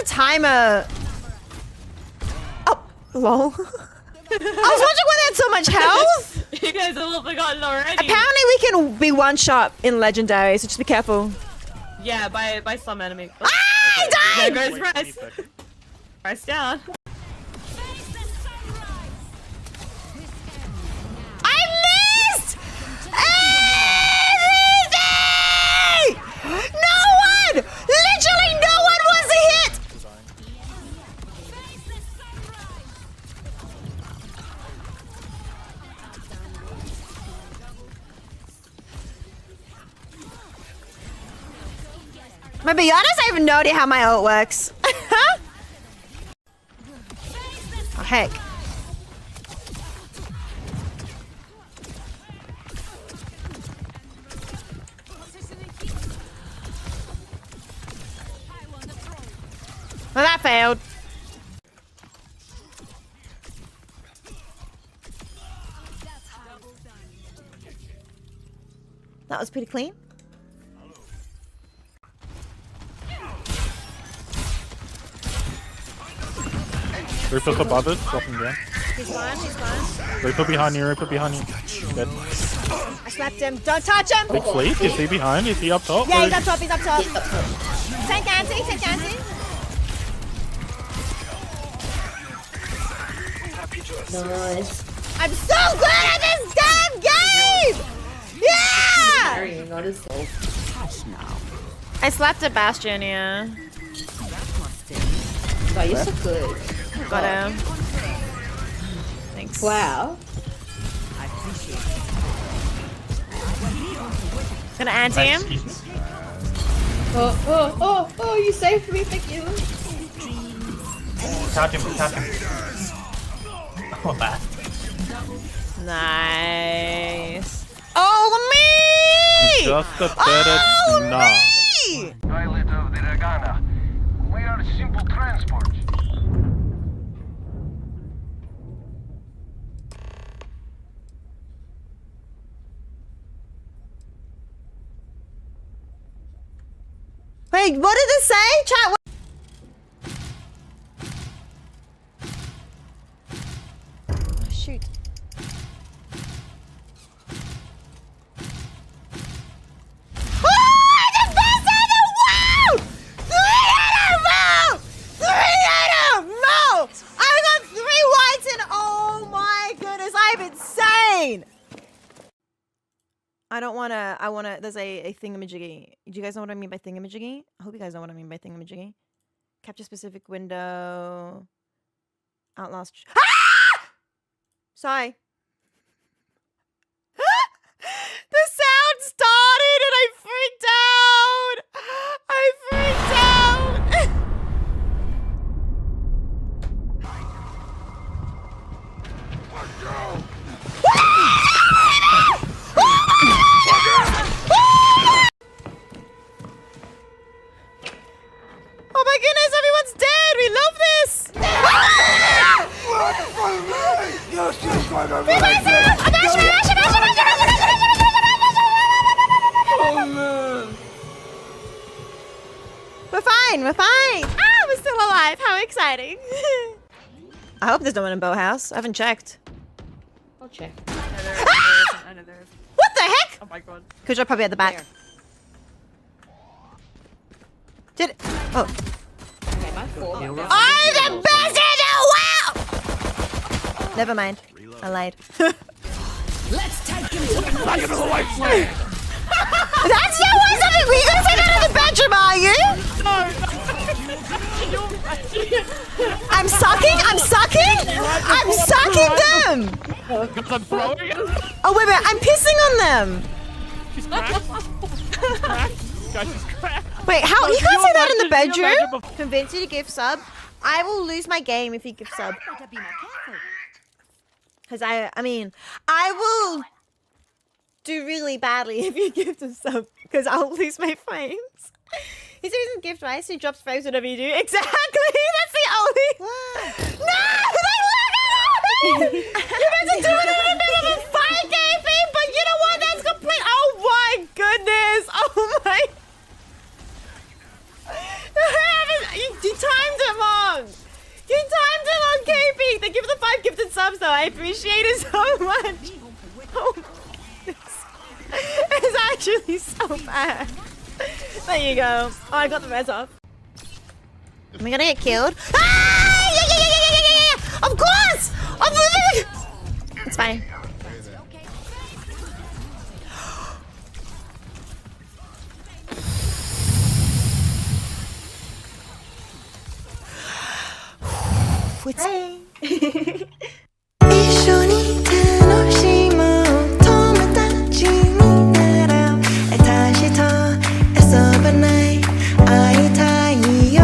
timer. Oh, lol. I was wondering why they had so much health. You guys have all forgotten already. Apparently we can be one shot in Legendary, so just be careful. Yeah, by some enemy. Ah, I There died! goes Rice. Rice down. I missed everything! No one! Literally no one was a hit! To be honest, I have no idea how my ult works. Oh, heck. Well, that failed. That was pretty clean. Reaper's above us, dropping down. He's gone. Reaper behind you, Reaper behind you. Dead. I slapped him. Don't touch him! Big sleep, is he behind? Is he up top? Yeah, he's up top, he's up top. Take dancing, take dancing. Nice. I'm so good at this damn game! Yeah! Carrying on his soul. I slapped a Bastion, yeah. Wow, you're so good. Got him. Thanks. Wow. Gonna anti him. Oh, you saved me, thank you. Catch him, catch him. Oh, that. Nice. Oh, me! Just a better knob. Me! Pilot of the Ragana. We are simple transport. Wait, what did it say? Chat. Oh, shoot. Oh, the best in the world! 3 No! I got 3 whites and oh my goodness, I'm insane! I wanna, there's a thingamajiggy. Do you guys know what I mean by thingamajiggy? I hope you guys know what I mean by thingamajiggy. Capture specific window. Outlast. Ah! Sorry. The sound started and I freaked out! I freaked out! Oh my goodness, everyone's dead! We love this! We're fine, we're fine! Ah, we're still alive! How exciting! I hope there's no one in Boathouse. I haven't checked. I'll check. I know there is. What the heck? Oh my god. Kujo probably at the back. There. Did oh. Okay, my fault. I'm the best in the world! Never mind. I lied. Let's take him to the Back into the white flag! That's not what something we gonna say that in the bedroom, are you? I'm sucking? I'm sucking? I'm sucking them! Because I'm throwing it? Oh wait, wait, I'm pissing on them! She's cracked. She's cracked. Guys, she's cracked. Wait, how you can't say that in the imagine- can you bedroom? imagine Convince you to give sub? I will lose my game if you give sub. Cause I mean, I will do really badly if you give the sub, because I'll lose my frames. He's using gift rice, he drops frames whenever you do. Exactly! That's the only... No! They look at me! You're meant to do it in a bit of a fight game thing, but you know what? That's complete... Oh my goodness! Oh my... You timed 5 gifted subs though. I appreciate it so much. Oh, it's actually so bad. There you go. Oh, I got the res off. Am I gonna get killed? Ah! Yeah! Of course! It's fine. It's hey. 一緒に楽しもう友達になろう私と遊ばない会いたいよ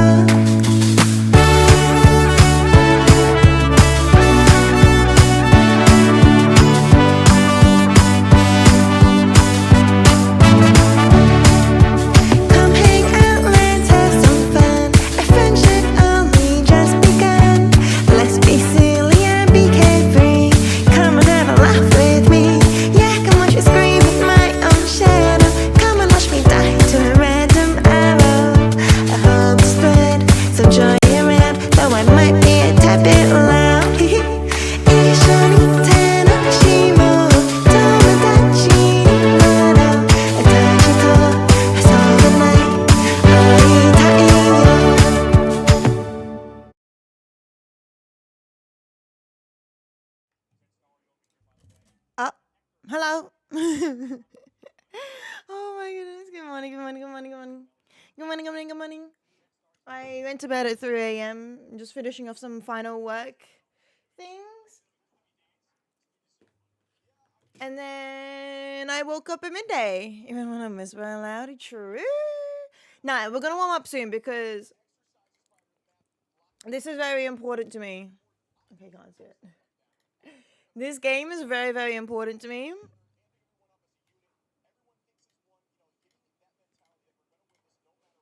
Come hang out, let's have some fun. Our friendship only just begun. Let's be silly and be carefree. Come and have a laugh with me. Yeah, come watch me scream with my own shadow. Come and watch me die to a random arrow. I hope to spread some joy around, though I might be a tad bit loud. 一緒に楽しもう友達になろう私と遊ばない会いたいよ Hello. Oh my goodness. Good morning, good morning, good morning, good morning. Good morning, good morning, good morning. I went to bed at 3 a.m. Just finishing off some final work things. And then I woke up at midday. Even when I miss very loud, true. Nah, we're gonna warm up soon because this is very important to me. Okay, can't see it. This game is very, very important to me.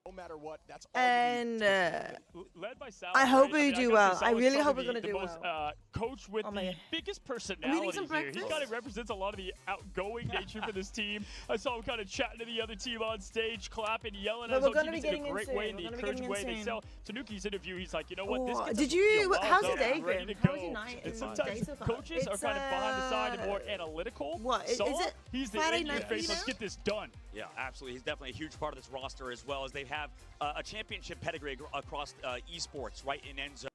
No matter what, that's all And led by Sal, I hope right? we I do gotta well. say, I Sal's really probably hope we're gonna the do most, well. Coach with Oh my the God. biggest some personality here. He breakfast? kind of represents a lot of the outgoing nature for this team. I saw him kind of chatting to the other team on stage, clapping, yelling But at we're his own gonna be teammates in getting a in great soon. way, in We're the gonna be encouraging getting way. in They soon. sell Tanuki's interview. He's like, you know what, this Oh, gets did us you- well how's your done. day I'm ready been? to How was your go. night And and sometimes day so far? coaches are It's, kind of behind the side and more analytical. What, is Saul, it he's the Friday in-your night for you face. Let's now? get this done. Yeah, absolutely. He's definitely a huge part of this roster, as well as they have a championship pedigree across esports, right in Enzo.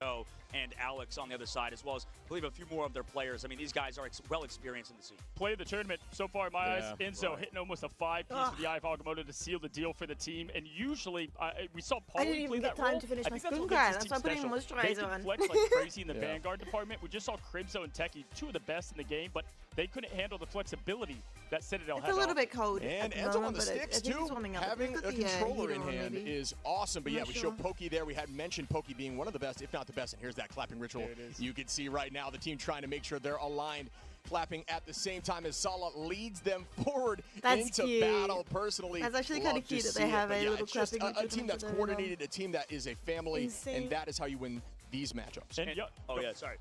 Oh. And Alex on the other side, as well as I believe a few more of their players. I mean, these guys are well experienced in the scene. Play of the tournament so far in my eyes. Enzo right. hitting almost a 5-piece with the Eye of Agamotto to seal the deal for the team. And usually, we saw I Paulie didn't even play get that time role. to finish I my think that's what skincare. makes That's this why I'm team putting special. moisturizer They can on. flex like crazy in the Vanguard department. We just saw Crimzo and Techie, two of the best in the game, but they couldn't handle the flexibility that Citadel It's had. a little bit cold. And at the Enzo on moment, the but I sticks think too. it's warming up. Having Look a at the, controller heater in on, hand maybe. is awesome. But I'm yeah, not we sure. showed Pokey there. We had mentioned Pokey being one of the best, if not the best. And here's that clapping ritual. There it is. You can see right now the team trying to make sure they're aligned, clapping at the same time as Salah leads them forward That's into cute. battle. Personally, That's actually kinda love to cute that see they it. have But a yeah, little it's just clapping a ritual team that's to the coordinated, a team that is a family, Insane. and that is how you win these matchups. And, Oh yeah, sorry.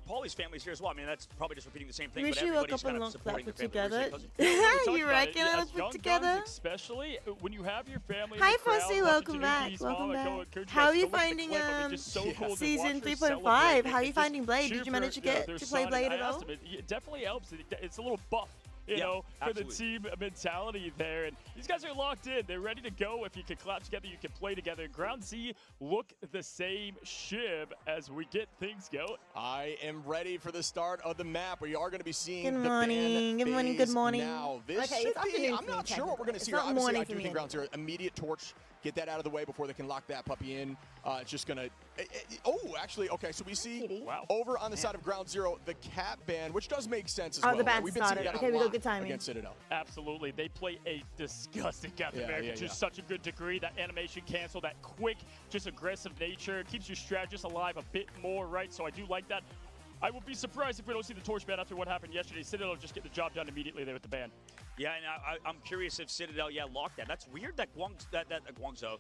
Paulie's family's here as well. I mean, that's probably just repeating the same thing, We but should woke everybody's up and kind of look that supporting put their family. together. Cousin. we talked You about reckon it. it'll As put young together? guns especially when you have your family. Hi, in the crowd, Frosty, watching welcome back. Tanuki's Welcome mama back. go encourage How are guys you to look at the finding clip. I mean, just so cool to season watch her 3.5? celebrate How are you and finding Blade? cheer Did you manage to for, get their to play son. Blade I at asked all? him, it definitely helps. It's a little buff. You know, for the team mentality there. And these guys are locked in. They're ready to go. If you can clap together, you can play together. And Ground Z look the same shib as we get things going. I am ready for the start of the map. We are going to be seeing Good the morning, ban good morning, phase good morning. now. This Okay, should it's be, afternoon I'm for me, not sure what we're going to technically. see It's here. not Obviously, morning I for do me think Ground anymore. Zero, immediate torch, get that out of the way before they can lock that puppy in. It's just going to, oh, actually, okay, so we see Kitty. Wow. over on the side of Ground Zero, the cat ban, which does make sense as Oh, well. the ban right? We've been seeing started. that Okay, a we got lot good timing. against Citadel. Absolutely. They play a disgusting Captain America to such a good degree. That animation cancel, that quick, just aggressive nature, keeps your strategist alive a bit more, right? So I do like that. I would be surprised if we don't see the torch ban after what happened yesterday. Citadel just get the job done immediately there with the ban. Yeah, and I'm curious if Citadel, locked that. That's weird that Guangzhou,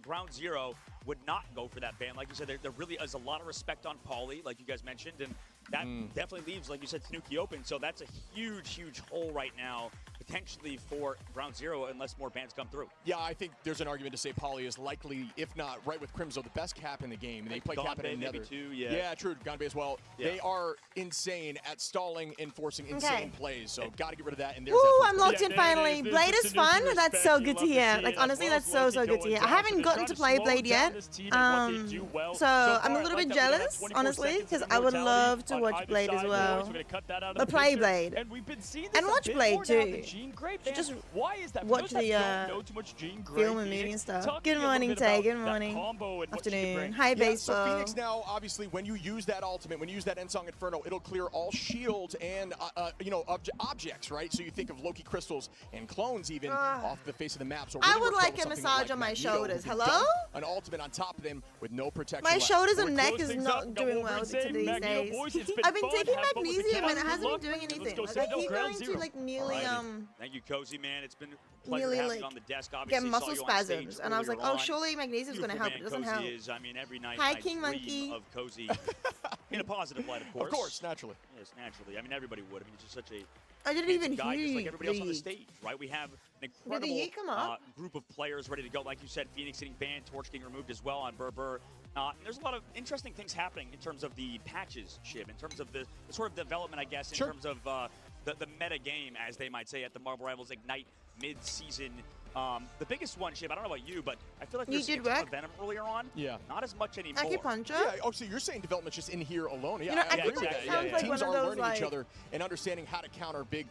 Ground Zero would not go for that ban. Like you said, there really is a lot of respect on Paulie, like you guys mentioned, and that definitely leaves, like you said, Tanuki open. So that's a huge, huge hole right now potentially for Ground Zero unless more bans come through. Yeah, I think there's an argument to say Poly is likely, if not right with Crimzo, the best cap in the game. And they play cap in Ganbei another. maybe too, yeah. Yeah, true. Ganbei as well. Yeah. They are insane at stalling and forcing insane plays. So got to get rid of that. And there's Ooh, that I'm first locked pick. in finally. Blade is fun. That's so good to hear. Like, honestly, that's so good to hear. I haven't gotten to play Blade yet. So I'm a little bit jealous, honestly, because I would love to watch Blade as well. But play Blade. And watch Blade too. Just watch the film and movie and stuff. Good morning, Tay. Good morning. Afternoon. Hi, Yeah, so baseball. Phoenix now, obviously, when you use that ultimate, when you use that Ensong Inferno, it'll clear all shields and, you know, objects, right? So you think of Loki crystals and clones even off the face of the map. So I really would recall like a something massage like on my Magneto, shoulders. who can Hello? dump an ultimate on top of them with no protection My left. shoulders and We're neck close is things not up. doing Double well oversave, these Magneto days. boys, it's been I've been fun, taking have fun with the magnesium and it cast. hasn't Good been luck. doing Let's anything. go Like, I Citadel keep Ground going to Zero. like nearly Alrighty. Thank you, Cozy, man. It's been a pleasure nearly, having like, you on the desk. get Obviously, muscle saw you on stage spasms, and I was like, earlier oh, on. surely magnesium's gonna Beautiful help. It man doesn't Cozy help. is. I mean, every night Hi, I King dream Monkey. of Cozy in a positive light, of course. Of course, naturally. Yes, naturally. I mean, everybody would. I mean, it's just such a I didn't handsome even guy, hear just like everybody else on the the- stage, right? We have an Did the yeet incredible come up? group of players ready to go. Like you said, Phoenix getting banned, Torch getting removed as well on Burr. And there's a lot of interesting things happening in terms of the patches, Shiv, in terms of the sort of development, I guess, in Sure. terms of the meta game, as they might say, at the Marvel Rivals Ignite mid-season. The biggest one, Shiv, I don't know about you, but I feel like You there's did a ton work? of Venom earlier on. Yeah. Not as much anymore. Acupuncture? Yeah, oh, so you're saying development's just in here alone. Yeah, You know, I agree with acupuncture that. sounds like Teams one of are those, learning like- each other and understanding how to counter big,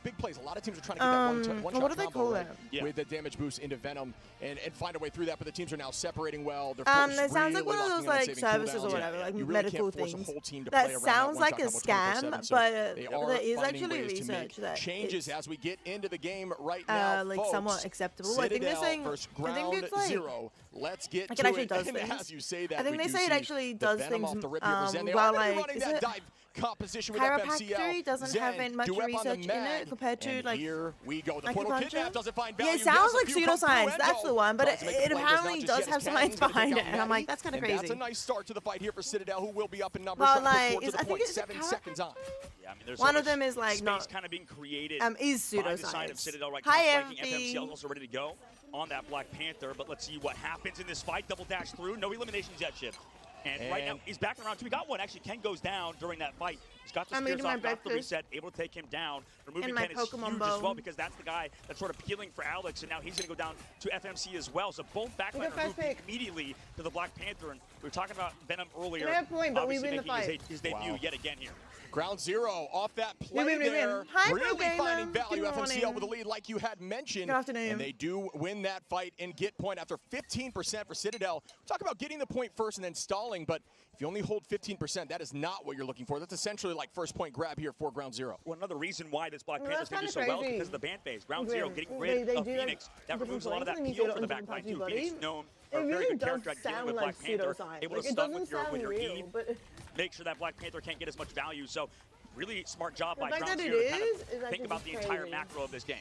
big plays. A lot of teams are trying to get that one-shot what do they combo, call right, it? Yeah. with the damage boost into Venom and find a way through that. But the teams are now separating well. They're That sounds like really one of locking those in on like saving services or cooldowns. whatever, like You really medical can't force a things. whole team to That play around sounds like one-shot a combo 24/7, scam, so but they are there is finding actually ways to make research that changes it's as we get into the game right now, like folks. somewhat acceptable. I think they're Citadel saying versus I think Ground it's like Zero. Let's get like to it actually it. does And things. as you say that, I think we they do say it see actually the does Venom things off the rip here for Zen. They while are gonna be like running is that it dive competition with chiropractic FMCL. doesn't Zen, have much Duep on the research in mag, it compared to and like here we go. The portal acupuncture? kidnap doesn't find Yeah, value. it sounds Yes, a like few come through pseudoscience. That's Endo. the one, but Tries to make the it play, does apparently not just does get have his science cannons, but they behind take it, out and I'm like, Maddie. that's kind of And that's crazy. a nice start to the fight here for Citadel, who will be up in numbers. Well, Shutting the like, score to is- the I think point, it's a 7 chiropractor? seconds on. Yeah, I mean, there's One so of them much is, like, space not- kind of being created is by the side of pseudoscience. Citadel right Hi, now. Flanking FB. FMCL is also ready to go on that Black Panther, but let's see what happens in this fight. Double dash through, no eliminations yet, Shiv. And right now, he's back around two. He got one. Actually, Ken goes down during that fight. He's got the I'm spears eating my off, got the breakfast. reset, able to take him down. Removing And my Ken is Pokemon huge as well bone. because that's the guy that's sort of peeling for Alex, and now he's going to go down to FMC as well. So both Look backline at first removed pick. immediately to the Black Panther. And we were talking about Venom earlier. Fair point, but we obviously win the making fight. his debut Wow. yet again here. Ground Zero off that play win. there. Hi, Pro really Gamer. finding value. Good FMCL morning. with a lead like you had mentioned. Good afternoon. And they do win that fight and get point after 15% for Citadel. Talk about getting the point first and then stalling, but if you only hold 15%, that is not what you're looking for. That's essentially like first point grab here for Ground Zero. Well, another reason why this Black Well, Panther's that's going to do so kinda well is crazy. because of the ban phase. Ground Yeah. Zero getting They- rid they of do, like, Phoenix. That different removes a lot of that things, and you peel feel for the it on back line, too. different Phoenix bodies. known It for a very really good does character at dealing sound with like Black Panther. pseudoscience. Able Like, to it stun with doesn't your sound real, Gi, but make sure that Black Panther can't get as much value. So really smart job The by fact Ground that Zero it to kind is of actually think about the entire crazy. macro of this game.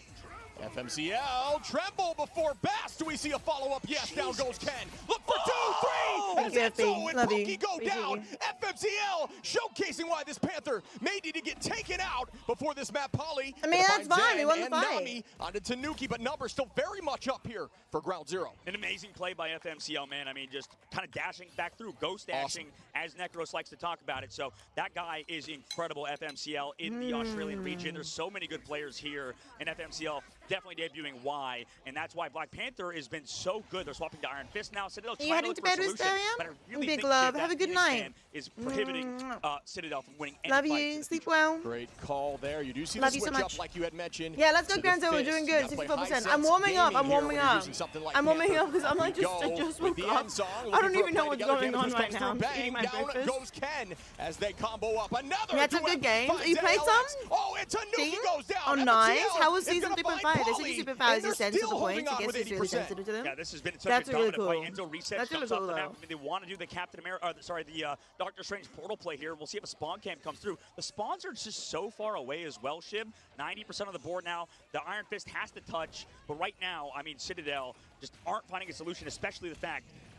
FMCL, tremble before Bass. Do we see a follow-up? Yes, down goes Ken. Look for 2, 3. Thank you, As FB. Enzo and Love you. Pokey go Appreciate down. you. FMCL showcasing why this Panther may need to get taken out before this map. Poly. I mean, gonna that's find fine. We Zen won the and fight. Nami onto Tanuki, but numbers still very much up here for Ground Zero. An amazing play by FMCL, man. I mean, just kind of dashing back through, ghost dashing, as Necros likes to talk about it. So that guy is incredible, FMCL, in the Australian region. There's so many good players here, and FMCL definitely debuting why, and that's why Black Panther has been so good. They're swapping to Iron Fist now. Citadel Are you trying heading to to look for a bed with solution, Stereo? but I really Big think love. that Have a good Phoenix night. fan is prohibiting Citadel from winning any love fights in you. the Sleep future. well. Great call there. You do see Love the you so switch much. up like you had mentioned. Yeah, let's go to the Ground Zero. We're fist. doing You good. gotta play 64%. high I'm warming up. sense I'm gaming here warming when you're up. using something like I'm warming Panther. up because I'm like We just I go just with woke the up. end song, I looking don't for a even know play what's together. going on Damage right comes now. I'm through. just eating my Bang, down breakfast. goes Ken as they combo up. Another We had some duet good games. finds You played Alex. some? Oh, and Tanuki Team? goes down. Oh, nice. FMCL How was is Season gonna 3.5? find They said Poly, Super and Powers they're is sensitive to still the holding points. I on guess with it's really 80%. sensitive to them. Yeah, this has been such That's a really dominant fight. cool. Enzo resets, That's really jumps off cool, the map. though. I mean, they want to do the Captain America, the Doctor Strange portal play here. We'll see if a spawn camp comes through. The spawns are just so far away as well, Shib. 90% of the board now. The Iron Fist has to touch, but right now, I mean, Citadel just aren't finding a solution, especially the fact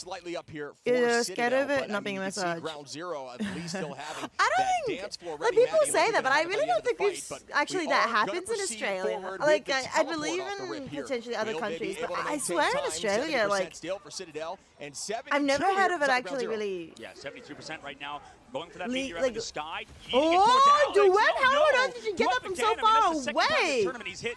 slightly up here for You're scared Citadel, of it but, not being you a can see massage. Ground Zero at least still having I don't that think dance floor like ready. people Matt, say able that, to but I get really by don't the think end of we've the fight, but actually we that are gonna happens in proceed Australia. forward Like with the I teleport believe off the in rip here. potentially other Will they be countries, but able to I maintain swear in time? Australia, 70% like still for Citadel, and 72 I've never here heard of it for actually Ground Zero. really. Yeah, 72% right now. Going for that Le- meteor up like- in the sky. Oh, Duet! Duet, how on earth did you get that from so far away? Tournament. He's hit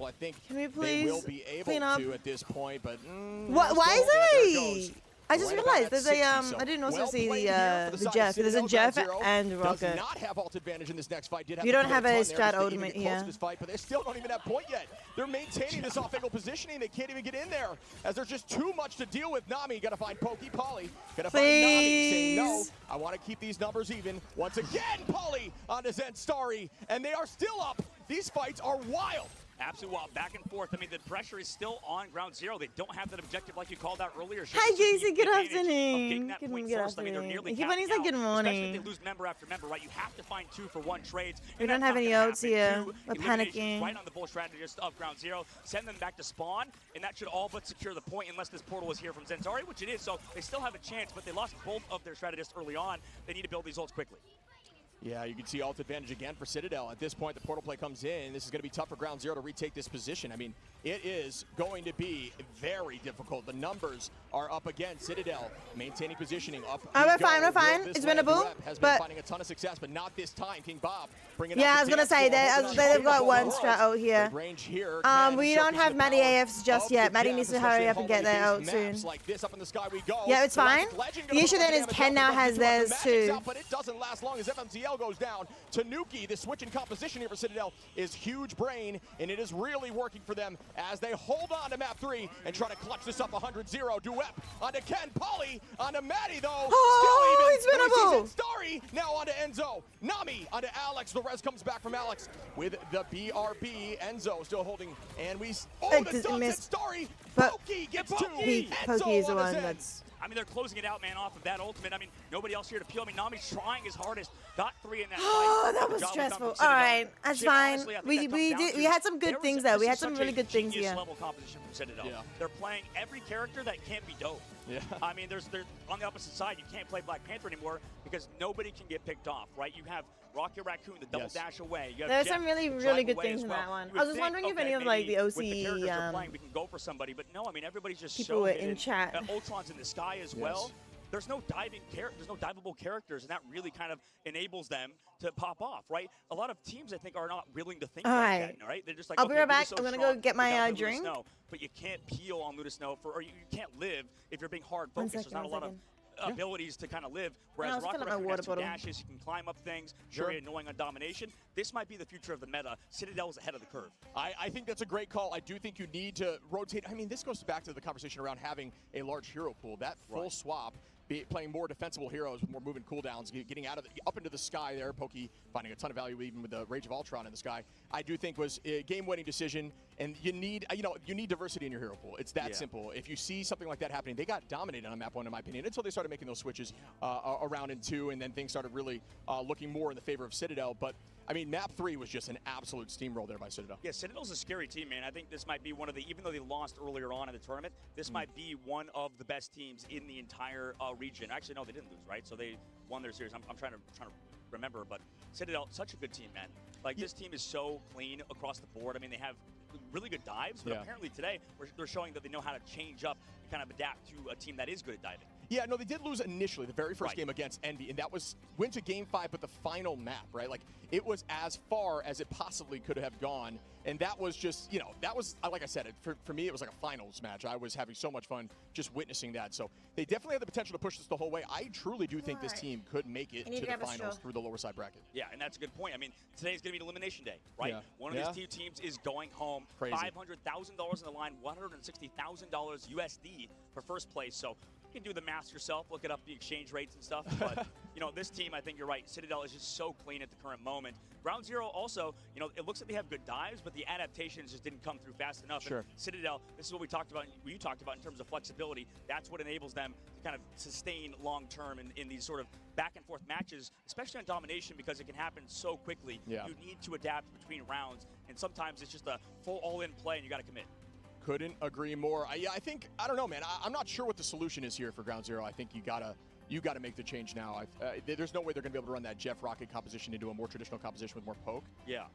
Well, I think Can we they please will be able clean up? to at this point, but Why is there it there goes. I just right about realized at there's 60, a so I didn't also well see played here for the side of Jeff. There's a Citadel. Jeff Ground Zero and does Rocket. not have ult advantage in this next fight. Did have You to don't commit have ton a there strat just to even ultimate get close to here. this fight, but they still don't even have point yet. They're maintaining this off-angle positioning. They can't even get in there as there's just too much to deal with. Nami, got to find Pokey. Polly, got to find Nami saying, no, Please. I want to keep these numbers even. Once again, Polly onto Zen Starry, and they are still up. These fights are wild. Absolutely wild. Back and forth. I mean, the pressure is still on Ground Zero. They don't have that objective like you called out earlier. Hi, Jason. Good Advantage of afternoon. getting that point Good first. I mean, they're afternoon. nearly I keep on capping saying out, good morning. especially if they lose member after member, right? You have to find 2-for-1 trades. We and don't that's have not any gonna ults happen. here. Two We're eliminations panicking. right on the bull strategist of Ground Zero. Send them back to spawn, and that should all but secure the point unless this portal is here from Zenzari, which it is. So they still have a chance, but they lost both of their strategists early on. They need to build these ults quickly. Yeah, you can see ult advantage again for Citadel. At this point, the portal play comes in. This is going to be tough for Ground Zero to retake this position. I mean, it is going to be very difficult. The numbers are up again. Citadel maintaining positioning up. Oh, we're we fine, go. we're fine. Will this It's land? winnable, Duep has been but- finding a ton of success, but not this time. King Bob bringing Yeah, out I was the gonna dance say, floor, they- holding they've on got to one the strat out here. Great range here. We Can don't have showcase many the power AFs just of yet. the Maddie Jabs, needs to especially hurry in up and get their hallway-based ult soon. maps Like this up in the sky we go. Yeah, it's fine. Galactic Legend The gonna issue put then the is damage Ken up, now but has the theirs Magic's too. out, but it doesn't last long as FMCL goes down. Tanuki, the switch in composition here for Citadel is huge brain, and it is really working for them as they hold on to map 3 and try to clutch this up 100-0. Duep onto Ken, Polly onto Maddie though. Oh, still even. it's winnable. And we see Starry now onto Enzo. Nami onto Alex. The res comes back from Alex with the BRB. Enzo still holding, and we. Oh, It the doesn't stuns miss. at Starry. But Pokey gets Pokey 2. Pokey is the Enzo one onto Zen. that's. I mean, they're closing it out, man, off of that ultimate. I mean, nobody else here to peel. I mean, Nami's trying his hardest. Got 3 in that Oh, fight. that Good was job done stressful. from All Citadel. right, that's Chip, fine. honestly, I think We that comes we down did to we had some there good was things a- though. We this had is some such really a good things genius here. level composition from Citadel. Yeah. They're playing every character that can't be dope. Yeah. I mean, they're on the opposite side. You can't play Black Panther anymore because nobody can get picked off, right? You have Rocket Raccoon, the double Yes. dash away. You have There's Jeff, some really, the really drive good away things as in well. that one. You I would was think, wondering if okay, any of like maybe the with the characters they're OC playing, we can go for somebody, but no. I mean, everybody's just people so were hidden. in chat. Ultron's in the sky as well. There's no there's no diveable characters, and that really kind of enables them to pop off, right? A lot of teams, I think, are not willing to think All like right. that, right? They're just like, I'll be okay, right back. Luda's so I'm gonna strong, go get we my, gotta play drink. Luda Snow, but you can't peel on Luda Snow, or you can't live if you're being hard One focused. There's not a second, lot of abilities to kind of live, whereas let's fill Rocket up my Raccoon water has 2 bottle. dashes, you can climb up things, very annoying on domination. This might be the future of the meta. Citadel is ahead of the curve. I think that's a great call. I do think you need to rotate. I mean, this goes back to the conversation around having a large hero pool. That full swap, playing more defensible heroes with more movement cooldowns, getting out of up into the sky there. Pokey finding a ton of value even with the Rage of Ultron in the sky. I do think was a game-winning decision. And you need, you need diversity in your hero pool. It's that simple. If you see something like that happening, they got dominated on map 1, in my opinion, until they started making those switches around in 2, and then things started really looking more in the favor of Citadel. But I mean, map 3 was just an absolute steamroll there by Citadel. Yeah, Citadel's a scary team, man. I think this might be one of the, even though they lost earlier on in the tournament, this might be one of the best teams in the entire region. Actually, no, they didn't lose, right? So they won their series. I'm trying to remember, but Citadel, such a good team, man. Like, this team is so clean across the board. I mean, they have really good dives, but apparently today they're showing that they know how to change up and kind of adapt to a team that is good at diving. Yeah, no, they did lose initially, the very first game against Envy, and that was went to game 5, but the final map, right? Like, it was as far as it possibly could have gone, and that was just, that was, like I said, for me, it was like a finals match. I was having so much fun just witnessing that. So they definitely have the potential to push this the whole way. I truly do think this team could make it to the finals through the lower side bracket. Yeah, and that's a good point. I mean, today's going to be an elimination day, right? Yeah. One of these 2 teams is going home. Crazy. $500,000 on the line, $160,000 USD for first place. So you can do the math yourself, look it up, the exchange rates and stuff. But, this team, I think you're right. Citadel is just so clean at the current moment. Ground Zero also, it looks like they have good dives, but the adaptations just didn't come through fast enough. Sure. And Citadel, this is what we talked about, you talked about in terms of flexibility. That's what enables them to kind of sustain long-term in these sort of back-and-forth matches, especially on domination, because it can happen so quickly. Yeah. You need to adapt between rounds, and sometimes it's just a full all-in play, and you got to commit. Couldn't agree more. I think, I don't know, man. I'm not sure what the solution is here for Ground Zero. I think you gotta make the change now. There's no way they're gonna be able to run that Jeff Rocket composition into a more traditional composition with more poke. Yeah.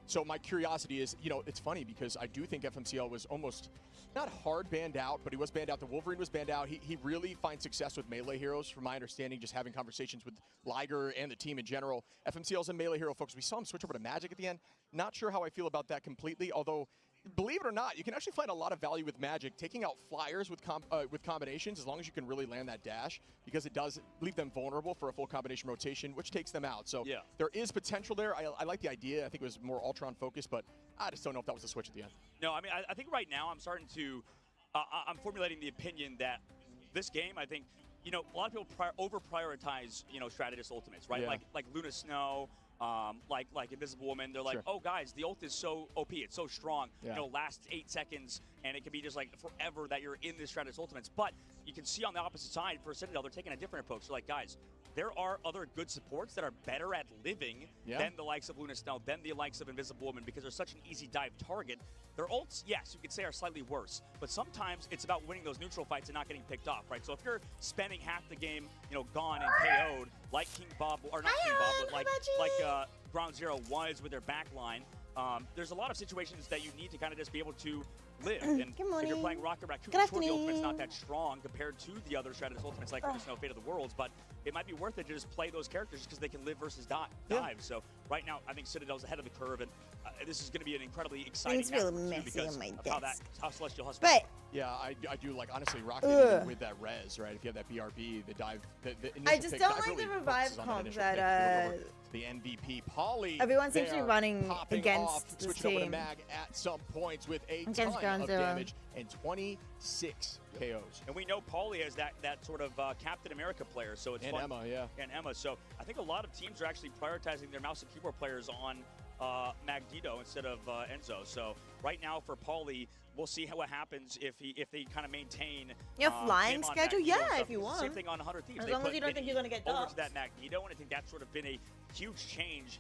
So my curiosity is, it's funny because I do think FMCL was almost not hard banned out, but he was banned out. The Wolverine was banned out. He really finds success with melee heroes, from my understanding, just having conversations with Liger and the team in general. FMCL's a melee hero, folks. We saw him switch over to Magic at the end. Not sure how I feel about that completely, although believe it or not, you can actually find a lot of value with Magic taking out flyers with combinations as long as you can really land that dash, because it does leave them vulnerable for a full combination rotation, which takes them out. So Yeah. there is potential there. I like the idea. I think it was more Ultron focused, but I just don't know if that was the switch at the end. No, I mean, I think right now I'm starting to, I'm formulating the opinion that this game, I think, you know, a lot of people over-prioritize, you know, Strategist ultimates, right? Yeah. Like Luna Snow, like Invisible Woman. They're like, Sure. oh, guys, the ult is so OP, it's so strong, Yeah. you know, lasts 8 seconds, and it can be just like forever that you're in this Strategist ultimates. But you can see on the opposite side for Citadel, they're taking a different approach. They're like, guys, there are other good supports that are better at living than the likes of Luna Snow, than the likes of Invisible Woman, because they're such an easy dive target. Their ults, yes, you could say are slightly worse, but sometimes it's about winning those neutral fights and not getting picked off, right? So if you're spending half the game, you know, gone and KO'd, like King Bob, or not King Bob, but like Ground Zero was with their backline, there's a lot of situations that you need to kind of just be able to live. And Good if you're morning. playing Rocket Raccoon, Good sure, the ultimate's not afternoon. that strong compared to the other Strategist ultimates like Luna Snow, Fate of the Worlds, but it might be worth it to just play those characters just because they can live versus dive. So right now, I think Citadel's ahead of the curve, and this is going to be an incredibly exciting It's really matchup, too, messy because on my of desk. how Celestial Hustle. But Yeah, I do like, honestly, Rocket even with that res, right? If you have that BRB, the dive, the initial I just pick, don't dive like the really revive focuses on comp initial that, pick. Look over the MVP Polly. everyone seems to be there, running popping against off, this switching over to team. Mag at some points with a Against ton Ground of Zero. damage and 26 KOs. And we know Paulie is that sort of Captain America player, so it's And fun. Emma, yeah. And Emma. So I think a lot of teams are actually prioritizing their mouse and keyboard players on Magneto instead of Enzo. So right now for Paulie, we'll see what happens if they kind of maintain. Your flying him on schedule? Magneto Yeah, and if you stuff. want. Same thing on 100 Thieves. As They long as put you don't think Vinny you're gonna get over docked. to that Magneto, and I think that's sort of been a huge change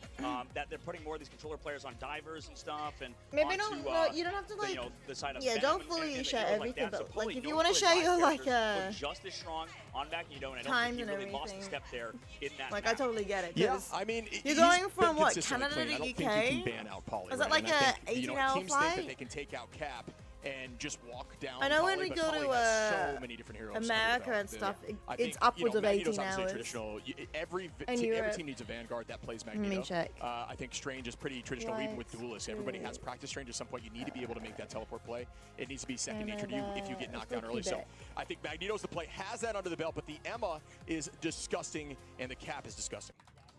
that they're putting more of these controller players on divers and stuff, and Maybe onto, no, you don't have to, like- you know, the side of yeah, Venom don't and fully they share go like everything, that. So but, like, Paulie, if you knowing wanna those show dive your, like, characters, look just as strong on Magneto, and I don't times think he and really lost a everything. step there in that Like, I match. totally get it. Yeah, 'cause I mean, you're he's going been from, what, consistently Canada clean. to I don't think UK? you can ban out Polly. Is that right? like And I a think, 18-hour teams flight? think that they can take out Cap and just walk down. I know when Polly, we but go Polly to, has so many different heroes under America their and belt. stuff, I it's think, upwards of Magneto's 18 obviously hours. traditional. Every And Europe. team needs a Vanguard that plays me Magneto. check. I think Strange is pretty traditional, even with Right. duelists. Everybody has practice Strange at some point. You need to be able to make that teleport play. It needs to be second nature to you if you get knocked down early. So I think Magneto's the play, has that under the belt, but the Emma is disgusting and the Cap is disgusting.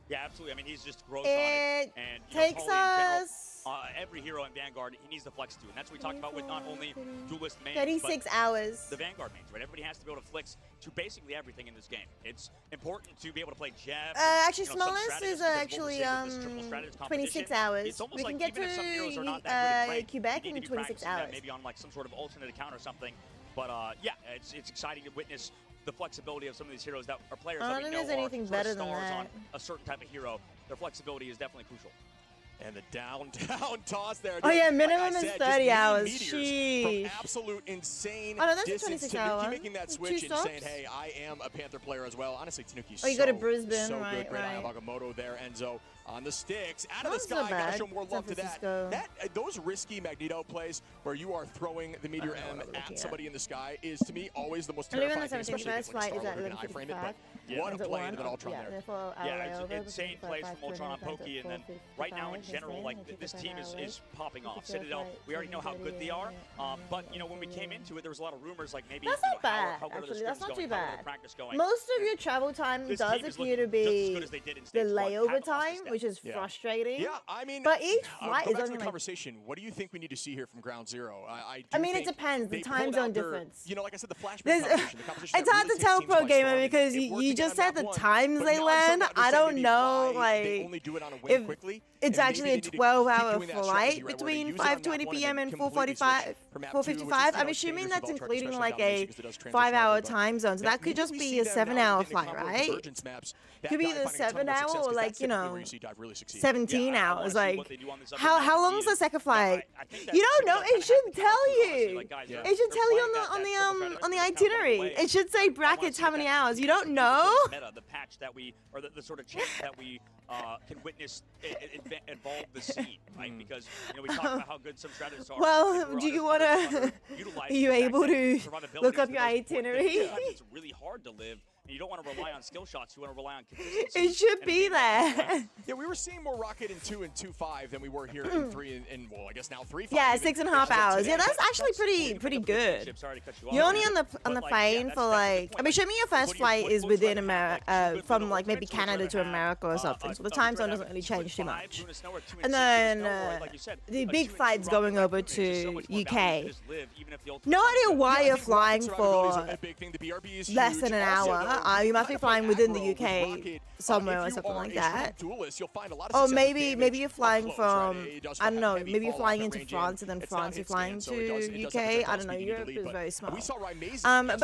Yeah, absolutely. I mean, he's just gross on it. And you know, takes Paulie in general, us every hero in Vanguard, he needs to flex to. And that's what we talked about with not only duelist mains, 36 but hours. the Vanguard mains, right? Everybody has to be able to flex to basically everything in this game. It's important to be able to play Jeff. Actually, you know, some smallest strategists, is because what we're actually seeing with this triple strategist 26 competition, hours. It's almost We like can get even if some heroes are not to that good at ranked, Quebec you need in to be 26 practicing them hours. maybe on like some sort of alternate account or something. But yeah, it's exciting to witness the flexibility of some of these heroes that are players I that don't we think know there's are anything sort better of than stars that. on a certain type of hero. Their flexibility is definitely crucial. And the down toss there. Oh, yeah, Dude, minimum like I is said, 30 just hours. meteors Sheesh. From absolute insane Oh, no, that's a distance. 26 Tanuki hour. making that Two switch and saying, stops. hey, I am a Panther player as well. Honestly, Tanuki's Oh, you so, go to Brisbane, so right, good. Great eye right. of Agamotto there. Enzo on the sticks. Out of the Not so sky. Gotta bad. show more San love to that. Francisco. Those risky Magneto plays where you are throwing the Meteor I don't know M what I'm looking at at. somebody in the sky is, to me, always the most And even terrifying the thing, 17th especially against like flight is Star at Lord and iframe it. 11:55. But what a Ends at play 1. into that Ultron Yeah, there. therefore, Yeah, layover it's between insane plays from 45 Ultron on to Pokey, and then 4:55, right now in general, like 55 this team is hours. popping off. 54 Citadel, flight, we already know how good they are, 30, but you know when we came into it, there was a lot of rumors like maybe That's you know, not bad, how good are the actually. That's scrims not going, too how are the bad. practice going. Most of your travel time This does team is appear to looking just as be good as they did in the Stage 1. layover Haven't lost a time, step. which is Yeah. frustrating. Yeah, I mean, But each I'll flight go is back to only the like. conversation. What do you think we need to see here from Ground Zero? I mean, it think depends. The they time pulled zone out their- difference. You know, like I said, the flashback There's, competition, the competition it's that hard really to tell, takes Pro teams by Gamer, storm. because It you worked just again said on the that one. times But they now I'm land. starting to I understand don't maybe know, why they like, only do it on a win if quickly. it's and actually maybe a they need to keep 12-hour doing that strategy, flight right, where they between use it on map 5:20 one and p.m. then and completely 4:45. switch for map 4:55. two, I'm which is, assuming dangerous that's with Ultra, including especially like domination a because it does transition 5-hour over, but time zone. So that maybe could just we be see a them now 7-hour getting a flight, combo of right? Divergence maps that Could be dive the finding a ton more 7-hour success, or 'cause like, that's you typically know, where you see dive really succeed. 17 Yeah, I hours. wanna see Like, what they do on this other how map long is indeed. the second flight? I think that You don't know. Citadel It should kinda tell has to, honestly. you. Like, guys, Yeah. It should they're tell you playing that on triple the strategy, on the they're kinda itinerary. running away. It should say I wanna brackets see how if many that hours. You don't the know. meta, the patch that we, or the sort of change that we can witness involve the scene, right? Because you know we talk about how good some strategists are. Well, and we're do you under- wanna- underutilized Are you the fact able that to survivability look is up the your most important thing. itinerary? Sometimes it's really hard to live And you don't want to rely on skill shots. You want to rely on consistency. It should And be a game like there. Yeah, we were seeing more Rocket in 2 and 2.5 than we were here in 3 and well, I guess now 3.5. Yeah, even. 6.5 hours. Yeah, that's actually Sorry pretty to good. cut you off. You're only on the But, like, plane yeah, for that's the like. point. I mean, show me your first What do you- flight what- is what's within like America, two good from middle like maybe ultimates, would you Canada to rather have, America or something. So the time zone doesn't really change too much. And then the big flights going over to UK. No idea why you're flying for less than an hour. You must be flying within the UK somewhere or something like that. Or maybe you're flying from, I don't know, maybe you're flying into France and then France you're flying to UK. I don't know, Europe is very small. But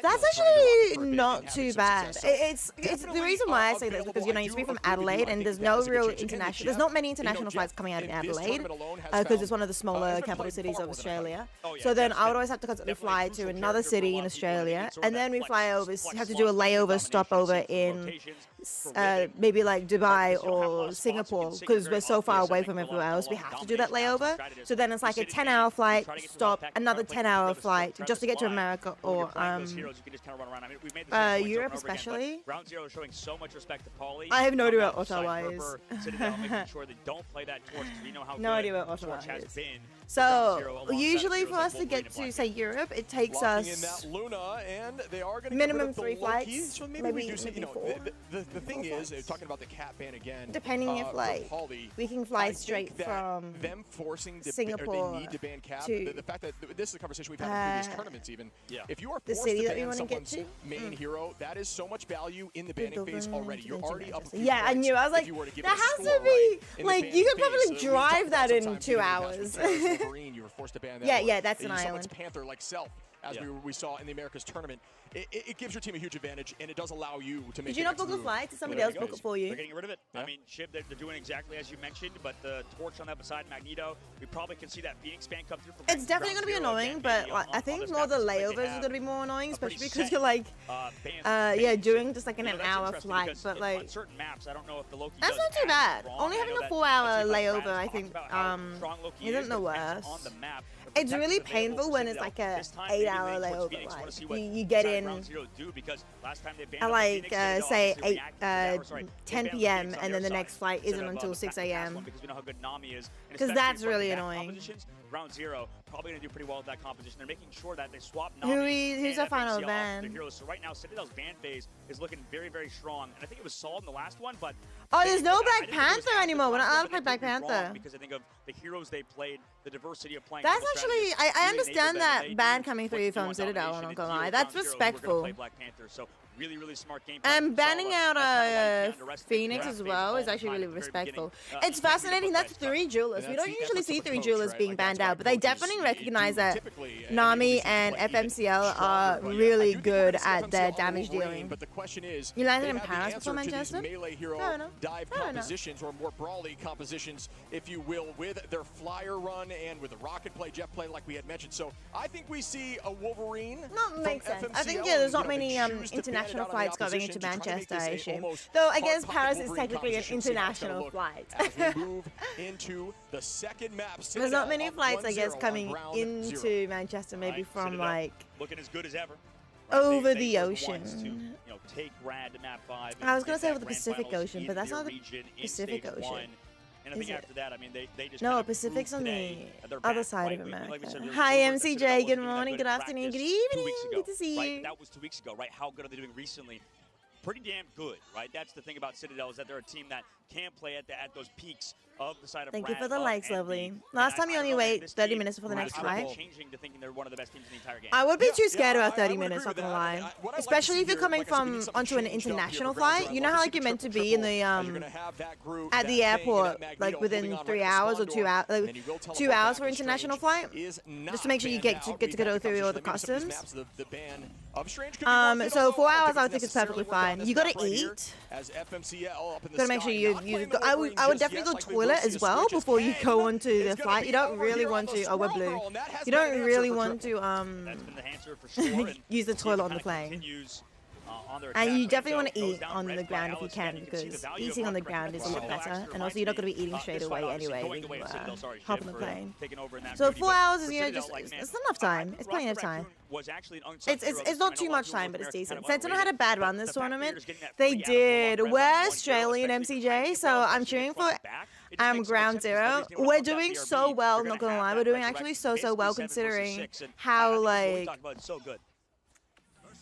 that's actually not too bad. It's the reason why I say this because, you know, you used to be from Adelaide and there's no real international, there's not many international flights coming out in Adelaide because it's one of the smaller capital cities of Australia. So then I would always have to constantly fly to another city in Australia and then we fly over, have to do a layover stopover in maybe like Dubai or Singapore because we're so far away from everywhere else. We have to do that layover. So then it's like a 10-hour flight, stop, another 10-hour flight just to get to America or Europe especially. Ground Zero showing so much respect to Pauly. I have no idea what Ottawa is. Citadel making sure they don't play that torch because we know how No good idea what Ottawa Torch has is. been. So usually for us to get to say Europe, it takes us minimum 3 flights, maybe 4. The thing is, talking about the cap ban again. Depending if like we can fly straight from them forcing Singapore they need to ban cap. to The fact that this is a conversation we've had in previous tournaments even. Yeah. If you are the forced city to that we ban want to get someone's to. main hero, that is so much value in the banning phase already. You're already up. Yeah, I knew. I was like, there has to be like you could probably drive that in 2 hours. You were forced to ban that. Yeah, that's an island. Someone's Panther like Self, as we saw in the Americas tournament. It gives your team a huge advantage, and it does allow you to make. Did you not book a flight? Did somebody else book it for you? They're getting rid of it. I mean, Shib, they're doing exactly as you mentioned, but the torch on that beside Magneto, we probably can see that Phoenix ban come through. It's definitely going to be annoying, but like, I think more the layovers is going to be more annoying, especially because you're like, doing just like an hour flight. But like, on certain maps, I don't know if the Loki that's not too bad. Only having a 4-hour layover, I think, isn't the worst. It's really painful when it's like a 8-hour layover. Like you get in at like say 10 p.m. and then the next flight isn't until 6 a.m. Because that's really annoying. Ground Zero probably going to do pretty well with that composition. They're making sure that they swap Nami who's and our final FMCL ban? off the heroes. So right now, Citadel's ban phase is looking very, very strong. And I think it was solid in the last one, but... Oh, there's no Black Panther anymore. We're not allowed to play Black Panther. Because I think of the heroes they played, the diversity of playing... That's actually... I understand that ban coming through from Citadel, I'm not gonna lie. That's respectful. Really smart game. And banning out Phoenix as well is actually really respectful. It's fascinating. That's 3 jewelers. We don't usually see 3 jewelers being banned out, but they definitely recognize that Nami and FMCL are really good at their damage dealing. But the question is, you landed in Paris before Manchester? melee hero dive compositions or more brawly compositions, if you will, with their flyer run and with the rocket play, jet play, like we had mentioned. So I think we see a Wolverine. No, makes sense. I think there's not many international flights going into Manchester, I assume. Though I guess Paris is technically an international flight. As we move into the second map, there's not many flights, I guess, coming into Manchester, maybe from like looking as good as ever. Over the ocean. To, take Rad to map 5. I was gonna say over the Pacific Ocean, but that's not the Pacific Ocean. And I think after that, I mean, they just no, Pacific's on the other side of America. Hi, MCJ. Good morning, good afternoon, good evening. Good to see you. That was 2 weeks ago, right? How good are they doing recently? Pretty damn good, right? That's the thing about Citadel is that they're a team that can play at those peaks of the side of Thank you for the likes, lovely. Last time you only wait 30 minutes before the next flight. I would be too scared about 30 minutes, not gonna lie. Especially if you're coming from onto an international flight. You know how like you're meant to be in the at the airport like within 3 hours or 2 hours, like 2 hours for international flight, just to make sure you get to go through all the customs. So 4 hours I think is perfectly fine. You gotta eat. Gotta make sure you I would definitely go toilet as well before you go onto the flight. You don't really want to. Oh, we're blue. You don't really want to use the toilet on the plane. on their And attack. you definitely want to Goes eat down on red the by ground if you Alex. can, Again, can see the because value of eating on the Mark ground is a lot Citadel better. actually And also, you're not going to be eating reminds straight me, away this fight obviously anyway going when the you way of Citadel, sorry, hop on Shiv, the for plane. taking over in that So greedy, 4 but hours for is, you know, Citadel, just like, man, it's enough time. It's plenty of Rocket time. Raccoon was actually an unsung It's hero. it's I not know too a lot much of time, but people it's in America decent. kind of Sentinel had a underrated, bad but run the this fact that tournament. you're just getting that They free did. Apple on We're Red Bull, Australian especially MCJ, behind so Apple, I'm especially cheering front for to back. It just makes so much Ground sense because Zero. nobody's gonna We're fuck that doing BRB. so well, They're not gonna gonna lie. have We're that doing resurrection. actually so well Basically 7 versus considering 6, and how I think what we like talked about is so good.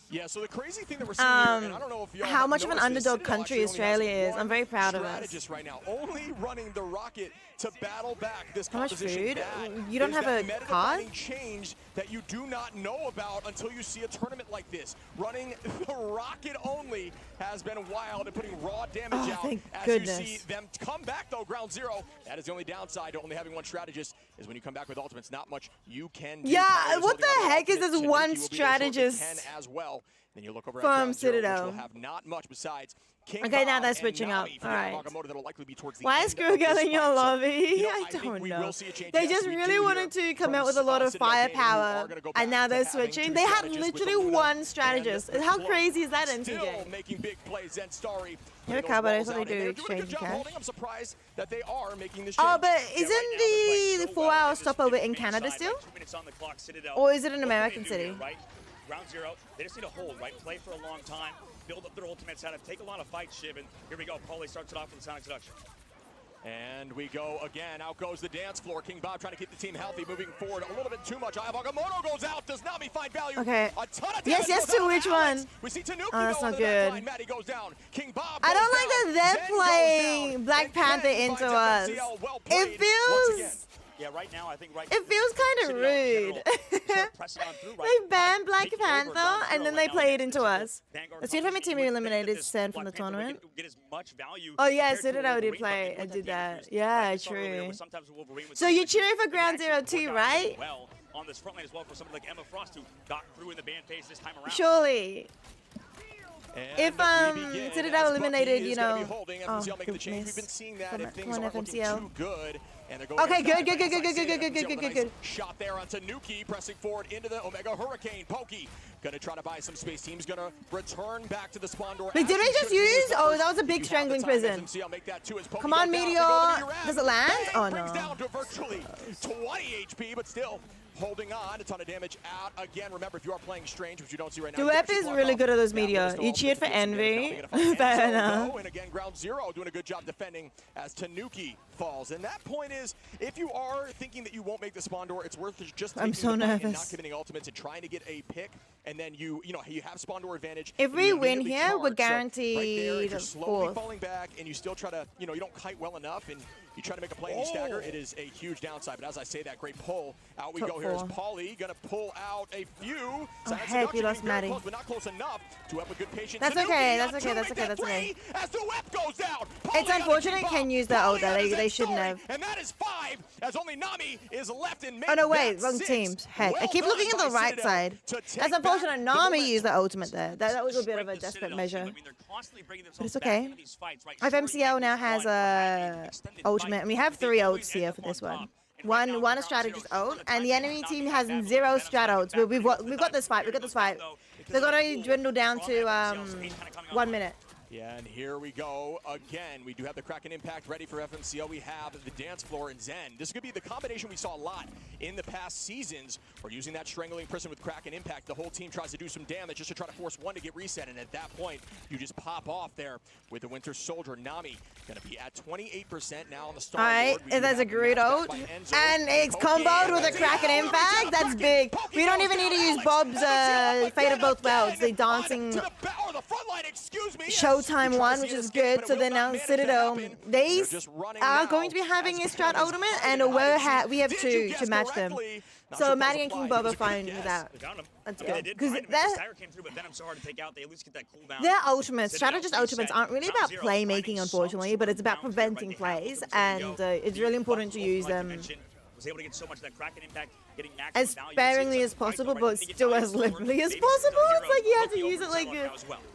Yeah, so the crazy thing that we're seeing here, and I don't know if y'all how have much of an noticed this, underdog Citadel country actually only Australia has is. I'm one very proud of us. strategist right now, only running the Rocket to battle back this How much composition. food? That You don't is have that a meta card? defining change that you do not know about until you see a tournament like this. Running the Rocket only has been wild and putting raw damage out thank as goodness. you see them come back though. Ground Zero, that is the only downside to only having one strategist, is when you come back with ultimates, not much you can do. Yeah, Tyler's what holding on the to heck is ultimate. this Tanuki one will be there shortly, strategist Ken as well. Then you look over at from Ground Zero, which Citadel? will have not much besides King Okay, now Bob they're and switching up. Nami for All the right. Agamotto that'll likely be towards the Why end is of Screw this in your fight. So, lobby? you know, I think don't we know. will see a change. They Yes, just we really do wanted hear to come from out with a lot of Citadel Gaming who are firepower, gonna go and back now to they're having switching. two They had strategists with literally Luna one and strategist. the How Cloak. crazy is that, Still MCJ? making big plays. Zen Starry. You're a those cowboy, I balls thought they out, and do they're doing a good exchange job cash. holding. I'm surprised that they are making this Oh, change. but Yeah, isn't right now they're playing the so 4 well hour in this stopover in mid-game Canada side, still? right? 2 minutes on the clock, Citadel. Or is it in What can American they do here, City? right? Ground Zero, they just need to hold, right? Play for a long time, build up their ultimates, how to take a lot of fights, Shiv, and here we go. Paulie starts it off with the Sonic Seduction. And we go again. Out goes the dance floor. King Bob trying to keep the team healthy, moving forward a little bit too much. Agamotto goes out. Does Nami find value? Okay. A ton of Yes, damage yes, goes to out which Alex. one? We see Tanuki Oh, that's go not into the back good. line. Maddie goes down. King Bob I goes don't like down. that they're Zen goes playing down. Black And Ken Panther finds into us. FMCL. Well It played once again. feels... Yeah, right now, I think right It feels kind of Citadel in rude. general start pressing on through, They right? banned Black Taking over Panther, Ground and Zero then right they now played against into this us. Vanguard The Street Fighter competition. team You would think eliminated that this Sen from Black the Panther would tournament. get as much value Oh yeah, compared to a Citadel did Wolverine, but play. they I would did have that. used. Yeah, Like we saw earlier true. where sometimes a Wolverine would So say, you're like, cheering for it Ground actually Zero worked too, out right? Well, on this front line as well for someone like Emma Frost who got through in the ban phase this time around. Surely. And If we begin Citadel as eliminated, Bucky you is gonna know. be holding. Oh, FMCL making the change. goodness. We've been seeing that Come if on, things come on, aren't looking FMCL. too good. And they're going Okay, against good, that. good, As I good, say, good, good, FMCL good, with a good, nice good. Shot there on Tanuki, pressing forward into the Omega Hurricane. Pokey gonna try to buy some space. Team's gonna return back to the spawn door. Wait, as did he they just should use use? the Oh, first. that was a big If you have the strangling time, prison. FMCL make that two as Pokey Come on, goes down. Meteor. They go to Urab. Does it land? Bang, Oh, brings no. down to virtually 20 HP, but still holding on. A ton of damage out. Again, remember, if you are playing Strange, which you don't see right now, you Duep actually is block really off good at those that media. list of You all cheered for the damage. Now Envy. we gotta find Fair Enzo, enough. though, and again, Ground Zero doing a good job defending as Tanuki falls. And that point is, if you are thinking that you won't make the spawn door, it's worth just taking I'm so the fight and nervous. not giving ultimates and trying to get a pick, and then you have spawn door advantage. If and we you win immediately here, we're charge. So right there, guaranteed if you're slowly fourth. falling back and you still try to, you don't kite well enough and you try to make a play and you stagger, it is a huge downside. But as I say that, great pull. Out we Top go here as four. Paulie gonna pull out a few. Silent heck, we Seduction lost getting very Maddie. close, but not close enough to have a good patience. That's Tanuki okay, on that's two, okay, that's make okay, that that's okay. three As the whip goes down. It's Paulie on unfortunate the Ken King used that Bob. ult there. Paulie on the They shouldn't Story, have. And that is 5 as only Nami is left in mid. Oh no, wait, That's wrong 6. teams. Heck, I Well keep done looking at by the right Citadel side. to take That's unfortunate. back the Nami win. used the ultimate there. That was a bit of a Strength desperate Citadel measure. team. I mean, they're constantly bringing But themselves it's back okay. into these fights, right? FMCL now has Sure, a extended ultimate, fight, and we have they 3 always ults end here up for on this top. one. And right now, One a Ground strategist Zero, ult, for and the time enemy being, team not has being 0 back, strat ults. back, We've got this fight. We got this fight. They're gonna dwindle down to 1 minute. Yeah, and here we go again. We do have the Kraken Impact ready for FMCL. We have the dance floor and Zen. This could be the combination we saw a lot in the past seasons. We're using that Strangling Prison with Kraken Impact. The whole team tries to do some damage just to try to force one to get reset, and at that point, you just pop off there with the Winter Soldier. Nami gonna be at 28% now on the star. Alright, board. We do there's a have great match ult, back by Enzo. and it's Pokey comboed with a and Kraken Enzo. Impact. That's big. We don't even need to use Bob's Fate of Both Worlds. They dancing Showtime one, which is good. So then now Citadel, they are going to be having a strat ultimate, and we have 2 to match them. So Maddie and King Bob are fine with that. That's good. Because their ultimates, strategist ultimates, aren't really about playmaking, unfortunately, but it's about preventing plays, and it's really important to use them was able to get so much of that Kraken impact, getting maximum As value. sparingly as possible, but still as liberally as possible. It's like you have to use it like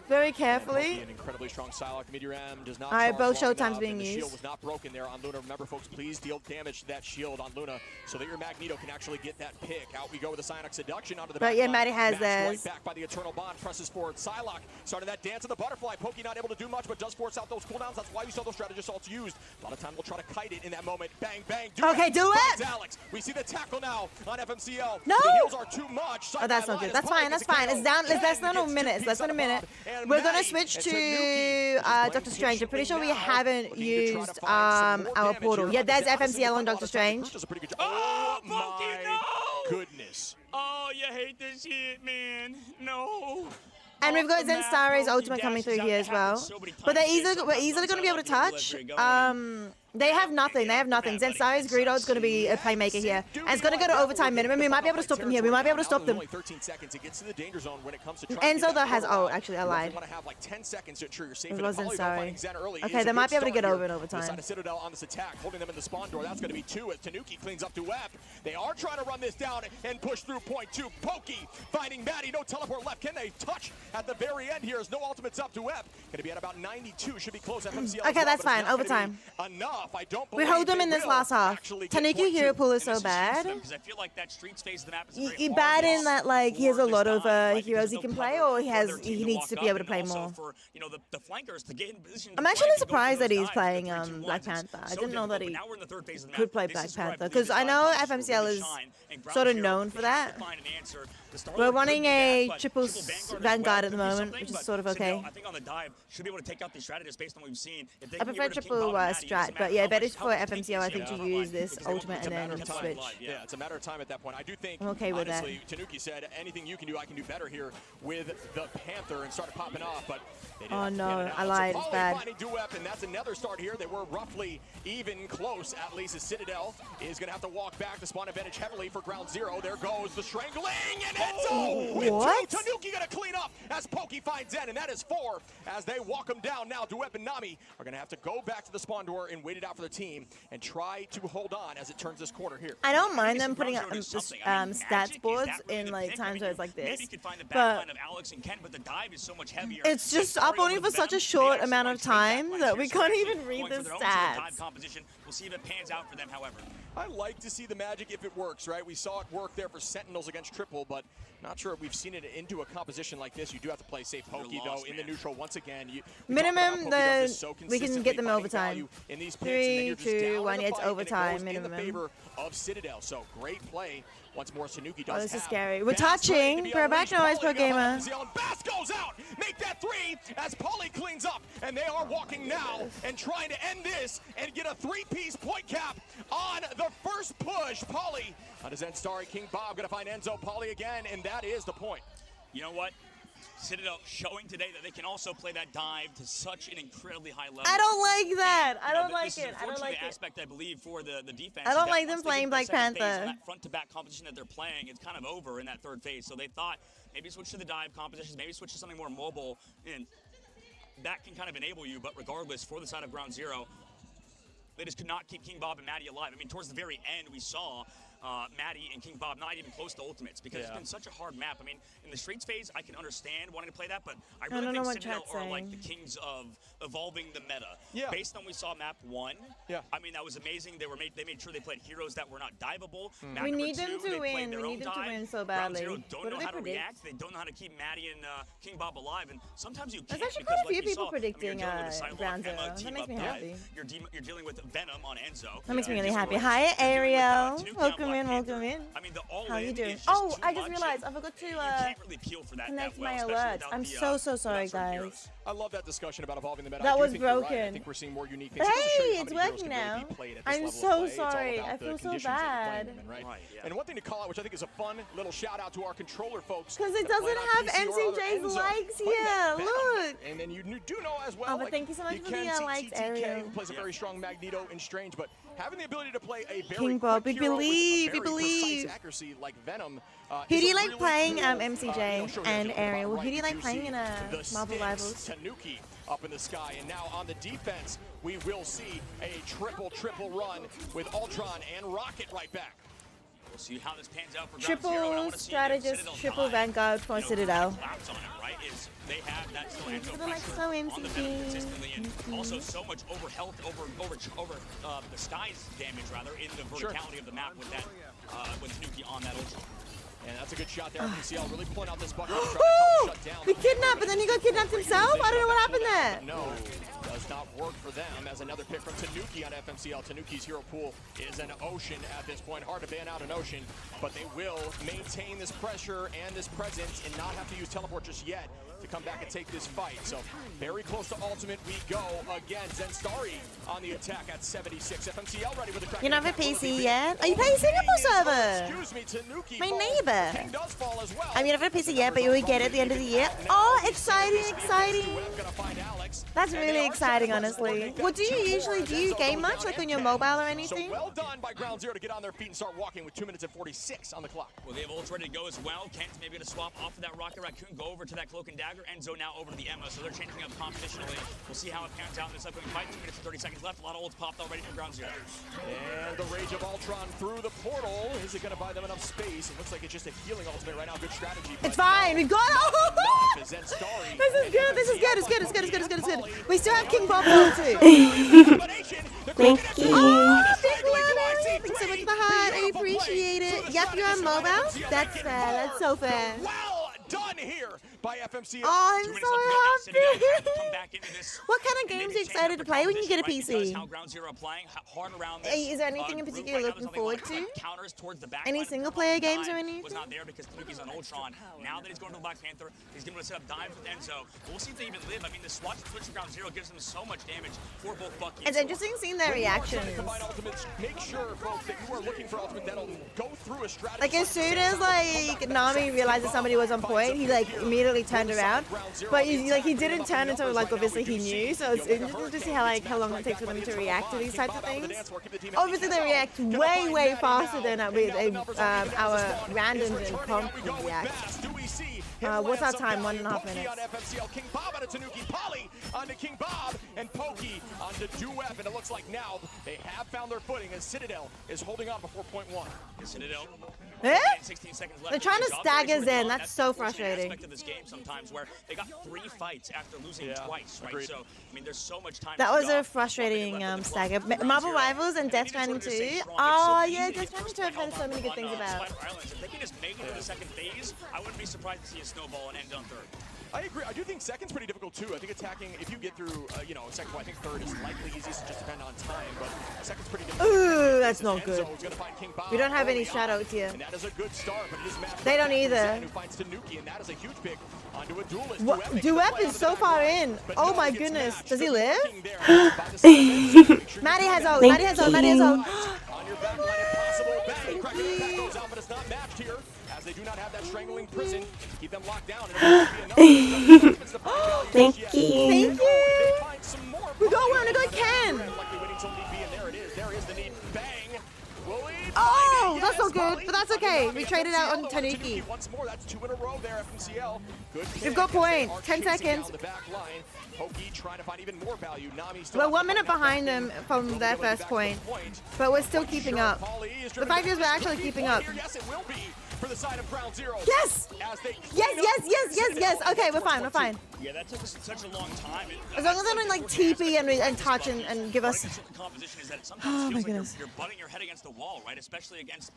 very carefully. An incredibly strong Psylocke. Meteoram does not. All right, charge both long Showtime's enough, being and the used. shield was not broken there on Luna. Remember, folks, please deal damage to that shield on Luna so that your Magneto can actually get that pick. Out we go with the Psionic Seduction onto the But back yeah, line. Maddie has Matched theirs. right back by the Eternal Bond. Presses forward. Psylocke started that dance of the butterfly. Pokey not able to do much, but does force out those cooldowns. That's why we saw those strategist ults used. A lot of time we'll try to kite it in that moment. Bang, bang. Okay, do it! Finds Alex. We see the tackle now on FMCL. No! The heals are too much. Oh, that's not good. That's fine. That's fine. It's down. It's less than a minute. It's less than a minute. We're gonna switch to Doctor Strange. I'm pretty sure we haven't used our portal. Yeah, there's FMCL on Doctor Strange. Oh Pokey, my no! goodness. Oh, you hate this shit, man. No. And we've got Zenstare's ultimate coming through here as well. But we're easily going to be able to touch. They have nothing. They have nothing. Zenstare's Greedo is going to be a playmaker here. And it's going to go to overtime minimum. We might be able to stop them here. We might be able to stop them. Enzo, though, has ult. Actually, I lied. It was Zensare. Okay, they might be able to get over in overtime. Citadel on this attack, holding them in the spawn door. That's going to be 2 as Tanuki cleans up Duep. They are trying to run this down and push through point 2. Pokey finding Maddie. No teleport left. Can they touch at the very end here? As no ultimates up. Duep going to be at about 92. Should be close. FMCL. Okay, that's fine. Overtime. Enough. I don't We hold them in this last half. Tanuki hero pool is so bad. Because I feel like that Streets phase of the map is very He hard bad in this that like he has a for lot this of dive, right? heroes Because he there's can no play, cover or for their team he to needs walk to be up, able to and play also more. for, you know, the flankers to get in position. I'm to actually flank and go surprised through that he's those playing dives, the 3-2-1s. Black It's Panther. I so didn't know that difficult, he but now we're in the third phase of the could map. play This Black is where I Panther, believe 'cause I the know five players will FMCL really is shine, and Ground sort of Zero known for needs that. to find an answer. The Starlord We're could running be a that, but triple Vanguard as well Vanguard at the could be moment, something, which is but sort of Citadel, okay. I think on the dive should be able to take out these strategists based on what we've seen. If they I can get prefer rid of King triple Bob and Maddie, strat, it's a but yeah, matter better of for how much FMCL I think to Tanuki use is this able to ultimate It's and a matter then of time. switch. Yeah, it's a matter of time at that point. I do think, I'm okay with that. honestly, Tanuki said, anything you can do, I can do better here with the Panther, and started popping off, but they didn't Oh get no, it out. I lied. So It's Polly bad. finding Duep, and that's another start here. They were roughly even close, at least as Citadel is going to have to walk back to spawn advantage heavily for Ground Zero. There goes the strangling, and Enzo with What? 2. Tanuki going to clean up as Pokey finds Zen, and that is 4 as they walk him down. Now Duep and Nami are going to have to go back to the spawn door and wait it out for the team and try to hold on as it turns this corner here. I don't mind them Ground putting Zero up does just something. I mean, stats Magic, is boards that really in the like pick? times I mean, where it's like maybe this. you could find the But backline of Alex and Ken, but the dive is so much heavier. it's just Sorry, uploading over for the such a Venom. short They amount of actually want to time take that we backline, so can't they're even actually read going the for their own sort of dive stats. composition. We'll see if it pans out for them, however. I like to see the magic if it works, right? We saw it work there for Sentinels against Triple, but not sure if we've seen it into a composition like this. You do have to play safe. Pokey, lost, though, in the man. neutral once again. Minimum, we can get them overtime. 3, 2, 1, yeah, it's overtime, in the minimum. favor of Citadel. So great play. Once more, Tanuki does Oh, this is have scary. We're Bass ready touching. to be Pro back unleashed. noise, Polly pro gamer. gonna help and Bass goes out. Make that 3 as Polly cleans up. And they are walking now and trying to end this and get a 3-piece point cap on the first push. Polly on his end. Starry King Bob going to find Enzo Polly again, and that is the point. You know what? Citadel showing today that they can also play that dive to such an incredibly high level. I don't like that. I You know, don't like this is it. I don't unfortunately like the it. aspect, I believe, for the defense. I don't is that like them once they playing get Black that second phase Panther. and that front-to-back competition that they're playing, it's kind of over in that third phase. So they thought maybe switch to the dive competitions, maybe switch to something more mobile, and that can kind of enable you. But regardless, for the side of Ground Zero, they just could not keep King Bob and Maddie alive. I mean, towards the very end, we saw Maddie and King Bob not even close to ultimates because it's been such a hard map. I mean, in the Streets phase, I can understand wanting to play that, but I really don't know think what Citadel chat's are like saying. the kings of evolving the meta. Yeah. Based on we saw map 1. Yeah. I mean, that was amazing. They made sure they played heroes that were not diveable. Map We number need them 2, to they played win. their We own need them to dive. win so Ground badly. Zero What don't do know they how to predict? react. They don't know how to keep Maddie and King Bob alive, and sometimes you There's can't actually because, quite a few like we people saw, predicting, I mean, you're dealing with a Psylocke, Ground Emma, Zero. That team makes up me dive. happy. You're dealing with Venom on Enzo. That makes me You're really dealing happy. with- Hi, you're dealing with, Ariel. Tanuki on Welcome Black in, Panther. welcome in. I mean, the all How you in doing? is just Oh, too I just much, realized and I forgot to you can't really peel for that connect well, my especially alerts. without I'm the, so without sorry, certain guys. heroes. I love that discussion about evolving the meta. That I do was think you're right. I broken. think we're seeing more unique things. But It goes to show you hey, how it's many heroes working can really now. be played at this I'm level of so play. It's all sorry. about I the feel so conditions that you're playing bad. them in, right? Right, yeah. And one thing to call out, which I think is a fun little shout out to our controller folks. Because it that play doesn't on have PC or other MCJ's Enzo likes playing that here. Venom. Look. And then you do know as well. Oh, but like, thank you so much you for can the see likes, TTK, Ariel. who plays a very strong Magneto in Strange, but having the ability to play a very King Bob, quick we hero with believe, we very precise believe. accuracy like Venom. Who is do a you like really playing cool, MCJ showing and that Ariel? right Who do you like to playing see in the Marvel sticks, Rivals? Tanuki up in the sky, and now on the defense, we will see a triple run with Ultron and Rocket right back. We'll see how this pans out for Ground Zero, and I Triple wanna see if strategist, Citadel triple die. Vanguard for Citadel. Collapse on it, right? Is they have that still Enzo Citadel like pressure so on the Venom MCG. consistently, and also so much over health, over the skies damage rather in the verticality of the map with that with Tanuki on that Ultron. And that's a good shot there from CL, really pulling out this bucket. Trying to help shut down. He kidnapped, but then he got kidnapped himself? I don't know what happened there. No, does not work for them. As another pick from Tanuki on FMCL. Tanuki's hero pool is an Ocean at this point. Hard to ban out an Ocean, but they will maintain this pressure and this presence and not have to use teleport just yet to come back and take this fight. So very close to ultimate we go. Again, Zenstari on the attack at 76. FMCL ready with the crack. You're not for PC yet? Are you playing Singapore server? Excuse me, Tanuki. My falls. neighbor. King does fall as well. I mean, I've PC yet, but you will get it at the end of the year. Oh, exciting, exciting. That's really exciting, honestly. Well, do you game much, like on your mobile or anything? So well done by Ground Zero to get on their feet and start walking with 2 minutes and 46 on the clock. Well, they have ults ready to go as well. Kent's maybe going to swap off of that Rocket Raccoon, go over to that Cloak and Dagger, Enzo now over to the Emma, so they're changing up compositionally. We'll see how it pans out in this upcoming fight. 2 minutes and 30 seconds left. A lot of ults popped already from Ground Zero. And the Rage of Ultron through the portal. Is it going to buy them enough space? It looks like it's just a healing ultimate right now. Good strategy. It's fine. We got it. This is good. This is good. It's good. It's good. It's good. It's good. It's good. We still have King Bob though too. Thank you. Oh, big Lana. Thanks so much for the heart. I appreciate it. Yep, you're on mobile. That's fair. That's so fair. Well done here by FMCL. Oh, I'm 2 minutes left to go now. so Citadel have happy. to come back into this. What kind of games are you excited to play when you get a Because PC? how Ground Zero playing hard around this, Is there anything in group particular right now. you're looking There's forward nothing like to? counters towards the back Any line. single-player games or Dive anything? Was not there because Tanuki's on Ultron. Now that he's going to the Black Panther, he's going to set up dives with Enzo. We'll see if they even live. I mean, the swatch and switch of Ground Zero gives them so much damage for both Bucky. It's interesting seeing their reactions. Combine ultimates. Make sure, folks, that you are looking for ultimate that'll go through a strategy. Like as soon as like Nami realized that somebody was on point, he like immediately turned around. But he didn't turn until like obviously he knew. So it's interesting to see how long it takes for them to react to these types of things. Obviously they react way faster than our randoms and comp react. What's our time? 1.5 minutes. King Bob onto Tanuki, Polly onto King Bob, and Pokey onto Duep, and it looks like now they have found their footing as Citadel is holding on before point one. Citadel. Eh? 16 seconds left. They're trying to stagger Zen. That's so frustrating. Aspect of this game sometimes where they got 3 fights after losing twice, right? Agreed. So I mean, there's so much time. That to was go. a frustrating 1 minute left in the stagger. clock. Ground Marvel Zero. Rivals and Death They need to Stranding 2. stay strong. Oh It's so yeah, easy to Death get Stranding first 2 I've heard point so many good on, things about. Spider Islands. If they can just make it to the second phase, I wouldn't be surprised to see a snowball and end on third. I agree. I do think second's pretty difficult too. I think attacking, if you get through, second, I think third is likely easiest to just depend on time, but second's pretty difficult. Ooh, that's not Enzo good. is gonna find King Bob We don't have any early on, shadows here. And that is a good start, but it is matched They up don't with either. Zen, who finds Tanuki, and that is a huge pick onto a duelist. What? Duep makes the Duep play is on the so back far line, in. but Oh no, my it gets goodness. matched. Does he The live? looking there by the center. Make sure Maddie you has do ult. that. Maddie has ult. Maddie has ult. On your back line, impossible bang. Cracker back goes out, but it's not matched here, as they do not have that strangling prison to keep them locked down. And it will be enough. Thank you. Thank you. They find some more. We got one. We got Ken. Luckily waiting till need be, and there it is. There is the need. Bang. Will he find Oh, it? that's Yes, so good, Polly. but that's okay. We FMCL traded out on though, Tanuki. Once more, that's 2 in a row there, FMCL. Good We've got pick as they point. are 10 chasing seconds. down the back line. Pokey trying to find even more value. Nami still We're has 1 the minute point. behind them from their first point, but we're still keeping up. Polly is The driven fact is we're back. actually Tanuki keeping point up. here. Yes, it will be for the side of Ground Zero. Yes! As they Yes, clean yes, up yes, yes, yes. Citadel. Okay, we're fine, we're fine. Yeah, that took us such a long time. As long as I don't like TP and touch and give us. Composition is that it Oh sometimes my feels like goodness. you're butting your head against the wall, right? Especially against,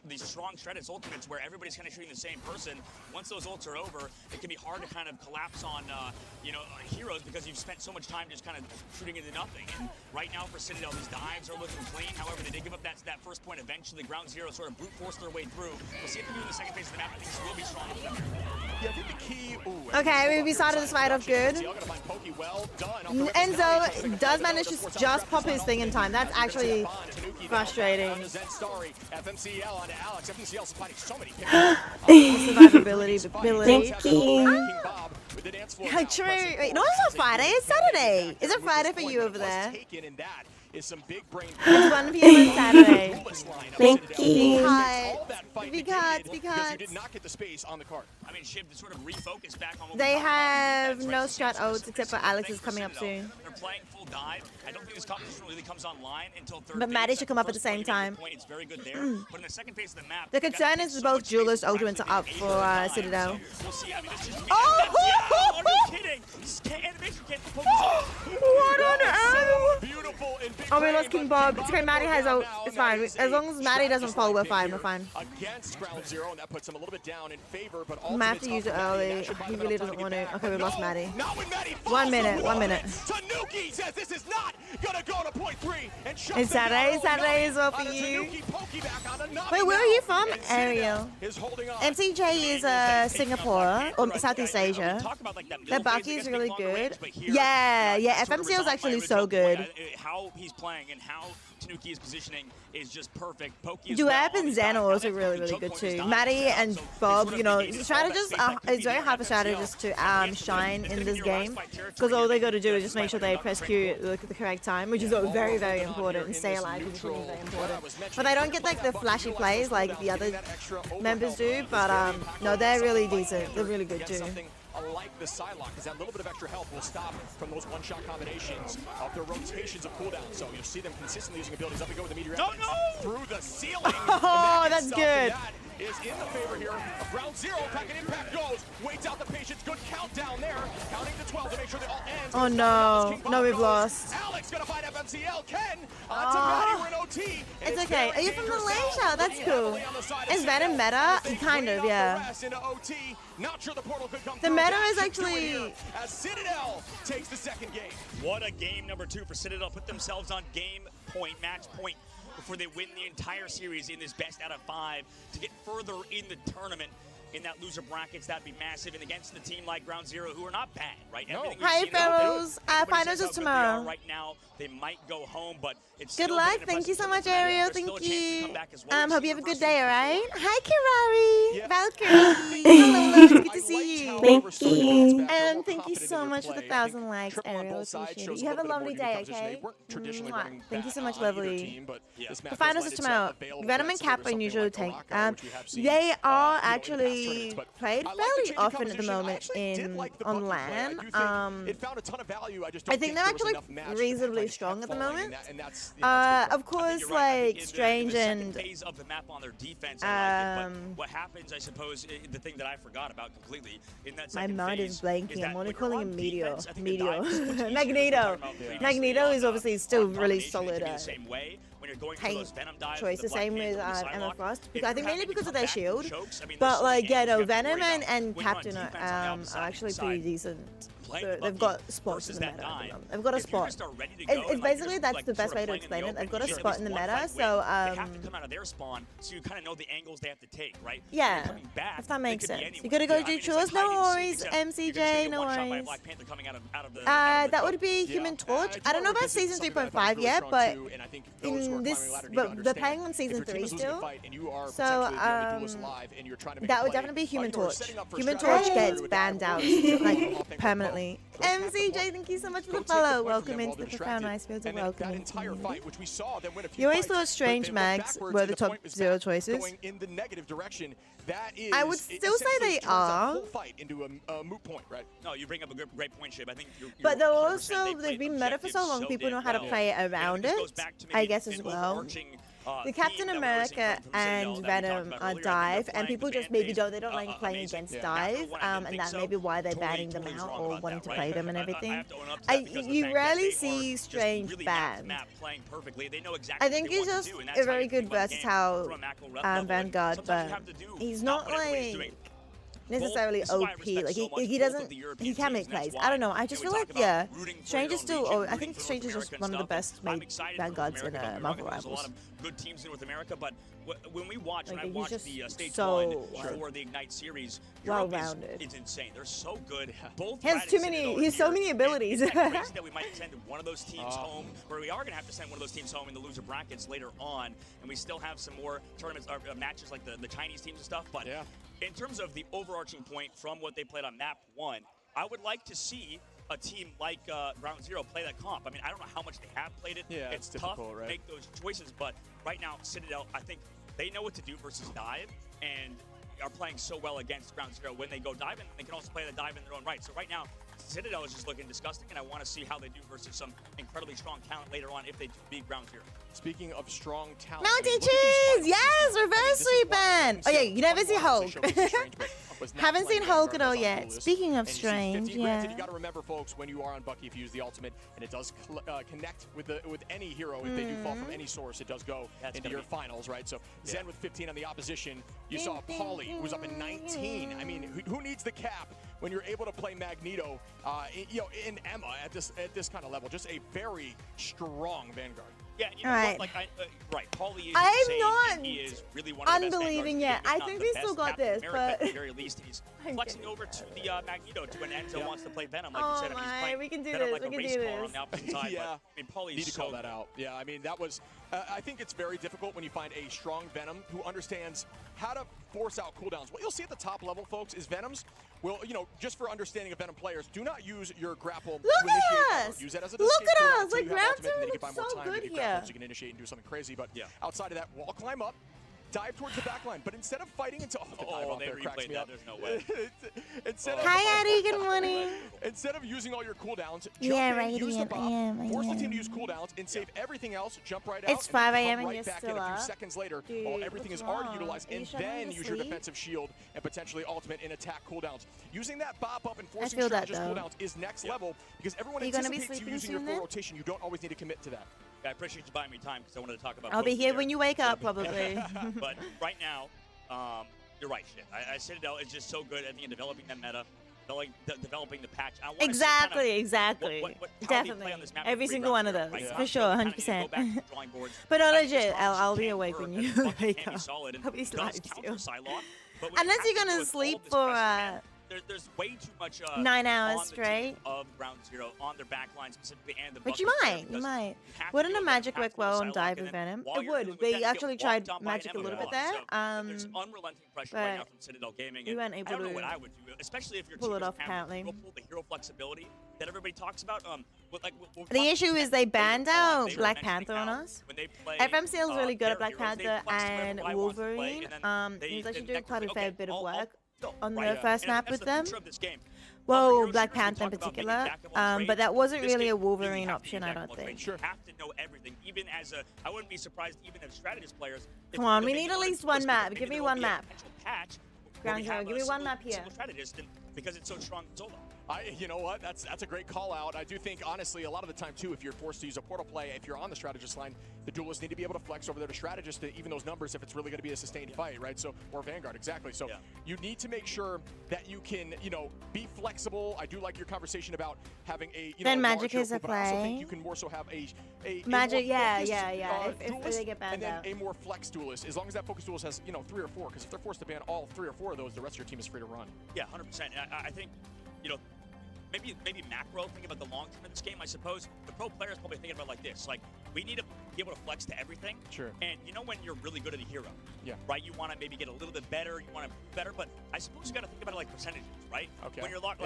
these strong Shredded ultimates where everybody's kind of shooting the same person. Once those ults are over, it can be hard to kind of collapse on, heroes because you've spent so much time just kind of shooting into nothing. And right now for Citadel, these dives are looking clean. However, they did give up that first point eventually. Ground Zero sort of brute forced their way through. We'll see if they do in the second phase of the map. I think this will be strong for them. Yeah, I think the key. Okay, we started this fight off good. Enzo does manage to just pop his thing in time. That's actually frustrating. FMCL onto Alex. FMCL finding so many Survivability ability. Thank you. Yeah, true. Wait, no, it's not Friday. It's Saturday. Is it Friday for you over there? is some big brain. It's 1 p.m. on Saturday. Thank Citadel. you. All that fight Big negated hearts, big because you hearts. did not get the space on the card. I mean, Shiv, to sort of refocus back on what They we talked about have defense, no right? strat So ults except for Alex is coming up Citadel, soon. They're playing full dive. I don't think this competition really comes online until third But phase. Maddie should come up at the First point, same you make your time. point, it's very good there. But in the second phase of the map, The you gotta concern take is so both much Duelist space ultimates to are up actually for be able to dive. Citadel. So we'll see. I mean, this just Oh! are you kidding? Animation can't focus. What on earth? Beautiful and big Oh, we brain, lost King but Bob. King It's okay, Bob Maddie will has go ult. down It's now. fine. That is As long a as Maddie doesn't strategy fall, we're slide fine. We're behavior fine. Against Ground Zero, and that puts him a little bit down in favor, but I might have to use it early. He really doesn't want to. Okay, we lost Maddie. Not when Maddie 1 minute, 1 minute. Tanuki says this is not gonna go to point 3 and shuts It's them down Saturday. early. Saturday as well On for a you. Tanuki pokey back on a Navi Wait, where are now. you from, And Citadel Ariel? is holding on. MCJ is Singapore or Southeast Asia. Their Baki is really good. Yeah, FMCL is actually so good. How he's playing and how Tanuki is positioning is just perfect. Pokey Duep and Zen are also really, really good too. Maddie and Bob, you know, strategists it's very hard for strategists to shine in this game because all they got to do is just make sure they press Q at the correct time, which is very, very important, and stay alive position is very important. But they don't get like the flashy plays like the other members do, but no, they're really decent. They're really good too. Like the Psylocke, because that little bit of extra help will stop from those one-shot combinations of their rotations of cooldown. So you'll see them consistently using abilities. Up we go with the Meteor through the ceiling. Oh, that's good. That is in the favor here of Ground Zero. Pack and Impact goes, waits out the patience. Good countdown there, counting to 12 to make sure they all end. Oh no, no, we've lost. Alex gonna find FMCL. Ken to Maddie, we're in OT. It's okay. Are you from Malaysia? That's cool. Is Venom meta? Kind of, yeah. Not sure the portal could come The through. meta is Dash actually... as Citadel takes the second game. What a game number 2 for Citadel. Put themselves on game point, match point, before they win the entire series in this best out of 5 to get further in the tournament. In that loser brackets, that'd be massive. And against a team like Ground Zero, who are not bad, right? No. Hi, fellows. Finals is tomorrow. Right now, they might go home, but it's Good still luck. been an Thank you impressive so much, tournament. Ariel. There's still Thank a chance to you. come back as well. Hope you have a good day, all right? Hi, Kirari. Yeah. Valkyrie. Hello, good to see you. Thank you. And thank you so much for the 1,000 likes, Ariel. Appreciate it. You have a lovely day, okay? Mwah. Thank you so much, lovely. The finals is tomorrow. Venom and Cap are usually tank. They are actually played fairly often at the moment on LAN. I think they're actually reasonably strong at the moment. Of course, like Strange and what happens, I suppose, the thing that I forgot about completely in that my second mind phase is blanking. I'm only when you're calling on him Meteor. defense, I think the dive is much easier Magneto. than what we were talking about previously Magneto is on, obviously still on really Domination. It solid can be the same way when you're going for tank those Venom dives, choice, the Black same Panther, with the Emma Psylocke. Frost. If Because I think you're mainly having to because of come their back shield. with chokes, I mean, there's But so like, many yeah, angles no, you have to Venom worry and about. When you're on Captain defense on the are outside, actually inside, pretty decent. playing They've Bucky got spots in versus the that meta. dive. They've got a If you spot. just are ready to It's go and, like, basically you're, that's like, the best sort way of to playing in explain the it. They've got a open, you get spot at in the least one meta, fight so win. They have to come out of their spawn, so you kind of know the angles they have to take, right? yeah, Coming back, if that they makes could be sense. You anywhere. gotta go Yeah, I do mean, it's chores. like No hide and worries, seek, except you're MCJ. gonna get No one shot by worries. Black Panther coming out of the That would be Human Torch. I don't know about season 3.5 yet, but in this, but they're playing on season 3 still. So that would definitely be Human Torch. Human Torch gets banned out like permanently. MCJ, thank you so much for the follow. Welcome into the Profound Ice Fields and welcome into the You always thought Strange Mags were the top 0 choices. I would still say they are. No, you bring up a great point, Shib. I think But they're 100%. also, They they've played been meta for so objectives long, people know how to damn play well. around And it, goes back to I maybe guess as an well. overarching, The theme Captain that we're America missing from and Citadel that we talked Venom about are earlier. I think dive, they're and playing people the just fan maybe base, don't, they don't like playing amazing. against Yeah. dive, After one, I didn't and think that so. may be why they're Totally, banning them totally out wrong or about wanting that, to right? play them and I everything. have to own up to that because of the You fact that rarely they see are just Strange really at the banned. map playing perfectly. They know exactly I think what they he's want just to do, and that's a how very you good win a game versatile from a macro rep level, and Vanguard, sometimes you but have to do he's not not what everybody's like doing. necessarily This is why I OP. respect Like so much he both doesn't, of the he European can make teams, and plays. that's I don't know. why I just we feel talk like about yeah, rooting for Strange your is own still. region, I rooting think for Strange is North just America one of the and best stuff. I'm made excited for Vanguards North in America, don't get me wrong, Marvel There's a lot Rivals. of good teams in North America, but when we watch, Like, and I he's watched just the stage so, one for the Ignite series, Europe well-rounded. is insane. They're so good. Both He has Brad too and many- Citadel he has so here, many and abilities. Isn't that crazy that we might send one of those teams home, where we are going to have to send one of those teams home in the loser brackets later on, and we still have some more tournaments or matches like the Chinese teams and stuff. But in terms of the overarching point from what they played on map 1, I would like to see a team like Ground Zero play that comp. I mean, I don't know how much they have played it. Yeah, it's it's tough difficult, to right? make those choices, but right now, Citadel, I think they know what to do versus dive, and are playing so well against Ground Zero. When they go diving, they can also play the dive in their own right. So right now, Citadel is just looking disgusting, and I want to see how they do versus some incredibly strong talent later on if they do beat Ground Zero. Speaking of strong talent, Mountain look at these Cheese! Yes! Reverse sweep ban! Oh yeah, you never see Hulk. Haven't seen Hulk at all yet. Speaking of strange, yeah. You got to remember, folks, when you are on Bucky, if you use the ultimate, and it does connect with any hero, if they do fall from any source, it does go into your finals, right? So Zen with 15 on the opposition. You saw Pauly, who was up in 19. I mean, who needs the cap when you're able to play Magneto, in Emma at this kind of level? Just a very strong Vanguard. Yeah, you know Right. what? Like, right, Pauly is I'm insane, not and he is really one of the best unbelieving Vanguards. yet. If I not think the we best still got Captain this, America, but- at the very least, he's I'm flexing getting over to the Magneto to when Enzo Yeah. wants to play Venom. Like Oh you said, I mean, he's my, playing we can do Venom this, like we a can race do car on this. the opposite side. Yeah. But, I mean, Pauly's Need to so call that good. out. Yeah, I mean, that was, I think it's very difficult when you find a strong Venom who understands how to force out cooldowns. What you'll see at the top level, folks, is Venoms will, just for understanding of Venom players, do not use your grapple Look to initiate at power. us! Use that as a Look escape at cooldown us! until Like, you have Ground ultimate, and then you Zero can find more looks so time with good your grapples. here. You can initiate and do something crazy, but Yeah. outside of that, wall climb up, dive towards the back line. But instead of fighting until the dive Oh, off they there cracks replayed me that. up. There's no way. Instead of Hi, Eddie. Good morning. Instead of using all your cooldowns, jump Yeah, in, use the Radiant, buff, I am. force the team to use cooldowns, and save everything else, jump right out, It's and 5 come a.m. and right you're back still in a few up? seconds later Dude, while everything what's is already wrong? utilized, Are you and shutting then to use your sleep? defensive shield and potentially ultimate and attack cooldowns. Using that bop up and forcing feel that, strategist though. cooldowns is next level because everyone Are you gonna be anticipates you sleeping using your soon full then? rotation. You don't always need to commit to that. I appreciate you buying me time because I wanted to talk about I'll be Kofi here there. when you wake up, probably. But right now, you're right, shit. Citadel is just so good at developing that meta, developing the patch. I wanna see Exactly, kind of exactly. how they play Definitely. on this map Every with single one of Ground those, Zero, right? for sure, Kind of 100%. go back to the drawing boards. But no, As legit, strong as I'll you be can awake work, when and you the bucket wake can be up. solid and Hope he's does live counter still. Psylocke, but when Unless you you're have to gonna do it sleep all this for, pressure, man, there's way too much 9 hours on the straight. team of Ground Zero on their back line specifically and the But you bucket there might, you because might. you have to Wouldn't deal a with magic that work Psylocke well on and Dive then with Venom? while It you're would. dealing with We that, you actually get tried walked on by magic a an little Emma. bit there. So there's unrelenting pressure right now from Citadel Gaming. we And weren't I able don't know to what I would do, especially if your pull team it off, doesn't have apparently. the hero flexibility that everybody talks about. We'll The talk issue about is they Venom banned later on. out They were Black mentioning Panther on how us. when they play, FMCL is really good at their Black heroes, they Panther flex wherever and I want to play, Wolverine. and then they- He's actually the doing next quite a week, fair okay, bit of I'll work go, on right? the first And map that's with the them. future of this game. Well, Other Black heroes, Panther in we talk about being particular. jack of all trades. But that wasn't This really game, a you Wolverine have to be option, I jack of don't all think. trades. You have to know everything, even as a. I wouldn't be surprised even if strategist players. if Come on, you we know, need maybe at one least or one two map. maybe Give me there one will be a map. potential patch where Ground we Zero, have give a me one map here. single strategist, and because it's so strong solo. You know what? That's a great call out. I do think, honestly, a lot of the time, too, if you're forced to use a portal play, if you're on the strategist line, the duelists need to be able to flex over there to strategist to even those numbers if it's really going to be a sustained fight, right? So, or Vanguard, exactly. So you need to make sure that you can, be flexible. I do like your conversation about having a, Then large Magic hero is a pool, but I also play. think you can more so have a Magic, more yeah, focused, yeah. If duelist, they get banned and then out. a more flex duelist. As long as that focus duelist has, 3 or 4, because if they're forced to ban all 3 or 4 of those, the rest of your team is free to run. Yeah, 100%. I think, maybe macro, thinking about the long term of this game, I suppose. The pro player is probably thinking about it like this. Like, we need to be able to flex to everything. Sure. And when you're really good at a hero, right? You want to maybe get a little bit better, you want to be better, but I suppose you got to think about it like percentages, right? Okay. When you're like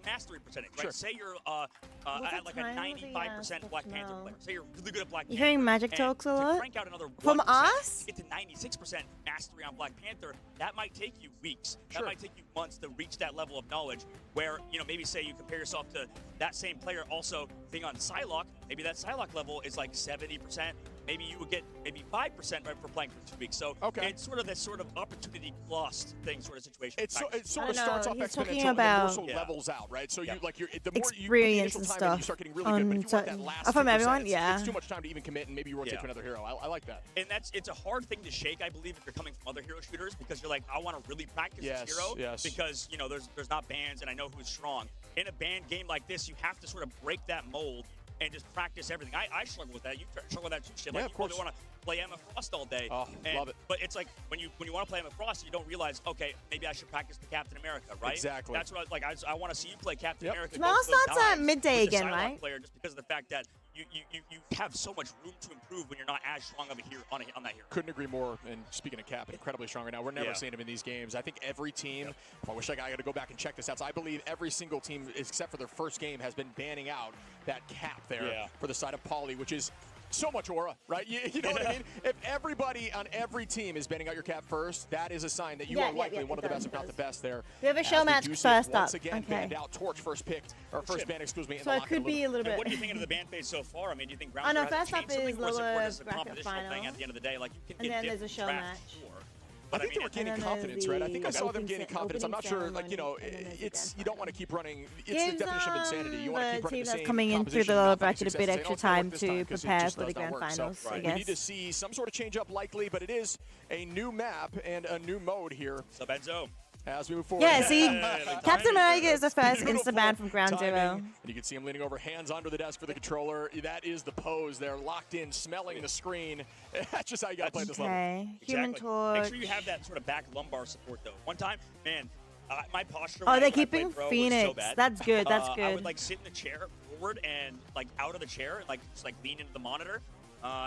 mastery percentage, right? Sure. Say you're What's at the like a time of the 95% Black Panther now? player. Say you're really good at Black You Panther. hearing Magic and talks a to lot? crank out another From 1%, us? get to 96% mastery on Black Panther, that might take you weeks. Sure. That might take you months to reach that level of knowledge where, maybe say you compare yourself to that same player also being on Psylocke, maybe that Psylocke level is like 70%. Maybe you would get maybe 5% right for playing for 2 weeks. So it's sort of this sort of opportunity lost thing sort of situation. It sort I of starts know, off he's talking exponential about- and then more so levels out, right? So the more you put the Experience initial and time in, you stuff start getting really good. But if you want that on last certain- from 2%, everyone, yeah. it's too much time to even commit, and maybe you rotate to another hero. I like that. And it's a hard thing to shake, I believe, if you're coming from other hero shooters, because you're like, I want to really practice this hero because there's not bans and I know who's strong. In a banned game like this, you have to sort of break that mold and just practice everything. I struggle with that. You struggle with that too. Shit. Yeah, like of course. you want to play Emma Frost all day. Oh, love it. But it's like when you want to play Emma Frost, you don't realize, okay, maybe I should practice the Captain America, right? Exactly. That's what I want to see you play Captain America. Tomorrow go for those starts at dives midday with the again, Psylocke right? Player, just because of the fact that you have so much room to improve when you're not as strong of a hero on that hero. Couldn't agree more. And speaking of Cap, incredibly strong right now. We're never seeing him in these games. I think every team, I wish I got to go back and check this out. So I believe every single team, except for their first game, has been banning out that Cap there for the side of Poly, which is so much aura, right? You know what I mean? If everybody on every team is banning out your Cap first, that is a sign that you are likely one of the best, if not the best there. We have a show match first up. Once again, banned out. Torch first pick, or first ban, excuse me. So it could be a little bit. What do you think of the ban phase so far? I mean, do you think Oh no, Ground first up is lower bracket final. thing at the end of the day? Like you can And then get there's a show match. I think they were gaining confidence, right? I think I saw them gaining opening confidence. I'm not sure, like, you know, it's you don't want to keep running. It's the definition of insanity. You want to keep running the same coming in through the lower bracket a bit extra time to prepare for the grand finals, I guess. We need to see some sort of change up likely, but it is a new map and a new mode here. So Benzo. As we move forward. Yeah, see, Captain America is the first Beautiful insta-ban from Ground timing. Zero. And you can see him leaning over, hands onto the desk for the controller. That is the pose. They're locked in, smelling the screen. That's just how you got to play this level. Okay, Human Exactly. Torch. Make sure you have that sort of back lumbar support, though. One time, man, my posture. Oh, when they're I played keeping pro was Phoenix. So bad. That's good. That's I good. would like sit in the chair forward and like out of the chair, like just like lean into the monitor.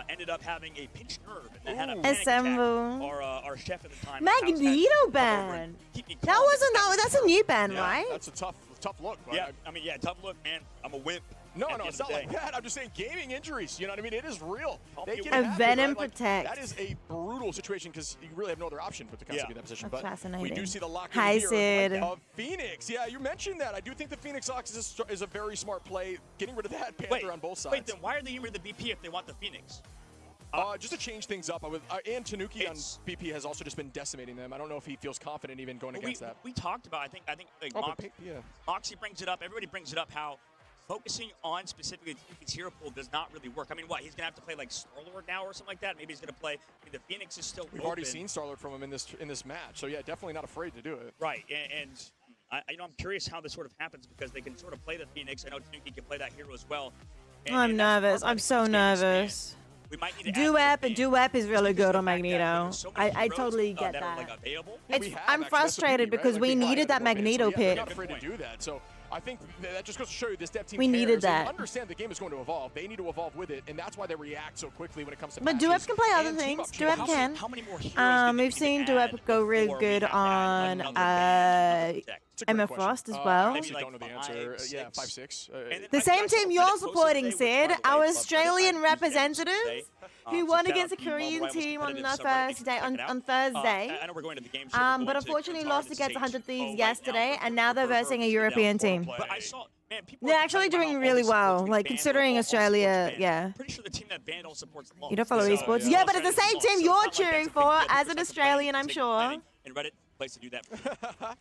Ended up having a pinched nerve and had a panic Assemble. attack. Our chef at the time. Magneto ban. That wasn't that. That's a new ban, right? That's a tough look. But Yeah, I mean, yeah, tough look, man. I'm a wimp. No, at the it's end not of the like day. that. I'm just saying gaming injuries. You know what I mean? It is real. They can A happen, Venom right? Like, Protect. that is a brutal situation because you really have no other option but to kind of be in that position. That's But fascinating. we do see the lock Hi, in here Sid. of Phoenix. Yeah, you mentioned that. I do think the Phoenix Ox is a very smart play. Getting rid of that Panther on both sides. Wait, then why are they getting rid of the BP if they want the Phoenix? Just to change things up, and Tanuki on BP has also just been decimating them. I don't know if he feels confident even going against that. We talked about. I think like Moxie brings it up. Everybody brings it up how focusing on specifically Tanuki's hero pool does not really work. I mean, what, he's gonna have to play like Star-Lord now or something like that? Maybe he's gonna play. I mean, the Phoenix is still. We've already seen Star-Lord from him in this match, so yeah, definitely not afraid to do it. Right, and I'm curious how this sort of happens because they can sort of play the Phoenix. I know Tanuki can play that hero as well. I'm nervous. I'm so nervous. Duep is really good on Magneto. I totally get that. I'm frustrated because we needed that Magneto pick. Not afraid to do that. So I think that just goes to show you this dev team We cares. needed They that. understand the game is going to evolve. They need to evolve with it, and that's why they react so quickly when it comes to But patches Duep can play other and things. team-up Duep changes. can. We've seen Duep go really good on Emma Frost as well. I actually don't know the answer. Yeah, 5-6. The same team you're supporting, Sid, our Australian representatives who won against a Korean team on the first day, on Thursday. I know we're going to the game. But unfortunately lost against 100 Thieves yesterday, and now they're versing a European team. But I saw, man, people They're are actually complaining doing about all really the well, supports like being banned, considering all sports Australia, banned. yeah. Pretty sure the team that banned all supports lost. You don't follow esports? Yeah, but it's the same team you're cheering for as an Australian, I'm sure. And Reddit, place to do that.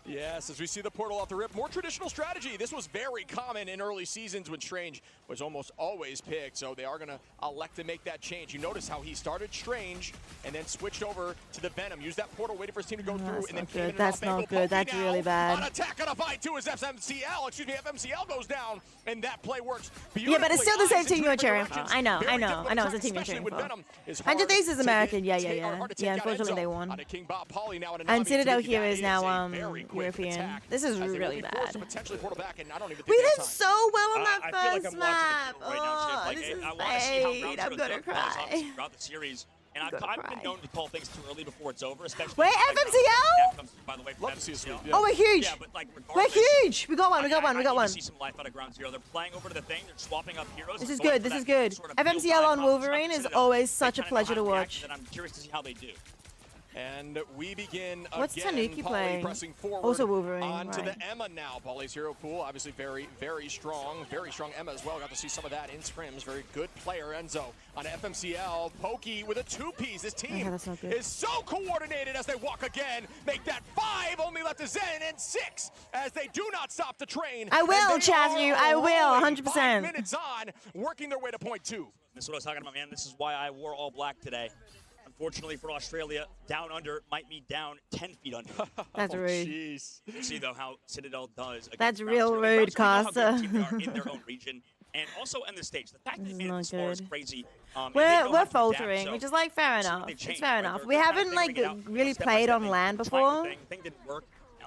Yes, as we see the portal off the rip, more traditional strategy. This was very common in early seasons when Strange was almost always picked, so they are going to elect to make that change. You notice how he started Strange and then switched over to the Venom. Used that portal, waited for his team to go through, and then came in and That's not good. That's really bad. On attack on a fight too as FMCL goes down, and that play works beautifully. Yeah, but it's still the same Eyes team you're into cheering different for. I know, directions. I Very know. difficult It's the team you're especially cheering when for. Venom is 100 Thieves is hard to American. hit, Yeah. hard to take Yeah, out unfortunately Enzo. they won. On a King Bob Poly now in a And Na'Vi. Citadel Tanuki, here that is now a very quick European. attack, This is as they will really be forced bad. to potentially portal back, and I don't even think We they have did time. so well on that I feel like first I'm map. watching it right now, Chip. Oh, Like, this is I want to see how bad. rounds I'm sort gonna of develop cry. throughout the series. And I'm gonna I've been cry. known to call things too early before it's over, especially. Wait, like, FMCL? comes, by the way, from Love to see a FMCL. sweep. Oh, we're huge. Yeah, but like We're regardless, huge. We got one. We got I need one. to see some life out of Ground Zero. They're playing over to the thing. They're swapping up heroes. This is going good. for This is that good. sort of FMCL field on vibe Wolverine from is Citadel. always They such a kinda pleasure to know how watch. react, and I'm curious to see how they do. And we begin What's again. Tanuki Poly playing? pressing forward. Also Wolverine, Onto right. the Emma now. Poly's hero pool, obviously very, very strong. Very strong Emma as well. Got to see some of that in scrims. Very good player, Enzo. On FMCL, Pokey with a two-piece. This team that's not good. is so coordinated as they walk again. Make that 5, only left to Zen, and 6 as they do not stop the train. I will, And they Chazzu, are I will, rolling 100%. 5 minutes on, working their way to point 2. This is what I was talking about, man. This is why I wore all black today. Unfortunately for Australia, down under might be down 10 feet under. That's rude. Jeez. We'll see, though, how Citadel does. against That's Ground real Zero. rude, Ground Zero, Costa. we know how good teams are in their own region, and also in the States. The fact that This is they made it not this far is good. crazy. And they know how to We're adapt, faltering, so which is like fair see what enough. they It's change, fair right? enough. They're We kind of haven't like figuring it out, really step by played step. on They land tried the before. thing didn't work. Now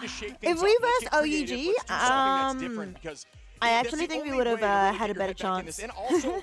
need to shake If things we up. Let's versed get creative. OUG, Let's do something that's different because I that's actually the think we only would have way to really had a get your better head back in this. chance. And also,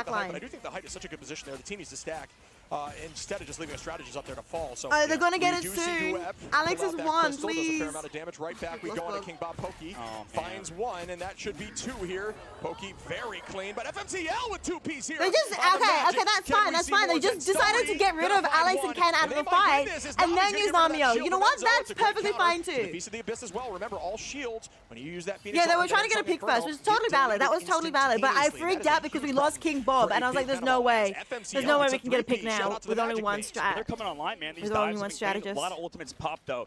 take the height, backline. but I do think the height is such a good position there. The team needs to stack instead of just leaving a strategist up there to fall. So Oh, they're gonna get we it do see soon. Duep Alex pull is out that one, crystal, does a please. fair amount of damage. Right back we go into King Bob Pokey. Oh, Finds one, and that should be two here. Pokey very clean, but FMCL with 2-piece here. They just on the okay, Magic. that's Can fine, we that's see fine. They more just Zen decided to Story? get rid Gonna of find Alex one, and Ken out and of they the might fight, win this. It's and not then gonna use give them that Namio. shield You know from what? Enzo. That's It's a great perfectly counter. fine The too. Piece of the Abyss as well. Remember, all shields. When you use that Phoenix Yeah, they were Ult trying to get a against pick Inferno, first, which is totally it valid. That was deleted totally valid. But I instantaneously. freaked That is out a because we huge lost buff King Bob, for and I was a like, big there's no penalty. way. FMCL There's no way gets we a can get a pick three-piece. Shout now out to with the only Magic one mates. strat. They're coming online, man. These With only dives one have been great. strategist. A lot of ultimates popped though.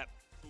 Pep, who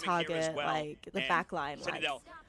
to coming here as target well. like the And back line. Like, Citadel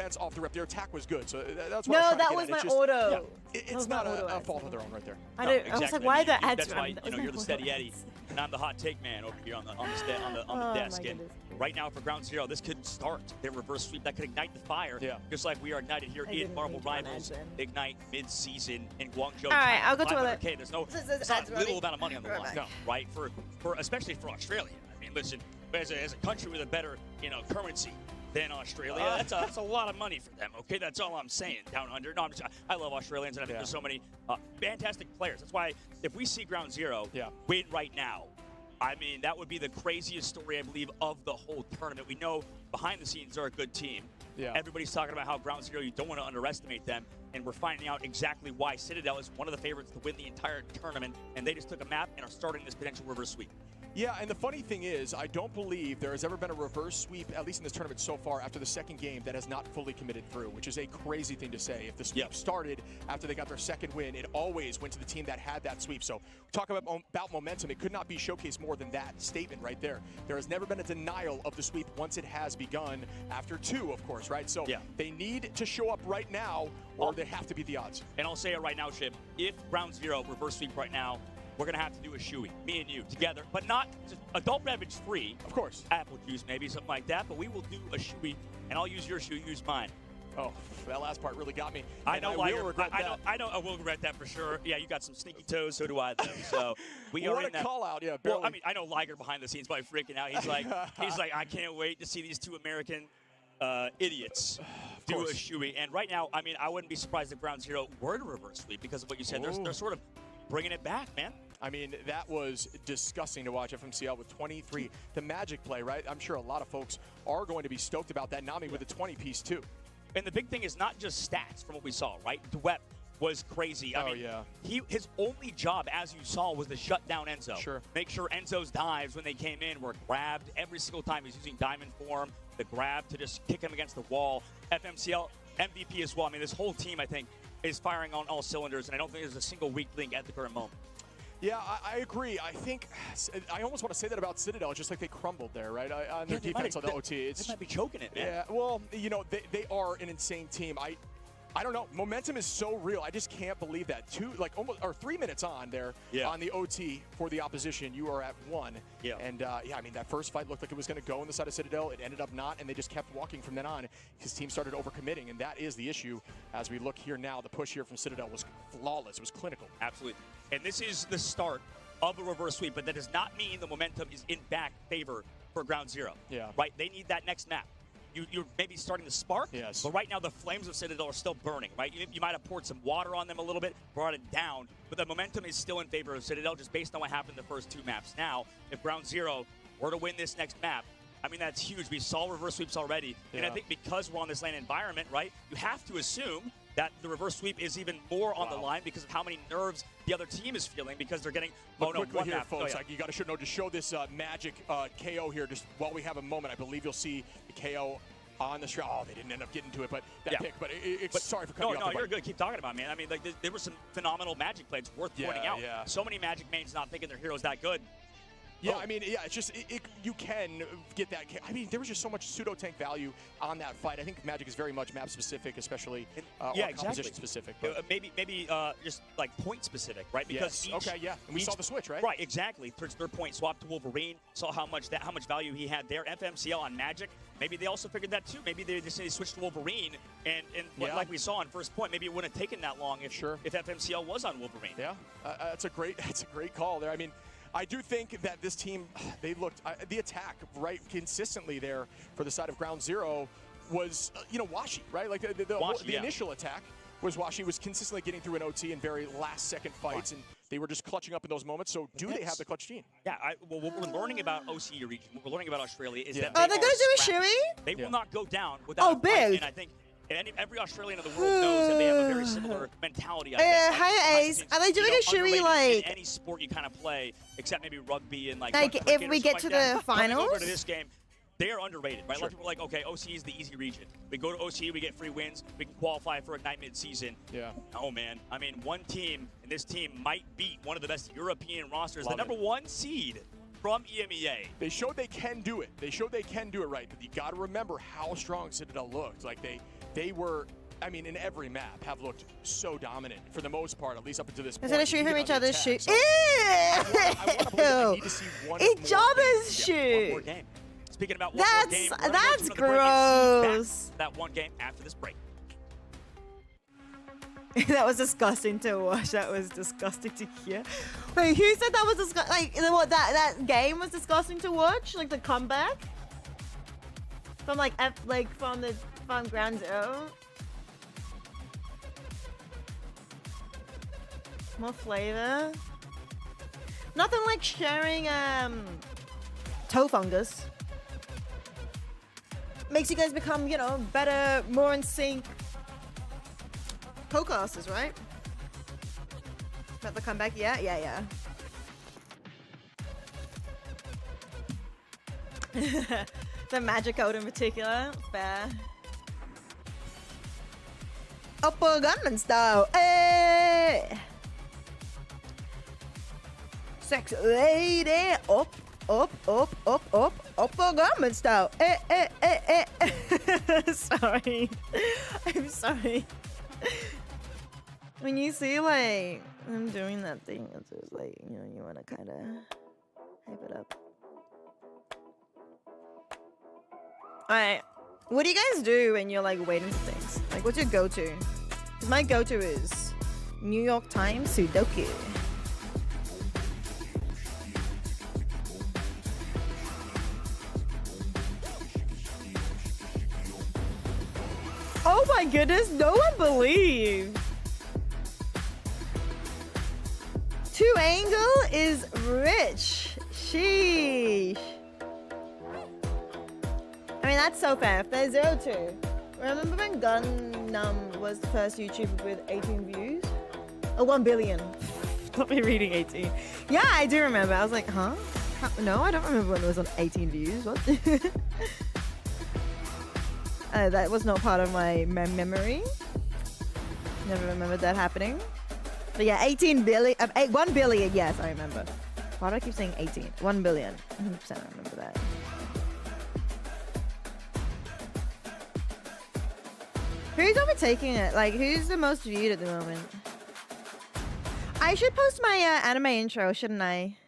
defense off the rip. Their attack was good, so that's what I No, was trying that to was get my at. It's just- auto. yeah, That it's was my not auto a ad. fault of their own right there. I No, don't. I was like, exactly. why I mean, the ads? That's why run? That you know was you're my the steady auto Eddie. ads. and I'm the hot take man over here on the Oh, desk. my And goodness. right now for Ground Zero, this could start their reverse sweep that could ignite the fire, just like we are ignited here I in didn't Marvel think to Rivals imagine. Ignite mid-season in Guangzhou. All right, China. I'll go toilet. 500K. There's no, This is it's not ads a little running. amount of money on the Right line, back. right? For especially for Australia. I mean, listen, as a country with a better currency than Australia, that's a lot of money for them. Okay, that's all I'm saying. Down under. No, I love Australians, and I think there's so many fantastic players. That's why if we see Ground Zero win right now, I mean, that would be the craziest story, I believe, of the whole tournament. We know behind the scenes they're a good team. Everybody's talking about how Ground Zero, you don't want to underestimate them, and we're finding out exactly why Citadel is one of the favorites to win the entire tournament, and they just took a map and are starting this potential reverse sweep. Yeah, and the funny thing is, I don't believe there has ever been a reverse sweep, at least in this tournament so far, after the second game that has not fully committed through, which is a crazy thing to say. If the sweep started after they got their second win, it always went to the team that had that sweep. So talk about momentum. It could not be showcased more than that statement right there. There has never been a denial of the sweep once it has begun, after two, of course, right? So they need to show up right now, or they have to beat the odds. And I'll say it right now, Chip. If Ground Zero reverse sweep right now, we're going to have to do a shoey, me and you, together. But not just adult beverage free. Of course. Apple juice, maybe, something like that. But we will do a shoey, and I'll use your shoe, you use mine. Oh, that last part really got me. I know, will regret that. I know, I will regret that for sure. Yeah, you got some sneaky toes, so do I, though. So we are what in a that. call out, yeah. Well, Barely. I mean, I know Liger behind the scenes probably freaking out. He's like, I can't wait to see these two American idiots do a shoey. And right now, I mean, I wouldn't be surprised if Ground Zero were to reverse sweep because of what you said. They're sort of bringing it back, man. I mean, that was disgusting to watch FMCL with 23. The Magic play, right? I'm sure a lot of folks are going to be stoked about that. Nami with a 20-piece, too. And the big thing is not just stats from what we saw, right? Dwep was crazy. I mean, his only job, as you saw, was to shut down Enzo. Sure. Make sure Enzo's dives when they came in were grabbed every single time. He's using diamond form, the grab to just kick him against the wall. FMCL MVP as well. I mean, this whole team, I think, is firing on all cylinders, and I don't think there's a single weak link at the current moment. Yeah, I agree. I think I almost want to say that about Citadel, just like they crumbled there, right? On their defense on the OT. They might be choking it, man. Yeah, well, you know, they are an insane team. I don't know. Momentum is so real. I just can't believe that. 3 minutes on there on the OT for the opposition. You are at 1. Yeah. And I mean, that first fight looked like it was going to go on the side of Citadel. It ended up not, and they just kept walking from then on. His team started overcommitting, and that is the issue. As we look here now, the push here from Citadel was flawless. It was clinical. Absolutely. And this is the start of a reverse sweep, but that does not mean the momentum is in back favor for Ground Zero. Yeah. Right? They need that next map. You're maybe starting to spark, yes. But right now the flames of Citadel are still burning, right? You might have poured some water on them a little bit, brought it down, but the momentum is still in favor of Citadel just based on what happened in the first 2 maps. Now, if Ground Zero were to win this next map, I mean, that's huge. We saw reverse sweeps already, and I think because we're on this lane environment, right, you have to assume that the reverse sweep is even more on the line because of how many nerves the other team is feeling because they're getting quickly one here, map. folks. You got to show this Magic KO here just while we have a moment. I believe you'll see the KO on the stream. Oh, they didn't end up getting to it, but that pick. But sorry for cutting you off. No, you're good. Keep talking about it, man. I mean, like there were some phenomenal Magic plays worth pointing out. Yeah. So many Magic mains not thinking their hero's that good. Yeah, I mean, it's just you can get that. I mean, there was just so much pseudo tank value on that fight. I think Magic is very much map specific, especially or composition specific. Maybe just like point specific, right? Because and we saw the switch, right? Right, exactly. Third point swap to Wolverine. Saw how much value he had there. FMCL on Magic. Maybe they also figured that too. Maybe they just switched to Wolverine, and like we saw on first point, maybe it wouldn't have taken that long if FMCL was on Wolverine. Yeah, that's a great call there. I mean, I do think that this team, they looked, the attack, right, consistently there for the side of Ground Zero was, washy, right? Like the initial attack was washy, was consistently getting through an OT in very last-second fights, and they were just clutching up in those moments. So do they have the clutch gene? Yeah, well, what we're learning about OCE region, what we're learning about Australia is that they're going to do a shoey? They will not go down without a fight, and I think every Australian in the world knows that they have a very similar mentality. Hi, Ace. Are they doing a shoey like in any sport you kind of play, except maybe rugby and like if we get to the finals? Over to this game, they are underrated, right? A lot of people are like, okay, OCE is the easy region. We go to OCE, we get free wins, we can qualify for Ignite mid-season. Yeah. Oh man, I mean, one team, and this team might beat one of the best European rosters, the number 1 seed from EMEA. They showed they can do it. They showed they can do it right, but you got to remember how strong Citadel looked. Like they were I mean, in every map, have looked so dominant for the most part, at least up until this point. Instead of shooting from even each on the other's attack. shoot. So I wanna believe that I need to see one Each more other's game. One more shoot. game. Speaking about one more game, we're gonna go to That's another break and see gross. that one game after this break. That was disgusting to watch. That was disgusting to hear. Wait, who said that was disgusting? Like, what, that game was disgusting to watch? Like the comeback from from Ground Zero. More flavor. Nothing like sharing toe fungus. Makes you guys become, you know, better, more in sync. Co-casters, right? About the comeback? Yeah. The magic code in particular. Fair. Upper gunman style. Hey! Sex lady. Up. Upper gunman style. Sorry. I'm sorry. When you see, like, I'm doing that thing, it's just like, you know, you want to kind of hype it up. Alright, what do you guys do when you're, like, waiting for things? Like, what's your go-to? 'Cause my go-to is New York Times Sudoku. Oh my goodness, no one believed. Two Angle is rich. Sheesh. I mean, that's so fair. If there's 0-2. Remember when Gunnum was the first YouTuber with 18 views? Oh, 1 billion. Stop me reading 18. Yeah, I do remember. I was like, huh? No, I don't remember when it was on 18 views. What? That was not part of my memory. Never remembered that happening. But yeah, 18 billion, 1 billion, yes, I remember. Why do I keep saying 18? 1 billion. 100% I remember that. Who's overtaking it? Like, who's the most viewed at the moment? I should post my anime intro, shouldn't I?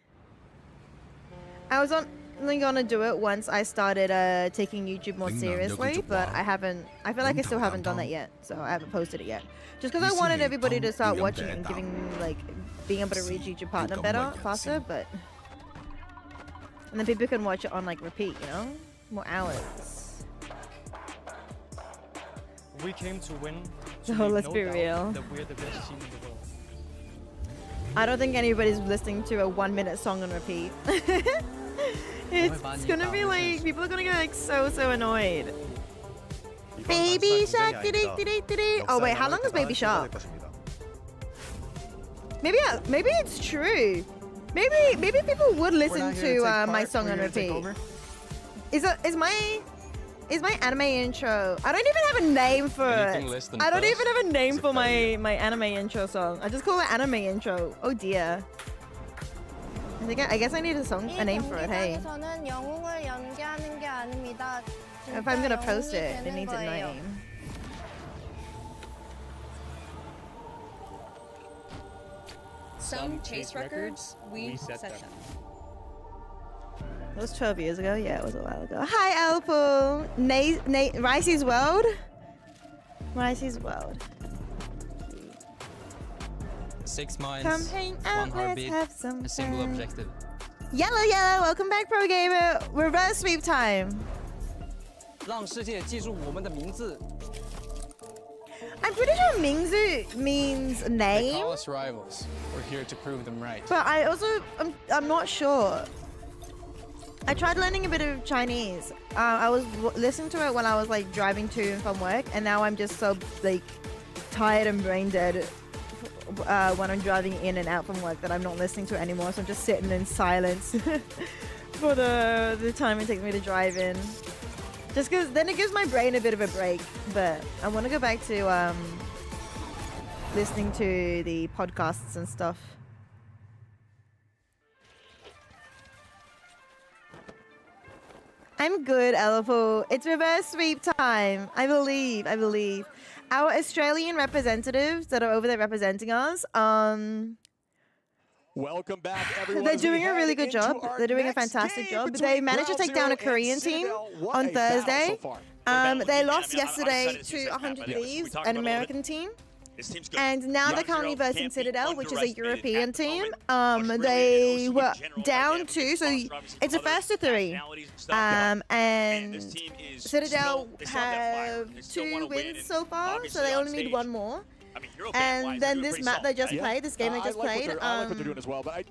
I was only gonna do it once I started taking YouTube more seriously, but I haven't. I feel like I still haven't done that yet, so I haven't posted it yet. Just because I wanted everybody to start watching and being able to reach YouTube partner faster, but and then people can watch it on like repeat, you know, more hours. We came to win. So let's be real. That we're the best team in the world. I don't think anybody's listening to a 1-minute song on repeat. It's gonna be like, people are gonna get like so annoyed. Baby Shark, dee-dee-dee-dee-dee. Oh wait, how long is Baby Shark? Maybe it's true. Maybe people would listen to my song on repeat. Is my anime intro? I don't even have a name for it. I don't even have a name for my anime intro song. I just call it anime intro. Oh dear. I guess I need a name for it. Hey. If I'm gonna post it, it needs a name. Some Chase records, we set them. It was 12 years ago. Yeah, it was a while ago. Hi, Alpo. Ricey's World. Ricey's World. 6 minds, Come hang 1 out, let's heartbeat, have some a single fun. objective. Yellow, welcome back, Pro Gamer. Reverse sweep time. 让世界记住我们的名字。 I'm pretty sure Mingzu means They name, call us rivals. We're here to prove them right. but I'm not sure. I tried learning a bit of Chinese. I was listening to it when I was like driving to and from work, and now I'm just so like tired and brain dead when I'm driving in and out from work that I'm not listening to it anymore. So I'm just sitting in silence for the time it takes me to drive in. Just because then it gives my brain a bit of a break. But I want to go back to listening to the podcasts and stuff. I'm good, Elepo. It's reverse sweep time. I believe. our Australian representatives that are over there representing us, welcome back, everyone. they're doing a really good job. They're doing a fantastic job. They managed to take down a Korean team on Thursday. They lost yesterday to 100 Thieves, an American team. And now they're currently versing Citadel, which is a European team. They were down 2, so it's a first to 3. And Citadel have 2 wins so far, so they only need 1 more. And then this map they just played, this game they just played. I like what they're doing as well, but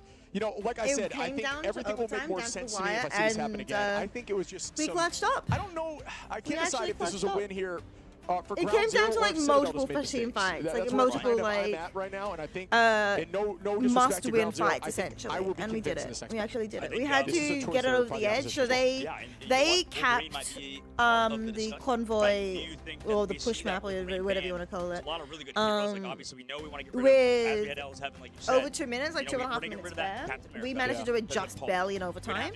like I said, I think everything will make more sense to me if I see this happen again. I think it was just we clutched up. I don't know. I can't decide if this was a win here. For it came down to like multiple team fights, like multiple like right now, and I think must-win fights essentially, and we did it. We actually did it. We had to get it over the edge, so they capped the convoy or the push map or whatever you want to call it. With over 2 minutes, like 2.5 minutes spare, we managed to do it just barely in overtime.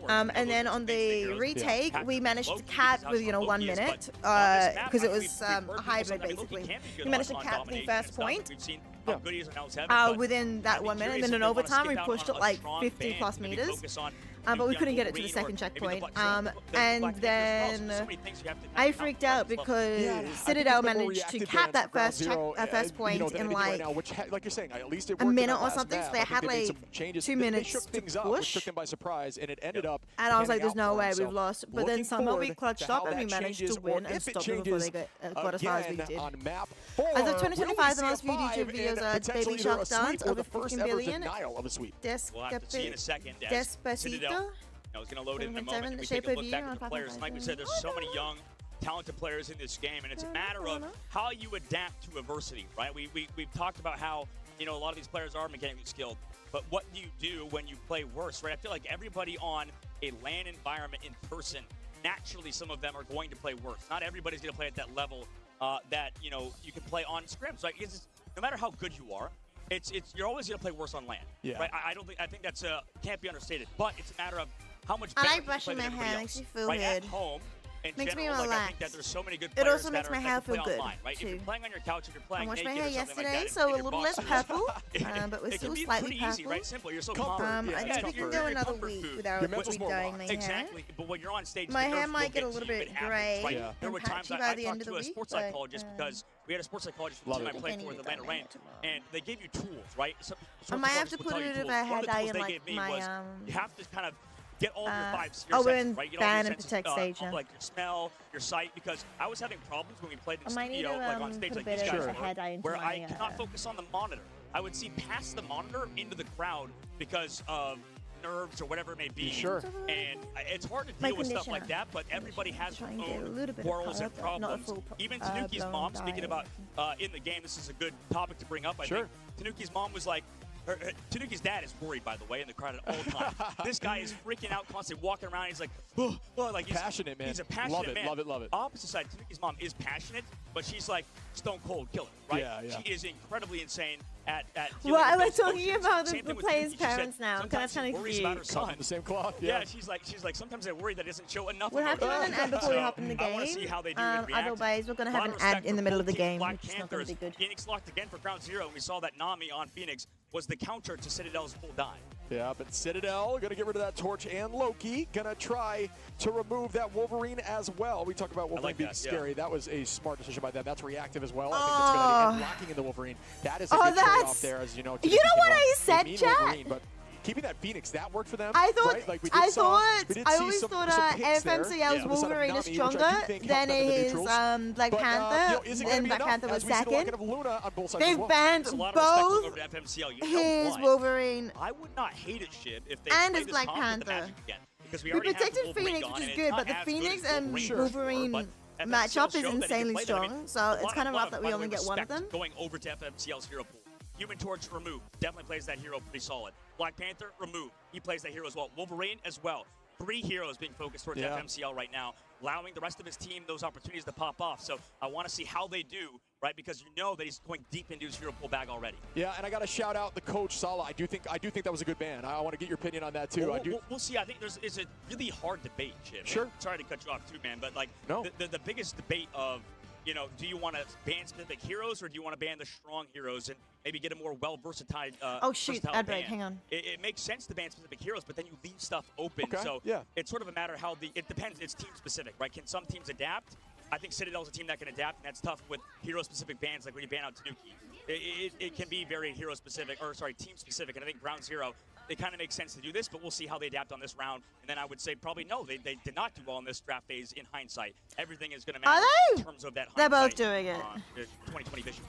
And then on the retake, we managed to cap with 1 minute because it was a hybrid basically. We managed to cap the first point within that 1 minute, and then in overtime we pushed it like 50+ meters. But we couldn't get it to the second checkpoint. And then I freaked out because Citadel managed to cap that first point in like a minute or something. So they had like 2 minutes to push. And I was like, there's no way we've lost. But then somehow we clutched up and we managed to win and stop them before they got as far as we did. As of 2025, the most viewed YouTube videos are Baby Shark Dance, over 15 billion. Despacito. I was going to load it in a moment, and we take a look back at the players. Like we said, there's so many young, talented players in this game, and it's a matter of how you adapt to adversity, right? We've talked about how, a lot of these players are mechanically skilled, but what do you do when you play worse, right? I feel like everybody on a LAN environment in person, naturally some of them are going to play worse. Not everybody's going to play at that level that, you can play on scrims, right? Because no matter how good you are, you're always going to play worse on LAN, right? I think that's can't be understated, but it's a matter of how much better I like brushing my hair, makes me feel good. At home, makes me relax. relax. I think that there's so many good players it also makes my hair feel good, online, right? too. If you're playing on your couch, if you're playing I washed my naked hair or something yesterday, like that, so a little less purple, but we're still slightly purple. Easy, right? Simple. You're so confident. I think we can go another week without redying my hair. Exactly, but when you're on stage, my hair might get a little bit grey and patchy by the end of the week. Sports psychologist because we had a sports psychologist from the team I played for, the Atlanta Reign, and they gave you tools, right? I might have to put a bit of a hair dye in like my you have to kind of get all your 5 senses, we're in right? ban and protect stage now. Like your smell, your sight, because I was having problems when we played in I studio, like on stage like these guys were, where I cannot focus on the monitor. I would see past the monitor into the crowd because of nerves or whatever it may be. And it's hard to deal with stuff like that, but everybody has their own quarrels and problems. Even Tanuki's mom, speaking about in the game, this is a good topic to bring up, I think. Tanuki's mom was like, Tanuki's dad is worried, by the way, in the crowd at all times. This guy is freaking out, constantly walking around. He's like, like he's passionate, man. He's a passionate man. Love it. Opposite side, Tanuki's mom is passionate, but she's like stone cold killer, right? She is incredibly insane at well, we're talking about the players' parents now. That's kind of cute. From the same cloth. Yeah, she's like sometimes they're worried that it doesn't show enough. We'll have to run an ad before we hop in the game. I want to see how they do and react. Otherwise, we're gonna have an ad in the middle of the game, Black which is not gonna be good. Phoenix locked again for Ground Zero, and we saw that Nami on Phoenix was the counter to Citadel's full dive. Yeah, but Citadel gonna get rid of that torch, and Loki gonna try to remove that Wolverine as well. We talk about Wolverine being scary. That was a smart decision by them. That's reactive as well. I think it's gonna be locking in the Wolverine. That is a good trade-off there, as you know. You know what I said, chat? But keeping that Phoenix, that worked for them. I thought, right? Like I always thought FMCL's Wolverine is stronger than his Black Panther, and Black Panther was second. They've banned both his Wolverine I would not hate it, Shib, if they and his Black Panther. We protected Phoenix, which is good, but the Phoenix and Wolverine matchup is insanely strong, so it's kind of rough that we only get one of them. Going over to FMCL's hero pool. Human Torch removed. Definitely plays that hero pretty solid. Black Panther removed. He plays that hero as well. Wolverine as well. 3 heroes being focused towards FMCL right now, allowing the rest of his team those opportunities to pop off. So I want to see how they do, right? Because you know that he's going deep into his hero pool bag already. Yeah, and I got to shout out the coach Salah. I do think that was a good ban. I want to get your opinion on that too. We'll see. I think it's a really hard debate, Chip. Sure. Sorry to cut you off too, man, but like no. the biggest debate of you know, do you want to ban specific heroes or do you want to ban the strong heroes and maybe get a more versatile Oh shoot, ad break, hang on. It makes sense to ban specific heroes, but then you leave stuff open. Okay, So yeah. it's sort of a matter how it depends. It's team specific, right? Can some teams adapt? I think Citadel's a team that can adapt, and that's tough with hero-specific bans, like when you ban out Tanuki. It can be very hero-specific, or sorry, team-specific, and I think Ground Zero, it kind of makes sense to do this, but we'll see how they adapt on this round. And then I would say probably no, they did not do well in this draft phase in hindsight. Everything is going to matter in terms of that They're both hindsight, doing it. 2020 vision.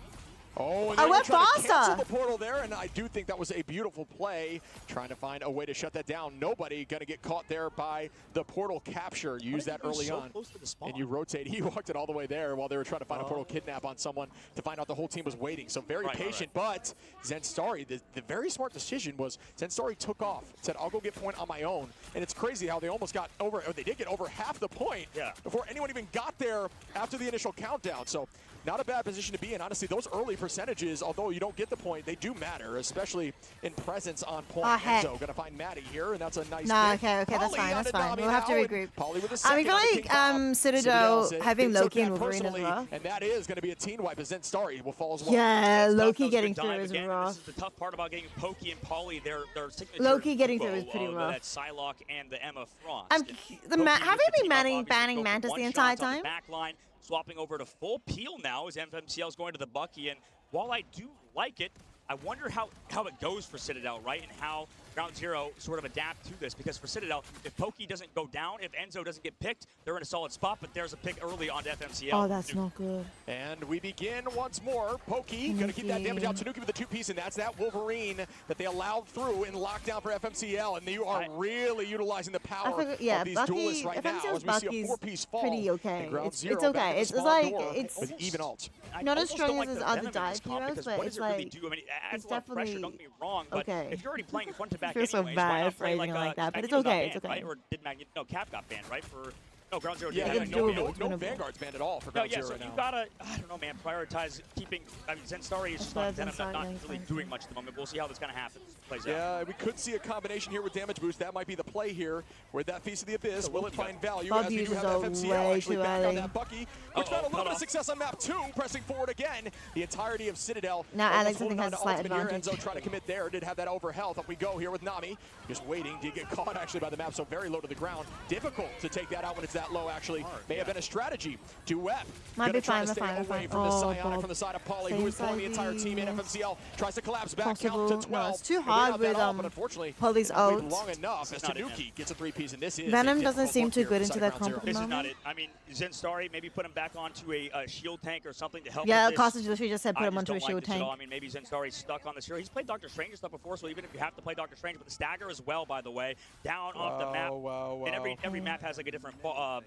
Oh, and I they went were trying to faster. cancel the portal there, and I do think that was a beautiful play, trying to find a way to shut that down. Nobody going to get caught there by the portal capture. Use that early so on, close to the spawn? and you rotate. He walked it all the way there while they were trying to find a portal kidnap on someone to find out the whole team was waiting. So very patient, but Zenstari, the very smart decision was Zenstari took off, said, I'll go get point on my own. And it's crazy how they almost got over, or they did get over half the point before anyone even got there after the initial countdown. So not a bad position to be in. Honestly, those early percentages, although you don't get the point, they do matter, especially in presence on point. Oh, heck. So gonna find Maddie here, and that's a nice Nah, pick. okay, that's Polly fine, on that's fine. Nami We'll have to now, and regroup. Polly with a I second feel on the like King Kong. Citadel said having they took Loki and that Wolverine as personally, well. and that is going to be a team wipe, as Zenstari will fall as well. Yeah, It's tough. Loki That was a getting good through dive is again. rough. This is the tough part about getting Pokey and Polly. Their signature Loki getting through combo is pretty of rough. That Psylocke and the Emma Frost. Have Pokey you used been the team up, obviously, banning go for Mantis the one entire shots on time? the back line, swapping over to full peel now as FMCL is going to the Bucky. And while I do like it, I wonder how it goes for Citadel, right? And how Ground Zero sort of adapt to this. Because for Citadel, if Pokey doesn't go down, if Enzo doesn't get picked, they're in a solid spot. But there's a pick early onto FMCL. Oh, that's not good. And we begin once more. Pokey going to keep that damage out. Tanuki with the two-piece, and that's that Wolverine that they allowed through in lockdown for FMCL. And you are really utilizing the power of these duelists right now as we see a four-piece fall. Pretty okay. And Ground It's Zero back okay. at the It's spawn like door it's with even ult. not as almost strong don't as like his the other Venom in this dive comp, heroes, because but what it's does it really like do? I mean, it adds it's a lot of pressure, definitely don't get me wrong, but okay. if you're already playing front to back feel so anyways, why bad not for play anything like that, but it's Magneto's not okay, it's banned, okay. right? Or did no, Cap got banned, right? For no, Ground Zero Yeah, did. no Vanguard's banned at all for Ground Zero so right you now. gotta, I don't know, man, prioritize keeping. I mean, Zenstari is just not Zenstari, really doing much at the moment. We'll see how this kind of happens. Plays out. Yeah, we could see a combination here with damage boost. That might be the play here. With that Feast of the Abyss, will it find value Bug as we do uses have are FMCL way actually too back on early. that Bucky, which found a little bit of success on map 2, pressing forward again. The entirety of Citadel. Now almost Alex, I holding think, on has to a slight ultimate here. advantage. Enzo trying to commit there, did have that over health. Up we go here with Nami, just waiting. Did get caught actually by the map, so very low to the ground. Difficult to take that out when it's that low actually. May have been a strategy. Duet. Might Gonna be try fine, to we're stay fine, we're away fine. from the Oh, Psionic God. from the side of Polly, Same who is pulling the entire side team in views. FMCL. Tries to collapse back, count to Possible. 12. No, it's too And without hard that with ult, but unfortunately, Polly's it won't ult. be long enough as This is not it, Tanuki gets a three-piece, and this is Venom a doesn't difficult seem look too here good for into side that Ground Zero. comp. This is moment. not it. I mean, Zenstari, maybe put him back onto a shield tank or something to help. Yeah, with this. Costage literally just said put I him just onto a don't shield like this at all. tank. I mean, maybe Zenstari's stuck on this hero. He's played Doctor Strange stuff before, so even if you have to play Doctor Strange, but the stagger as well, by the way, down off the map. And every map has like a different, fall off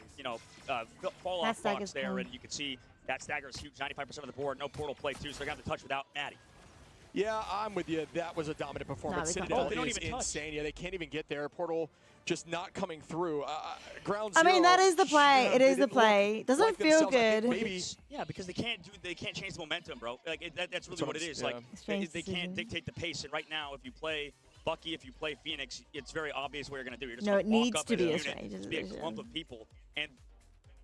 box stagger's there, cool. and you can see that stagger is huge, 95% of the board, no portal play too, so they're gonna have to touch without Maddie. Yeah, I'm with you. That was a dominant performance. they can't Citadel touch. They don't is even touch. insane. Yeah, they can't even get there. Portal just not coming through. Ground I Zero. mean, that is the play. yeah, It they is the didn't look play. Doesn't like feel themselves. I think good. Maybe Yeah, because they can't change the momentum, bro. Like that's really what what it I'm- is. yeah. Like Strange they decision. can't dictate the pace. And right now, if you play Bucky, if you play Phoenix, it's very obvious what you're gonna do. You're just No, gonna it walk needs up to as be a unit, strange just be a decision. clump of people, and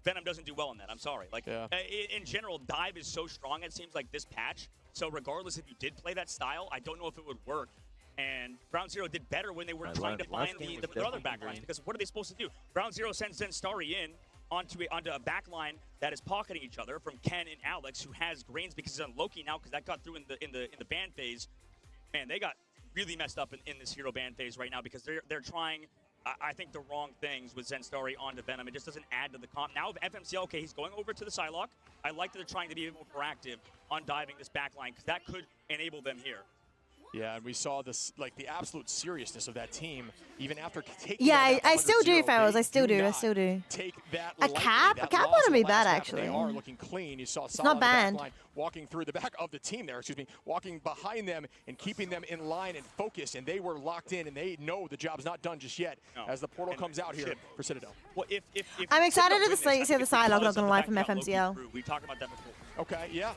Venom doesn't do well in that. I'm sorry. Like in general, dive is so strong. It seems like this patch. So regardless if you did play that style, I don't know if it would work. And Ground Zero did better when they were trying to find the other backlines, because what are they supposed to do? Ground Zero sends Zenstari in onto a backline that is pocketing each other from Ken and Alex, who has Grains because he's on Loki now, because that got through in the ban phase. Man, they got really messed up in this hero ban phase right now, because they're trying, I think, the wrong things with Zenstari onto Venom. It just doesn't add to the comp. Now FMCL, okay, he's going over to the Psylocke. I like that they're trying to be more proactive on diving this backline, because that could enable them here. Yeah, and we saw this, like the absolute seriousness of that team, even after taking. Yeah, that I still do, 100-0, Farrells. they I still do. I not still do. Take that A lightly. cap? That A cap loss wouldn't in be the bad, last map, actually. They are looking clean. You saw It's Salah not on the banned. back line walking through the back of the team there, excuse me, walking behind them and keeping them in line and focused, and they were locked in, and they know the job's not done just yet as the portal comes out here for Citadel. Well, if I'm excited to see the Psylocke, not because gonna of lie, the from fact that FMCL. Loki grew, we talked about that before. Okay, yeah,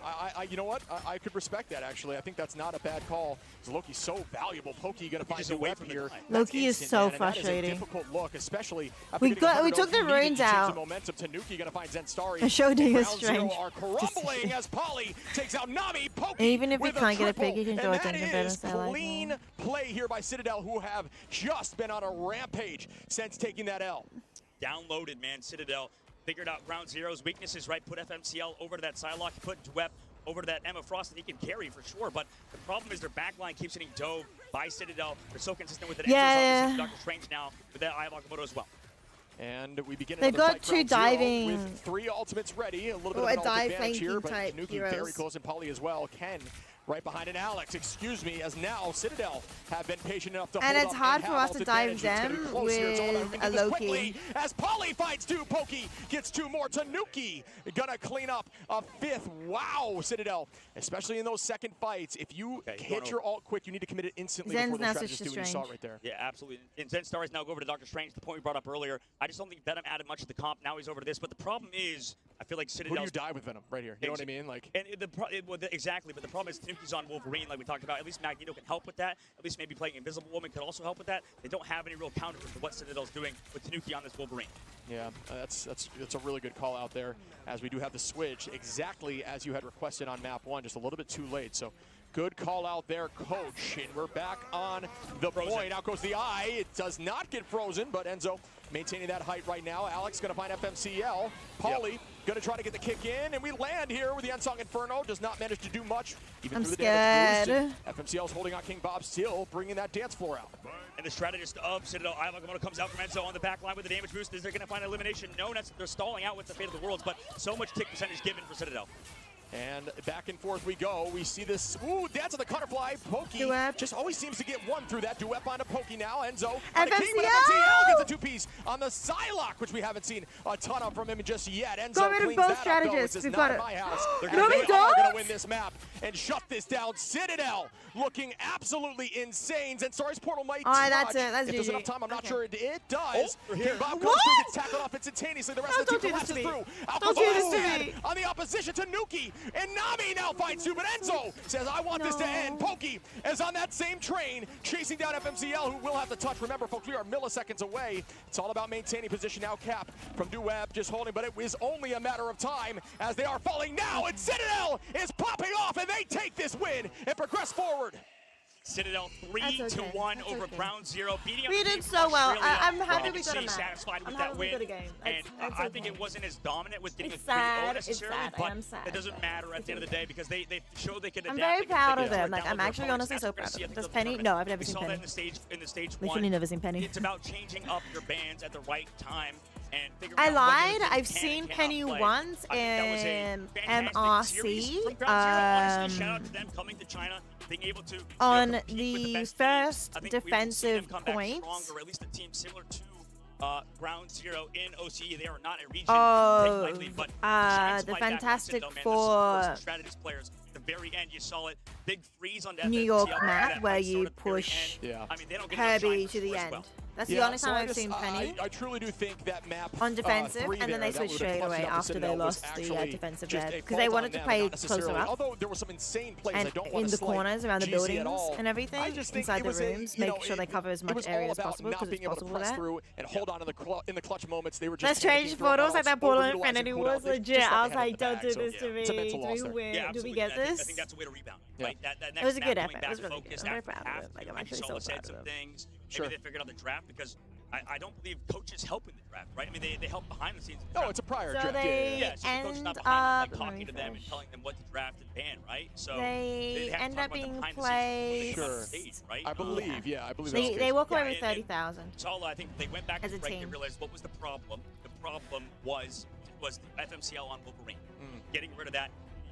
you know what? I could respect that, actually. I think that's not a bad call. Loki's so valuable. Pokey going to find a web here. Loki is so frustrating. That is a difficult look, especially We took the runes out. Momentum. Tanuki going to find Zenstari. And showing us Ground strange. Zero are crumbling as Polly takes out Nami. Pokey And even if we with can't get a triple. pick, you can And throw it that in the better is Psylocke. clean play here by Citadel, who have just been on a rampage since taking that L. Downloaded, man. Citadel figured out Ground Zero's weaknesses, right? Put FMCL over to that Psylocke, put Dwep over to that Emma Frost, and he can carry for sure. But the problem is their backline keeps getting dove by Citadel. They're so consistent with it. Yeah. Enzo's Dr. Strange now with that Eye of Agamotto as well. And we begin They've another got fight, two Ground Zero, diving- with 3 ultimates ready. A little bit Oh, of a an ult dive advantage here, but flanking type Tanuki very heroes. close, and Polly as well. Ken right behind, and Alex, excuse me, as now Citadel have been patient enough to And hold it's up hard and for have us to ult dive advantage. It's gonna be them close here. It's all about with who a can do this Loki. quickly. As Polly fights 2, Pokey gets 2 more. Tanuki gonna clean up a 5th. Wow, Citadel, especially in those second fights, if you hit your ult quick, you need to commit it instantly Zen's before now the switched strategists to do what you saw Strange. right there. Yeah, absolutely. And Zenstars now go over to Dr. Strange, the point we brought up earlier. I just don't think Venom added much to the comp. Now he's over to this. But the problem is, I feel like Who Citadel. do you die with Venom right here? You know what I mean? Like, And exactly, but the problem is Tanuki's on Wolverine, like we talked about. At least Magneto can help with that. At least maybe playing Invisible Woman could also help with that. They don't have any real counter to what Citadel's doing with Tanuki on this Wolverine. yeah, that's a really good call out there, as we do have the switch exactly as you had requested on map 1, just a little bit too late. So good call out there, coach. And we're back on the point. Out goes the eye. It does not get frozen, but Enzo maintaining that height right now. Alex going to find FMCL. Pauly going to try to get the kick in, and we land here with the Unsung Inferno. Does not manage to do much, even I'm through the damage scared. boost. FMCL's holding on King Bob, still bringing that dance floor out. And the strategist of Citadel, Eye of Agamotto, comes out from Enzo on the back line with the damage boost. Is they're going to find elimination? No, they're stalling out with the Fate of the Worlds, but so much kick percentage given for Citadel. And back and forth we go. We see this, ooh, dance of the Cutterfly. Pokey Duep. just always seems to get one through that. Duep onto Pokey now. Enzo. FMCL! Gets a 2-piece on the Psylocke, which we haven't seen a ton of from him just yet. Enzo Got rid of cleans both that up, though. strategists. This is We've not got in it. my house. They're No, we going don't. to win this map and shut this down. Citadel looking absolutely insane. Zenstari's portal might Alright, that's touch. it. That's if there's GG. enough time, I'm not Okay. sure it does. Oh, King Bob goes What? through, gets tackled off instantaneously. The rest No, of the don't team do this to collapses me. through. Out Don't goes do this to Ed me. on the opposition. Tanuki and Nami now fights too, but Enzo says, I want this to end. Pokey is on that same train, chasing down FMCL, who will have to touch. Remember, folks, we are milliseconds away. It's all about maintaining position now. Cap from Duep just holding, but it is only a matter of time as they are falling now, and Citadel is popping off, and they take this win and progress forward. Citadel That's okay. 3-1 That's over okay. Ground Zero, beating up We the did team so from well. Australia. I'm happy You we can got a see match. satisfied with I'm that happy we win. got a game. And That's I think okay. it wasn't as dominant with getting It's a 3-0 sad. It's necessarily, sad. I but am sad. it doesn't matter at the end of the day because they showed they could I'm adapt. very they could proud of tear them. Like, down I'm their actually opponents. honestly That's so what we're gonna proud see of at them. the Does Penny? tournament. No, I've never We seen saw Penny. that in the stage Literally one. never seen Penny. It's about changing up your bands at the right time and figuring I out what lied. your team I've can seen and cannot Penny play. once I think that was a in fantastic series MRC, from Ground Zero. Honestly, shout out to them coming to China, being able to on compete with the best first teams. I think we will see them defensive come back points. stronger, at least a team similar to Ground Zero in OCE. They are not a region Oh, taken lightly, but shine the light back on Fantastic Citadel, man. Four There's some strategist players. At the very end, you saw it. Big freeze on New FMCL, York that map where fight you started at the very push end. Yeah. I mean, they don't get enough Herbie shine to the as end. well. That's the Yeah, only so time I I've just- seen Penny. I truly do think that map On defensive, three and then there, they that switched would've straight clutched away it up for after they Citadel was lost the actually defensive just red, a 'cause they fault wanted on to them, play not closer necessarily. up. Although there were some insane plays, I And don't want in to the slight corners around the GZ at buildings all. and everything, I just think inside it the was a, rooms, you make know, sure they cover as it much was all area as about possible not because being it's able to possible press there. through and hold on in the clutch moments. They were That's just strange panicking, throwing photos like outs, that Portal overutilizing Infinity cooldown. was They legit. just I got was the head like, of the don't bag, do so this to me. it's a mental Do loss we there. win? Yeah, Do we absolutely. get I think this? that's a way to rebound. Yeah. Right? That It was next a good map effort. coming It back was really focused good. I'm very after proud of half, it. Like, I'm maybe actually saw so the sense proud of of them. things. Sure. Maybe they figured out the draft because I don't believe coaches help in the draft, right? I mean, they help behind the scenes. in the No, draft. it's a prior So draft. they Yeah, so the coach is end not behind up them, like, talking to them and refresh. telling them what to draft and ban, right? So They have to end talk up about the being behind the scenes placed. on the Sure. stage, right? I believe, yeah, I believe They that's they walk away Yeah, with and- 30,000. Sala, I think they went back As to a the break team. and realized what was the problem. The problem was FMCL on Wolverine. Getting rid of that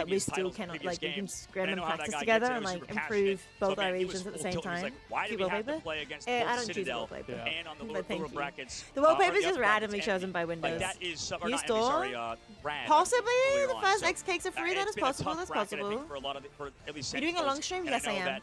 that we previous still titles, cannot, previous like, we can games. scram And I and know how that practice guy together gets. and, He was like, super improve passionate. both So, our man, he was regions at the full same tilt. He was time. like, why do Cute we have to wallpaper? play against I both don't choose Citadel wallpaper. and on the But lower thank you. brackets? The or wallpaper is upper just randomly brackets? chosen by Like, Windows. that is, or You not, store? sorry, Rad. Possibly earlier the on. first So, X cakes are free. That it's is been a possible. tough That's bracket, I think, possible. for a lot of for at least You're doing a Sentinels, long stream? and Yes, I know am. that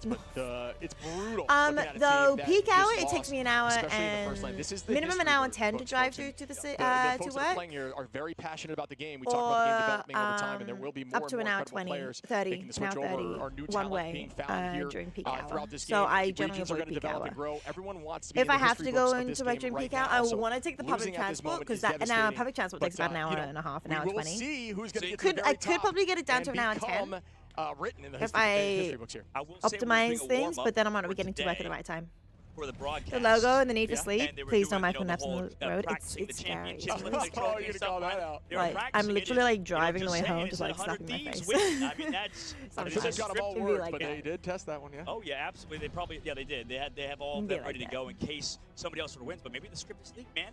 Beast mode. But it's brutal. looking at a team Though that peak just hour, it lost, takes me an hour especially in the first lane. and This is the minimum an history hour and for 10 to folks, drive folks, through to the the to folks that are work. playing here are very passionate about the game. We talk about the game developing over time, and there will be more up to and an more hour incredible 20, players 30, making the now switch 30, over. Our new one talent way being found here during peak hour. throughout this So game. I generally Regions are avoid going to peak develop hour. and grow. Everyone wants to be If in the I have history to books go of this into my game during right peak hour, now. I So want to take the public losing at this transport moment because is that an hour devastating. public transport takes But, about an hour you know, and a half, an we hour will 20. see who's going to get to Could the I very could top probably get it down and to an hour and 10 become, written in the if history I books here. I will say we're optimize doing a things, warm-up but then I'm not for gonna be getting to work at the today right time. for the broadcast. The logo and the need for Yeah. sleep. And they were Please doing, don't mind when the naps on whole, the road. practicing It's the scary. championships, It's like really the trophy and stuff call like that that. out. They were Like, I'm practicing it, literally like you know, driving on the just way home, saying, just it's like slapping my 100 face. Thieves win. I mean, that's I'm sure they've got them all It'd be worked, like but that. they did test that one, yeah. Oh yeah, absolutely. They probably they did. They have all of It'd be them like ready to that. go in case somebody else sort of wins. But maybe the script is leaked, man.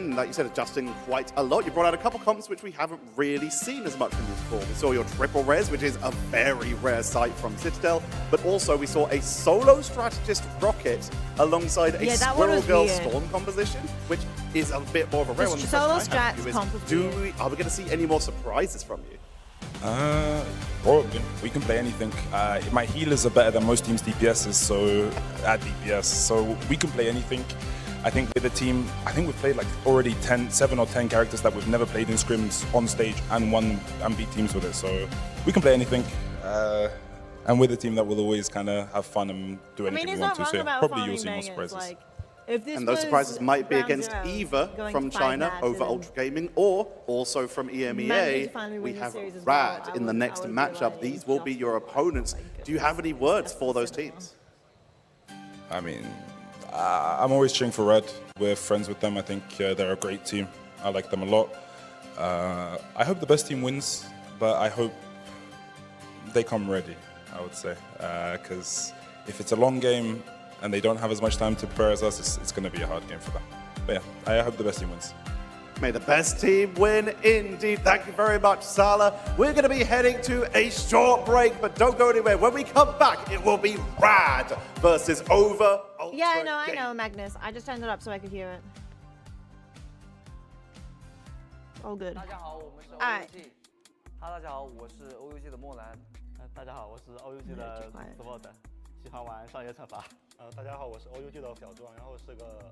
been, like you said, adjusting quite a lot. You brought out a couple comps which we haven't really seen as much from you before. We saw your triple res, which is a very rare sight from Citadel, but also we saw a solo strategist Rocket alongside a Squirrel Girl Storm composition, which is a bit more of a rare one. Solo strats comp was weird. Are we going to see any more surprises from you? Bro, we can play anything. My healers are better than most teams' DPSs, so at DPS, so we can play anything. I think with the team, I think we've played like already 7 or 10 characters that we've never played in scrims on stage and won and beat teams with it. So we can play anything. And with a team that will always kind of have fun and do anything we want to. So probably you'll see more surprises. Like, if this and those surprises might be round against zero, either going from to 5 China maps over and Ultra Gaming or also from managing EMEA. to finally We win the have series as Rad well, in the next I would matchup. like These will be your opponents. Do you have any words for those teams? I mean, I'm always cheering for Red. We're friends with them. I think they're a great team. I like them a lot. I hope the best team wins, but I hope they come ready, I would say. Because if it's a long game and they don't have as much time to prepare as us, it's going to be a hard game for them. But yeah, I hope the best team wins. May the best team win indeed. Thank you very much, Salah. We're going to be heading to a short break, but don't go anywhere. When we come back, it will be Rad versus Over Ultra Yeah, I Gaming. know, Magnus. I just turned it up so I could hear it. All good. 大家好，我们是 Alright. OUG。大家好，我是 OUG 的莫兰。大家好，我是 OUG 的 Sport，喜欢玩少爷惩罚。大家好，我是 OUG 的小壮，然后是个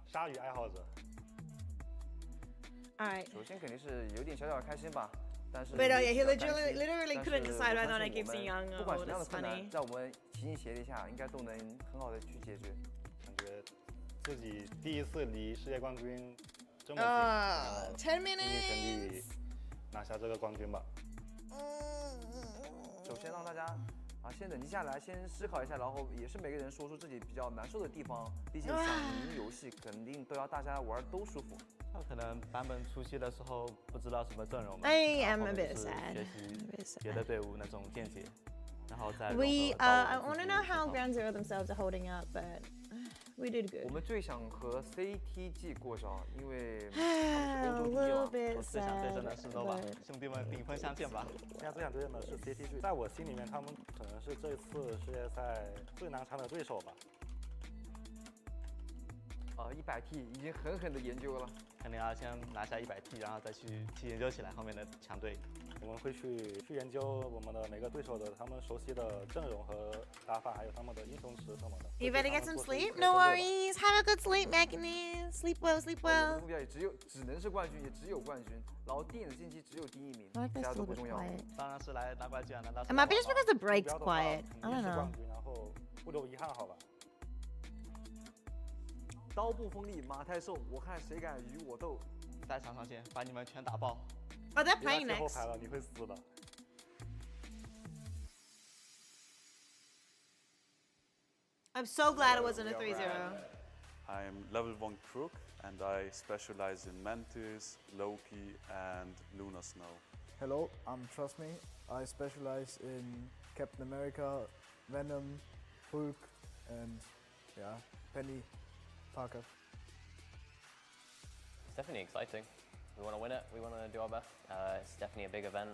鲨鱼爱好者。Alright. 首先肯定是有点小小的开心吧，但是 But yeah, he 也比较担心 literally 但 couldn't 是 decide 我 whether or 相 not 信 keep 我 saying 们 young 不管 or 什么样的 that's 困难 funny.，在我们齐心协力下，应该都能很好的去解决。感觉自己第一次离世界冠军这么近， 10 尽力全力拿下这个冠军吧。首先让大家先冷静下来，先思考一下，然后也是每个人说出自己比较难受的地方。毕竟想赢游戏，肯定都要大家玩都舒服。那可能版本初期的时候不知道什么阵容嘛， I am 然后 a 后面 bit 就是 sad. 学习别的队伍那种见解，然后再 We I want to know how Ground Zero themselves are holding up, but we did good. 我们最想和 CTG 过招，因为 A 欧洲第一 little 嘛。 bit 我最想对阵 sad, 的是 Nova， but 兄弟们顶峰相见吧。现在最想对阵的是 CTG， 在我心里面他们可能是这次世界赛最难缠的对手吧。 100T 已经狠狠的研究了，肯定要先拿下100T， 然后再去研究起来后面的强队。我们会去研究我们的每个对手的他们熟悉的阵容和打法，还有他们的英雄池什么的。 You better get some sleep. No worries. Have a good sleep, Magnus. Sleep well, sleep 我们的 well. 目标也只能是冠军，也只有冠军。然后电影的竞技只有第一名， I like 其 this 他 a 都 little 不 bit 重要。 quiet. 当然是来拿冠军啊，难道 It might be just because the break's quiet. I don't 是 know. 冠军，然后不留遗憾，好吧。 刀不锋利，马太瘦，我看谁敢与我斗。在场上先把你们全打爆。 Oh, they're 别拿 playing 最后 next. 排了，你会死的。 I'm so glad it wasn't a 3-0. I'm level 1 Crook and I specialize in Mantis, Loki and Lunar Snow. Hello, I'm Trust Me. I specialize in Captain America, Venom, Hulk and yeah, Penny Parker. It's definitely exciting. We want to win it, we want to do our best. It's definitely a big event,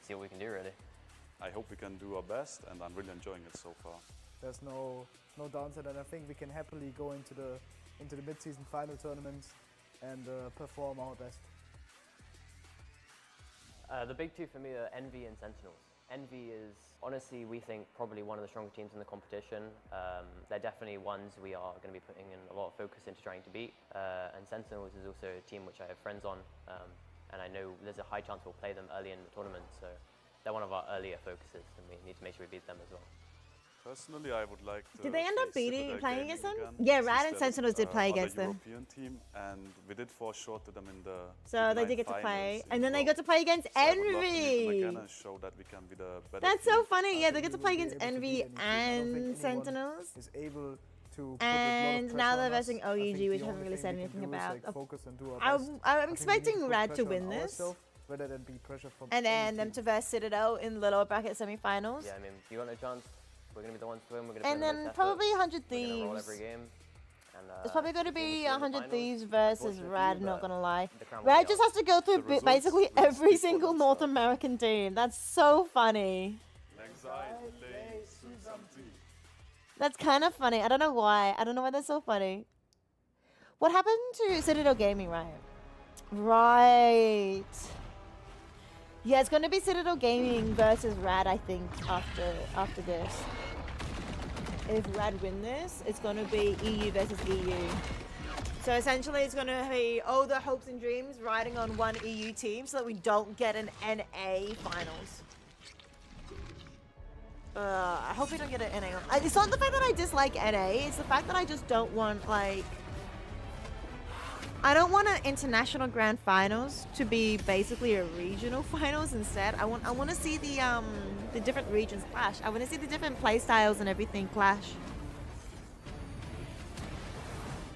see what we can do really. I hope we can do our best and I'm really enjoying it so far. There's no downside, and I think we can happily go into the mid-season final tournaments and perform our best. The big two for me are Envy and Sentinels. Envy is, honestly, we think probably one of the stronger teams in the competition. They're definitely ones we are going to be putting in a lot of focus into trying to beat. And Sentinels is also a team which I have friends on, and I know there's a high chance we'll play them early in the tournament, so they're one of our earlier focuses, and we need to make sure we beat them as well. Personally, I would like to. Did they end up face playing Citadel against them? again, Yeah, since Rad and they're Sentinels did play other against them. European team, and we did fall short to them in the. So they Big did get to Nine play, finals and then they in got to play against So I would love to meet them Envy. again and show that we can be the better That's team. so funny. Yeah, they get to play We will against be able to Envy beat any team. I don't think and anyone Sentinels. is able to put a lot of And pressure now on they're us. versing I think OUG, the which I only haven't really thing said we can anything do is, about. like, focus and do our I'm best. I'm I think we need expecting to put Rad to pressure on win this. ourselves rather than be pressure from And any then them team. to verse Citadel in the lower bracket semi-finals. Yeah, I mean, if you want a chance, we're going to be the ones to win. We're going to And put in the then most probably effort. 100 We're gonna roll Thieves. every game. And, It's probably going to if we be win the 100 finals, Thieves versus unfortunately, Rad, not but going to lie. the crown will Rad be just ours. has to go through The results basically will every speak for single North American team. That's so funny. That's kind of funny. I don't know why. I don't know why that's so funny. What happened to Citadel Gaming, right? Right. Yeah, it's gonna be Citadel Gaming versus Rad, I think, after this. If Rad win this, it's gonna be EU versus EU. So essentially, it's gonna be all the hopes and dreams riding on one EU team, so that we don't get an NA finals. I hope we don't get an NA. It's not the fact that I dislike NA. It's the fact that I just don't want like. I don't want an international grand finals to be basically a regional finals instead. I want to see the different regions clash. I want to see the different play styles and everything clash.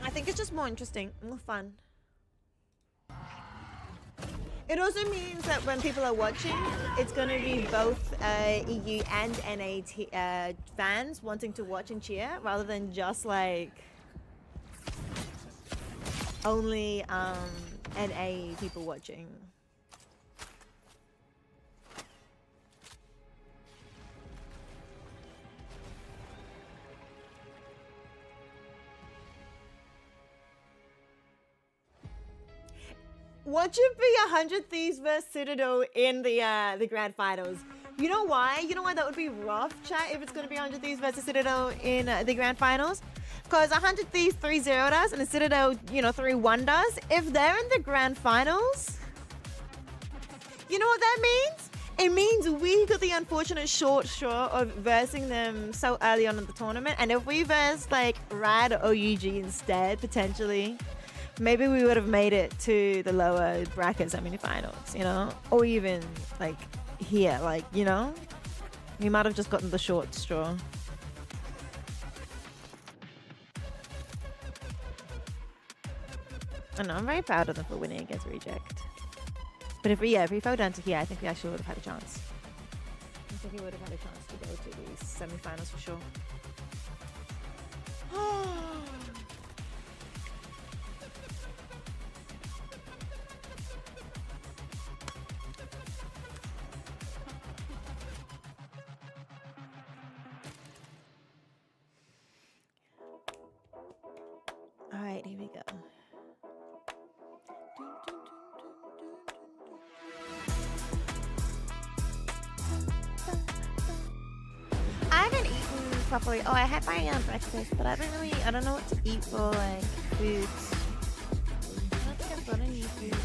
I think it's just more interesting, more fun. It also means that when people are watching, it's going to be both EU and NA fans wanting to watch and cheer, rather than just like only NA people watching. What should be 100 Thieves versus Citadel in the grand finals? You know why? You know why that would be rough, chat, if it's going to be 100 Thieves versus Citadel in the grand finals? Because 100 Thieves 3-0 does and the Citadel, 3-1 does. If they're in the grand finals, you know what that means? It means we got the unfortunate short straw of versing them so early on in the tournament. And if we versed like Rad or OUG instead, potentially, maybe we would have made it to the lower bracket semi-finals, or even like here, we might have just gotten the short straw. I know, I'm very proud of them for winning against Reject. But if we fell down to here, I think we actually would have had a chance. I think we would have had a chance to go to the semi-finals for sure. All right, here we go. I haven't eaten properly. Oh, I had my breakfast, but I don't know what to eat for like foods. I don't think I've got any food.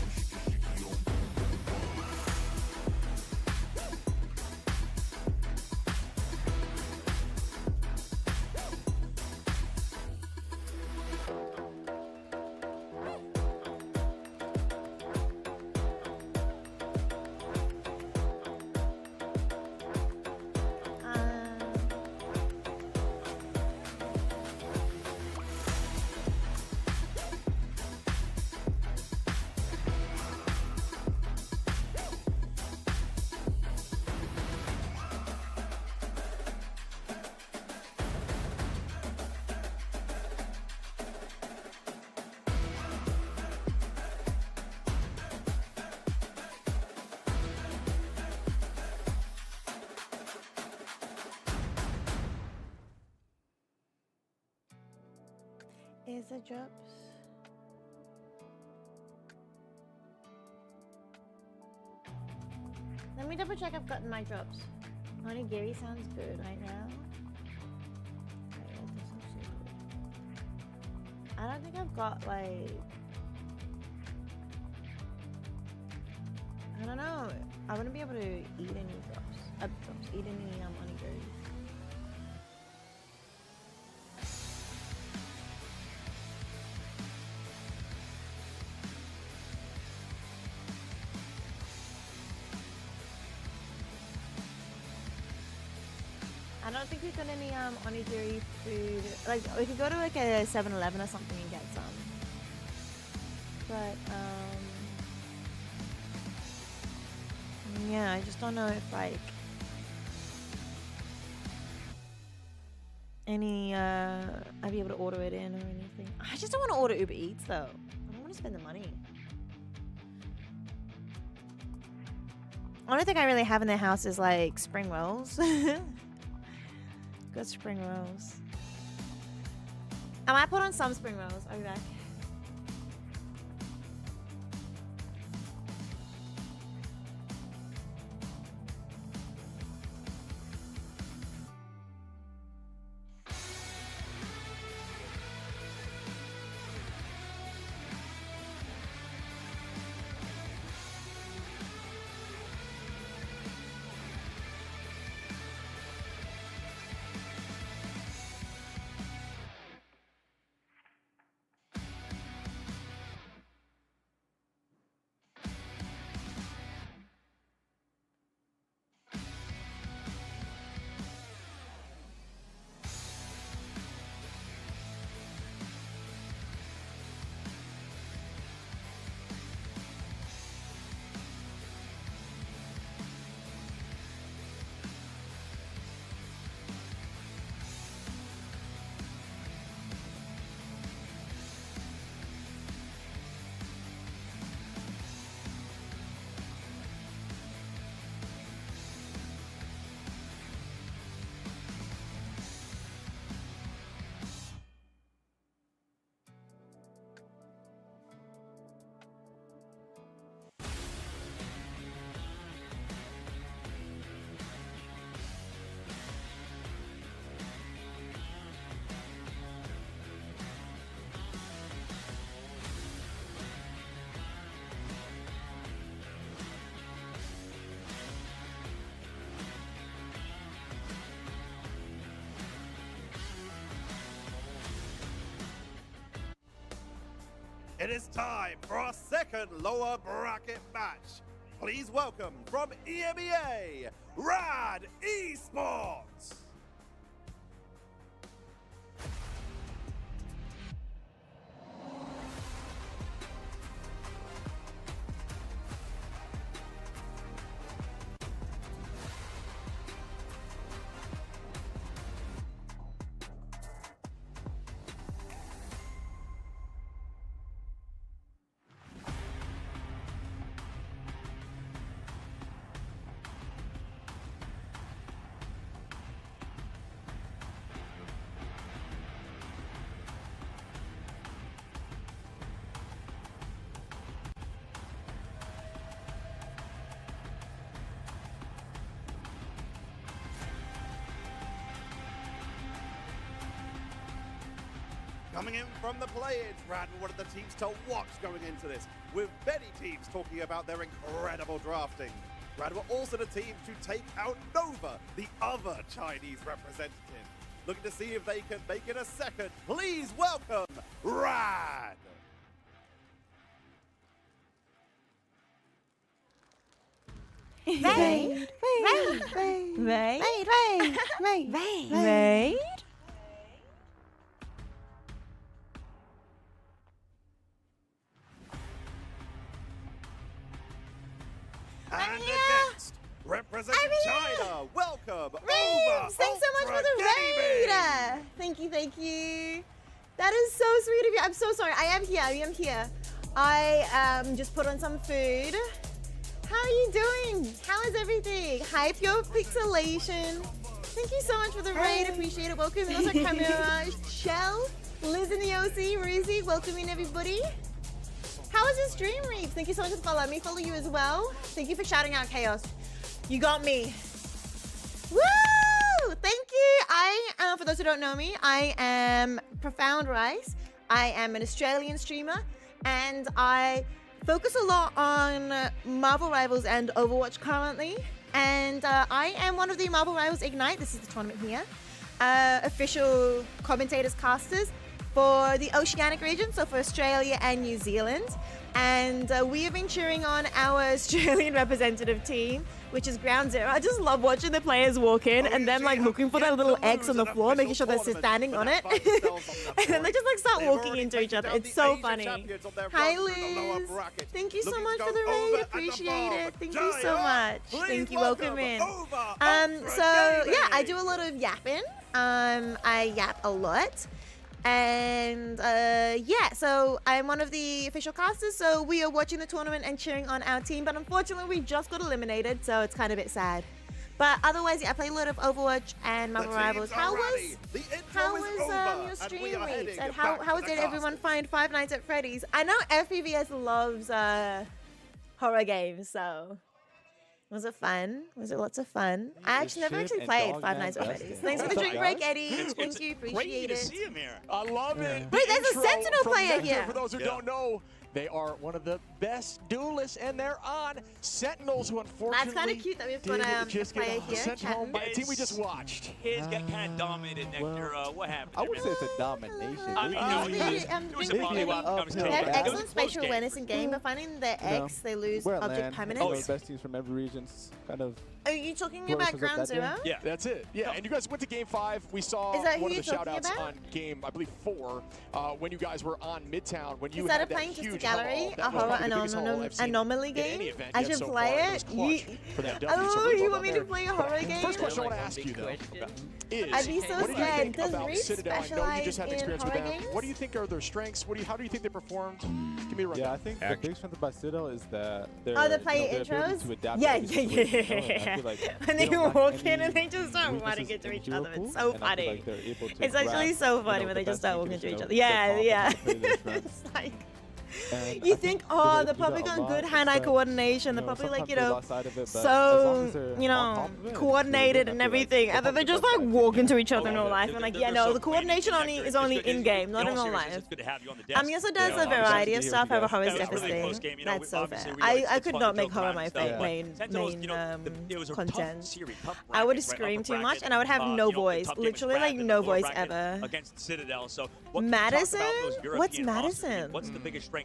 Is it drops? Let me double check I've gotten my drops. Onigiri sounds good right now. I don't think I've got like... I don't know. I wouldn't be able to eat any drops. Eat any onigiri. I don't think we've got any onigiri food. Like, we could go to like a 7-Eleven or something and get some. But yeah, I just don't know if like any I'd be able to order it in or anything. I just don't want to order Uber Eats though. I don't want to spend the money. Only thing I really have in the house is like spring rolls. Good spring rolls. I might put on some spring rolls. I'll be back. it is time for our second lower bracket match. Please welcome from EMEA, Rad Esports. Coming in from the play-ins, Rad were one of the teams to watch going into this, with many teams talking about their incredible drafting. Rad were also the team to take out Nova, the other Chinese representative. Looking to see if they can make it a second. Please welcome Rad! Raid. And next, representing China, welcome Over Thanks so much for the raid. Thank you. That is so sweet of you. I'm so sorry. I am here. I just put on some food. How are you doing? How is everything? Hype your pixelation. Thank you so much for the raid. Appreciate it. Welcome in also Camera, Shell, Liz in the OC, Ruzi. Welcome in everybody. How was your stream, Reef? Thank you so much for following me. Follow you as well. Thank you for shouting out Chaos. You got me. Woo! Thank you. For those who don't know me, I am Profound Rice. I am an Australian streamer, and I focus a lot on Marvel Rivals and Overwatch currently. And I am one of the Marvel Rivals Ignite. This is the tournament here. Official commentators, casters for the Oceanic region, so for Australia and New Zealand. And we have been cheering on our Australian representative team, which is Ground Zero. I just love watching the players walk in and then like looking for that little X on the floor, making sure they're standing on it. And then they just like start walking into each other. It's so funny. Hi Liz. Thank you so much for the raid. Appreciate it. Thank you so much. Thank you. Welcome in. So yeah, I do a lot of yapping. I yap a lot. And yeah, so I'm one of the official casters, so we are watching the tournament and cheering on our team, but unfortunately we just got eliminated, so it's kind of a bit sad. But otherwise, yeah, I play a lot of Overwatch and Marvel Rivals. How was your stream weeks? And how did everyone find Five Nights at Freddy's? I know FPVS loves horror games, so... Was it fun? Was it lots of fun? I actually never played Five Nights at Freddy's. Thanks for the drink break, Eddie. Thank you, appreciate it. See him here. I love it. Wait, there's a Sentinel player here. For those who don't know, they are one of the best duelists, and they're on Sentinels, who unfortunately that's kind of cute that we've got a player here. Sent home by a team we just watched. His got kind of dominated, Nectar. What happened? I would say it's a domination. I mean, they have excellent spatial awareness in game, but finding their X, they lose object permanence. Best teams from every region, kind of. Are you talking about Ground Zero? Yeah, that's it. Yeah, and you guys went to Game 5. We saw one of the shout-outs on Game, I believe, 4, when you guys were on Midtown. When you had that huge gallery, a horror anomaly game. I should play it. You want me to play a horror game? First question I want to ask you though is, I'd be so scared. Does Reef specialize in horror games? What do you think are their strengths? How do you think they performed? Give me a rundown. Yeah, I think the biggest strength about Citadel is that they're the player intros. To adapt yeah. And they walk in and they just start running into each other. It's so funny. It's actually so funny when they just start walking into each other. Yeah. It's like. You think, the public got good hand-eye coordination, the public like, so, coordinated and everything, and then they just like walk into each other in real life. I'm like, yeah, no, the coordination is only in-game, not in real life. He also does a variety of stuff, however horror is thing. That's so fair. I could not make horror my main content. I would scream too much, and I would have no voice, literally like no voice ever. Against Citadel, so Madison? What's Madison? What's the biggest strength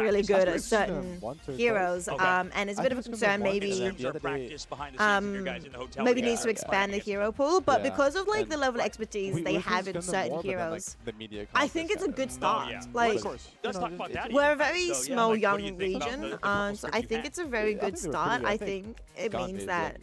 really good at practice. certain once or heroes, Okay. and it's a bit of a concern. Maybe practice behind the scenes of your guys in the hotel. maybe together. needs to expand the hero pool, but Yeah. because of like And the level of expertise they wish have it in was gonna certain more, but then, heroes, like, the media I think it's a good start. Like, of course. Let's talk about that. we're a even. very So, yeah, small, like, what do young you think about region, the couple so I scripts you think had? it's a very Yeah, I good think they were start. pretty- I I think think it Gandhi means is that good.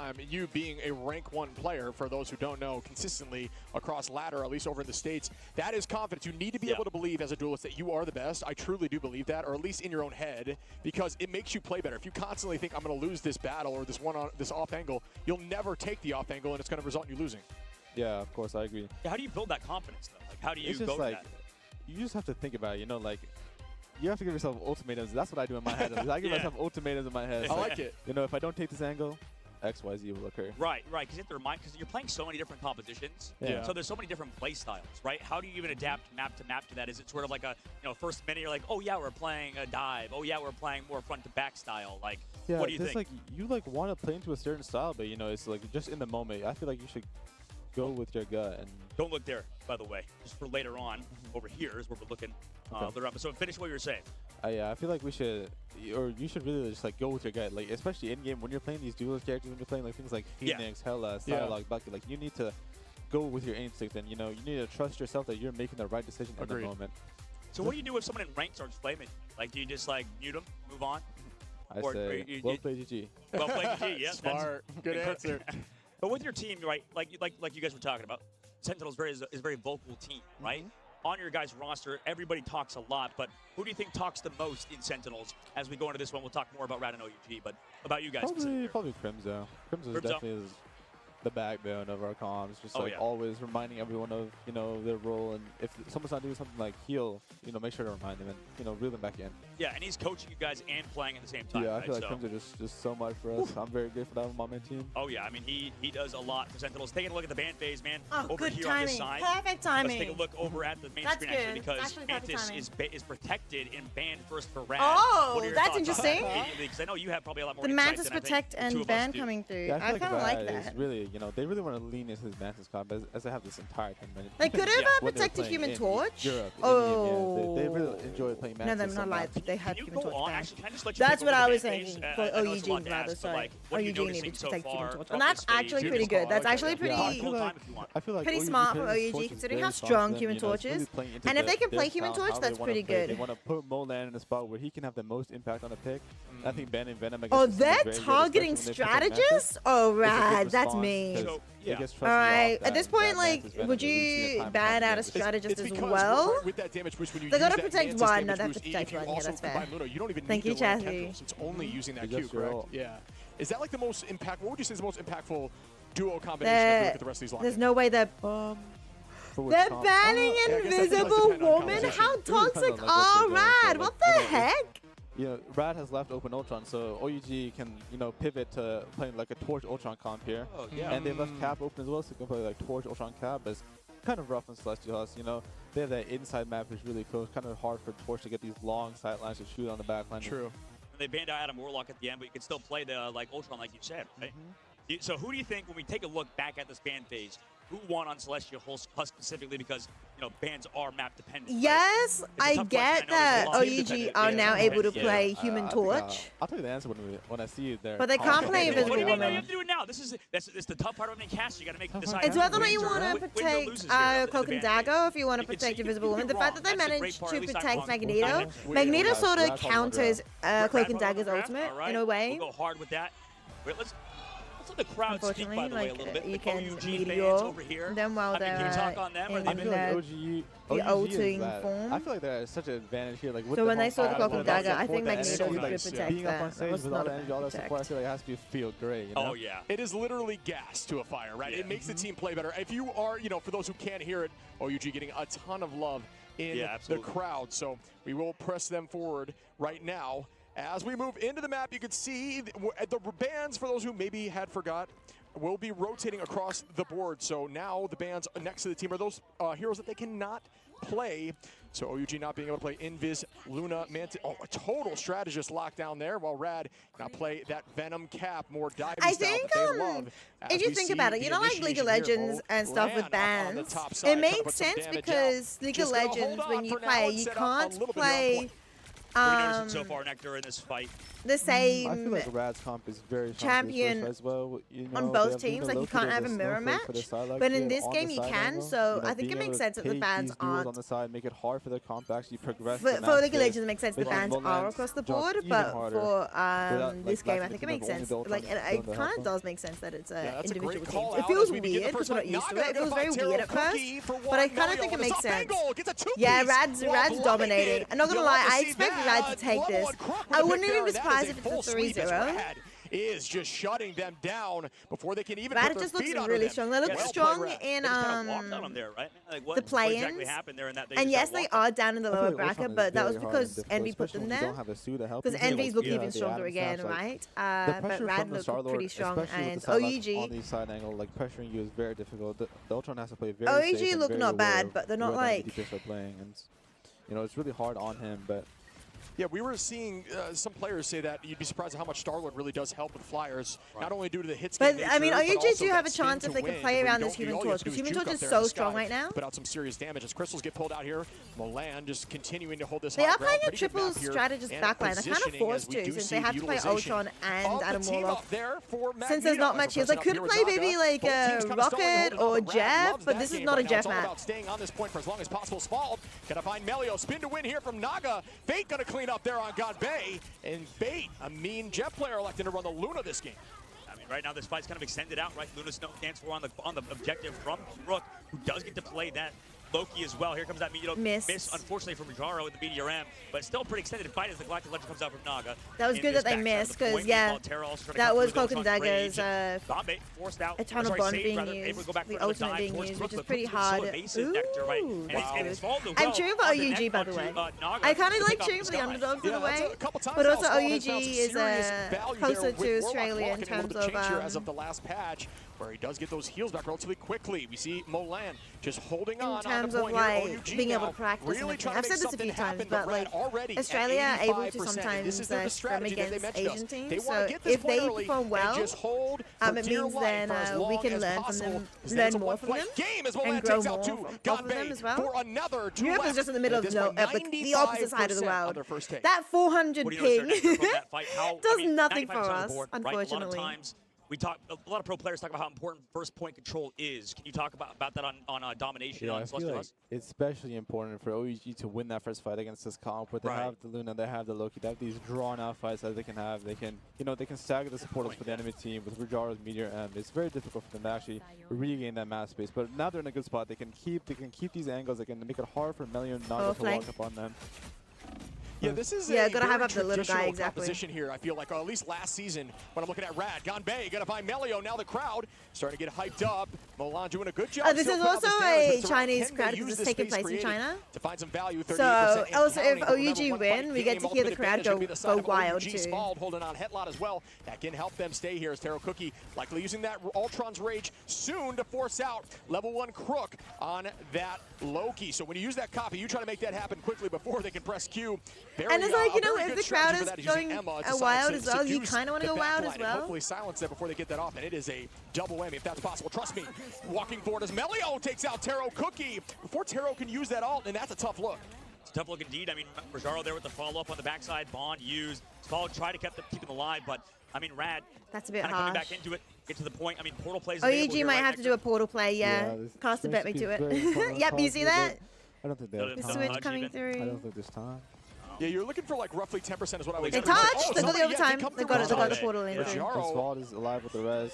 time, you being a rank 1 player, for those who don't know, consistently across ladder, at least over in the States, that is confidence. You need to be able to believe as a duelist that you are the best. I truly do believe that, or at least in your own head, because it makes you play better. If you constantly think, I'm going to lose this battle or this off angle, you'll never take the off angle, and it's going to result in you losing. Yeah, of course, I agree. How do you build that confidence, though? Like, how do you It's just go to like, that? you just have to think about it, you know, like, you have to give yourself ultimatums. That's what I do in my head. I give myself ultimatums in my head. I like it. You know, if I don't take this angle, X, Y, Z will occur. Right, because you have to remind, because you're playing so many different compositions. Yeah. So there's so many different play styles, right? How do you even adapt map to that? Is it sort of like a, first minute you're like, oh yeah, we're playing a dive. Oh yeah, we're playing more front to back style. Like, Yeah, what do you think? like you want to play into a certain style, but it's like just in the moment. I feel like you should go with your gut and don't look there, by the way. Just for later on, over here is where we're looking. Later on. So finish what you were saying. I feel like we should, or you should really just like go with your gut, like especially in game when you're playing these duelist characters, when you're playing like things like Phoenix, Hela, Psylocke, Bucky, like you need to go with your instinct, and you need to trust yourself that you're making the right decision in the moment. So what do you do if someone in rank starts flaming? Like, do you just like mute them, move on? I say, well played, GG. Well played, GG. Yeah, smart, good answer. But with your team, right? Like you guys were talking about, Sentinels is a very vocal team, right? On your guys' roster, everybody talks a lot, but who do you think talks the most in Sentinels? As we go into this one, we'll talk more about Rad and OUG, but about you guys specifically. Probably Crimzo. Crimzo definitely is the backbone of our comms, just always reminding everyone of their role, and if someone's not doing something like heal, make sure to remind them and reel them back in. Yeah, and he's coaching you guys and playing at the same time. Yeah, I feel like Crimzo just so much for us. I'm very grateful to have him on my team. Oh yeah, I mean he does a lot for Sentinels. Taking a look at the ban phase, man. Oh, over good here timing. on this side. Perfect timing. Let's take a look over at the main That's screen good. actually, because Actually perfect Mantis is protected and banned first for Rad. Oh, what are your that's thoughts on that interesting. immediately? Because I know you have probably a lot more The insight Mantis than I think protect the two and of us ban do. coming through. Yeah, I kind of like Rad that. is really, they really want to lean into his Mantis comp as they have this entire 10 minutes. They could have when they're protected playing Human in Torch. Europe, Oh. they really enjoy playing No, Mantis. they're not live. They have Can you Human go Torch on? back. Actually, can I just let you That's take what over I the was ban phase? thinking for I know it's a lot OUG to rather. ask, but, Sorry, like, what are you OUG noticing needed to so protect Human far Torch, from and that's this phase? actually You pretty can good. That's call it. actually pretty. I feel like Pretty OUG smart from Torch OUG, is considering very how strong strong for them, Human it's Torch really is. playing into And if they can their play Human style, Torch, how they that's wanna pretty play. good. They want to put Molan in a spot where he can have the most impact on a pick. I think banning Venom against Oh, this team is they're very good, targeting especially when they pick up strategists? Oh, Mantis. It's a good rad. That's response me. because it gets trusted All right. off At this that point, like, Mantis Venom would that we've seen you time and ban time out a again. strategist as because well? with that damage boost, when you They use gotta that protect Mantis one, damage no, they have to boost, protect if you one. Yeah, also that's fair. combine Luna, you don't even Thank need you, to run Chazzy. tendrils. It's only using that Just Q, correct? roll. Yeah. Is that like the most impactful? What would you say is the most impactful duo combination if you look at the rest of these lines? There's no way they're. For which They're comp? banning I guess that does Invisible depend on Woman? composition. How It really depends toxic on, like, what are they're going for, Rad? like, What the heck? Rad has left open Ultron, so OUG can, pivot to playing like a Torch Ultron comp here. Oh, yeah. And they left Cap open as well, so you can play like Torch Ultron Cap, but it's kind of rough on Celestial Husk, They have that inside map which is really close, kind of hard for Torch to get these long sight lines to shoot on the back line. True. They banned out Adam Warlock at the end, but you can still play the Ultron like you said, right? So who do you think, when we take a look back at this ban phase, who won on Celestial Husk specifically, because bans are map dependent? Yes, I get that OUG are now able to play Human Torch. I'll tell you the answer when I see it there. But they can't play Invisible What do you mean? No, Woman. you have to do it now. This is the tough part of making cast. You got to make decide. It's whether or not you wins want to wins or loses here protect in the Cloak and ban Dagger, phase. or if you want to You can protect see- Invisible you Woman. can The be fact that they wrong. That's the managed great part, to at least I'm protect wrong. Magneto, Wait, Magneto Rad sort of part of counters Rad Cloak and part of Dagger's the draft, ultimate all right. in a way. We'll go hard with that. Wait, let's let the crowd speak, by Unfortunately, the way, a like little bit. you The can OUG fans meteor over here. them while I mean, can you they're talk on them? Or in they I been feel like their OG ulting is that. form. I feel like there's such an advantage here. Like with So the when they whole saw the fight, Cloak with and all Dagger, I support, think the Magneto energy, could like, protect being up that. on That stage was with all not the a energy, all that bad support, I feel like it has to feel great. Oh yeah. It is literally gas to a fire, right? It makes the team play better. If you are, for those who can't hear it, OUG getting a ton of love in the crowd. So we will press them forward right now. As we move into the map, you can see the bans, for those who maybe had forgot, will be rotating across the board. So now the bans next to the team are those heroes that they cannot play. So OUG not being able to play Invis, Luna, Mantis. Oh, a total strategist lockdown there, while Rad now play that Venom Cap, more diving I style think, that they love. if you think about it, like League of Legends and stuff with bans, it makes sense because League of Legends, when you play, you can't play What are you noticing so far, Nectar, in this fight? the same I feel like Rad's comp is very strong champion as well. on both teams. Like you can't have a mirror match, but in this game you can. So I think it makes sense that the bans aren't. on the side, make it hard for the comp to actually progress. For League of Legends, it makes sense the bans are across the board, but for this game, I think it makes sense. Like it kind of does make sense that it's individual teams. It feels weird because we're not used to it. It was very weird at first, but I kind of think it makes sense. Yeah, Rad's dominating. I'm not gonna lie, I expect Rad to take this. I wouldn't even be surprised if it's a 3-0. is just shutting them down before they can even Rad put their just looks feet under really them. strong. They look Well strong played, Rad. in They just kind of walked on them there, right? Like, the what play-ins. exactly happened there in that? And yes, they are down in the I feel lower like bracket, Ultron is but that was very hard because and difficult, Envy put especially them when you there. don't have a suit to help Because you. Envy's look Yeah, even the stronger Adam again, Slash, like, right? the But pressure Rad from the looked Star-Lord, pretty strong, especially with and the side on OEG. the side angle, like pressuring you is very difficult. The Ultron has to play very safe OEG and look very not aware bad, of but they're where not the enemy like. defenders are playing, and you know it's really hard on him. But Yeah, we were seeing some players say that you'd be surprised at how much Star-Lord really does help with Flyers, not only due to the hit But scan I mean, nature, but OUG also do have that a chance spin if they to can win, play where you around don't- this Human all you have Torch, to do because Human juke Torch up is there so in the strong sky, right now. Put out some serious damage as Crystals get pulled out here. Milan just continuing to hold this They high are ground. playing a Pretty good triple map here, strategist and backline. They're kind of positioning forced as we to, do since see they have to play utilization Ultron and of the Adam team Warlock. up there for Since there's not Magneto. much As heals, we're they pressing could up play here with maybe Naga. like Both teams kinda stalling, Rocket holding or up, but Rad Jeff, loves but that this is game not a right now. Jeff It's all map. about staying on this point for as long as possible. Spald gonna find Melio. Spin to win here from Naga. Fate gonna clean up there on God Bay. And Fate, a mean Jeff player, electing to run the Luna this game. I mean, right now this fight's kind of extended out, right? Luna Snow dance for on the objective from Rook, who does get to play that Loki as well. Here comes that miss, unfortunately, from Rajaro in the BDRM, but still a pretty extended fight as the Galactic Legend comes out from Naga. That was good that they missed, because, yeah, that was Cloak and Dagger's Eternal Bond being used, the ultimate being used, which is pretty hard. Ooh, that's good. I'm cheering for OUG, by the way. I kind of like cheering for the underdogs in a way, but also OUG is closer to Australia in terms of as of the last patch, where he does get those heals back relatively quickly. We see Molan just holding on in terms the of point like here. OUG being able now to practice. really And trying I've to said make this a few something times, happen, but Rad like already Australia at are able to 85%. sometimes This is their scrim strategy that they against mentioned Asian us. They teams. wanna So get this if they point early perform and well, just hold it for means dear life then for as we long can as learn from possible, them, 'cause learn it's a more from them, one-fight game as and Molan grow takes out more two. off of Gonbei them as well. for another two Europe is left. just in the middle of At this point, the opposite side of the 95% world. their first take. That 400 What do you notice ping there, Nectar, from that fight? How, does I mean, nothing for 95% of us, the board, right? unfortunately. A lot of times, a lot of pro players talk about how important first point control is. Can you talk about that on domination yeah, on I feel Celestial like Us? it's especially important for OEG to win that first fight against this comp, where they have the Luna, they have the Loki, they have these drawn-out fights that they can have. They can, they can stagger the supporters for the enemy team with Rajaro's Meteor, and it's very difficult for them to actually regain that map space. But now they're in a good spot. They can keep these angles. They can make it hard for Melio and Naga to walk up on them. Yeah, this is Yeah, a gotta very have up the little guy, traditional exactly. composition here, I feel like, or at least last season when I'm looking at Rad. Gonbei gonna find Melio, now the crowd starting to get hyped up. Molan doing a good job. This still is putting out also this damage, but a it's around, Chinese can crowd they because use it's this taking space place in created China. to find some value, 38% So and also if counting, but remember, OUG one win, fight we get game, to hear the ultimate crowd advantage gonna be the side go of wild OUG. too. Spald holding on Hetlot as well. That can help them stay here as Taro Cookie likely using that Ultron's Rage soon to force out level 1 Crook on that Loki. So when you use that copy, you try to make that happen quickly before they can press Q. And it's like, if the crowd is going wild as well, you kind of want to go wild as well. Hopefully silence them before they get that off, and it is a double whammy if that's possible. Trust me. Walking forward as Melio takes out Taro Cookie before Taro can use that ult, and that's a tough look. It's a tough look indeed. I mean, Rajaro there with the follow-up on the backside. Bond used. Spald tried to keep them alive, but I mean, Rad. That's a bit coming harsh. back into it, get to the point. I mean, portal plays. OUG might have to do a portal play, yeah. Cast a bet me to it. Yep, you see that? I don't think they have The time. switch coming I through. don't think there's time. Yeah, you're looking for like roughly 10% is what I would They say. touched! They got the somebody, overtime. come They through got it. They got the Rajaro. portal in through. Svald is alive with the res.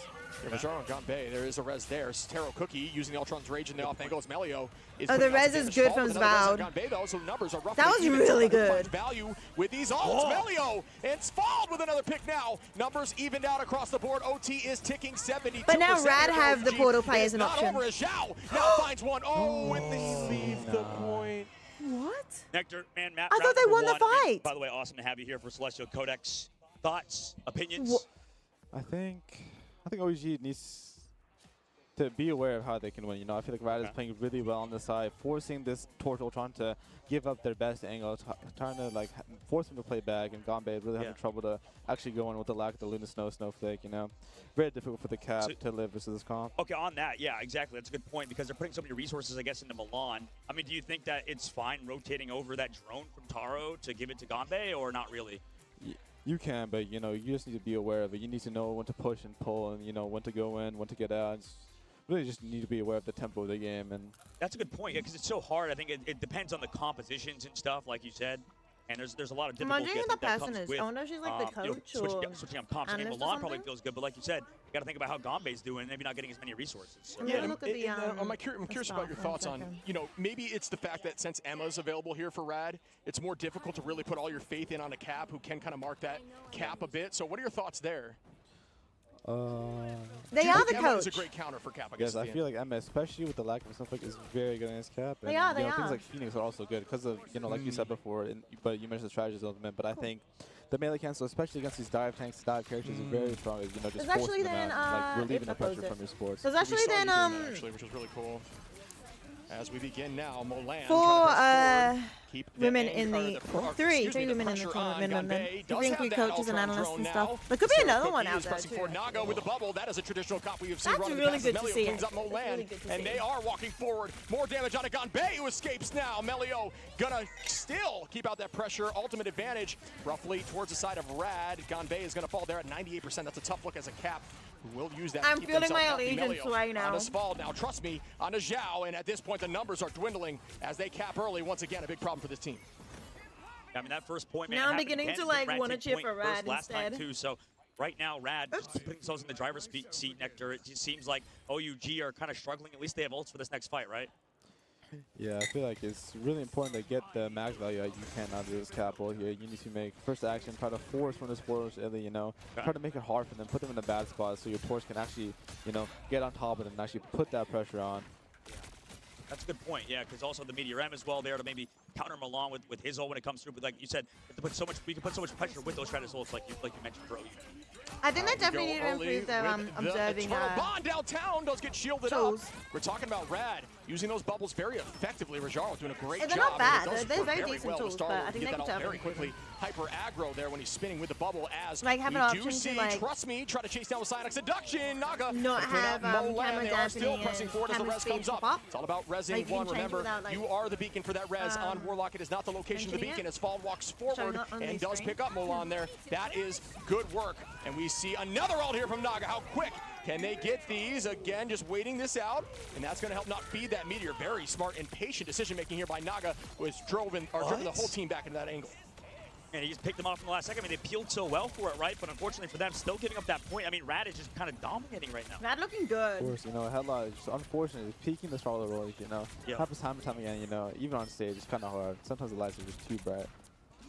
Rajaro and Gonbei, there is a res there. Taro Cookie using the Ultron's Rage in the off angle as Melio is the putting out res some is damage. good Spald from with another res on Zvald. Gonbei, though, so numbers are roughly That was even. really Someone who good. finds value with these ults. Melio and Spald with another pick now. Numbers evened out across the board. OT is ticking 72%. But now Rad here. have the OG portal play is as an not option. over as Zhao now finds one. Oh, and they leave the point. What? Nectar, man, Matt. I thought round they number won the one. I mean, fight. by the way, awesome to have you here for Celestial Codex. Thoughts, opinions? I think OG needs to be aware of how they can win. I feel like Rad is playing really well on the side, forcing this Torch Ultron to give up their best angle, trying to like force them to play back, and Gonbei really having trouble to actually go in with the lack of the Luna Snowflake. Very difficult for the Cap to live versus this comp. Okay, on that, yeah, exactly. That's a good point because they're putting so many resources, I guess, into Milan. I mean, do you think that it's fine rotating over that drone from Taro to give it to Gonbei, or not really? You can, but you just need to be aware of it. You need to know when to push and pull, and when to go in, when to get out. Really just need to be aware of the tempo of the game. And that's a good point, yeah, because it's so hard. I think it depends on the compositions and stuff, like you said. And there's a lot of I'm difficulty wondering who that that comes person is. with, I wonder if she's like the coach or switching up comps. I mean, analyst or Milan probably something? feels good, but like you said, you got to think about how Gonbei's doing, maybe not getting as many resources. So. Yeah, look at the, I'm curious about your thoughts on, maybe it's the fact that since Emma's available here for Rad, it's more difficult to really put all your faith in on a Cap who can kind of mark that Cap a bit. So what are your thoughts there? They are the Emma is coach. a great counter for Cap. Yes, I feel like Emma, especially with the lack of Snowflake, is very good against Cap. They and, are, you know, they things are. like Phoenix are also good because of, you know, like you said before, but you mentioned the strategies element. But I think the melee cancel, especially against these dive tanks, dive characters, is very strong. You know, just There's actually forcing them then, out, like relieving the if pressure opposite. from your sports. There's actually then actually, which is really cool. As we begin now, Molan. Women in the three women in the tournament minimum, including 3 coaches and analysts and stuff. There could be another one out there too. For Naga with the bubble. That is a traditional comp we have seen. That's really good to see. Cleans up Molan, and they are walking forward. More damage on a Ganbei who escapes now. Melio gonna still keep out that pressure. Ultimate advantage roughly towards the side of Rad. Ganbei is gonna fall there at 98%. That's a tough look as a Cap. Who will use that I'm to keep feeling my themselves healthy. allegiance Melio right now. On Asphalt now, trust me, on a Zhao, and at this point the numbers are dwindling as they cap early. Once again, a big problem for this team. I mean, that first point, man. Now I'm happened beginning again. to like Rad want to took cheer point for first Rad last time instead. too. So right now, Rad just putting themselves in the driver's seat. Nectar. It just seems like OUG are kind of struggling. At least they have ults for this next fight, right? Yeah, I feel like it's really important to get the max value that you can out of this capital here. You need to make first action, try to force one of the spoilers early, you know, try to make it hard for them, put them in a bad spot so your torch can actually, you know, get on top of them and actually put that pressure on. That's a good point, yeah, because also the Meteor M as well there to maybe counter him along with his ult when it comes through. But like you said, we can put so much pressure with those Stratus ults, like you mentioned for OUG. I think they definitely need to improve their observing. Bond downtown does get shielded up. We're talking about Rad using those bubbles very effectively. Rajaro doing a great job. They're not bad. They're very very decent tools, but I think they get could that out very improve. quickly. Hyper aggro there when he's spinning with the bubble as Like, have we an option do to, see, like, trust me, try to chase down with Cyanox Seduction. Naga not to clean have, out Molan. camera They are still dampening pressing and forward as the camera res speed comes up. pop. It's all about resing Like, you can one. change it Remember, without, like, you are the beacon for that res on Warlock. It is not the location of the beacon as Fall walks forward up on and the does screen. pick up Molan there. That is good work. And we see another ult here from Naga. How quick can they get these? Again, just waiting this out. And that's going to help not feed that Meteor. Very smart and patient decision-making here by Naga, who has driven the whole team back into that angle. And he just picked them off in the last second. I mean, they peeled so well for it, right? But unfortunately for them, still giving up that point. I mean, Rad is just kind of dominating right now. Rad looking good. Of course, you know, Headlock is just unfortunate. He's peaking the Charlotte roles, you know. Yeah. Happens time and time again, you know. Even on stage, it's kind of hard. Sometimes the lights are just too bright.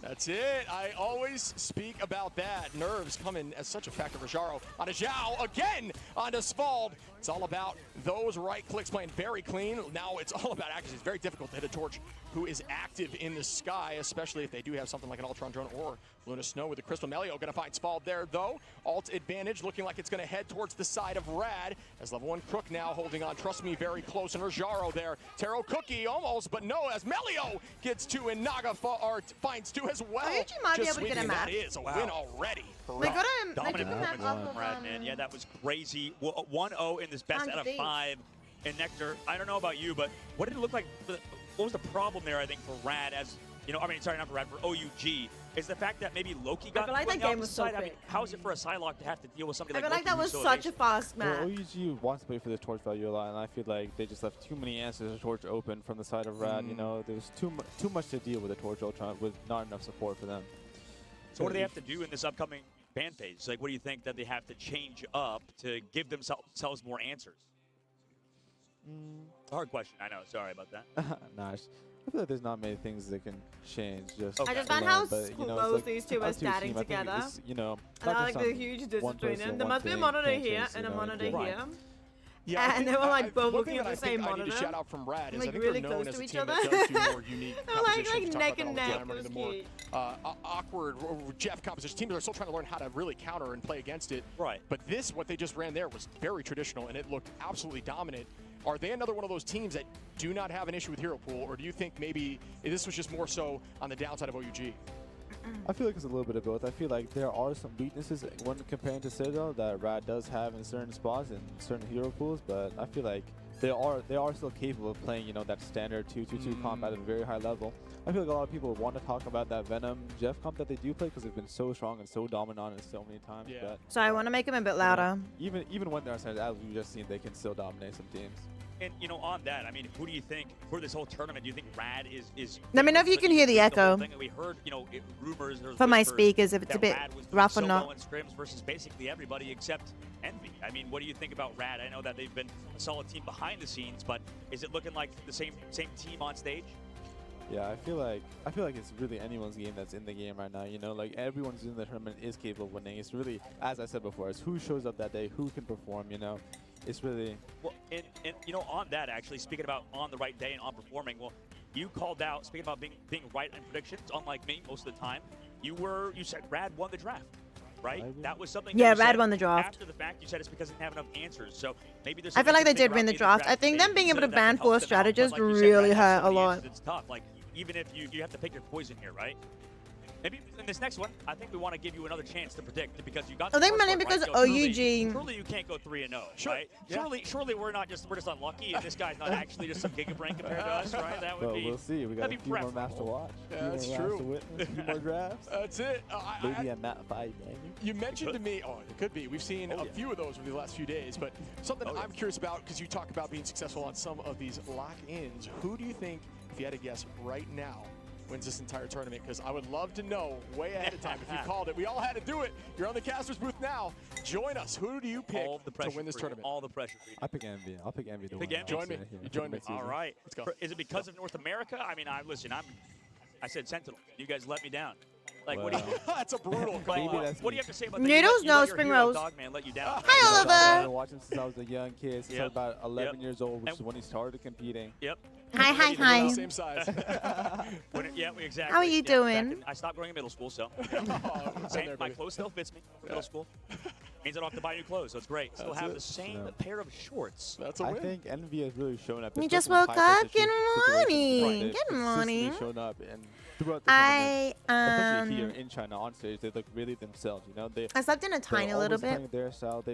That's it. I always speak about that. Nerves come in as such a factor. Rajaro on a Zhao again on Asphalt. It's all about those right clicks playing very clean. Now it's all about accuracy. It's very difficult to hit a torch who is active in the sky, especially if they do have something like an Ultron drone or Luna Snow with the Crystal. Melio going to find Spald there though. Alt advantage looking like it's going to head towards the side of Rad as level 1 Crook now holding on. Trust me, very close. And Rajaro there. Taro Cookie almost, but no, as Melio gets 2 and Naga finds 2 as well. OUG might be able to get a That map. is a win already. They got him. They Dominant took the map performance off from Rad, of man. Yeah, that was crazy. 1-0 in this best out of 5 in Nectar. I don't know about you, but what did it look like? What was the problem there, I think, for Rad as, you know, I mean, sorry, not for Rad, for OUG, is the fact that maybe Loki got feel like put that on game the was so side. I mean, quick. how is it for a Psylocke to have to deal with somebody I like feel like Loki that was who's so such a evasive? fast match. Well, OUG wants to wait for the torch value a lot, and I feel like they just left too many answers to torch open from the side of Rad. You know, there was too much to deal with the torch Ultron with not enough support for them. So what do they have to do in this upcoming ban phase? Like, what do you think that they have to change up to give themselves more answers? Hard question, I know. Sorry about that. Nice. I feel like there's not many things that can change. Just I just alone, found how but, you know, it's close like these two are us two standing team, I think together. it's, you know, And I not like just the on huge one distance between person, them. There one must be a thing monitor can't here change, and a you know, monitor right. here. Yeah, And they were like both one thing looking at that the I think same I need to monitor. shout out from Rad is Like I think really they're known close as to a each team other. that does do more unique They're like compositions. We talk neck about that and all the neck. time, It was the more cute. awkward Jeff composition. Teams are still trying to learn how to really counter and play against it. Right. But this, what they just ran there, was very traditional, and it looked absolutely dominant. Are they another one of those teams that do not have an issue with Hero Pool, or do you think maybe this was just more so on the downside of OUG? I feel like it's a little bit of both. I feel like there are some weaknesses when comparing to Citadel that Rad does have in certain spots and certain hero pools, but I feel like they are still capable of playing, you know, that standard 2-2-2 comp at a very high level. I feel like a lot of people want to talk about that Venom Jeff comp that they do play because they've been so strong and so dominant on it so many times. Yeah. But So I want to make him a bit louder. even when they're outside, as we've just seen, they can still dominate some teams. And, you know, on that, I mean, who do you think, for this whole tournament, do you think Rad is Let me know if you can hear the whole echo. thing that we heard, you know, rumors, there was For my whispers speakers, if it's a that bit Rad was rough doing or so not. well in scrims versus basically everybody except Envy. I mean, what do you think about Rad? I know that they've been a solid team behind the scenes, but is it looking like the same team on stage? Yeah, I feel like it's really anyone's game that's in the game right now. You know, like everyone's in the tournament is capable of winning. It's really, as I said before, it's who shows up that day, who can perform. You know, it's really. Well, and you know, on that actually, speaking about on the right day and on performing, well, you called out speaking about being right in predictions. Unlike me, most of the time, you said Rad won the draft. Right? That was something. Yeah, that you Rad said won the draft. After the fact, you said it's because they didn't have enough answers. So maybe there's. I feel like they did win win the draft. I think them being able to ban 4 strategists really hurt a lot. It's tough. Like even if you have to pick your poison here, right? Maybe in this next one, I think we want to give you another chance to predict because you got. I think mainly because OUG. Surely you can't go 3-0, right? Surely we're just unlucky, and this guy's not actually just some gigabrain compared to us, right? That would be. We'll see. We got a few more maps to watch. Yeah, that's true. A few more drafts. That's it. Maybe at map 5, maybe. You mentioned to me, it could be. We've seen a few of those over the last few days, but something I'm curious about because you talk about being successful on some of these lock-ins. Who do you think, if you had to guess right now, wins this entire tournament? Because I would love to know way ahead of time if you called it. We all had to do it. You're on the caster's booth now. Join us. Who do you pick to win this tournament? All the pressure. I pick Envy. I'll pick Envy to win. Join me. You join me. All right. Let's go. Is it because of North America? I mean, I said Sentinel. You guys let me down. Like, what do you? That's a brutal what do you have to say about Noodles? No, Spring Rolls. Dogman let you down. Hi, Oliver. I've been watching since I was a young kid, since I was about 11 years old, which is when he started competing. Yep. Hi. Same size. Yeah, exactly. How are you doing? I stopped growing in middle school, so my clothes still fits me for middle school. Means I don't have to buy new clothes, so it's great. Still have the same pair of shorts. That's a win. I think Envy has really shown up. You just woke up. Good morning. Good morning. Shown up and throughout the tournament, especially here in China on stage, they look really themselves. You know, I slept in a tiny little bit. Their style.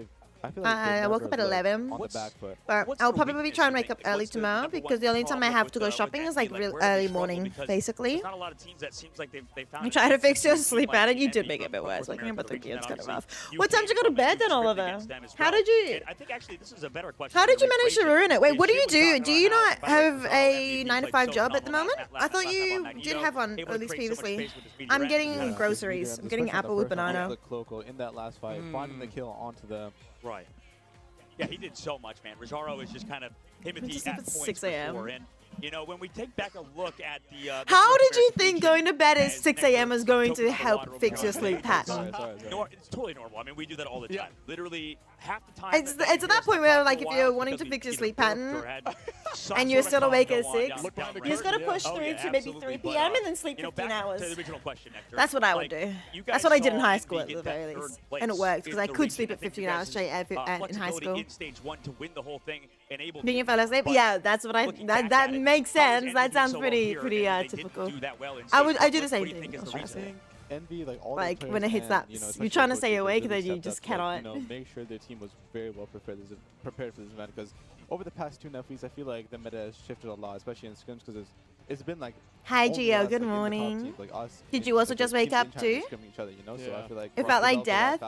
I feel like I woke up at 11. On the back foot. But I'll probably be trying to wake up early tomorrow because the only time I have to go shopping is like real early morning, basically. Not a lot of teams that seems like they found. I'm trying to fix your sleep pattern. You did make it a bit worse. Waking up at 3 p.m. is kind of rough. What time did you go to bed then, Oliver? How did you? I think actually this is a better question. How did you manage to ruin it? Wait, what do you do? Do you not have a 9-to-5 job at the moment? I thought you did have one, at least previously. I'm getting groceries. I'm getting apple with banana. In that last fight, finding the kill onto the right. Yeah, he did so much, man. Rajaro is just kind of him at the at 6 a.m. And you know, when we take back a look at the how did you think going to bed at 6 a.m. is going to help fix your sleep pattern? It's totally normal. I mean, we do that all the time. Literally half the time. It's at that point where, like, if you're wanting to fix your sleep pattern and you're still awake at 6, you just gotta push through to maybe 3 p.m. and then sleep 15 hours. That's what I would do. That's what I did in high school at the very least, and it worked because I could sleep at 15 hours straight in high school. Being a fell asleep, yeah, that's what that makes sense. That sounds pretty typical. I do the same thing. Envy, like all like when it hits that, you're trying to stay awake, then you just cannot. Make sure their team was very well prepared for this event because over the past 2 Netflix, I feel like the meta has shifted a lot, especially in scrims because it's been like. Hi Gio, good morning. Did you also just wake up too? So I feel like it felt like death.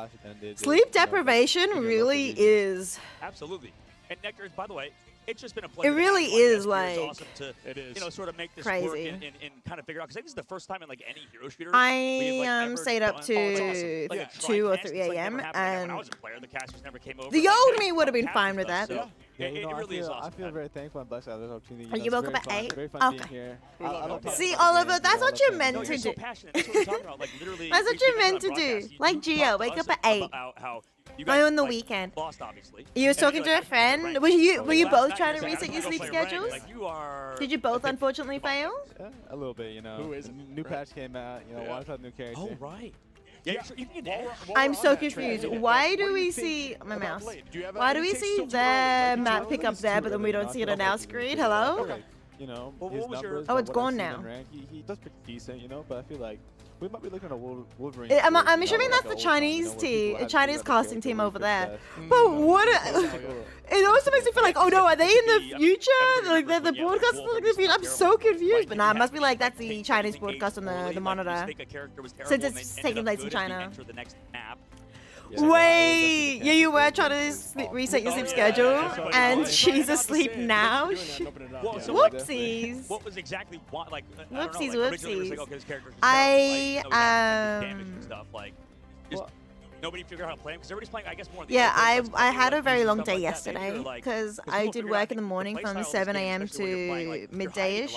Sleep deprivation really is. Absolutely. And Nectar, by the way, it's just been a pleasure. It really is like awesome to, sort of make this crazy. Work and kind of figure out because I think this is the first time in like any hero shooter. I stayed up to 2 or 3 a.m. and when I was a player, the casters never came over. The old me would have been fine with that. So it really is awesome. I feel very thankful and blessed to have this opportunity. You woke up at 8? Very fun being here. See, Oliver, that's what you're meant to do. That's what you're meant to do. Like Gio, wake up at 8. On the weekend. You were talking to a friend. Were you both trying to reset your sleep schedules? Did you both unfortunately fail? Yeah, a little bit, you know. Who is it? New patch came out, you know, want to try new character. Oh, right. Yeah, I'm so confused. Why do we see my mouse? Why do we see the map pick up there, but then we don't see it on our screen? Hello? You know, his numbers. Oh, it's gone now. He does pretty decent, you know, but I feel like we might be looking at Wolverine. I'm assuming that's the Chinese team, Chinese casting team over there. But what? It also makes me feel like, oh no, are they in the future? Like the broadcast like the future? I'm so confused. But nah, it must be like that's the Chinese broadcast on the monitor, since it's taking place in China. Wait, yeah, you were trying to reset your sleep schedule, and she's asleep now. Whoopsies. What was exactly like? Whoopsies. Nobody figured out how to play him because everybody's playing, I guess, more. Yeah, I had a very long day yesterday because I did work in the morning from 7 a.m. to midday-ish.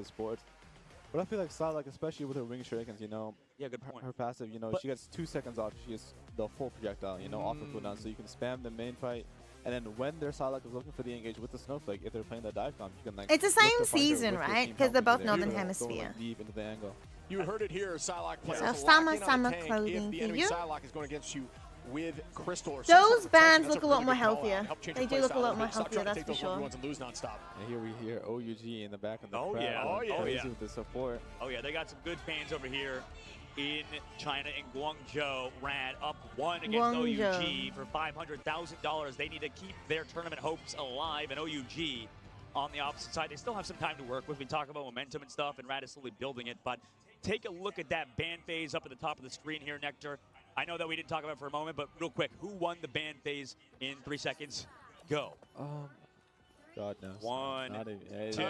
the sports. But I feel like Psylocke, especially with her wing shurikens, you know, yeah, good point. Her passive, you know, she gets 2 seconds off. She gets the full projectile, you know, off her cooldown, so you can spam the main fight. And then when their Psylocke is looking for the engage with the Snowflake, if they're playing the dive comp, you can like. It's the look same to find her season, with your right? team Because they're helping both you there. Northern Go, Hemisphere. like, deep into the angle. You heard it here, Psylocke players So lacking summer on the tank clothing if the for enemy you. Psylocke is going against you with Crystal. Or Those bands look a lot more healthier. They do look a lot more healthier, that's for sure. And lose nonstop. And here we hear OUG in the back of the crowd. Oh yeah. With the support. Oh yeah, they got some good fans over here in China, in Guangzhou. Rad up 1 against OUG for $500,000. They need to keep their tournament hopes alive, and OUG on the opposite side, they still have some time to work with. We talk about momentum and stuff, and Rad is slowly building it, but take a look at that ban phase up at the top of the screen here, Nectar. I know that we didn't talk about it for a moment, but real quick, who won the ban phase in 3 seconds? Go. God knows. 1, 2,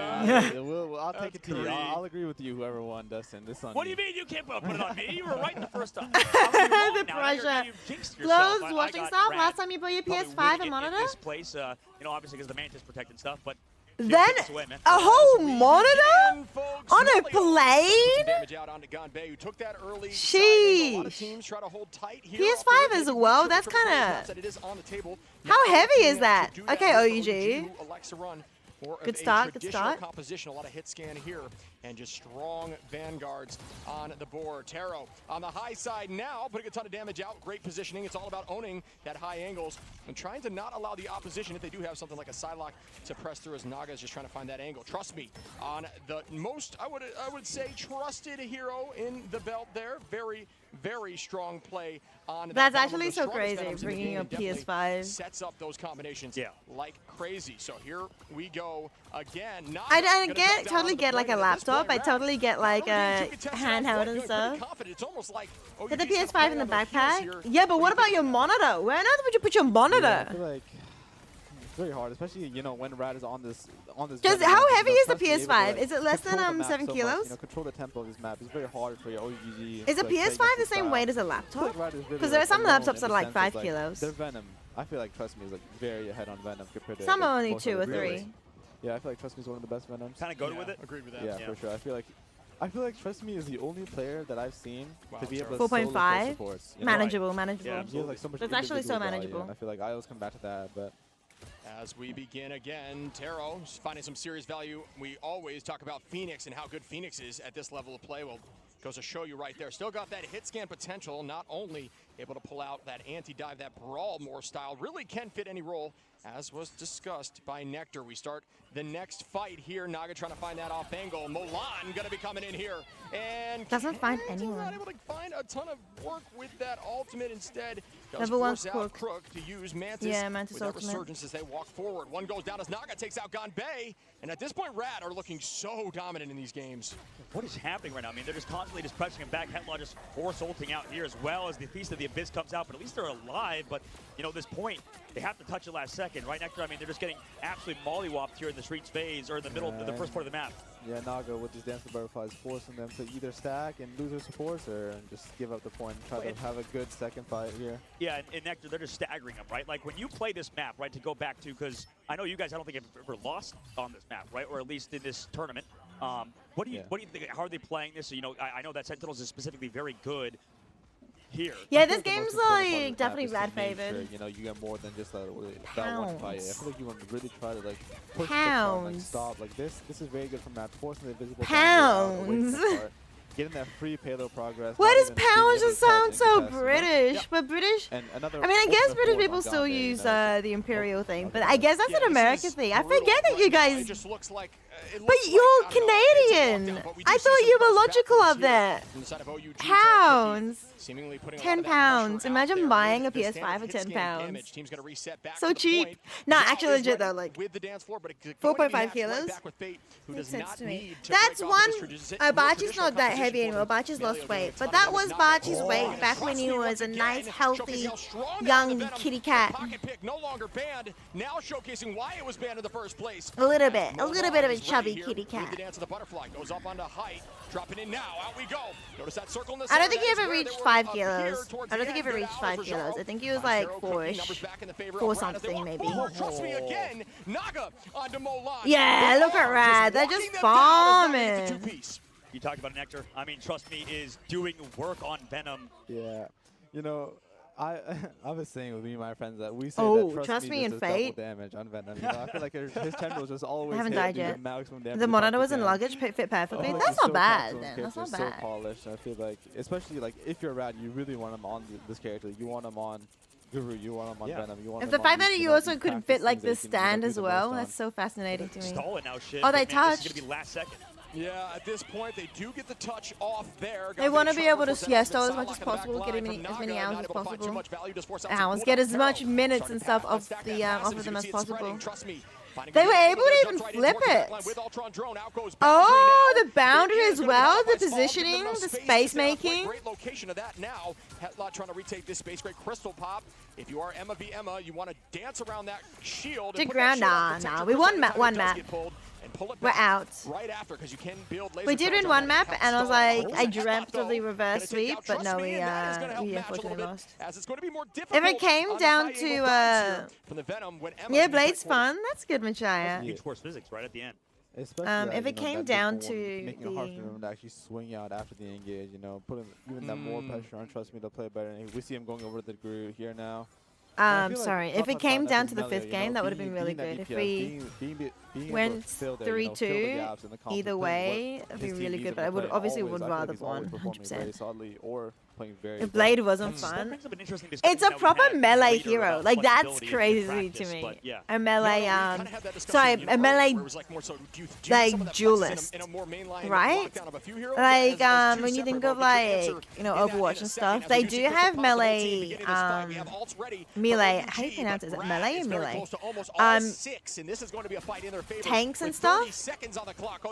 I'll take it to you. I'll agree with you, whoever won, Dustin. This on What do you mean you can't put it on me? You were right the first time. The pressure. Glows watching stuff. Last time you bought your PS5 and monitor? In this place, you know, obviously because the Mantis protected stuff, but then a whole monitor on a plane? Damage out onto Ganbei, who took that early. Sheesh. A lot of teams try to hold tight here. PS5 as well. That's kind of. How heavy is that? Okay, OUG. Good start, good start. Composition, a lot of hit scan here, and just strong vanguards on the board. Taro on the high side now, putting a ton of damage out. Great positioning. It's all about owning that high angles and trying to not allow the opposition, if they do have something like a Psylocke, to press through, as Naga is just trying to find that angle. Trust me, on the most, I would say, trusted hero in the belt there. Very, very strong play on That's that. actually so crazy, bringing your PS5. Sets up those combinations like crazy. So here we go again. I totally get like a laptop. I totally get like a handheld and stuff. Put the PS5 in the backpack. Yeah, but what about your monitor? Where on earth would you put your monitor? Yeah, I feel like it's very hard, especially when Rad is on this. Just how heavy is the PS5? Is it less than 7 kilos? Control the tempo of this map. It's very hard for your OUG. Is a PS5 the same weight as a laptop? Because there are some laptops that are like 5 kilos. Their Venom, I feel like Trust Me is like very ahead on Venom compared to. Some are only 2 or 3. Yeah, I feel like Trust Me is one of the best Venoms. Kind of go with it. Agreed with that. Yeah, for sure. I feel like Trust Me is the only player that I've seen to be able to 4.5. supports. Manageable. Yeah, he has like so much. It's actually so manageable. I feel like I always come back to that, but. As we begin again, Taro finding some serious value. We always talk about Phoenix and how good Phoenix is at this level of play. Well, goes to show you right there. Still got that hit scan potential. Not only able to pull out that anti-dive, that brawl more style. Really can fit any role, as was discussed by Nectar. We start the next fight here. Naga trying to find that off angle. Molan going to be coming in here. And doesn't find anyone. Not able to find a ton of work with that ultimate. Instead, does Level 1 force out Crook to use Mantis. Yeah, Mantis with that ultimate. resurgence as they walk forward. One goes down as Naga takes out Ganbei. And at this point, Rad are looking so dominant in these games. What is happening right now? I mean, they're just constantly just pressing him back. Headlaw just force ulting out here as well as the Feast of the Abyss comes out. But at least they're alive. But, you know, this point, they have to touch it last second, right, Nectar? I mean, they're just getting absolutely mollywopped here in the streets phase, or in the middle of the first part of the map. Yeah, Naga with his Dance of Butterflies forcing them to either stack and lose their supports or just give up the point and try to have a good second fight here. Yeah, and Nectar, they're just staggering them, right? Like when you play this map, right, to go back to, because I know you guys, I don't think have ever lost on this map, right? Or at least in this tournament. What do you think? How are they playing this? So, you know, I know that Sentinels is specifically very good here. Yeah, this game's like definitely Rad favored. Sure, you know, you get more than just that one fight. I feel like you want to really try to like push Pounds. the like, stop like this. This is very good for map forcing the invisible Pounds. Getting that free payload progress. Why does Pounds just sound so British? But British. And I mean, I guess British people still use the Imperial thing, but I guess that's an American thing. I forget that you guys. It just looks like. But you're Canadian. I thought you were logical of that. Pounds. 10 pounds. Imagine buying a PS5 for 10 pounds. So cheap. No, actually legit though, like 4.5 kilos. Makes sense to me. That's one. Bachi's not that heavy anymore. Bachi's lost weight, but that was Bachi's weight back when he was a nice, healthy, young kitty cat. No longer banned. Now showcasing why it was banned in the first place. A little bit of a chubby kitty cat. The dance of the butterfly goes up onto height, dropping in now. Out we go. Notice that circle in the I don't think he ever reached 5 kilos. I don't think he ever reached 5 kilos. I think he was like 4-ish. 4 something maybe. Trust me again. Naga onto Molan. Yeah, look at Rad. They're just farming. You talked about Nectar. I mean, Trust Me is doing work on Venom. Yeah. You know, I was saying with me and my friends that we say Oh, that trust me just in does Fate. double damage on Venom. You know, I feel like his tendrils just always I haven't hit died the yet. maximum damage. The they monitor possibly was in can. luggage, fit perfectly. I feel like That's he's not so bad comfortable then. with That's not character, bad. So polished. I feel like, especially like if you're Rad, you really want him on this character. You want him on Guru. You want him on Venom. You want If him the on fact these, that you you know, also these could practice fit like things this that you can stand do as the well, most that's so fascinating to me. Stalling now, shit. Oh, they but man, this is touched. gonna be last second. Yeah, at this point, they do get the touch off there. They want to be able to stall as much as possible, get as many hours as possible. Hours, get as much minutes and stuff off of them as possible. They were able to even flip it. Oh, the boundary as well, the positioning, the space making. Great location of that now. Hetlot trying to retake this space. Great crystal pop. If you are Emma v Emma, you want to dance around that shield. Dig ground, nah. We won one map. We're out. Right after, because you can build laser We did win charge on one that map, and I was Hetlot, like, I dreamt of the reverse sweep, but no, we unfortunately lost. as it's going to be more If difficult it came on the down high to, angle dives here from the Venom when Emma yeah, can be Blade's quite close. fun. That's good, Machaya. Huge force physics right at the end. Especially If it came down to making it hard for him to actually swing out after the engage, you know, putting even that more pressure on Trust Me to play better. And we see him going over the Guru here now. Sorry, if it came down to the fifth game, that would have been really good. If we went 3-2, either way, it'd be really good. But I would obviously would rather have won 100%. If Blade wasn't fun, it's a proper melee hero. Like that's crazy to me. A melee, a melee, like duelist, right? Like when you think of like Overwatch and stuff, they do have melee, melee. How do you pronounce it? Is it melee or melee? Tanks and stuff,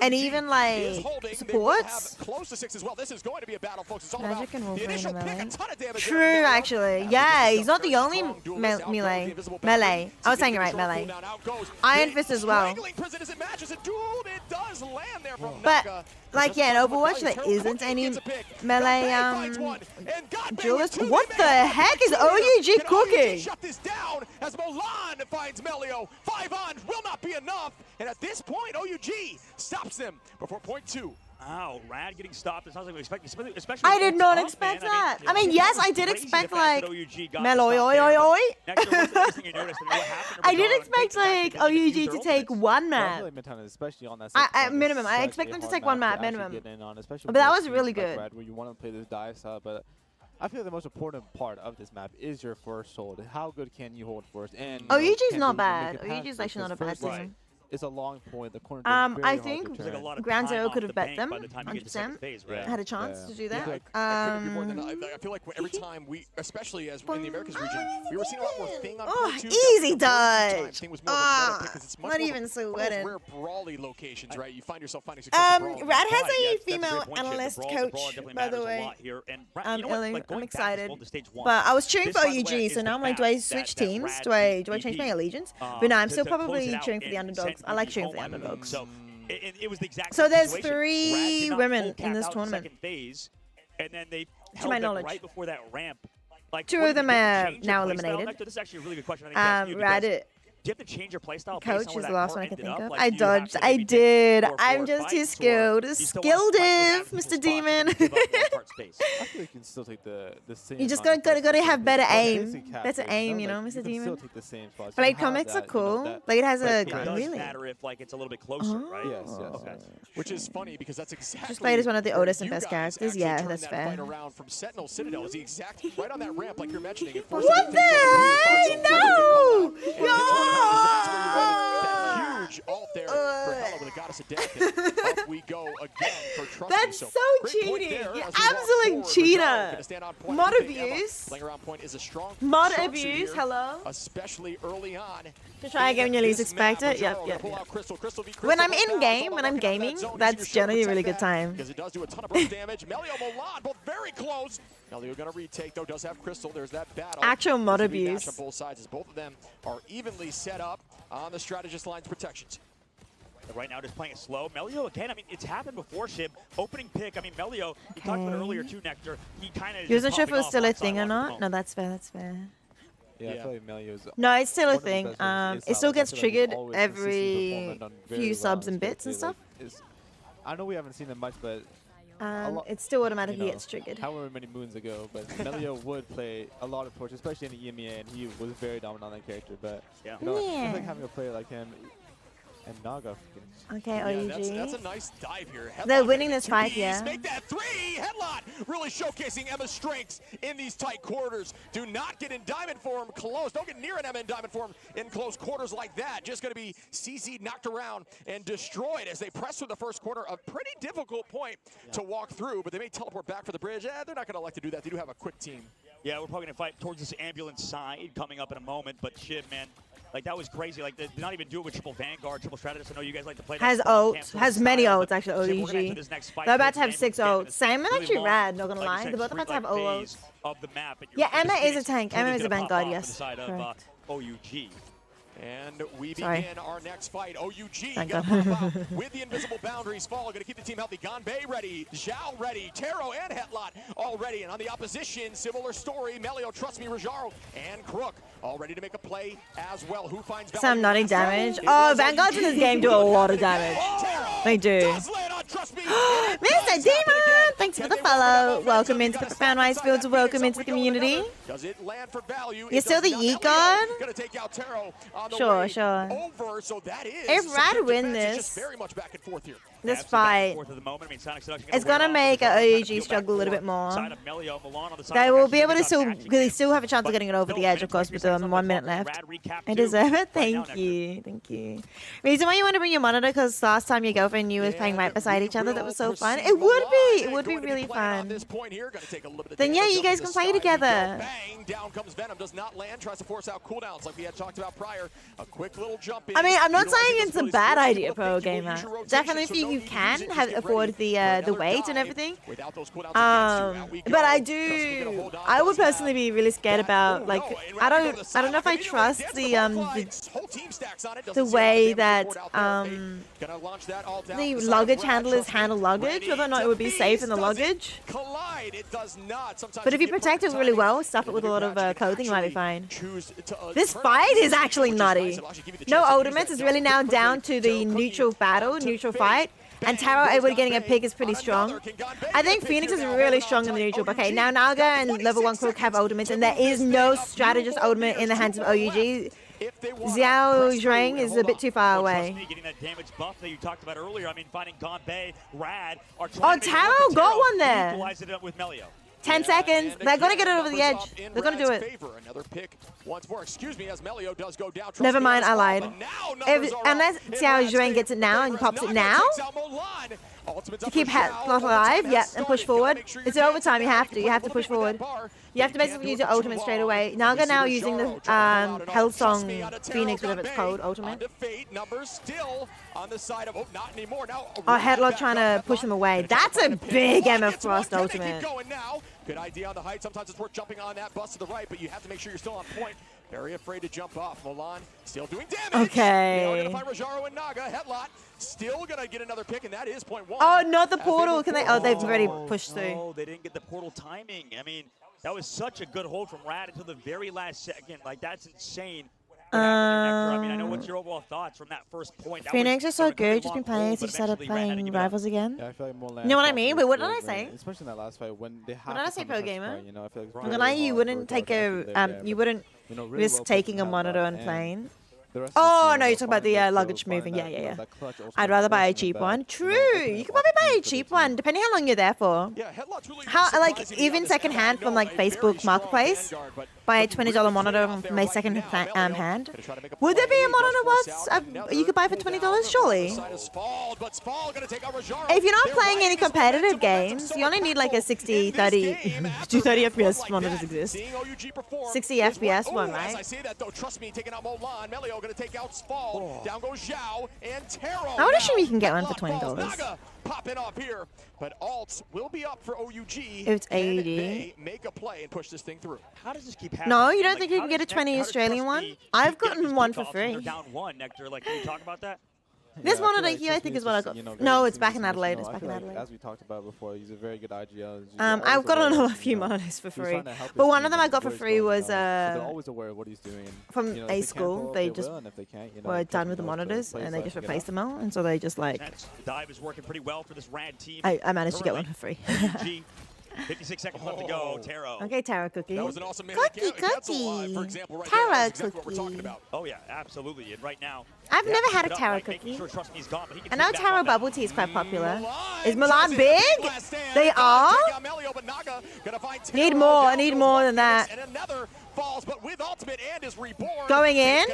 and even like supports. Close to 6 as well. This is going to be a battle, folks. It's all Magic and about the initial pick. A ton of damage. True, actually. Yeah, he's not the only melee. Melee. I was saying it right, melee. Iron Fist as well. But, like, yeah, in Overwatch, there isn't any melee duelist. What the heck is OUG cooking? Shut this down as Milan finds Melio. 5 on will not be enough. And at this point, OUG stops them before point 2. Wow, Rad getting stopped. It sounds like we expect, especially. I did not expect that. I mean, yes, I did expect like Meloy, I did expect like OUG to take one map. At minimum, I expect them to take one map minimum. But that was really good. Where you want to play this dive style, but I feel the most important part of this map is your first hold. How good can you hold first? And OUG's not bad. OUG's actually not a bad team. It's a long point. The corner I think Ground Zero could have bet them 100%. Had a chance to do that. I feel like every time we, especially as in the Americas region, we were seeing a lot more Thing on easy dodge. Not even so wetted. Rare brawly locations, right? You find yourself finding success. Rad has a female analyst coach, by the way. I'm excited. But I was cheering for OUG, so now I'm like, do I switch teams? Do I change my allegiance? But no, I'm still probably cheering for the underdogs. I like cheering for the underdogs. So there's 3 women in this tournament. And then they to my knowledge. Right before that ramp. Like, 2 of them are now eliminated. This is actually a really good question. I think Rad do you have to change your playstyle? Coach is the last one I can think of. I dodged. I did. I'm just too skilled. Skilled, Mr. Demon. I feel you can still take the same. You just gotta have better aim. Better aim, you know, Mr. Demon. Blade comics are cool. Blade has a gun, really. Matter if like it's a little bit closer, right? Yes. Okay. Which is funny because that's exactly. Just Blade is one of the oldest and best characters. Yeah, that's fair. Around from Sentinel Citadel is the exact right on that ramp, like you're mentioning. What the heck? No! Huge ult there for Hela with the Goddess of Death. And up we go again for Trust Me. That's so cheating. You absolute cheater. Mod abuse. Mod abuse. Hello. Especially early on. To try again when you least expect it. Yep. When I'm in game, when I'm gaming, that's generally a really good time. Because it does do a ton of burst damage. Melio, Milan, both very close. Melio gonna retake though. Does have Crystal. There's that battle. Actual mod abuse. On both sides, as both of them are evenly set up on the strategist line's protections. Right now, just playing it slow. Melio again. I mean, it's happened before. Shib opening pick. I mean, Melio. We talked about it earlier too. Nectar. He kind of. You wasn't sure if it was still a thing or not. No, that's fair. That's fair. Yeah, I feel like Melio's no, it's still a thing. It still gets triggered every few subs and bits and stuff. I know we haven't seen it much, but it still automatically gets triggered. However many moons ago, but Melio would play a lot of torch, especially in the EMEA, and he was very dominant on that character. But Yeah. it's like having a player like him and Naga. Okay, Yeah, OUG. that's a nice dive here. They're Headlock winning getting this two fight, Ds, yeah. Make that 3! Headlock really showcasing Emma's strengths in these tight quarters. Do not get in diamond form close. Don't get near an Emma in diamond form in close quarters like that. Just going to be CZ knocked around and destroyed as they press through the first quarter. A pretty difficult point to walk through, but they may teleport back for the bridge. They're not going to like to do that. They do have a quick team. Yeah, we're probably going to fight towards this ambulance side coming up in a moment, but shit, man. Like, that was crazy. Like, they did not even do it with triple Vanguard, triple Strategist. I know you guys like to play that. Has style, ults, cancel has style, many but ults actually, shit, we're gonna OUG. enter this next fight They're about towards to have the 6 ambulance ults. game. Simon Really actually long, rad, not gonna like you lie. said, They're both about to have sprint-like all phase ults. of the map, and Yeah, you're Emma just is a tank. totally Emma is a gonna pop Vanguard, off on yes. the side of, Correct. OUG. And we Sorry. begin our next fight. OUG Thank gonna God. pop out with the invisible boundaries fall. Gonna keep the team healthy. Ganbei ready, Zhao ready, Taro and Hetlot all ready. And on the opposition, similar story. Melio, Trust Me, Rajaro, and Crook all ready to make a play as well. Who finds value? Some nutty damage. Oh, Vanguards in this game do a lot of damage. They do. Mr. Demon, thanks for the follow. Welcome into the Profound Rice Fields. Welcome into the community. Does it land for value? You're still the Yeet God? Gonna take out Taro on the Sure, way sure. over, so that is If Rad some good win defense. It's just this, very much back and forth here. this fight, it's gonna make OUG struggle a little bit more. They will be able to still have a chance of getting it over the edge, of course, with 1 minute left. I deserve it. Thank you. Thank you. Reason why you want to bring your monitor? Because last time your girlfriend and you was playing right beside each other. That was so fun. It would be. It would be really fun. Then yeah, you guys can play together. Bang, down comes Venom. Does not land. Tries to force out cooldowns like we had talked about prior. A quick little jump in. I mean, I'm not saying it's a bad idea, pro gamer. Definitely, if you can afford the weight and everything. But I would personally be really scared about, like, I don't know if I trust the way that the luggage handlers handle luggage, whether or not it would be safe in the luggage. But if you protect it really well, stuff it with a lot of clothing, it might be fine. This fight is actually nutty. No ultimates. It's really now down to the neutral battle, neutral fight. And Taro able to getting a pick is pretty strong. I think Phoenix is really strong in the neutral. But okay, now Naga and level 1 Crook have ultimates, and there is no strategist ultimate in the hands of OUG. Xiao Zhuang is a bit too far away. Oh, Taro got one there. 10 seconds. They're going to get it over the edge. They're going to do it. Another pick once more. Excuse me, as Melio does go down. Never mind, I lied. Unless Xiao Zhuang gets it now and pops it now to keep Hetlot alive, yeah, and push forward. It's overtime. You have to push forward. You have to basically use your ultimate straight away. Naga now using the Hellsong Phoenix, whatever it's called, ultimate. Oh, Hetlot trying to push them away. That's a big MF Frost ultimate. Good idea on the height. Sometimes it's worth jumping on that bus to the right, but you have to make sure you're still on point. Very afraid to jump off. Mulan still doing damage. Okay. They are going to find Rajaro and Naga. Hetlot still going to get another pick, and that is point 1. Oh, not the portal. Can they? Oh, they've already pushed through. Oh, they didn't get the portal timing. I mean, that was such a good hold from Rad until the very last second. Like, that's insane. I mean, I know what's your overall thoughts from that first point. Phoenix is so good. Just been playing since started playing Rivals again. Yeah, I feel like more you know what I mean? Wait, what did I say? Especially in that last fight when they have. What did I say, pro gamer? You know, I feel like I'm gonna lie, you wouldn't take a you wouldn't risk taking a monitor and playing. Oh no, you're talking about the luggage moving. Yeah. I'd rather buy a cheap one. True, you can probably buy a cheap one depending how long you're there for. How like even secondhand from like Facebook Marketplace. Buy a $20 monitor from my second hand. Would there be a monitor you could buy for $20? Surely. If you're not playing any competitive games, you only need like a 60, 30, 230 FPS monitors exist. 60 FPS one, right? I say that though, trust me, taking out Mulan, Melio going to take out Sfald. Down goes Zhao and Taro. I would assume you can get one for $20. Naga popping off here, but alts will be up for OUG. It's 80. They make a play and push this thing through. How does this keep happening? No, you don't think you can get a 20 Australian one? I've gotten one for free. They're down 1, Nectar. Like, can you talk about that? This I monitor feel like here, I think, is what I Sesame, got. you know, No, very it's back in similar to Adelaide. Sesame. It's I back feel in like, Adelaide. as we talked about before, he's a very good IGL. I've gotten a few monitors for free, but one of them I got for free was so they're always aware of what he's doing. And, from you know, if a they can't school. pull, They will, just and if they can't, you know, were catch done them with the up to monitors places and they like just to get replaced up. them all, and so they just like. Dive is working pretty well for this Rad team. I managed to get one for free. 56 seconds left to go. Taro. Okay, Tara Cookie. That was an awesome Cookie, cookie. For example, right Tara there, that's exactly Cookie. what we're talking about. Oh yeah, absolutely. And right now, I've they never have to had keep a it up, Tara right? Making Cookie. sure Trust Me's gone, but he can I know take back Taro on that. bubble tea is quite popular. Is Milan big? They are. Need more. I need more than that. And another falls, but with ultimate and is reborn. Going in.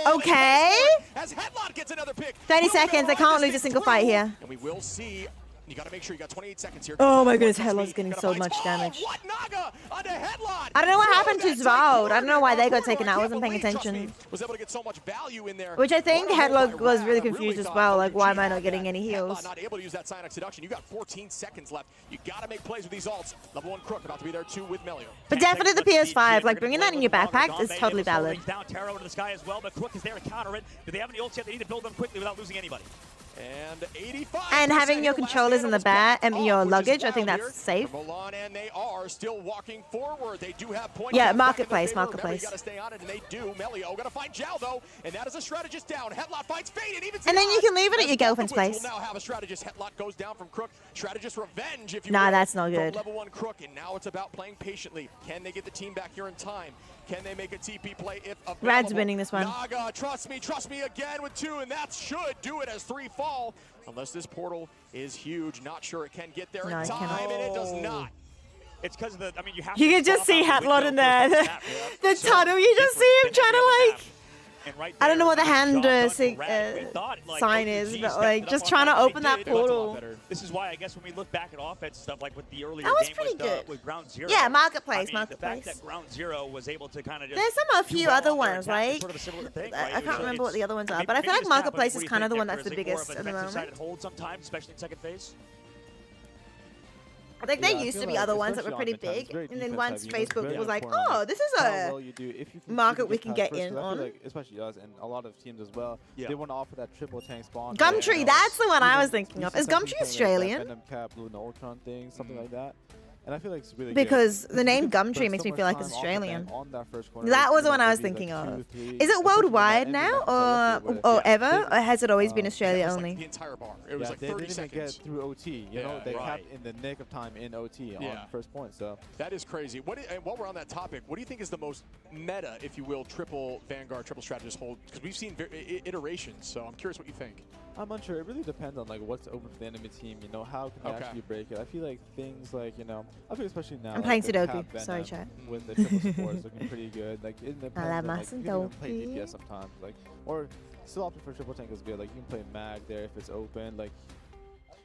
Okay. As Headlock gets another pick. 30 seconds. I can't lose a single fight here. And we will see. You got to make sure you got 28 seconds here. Oh my goodness, Headlock's getting so much damage. I don't know what happened to Zvald. I don't know why they got taken out. I wasn't paying attention. Was able to get so much value in there. Which I think Headlock was really confused as well. Like, why am I not getting any heals? Not able to use that Cyanox seduction. You got 14 seconds left. You got to make plays with these ults. Level 1 Crook about to be there too with Melio. But definitely the PS5, like bringing that in your backpack is totally valid. Down Taro into the sky as well, but Crook is there to counter it. Do they have any ults yet? They need to build them quickly without losing anybody. And 85. And having your controllers in the back and your luggage, I think that's safe. Milan, and they are still walking forward. They do have points. Yeah, marketplace, marketplace. Got to stay on it, and they do. Melio got to find Zhao though, and that is a strategist down. Headlock fights Fade, and even. And then you can leave it at your girlfriend's place. Will now have a strategist. Headlock goes down from Crook. Strategist revenge, if you Nah, will, that's not from good. Level 1 Crook, and now it's about playing patiently. Can they get the team back here in time? Can they make a TP play if available? Rad's winning this one. Naga, trust me again with 2, and that should do it as 3 fall. Unless this portal is huge. Not sure it can get there No, in it time, cannot. and it does not. It's because of the, I mean, you have You to can just swap see out the Hatlot window in there. versus snap, yeah. The So tunnel, you just see him different trying than to the like. map. And right I don't know what the there, hand job done for Rad. We sign thought, like, is, OG but stepped like it up just on trying to that, open they that did. portal. This is why I guess when we look back at offense stuff like with the earlier That was game pretty good. with Ground Zero. Yeah, marketplace, I mean, marketplace. The fact that Ground Zero was able to kind of just There's a do few well other on their ones, attack is right? sort of a similar thing, I right? can't So remember what it's- the other ones are, maybe- but I feel maybe like it's not, but marketplace what is do you kind of the think, one Nectar? that's the Is it more of biggest a at the defensive moment. sided hold sometimes, especially in second phase? Like Yeah, there I used to feel be like, other ones that were especially pretty on mid-times, big, very and then defense once heavy, and it's Facebook very was like, important on "Oh, this is how a well you do. If you can market get we can past get first, in 'cause I feel on." like, especially us and a lot of teams as well, Yeah. they want to offer that triple tank spawn. Gumtree, that's the one I was thinking of. Is Is Gumtree Australian? Venom Cap, Blue and Ultron thing, something like that. And I feel like it's really Because good. the name You can Gumtree spend makes so me much feel like time it's off the bank Australian. on that first corner, That was the you one know, I was maybe, thinking like, of. 2, 3, Is it especially with worldwide that now, ending, that's or what it is. ever, or has it always been Australia It was only? like the entire bar. It was like they 30 didn't even get seconds. through OT. You know, Yeah, they right. capped in the nick of time in OT Yeah. on first point. So That is crazy. And while we're on that topic, what do you think is the most meta, if you will, triple Vanguard, triple strategist hold? Because we've seen iterations, so I'm curious what you think. I'm unsure. It really depends on like what's open for the enemy team. You know, how can they Okay. actually break it? I feel like things like, you know, I feel especially now. I'm playing like, the Sudoku. Cap Sorry, Venom chat. with the triple support is looking pretty good. Like in the I love my like, you can even play Sudoku. DPS sometimes. Like or still opting for triple tank is good. Like you can play mag there if it's open. Like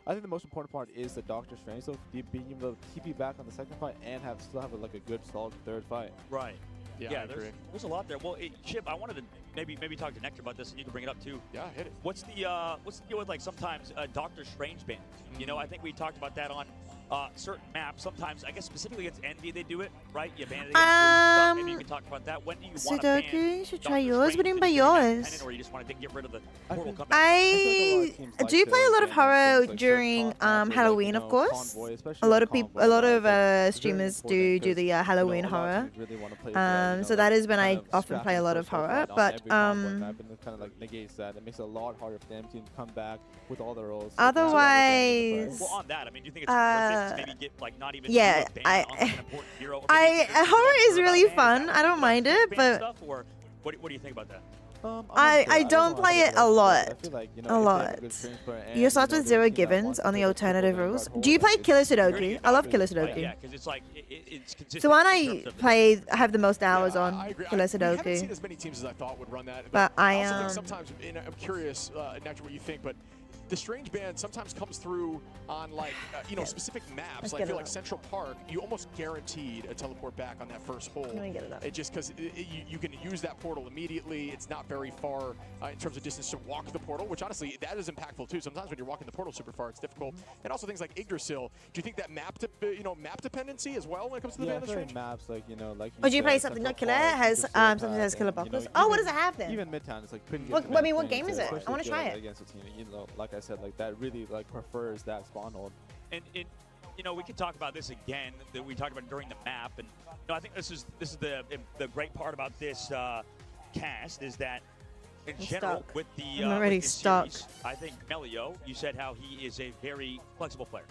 I think the most important part is the Doctor Strange. So being able to TP back on the second fight and still have like a good solid third fight. Right. Yeah, I there's a lot there. Well, Chip, I wanted to maybe talk to Nectar about this, and you can bring it up too. Yeah, hit it. What's the deal with like sometimes Doctor Strange ban? You know, I think we talked about that on certain maps. Sometimes, I guess specifically against Envy, they do it, right? You ban it against stuff. Maybe you can talk about that. When do you want to ban Sudoku, you should try Doctor yours. Strange? What do you mean by Is it independent, yours? or you just want to get rid of the portal coming? I do play a lot of horror during Halloween, of course. A lot of people, a lot of streamers do the Halloween horror. So that is when I often play a lot of horror. But kind of like negates that. It makes it a lot harder for them to come back with all their roles. otherwise, Well, on that, I mean, do you think it's worth it to maybe get like not even yeah, do a ban on like, an important hero? Or I maybe just horror is about really ban fun. I don't mind it, ban but stuff, or what do you think about that? I don't play it a lot. A lot. You start with 0 givens on the alternative rules. Do you play Killer Sudoku? I love Killer Yeah, Sudoku. because it's like it's consistent. So when in I terms of the- play, I have the most hours on agree. Killer We haven't seen Sudoku. as many teams as I thought would run that. But I also think am. sometimes, and I'm curious, Nectar, what you think, but the Strange Band sometimes comes through on like specific maps. Let's I get feel it like up. Central Park, you almost guaranteed a teleport back on that first hole. Let me get it up. Just because you can use that portal immediately. It's not very far in terms of distance to walk the portal, which honestly that is impactful too. Sometimes when you're walking the portal super far, it's difficult. And also things like Yggdrasil. Do you think that map dependency as well when it comes to the Yeah, I Band of feel like Strange? maps like like. Would you said, play something Central nuclear? Park, Has Yggdrasil something that has Pass, killer and, buckles? you Oh, know, what does it have then? Even Midtown, it's like pretty good. What- I mean, what game is it? I wanna try it. Against a team, like I said, like that really like prefers that spawn hold. And we can talk about this again. That we talked about during the map, and I think this is the great part about this cast is that in I'm general stuck. with the I'm already with this stuck. series, I think Melio, you said how he is a very flexible player,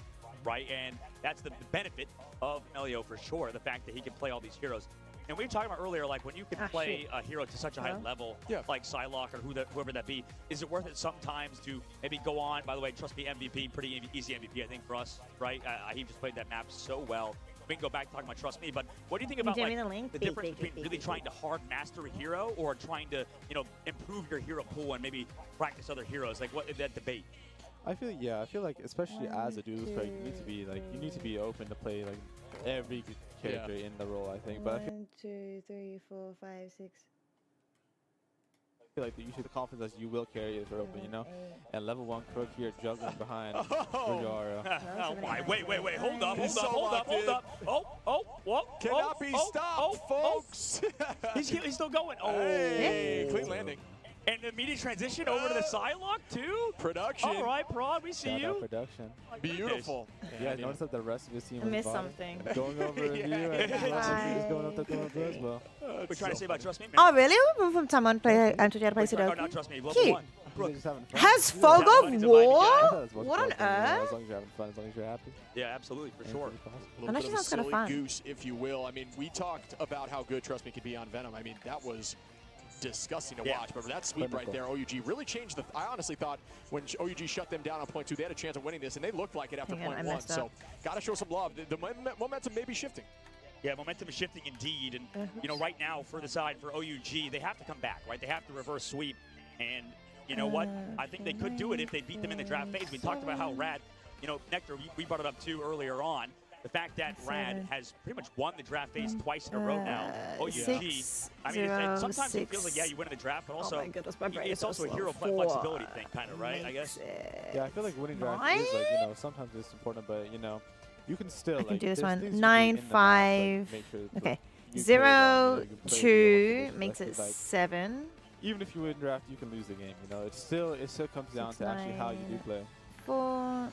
right? And that's the benefit of Melio for sure. The fact that he can play all these heroes. And we were talking about earlier, like when you can play a hero to such a high level, like Psylocke or whoever that be, is it worth it sometimes to maybe go on? By the way, trust me, MVP, pretty easy MVP, I think, for us, right? He just played that map so well. We can go back to talking about Trust Me, but what do you think about Give me like, the link. the difference between really trying to hard master a hero or trying to, improve your hero pool and maybe practice other heroes? Like, what is that debate? I feel like especially as a duelist player, you need to be open to play like every character in the role. I think, but I feel 1, 2, 3, 4, 5, 6. like usually the confidence you will carry is open, And level 1 Crook here juggling behind Rajara. Oh my! Wait! Hold up! Oh! Cannot be stopped, folks. He's still going. Oh! Hey, clean landing. And the immediate transition over to the Psylocke too. Production. All right, Prod, we see Shout you. out production. Beautiful. Yeah, notice that the rest of his team I was missed bottom. something. Going over you and he's going up the door as well. We're trying to say about Trust Me. Oh, really? From someone play to play Oh, Sudoku? not Trust Me. Level Cute. 1. Has Fog of War? What What on As earth? long as you're having fun, as long as you're happy. Yeah, absolutely, for sure. A That little actually bit of a sounds kinda silly fun. goose, if you will. I mean, we talked about how good Trust Me could be on Venom. I mean, that was disgusting to watch. But that sweep right there, OUG really changed the. I honestly thought when OUG shut them down on point 2, they had a chance of winning this, and they looked like it after point 1. So, got to show some love. The momentum may be shifting. Yeah, momentum is shifting indeed, and right now for the side for OUG, they have to come back, right? They have to reverse sweep, and you know what? I think they could do it if they beat them in the draft phase. We talked about how Rad, Nectar, we brought it up too earlier on. The fact that Rad has pretty much won the draft phase twice in a row now. OUG, I mean, sometimes it feels like, you win in the draft, but also Oh my goodness, my brain is it's so also a slow. hero flexibility thing, kind of, right? I guess. Yeah, I feel like winning draft is like, sometimes it's important, but you can still I can like do this there's one. things you can do 9, in the map, 5. like, make sure that Okay. you play 0, well, you can play 2 well, makes it like, 7. Even if you win draft, you can lose the game. It still comes down to actually how you do play. 4.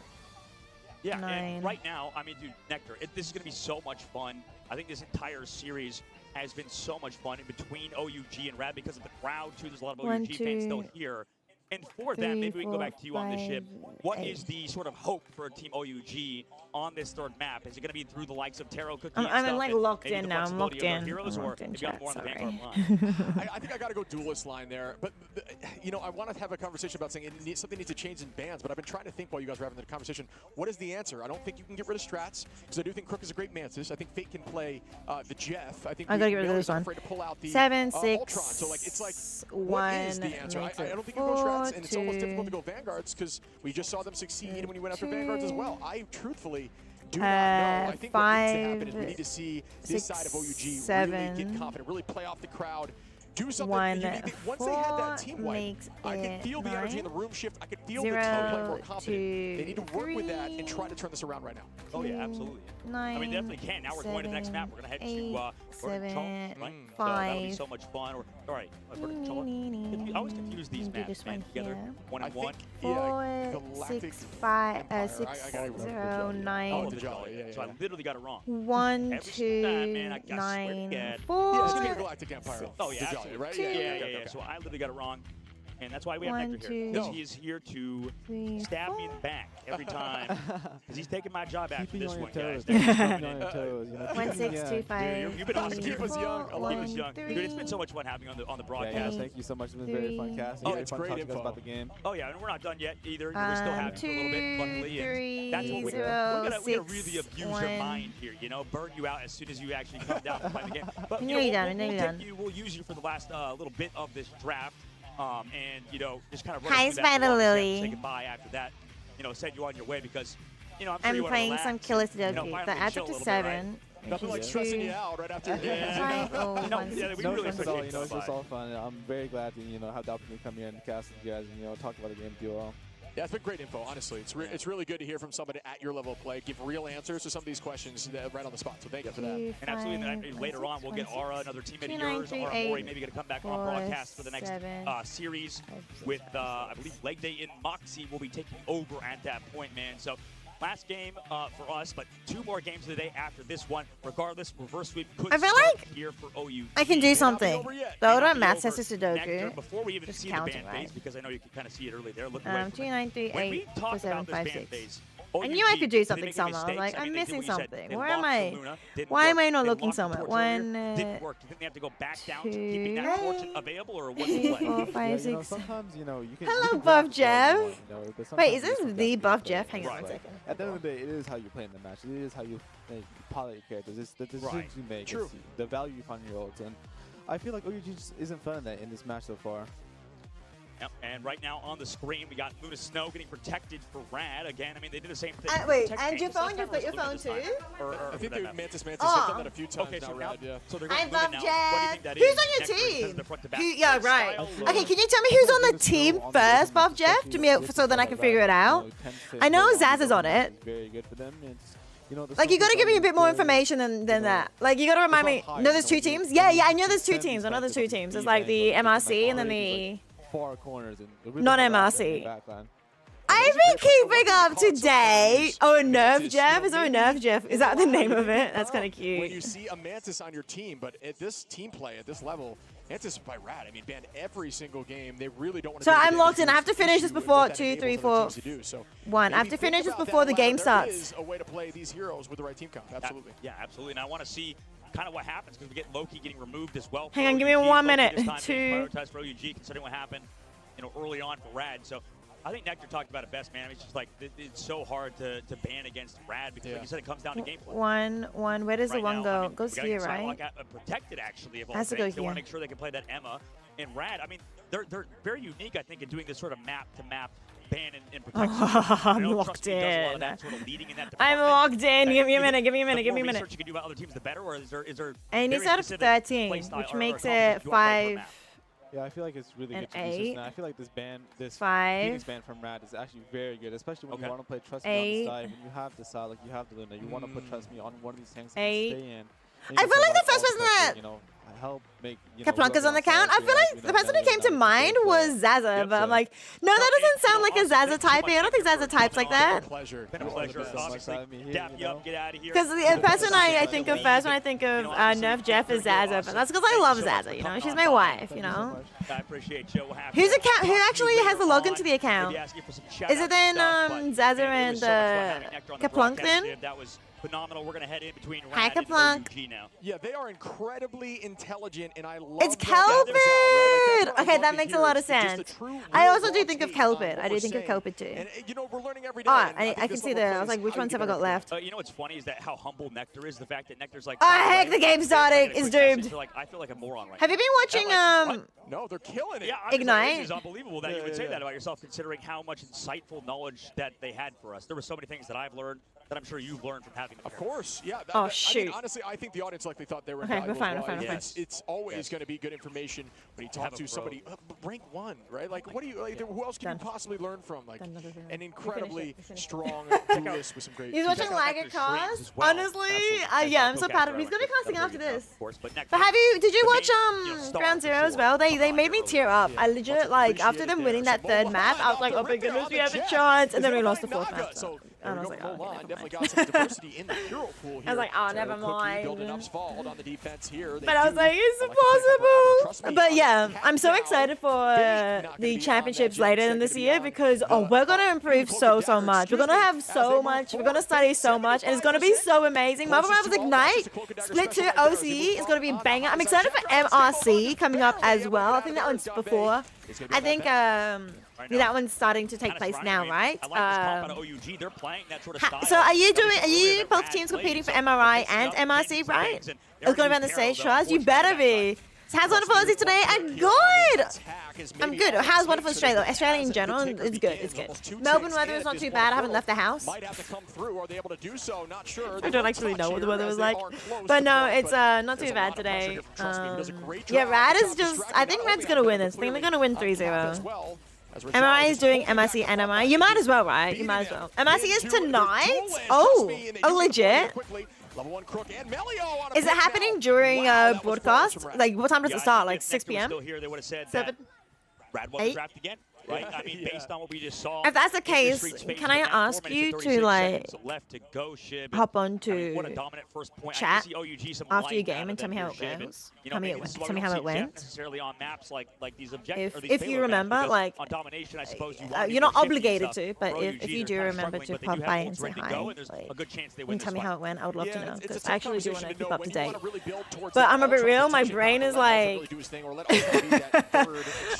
Yeah, 9. and right now, I mean, dude, Nectar, this is going to be so much fun. I think this entire series has been so much fun in between OUG and Rad because of the crowd, too. There's a lot of 1, OUG fans still 2, here. And for them, 3, maybe we can go 4, back to you on this ship. 5, What 8. is the sort of hope for Team OUG on this third map? Is it going to be through the likes of Taro Cookie and I'm stuff, like and locked maybe in the now. I'm flexibility locked of their in. heroes, I'm or locked in maybe on chat, more on the sorry. Vanguard line? I think I got to go duelist line there. But, I want to have a conversation about saying something needs to change in bans, but I've been trying to think while you guys were having the conversation, what is the answer? I don't think you can get rid of strats, because I do think Crook is a great Mantis. I think Fate can play the Jeff. I think I gotta get rid of this one. afraid to pull out the 7, Ultron. 6, So, like, it's like, 1. what is the answer? I don't think you go 4, strats, and it's almost 2, difficult to go Vanguards, because we just saw them succeed when you went after Vanguards as well. I truthfully do not know. I think what needs to happen is we need to see this side of OUG really get confident, really play off the crowd, do something. 1, Once they had that 4 team wipe, makes I could it feel the 9. energy in the room shift. I could feel 0, the team playing more confident. 2, They need to work with that 3, and try to turn this around right now. Oh, yeah, absolutely. 9, I mean, definitely can. Now we're going to the next map. We're going to head to Charles, 7, right? So 5. that'll be so much fun. All right, I always confuse these Do maps, this man, one together. here. 1 and 1. 4, 6, 5, 6, 0, 9. So I literally got it wrong. 1, Every single time, man, 2, I swear to 9, God. 4. Yeah, it's going to be Galactic Empire. Oh, yeah, The Jolly, absolutely. right? Yeah. So I literally got it wrong. And that's why we have 1, Nectar here. 2, Because he is here to 3, stab me in the back every time. Because he's taking my job after Keeping this on one, your guys. toes. Thanks for Keeping coming on in. your toes. 1, 6, 2, 5. You've been awesome. Keep us young. I love Keep us it. young. Dude, it's been so much fun having you on the broadcast. Yeah, thank you so much. It's been very fun casting. Oh, Very it's fun great talking to you guys info. about the game. Oh, yeah, and we're not done yet either. We're still having for a little bit, luckily. 2, And that's what 3, we're 0, gonna 6, really abuse your 1. mind here, burn you out as soon as you actually come down to play the game. But Nearly done, nearly we'll done. We'll use you for the last little bit of this draft. and you know, just kind of Hi, running through that Spider block and Lily. say goodbye after that. You know, send you on your way because, you know, I'm sure I'm you wanna playing relax some and, Killer you know, Sudoku. finally The adds chill up a to little bit, right? 7. Nothing like stressing you out right after a game. Yeah. No, No, we no really stress at appreciate all. it. You know, it's just all fun. I'm very glad to have the opportunity to come here and cast with you guys and talk about the game with you all. Yeah, it's been great info, honestly. It's really good to hear from somebody at your level of play, give real answers to some of these questions right on the spot. So thank you for that. And absolutely, then later on, we'll get Aura, another teammate of yours. Aura Mori, maybe going to come back on broadcast for the next series with, I believe, Leg Day in Moxie will be taking over at that point, man. So last game for us, but 2 more games of the day after this one. Regardless, reverse sweep could I feel start like here for OU. I can do something. The older Not math be says over it's Sudoku. Before we even Just see the counting, ban right? phase, because I know you can kind of see it early there. Looking away from 2, it. 9, 3, When we 8, talk 4, 7, about this 5, ban 6. phase, I knew I could do did they something make any somewhere. I was mistakes? like, I I'm mean, they did missing what you said. something. They Where am locked I? for Luna, didn't Why am work. I not They looking locked for somewhere? Torch 1, earlier, didn't work. Do you think they have to go back down to two, keeping that fortune available, or what's the 3, play? 4, 5, 6. Sometimes, you can. Hello, you can Buff draft Jeff. what you want, but sometimes Wait, is it this comes down the to Buff gameplay. Jeff? Hang on It's one like, second. At the end of the day, it is how you play in the match. It is how you pilot your characters. It's the decisions you make. True. It's the value you find in your ults. And I feel like OUG just isn't fun in this match so far. Yep, and right now on the screen, we got Luna Snow getting protected for Rad. Again, I mean, they did the same thing. Wait, Protect and your Mantis phone? last You time, put or your Luna phone this time? too? Or I think for that the matter? Mantis have Oh. done that a few times Okay, now, so now, Rad, yeah. so they're I going Luna love now. What do you Jeff. think that Who's is? on your Nectar because team? of the front to back Yeah, right. style Okay, of- can you tell me who's on the team first, Buff Jeff, to me so then I can figure it out? I know Zaz is on it. Very good for them. It's, Like, you gotta give me a bit more information than that. Like, you gotta remind me. No, there's 2 teams? Yeah, I know there's 2 teams. I know there's 2 teams. There's like the MRC and then the far corners and non-MRC. I've been keeping up to date. Oh, a Nerf Jeff? Is there a Nerf Jeff? Is that the name of it? That's kind of When you cute. see a Mantis on your team, but at this team play, at this level, Mantis by Rad, I mean, banned every single game. They really don't want to. So I'm locked in. I have to finish this before 2, 3, 4, 1. I have to finish this before the game There starts. is a way to play these heroes with the right team comp. Absolutely. Yeah, absolutely. And I want to see kind of what happens because we get Loki getting removed as well. Hang for on, give me OUG. 1 Loki minute. this time being 2. prioritized for OUG, considering what happened, early on for Rad. So I think Nectar talked about it best, man. I mean, it's just like it's so hard to ban against Rad because, like you said, it comes down to gameplay. 1. Where does the one go? It goes we gotta here, get right? Psylocke protected, actually, of all Has to things. go They want to here. make sure they can play that Emma and Rad. I mean, they're very unique, I think, in doing this sort of map-to-map ban and protection. I'm You know, locked Trust Me does a lot of in. that sort of leading in that I'm department. locked in. That Give me a you- minute. Give me a minute. the Give me a more minute. research you can do about other teams, the better, or is there And very it's out of specific 13, play style which or makes accomplishments it you wanna play per 5. map? Yeah, I feel like it's really An good to be consistent. 8. I feel like this 5. Phoenix ban from Rad is actually very good, especially when you want to play Trust Me 8. on the side. When you have the side, like you have the Luna, you want to put Trust Me on one of these tanks and 8. stay in. I feel like the first person that help make Kaplanka's on the count. I feel like the person who came to mind was Zaza, but I'm like, no, that doesn't sound like a Zaza typing. I don't think Zaza types like that. Been a pleasure. Obviously, dap you up, get out of here. Because the person I think of first when I think of Nerf Jeff is Zaza, but that's because I love Zaza. You know, she's my wife. You know. I appreciate you. We'll have Who's to- account? Who actually has the login to the Maybe account? ask you for some Is it shout-out then stuff, but Zaza man, it and was so much fun having Nectar on the Kaplunk broadcast, then? Dave. That was phenomenal. We're gonna head in between Hi, Rad and Kaplunk. OUG now. Yeah, they are incredibly intelligent, and I love It's their gathers out, right? Like, that's Kelpid! what I Okay, love that to makes a hear, lot is of just the sense. true I real also do raw think of take Kelpid. on what I do we're think of saying. Kelpid too. And, we're learning every day. Oh, and I think can this see level the. of I was play like, is which how you ones get have I better got players. left? You know what's funny is that how humble Nectar is. The fact that Nectar's like, Oh, "By the heck, way," the game like, started. like, It's quick message, doomed. they're like, I feel like a moron right Have you been watching No, they're killing it. Yeah, I'm just like, Ignite? this is unbelievable that you would Yeah, say yeah. that about yourself, considering how much insightful knowledge that they had for us. There were so many things that I've learned that I'm sure you've learned from having them. Of course, yeah. Oh, I mean, shoot. honestly, I think the audience likely thought they were Okay, we're invaluable fine, as we're well. fine, we're It's always going to be good information when you talk Have a to pro. somebody rank 1, right? Like, what do you like? Who else can you possibly learn from? Like, an incredibly strong duelist with some great. He's watching Lager cast. Honestly, yeah, I'm so proud of him. He's gonna be casting after this. But have you? Did you watch Ground Zero as well? They made me tear up. I legit like after them winning that third map, I was like, oh my goodness, we have a chance, and then we lost the fourth map. So, and I was like, oh, okay, never definitely mind. got some diversity in the hero pool here. I was like, oh, So never Cookie building mind. up Svald on the defense here. But I was like, it's impossible. But yeah, I'm so excited for the championships later in this year because we're gonna improve so much. We're gonna have so much. We're gonna study so much, and it's gonna be so amazing. Marvel Rivals Ignite, Split 2 OCE is gonna be a banger. I'm excited for MRC coming up as well. I think that one's before. I think that one's starting to take place now, right? So are you both teams competing for MRI and MRC, right? It's gonna be on the stage trust. You better be. How's Wonderful Aussie today? I'm good. I'm good. How's Wonderful Australia? Australia in general, it's good. It's good. Melbourne weather is not too bad. I haven't left the house. Might have to come through. Are they able to do so? Not sure. I don't actually know what the weather was like, but no, it's not too bad today. Yeah, Rad is just. I think Rad's gonna win this. I think they're gonna win 3-0. MRI is doing MRC and MI. You might as well, right? You might as well. MRC is tonight. Oh, legit. Is it happening during broadcast? Like, what time does it start? Like 6 p.m. 7. Brad won the draft again, right? I mean, based on what we just saw. If that's the case, can I ask you to like hop on to chat after your game and tell me how it goes? Tell me how it went. Necessarily on maps like these if you remember, like, you're not obligated to, but if you do remember to pop by and say hi, like, and tell me how it went, I would love to know, because I actually do want to keep up to date. But I'm a bit real, my brain is like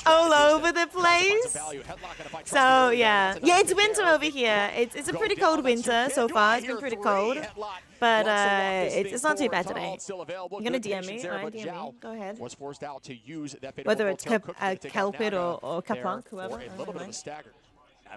all over the place. So yeah, it's winter over here. It's a pretty cold winter so far. It's been pretty cold, but it's not too bad today. You're gonna DM me? Alright, DM me. Go ahead. Whether it's Kelpit or Kapunk, whoever.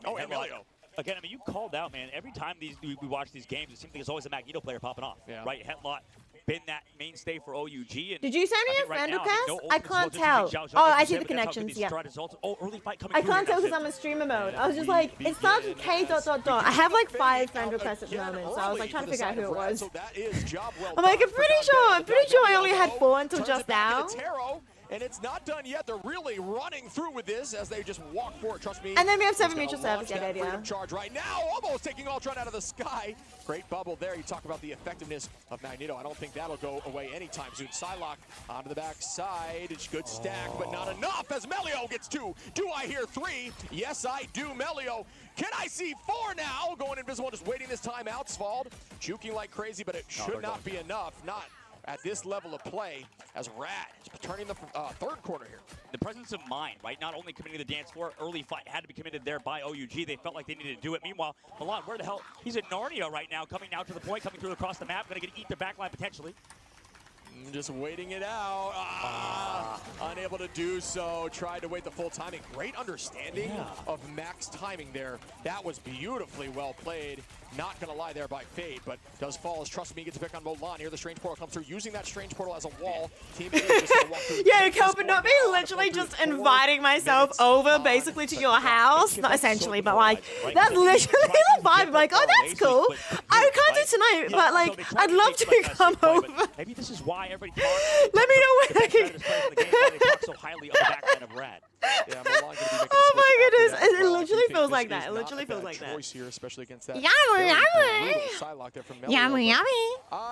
Oh, Emilio. Again, I mean, you called out, man. Every time we watch these games, it seems like there's always a Magneto player popping off, right? Headlock been that mainstay for OUG. And did you send me a friend request? I can't tell. Oh, I see the connections. Yeah. I can't tell because I'm in streamer mode. I was just like, it starts with K ... I have like 5 friend requests at the moment, so I was like trying to figure out who it was. I'm like, I'm pretty sure I only had 4 until just now. And it's not done yet. They're really running through with this as they just walk for it. Trust me. And then we have 7 mutual service. Yeah. Charge right now, almost taking Ultron out of the sky. Great bubble there. You talk about the effectiveness of Magneto. I don't think that'll go away anytime soon. Psylocke onto the backside. It's good stack, but not enough as Melio gets 2. Do I hear 3? Yes, I do, Melio. Can I see 4 now? Going invisible, just waiting this time out. Svald juking like crazy, but it should not be enough. Not at this level of play as Rad is turning the third quarter here. The presence of mind, right? Not only committing to the dance floor, early fight had to be committed there by OUG. They felt like they needed to do it. Meanwhile, Milan, where the hell? He's at Narnia right now, coming now to the point, coming through across the map, going to eat their backline potentially. Just waiting it out. Unable to do so. Tried to wait the full timing. Great understanding of Mac's timing there. That was beautifully well played. Not going to lie there by Fade, but does fall as Trust Me gets a pick on Milan. Here the Strange Portal comes through, using that Strange Portal as a wall. Team A is just going to walk through. Yeah, Kelpin, not me literally just inviting myself over basically to your house. Not essentially, but like, that's literally the vibe. I'm like, oh, that's cool. I can't do tonight, but like, I'd love to come over. Maybe this is why everybody let me know when I can. so highly of the backline of Rad. Oh my goodness, it literally feels like that. It literally feels like that. Here, especially against that yummy.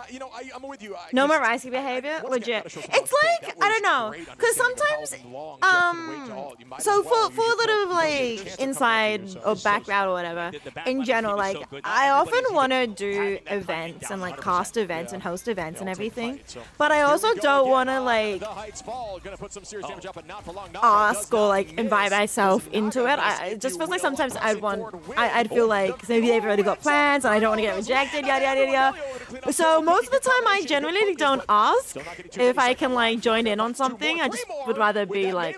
You know, I'm with you. No more ricey behavior, legit. It's like, I don't know, because sometimes, so for a little like inside or background or whatever, in general, like I often want to do events and like cast events and host events and everything, but I also don't want to like ask or like invite myself into it. It just feels like sometimes I'd feel like maybe they've already got plans and I don't want to get rejected, yada yada yada. So most of the time I generally don't ask if I can like join in on something. I just would rather be like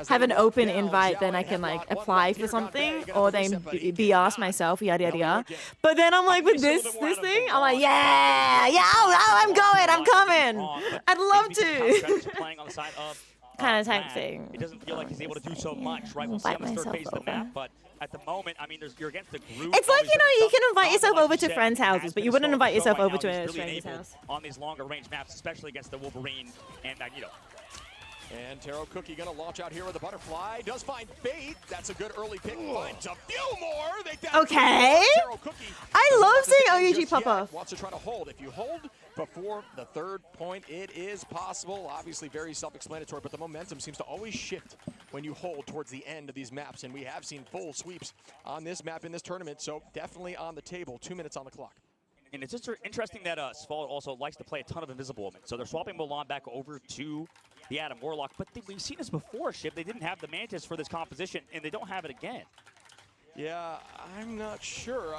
have an open invite than I can like apply for something or then be asked myself, yada yada yada. But then I'm like with this thing, I'm like I'm going, I'm coming. I'd love to. Kind of type thing. It doesn't feel like he's able to do so much, right? We'll see on the third phase of the map, but at the moment, I mean, you're against the group. It's like, you know, you can invite yourself over to friends' houses, but you wouldn't invite yourself over to a stranger's house. On these longer range maps, especially against the Wolverine and Magneto. And Taro Cookie gonna launch out here with a butterfly. Does find bait. That's a good early pick. Finds a few more. Okay. I love seeing OUG pop off. Wants to try to hold. If you hold before the third point, it is possible. Obviously very self-explanatory, but the momentum seems to always shift when you hold towards the end of these maps. And we have seen full sweeps on this map in this tournament, so definitely on the table. 2 minutes on the clock. And it's just interesting that Svald also likes to play a ton of Invisible Woman. So they're swapping Milan back over to the Adam Warlock. But we've seen this before, Shib. They didn't have the Mantis for this composition, and they don't have it again. Yeah, I'm not sure.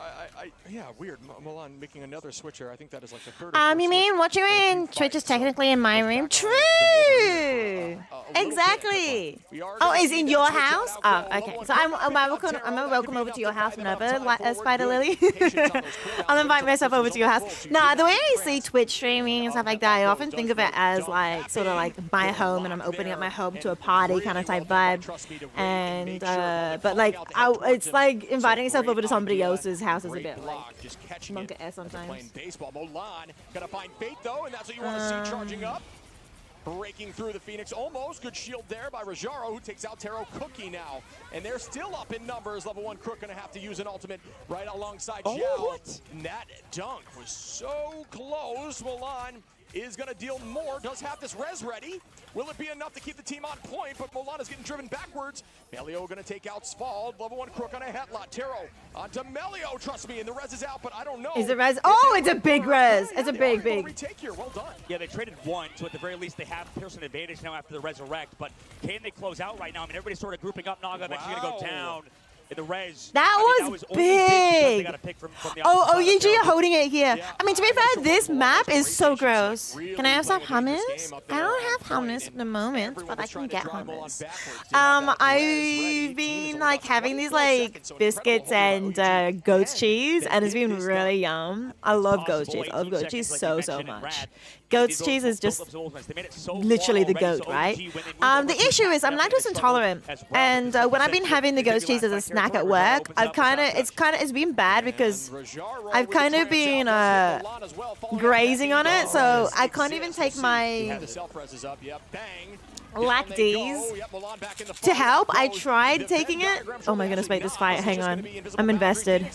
Yeah, weird. Milan making another switcher. I think that is like the third. You mean what you in? Twitch is technically in my room. True. Exactly. Oh, is in your house? Oh, okay. So I'm welcome over to your house whenever, Spider Lily. I'll invite myself over to your house. Nah, the way I see Twitch streaming and stuff like that, I often think of it as like sort of like my home, and I'm opening up my home to a party kind of type vibe. And but like it's like inviting yourself over to somebody else's house is a bit like monkey ass sometimes. Playing baseball. Milan gonna find Fate though, and that's what you want to see charging up. Breaking through the Phoenix, almost good shield there by Rajaro, who takes out Taro Cookie now. And they're still up in numbers. Level 1 Crook gonna have to use an ultimate right alongside Xiao. And that dunk was so close. Milan is gonna deal more, does have this res ready. Will it be enough to keep the team on point? But Milan is getting driven backwards. Melio gonna take out Sfald. Level 1 Crook on a headlock. Taro onto Melio, trust me, and the res is out, but I don't know. Is it res? Oh, it's a big res. It's a big. Retake here. Well done. Yeah, they traded one, so at the very least they have Pearson advantage now after the resurrect. But can they close out right now? I mean, everybody's sort of grouping up. Naga eventually gonna go down. In the res. That was big. Oh, OUG are holding it here. I mean, to be fair, this map is so gross. Can I have some hummus? I don't have hummus at the moment, but I can get hummus. I've been like having these like biscuits and goat's cheese, and it's been really yum. I love goat's cheese. I love goat's cheese so much. Goat's cheese is just literally the goat, right? The issue is I'm lactose intolerant, and when I've been having the goat's cheese as a snack at work, it's been bad because I've kind of been grazing on it, so I can't even take my lactase to help. I tried taking it. Oh my goodness, wait, this fight, hang on. I'm invested.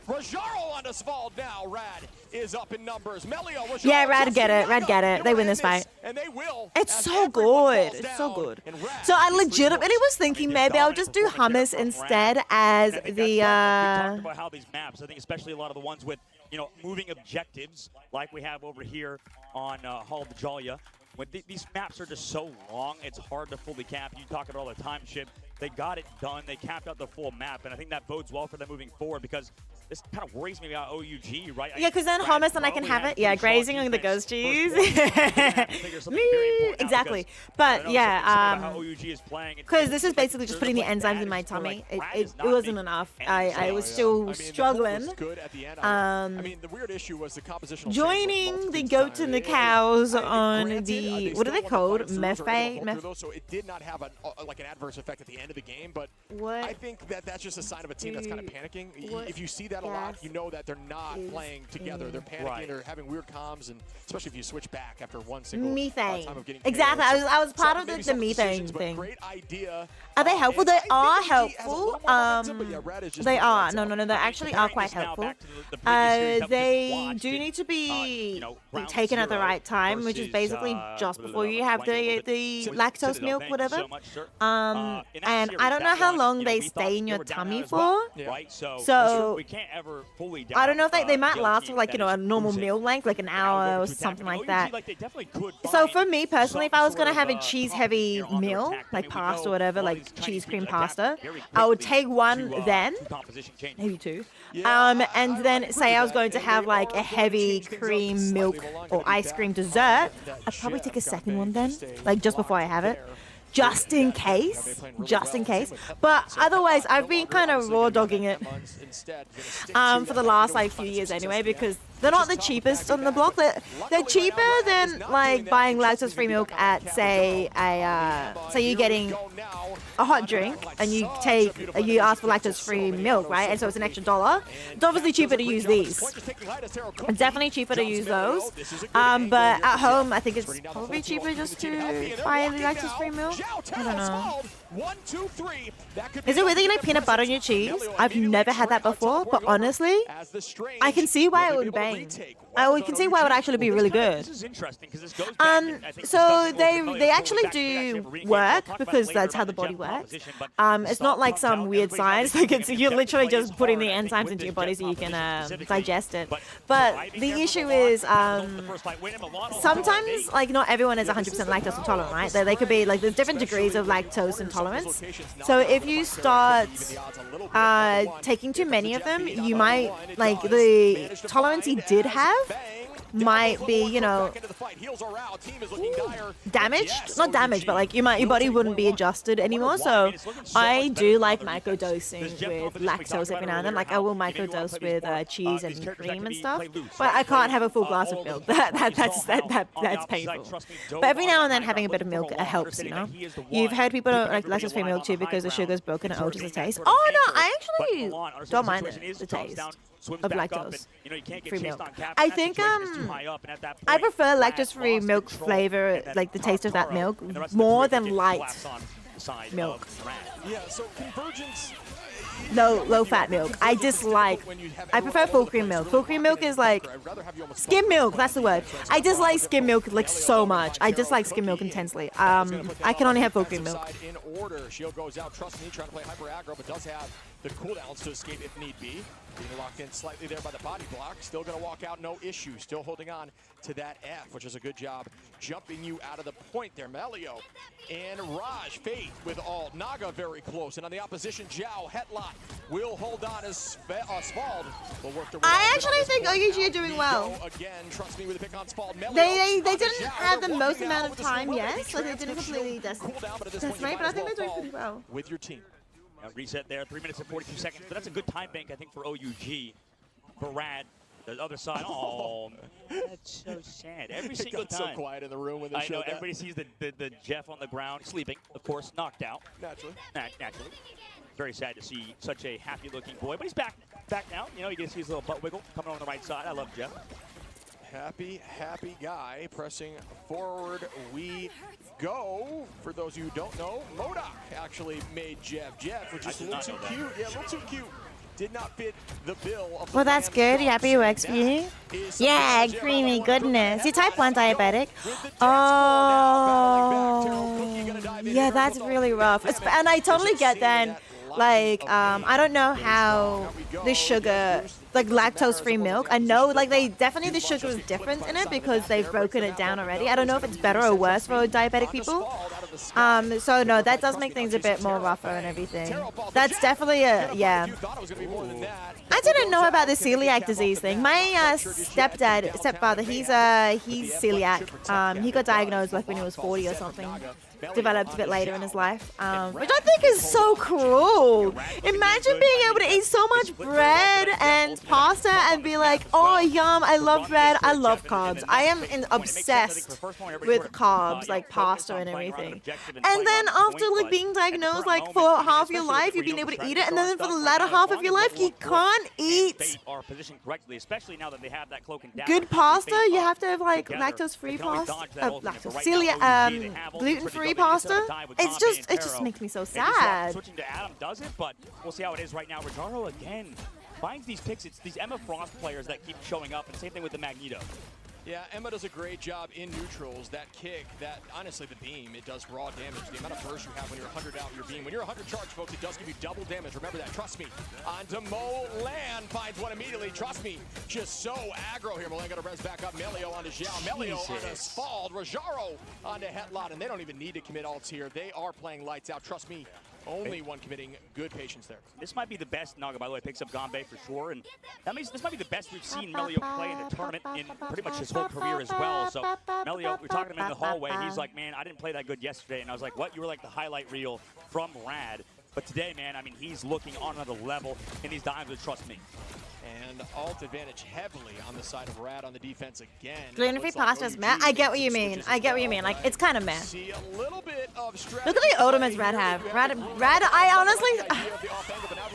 Rajaro on Sfald now. Rad is up in numbers. Melio, Rajaro, yeah, Rad get it. They win this fight. And they will. It's so good. It's so good. So I legitimately was thinking maybe I'll just do hummus instead as the. We talked about how these maps, I think especially a lot of the ones with, you know, moving objectives like we have over here on Hall of the Jalia. When these maps are just so long, it's hard to fully cap. You talk about all the time ship. They got it done. They capped out the full map, and I think that bodes well for them moving forward because this kind of worries me about OUG, right? Yeah, because then hummus and I can have it. Yeah, grazing on the ghost cheese. Exactly. But yeah, because this is basically just putting the enzymes in my tummy. It wasn't enough. I was still struggling. I mean, the weird issue was the compositional. Joining the goats and the cows on the what are they called? So it did not have like an adverse effect at the end of the game, but I think that's just a sign of a team that's kind of panicking. If you see that a lot, you know that they're not playing together. They're panicking. They're having weird comms, and especially if you switch back after one single methane. Time of getting exactly. I was part of the methane thing. Are they helpful? They are helpful. They are. No. They actually are quite helpful. They do need to be taken at the right time, which is basically just before you have the lactose milk, whatever. And I don't know how long they stay in your tummy for. So I don't know if they might last for like, you know, a normal meal length, like an hour or something like that. So for me personally, if I was gonna have a cheese heavy meal, like pasta or whatever, like cheese cream pasta, I would take one then, maybe two. And then say I was going to have like a heavy cream milk or ice cream dessert, I'd probably take a second one then, like just before I have it. Just in case. But otherwise, I've been kind of raw dogging it for the last like few years anyway, because they're not the cheapest on the block. They're cheaper than like buying lactose-free milk at say you're getting a hot drink and you ask for lactose-free milk, right? And so it's an extra $1. It's obviously cheaper to use these. It's definitely cheaper to use those. But at home, I think it's probably cheaper just to buy the lactose-free milk. I don't know. Is it really like peanut butter on your cheese? I've never had that before, but honestly, I can see why it would bang. insane. We can see why it would actually be really good. This is interesting because this goes back. So they actually do work because that's how the body works. It's not like some weird science. Like you're literally just putting the enzymes into your body so you can digest it. But the issue is sometimes like not everyone is 100% lactose intolerant, right? They could be like there's different degrees of lactose intolerance. So if you start taking too many of them, you might like the tolerance he did have might be, you know, damaged. Not damaged, but like your body wouldn't be adjusted anymore. So I do like microdosing with lactose every now and then. Like I will microdose with cheese and cream and stuff. But I can't have a full glass of milk. That's painful. But every now and then having a bit of milk helps, you know. You've heard people don't like lactose-free milk too because the sugar's broken and alters the taste. Oh no, I actually don't mind the taste of lactose-free milk. I think I prefer lactose-free milk flavor, like the taste of that milk, more than light milk. Yeah, so convergence. Low-fat milk. I prefer full cream milk. Full cream milk is like skim milk. That's the word. I dislike skim milk like so much. I dislike skim milk intensely. I can only have full cream milk. In order, Shield goes out. Trust me, trying to play hyper aggro, but does have the cooldowns to escape if need be. Being locked in slightly there by the body block. Still going to walk out, no issue. Still holding on to that F, which is a good job jumping you out of the point there. Melio and Raj, Faith with all. Naga very close. And on the opposition, Zhao, Hetlot will hold on as Spald will work the I actually think OUG are doing well. Again, trust me with a pick on Spald. They didn't have the most amount of time yet, so they didn't completely decimate, but I think they're doing pretty well. With your team. Reset there, 3 minutes and 42 seconds, but that's a good time bank, I think, for OUG. Barad, the other side. Oh, that's so sad. Every single time. So quiet in the room when they I know, that. everybody sees the Jeff on the ground, sleeping, of course, knocked out. Naturally. Naturally. Very sad to see such a happy-looking boy, but he's back now. You know, you can see his little butt wiggle coming on the right side. I love Jeff. Happy guy pressing forward. We go. For those of you who don't know, Modok actually made Jeff, which is a little too cute. Yeah, a little too cute. Did not fit the bill of well, that's good. You happy it works for you? Yeah, creamy goodness. You type 1 diabetic. Oh, yeah, that's really rough. And I totally get then. Like, I don't know how the sugar, like lactose-free milk, I know, like, the sugar is different in it because they've broken it down already. I don't know if it's better or worse for diabetic people. So no, that does make things a bit more rougher and everything. That's definitely yeah. I didn't know about the celiac disease thing. My stepfather, he's celiac. He got diagnosed like when he was 40 or something. Developed a bit later in his life, which I think is so cruel. Imagine being able to eat so much bread and pasta and be like, oh yum, I love bread, I love carbs. I am obsessed with carbs, like pasta and everything. And then after like being diagnosed like for half your life, you've been able to eat it, and then for the latter half of your life, you can't eat good pasta. You have to have like lactose-free pasta, gluten-free pasta. It just makes me so sad. Switching to Adam does it, but we'll see how it is right now. Rajaro again finds these picks. It's these Emma Frost players that keep showing up, and same thing with the Magneto. Yeah, Emma does a great job in neutrals. That kick, honestly, the beam, it does raw damage. The amount of burst you have when you're 100 out your beam. When you're 100 charge, folks, it does give you double damage. Remember that, trust me. On to Molan, finds one immediately. Trust me, just so aggro here. Molan got to res back up. Melio onto Zhao. Melio onto Spald. Rajaro onto Hetlot, and they don't even need to commit ults here. They are playing lights out. Trust me. Only one committing good patience there. This might be the best Naga, by the way, picks up Ganbei for sure. And that means this might be the best we've seen Melio play in the tournament in pretty much his whole career as well. So Melio, we're talking to him in the hallway. He's like, man, I didn't play that good yesterday. And I was like, what? You were like the highlight reel from Rad. But today, man, I mean, he's looking on another level in these dimes, trust me. And alt advantage heavily on the side of Rad on the defense again. Gluten-free pasta is meh. I get what you mean. Like, it's kind of meh. See a little bit of look at the ultimates Rad have. Rad, I honestly,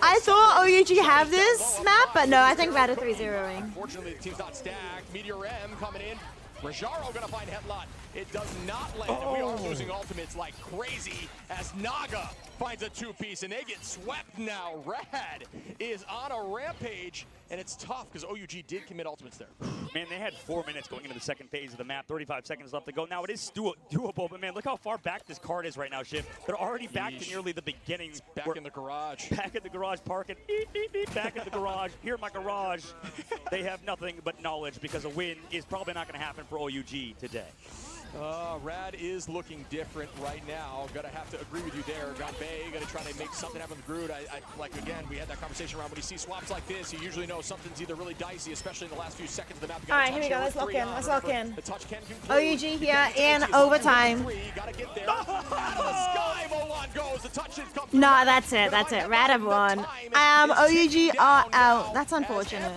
I thought OUG have this map, but no, I think Rad are 3-0ing. Unfortunately, the team's not stacked. Meteor M coming in. Rajaro gonna find Hetlot. It does not land. We are losing ultimates like crazy as Naga finds a two-piece, and they get swept now. Rad is on a rampage, and it's tough because OUG did commit ultimates there. Man, they had 4 minutes going into the second phase of the map, 35 seconds left to go. Now, it is doable, but man, look how far back this card is right now, Shiv. They're already back to nearly the beginning. Back in the garage. Back in the garage, parking. Beep, beep, beep, back in the garage. Here in my garage. They have nothing but knowledge because a win is probably not going to happen for OUG today. Rad is looking different right now. Gonna have to agree with you there. Gonbei gonna try to make something happen with Groot. Like again, we had that conversation around when you see swaps like this, you usually know something's either really dicey, especially in the last few seconds of the map. All right, here we go. Let's lock in. Let's lock in. The touch can conclude. OUG here in overtime. Gotta get there. Out of the sky, Molan goes. The touches come. No, that's it. That's it. Rad have won. OUG are out. That's unfortunate.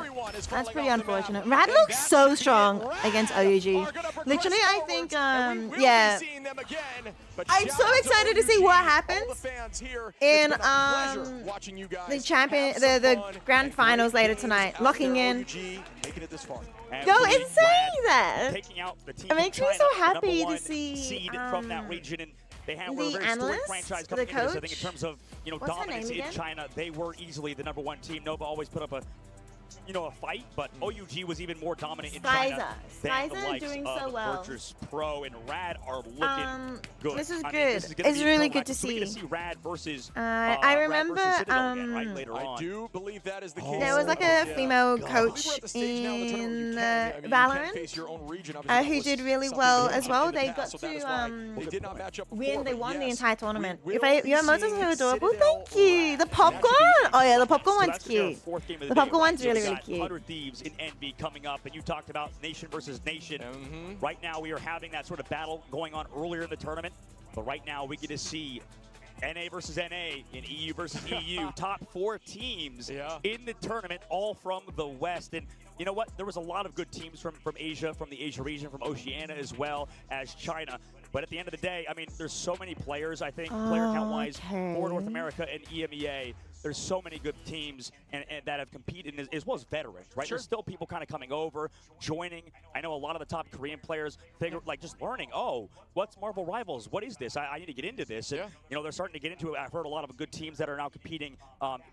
That's pretty unfortunate. Rad looks so strong against OUG. Literally, I think, yeah. I'm so excited to see what happens in the champion, the grand finals later tonight. Locking in. Go insane there. It makes me so happy to see from that region, and they have the a very analyst, franchise the coming into this. coach. I think in terms of dominance in China, they were easily the #1 team. Nova always put up a fight, but OUG was even more dominant in China than the likes doing of so well. Virtus Pro, and Rad are looking good. This is I mean, good. this is gonna It's be really incredible. good to So we're see. gonna see Rad versus I remember Rad versus Citadel again, right, later on. I do believe that is the case. There was like a female coach in Valorant who did really well as well. They got to win. They won the entire tournament. Your emojis are so adorable. Thank you. The popcorn. Oh yeah, the popcorn one's cute. The popcorn one's really, really cute. 100 Thieves in Envy coming up, and you talked about nation versus nation. Right now, we are having that sort of battle going on earlier in the tournament, but right now we get to see NA versus NA and EU versus EU. Top 4 teams in the tournament, all from the West. And you know what? There was a lot of good teams from Asia, from the Asia region, from Oceania, as well as China. But at the end of the day, I mean, there's so many players, I think, player count-wise, for North America and EMEA. There's so many good teams and that have competed, as well as veterans, right? There's still people kind of coming over, joining. I know a lot of the top Korean players figure, like, just learning, oh, what's Marvel Rivals? What is this? I need to get into this. And, you know, they're starting to get into it. I've heard a lot of good teams that are now competing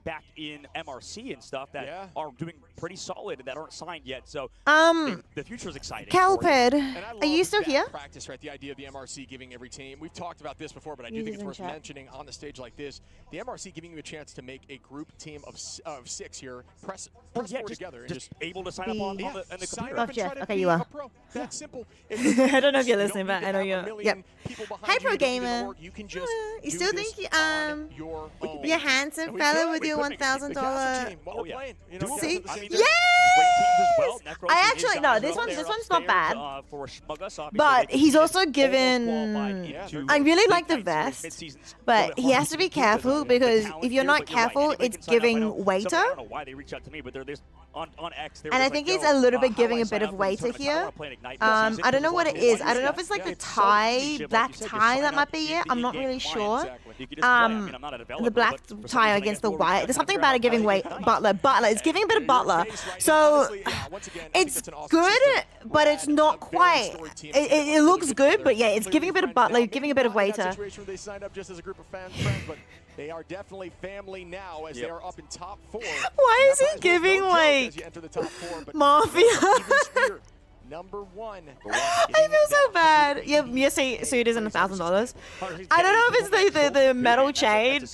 back in MRC and stuff that are doing pretty solid and that aren't signed yet. So the future is exciting. Calpid, are you still here? Practice, right? The idea of the MRC giving every team. We've talked about this before, but I do think it's worth mentioning on the stage like this. The MRC giving you a chance to make a group team of 6 here, press forward together, and just able to sign up on the computer. Oh, Jeff. Okay, you are. That's simple. I don't know if you're listening, but I know you're. Yep. Hi, Pro Gamer. You can just you still think you're handsome fella with your $1,000? Oh yeah. See? Yay! I actually no. This one's not bad. But he's also given. I really like the vest, but he has to be careful because if you're not careful, it's giving waiter. I don't know why they reach out to me, but they're on X. And I think it's a little bit giving a bit of waiter here. I don't know what it is. I don't know if it's like the tie, black tie that might be it. I'm not really sure. The black tie against the white. There's something about it giving weight. Butler. It's giving a bit of Butler. So it's good, but it's not quite. It looks good, but yeah, it's giving a bit of Butler, giving a bit of waiter. They signed up just as a group of friends, but they are definitely family now as they are up in top 4. Why is he giving like Mafia? Number 1. I feel so bad. Yeah, your suit isn't $1,000. I don't know if it's the metal chain,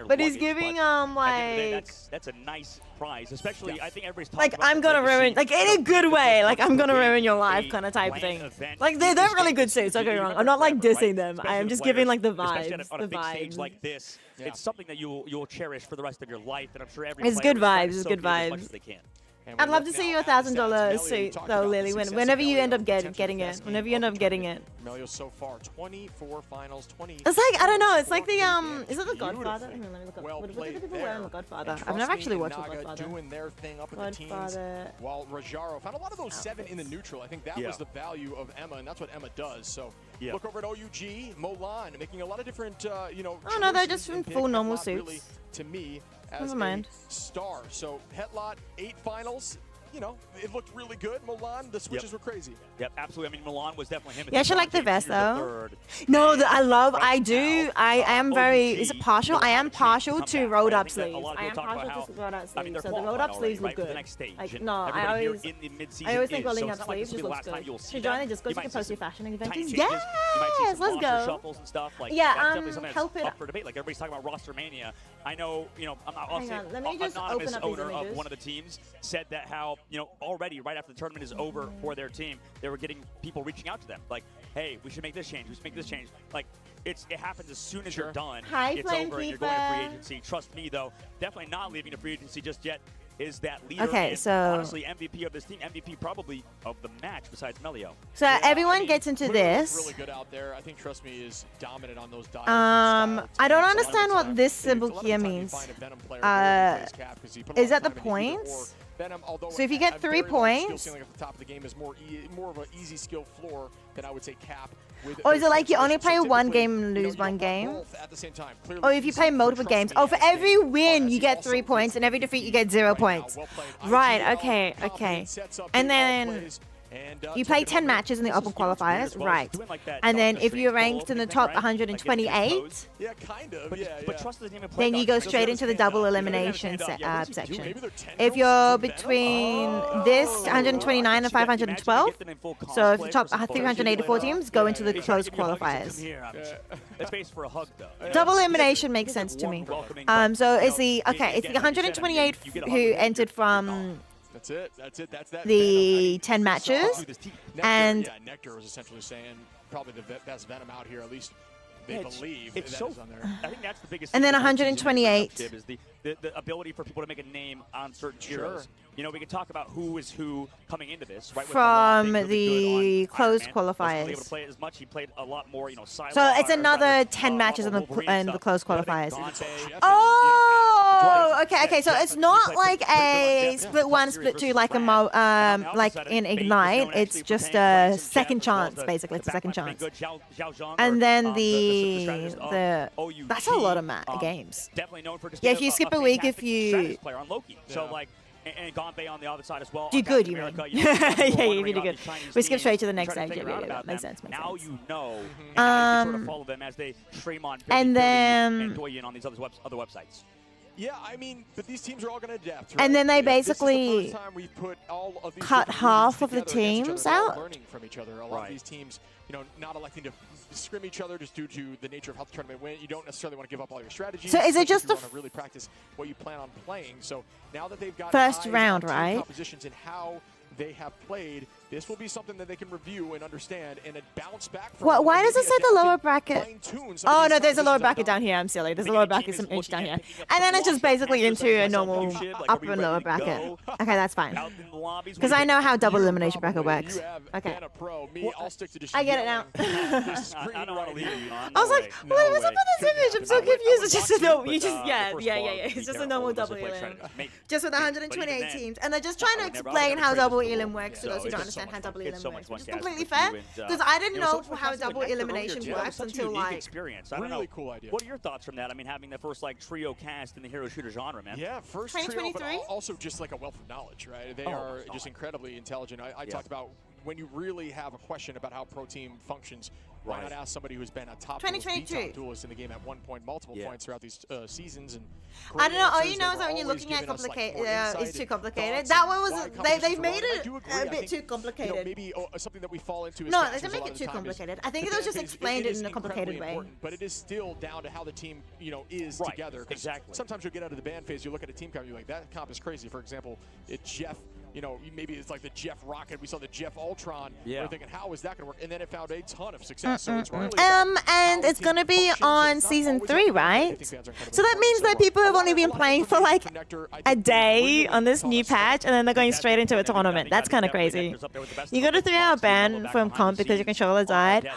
but he's giving like that's a nice prize, especially I think everybody's like I'm gonna ruin, like in a good way, like I'm gonna ruin your life kind of type thing. Like they're really good suits. Don't get me wrong. I'm not like dissing them. I am just giving like the vibes. On a big stage like this, it's something that you'll cherish for the rest of your life, and I'm sure every it's good vibes. It's good vibes. I'd love to see you $1,000 suit though, Lily. Whenever you end up getting it, whenever you end up getting it. Melio so far 24 finals, 20. It's like I don't know. It's like the is it the Godfather? Hang on, let me look up. What do people wear in the Godfather? I've never actually watched the Godfather. Doing their thing up in the teens, while Rajaro found a lot of those 7 in the neutral. I think that was the value of Emma, and that's what Emma does. So look over at OUG, Molan making a lot of different Oh no, they're just in full normal suits. Really, to me, as a star. So Hetlot 8 finals, you know, it looked really good. Milan, the switches were crazy. Yep, absolutely. I mean, Milan was definitely him. Yeah, I should like the vest though. No, I am very, is it partial? I am partial to rolled up sleeves. I am partial to rolled up sleeves. So the rolled up sleeves look good. Like, no, I always think rolling up sleeves just looks good. Should join the Discord, you can post your fashion and events. Yes, let's go. Yeah, help it. Up for debate. Like everybody's talking about roster mania. I know, you know, Hang on, let me just open up these owner of images. one of the teams said that how, you know, already right after the tournament is over for their team, they were getting people reaching out to them like, hey, we should make this change, we should make this change. Like, it happens as soon as you're done. Hi, it's Flame over and you're going to free agency. Trust me, though, definitely not leaving the free agency just yet. Is that leader? Okay, and so honestly, MVP of this team, MVP probably of the match besides Melio. So everyone gets into this. Really good out there. I think Trust Me is dominant on those dials. I don't understand what this symbol here means. Is that the points? So if you get 3 points, at the top of the game is more of an easy skill floor than I would say Cap. or is it like you only play one game and lose one game? Or if you play multiple games, oh, for every win you get 3 points, and every defeat you get 0 points. Right, okay, okay. And then you play 10 matches in the open qualifiers, right? And then if you're ranked in the top 128, then you go straight into the double elimination section. If you're between this 129 and 512, so if the top 384 teams go into the closed qualifiers. Double elimination makes sense to me. So it's the 128 who entered from That's the 10 matches, and Nectar was essentially saying probably the best Venom out here, at least they believe. It's so. I think that's the biggest. And then 128 is the ability for people to make a name on certain heroes. You know, we can talk about who is who coming into this, right? From the closed qualifiers. Able to play as much. He played a lot more, you know, So it's another 10 matches in the closed qualifiers. Oh, okay. So it's not like a split 1, split 2 like like in Ignite. It's just a second chance, basically. It's a second chance. And then that's a lot of games. Yeah, if you skip a week, if you so like. And Gonbei on the other side as well. Do good, you mean? Yeah, you do good. We skip straight to the next stage. Yeah, makes sense. Now you know, and sort of follow them as they stream on and then and Douyin on these other websites. Yeah, I mean, but these teams are all going to adapt. And then they basically cut half of the teams out. Learning from each other. A lot of these teams, you know, not electing to scrim each other just due to the nature of how the tournament went. You don't necessarily want to give up all your strategies. So is it just the really practice what you plan on playing? So now that they've got first round, right? Compositions and how they have played, this will be something that they can review and understand and bounce back from. Why does it say the lower bracket? Oh no, there's a lower bracket down here. I'm silly. There's a lower bracket some inch down here, and then it's just basically into a normal upper and lower bracket. Okay, that's fine. Because I know how double elimination bracket works. Okay. I get it now. I was like, what's up with this image? I'm so confused. It's just a normal. Yeah. It's just a normal double elim. Just with 128 teams, and they're just trying to explain how double elim works to those who don't understand how double elim works, which is completely fair, because I didn't know how double elimination works until like. Experience. I don't know. Cool idea. What are your thoughts from that? I mean, having the first like trio cast in the hero shooter genre, man. Yeah, first trio, but also just like a wealth of knowledge, right? They are just incredibly intelligent. I talked about when you really have a question about how pro team functions. Why not ask somebody who's been a top duelist in the game at one point, multiple points throughout these seasons? And I don't know. All you know is that when you're looking at complicated, it's too complicated. That one was they've made it a bit too complicated. You know, maybe something that we fall into. No, they didn't make it too complicated. I think it was just explained it in a complicated way. But it is still down to how the team, you know, is together. Exactly. Sometimes you'll get out of the band phase, you look at a team comp, you're like, that comp is crazy. For example, it's Jeff. You know, maybe it's like the Jeff Rocket. We saw the Jeff Ultron. We're thinking, how is that going to work? And then it found a ton of success. So it's really and it's going to be on season 3, right? So that means that people have only been playing for like a day on this new patch, and then they're going straight into a tournament. That's kind of crazy. You got a 3-hour ban from comp because your controller died,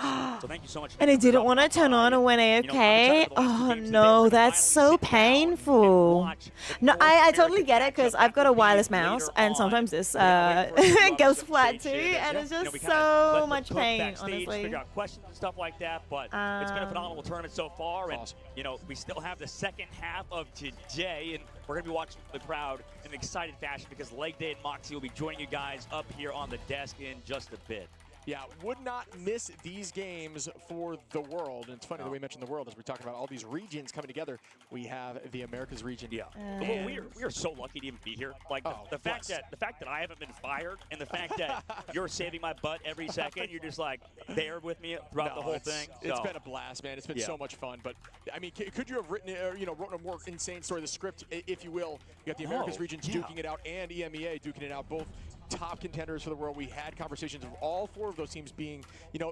and it didn't want to turn on when AFK. Oh no, that's so painful. No, I totally get it because I've got a wireless mouse, and sometimes times this Ghost Flat 2, and it's just so much pain, honestly. Figure out questions and stuff like that, but it's been a phenomenal tournament so far, and you know, we still have the second half of today, and we're gonna be watching the crowd in an excited fashion because Leg Day and Moxie will be joining you guys up here on the desk in just a bit. Yeah, would not miss these games for the world. And it's funny that we mentioned the world as we're talking about all these regions coming together. We have the Americas region. Yeah, well, we are so lucky to even be here. Like the fact that I haven't been fired, and the fact that you're saving my butt every second. You're just like there with me throughout the whole thing. It's been a blast, man. It's been so much fun. But I mean, could you have written, wrote a more insane story? The script, if you will. You got the Americas regions duking it out, and EMEA duking it out. Both top contenders for the world. We had conversations of all four of those teams being,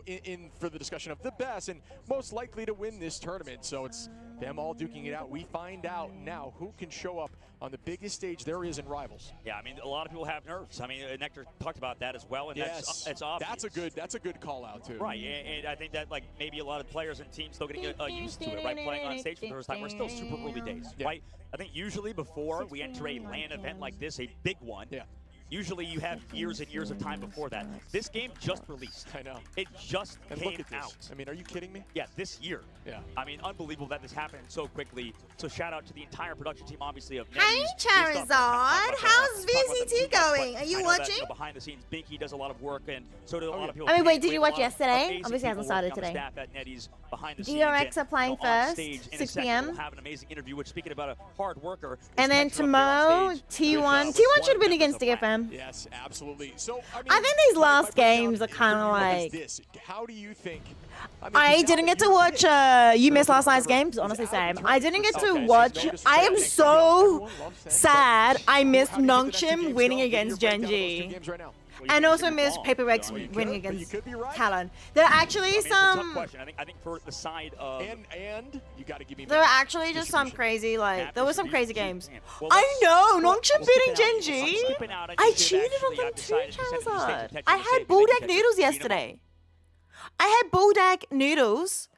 in for the discussion of the best and most likely to win this tournament. So it's them all duking it out. We find out now who can show up on the biggest stage there is in Rivals. Yeah, I mean, a lot of people have nerves. I mean, Nectar talked about that as well, and that's obvious. That's a good call out too. Right, and I think that like maybe a lot of players and teams still getting used to it, right? Playing on stage for the first time. We're still super early days, right? I think usually before we enter a LAN event like this, a big one. Yeah. Usually you have years and years of time before that. This game just released. I know. It just came out. I mean, are you kidding me? Yeah, this year. Yeah. I mean, unbelievable that this happened so quickly. So shout out to the entire production team, obviously, of Hey, Charizard. How's VCT going? Are you watching? Behind the scenes, Binky does a lot of work, and so do a lot of people. I mean, wait, did you watch yesterday? Obviously, it hasn't started today. DRX are playing first, 6 p.m. We'll have an amazing interview, which, speaking about a hard worker. And then tomorrow, T1. T1 should win against DFM. Yes, absolutely. So I think these last games are kind of like. How do you think? I didn't get to watch. You missed last night's games. Honestly, Sam. I didn't get to watch. I am so sad. I missed Nongshim winning against Genji. And also missed Paper Rex winning against Talon. There are actually some. I think for the side of and you got to give me. There are actually just some crazy there were some crazy games. I know Nongshim beating Genji. I cheated on them too, Charizard. I had Bulldog noodles yesterday. I had Bulldog noodles.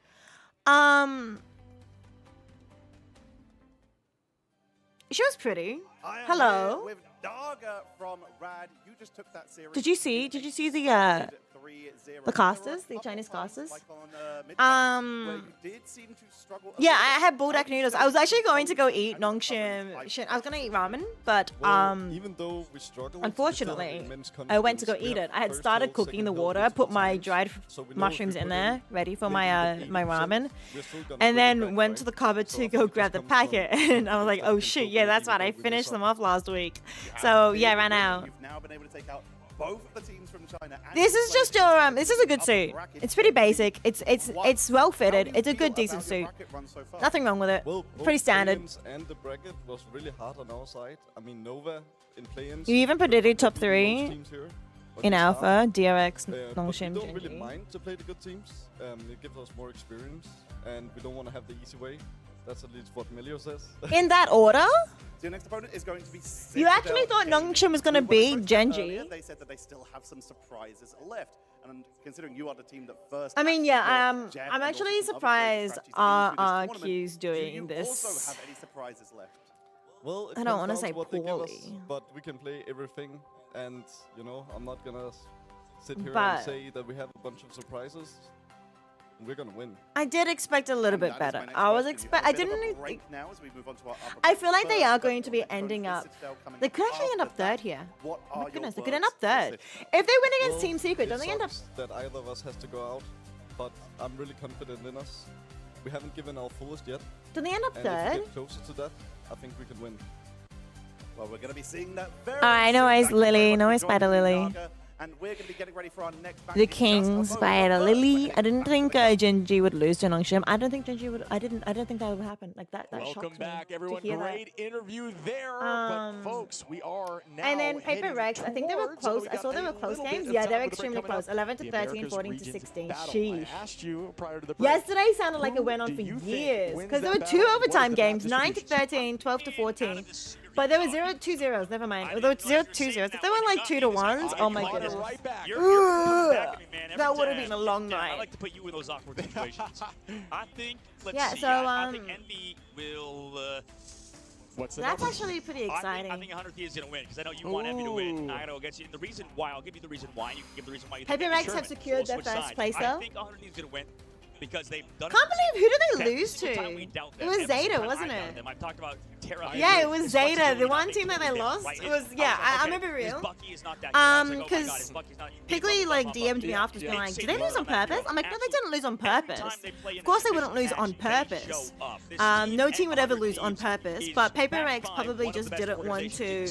She was pretty. Hello. With Darga from Rad, you just took that series. Did you see the casters, the Chinese casters? Yeah, I had Bulldog noodles. I was actually going to go eat Nongshim. I was gonna eat ramen, but even though we struggle, unfortunately, I went to go eat it. I had started cooking the water, put my dried mushrooms in there, ready for my my ramen, and then went to the cupboard to go grab the packet. And I was like, oh shit, yeah, that's right. I finished them off last week. So yeah, ran out. You've now been able to take out both of the teams from China. This is just your this is a good suit. It's pretty basic. It's well fitted. It's a good decent suit. Nothing wrong with it. Well, pretty standard. And the bracket was really hard on our side. I mean, Nova in play-ins. You even predicted top 3 in Alpha, DRX, Nongshim, We don't really mind to play the good teams. It gives us more experience, and we don't want to have the easy way. That's at least what Melio says. In that order? So your next opponent is going to be You actually thought Nongshim was going to beat Genji? They said that they still have some surprises left. And considering you are the team that first... I mean, yeah, I'm actually surprised RRQ's doing this. Do you also have any surprises left? Well, I don't want to say poorly. But we can play everything. And, I'm not going to sit here But and say that we have a bunch of surprises. We're gonna win. I did expect a little bit better. I didn't. I feel like they are going to be ending up. They could actually end up third here. Oh my goodness, they could end up third. If they win against Team Secret, don't they end up? That either of us has to go out, but I'm really confident in us. We haven't given our fullest yet. Don't they end up third? If we get closer to that, I think we can win. Well, we're gonna be seeing that very Alright, no worries, Lily. No worries, Spider Lily. And we're going to be getting ready for our next match. The King, Spider Lily. I didn't think Genji would lose to Nongshim. I don't think Genji would. I don't think that would happen. Like that. Welcome back, everyone. Great interview there. But folks, we are now. And then Paper Rex. I think they were close. I saw they were close games. Yeah, they were extremely close. 11 to 13, 14 to 16. Sheesh. Asked you prior to the break. Yesterday sounded like it went on for years because there were 2 overtime games, 9 to 13, 12 to 14. But there were 0-2-0s. Never mind. There were 0-2-0s. If they were like 2-1s, oh my goodness. That would have been a long night. I like to put you in those awkward situations. I think. Let's see. So I think Envy will. What's the That's number? actually pretty exciting. I think 100 Thieves is going to win because I know you want Envy to win. I know against you. The reason why, I'll give you the reason why. You can give the reason why you think Paper they Rex can have win. secured We'll their switch first sides. place, I though. think 100 Thieves is going to win because they've done Can't believe, who did they Every lose single time to? we dealt It them, was every single Zeta, time wasn't I've dealt it? them. I've talked about Terra. Yeah, it was His Bucky's Zeta. really The not one big team that they to lost right? was, yeah, I remember His real. Bucky is not that good. I was like, oh my God, Because his Bucky's not. Pigley like DM'd me after, being like, "Did they lose on purpose?" I'm like, "No, they didn't lose on purpose. Of course, they wouldn't lose on purpose. No team would ever lose on purpose, but Paper Rex probably just didn't want to."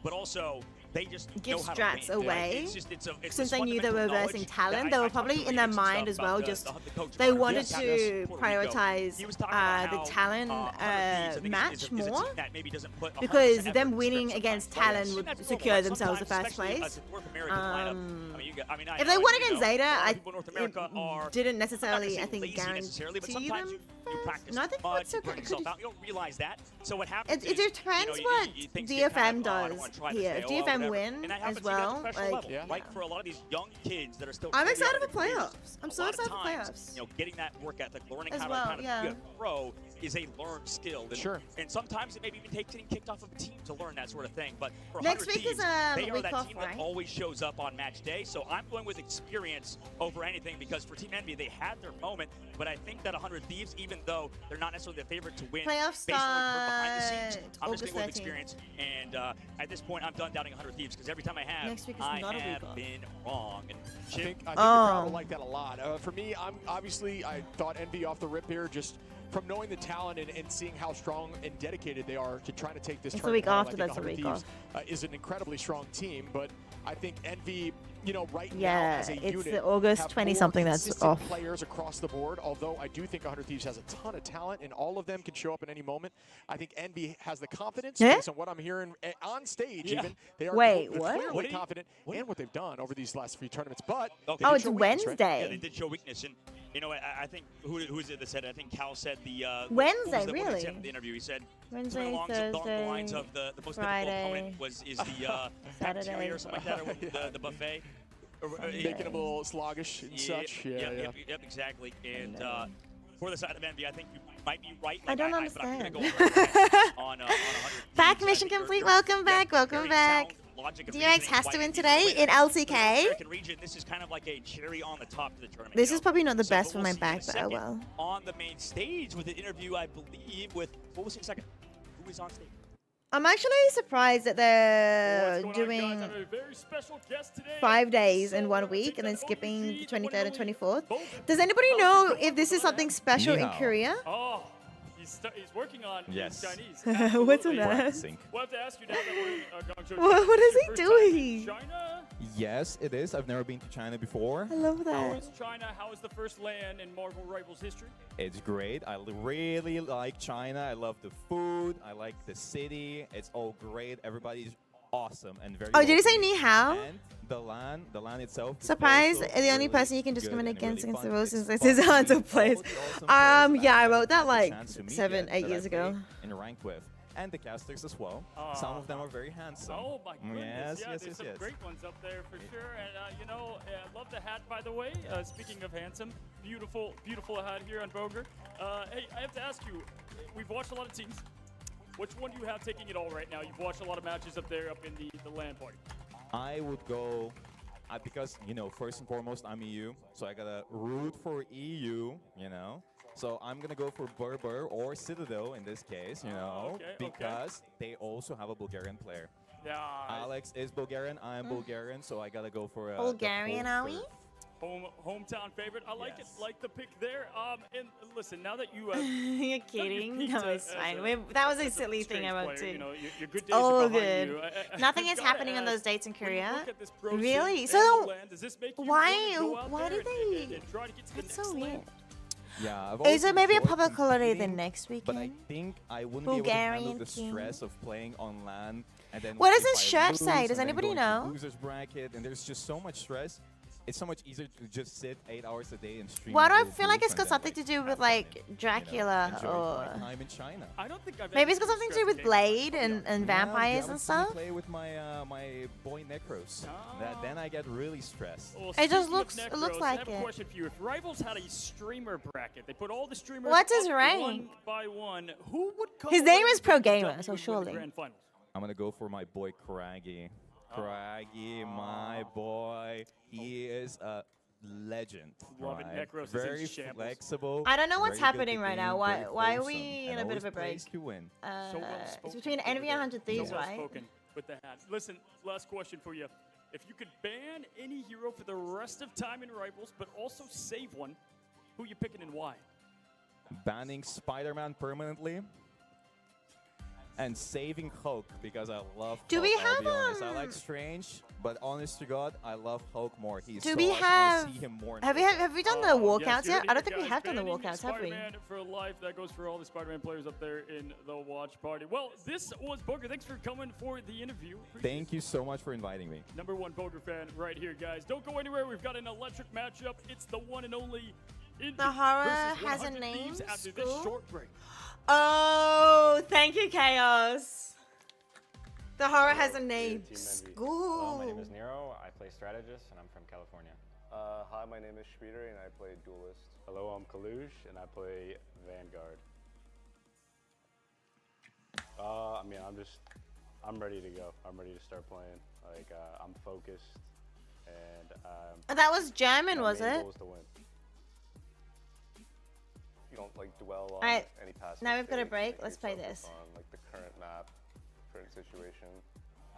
But also, they just give know how to strats win. away. It's just, it's Since they knew they were fundamental reversing knowledge talent, that they I were talked probably to in their Rick and mind stuff as well. about Just the coach they Mark. wanted Yes, to Puerto Rico. prioritize He was talking about the how, talent 100 Thieves, I think, match is a more, team that maybe doesn't put 100% because effort them into winning scripts against sometimes. talent And would that's normal. secure Like, themselves the sometimes, first especially place. as a North American lineup, I If they won against you know, Zeta, a lot of I people in North America are didn't not gonna necessarily, say I think, lazy necessarily, but guarantee sometimes them. you practice No, I think much, what's you okay. burn yourself out. You don't realize that. So what happens It is, depends you what things get kind DFM of, I don't does wanna try this here. day, If oh, DFM whatever. win And that as happens even at well, the professional like, level. Like for a lot of these young kids that are still I'm early excited on in for their careers, playoffs. I'm so a lot of excited for times, playoffs. You know, getting that work ethic, learning As how well, to kind of yeah. be a pro is a learned skill. And, sure. And sometimes it maybe even takes getting kicked off of a team to learn that sort of thing. But for Next 100 week is teams, they are week that off, team right? that always shows up on match day. So I'm going with experience over anything because for Team Envy, they had their moment. But I think that 100 Thieves, even though they're not necessarily the favorite to win, Playoffs based on what occurred behind the scenes, start I'm just August going with 13th. experience. And at this point, I'm done doubting 100 Thieves because every time I have, Next week is I not a week have off. been wrong. And I think the Oh. crowd will like that a lot. For me, I thought Envy off the rip here, just from knowing the talent and seeing how strong and dedicated they are to trying to take this It's a tournament week home. after, I think that's a 100 week Thieves, is an incredibly strong team, but I think Envy, you know, right now Yeah, as a it's unit, the August have 20 more something that's consistent off. players across the board, although I do think 100 Thieves has a ton of talent and all of them can show up at any moment. I think Envy has the confidence, Yeah? based on what I'm hearing on stage even. They are Wait, they're what? clearly confident and what they've done over these last few tournaments, but Okay. they Oh, did it's show weakness, right? Wednesday. Yeah, they did show weakness, and you know, I think who is it that said? I think Cal said the Wednesday, what was really? he said in the interview. He said Wednesday, something along the lines Thursday, of the most Friday, difficult opponent is the Saturday. cafeteria or something like that, or the buffet. Making them a little sluggish and such. Yeah, yeah. Yep, exactly. And for the side of Envy, I think you might be right. I Like don't but I'm understand. gonna go on 100. Back mission complete. Welcome back. Welcome back. DRX has to win today in LCK. American region, this is kind of like a cherry on the top to the tournament. This you is know? probably not the So, best but for we'll my see in back, a but oh second well. On the main stage with an interview, I believe, with what was it? Second, who is on stage? I'm actually surprised that they're doing 5 days in 1 week and then skipping the 23rd and 24th. Does anybody know if this is something special in Korea? Oh, he's working on Yes. his Chinese. What's on Absolutely. that? We'll have to ask you now that we're in Guangzhou. What is he Your first time in doing? China? Yes, it is. I've never been to China before. I love How that. is China? How is the first land in Marvel Rivals history? It's great. I really like China. I love the food. I like the city. It's all great. Everybody's awesome and very. Oh, did you say welcoming. ni hao? And the land itself. is Surprise! also The only really person you can good discriminate and really against fun. the rules It's is fun his to hands meet of plays. all the awesome players Yeah, I haven't wrote that had like the chance to meet 7, yet 8 that years I ago. played in ranked with, and the casters as well. Some of them are very handsome. Oh my goodness! Yes, yeah, yes, there's yes, some yes. great ones up there for sure. And you know, I love the hat, by the way. Speaking of handsome, beautiful hat here on Boger. Hey, I have to ask you. We've watched a lot of teams. Which one do you have taking it all right now? You've watched a lot of matches up there, up in the LAN party. I would go because, you know, first and foremost, I'm EU, so I gotta root for EU, you know. So I'm gonna go for Berber or Citadel in this case, you know, okay, because they also have a Bulgarian player. Yeah. Alex is Bulgarian, I'm Bulgarian, so I gotta go for Bulgarian, are we? Hometown favorite. I like Yes. it. Like the pick there. And listen, now that you You're kidding. Pete, No, it's as fine. a- That was a as silly thing strange I wrote player, too. you know, your good days Oh, are behind good. you. Nothing I is gotta happening on ask, those dates in when you Korea. look at this pro Really? scene So and the then land, does this make you why- wanna go out why there did they- and try to get to the That's next so land? weird. Yeah, I've Is always it maybe a enjoyed public holiday the competing, next But I weekend? think I wouldn't be able to handle Bulgarian the king. stress of playing on LAN. And then What does if this I shirt lose say? Does and then anybody going to know? Losers bracket, and there's just so much stress. it's so much easier to just sit 8 hours a day and stream. Why do I Blue feel like it's got than, something to do with like Dracula enjoy or my time in China. I don't think I've maybe it's got something to do with Blade and vampires and stuff? Play with my my boy Necros. Then I get really stressed. Well, It just speaking of looks- it looks Necros, like I have it. a question for you. If Rivals had a streamer bracket, they put all the streamers What's his up rank? one by one, who would come His name away is Pro with the Gamer, W so and win the surely. Grand Finals? I'm gonna go for my boy Craggy. Craggy, my boy. He is a legend. Love it. right? Necros is in Very shambles. flexible. I don't know what's very good happening at right the now. game, Why very are wholesome, we in and a bit of always a break? plays to win. So well It's spoken between over Envy and there. 100 Thieves, So well right? spoken with the hat. Listen, last question for you. If you could ban any hero for the rest of time in Rivals, but also save one, who you picking and why? Banning Spider-Man permanently. And saving Hulk because I love Do Hulk, we I'll have, be honest. I like Strange, but honest to God, I love Hulk more. He's Do so we awesome. I have? wanna see him more in Have we done the walkouts yet? I don't think we have done the walkouts, have we? Spider-Man for life. That goes for all the Spider-Man players up there in the watch party. Well, this was Boger. Thanks for coming for the interview. Thank you so much for inviting me. #1 Boger fan right here, guys. Don't go anywhere. We've got an electric matchup. It's the one and only Indy The horror versus has a 100 name, Thieves after School? this short break. Oh, thank you, Chaos. The horror has a name. Hello, my name School. is Nero. I play strategist, and I'm from California. Hi, my name is Schmieder, and I play duelist. Hello, I'm Kalush, and I play Vanguard. I mean, I'm ready to go. I'm ready to start playing. Like, I'm focused, and That was German, my was main it? goal is to win. You don't like dwell on Alright, any past. now we've got a mistakes, break. you Let's play focus this. On like the current map, current situation.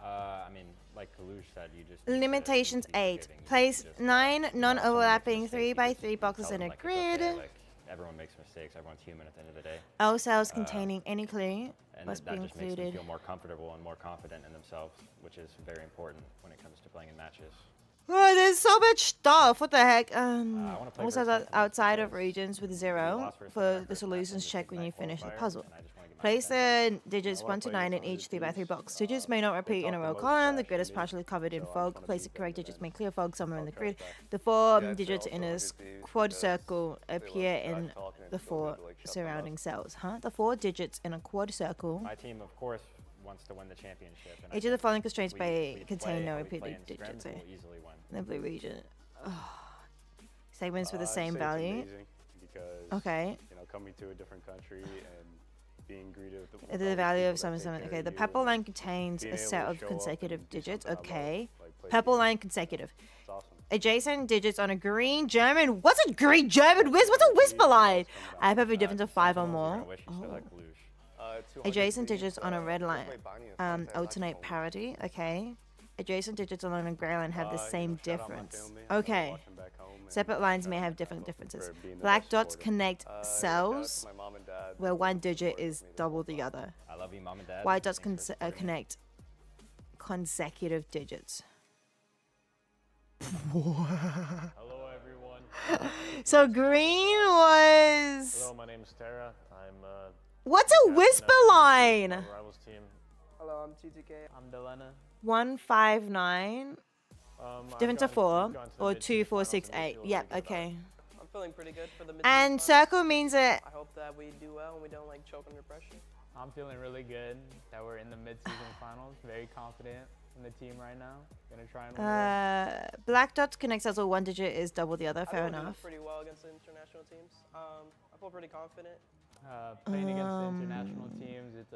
I mean, like Kalush said, you just need to Limitations keep 8. giving. You Place just, 9 you know, non-overlapping someone makes a mistake, 3x3 you boxes tell in them, a like, it's grid. okay, like, everyone makes mistakes. Everyone's human at the end of the day. All cells containing any clue And must be that just makes them included. feel more comfortable and more confident in themselves, which is very important when it comes to playing in matches. Oh, there's so much stuff. What the heck? wanna play Also, versus outside of regions with 0 for the solutions check when you finish the puzzle. Place the digits 1 to 9 in each 3x3 box. Digits may not repeat in a row column. The grid is partially covered in fog. Place the correct digits may clear fog somewhere in the grid. The 4 digits in a quad circle appear in the 4 surrounding cells. Huh? The 4 digits in a quad circle. My team, of course, wants to win the championship. And Each of the following constraints we may contain play no how we play repeated in digits. scrims, we'll easily win. The blue region. Segments with the I'd same say it's value. amazing because, Okay. you know, coming to a different country and being greeted with all The these value people of that some take seven. care Okay, of the you purple and line contains being a able set to of show up consecutive and do digits. something I love, Okay. like, play Purple games. line consecutive. It's awesome. Adjacent digits on a green German. What's a green German whiz? What's a whisper line? I have every difference of 5 or more. Oh. Adjacent digits on a red line. Alternate parity. Okay. Adjacent digits on a grey line have the same difference. Okay. Separate lines may have different differences. Black dots connect cells where one digit is double the other. I love you, Mom and Dad. White dots connect consecutive digits. Hello, everyone. So green was. Hello, my name is Tara. I'm What's a whisper line? Rivals team. Hello, I'm TTK. I'm Delena. 159. Difference of 4 or 2, 4, 6, 8. Yep. Okay. I'm feeling pretty good for the mid. And circle means that. I hope that we do well and we don't like choke under pressure. I'm feeling really good that we're in the mid-season finals. Very confident in the team right now. Gonna try and win. Black dots connect cells where one digit is double the other. Fair I do enough. pretty well against the international teams. I feel pretty confident. Playing against the international teams, it's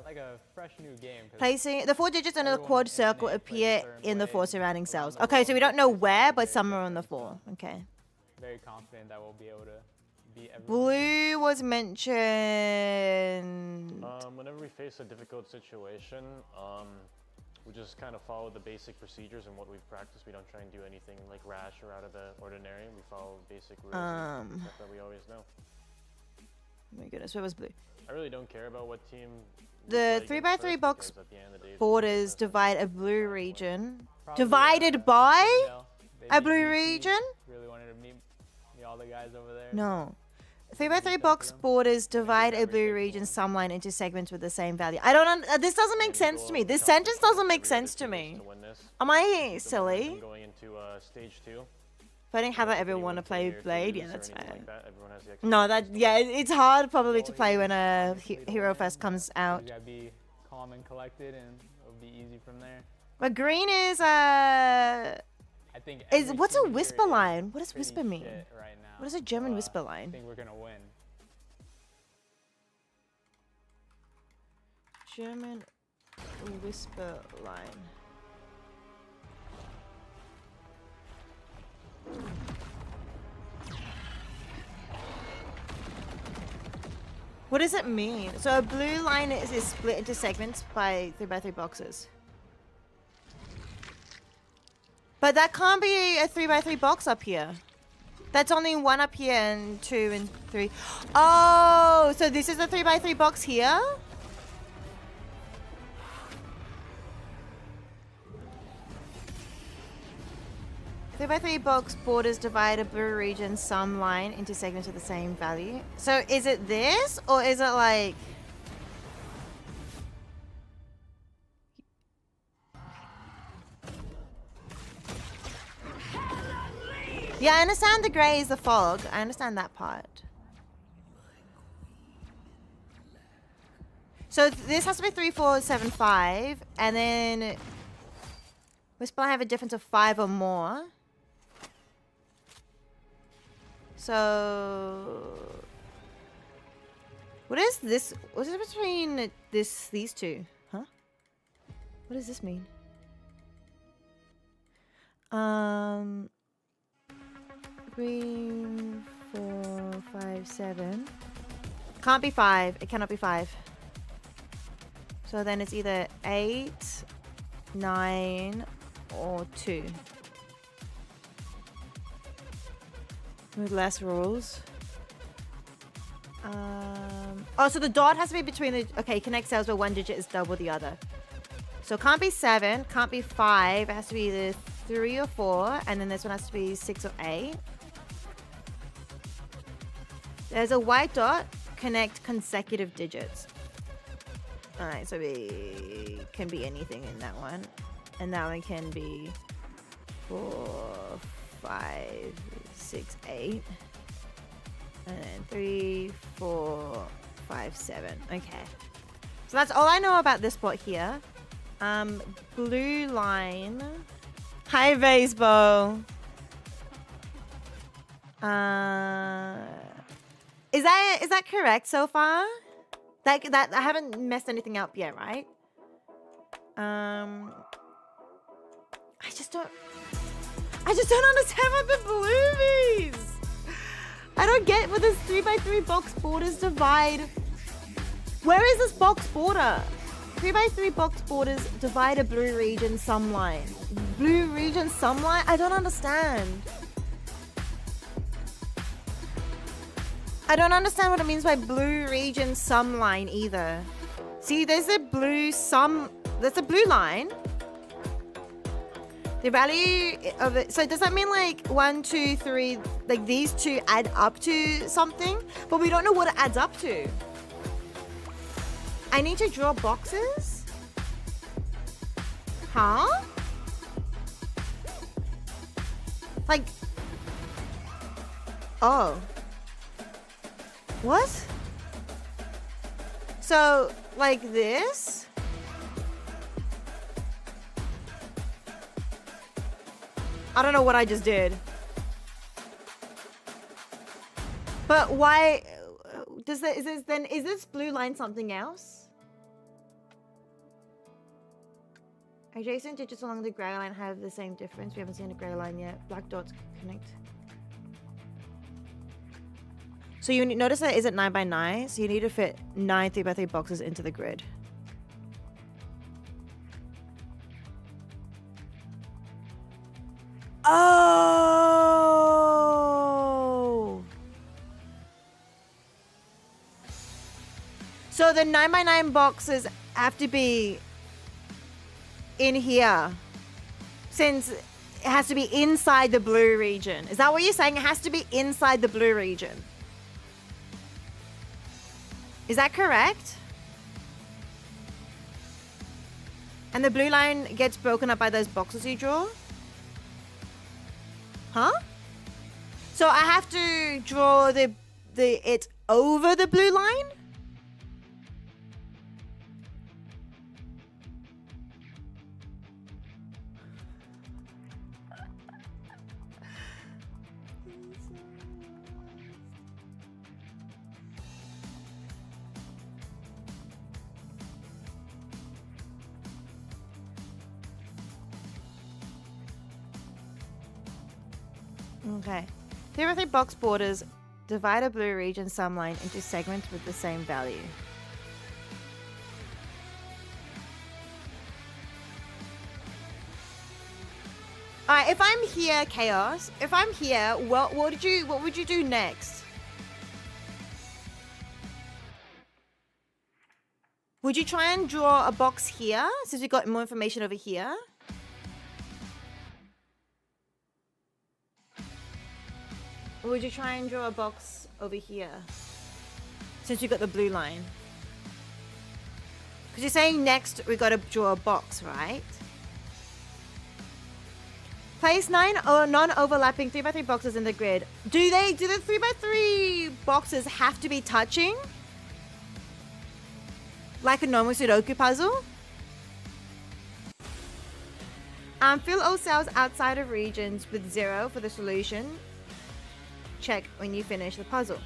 like a fresh new game. 'Cause Placing the 4 digits under the quad circle appear in the 4 surrounding cells. Okay, so we don't know where, but somewhere on the 4. Okay. very confident that we'll be able to beat everyone. Blue was mentioned. Whenever we face a difficult situation, we just kind of follow the basic procedures and what we've practiced. We don't try and do anything like rash or out of the ordinary. We follow basic rules and stuff that we always know. Oh my goodness, where was blue? I really don't care about what team. The 3x3 box borders divide a blue region. Divided by a blue region? Really wanted to meet all the guys over there. No. 3x3 box borders divide a blue region sum-line into segments with the same value. I don't. This doesn't make sense to me. This sentence doesn't make sense to me. Am I silly? Going into to stage 2. If I didn't have that everyone want to play Here to Blade, lose yeah, or that's anything fine. like that. Everyone has the No, expectation. it's hard probably to play when a Hero Fest comes out. You gotta be calm and collected, and it'll be easy from there. But green is I think what's a every whisper team here line? is What does pretty whisper mean? shit right now. What is a German So, whisper I line? think we're gonna win. German whisper line. What does it mean? So a blue line is split into segments by 3x3 boxes. But that can't be a 3x3 box up here. That's only 1 up here and 2 and 3. Oh, so this is a 3x3 box here? Three by 3 box borders divide a blue region sum line into segments of the same value. So is it this or is it like... Yeah, I understand the gray is the fog. I understand that part. So this has to be 3, 4, 7, 5, and then Whisper have a difference of 5 or more. So what is this? What's it between these two? Huh? What does this mean? 3, 4, 5, 7. Can't be 5. It cannot be 5. So then it's either 8, 9, or 2. With less rules. Oh, so the dot has to be between the... Okay, connect cells where one digit is double the other. So can't be 7, can't be 5. It has to be either 3 or 4. And then this one has to be 6 or 8. There's a white dot. Connect consecutive digits. Alright, so we can be anything in that one. And that one can be 4, 5, 6, 8. And then 3, 4, 5, 7. Okay. So that's all I know about this spot here. Blue line. Hi, baseball. Is that correct so far? That I haven't messed anything up yet, right? I just don't understand what the blue means. I don't get what this 3x3 box borders divide. Where is this box border? 3x3 box borders divide a blue region sum line. Blue region sum line? I don't understand. I don't understand what it means by blue region sum line either. See, there's a blue sum. There's a blue line. The value of it. So does that mean like 1, 2, 3, like these two add up to something? But we don't know what it adds up to. I need to draw boxes? Huh? Like, oh. What? So, like this? I don't know what I just did. But why is this blue line something else? Adjacent digits along the gray line have the same difference. We haven't seen a gray line yet. Black dots connect. So you notice that is it 9 by 9? So you need to fit 9 3x3 boxes into the grid. Oh! So the 9 by 9 boxes have to be in here, since it has to be inside the blue region. Is that what you're saying? It has to be inside the blue region. Is that correct? And the blue line gets broken up by those boxes you draw? Huh? So I have to draw it over the blue line? Okay. 3x3 box borders divide a blue region sumline into segments with the same value. Alright, if I'm here, Chaos, if I'm here, what would you do next? Would you try and draw a box here, since we got more information over here? Or would you try and draw a box over here? Since we got the blue line. Because you're saying next we got to draw a box, right? Place 9 non-overlapping 3x3 boxes in the grid. Do the 3x3 boxes have to be touching? Like a normal Sudoku puzzle? Fill all cells outside of regions with 0 for the solution. Check when you finish the puzzle.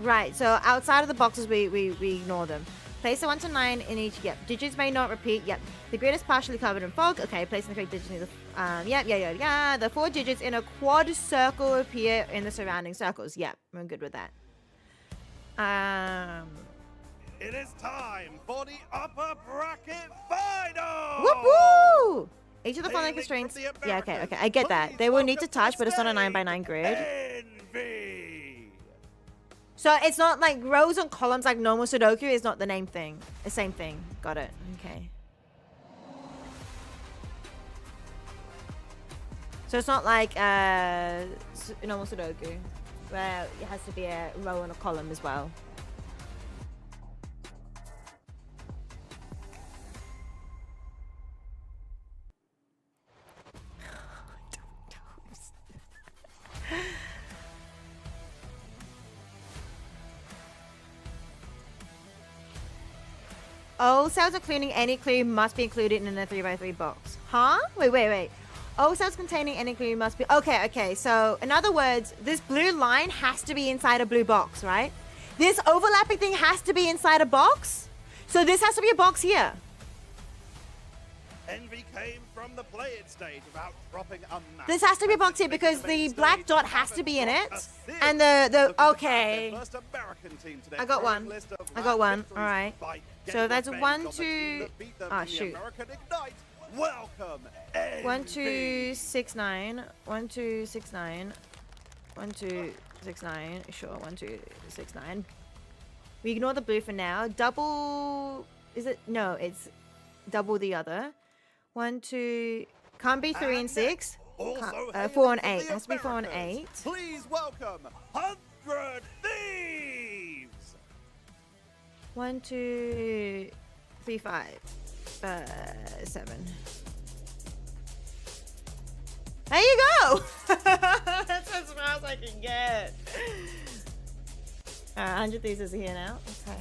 Right, so outside of the boxes we ignore them. Place a 1 to 9 in each. Yep. Digits may not repeat. Yep. The grid is partially covered in fog. Okay, placing the correct digits in the yeah. The 4 digits in a quad circle appear in the surrounding circles. Yep, we're good with that. It is time for the upper bracket final. Whoop woo! Each of the following constraints. Yeah, okay. I get that. They will need to touch, but it's not a 9x9 grid. So it's not like rows and columns like normal Sudoku is not the same thing. The same thing. Got it. Okay. So it's not like normal Sudoku, where it has to be a row and a column as well. All cells including any clue must be included in a 3x3 box. Huh? Wait. All cells containing any clue must be... Okay. So, in other words, this blue line has to be inside a blue box, right? This overlapping thing has to be inside a box. So this has to be a box here. Envy came from the play-it stage without dropping a map. This has to be a box here because the black dot has to be in it. And the okay. I got one. All right. So that's 1, 2. Ah, shoot. Welcome. 1, 2, 6, 9. 1, 2, 6, 9. 1, 2, 6, 9. Sure. 1, 2, 6, 9. We ignore the blue for now. Double. Is it? No, it's double the other. 1, 2. Can't be 3 and 6. 4 and 8. It has to be 4 and 8. Please welcome 100 Thieves. 1, 2, 3, 5, 7. There you go. That's as far as I can get. 100 Thieves is here now. Okay.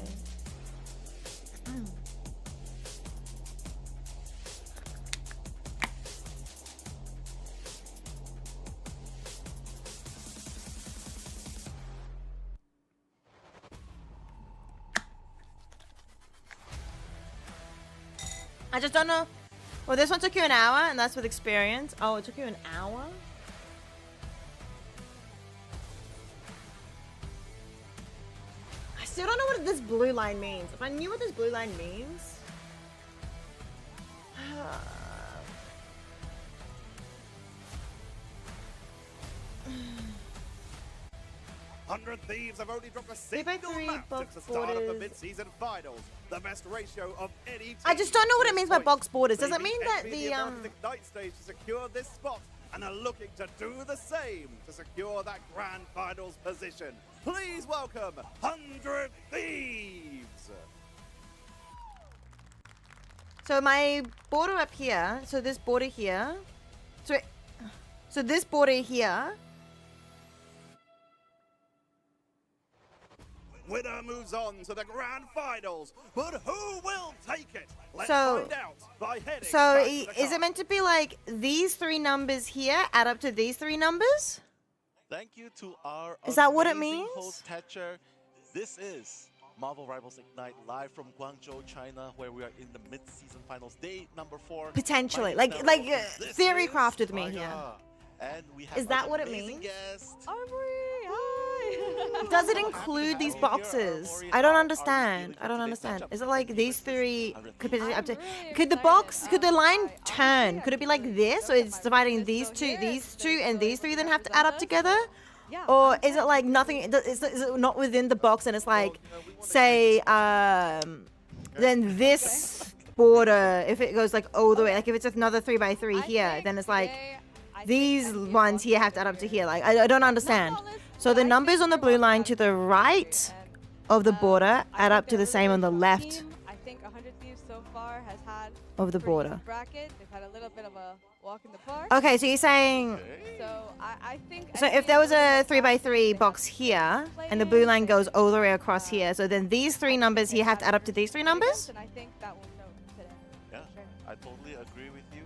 I just don't know. Well, this one took you an hour, and that's with experience. Oh, it took you an hour? I still don't know what this blue line means. If I knew what this blue line means... 100 Thieves have only dropped a single map since the start of the mid-season finals. The best ratio of any team. I just don't know what it means by box borders. Does it mean that the Ignite stage to secure this spot and are looking to do the same to secure that grand finals position? Please welcome 100 Thieves. So my border up here, so this border here, so So this border here. Winner moves on to the grand finals, but who will take it? Let's So- find out by heading So back to the is it car. meant to be like these three numbers here add up to these three numbers? Thank you to our Is that what it amazing means? host Thatcher. This is Marvel Rivals Ignite live from Guangzhou, China, where we are in the mid-season finals, day number 4. Potentially, My name is like Neville. This theory is crafted me Maya. here. And we have Is that our what it amazing means? guest. Does it include these boxes? I don't understand. I don't understand. Is it like these three could potentially up to? Could the box? Could the line turn? Could it be like this, or it's dividing these two, and these three, then have to add up together? Or is it like nothing? Is it not within the box, and it's like, say, then this border, if it goes like all the way, like if it's another 3x3 here, then it's like these ones here have to add up to here. Like I don't understand. So the numbers on the blue line to the right of the border add up to the same on the left I think 100 Thieves so far has had of the pretty border. good bracket. They've had a little bit of a walk in the park. Okay, so you're saying, So I think. so if there was a 3x3 box here and the blue line goes all the way across here, so then these three numbers here have to add up to these three numbers? And I think that will show today. Yeah, I totally agree with you.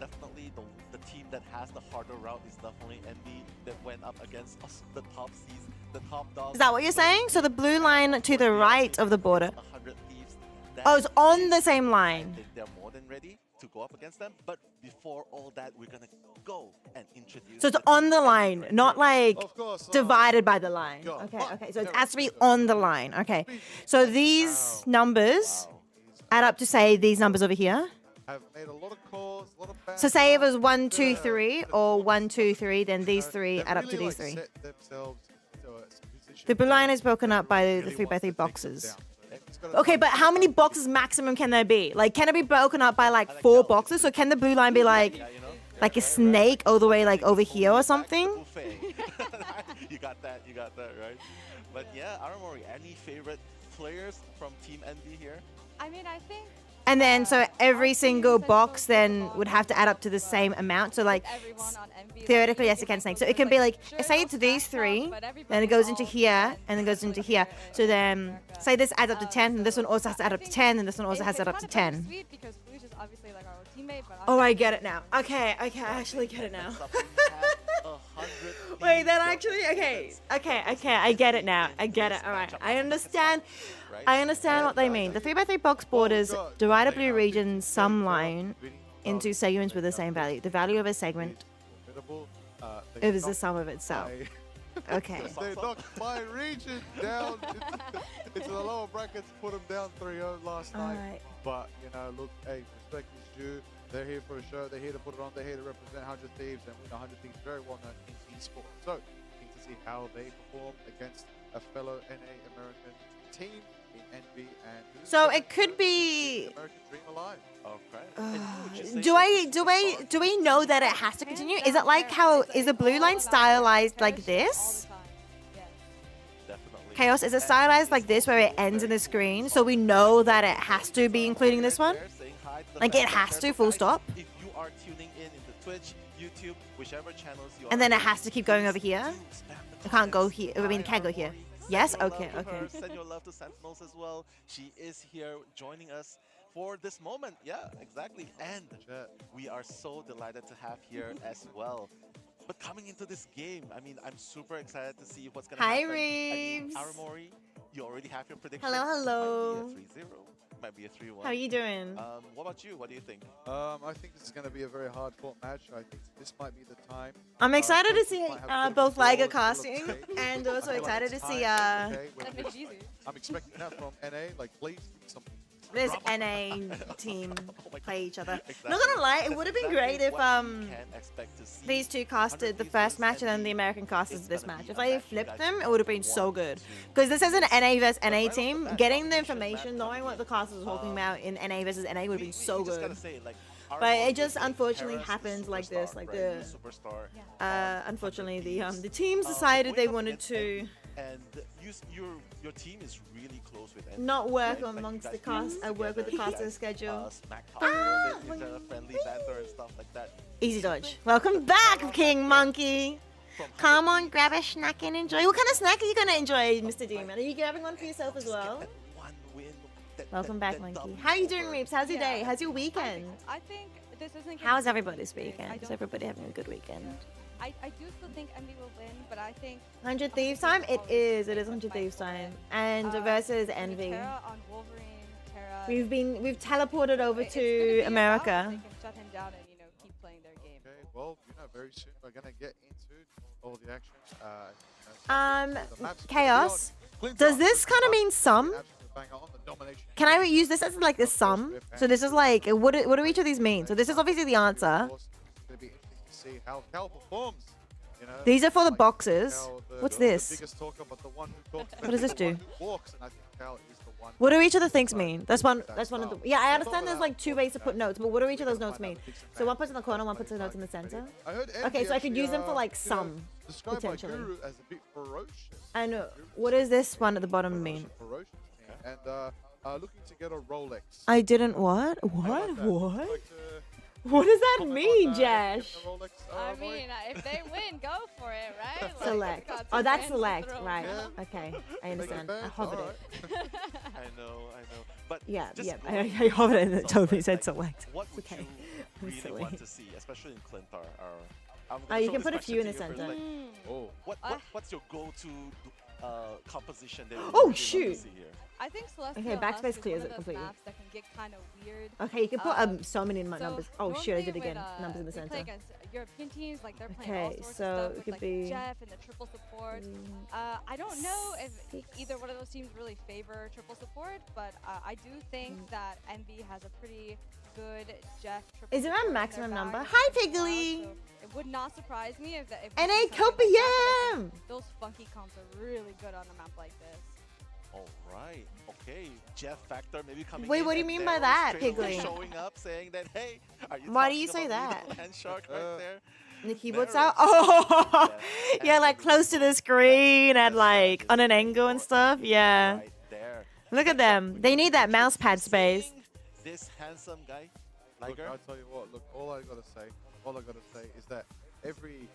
Definitely the team that has the harder route is definitely Envy that went up against us, the top seeds, the top dogs. Is that what you're saying? So the blue line to the right of the border. 100 Thieves. Oh, it's on the same line. They're more than ready to go up against them. But before all that, we're gonna go and introduce. So it's on the line, not like divided by the line. Okay. So it has to be on the line. Okay. So these numbers add up to, say, these numbers over here. I've made a lot of calls, a lot of bad So say it was 1, 2, 3, or 1, 2, 3, then these three add up to these three. The blue line is broken up by the 3x3 boxes. Okay, but how many boxes maximum can there be? Like, can it be broken up by like 4 boxes? Or can the blue line be like a snake all the way like over here or something? You got that, right? But yeah, Aramori, any favorite players from Team Envy here? I mean, I think. And then so every single box then would have to add up to the same amount. So like theoretically, yes, it can snake. So it can be like, say it's these three, then it goes into here, and then goes into here. So then say this adds up to 10, and this one also has to add up to 10, and this one also has to add up to 10. Sweet because Luis is obviously like our teammate, but Oh, I get it now. Okay, I actually get it now. Wait, that actually, okay, I get it now. I get it, all right. I understand what they mean. The 3x3 box borders divide a blue region sum line into segments with the same value. The value of a segment is the sum of itself. Okay. They knocked my region down into the lower brackets, put them down 3-0 last night. Alright. But, you know, look, hey, respect is due. They're here for a show. They're here to put it on. They're here to represent 100 Thieves, and we know 100 Thieves very well known in esports. So, keen to see how they perform against a fellow NA American team in Envy. And So it could be. American Dream alive. Do we know that it has to continue? Is it like how is the blue line stylized like this? Chaos, is it stylized like this where it ends in the screen so we know that it has to be including this one? Like it has to, full stop? If you are tuning in into Twitch, YouTube, whichever channels you are. And then it has to keep going over here? It can't go here. I mean, it can't go here. Yes? Okay, okay. Send your love to Sentinels as well. She is here joining us for this moment. Yeah, exactly. And we are so delighted to have here as well. But coming into this game, I mean, I'm super excited to see what's going to happen. Hi, Reeves. Aramori, you already have your prediction. Hello. Might be a 3-0. Might be a 3-1. How are you doing? What about you? What do you think? I think this is going to be a very hard-fought match. I think this might be the time. I'm excited to see might have both a bit Liga of casting tape. and I also feel like excited it's to see time, okay, when That makes it easy. I'm expecting that from NA. Like, please, some this NA team play each other. Not gonna lie, it would have been great if these two casted the first match and then the American casted this match. If they flipped them, it would have been so good. Because this is an NA versus NA team. Getting the information, knowing what the casters are talking about in NA versus NA would have been so good. But it just unfortunately happens like this. Like the unfortunately the teams decided they wanted to And your team is really close with Envy. Not work right? Like, amongst you the guys cast. I work with the you caster guys, schedule. Smack talk a little bit, it's a friendly banter and stuff like that. Easy dodge. Welcome back, King Monkey. Come on, grab a snack and enjoy. What kind of snack are you gonna enjoy, Mr. Demon? Are you grabbing one for yourself as well? Welcome back, Monkey. How are you doing, Reeps? How's your day? How's your weekend? I think this isn't. How's everybody's weekend? Is everybody having a good weekend? I do still think Envy will win, but I think 100 Thieves time? It is 100 Thieves time. And versus Envy. Terra on Wolverine, Terra. We've teleported over to America. They can shut him down and keep playing their game. Okay, well, very soon we're gonna get into all the action. Chaos. Does this kind of mean sum? Can I use this as like the sum? So this is like, what do each of these mean? So this is obviously the answer. See how Cal performs. These are for the boxes. What's this? What does this do? What What do each of the things mean? That's one of the. Yeah, I understand there's like 2 ways to put notes, but what do each of those notes mean? So one puts in the corner, one puts the notes in the center. Okay, so I could use them for like sum, potentially. As a bit ferocious. And what does this one at the bottom mean? And looking to get a Rolex. I didn't what? What? What does that mean, Josh? I mean, if they win, go for it, right? Like, Select. Oh, that's select, right? Okay, I understand. I hovered it. I know. But Yeah, just yeah. going I hovered it and it forward, totally said like, select. What would Okay. you really Silly. want to see, especially in Clintar? You can put a few in the center. What's your go-to composition that you Oh, really want shoot. to see here? I think Celestial Okay, backspace Husk is clears one it of those completely. maps that can get kind of weird. Okay, you can put so many in my So numbers. Oh shit, I did it normally again. when, Numbers in the we play center. against European teams, like they're playing Okay, all sorts so of stuff it with could like be Jeff and the triple support. I don't know if either one of those teams really favor triple support, but I do think that Envy has a pretty good Jeff triple Is there support a in their maximum bag number? as Hi, well, Piggly! so it would not surprise me if that. And a Copium! Those funky comps are really good on a map like this. All right. Okay. Jeff Factor maybe coming Wait, in what do you and mean by Daryl that, straight away Piggly? showing up saying that, hey, are you Why do talking you say about me, that? the Land Shark right there? The keyboard's out? Oh! Yeah, like close to the screen and like on an angle and stuff. Yeah. Look at them. They need that mouse pad space. This handsome guy, Look, Liger. I'll tell you what. Look, all I gotta say is that every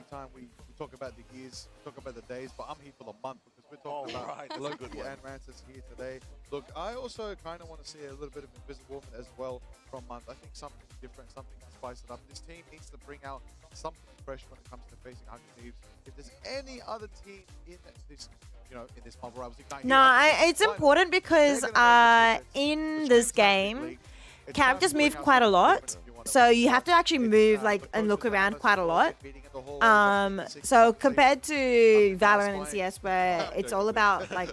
time we talk about the years, talk about the days, but I'm here for the month because we're talking about that's a Loki good one. and Rancis here today. Look, I also kind of want to see a little bit of Invisible Woman as well from month. I think something different, something to spice it up. This team needs to bring out something fresh when it comes to facing 100 Thieves. If there's any other team in this, in this Marvel Rivals Ignite, No, it's important because in this game, characters move quite a lot. So you have to actually move like and look around quite a lot. So compared to Valorant and CS where it's all about like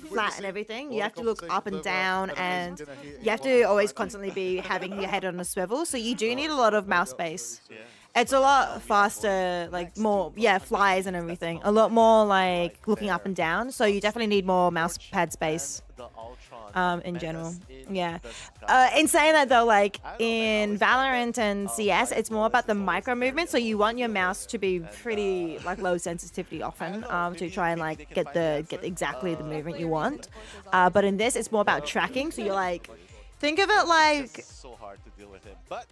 flat and everything, you have to look up and down and you have to always constantly be having your head on a swivel. So you do need a lot of mouse space. It's a lot faster, like more, flies and everything. A lot more like looking up and down. So you definitely need more mouse pad space. In general, yeah. In saying that though, like in Valorant and CS, it's more about the micro movement. So you want your mouse to be pretty like low sensitivity often, to try and like get exactly the movement you want. But in this, it's more about tracking. So you're like, think of it like It's so hard to deal with him, but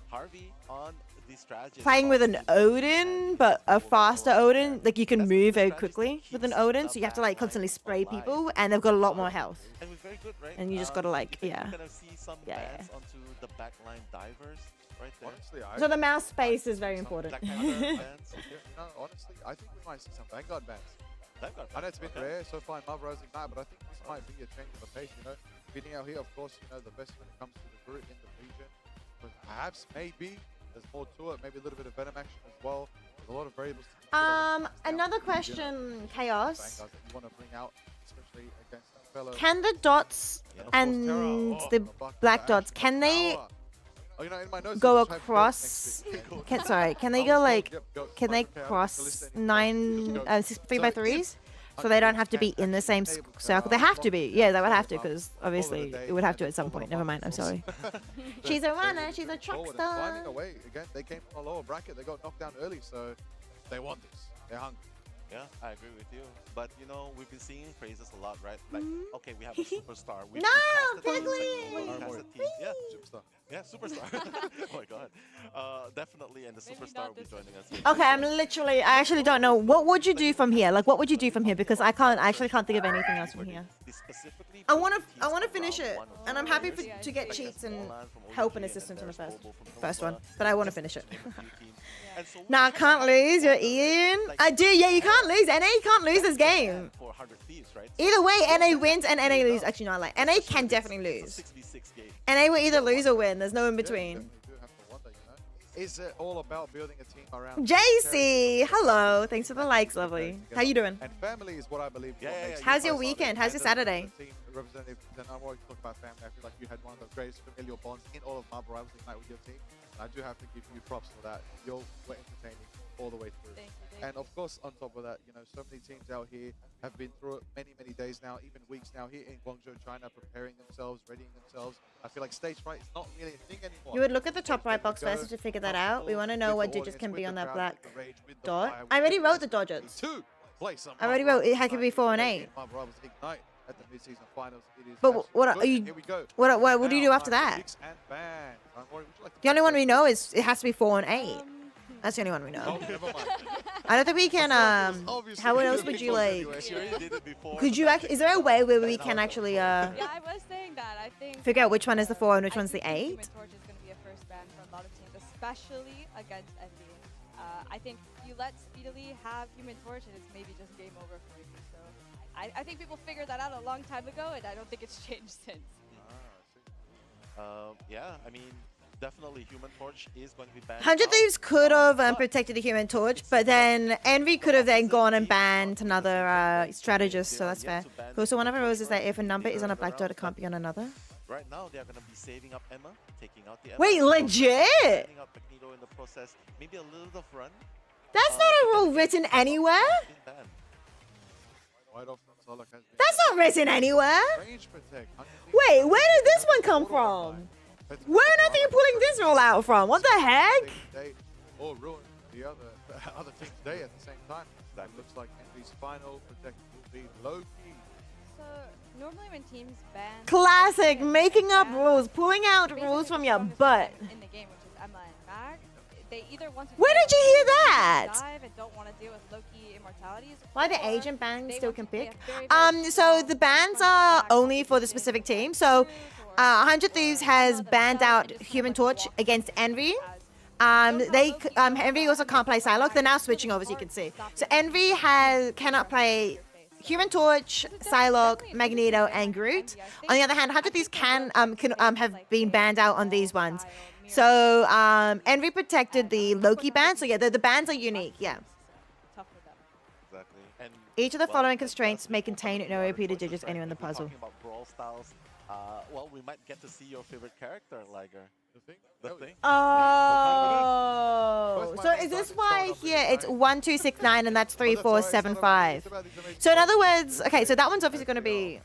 Harvey on the strategy. playing with an Odin, but a faster Odin. Like you can move very quickly with an Odin, so you have to like constantly spray people, and they've got a lot more health. And we're very good, right? And you just gotta like, We're yeah. gonna see some bans onto the backline divers right there. Honestly, So the mouse space is very important. Black Panther bans. Honestly, I think we might see some Vanguard bans. I know it's been rare so far in Marvel Rivals Ignite, but I think this might be a change of the pace. Beating out here, of course, the best when it comes to the group in the region. But perhaps, maybe, there's more to it. Maybe a little bit of Venom action as well. There's a lot of variables to consider. Another question, Chaos. Vanguards that you want to bring out, especially against a fellow. Can the dots and the black dots, can they go across? Can they go like, can they cross 3x3s? So they don't have to be in the same circle. They have to be. Yeah, they would have to because obviously it would have to at some point. Never mind. I'm sorry. She's a runner. She's a truck star. Finding a way. Again, they came from a lower bracket. They got knocked down early, so they want this. They're hungry. Yeah, I agree with you. But you know, we've been singing praises a lot, right? Like, okay, we have a superstar. We No, cast a team, Piggly! we cast a team. Yeah, superstar. Yeah, superstar. Oh my god. Definitely, and the superstar will be joining us. Okay, I actually don't know. What would you do from here? Like, what would you do from here? Because I actually can't think of anything else from here. I want to finish it, and I'm happy to get cheats and help and assistance on the first one, but I want to finish it. Nah, can't lose. You're Ian. I do. Yeah, you can't lose. NA can't lose this game. Either way, NA wins and NA lose. Actually, no, like NA can definitely lose. NA will either lose or win. There's no in between. Is it all about building a team around JC, hello. Thanks for the likes, lovely. How you doing? And family is what I believe. How's your weekend? How's your Saturday? Team representative, then I'm always talking about family. I feel like you had one of the greatest familial bonds in all of Marvel Rivals Ignite with your team. And I do have to give you props for that. You were entertaining all the way through. And of course, on top of that, you know, so many teams out here have been through it many days now, even weeks now, here in Guangzhou, China, preparing themselves, readying themselves. I feel like stage fright is not really a thing anymore. You would look at the top right box first to figure that out. We want to know what digits can be on that black dot. I already wrote the digits. I already wrote it. It could be 4 and 8. At the mid-season finals, it is but what are you? What do you do after that? The only one we know is it has to be 4 and 8. That's the only one we know. I don't think we can. How else would you like? Could you? Is there a way where we can actually? Yeah, I was saying that. I think. Figure out which one is the 4 and which one's the 8. Human Torch is going to be a first ban for a lot of teams, especially against Envy. I think you let Speedily have Human Torch, and it's maybe just game over for you. So I think people figured that out a long time ago, and I don't think it's changed since. Yeah, I mean, definitely Human Torch is going to be banned. 100 Thieves could have protected the Human Torch, but then Envy could have then gone and banned another strategist, so that's fair. Also, one of the rules is that if a number is on a black dot, it can't be on another. Right now, they are going to be saving up Emma, taking out the Emma. Wait, legit? Saving up Magneto in the process. Maybe a little bit of run. That's not a rule written anywhere. That's not written anywhere. Wait, where did this one come from? Where on earth are you pulling this rule out from? What the heck? Or ruin the other team's day at the same time. That looks like Envy's final protector will be Loki. So normally when teams ban Classic, making up rules, pulling out rules from your butt. in the game, which is Emma and Mag, they either want to Where did you hear that? dive and don't want to deal with Loki immortalities. Why the agent bans still can pick? So the bans are only for the specific team. So 100 Thieves has banned out Human Torch against Envy. Envy also can't play Psylocke. They're now switching over, as you can see. So Envy cannot play Human Torch, Psylocke, Magneto, and Groot. On the other hand, 100 Thieves can have been banned out on these ones. So Envy protected the Loki ban. So yeah, the bans are unique. Yeah. Exactly. And Each of the following constraints may contain no repeated digits anywhere in the puzzle. talking about brawl styles, well, we might get to see your favorite character, Liger. The thing? Oh, so is this why here it's 1, 2, 6, 9, and that's 3, 4, 7, 5? So in other words, okay, so that one's obviously going to be.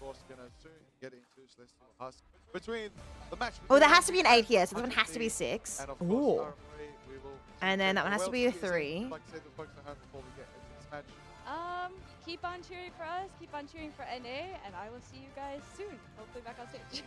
Oh, there has to be an 8 here, so this one has to be 6. Ooh. And then that one has to be a 3. Keep on cheering for us, keep on cheering for NA, and I will see you guys soon. Hopefully back on stage.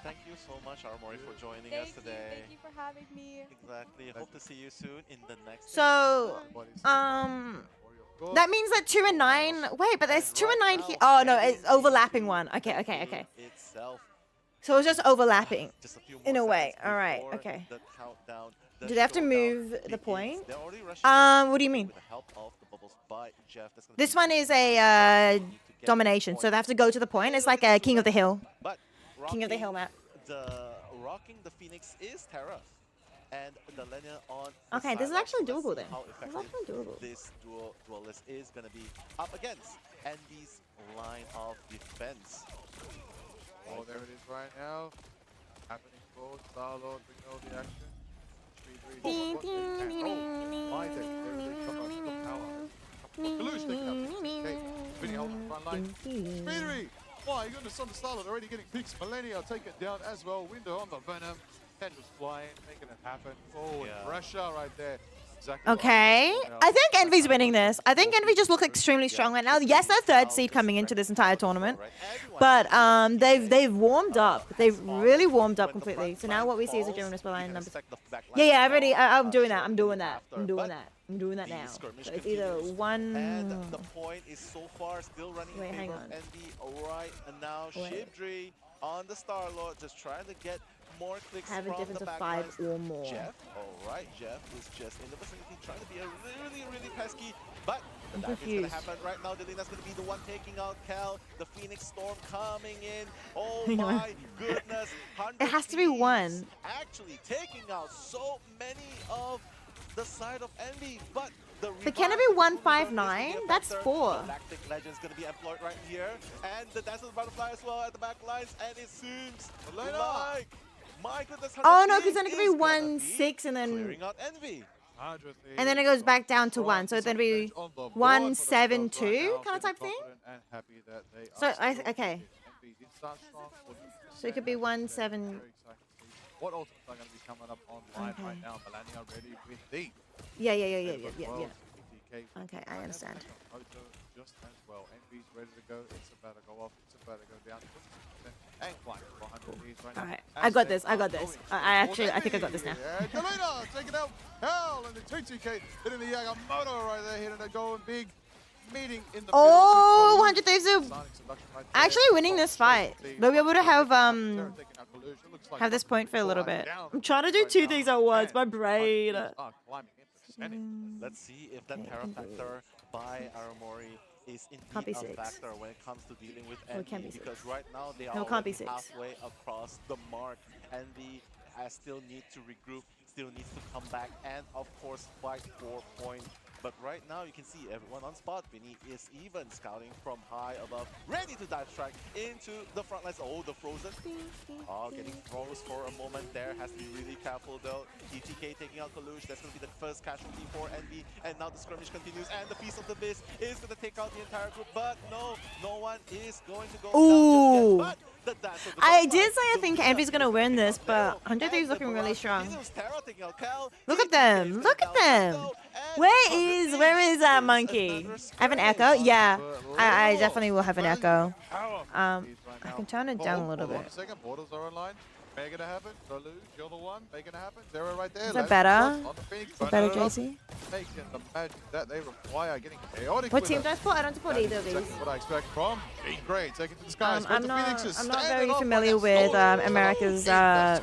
Thank you so much, Armory, for joining us today. Thank you for having me. Exactly. Hope to see you soon in the next. So, that means that 2 and 9. Wait, but there's 2 and 9 here. Oh no, it's overlapping one. Okay. So it's just overlapping in a way. All right. Okay. Do they have to move the point? What do you mean? This one is a domination, so they have to go to the point. It's like a King of the Hill. King of the Hill map. Rocking the Phoenix is Terra, and the Lenya on. Okay, this is actually doable then. How This is actually doable. this duelist is going to be up against Envy's line of defense. Oh, there it is right now. Happening for Star-Lord, bring all the action. Speedery! Wow, you got the Sun Star-Lord already getting picks. Millennia take it down as well. Window on the Venom. Head was flying, making it happen. Oh, and pressure right there. exactly Okay. I think Envy's winning this. I think Envy just look extremely strong right now. Yes, they're third seed coming into this entire tournament. But they've warmed up. They've really warmed up completely. So now what we see is a German whisper line number. Yeah, I'm doing that. I'm doing that. I'm doing that. I'm doing that now. So it's either one. And the point is so far still running in favor of Envy. Alright, and now Shibdri on the Star-Lord, just trying to get more clicks have a from difference the of back 5 or more. Jeff, alright, Jeff is just in the vicinity trying to be a really pesky, but the damage is gonna happen right now. Delina's gonna be the one taking out Cal. The Phoenix Storm coming in. Oh my goodness. It has to be one. Actually taking out so many of the side of Envy, but But can it be 159? That's 4. Galactic Legend's gonna be employed right here, and the Dance of the Butterfly as well at the back lines, and it seems like, my goodness, Oh no, because then it could be 1-6 and then clearing out Envy. and then it goes back down to 1. So then it'd be 1-7-2 kind of type thing. So okay. So it could be 1-7. What ultimates are going to be coming up online right now? Melania ready with the Yeah. Okay, I understand. Just as well. Envy's ready to go. It's about to go off. It's about to go down. And climb 100 Ds right now. Alright, I got this. I think I got this now. And Delina taking out Hell and the 2TK hitting the Yagamoto right there, hitting a going big. Meeting in the 100 Thieves are actually winning this fight. They'll be able to have this point for a little bit. I'm trying to do 2 things at once. My brain. Let's see if that Terra Factor by Aramori is indeed a factor when it comes to dealing with Envy, because right now they are already halfway across the mark. Envy still need to regroup, still needs to come back, and of course fight for point. But right now you can see everyone on spot. Vinny is even scouting from high above, ready to dive strike into the front lines. Oh, the Frozen. Oh, getting froze for a moment there. Has to be really careful though. ETK taking out Kalush. That's going to be the first casualty for Envy. And now the skirmish continues. And the Feast of the Beast is going to take out the entire group. But no one is going to go Ooh. down just yet. But I did say I think Envy's gonna win this, but 100 Thieves looking really strong. Look at them! Look at them! Where is that monkey? I have an echo? Yeah, I definitely will have an echo. I can turn it down a little bit. Borders are online. Making it happen. Kalush, you're the one. Making it happen. Zero right there. Is that better? Is that better, JC? Making the magic that they require. Getting chaotic. What team do I support? I don't support either of these. What I expect from Jean Grey. Taking to the skies. I'm not very familiar with America's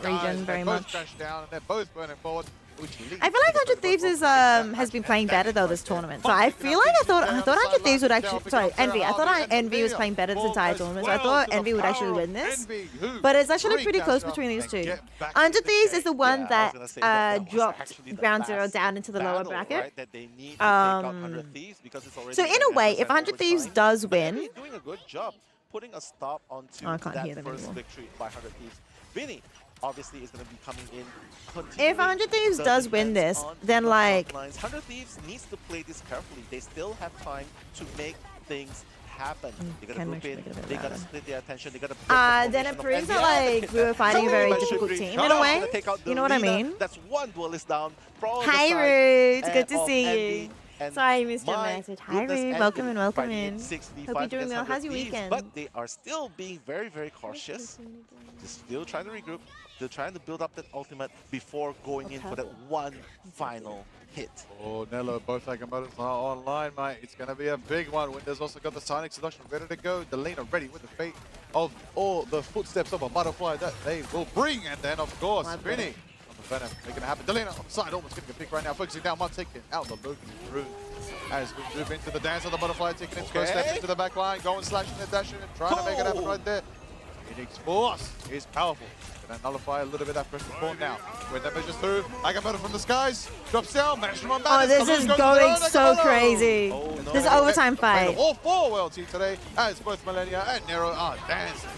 region very much. Down and they're both burning forward. I feel like 100 Thieves is has been playing better though this tournament. So I feel like I thought 100 Thieves would actually Envy. I thought Envy was playing better this entire tournament. So I thought Envy would actually win this. But it's actually pretty close between these two. 100 Thieves is the one that dropped Ground Zero down into the lower bracket. So in a way, if 100 Thieves does win, doing a good job putting a stop onto that first victory by 100 Thieves. Vinny obviously is going to be coming in. If 100 Thieves does win this, then like 100 Thieves needs to play this carefully. They still have time to make things happen. They gotta group in, they gotta split their attention, they gotta then it proves that like we were fighting a very difficult team in a way. You know what I mean? That's one duelist down. Hi Rude, good to see you. Sorry, I missed your message. Hi Rude, welcome in. Hope you're doing well. How's your weekend? But they are still being very cautious. Just still trying to regroup. They're trying to build up that ultimate before going in for that one final hit. Oh, Nello, both Agamottos are online, mate. It's going to be a big one. Windows also got the Sonic Seduction ready to go. Delina ready with the fate of all the footsteps of a butterfly that they will bring. And then, of course, Vinny on the Venom making it happen. Delina on the side, almost getting a pick right now. Focusing down one, taking out the Loki through. As we move into the dance of the butterfly, taking its first step into the back line, going, slashing and dashing, and trying to make it happen right there. Phoenix Force is powerful. Gonna nullify a little bit of that pressure form now. When that measures through, Agamotto from the skies, drops down, managed to run back. Oh, this is going so crazy. This is overtime fight. All 4 world team today, as both Millennia and Nero are dancing.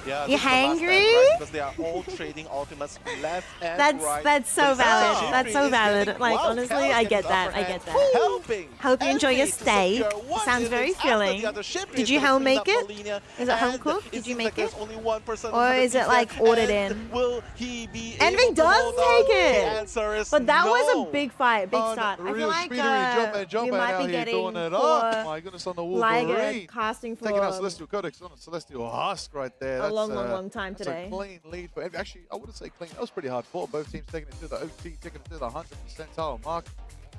Yeah, You this is the last stand, hangry? right? Because they are all trading ultimates left and right. That's so But valid. Shibri That's so is valid. getting- Like wow, honestly, Cal is I get getting that. upper I hand, get that. Helping Hope you enjoy your Envy to stay. secure one Sounds very innings after the filling. other. Shibri Did is you gonna home clean make up it? Molina, Is it home and cooked? Did it you seems make like there's it? only 1% Or of is it the like defense, ordered and in? Will he be Envy able to does hold take on? it. The answer is But that was a no. big fight, big start. I feel like we might be getting My goodness, on the Liger Wolverine. casting for Taking out Celestial Codex on a Celestial Husk right there. a That's, long time that's today. a clean lead for Envy. Actually, I wouldn't say clean. That was pretty hard fought. Both teams taking it to the OT, taking it to the 100 percentile mark.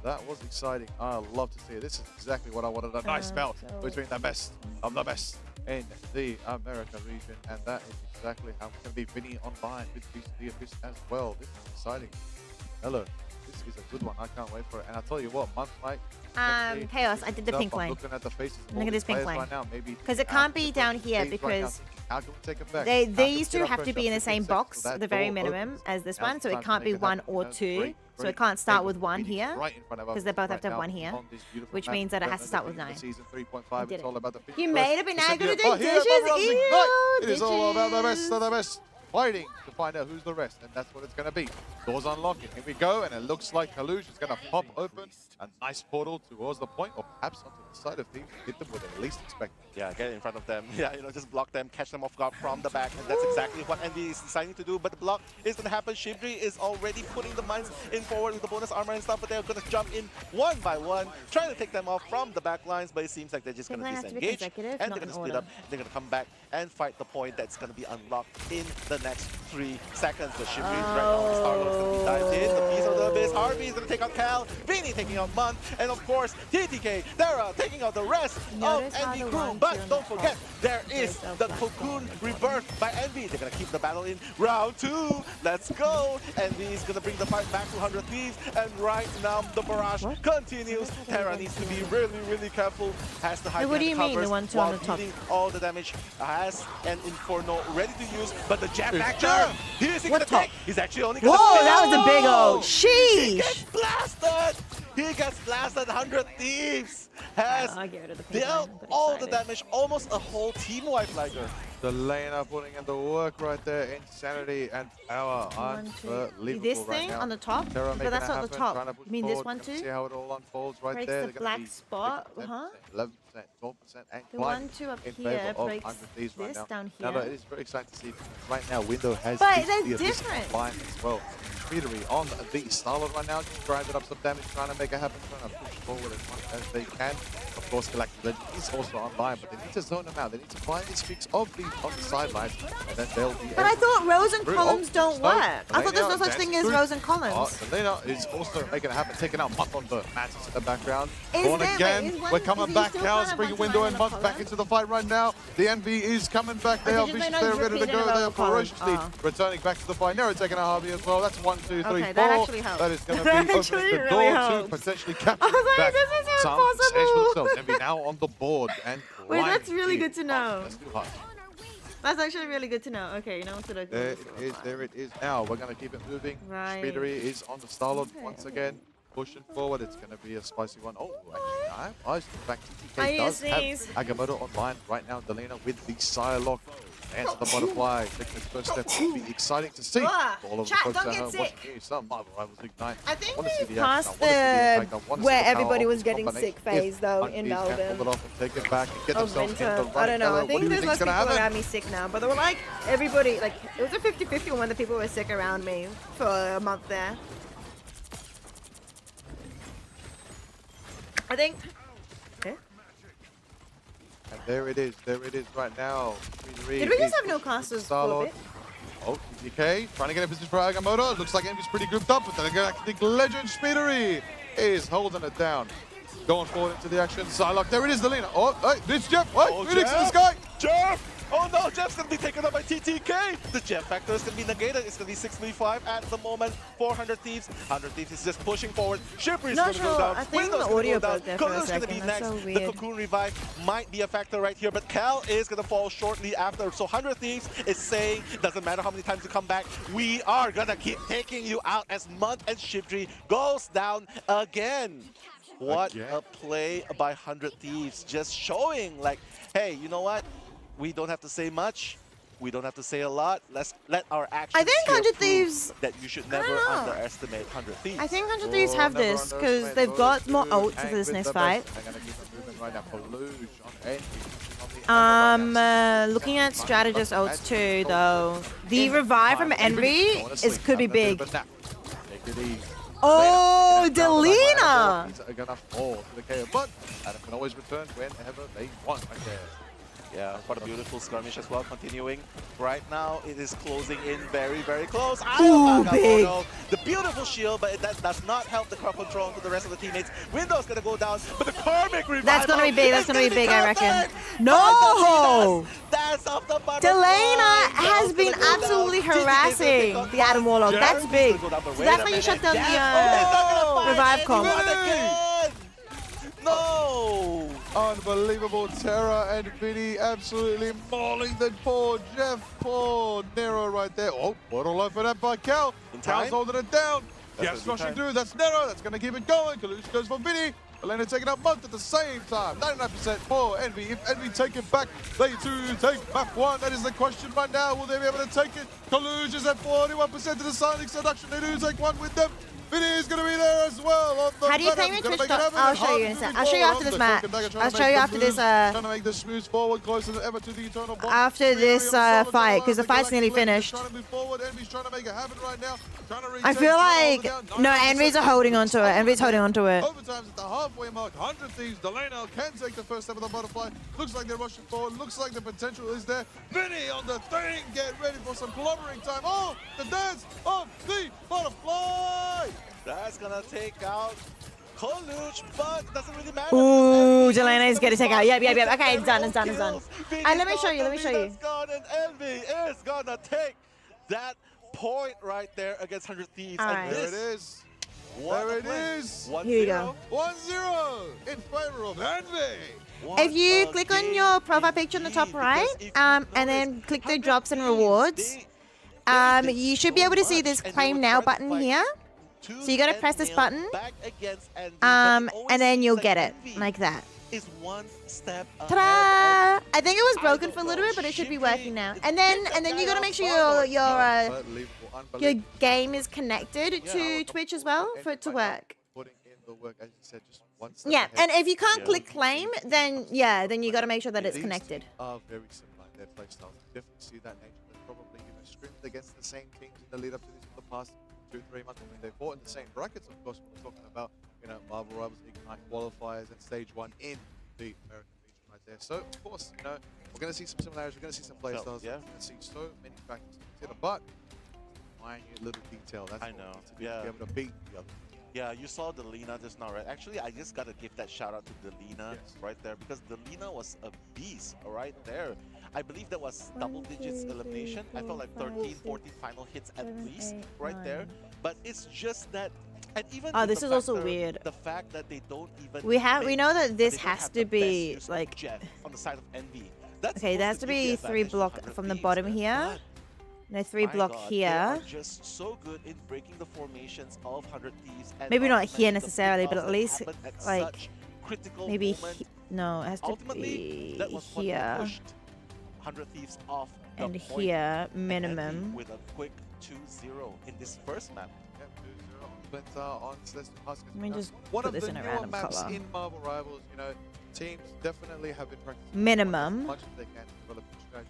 That was exciting. I love to see it. This is exactly what I wanted. A nice bout between the best of the best in the America region. And that is exactly how it's going to be. Vinny online with the Abyss as well. This is exciting. Hello. This is a good one. I can't wait for it. And I'll tell you what, month night. Chaos, I did the pink lane. Looking at the faces of Look all at this these pink players lane. right now, maybe Because it can't be down here Right now, because how can we take it back? these two have to be in the same box, the very minimum, as this one. So it can't be one or two. So it can't start with one here because they both have to have one here, which means that it has to start with 9. I did it. You made it, but now you're going to do dishes? It is all about the best of the best. Fighting to find out who's the rest, and that's what it's going to be. Doors unlocking. Here we go, and it looks like Kalush is going to pop open a nice portal towards the point, or perhaps onto the side of things, hit them where they least expect. Yeah, get in front of them. Yeah, just block them, catch them off guard from the back, and that's exactly what Envy is deciding to do. But the block is going to happen. Shibri is already putting the mines in forward with the bonus armor and stuff, but they're going to jump in one by one, trying to take them off from the back lines, but it seems like they're just going to disengage, and they're going to split up. They're going to come back and fight the point that's going to be unlocked in the next 3 seconds. But Shibri is right now on the Star-Lord is going to be dived in. The piece of the abyss. Harvey is going to take out Cal. Vinny taking out Munt. And of course, TTK, Dara taking out the rest of Envy crew. But don't forget, there is the Cocoon Rebirth by Envy. They're going to keep the battle in round 2. Let's go. Envy is going to bring the fight back to 100 Thieves. And right now, the barrage continues. Terra needs to be really, really careful. Has the high what do you mean, the 1-2 on the top? dealing all the damage. Has an Inferno ready to use, but the Jab Factor, he is going to take. He's actually only going to Whoa, that was a big old He sheesh. gets blasted! He gets blasted. 100 Thieves has dealt all the damage. Almost a whole team wipe, Liger. The laner putting in the work right there. Insanity and power. Unbelievable This right thing now. on the top? Terra But making that's it not the happen, top. trying to push You mean this forward. one Gonna too? See how it all unfolds right Breaks there. the They're gonna black be spot, 10%, huh? 11%, 12%, and The climb 1-2 up in here favor of breaks 100 Thieves right this now. down Now, here. it is very exciting to see. Right now, Window has But hit they're the Abyss different. combined as well. Speedery on the Star-Lord right now, just grinding up some damage, trying to make it happen, trying to push forward as much as they can. Of course, Galactic Legend is also online, but they need to zone them out. They need to find these streaks of these on the sidelines, and then they'll be. But I thought rows and columns don't work. I thought there's no such thing as rows and Oh, columns. Selena is also making it happen, taking out Mutt on the Mantis in the background. Is Born there- again, is one- we're is coming he back. still Cal's trying to bringing bunch Window line and on the Mutt back into the fight right now. The Envy is coming back. They did are you say vicious. no They're ready to repeat in a go. row They are of columns? ferociously returning back to the fight. Nero taking a Harvey as well. That's 1, 2, 3, 4. Okay, that actually helps. That is going to That be opening actually the really door to helps. potentially capture I was like, back this is some impossible. stage for themselves. Envy now on the board and Wait, that's climbing really in. good to know. That's too hard. That's actually really good to know. Okay, you know what to do. There it is now. We're going to keep it moving. Right. Speedery is on the Star-Lord once again. Pushing forward. It's going to be a spicy one. Oh, actually, nice. In fact, I TTK does have sneeze. Agamotto online right now. Delena with the Psylocke. Answer the butterfly. Taking his first step. Will be exciting to see. Ah, For all of chat, the folks don't at get home sick. watching here, some Marvel Rivals Ignite. I think Wanna see we the action. passed I wanna see the impact. I wanna see where the power everybody of was this getting combination. sick phase, If though, Hunt in Thieves can Melbourne. pull it off and take it back and get Of themselves in the winter. right I don't know. color. I What think do you there's think's less gonna people happen? around me sick now, but there were like everybody, like it was a 50-50 when the people were sick around me for a month there. I think. And there it is right now. Did we just have no casters for a Star-Lord. bit? Oh, TTK trying to get a position for Agamotto. Looks like Envy's pretty grouped up, but the Galactic Legend Speedery is holding it down. Going forward into the action. Psylocke, there it is, the leaner. Oh, hey, it's Jeff. Hey, Phoenix in the sky. Jeff! Oh no, Jeff's gonna be taken up by TTK! The Jeff factor is gonna be negated. It's gonna be 6v5 at the moment. 400 Thieves. 100 Thieves is just pushing forward. Shipper is Not gonna sure. go down. I think Window's the gonna audio go down. broke there for a Kono's gonna second. be That's next. so The weird. Cocoon Revive might be a factor right here, but Cal is gonna fall shortly after. So 100 Thieves is saying, doesn't matter how many times you come back, we are gonna keep taking you out as Munt and Shipdri goes down again. What a play by 100 Thieves. Just showing like, hey, you know what? We don't have to say much. we don't have to say a lot. Let's let our actions I think here 100 prove Thieves. that you should I never don't know. underestimate 100 Thieves. I think 100 Thieves have never this because underestimate they've got those more who ults hang for this with next the fight. best. They're gonna keep them moving right now. Kaluj on Envy. Looking at strategist ults too, though. The revive from Envy could be big. Oh, Delina! Are gonna fall to the KO, but Adam can always return whenever they want. Right there. Yeah, quite a beautiful skirmish as well, continuing. Right now, it is closing in very, very close. Ooh, big. The beautiful shield, but that does not help the crowd control to the rest of the teammates. Window's gonna go down, but the Karmic Revival. That's gonna be big. That's gonna be big, I reckon. perfect. No! That's off the butterfly. Delana has been absolutely harassing the Adam Warlock. That's big. So that's why you shut down the revive comp. No! Unbelievable Terra and Vinny absolutely mauling the poor Jeff, poor Nero right there. Oh, what a life for that by Cal. Cal's holding it down. Yes, rushing through. That's Nero. That's going to keep it going. Kalush goes for Vinny. Elena taking out both at the same time. 99% for Envy. If Envy take it back, they too take map 1. That is the question right now. Will they be able to take it? Kalush is at 41% to the Sonic Seduction. They do take one with them. Vinny is going to be there as well. On the How do you claim your Twitch? I'll show you in a sec. I'll show you after this match. I'll show you after this. Trying to make the smooth forward closer than ever to the eternal bond. After this fight, because the fight's nearly finished. Trying to move forward. Envy's trying to make it happen right now. I feel like no, Envy's holding onto it. Envy's holding onto it. Overtime's at the halfway mark. 100 Thieves. Delano can take the first step of the butterfly. Looks like they're rushing forward. Looks like the potential is there. Vinny on the thing. Get ready for some clobbering time. Oh, the dance of the butterfly. That's gonna take out Kalush, but doesn't really matter. Ooh, Delana is gonna take out. Yep. Okay, it's done. Let me show you. And Envy is gonna take that point right there against 100 Thieves. All and right. this, There it is. what There a it win. is. 1-0. Here you go. 1-0 in favor of Envy. If you click on your profile picture on the top right, and then click the drops and rewards, you should be able to see this claim now button here. So you gotta press this button, and then you'll get it like that. Is one step Ta-da! I think it was broken for a little bit, but it should be working now. And then you gotta make sure your game is connected to Twitch as well for it to work. Putting in the work, as you said, just one step Yeah, ahead. and if you can't click claim, then you gotta make sure that it's These connected. teams are very similar in their playstyles. You definitely see that nature. They've probably scrimmaged against the same teams in the lead up to this for the past 2-3 months. I mean, they fought in the same brackets, of course, when we're talking about, Marvel Rivals, Ignite qualifiers, and Stage 1 in the American region right there. So, of course, we're going to see some similarities, we're going to see some playstyles, yeah. we're going to see so many factors to consider, but minute little detail, that's what we need to be able to beat the other. Yeah, you saw Delina just now, right? Actually, I just gotta give that shout out to Delina right there, because Delina was a beast right there. I believe that was double digits elimination. I felt like 13, 14 final hits at least right there. But it's just that, and even this is also weird. The fact that they don't even We know that this has to be like Jet on the side of Envy. That's okay. There has to be 3 block from the bottom here. No, 3 block here. They are just so good in breaking the formations of 100 Thieves. And maybe not here necessarily, but at least like maybe no, it has to be here 100 Thieves off and here minimum. With a quick 2-0 in this first map. Let me just one put of this the in a newer random maps color. in Marvel Rivals, teams definitely have been practicing Minimum. as much as they can to develop the strategy.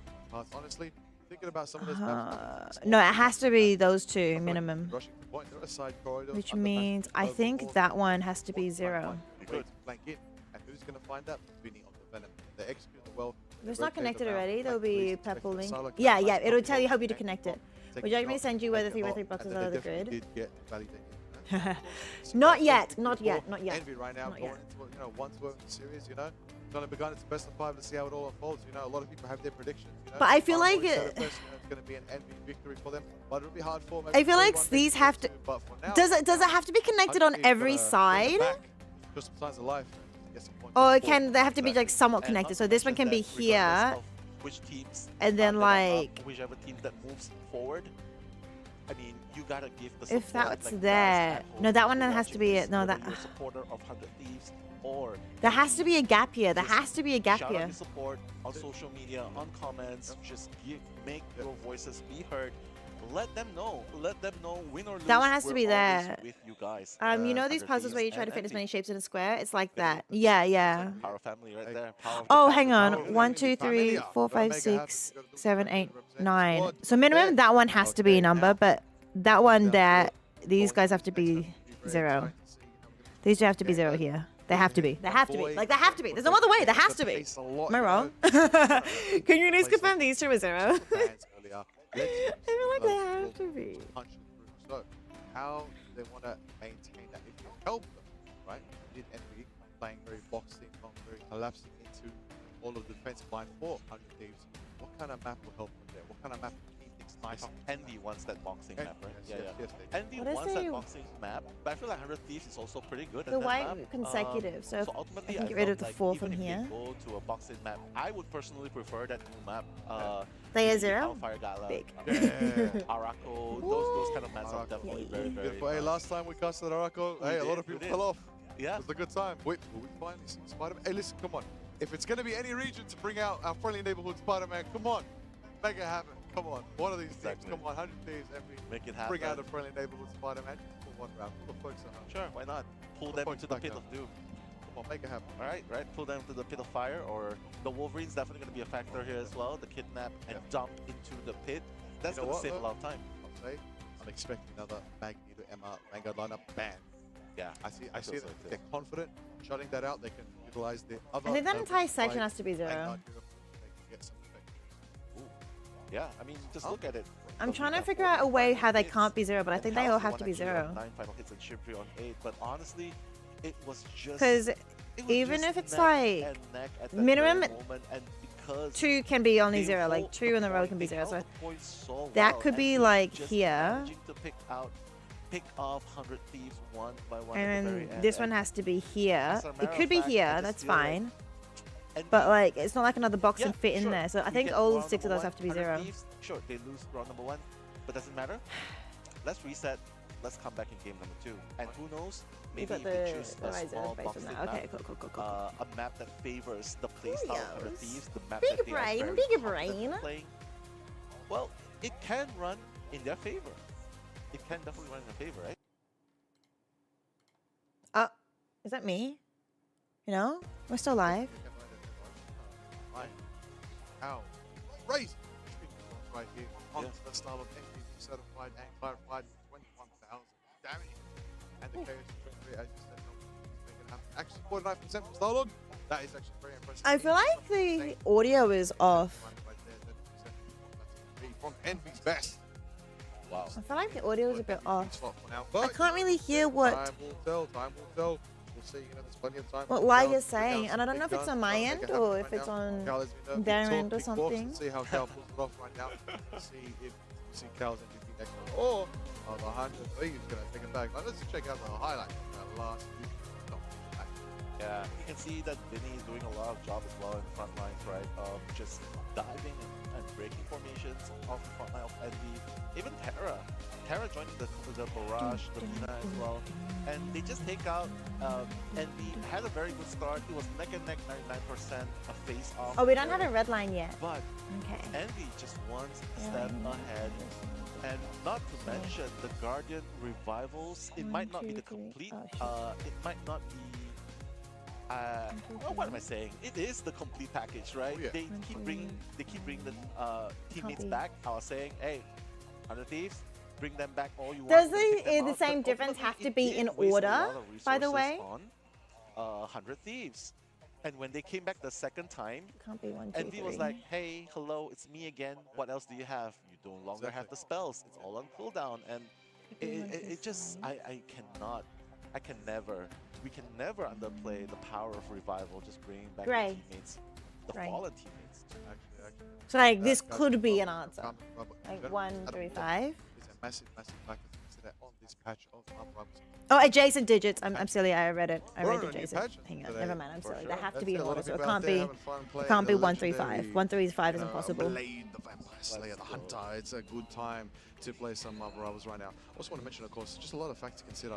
Honestly, thinking about some of those maps. No, it has to be those 2 minimum. Rushing the point, there are side corridors, Which underpass, means I think overwalls, that one has to be 0. Good. Flank in. And who's going to find that? Vinny on the Venom. They execute it well. If it's not connected already, there'll be purple link. Yeah, it'll tell you, help you to connect it. Would you like me to send you where the 3x3 boxes are the grid? Not yet. Envy right now going into one to the series, it's only begun its best of 5 to see how it all unfolds. A lot of people have their predictions. But I feel like it's going to be an Envy victory for them, but it'll be hard for them. I feel like these have to. Does it have to be connected on every side? Just signs of life. Or can they have to be like somewhat connected? So this one can be here, Which teams and then like whichever team that moves forward. I mean, you gotta give the If support, that's like, guys there, at home no, that who one are has to watching be this, it. No, whether that you're a supporter of 100 Thieves or there has to be a gap year. There has to be a gap shout out year. your support on social media, on comments. Just make your voices be heard. Let them know. Let them know, win or lose. That one has to we're be always there. with you guys. You know these 100 puzzles where you Thieves try to and fit as Envy. many shapes in a square? It's like that. Yeah, yeah. Power family right there. Power of the Oh, family. hang on. Power. 1, 2, 3, 4, 5, 6, 7, 8, 9. So minimum that one has to be a number, but that one there, these guys have to be 0. These two have to be 0 here. They have to be. They have to be. Like, they have to be. There's no other way. There has to be. Am I wrong? Can you please confirm these two are 0? I feel like they have to be. So, how they want to maintain that? If you help them, right? You did Envy playing very boxing, very collapsing into all of the defensive line for 100 Thieves. What kind of map will help them there? What kind of map will keep things nice? Envy wants that boxing map, right? Yes, yes, Envy What is wants that the- boxing map, but I feel like 100 Thieves is also pretty good at The that white map. consecutive, so if ultimately, I can get rid felt of the like 4 even from if they here. go to a boxing map, I would personally prefer that new map. Layer the 0? Hellfire Gala, Big. Araco, those kind of maps are definitely very, very Beautiful. Hey, last time we casted Araco, We hey, a lot did, of we people did. fell off. Yeah. It was a good time. Wait, will we finally see Spider-Man? Hey, listen, come on. If it's going to be any region to bring out our friendly neighborhood Spider-Man, come on. Make it happen. Come on. One of these things. Come on. 100 Thieves, Envy. Make it happen. Bring out a friendly neighborhood Spider-Man for one round. Pull the folks at home. Sure, why not? Pull the them folks into the back pit up. of doom. Come on, make it happen. All right, pull them to the pit of fire, or the Wolverine's definitely going to be a factor here as well. The kidnap and dump into the pit. That's You know going to what, save a though? lot of time. I'll say, I'm expecting another Magneto Emma Vanguard lineup. Bam. Yeah, I see feel them. so too. They're confident. Shutting that out, they can utilize the other. I think that entire like section has to be 0. Vanguard uniforms, they can get some effect. Yeah, I mean, just look at it. I'm trying to figure out a way how they can't be 0, but I think they all have to be 0. 9 final hits and Shimpri on 8, but honestly, it was just. Because it was even just if it's neck like and neck at that minimum very moment, and because 2 can be only they 0, like hold 2 in the a row point, can be they 0. held So the point so that well, could and be they like just here. managing to pick off 100 Thieves one by one. at the And very then end, this and one has to be here. as a matter It could of be fact, I here, just that's feel like fine. Envy- But like, it's not like another box Yeah, and fit in sure. there. So I You think get all round 6 of number those one, have to be 100 0. Thieves, sure, they lose round number 1, but doesn't matter. Let's reset. Let's come back in game number 2. And who knows? You Maybe got if they the- choose the a right zero small based on boxing that. Okay, map, cool. a map that favors the playstyle of 100 Cheerios. Thieves, the map Big that they are brain, very big confident brain. playing. Well, it can run in their favor. It can definitely run in their favor, right? Is that me? You know? We're still live. Right. Ow. Crazy. Right here. On the style of NPV certified and clarified with 21,000 damage. And the KS rate, as you said, make it happen. Actually, 49% from Starlog. That is actually very impressive. I feel like the audio is off. Right there, 30%. From Envy's best. Wow. I feel like the audio is a bit off. For now, I can't really hear what Time will tell. Time will tell. We'll see. You know, there's plenty of time. what to Lai tell. is saying, and I don't know if it's on my end or if it's on Cal, as we know, their big end or talk, big box, something. and see how Cal pulls it off right now. See if you see Cal's MVP next one. Or the 103 is going to take it back. Now, let's check out the highlights from that last few. Yeah, you can see that Vinny is doing a lot of job as well in front lines, right? Just diving and breaking formations off the front line of Envy. Even Terra joining the barrage, the Mina as well. And they just take out Envy. Had a very good start. It was neck and neck, 99%, a face off. Oh, we don't have a red line yet. But Okay. Envy just one step ahead. And not to mention the Guardian revivals. It might not be the complete. It might not be. Well, what am I saying? It is the complete package, right? They keep bringing the teammates back. I was saying, hey, 100 Thieves, bring them back all you want. Does we'll pick them the up. same But difference have ultimately, to be it in did waste a order, lot of by the resources way? On 100 Thieves. And when they came back the second time, Can't be 1, 2, Envy was 3. like, hey, hello, it's me again. What else do you have? You no longer have the spells. It's all on cooldown. And it just, we can never underplay the power of revival, just bringing back Gray. the teammates, the Gray. fallen teammates. So like this could be an answer. Like 1, 3, 5. It's a massive factor to consider on this patch of Rumble. Oh, adjacent digits. I'm silly. I read it. I We're read on a new adjacent. patch Hang on. today, Never mind. I'm for silly. sure. They have to Let's be in see a lot order, of so it people out can't there be. having fun It playing can't be the 1, 3, 5. legendary, 1, 3, 5 is impossible. Blade of Vampire Slayer the Hunter. It's a good time to play some Marvel Rivals right now. Also want to mention, of course, just a lot of facts to consider.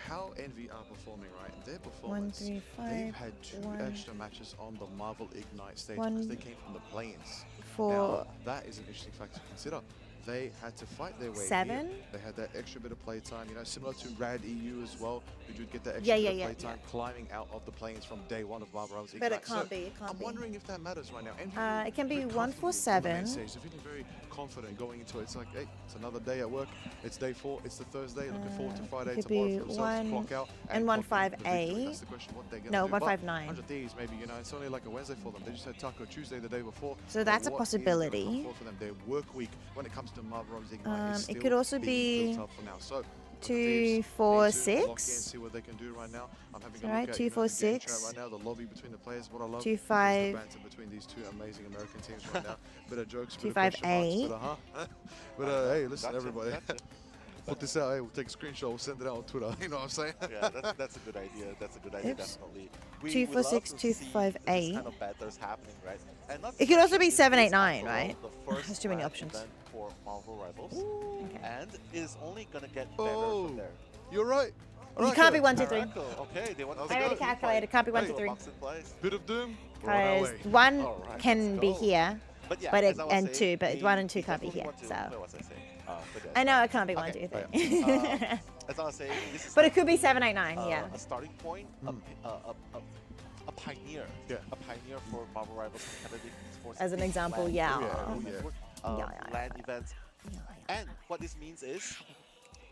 How Envy are performing, right? Their performance, 1, 3, 5, they've had 2 extra matches on the Marvel Ignite stage because they came from the plains. 4. Now, that is an interesting fact to consider. They had to fight their way 7. here. They had that extra bit of playtime, you know, similar to Rad EU as well, who did get that extra bit of playtime climbing out of the plains from day 1 of Marvel Rivals Ignite. But it can't be, it can't I'm be. wondering if that matters right now. It can be 1, 4, 7. They're feeling very confident going into it. It's like, hey, it's another day at work. It's day 4. It's the Thursday. Looking forward to Friday Could tomorrow be for themselves to clock out and 1, 5, 8. That's the question, what they're gonna No, do. 1, But 5, 9. 100 Thieves, maybe, you know, it's only like a Wednesday for them. They just had Taco Tuesday the day before. So that's a What is gonna possibility. come forward for them? Their work week when it comes to Marvel Rivals Ignite is It still could also being be built up for now. So 2, 4, lock in, 6. see what they can do right now. I'm having Alright, a look at 2, 4, the game chat 6. right now, the lobby between the players. What I love 2, is 5. the banter between these 2 amazing American teams right now. Bit of jokes, 2, bit 5, of question 8. marks, but hey, listen, Gotcha, everybody. gotcha. Put this out. Hey, we'll take a screenshot. We'll send it out on Twitter. You know what I'm saying? Yeah, that's a good idea. That's a good idea, Oops. definitely. 2, 4, 6, 2, 5, 8. Kind of battles happening, right? And not It could also be mention, 7, this 8, is 9, after all right? the first There's too many grand options. event for Marvel Rivals, Okay. and is only gonna get better from there. You're right. You can't be 1, 2, 3. Miracle. Okay, they want to I already calculated. Can't be 1, 2, 3. Bit of doom. Because 1 can be here, But yeah, but as I was and saying, 2, but they 1 and 2 can't be here. want to- So what was I saying? But yeah, I know it can't be 1, okay, 2, 3. as I was saying, this is But it could be 7, 8, 9. Yeah. a starting point, a pioneer, a pioneer for Marvel Rivals competitive sports. As an example, LAN yeah. network, Yeah. LAN events, and what this means is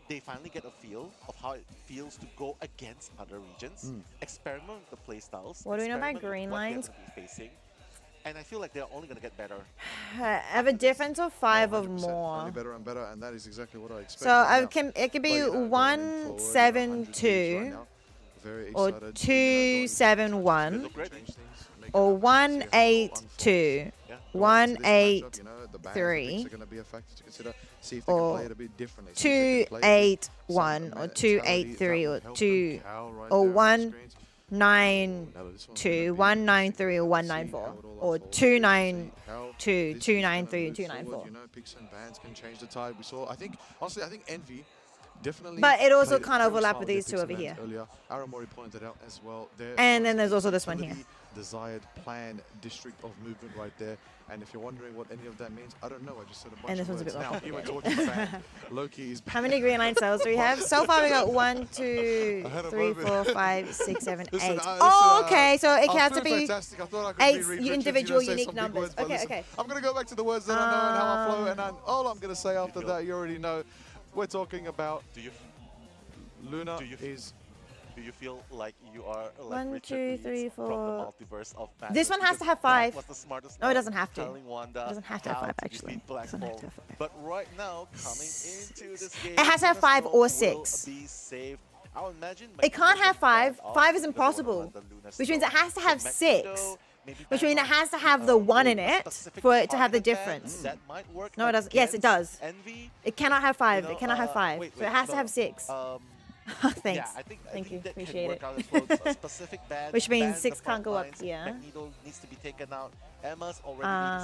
they finally get a feel of how it feels to go against other regions, experiment with the playstyles. What do we know about experiment with green what they're lines? gonna be facing, and I feel like they're only gonna get better. Have a difference of 5 or 100%. more. Only better and better, and that is exactly what I expect. So it could be 1, 7, 2, or 2, 7, 1, or 1, 8, 2, 1, 8, 3, or 2, 8, 1, or 2, 8, 3, or 2, or 1, 9, 2, 1, 9, 3, or 1, 9, 4, or 2, 9, 2, 2, 9, 3, and 2, 9, 4. You know, picks and bans can change the tide. We saw, I think Envy definitely. But it also played can't very overlap smart with their these two picks over and here. bans earlier. Aramori pointed out as well. And then there's also this one here. Desired plan district of movement right there. And if you're wondering what any of that means, I don't know. I just said a bunch And of this one's a words. bit more Now, human complicated. torch ban. Loki is How many green line cells do we have? So far we got 1, 2, I had a 3, moment. 4, 5, 6, 7, 8. Listen, Oh, okay. So it I has to feel be fantastic. I thought I could 8 be Reed Richards, individual you know, say unique some big numbers. words, but Okay, listen, okay. I'm going to go back to the words that I know and how I flow. And all I'm going to say after that, you already know. We're talking about Luna is... Do you feel like you are like 1, Richard 2, Reed 3, from 4. the multiverse of madness? This one has to have 5. That was the smartest No, it one, doesn't have to. telling Wanda It doesn't have to have how 5, to actually. defeat Black Doesn't have to Bolt. have 5. But right now, coming into this game, It has to have Luna 5 Snow or will 6. be saved. I would imagine It can't have 5. off 5 is the impossible. Luna Which means it has to have Magneto, 6. maybe Which means it Banner, has to have the 1 in it specific for it to have the target ban. difference. That might work No, it doesn't. Yes, it does. against Envy. It cannot have 5. You know, It cannot have 5. wait, So it has to no, have 6. Thanks. Yeah, I think Thank you. that can Appreciate work it. out as well. A specific ban, Which means ban 6 the can't go up front lines. here. Magneto needs to be taken out. Emma's already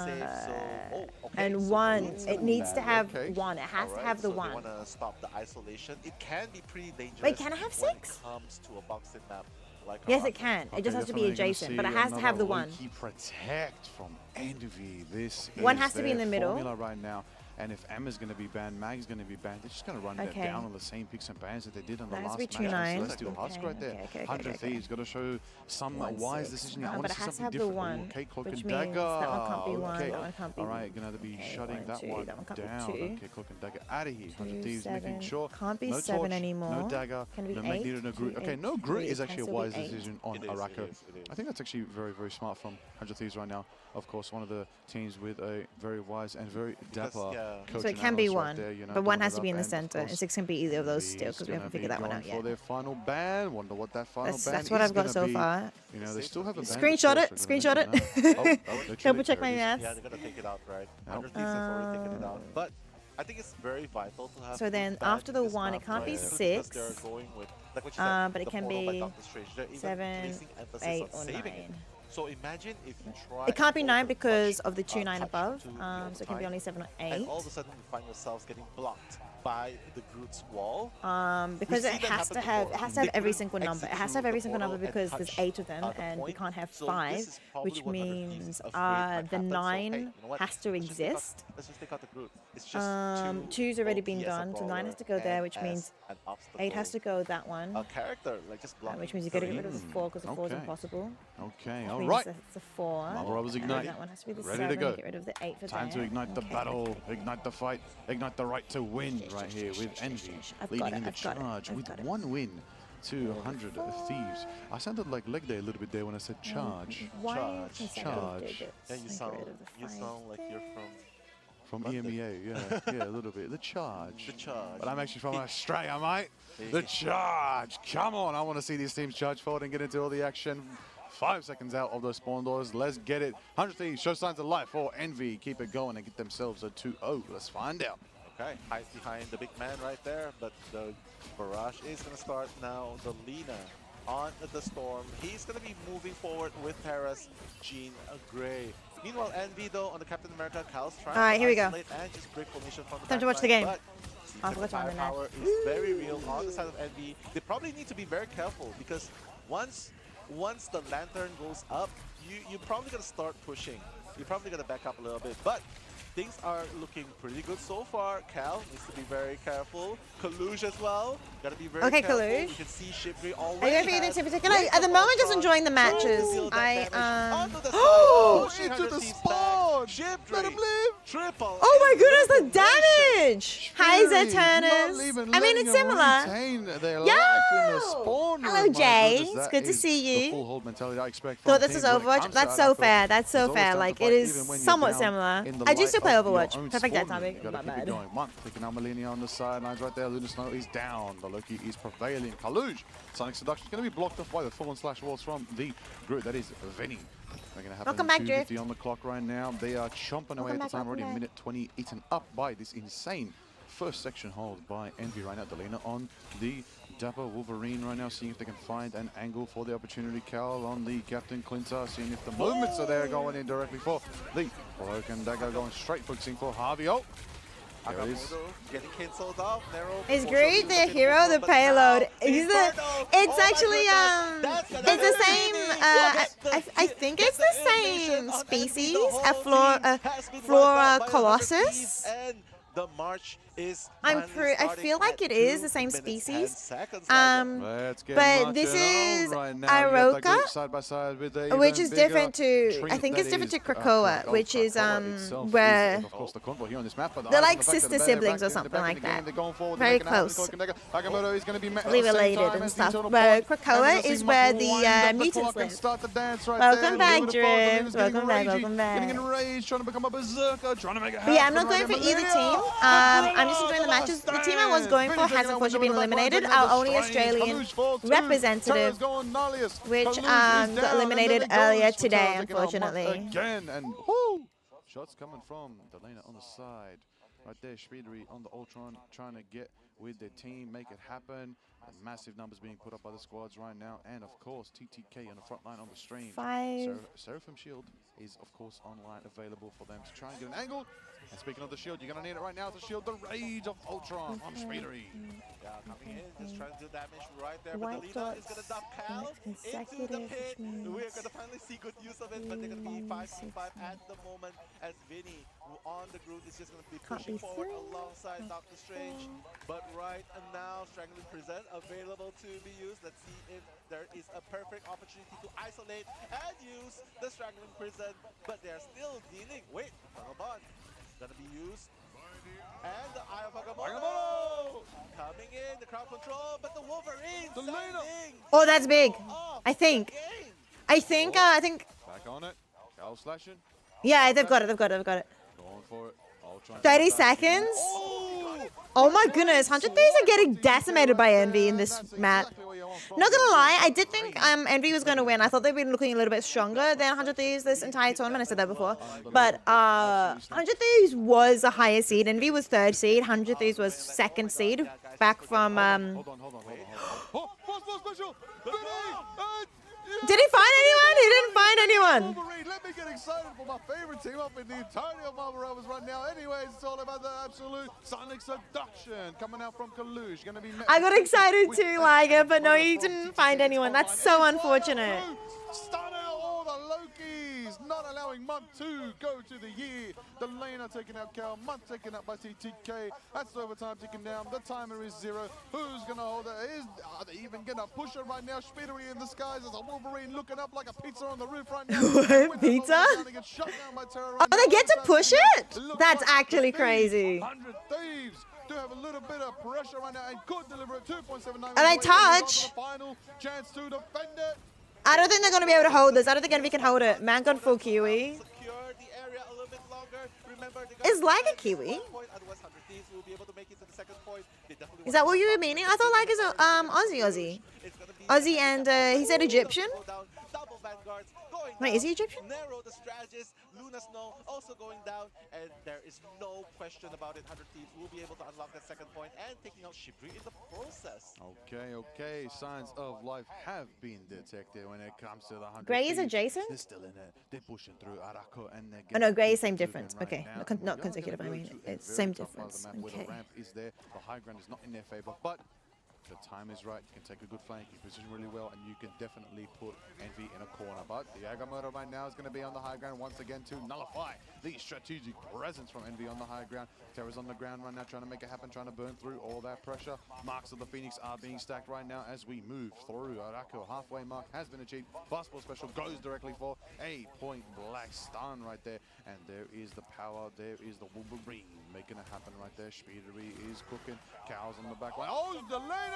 being saved, so okay. And so 1. it's It not needs to bad. have Okay. 1. It has to Alright, have the so 1. They want to stop the isolation. It can be pretty dangerous. Wait, can it have when 6? It comes to a boxing map like Yes, Araka. it can. It just has to be adjacent, but it has to have the 1. Loki protect from Envy. This 1 is has to be in their the middle. formula right now. And if Emma's going to be banned, Mag's going to be banned, they're just going to run Okay. that down on the same picks and bans that they did on the That has last to be match. 2 9. Celestial Husk right there. 100 Thieves got to show some 1 wise 6. decision. I No, want but to it see has to something have the different. 1, Okay, Cloak which and means Dagger. that one can't be 1, Okay. that one can't be All right, going to be Okay, shutting 1, that 2, one that one can't be down. 2. Okay, Cloak and Dagger out of here. 100 Thieves 7. making sure. Can't be no 7 torch, anymore. No Dagger. Can it be no 8? Magneto, no Groot. 2, Okay, 8, no Groot 3. is It actually a can still be wise 8. decision on Araka. I think that's actually very, very smart from 100 Thieves right now. Of course, one of the teams with a very wise and very dapper coach. So it and can be analyst 1, right there, you know, but 1 building has it to be up, in the and of center, and course, 6 can be either of those still, Lee's because we haven't gonna figured that be one out going yet. for their final ban. Wonder what that final ban That's what is I've got gonna so be. far. You know, they still have a ban. Screenshot it. Screenshot it. Literally, Double check my there it is. math. Yeah, they're gonna take it out, right? 100 Thieves has already taken it out, but I think it's very vital to have. So then ban after the this 1, map, it can't be right? 6. Because they're going with, like what you said, But it the can portal by be Doctor Strange. They're even 7, placing emphasis 8, on or saving 9. it. So imagine if you try. It can't be 9 over because touch, of the 2-9 touch above. to the So it can be time, only 7 or 8. And all of a sudden you find yourselves getting blocked by the Groot's wall. Because We've it seen that has to happen have before. every couldn't single number. It has to have execute every the single number portal and because there's touch 8 of them, the and we point. can't have So 5, this is probably which what other teams means afraid might the happen. So, 9 hey, you know what? has to Let's just take out- exist. Let's just take out the Groot. It's just 2's already been OP as a done, so 9 brawler has to go there, and which as means an 8 has to go that one. a character, like just blocking. Which means you got to get rid of the 4 because the 4 is Okay. impossible. Okay, Which all means right. It's a 4. My brothers And ignite. that one has to be the Ready 7. to go. Get rid of the 8 for Time there. to ignite the Okay. battle, ignite the fight, ignite the right to win right here with Envy I've leading got it, in the I've got it, charge I've with got it. 1 win to 100 Thieves. I sounded like leg day a little bit there when I said charge. Why Charge. consecutive Charge. digits? Yeah, you Get sound rid of the you 5 sound like you're from From London. EMEA, yeah, yeah, a little bit. The charge. The charge. But I'm actually from Australia, mate. Hey. The charge. Come on, I want to see these teams charge forward and get into all the action. 5 seconds out of those spawn doors. Let's get it. 100 Thieves show signs of life for Envy. Keep it going and get themselves a 2-0. Let's find out. Okay, hides behind the big man right there, but the barrage is going to start now. The Lina on the Storm. He's going to be moving forward with Paras, Jean Grey. Meanwhile, Envy though on the Captain America, Cal's trying Alright, to here we go. isolate and just break formation from the Time to watch the backside, game. but I seems like forgot to the on the net. firepower is very real on the side of Envy. They probably need to be very careful because once the lantern goes up, you're probably going to start pushing. You're probably going to back up a little bit, but things are looking pretty good so far. Cal needs to be very careful. Kaluj as well. Gotta be very Okay, careful. Kaluj. You can see Shibri Are you already. going for anything has in particular? great At the moment, just Ultron, enjoying the trying to matches. deal that I damage onto the side. Oh! Pushing Into 100 the Thieves back. spawn! Shibri, Let him live! triple. Oh my goodness, the elimination. damage! Hi, Fury, Zeturnus. not even I mean, letting it's them similar. retain their Yo! life in the spawn Hello, room. My James. goodness, that Good to is see the you. full hold mentality I expect Thought from this was teams when it Overwatch. comes That's to so NFL. fair. That's so There's always fair. time to Like, fight, it even is when you're somewhat down similar. in the I do light still play of your Overwatch. own Perfect that spawn room. topic. You gotta My keep it bad. going. Monk taking out Malenia on the sidelines right there. Luna Snow is down. The Loki is prevailing. Kaluj, Sonic Seduction is going to be blocked off by the full-on slash walls from the Groot. That is Vinny. They're going to have Welcome back, 250 Drift. on the clock right now. They are chomping away at the time. Already a minute 20 eaten up by this insane first section hold by Envy right now. Delena on the Dapper Wolverine right now, seeing if they can find an angle for the opportunity. Cal on the Captain Clintar, seeing if the movements are there, going in directly for the Broken Dagger, going straight focusing for Harvey. Oh, there it is. Agamotto getting cancelled off. Narrow. Is portion Greed of the bit hero, before, the but payload? now He's the. Inferno. It's Oh my actually goodness. That's it's the same. I think it's the same species. A Flora Colossus. And the march is I finally feel like starting it is at the same 2 minutes species. 10 seconds, Nigel. Let's get but this marching is on right now. You got that Aroka, group side by side with a which even is bigger different to. I Trinket think it's that different to is, Krakoa, which is Krakoa itself where is, of course, the convoy here on this map, but the they're eyes on like the fact that sister they're back siblings or in the something back like in the game, that. they're going forward, Very they're making out with close. Broken Dagger. Agamotto is going to be met at Really the same related time and as the stuff. internal Where point. Krakoa And we're gonna is see where Muffle the wind up the mutants clock and live. start the dance right Welcome there. back, Lunar Falcon Drift. is getting Welcome back, ragey, welcome back. Getting enraged, trying to become a berserker, trying to make it But yeah, I'm happen not going right for there. either team. I'm just enjoying the matches. The team I was going for has unfortunately been eliminated. Our only Australian representative, which got eliminated earlier today, unfortunately. Again, and whoo! Shots coming from Delena on the side. Right there, Speedery on the Ultron, trying to get with their team, make it happen. Massive numbers being put up by the squads right now. And of course, TTK on the front line on the stream. Seraphim Shield is, of course, online available for them to try and get an angle. And speaking of the shield, you're going to need it right now to shield the rage of Ultron on Speedery. Yeah, coming in, just trying to do damage right there. White But Delena is going to dump Cal into the pit. We're going to finally see good use of it, but they're going to be 5v5 at the moment as Vinny, who on the Groot, is just going to be pushing forward alongside Doctor Strange. But right now, Strangling Present available to be used. Let's see if there is a perfect opportunity to isolate and use the Strangling Present, but they're still dealing. Wait, Tunnel Bond gonna be used. And the Eye of Agamotto coming in, the crowd control, but the Wolverine standing. Oh, that's big. I think. I think. Back on it. Cal slashing. Yeah, they've got it. They've got it. Going for it. Ultron 30 seconds. Oh my goodness, 100 Thieves are getting decimated by Envy in this map. Not gonna lie, I did think Envy was gonna win. I thought they'd been looking a little bit stronger than 100 Thieves this entire tournament. I said that before. But 100 Thieves was a higher seed. Envy was 3rd seed. 100 Thieves was 2nd seed. Back from Hold on. Oh, special. Did he find anyone? He didn't find anyone. Wolverine, let me get excited for my favorite team up in the entirety of Marvel Rovers right now. Anyways, it's all about the absolute Sonic Seduction coming out from Kalush. Gonna be I got excited too, Liger, but no, he didn't find anyone. That's so unfortunate. Stun out all the Lokis, not allowing Month to go to the year. The laner taking out Cal, Month taken out by TTK. That's the overtime ticking down. The timer is 0. Who's gonna hold it? Are they even gonna push it right now? Speedery in the skies as a Wolverine looking up like a pizza on the roof right now. What? Pizza? Oh, they get to push it? That's actually crazy. 100 Thieves do have a little bit of pressure right now and could deliver a 2.79. And they touch. Final chance to defend it. I don't think they're going to be able to hold this. I don't think Envy can hold it. Man got full Kiwi. Is like a Kiwi? Is that what you were meaning? I thought like is Aussie. Aussie and he said Egyptian? Wait, is he Egyptian? Nero, the strategist, Luna Snow also going down, and there is no question about it. 100 Thieves will be able to unlock that second point and taking out Shibri in the process. Okay. Signs of life have been detected when it comes to the 100 Grey is Thieves. adjacent? They're still in it. They're pushing through Arako and they're Oh no, getting Grey is people same moving difference. right Okay, now. not We are consecutive. I gonna mean, go to a it's very same tough part of the difference. map where Okay. the ramp is there. The high ground is not in their favor, but the time is right. You can take a good flank, you position really well, and you can definitely put Envy in a corner. But the Agamotto right now is going to be on the high ground once again to nullify the strategic presence from Envy on the high ground. Terra's on the ground right now, trying to make it happen, trying to burn through all that pressure. Marks of the Phoenix are being stacked right now as we move through. Arako, halfway mark has been achieved. Fastball special goes directly for a point black stun right there. And there is the power, there is the Wolverine making it happen right there. Speedery is cooking. Cow's on the back line. Oh, the laner!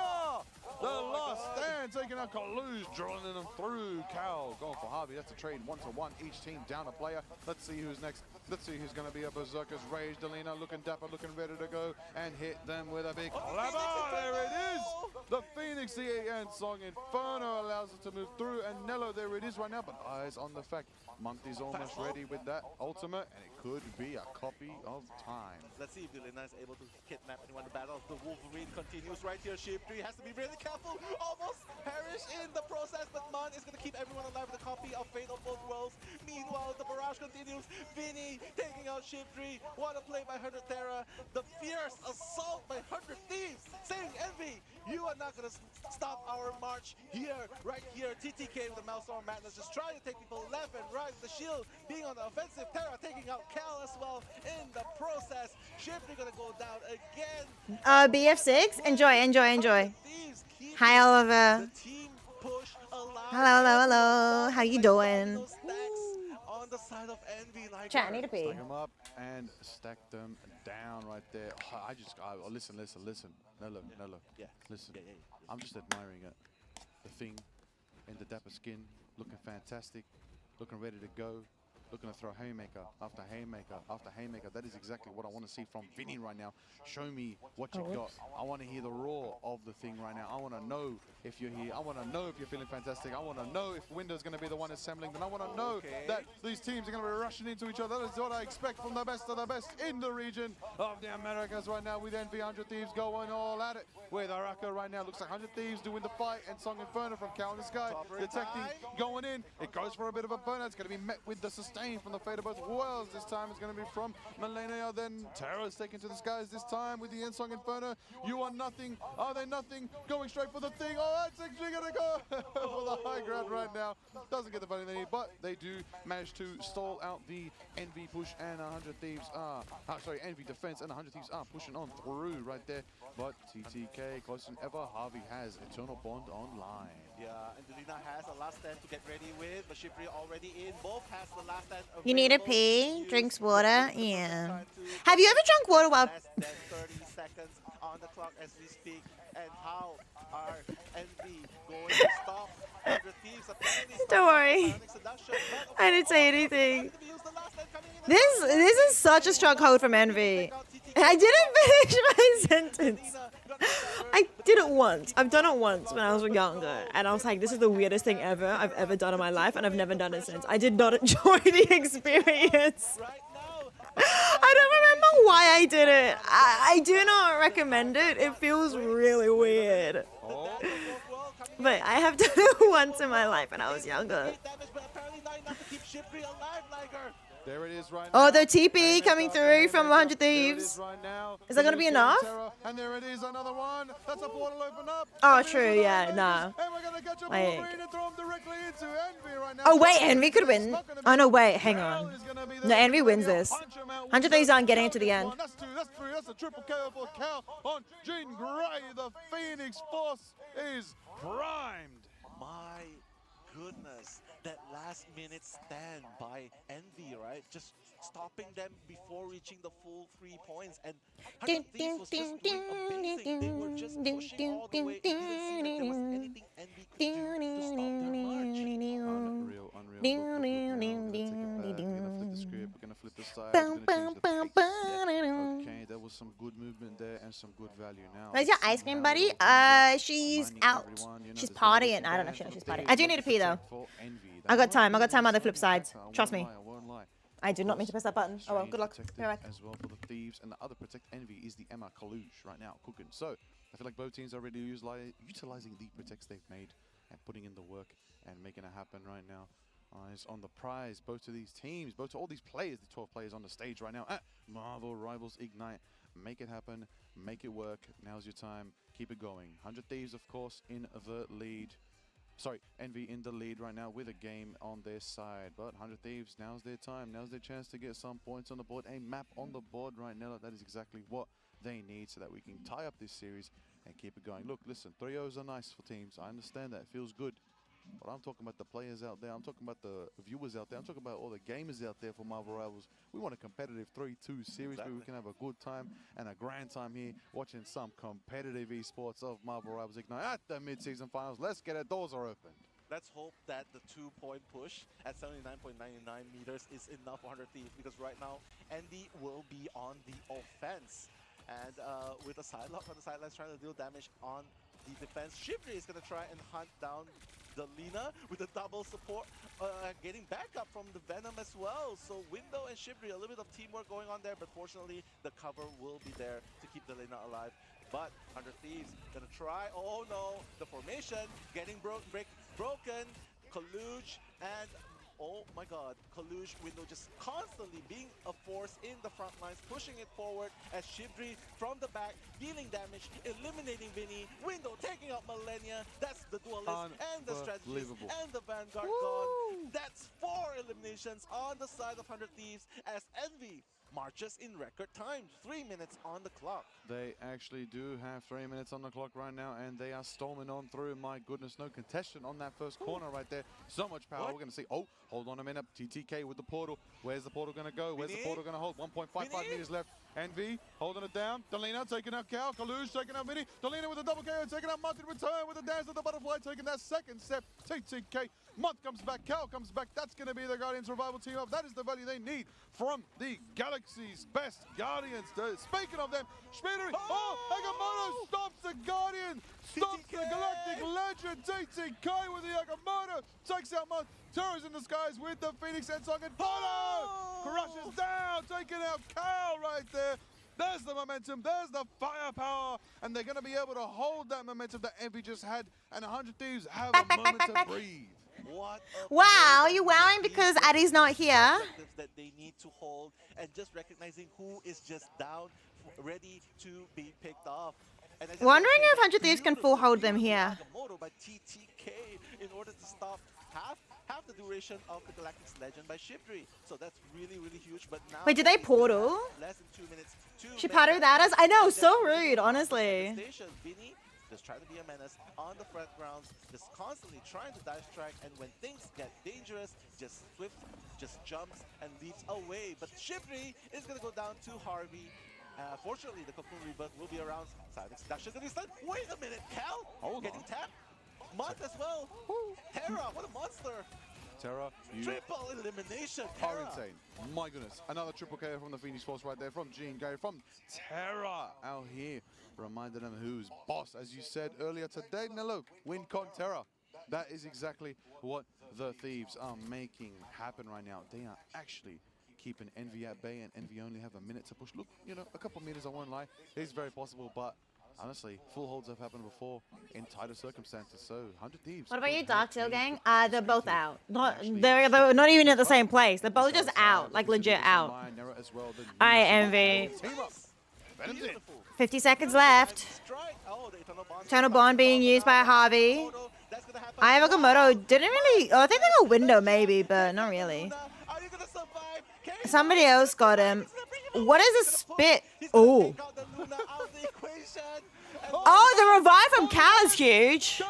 The last stand taking out Kalush, drawing them through. Cow going for Harvey. That's a trade 1-to-1. Each team down a player. Let's see who's next. Let's see who's going to be a Berserker's Rage. Delina looking dapper, looking ready to go and hit them with a big clapper. There it is. The Phoenix and Song Inferno allows it to move through. And Nello, there it is right now. But eyes on the fact. Month is almost ready with that ultimate, and it could be a copy of time. Let's see if Delina is able to kidnap anyone. The battle of the Wolverine continues right here. Shibri has to be really careful. Almost perish in the process, but Mon is going to keep everyone alive with a copy of Fate of Both Worlds. Meanwhile, the barrage continues. Vinny taking out Shibri. What a play by 100 Terra. The fierce assault by 100 Thieves. Saying Envy, you are not going to stop our march here, right here. TTK with the Maelstrom Madness just trying to take people left and right. The shield being on the offensive. Terra taking out Cal as well in the process. Shibri gonna go down again. BF6, enjoy. Hi, Oliver. Hello. How you doing? On the side of Envy, like Chat, I need to pee. Stack them up and stack them down right there. Oh, listen. Nello. Yeah. Listen. Yeah. I'm just admiring it. The thing in the dapper skin, looking fantastic, looking ready to go. Looking to throw haymaker after haymaker after haymaker. That is exactly what I want to see from Vinny right now. Show me what you got. I want to hear the roar of the thing right now. I want to know if you're here. I want to know if you're feeling fantastic. I want to know if Window's going to be the one assembling. Then I want to know that these teams are going to be rushing into each other. That is what I expect from the best of the best in the region of the Americas right now with Envy. 100 Thieves going all at it with Arako right now. Looks like 100 Thieves doing the fight, and Song Inferno from Cow in the Sky detecting, going in. It goes for a bit of a burnout. It's going to be met with the sustain from the Fate of Both Worlds. This time it's going to be from Malenia. Then Terra's taken to the skies this time with the Ensong Inferno. You are nothing. Are they nothing? Going straight for the thing. Oh, that's actually going to go for the high ground right now. Doesn't get the value they need, but they do manage to stall out the Envy push, and 100 Thieves are, Envy defense and 100 Thieves are pushing on through right there. But TTK closer than ever. Harvey has Eternal Bond online. Yeah, and Delina has a last stand to get ready with, but Shibri already in. Both has the last stand available. You need to pee, drinks water, yeah. Have you ever drunk water while... Less than 30 seconds on the clock as we speak. And how are Envy going to stop 100 Thieves? Don't worry. I didn't say anything. This is such a strong hold from Envy. I didn't finish my sentence. I did it once. I've done it once when I was younger, and I was like, this is the weirdest thing ever I've ever done in my life, and I've never done it since. I did not enjoy the experience. I don't remember why I did it. I do not recommend it. It feels really weird. But I have done it once in my life when I was younger. There it is right Oh, now. the TP coming through from 100 Thieves. Right now. Is that going to be enough? And there it is, another one. That's a portal open up. Oh, true, yeah, nah. And we're gonna catch a Like- Wolverine and throw him directly into Envy right now. Oh, wait, Envy could win. Oh, no, wait, hang on. No, Envy wins this. 100 Thieves aren't getting it to the end. That's two, that's three, that's a triple KO for Cal on Jean Grey. The Phoenix Force is primed. My goodness, that last minute stand by Envy, right? Just stopping them before reaching the full 3 points. And 100 Thieves was just doing amazing. They were just pushing all the way. It didn't seem like there was anything Envy could do to stop their march. Unreal, We're gonna flip the script, we're gonna flip the side, we're gonna change the pace. Okay, there was some good movement there and some good value now. Where's your ice cream buddy? She's out. She's partying. I don't know if she knows she's partying. I do need to pee though. I got time on the flip side. Trust me. I did not mean to press that button. Oh well, good luck. Be right back. As well for the Thieves, and the other Protect Envy is the Emma Kalush right now cooking. So I feel like both teams are really utilizing the protects they've made and putting in the work and making it happen right now. Eyes on the prize, both of these teams, both of all these players, the 12 players on the stage right now at Marvel Rivals Ignite. Make it happen, make it work. Now's your time. Keep it going. 100 Thieves, of course, in the lead. Sorry, Envy in the lead right now with a game on their side. But 100 Thieves, now's their time. Now's their chance to get some points on the board. A map on the board right now. That is exactly what they need so that we can tie up this series and keep it going. Look, listen, 3-0s are nice for teams. I understand that. It feels good. But I'm talking about the players out there. I'm talking about the viewers out there. I'm talking about all the gamers out there for Marvel Rivals. We want a competitive 3-2 series where we can have a good time and a grand time here watching some competitive esports of Marvel Rivals Ignite at the mid-season finals. Let's get it. Doors are open. Let's hope that the 2-point push at 79.99 meters is enough for 100 Thieves, because right now Envy will be on the offense. And with a side lock on the sidelines trying to deal damage on the defense, Shivry is going to try and hunt down the Lina with a double support, getting backup from the Venom as well. So Window and Shivry, a little bit of teamwork going on there, but fortunately the cover will be there to keep the Lina alive. But 100 Thieves gonna try, oh no, the formation getting broken, Kalush and oh my god, Kalush, Window just constantly being a force in the front lines, pushing it forward as Shivry from the back, dealing damage, eliminating Vinny, Window taking out Millennia. That's the Duelist and the Strategist and the Vanguard gone. That's 4 eliminations on the side of 100 Thieves as Envy marches in record time. 3 minutes on the clock. They actually do have 3 minutes on the clock right now, and they are storming on through. My goodness, no contestant on that first corner right there. So much power. We're going to see. Oh, hold on a minute. TTK with the portal. Where's the portal going to go? Where's the portal going to hold? 1.55 meters left. Envy holding it down. Delina taking out Cal. Kalush taking out Vinny. Delina with a double KO, taking out Month in return with a dance of the butterfly, taking that second step. TTK. Month comes back. Cal comes back. That's going to be the Guardians revival team up. That is the value they need from the Galaxy's best Guardians. Speaking of them, Schmieder. Oh, Agamotto stops the Guardian. Stops the Galactic Legend. TTK with the Agamotto. Takes out Month. Terrors in the skies with the Phoenix and Song and Polo. Crushes down. Taking out Cal right there. There's the momentum, there's the firepower, and they're going to be able to hold that momentum that Envy just had, and 100 Thieves have a moment to breathe. Wow, are you wowing because Addy's not here? That they need to hold, and just recognizing who is just down, ready to be picked off. And Wondering if 100 Thieves can full hold them here. By TTK in order to stop half the duration of the Galactic's Legend by Shivry. So that's really, really huge. But now Wait, did they portal? Less than 2 minutes. She pattered that as I know, so rude, honestly. Vinny just trying to be a menace on the front grounds, just constantly trying to dive strike, and when things get dangerous, just Swift just jumps and leaps away. But Shivry is gonna go down to Harvey. Fortunately, the Cocoon Rebirth will be around. Wait a minute, Cal getting tapped. Month as well. Terra, what a monster. Terra, you triple elimination. are insane. My goodness, another triple KO from the Phoenix Force right there, from Jean Grey, from Terra out here, reminding them who's boss, as you said earlier today. Nello, WinCon Terra. That is exactly what the Thieves are making happen right now. They are actually keeping Envy at bay, and Envy only have a minute to push. Look, you know, a couple meters, I won't lie. It's very possible, but honestly, full holds have happened before in tighter circumstances. So 100 Thieves. What about you, Dark Tail Gang? They're both out. They're not even at the same place. They're both just out, like legit out. Alright, Envy. 50 seconds left. Eternal Bond being used by Harvey. Ayavagomoto didn't really. Oh, I think they got window maybe, but not really. Somebody else got him. What is a spit? Oh. Oh, the revive from Cal is huge.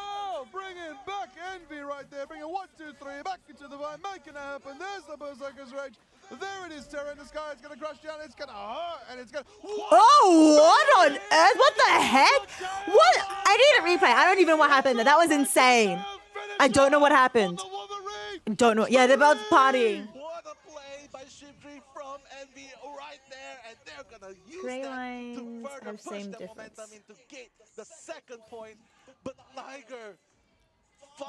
Bringing back Envy right there. Bringing 1, 2, 3 back into the vine, making it happen. There's the Berserker's Rage. There it is, Terra in the sky. It's going to crush down. It's going to hurt. And it's going to... Oh, what on earth? What the heck? What? I need a replay. I don't even know what happened there. That was insane. I don't know what happened. Don't know. Yeah, they're both partying. What a play by Shivri from Envy right there. And they're going to use Grey that lines to further have push same their difference. momentum into get the second point. But Liger, 5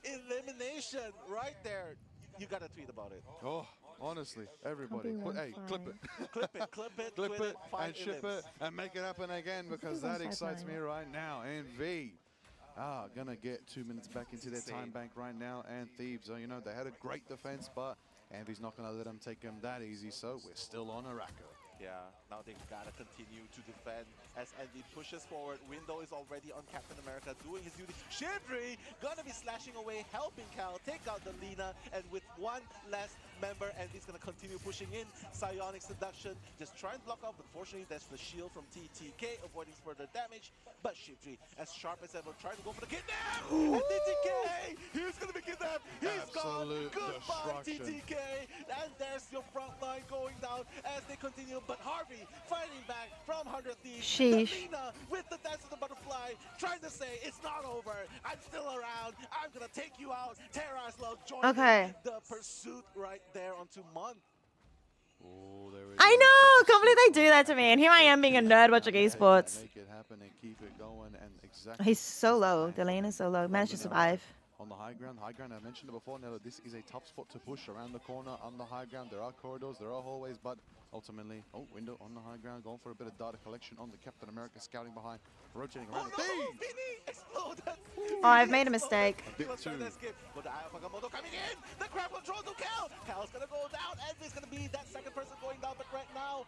elimination right there. You got to tweet about it. Oh, honestly, everybody. Hey, clip it. Clip it, clip it, clip tweet it, five and ship elims. it, and make it happen again, because that excites me right now. Envy gonna get 2 minutes back into their time bank right now, and Thieves, you know, they had a great defense, but Envy's not gonna let them take them that easy, so we're still on Arako. Yeah, now they've got to continue to defend as Envy pushes forward. Window is already on Captain America doing his duty. Shivri gonna be slashing away, helping Cal take out the Lina, and with one less member, Envy's gonna continue pushing in. Psionic Seduction, just try and block out, but fortunately that's the shield from TTK, avoiding further damage. But Shivri, as sharp as ever, trying to go for the kidnap! And TTK, he's gonna be kidnapped! He's Absolute gone! Goodbye, destruction. TTK! And there's your front line going down as they continue. But Harvey fighting back from 100 Thieves. Sheesh. Lina with the Dance of the Butterfly, trying to say it's not over. I'm still around. I'm gonna take you out. Terra as well joining the pursuit right there onto Mon. Oh, there it I is. know. Can't believe they do that to me. And here I am being a nerd watching esports. Make it happen and keep it going, and exactly. He's so low. The lane is so low. Managed to survive. On the high ground, I mentioned it before, Nella, this is a tough spot to push around the corner on the high ground. There are corridors, there are hallways, but ultimately, Window on the high ground, going for a bit of data collection on the Captain America, scouting behind, rotating around. Exploded! Oh, I've made a mistake. He was trying to escape, but the Ayavagomoto coming in! The crowd control to Cal! Cal's gonna go down, Envy's gonna be that second person going down, but right now,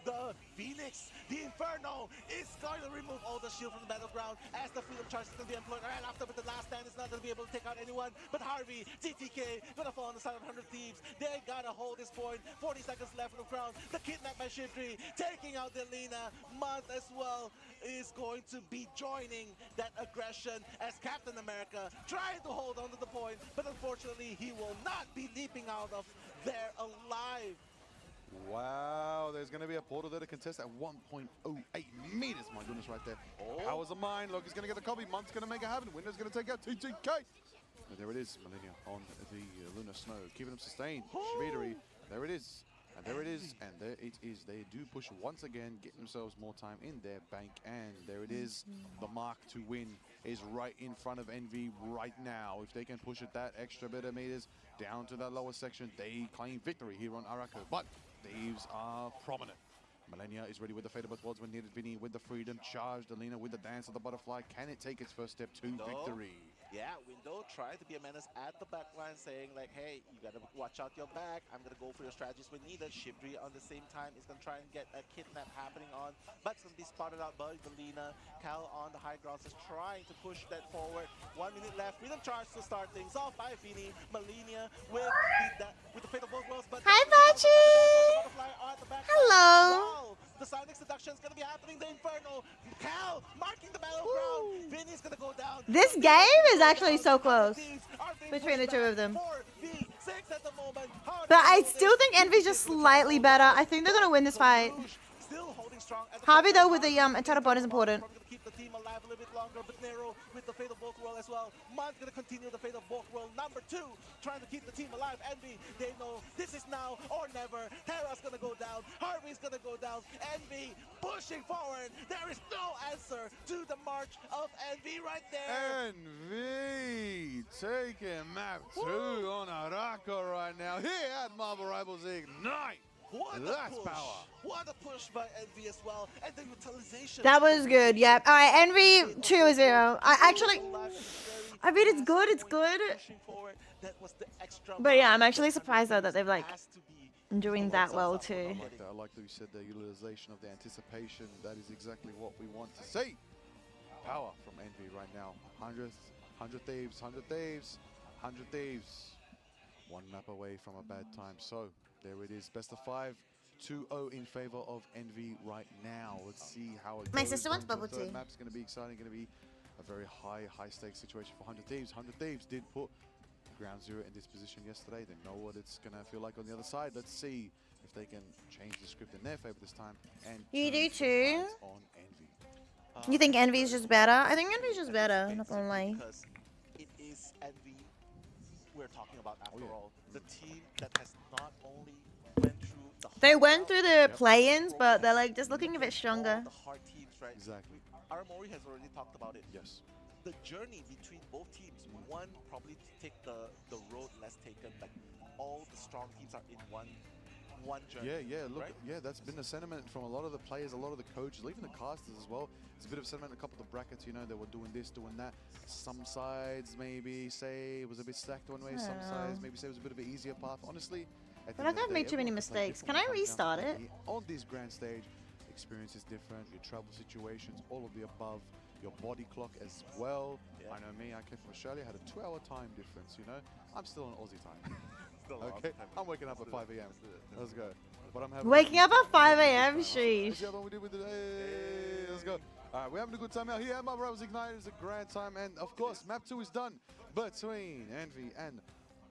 the Phoenix, the Inferno, is going to remove all the shield from the battleground as the Freedom Charge is going to be employed right after, but the last stand is not going to be able to take out anyone. But Harvey, TTK, going to fall on the side of 100 Thieves. They got to hold this point. 40 seconds left in the crowd. The kidnap by Shivri, taking out Delina. Month as well is going to be joining that aggression as Captain America trying to hold on to the point, but unfortunately he will not be leaping out of there alive. Wow, there's going to be a portal there to contest at 1.08 meters. My goodness, right there. Powers of mine. Loki's going to get the copy. Mont's going to make it happen. Window's going to take out TTK. And there it is, Millennia on the Lunar Snow, keeping them sustained. Shvederi, there it is. And there it is, and there it is. They do push once again, get themselves more time in their bank, and there it is. The mark to win is right in front of Envy right now. If they can push it that extra bit of meters down to that lower section, they claim victory here on Arako. But Thieves are prominent. Millennia is ready with the Fate of Worlds when needed. Vinny with the Freedom Charge. Delina with the Dance of the Butterfly. Can it take its first step to victory? Yeah, Window trying to be a menace at the back line, saying like, hey, you gotta watch out your back. I'm gonna go for your strategies when needed. Shivri on the same time is gonna try and get a kidnap happening on, but it's gonna be spotted out by Delina. Cal on the high grounds is trying to push that forward. 1 minute left. Freedom Charge to start things off by Fini. Millennia with the Fate of both worlds, but hi, Pachi. Hello. Wow. The Psionic Seduction is gonna be happening. The Inferno. Cal marking the battleground. Vinny's gonna go down. This game is actually so close between the two of them. But I still think Envy's just slightly better. I think they're gonna win this fight. Harvey though with the Eternal Bond is important. Keep the team alive a little bit longer, but Nero with the Fate of Bulk World as well. Mon's gonna continue the Fate of Bulk World number 2, trying to keep the team alive. Envy, they know this is now or never. Terra's gonna go down, Harvey's gonna go down. Envy pushing forward. There is no answer to the march of Envy right there. Envy taking map 2 on Arako right now here at Marvel Rivals Ignite. What That's a push. power. What a push by Envy as well. And the utilization. That was good. Yep. All right, Envy 2-0. I mean, it's good. It's good. But yeah, I'm actually surprised though that they've like doing that well too. I like that you said the utilization of the anticipation. That is exactly what we want to see. Power from Envy right now. 100 Thieves, 100 Thieves, 100 Thieves. One map away from a bad time. So there it is. Best of 5. 2-0 in favor of Envy right now. Let's see how it goes. My sister wants bubble tea. Map's going to be exciting. Going to be a very high stakes situation for 100 Thieves. 100 Thieves did put Ground Zero in this position yesterday. They know what it's going to feel like on the other side. Let's see if they can change the script in their favor this time. And You do turn the too? tides on Envy. You think Envy is just better? I think Envy's just better. Not gonna lie. Because it is Envy we're talking about after all. The team that has not only went through the They went through the play-ins, but they're like just looking a bit stronger. the hard teams, right? Exactly. Aramori has already talked about it. Yes. The journey between both teams, one probably to take the road less taken, like all the strong teams are in one journey. Yeah, look, right? yeah, that's been the sentiment from a lot of the players, a lot of the coaches, even the casters as well. It's a bit of sentiment in a couple of the brackets, you know, they were doing this, doing that. Some sides maybe say it was a bit stacked one way, some sides maybe say it was a bit of an easier path. Honestly, But I can't make too many mistakes. Can I restart it? On this grand stage, experience is different, your travel situations, all of the above, your body clock as well. Yeah. I know me, I came from Australia, had a 2-hour time difference, you know. I'm still on Aussie time. Still on Okay, Aussie time. I'm waking up at 5 a.m. Let's go. But I'm having Waking up at 5 a.m. Let's Sheesh. see how long we did with the day. Let's go. All right, we're having a good time out here at my Brothers Ignite. It's a grand time, and of course, map 2 is done between Envy and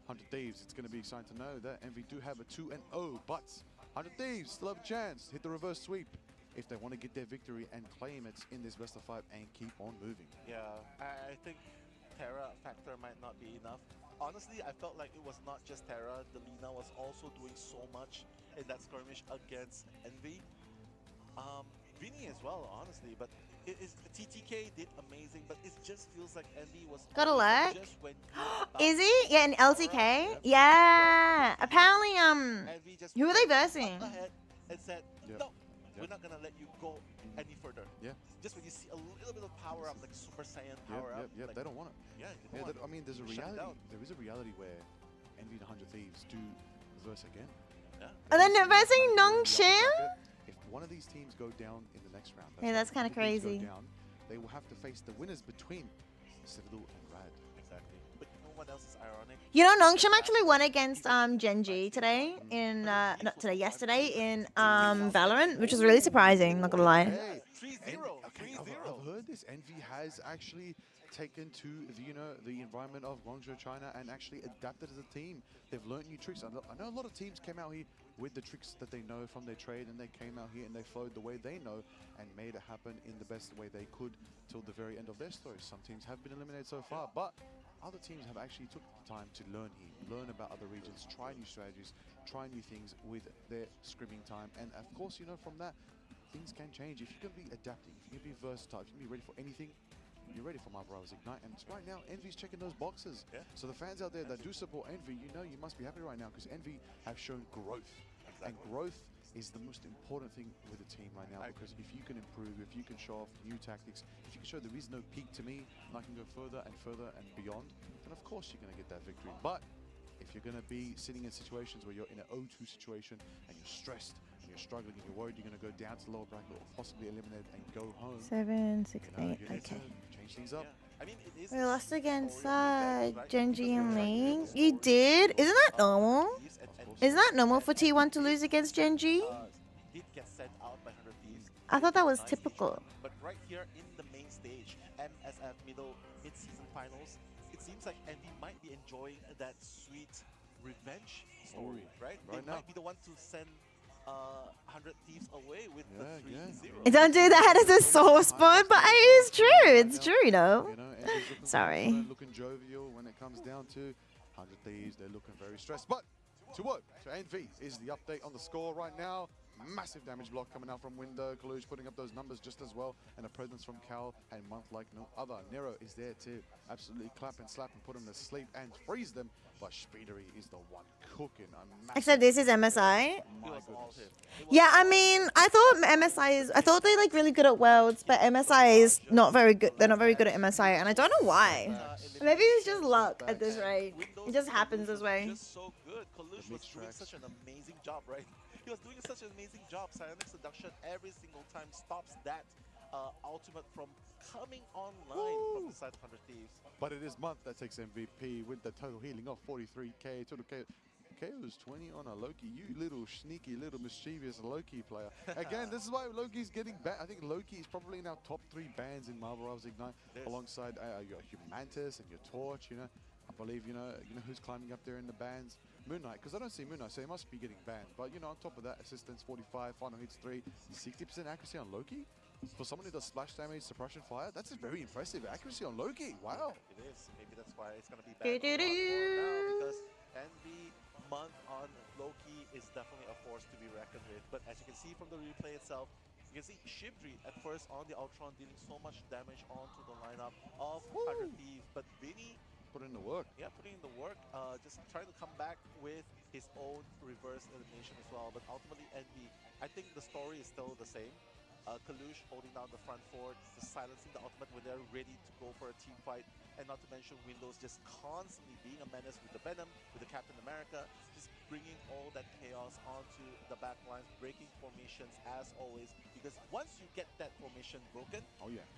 100 Thieves. It's going to be exciting to know that Envy do have a 2-0, but 100 Thieves still have a chance. Hit the reverse sweep if they want to get their victory and claim it in this best of 5 and keep on moving. Yeah, I think Terra factor might not be enough. Honestly, I felt like it was not just Terra. Delina was also doing so much in that skirmish against Envy. Vinny as well, honestly, but it is TTK did amazing, but it just feels like Envy was Got a lag? just when Is he? Yeah, in LTK? Yeah. Apparently, Envy just who are they went versing? ahead and said, Yep. no, we're not gonna let you go any further. Yeah. Just when you see a little bit of power up, like Super Saiyan power up. Yep, like, they don't want it. Yeah, they Yeah, don't want I mean, there's a Shut it reality. down. There is a reality where Envy and 100 Thieves do reverse again. Yeah. And then they're versing Nongshim? If one of these teams go down in the next round, Yeah, that's kinda if one of these go crazy. down, they will have to face the winners between Citadel and Rad. Exactly. But you know what else is ironic? You know, Nongshim actually won against Genji today in not today, yesterday in Valorant, which was really surprising. Not gonna lie. Hey, 3-0. I've heard this. Envy has actually taken to the environment of Guangzhou, China, and actually adapted as a team. They've learned new tricks. I know a lot of teams came out here with the tricks that they know from their trade, and they came out here and they flowed the way they know and made it happen in the best way they could till the very end of their story. Some teams have been eliminated so far, but other teams have actually took the time to learn here, learn about other regions, try new strategies, try new things with their scrimming time, and of course, from that, things can change. If you can be adapting, if you can be versatile, if you can be ready for anything, you're ready for My Brothers Ignite. And right now, Envy's checking those boxes. Yeah. So the fans out there that do support Envy, you must be happy right now because Envy have shown growth. And growth is the most important thing with a team right now, because if you can improve, if you can show off new tactics, if you can show there is no peak to me, and I can go further and further and beyond, then of course you're going to get that victory. But if you're going to be sitting in situations where you're in an 0-2 situation and you're stressed and you're struggling and you're worried you're going to go down to the lower bracket or possibly eliminated and go home, 7, 6, 8. you need Okay. to change things up. I mean, it is We lost against Genji and Ling. You did? Isn't that normal? Isn't that normal for T1 to lose against Genji? did get sent out by 100 Thieves. I thought that was typical. But right here in the main stage, MSF Middle mid-season finals, it seems like Envy might be enjoying that sweet revenge story, right? They right now. might be the one to send 100 Thieves away with the 3-0. Don't do that as a sore spot, but it is true. It's true, Envy's looking Sorry. confident, looking jovial when it comes down to 100 Thieves. They're looking very stressed. But to what? So Envy is the update on the score right now. Massive damage block coming out from Window. Kalush putting up those numbers just as well. And a presence from Cal and Month like no other. Nero is there to absolutely clap and slap and put them to sleep and freeze them. But Speedery is the one cooking. Except this is MSI. My goodness. Yeah, I mean, I thought they like really good at Worlds, but MSI is not very good. They're not very good at MSI, and I don't know why. Maybe it's just luck at this rate. It just happens this way. Just so good. Kalush was doing such an amazing job, right? He was doing such an amazing job. Psionic Seduction every single time stops that ultimate from coming online from the side of 100 Thieves. But it is Month that takes MVP with the total healing of 43k. Total KO's 20 on a Loki. You little sneaky, little mischievous Loki player. Again, this is why Loki's getting banned. I think Loki is probably in our top 3 bans in Marvel Rivals Ignite, alongside your Humantis and your Torch. You know, I believe you know who's climbing up there in the bans. Moon Knight, because I don't see Moon Knight, so he must be getting banned. But you know, on top of that, assistance 45, final hits 3, 60% accuracy on Loki. For someone who does splash damage, suppression fire, that's a very impressive accuracy on Loki. Wow. It is. Maybe that's why it's going to be banned now, because Envy Month on Loki is definitely a force to be reckoned with. But as you can see from the replay itself, you can see Shibri at first on the Ultron dealing so much damage onto the lineup of 100 Thieves. But Vinny put in the work. Yeah, putting in the work. Just trying to come back with his own reverse elimination as well. But ultimately, Envy, I think the story is still the same. Kalush holding down the front fort, just silencing the ultimate when they're ready to go for a team fight. And not to mention Windows just constantly being a menace with the Venom, with the Captain America, just bringing all that chaos onto the back lines, breaking formations as always. Because once you get that formation broken,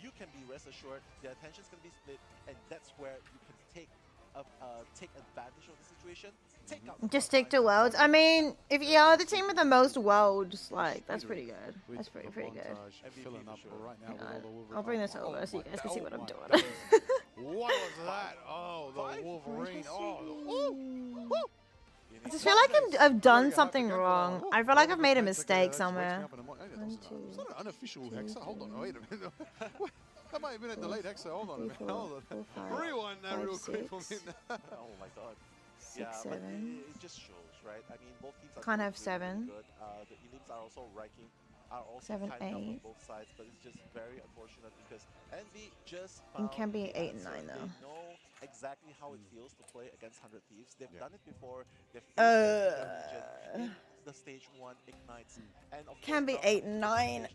you can be rest assured the attention's going to be split, and that's where you can take advantage of the situation. Just stick to Worlds. I mean, if you are the team with the most Worlds, like, that's pretty good. That's pretty good. Filling up right now with all the Wolverine. I'll bring this over so you guys can see what I'm doing. What was that? Oh, the Wolverine. Oh, I just feel like I've done something wrong. I feel like I've made a mistake somewhere. It's not an unofficial Hexa. Hold on, wait a minute. That might have been a delayed Hexa. Hold on a minute. Hold on. Rewind that real quick for me. Oh my god. 6, 7. It just shows, right? I mean, both teams are Can't have really 7. good. The elites are also ranking, are also 7, tied up 8. on both sides, but it's just very unfortunate because Envy just It can be the 8 and 9 answer. though. They know exactly how it feels to play against 100 Thieves. They've done it before. They've faced the region in the stage 1 ignites. And of Can be course, 8 and 9.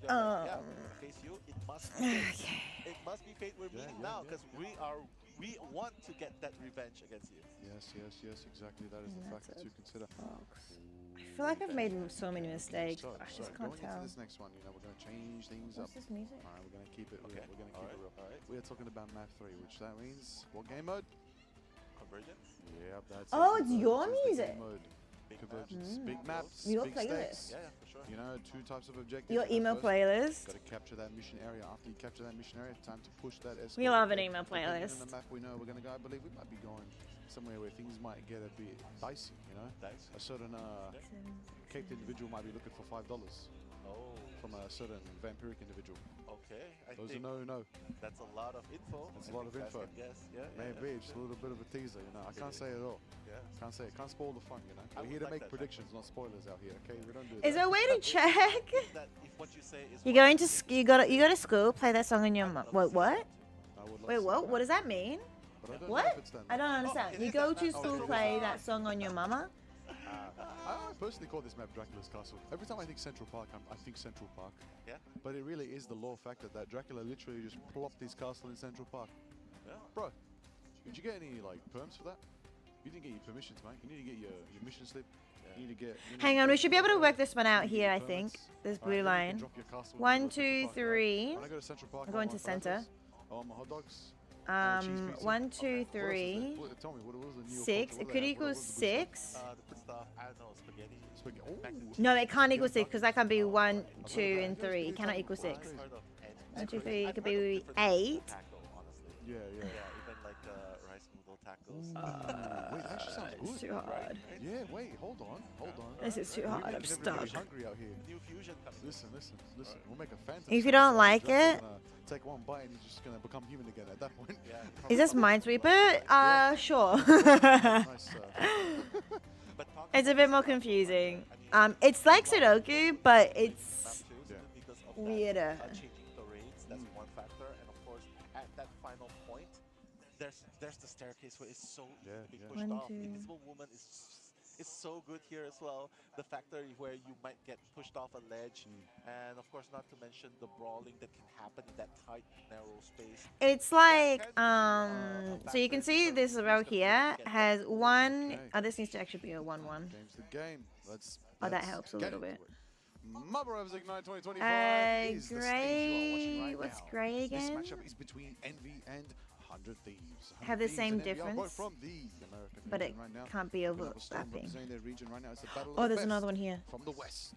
face you, it must be fate. It must be fate we're meeting now because we want to get that revenge against you. Yes, exactly. That is the factor to consider. I feel like I've made so many mistakes. So, I just going can't tell. into this next one, we're going to change things up. What's this music? All right, we're going to keep it. Okay. We're going to keep it real. We are talking about map 3, which that means what game mode? Convergence. Yeah, that's. Oh, it. it's your It's the music. game mode. Convergence, big maps, Your big playlist. stakes. Yeah, for sure. You know, 2 types of objectives. Your email playlist. Got to capture that mission area. After you capture that mission area, time to push that escort. We love an Okay, email depending playlist. On the map we know we're gonna go. I believe we might be going somewhere where things might get a bit dicey. You know, a certain caped individual might be looking for $5 from a certain vampiric individual. Okay, I Those think are no. that's a lot of info. That's a lot of info. Yes, yeah. Maybe just a little bit of a teaser. You know, I can't say it all. Yeah. Can't say it. Can't spoil the fun. You know, we're here to make predictions, not spoilers out here. Okay, we don't do that. Is there a way to check? That if what you say is You going to you go to school, play that song on your Wait, what? Wait, what? What does that mean? What? I don't understand. You go to school, play that song on your mama? I personally call this map Dracula's Castle. Every time I think Central Park, I think Central Park. Yeah. But it really is the lore factor that Dracula literally just plopped his castle in Central Park. Yeah. Bro, did you get any like perms for that? You didn't get your permissions, mate. You need to get your mission slip. You need to get. Hang on, we should be able to work this one out here, I think. This blue line. Drop your castle 1, 2, 3. When I go to Central Park, I'm going to center. I want my hot dogs. 1, 2, 3. Tell me, what was the new 6. It could equal 6. the good stuff. I don't know, spaghetti. No, it can't equal 6 because that can be 1, 2, and 3. It cannot equal 6. 1, 2, 3. It could be 8. Yeah. Even like rice noodle tacos. Wait, that actually sounds good. It's too hard. Yeah, wait, hold on. This is too hard. I'm stuck. Hungry out here. New fusion coming. Listen. We'll make a phantom. If you don't like it, take one bite and you're just gonna become human again at that point. Yeah. is this Minesweeper? Sure. Nice, It's a bit more confusing. It's like Sudoku, but it's weirder. Changing the raids, that's one factor, and of course, at that final point, there's the staircase where it's so being pushed off. Invisible Woman is so good here as well. The factor where you might get pushed off a ledge, and of course, not to mention the brawling that can happen in that tight, narrow space. It's like, so you can see this row here has one. Oh, this needs to actually be a 1-1. Game's the game. Oh, that helps a little bit. Motherevs Ignite 2025 is the stage you are watching right What's now. Grey again? This matchup is between Envy and 100 Thieves. Have the 100 same Thieves and Envy are both difference, from the American but it region right now. can't be We have a Storm overlapping. representing their region right now. It's the battle Oh, of the there's best another one here. from the west.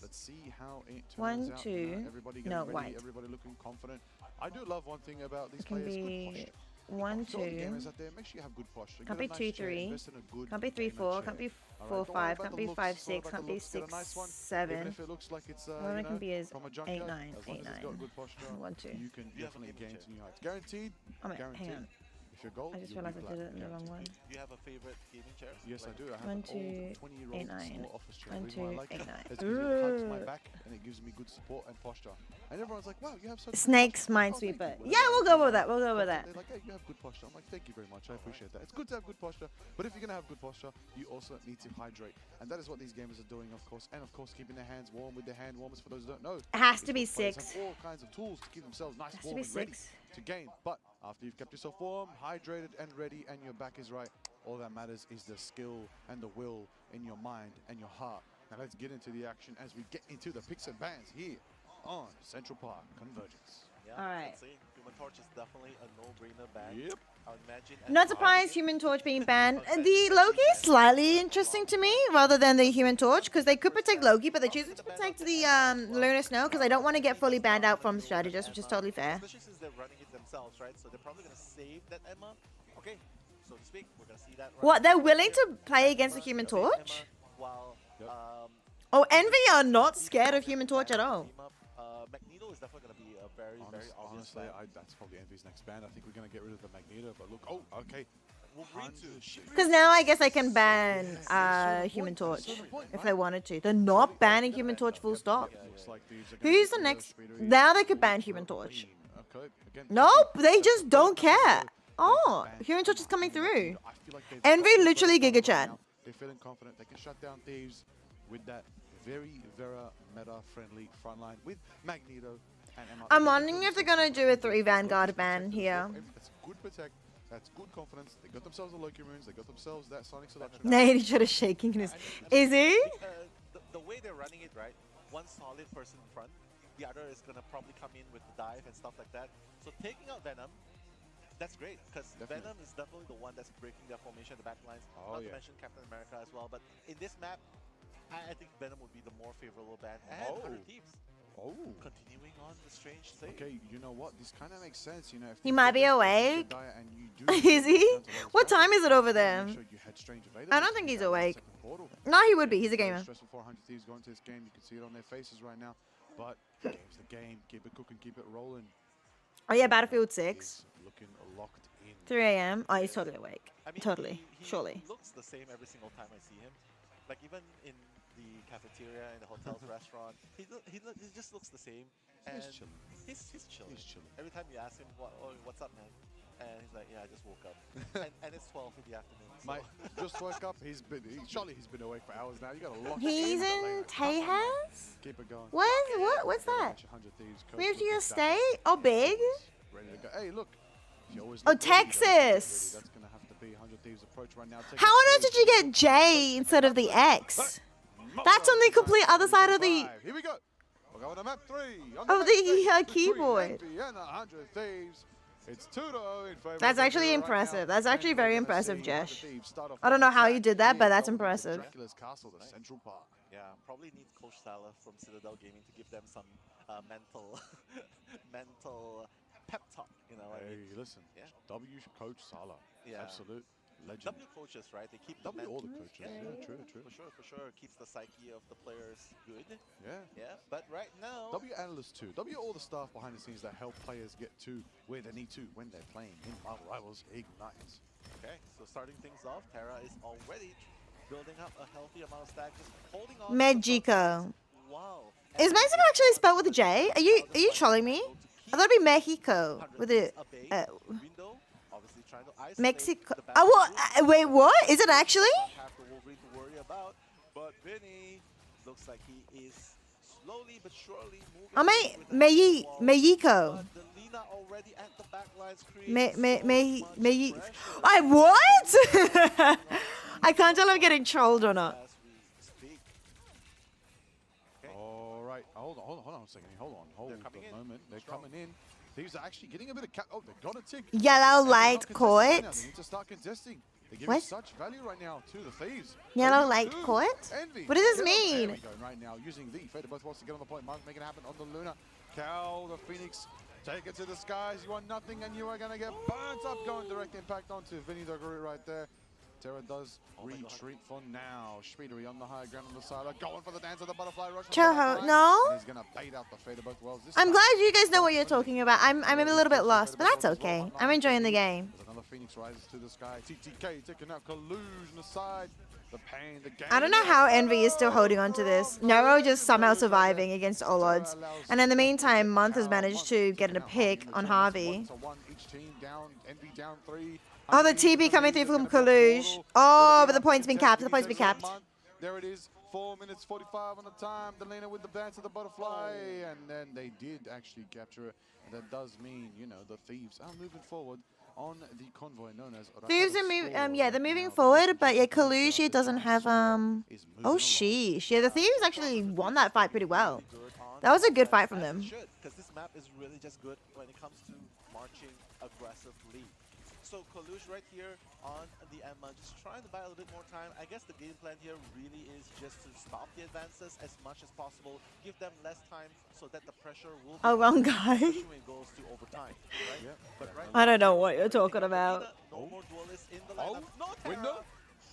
Let's see how it turns 1, out. 2. Everybody No, getting ready, white. everybody looking confident. I do love one thing about these It can players, good be posture. 1, So all the 2. gamers out there, make sure you have good posture. Can't Get be a nice 2, chair, 3. invest in a good Can't be 3, gamer 4. chair. Can't be All 4, right, don't worry 5. about Can't the be looks, 5, it's all 6. about Can't the be looks. Get a 6, nice one. 7. Even if it looks like it's Well, you it can know, be as from a 8, junkyard, 9, as long 8, as it's 9. got good posture, 1, 2. you can definitely gain to new heights. Guaranteed. Oh, wait, Guaranteed. hang on. If you're gold, I just you'll realized be I did it black. in the wrong one. Do you have a favorite gaming chair? Yes, I do. I have 1, an 2, old 20-year-old 8, 9. small office chair. 1, The reason why I 2, like 8, it 9. is because it hugs my Ooh. back and it gives me good support and posture. And everyone's like, wow, you have such good Snake's posture. Oh, Minesweeper. thank you. Yeah, we'll go with that. We'll go with that. They're like, hey, you have good posture. I'm like, thank you very much. I appreciate that. It's good to have good posture, but if you're going to have good posture, you also need to hydrate. And that is what these gamers are doing, of course. And of course, keeping their hands warm with their hand warmers. For those who don't know, It has to these be players 6. have all kinds of tools to keep themselves nice, Has to warm, be and ready 6. to gain. But after you've kept yourself warm, hydrated, and ready, and your back is right, all that matters is the skill and the will in your mind and your heart. Now let's get into the action as we get into the picks and bans here on Central Park Convergence. Yeah, All right. let's see. Human Torch is definitely a no-brainer ban. Yep. I would imagine. Not surprised, Human Torch being banned. The Loki is slightly interesting to me rather than the Human Torch because they could protect Loki, but they're choosing to protect the Lunar Snow because they don't want to get fully banned out from Strategist, which is totally fair. Especially since they're running it themselves, right? So they're probably going to save that Emma. Okay, so to speak, we're going to see that. What, they're willing to play against the Human Torch? While, Oh, Envy are not scared of Human Torch at all. Magneto is definitely going to be a very obvious Honestly, ban. that's probably Envy's next ban. I think we're going to get rid of the Magneto, but look, oh, okay. Because now I guess I can ban Human Torch if they wanted to. They're not banning Human Torch full stop. Who's the next? Now they could ban Human Torch. Nope, they just don't care. Oh, Human Torch is coming through. Envy literally Giga Chat. They're feeling confident. They can shut down Thieves with that very meta-friendly frontline with Magneto and Emma. I'm wondering if they're gonna do a 3 Vanguard ban here. That's good protect. That's good confidence. They got themselves the Loki runes. They got themselves that Sonic Seduction. Nate is just shaking his. Is he? The way they're running it, right? One solid person in front, the other is gonna probably come in with the dive and stuff like that. So taking out Venom, that's great because Venom is definitely the one that's breaking their formation, the backlines. Not to mention Captain America as well. But in this map, I think Venom would be the more favorable ban. And 100 Thieves. Oh. Continuing on the strange save. Okay, you know what? This kind of makes sense. You know, if He might be awake. Is he? What time is it over there? I don't think he's awake. No, he would be. He's a gamer. Stressful 400 Thieves going to this game. You can see it on their faces right now. But game's the game. Keep it cooking. Keep it rolling. Oh yeah, Battlefield 6. Looking locked in. 3 a.m. Oh, he's totally awake. I mean, Totally. he Surely. looks the same every single time I see him. Like even in the cafeteria, in the hotel's restaurant, he just looks the same. And He's chilling. He's chilling. He's chilling. Every time you ask him, what's up, man? And he's like, yeah, I just woke up. and it's 12 in the afternoon. So. Mate, just woke up. Surely he's been awake for hours now. You gotta lock He's it in Tejas? Keep it going. What's that? Where's your state? Oh, big? Ready to go. Hey, look. You always Oh, look ready, Texas. That's gonna have to be 100 Thieves approach right now. How on earth did you get J instead of the X? That's on the complete other side of the Here we go. We're going to map 3. of the keyboard. Envy and 100 Thieves. It's 2-0 in favor. That's actually impressive. That's actually very impressive, Jesh. I don't know how you did that, but that's impressive. Dracula's Castle, the Central Park. Yeah, probably need Coach Salah from Citadel Gaming to give them some mental pep talk. You know, Hey, I mean, listen. Yeah. W Coach Salah. Yeah. Absolute legend. W coaches, right? They keep W the all the coaches. Yeah, true. For sure. Keeps the psyche of the players good. Yeah. But right now, W analysts too. W all the staff behind the scenes that help players get to where they need to when they're playing in Marvel Rivals Ignite. Okay, so starting things off, Terra is already building up a healthy amount of stack, just holding on. Mexico. Wow. Is Mexico actually spelled with a J? Are you trolling me? I thought it'd be Mexico with a Window, obviously trying to isolate Mexico. the Oh, what? Wait, what? Is it actually? have the Wolverine to worry about, but Vinny looks like he is slowly but surely moving. Oh, Mexico. But the Lina already at the back lines I what? I can't tell if I'm getting trolled or not. All right, hold on a second. Hold a moment. They're coming in. Thieves are actually getting a bit of oh, they got a tick. Yellow light court. They need to start contesting. They're giving What? such value right now to the Thieves. Yellow light court? Envy. What does this There mean? we go right now, using the Fader both wants to get on the point. Mark making it happen on the Luna. Cal, the Phoenix, take it to the skies. You want nothing and you are going to get burnt up. Going direct impact onto Vinny the Guru right there. Terra does retreat for now. Speedery on the high ground on the side. Going for the dance of the butterfly rush. Choho, no? And he's going to bait out the Fader both worlds. This I'm time. glad you guys know what you're talking about. I'm a little bit lost, but that's okay. I'm enjoying the game. There's another Phoenix rises to the sky. TTK taking out Collusion aside. The pain, the game. I don't know how Envy is still holding on to this. Nero just somehow surviving against all odds. And in the meantime, Month has managed to get a pick on Harvey. Each team down, Envy down 3. Oh, the TB coming through from Kalush. Oh, but the point's been capped. The point's been capped. There it is. 4 minutes 45 on the time. Delena with the dance of the butterfly. And then they did actually capture it. And that does mean, you know, the Thieves are moving forward on the convoy known as Thieves are moving, yeah, they're moving forward, but yeah, Kalush doesn't have, oh, sheesh. Yeah, the Thieves actually won that fight pretty well. That was a good fight from them. Because this map is really just good when it comes to marching aggressively. So Kalush right here on the Emma, just trying to buy a little bit more time. I guess the game plan here really is just to stop the advances as much as possible, give them less time so that the pressure will be wrong guy. when it goes to overtime, right? But right I don't know what you're talking about. no more duelists in the lineup. No Terra. Window,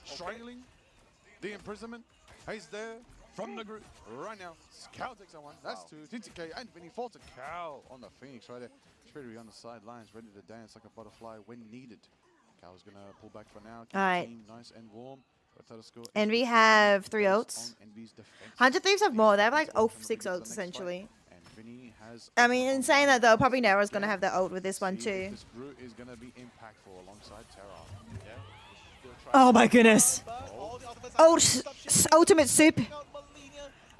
strangling, the imprisonment. He's there from the group right now. Cal takes that one. That's two. TTK and Vinny falls to Cal on the Phoenix right there. Speedy on the sidelines, ready to dance like a butterfly when needed. Cal's gonna pull back for now. All right. Nice and warm. Envy have 3 ults. 100 Thieves have more. They have like 6 ults essentially. I mean, in saying that though, probably Nero's gonna have the ult with this one too. This Brute is gonna be impactful alongside Terra. Oh my goodness. Ultimate soup.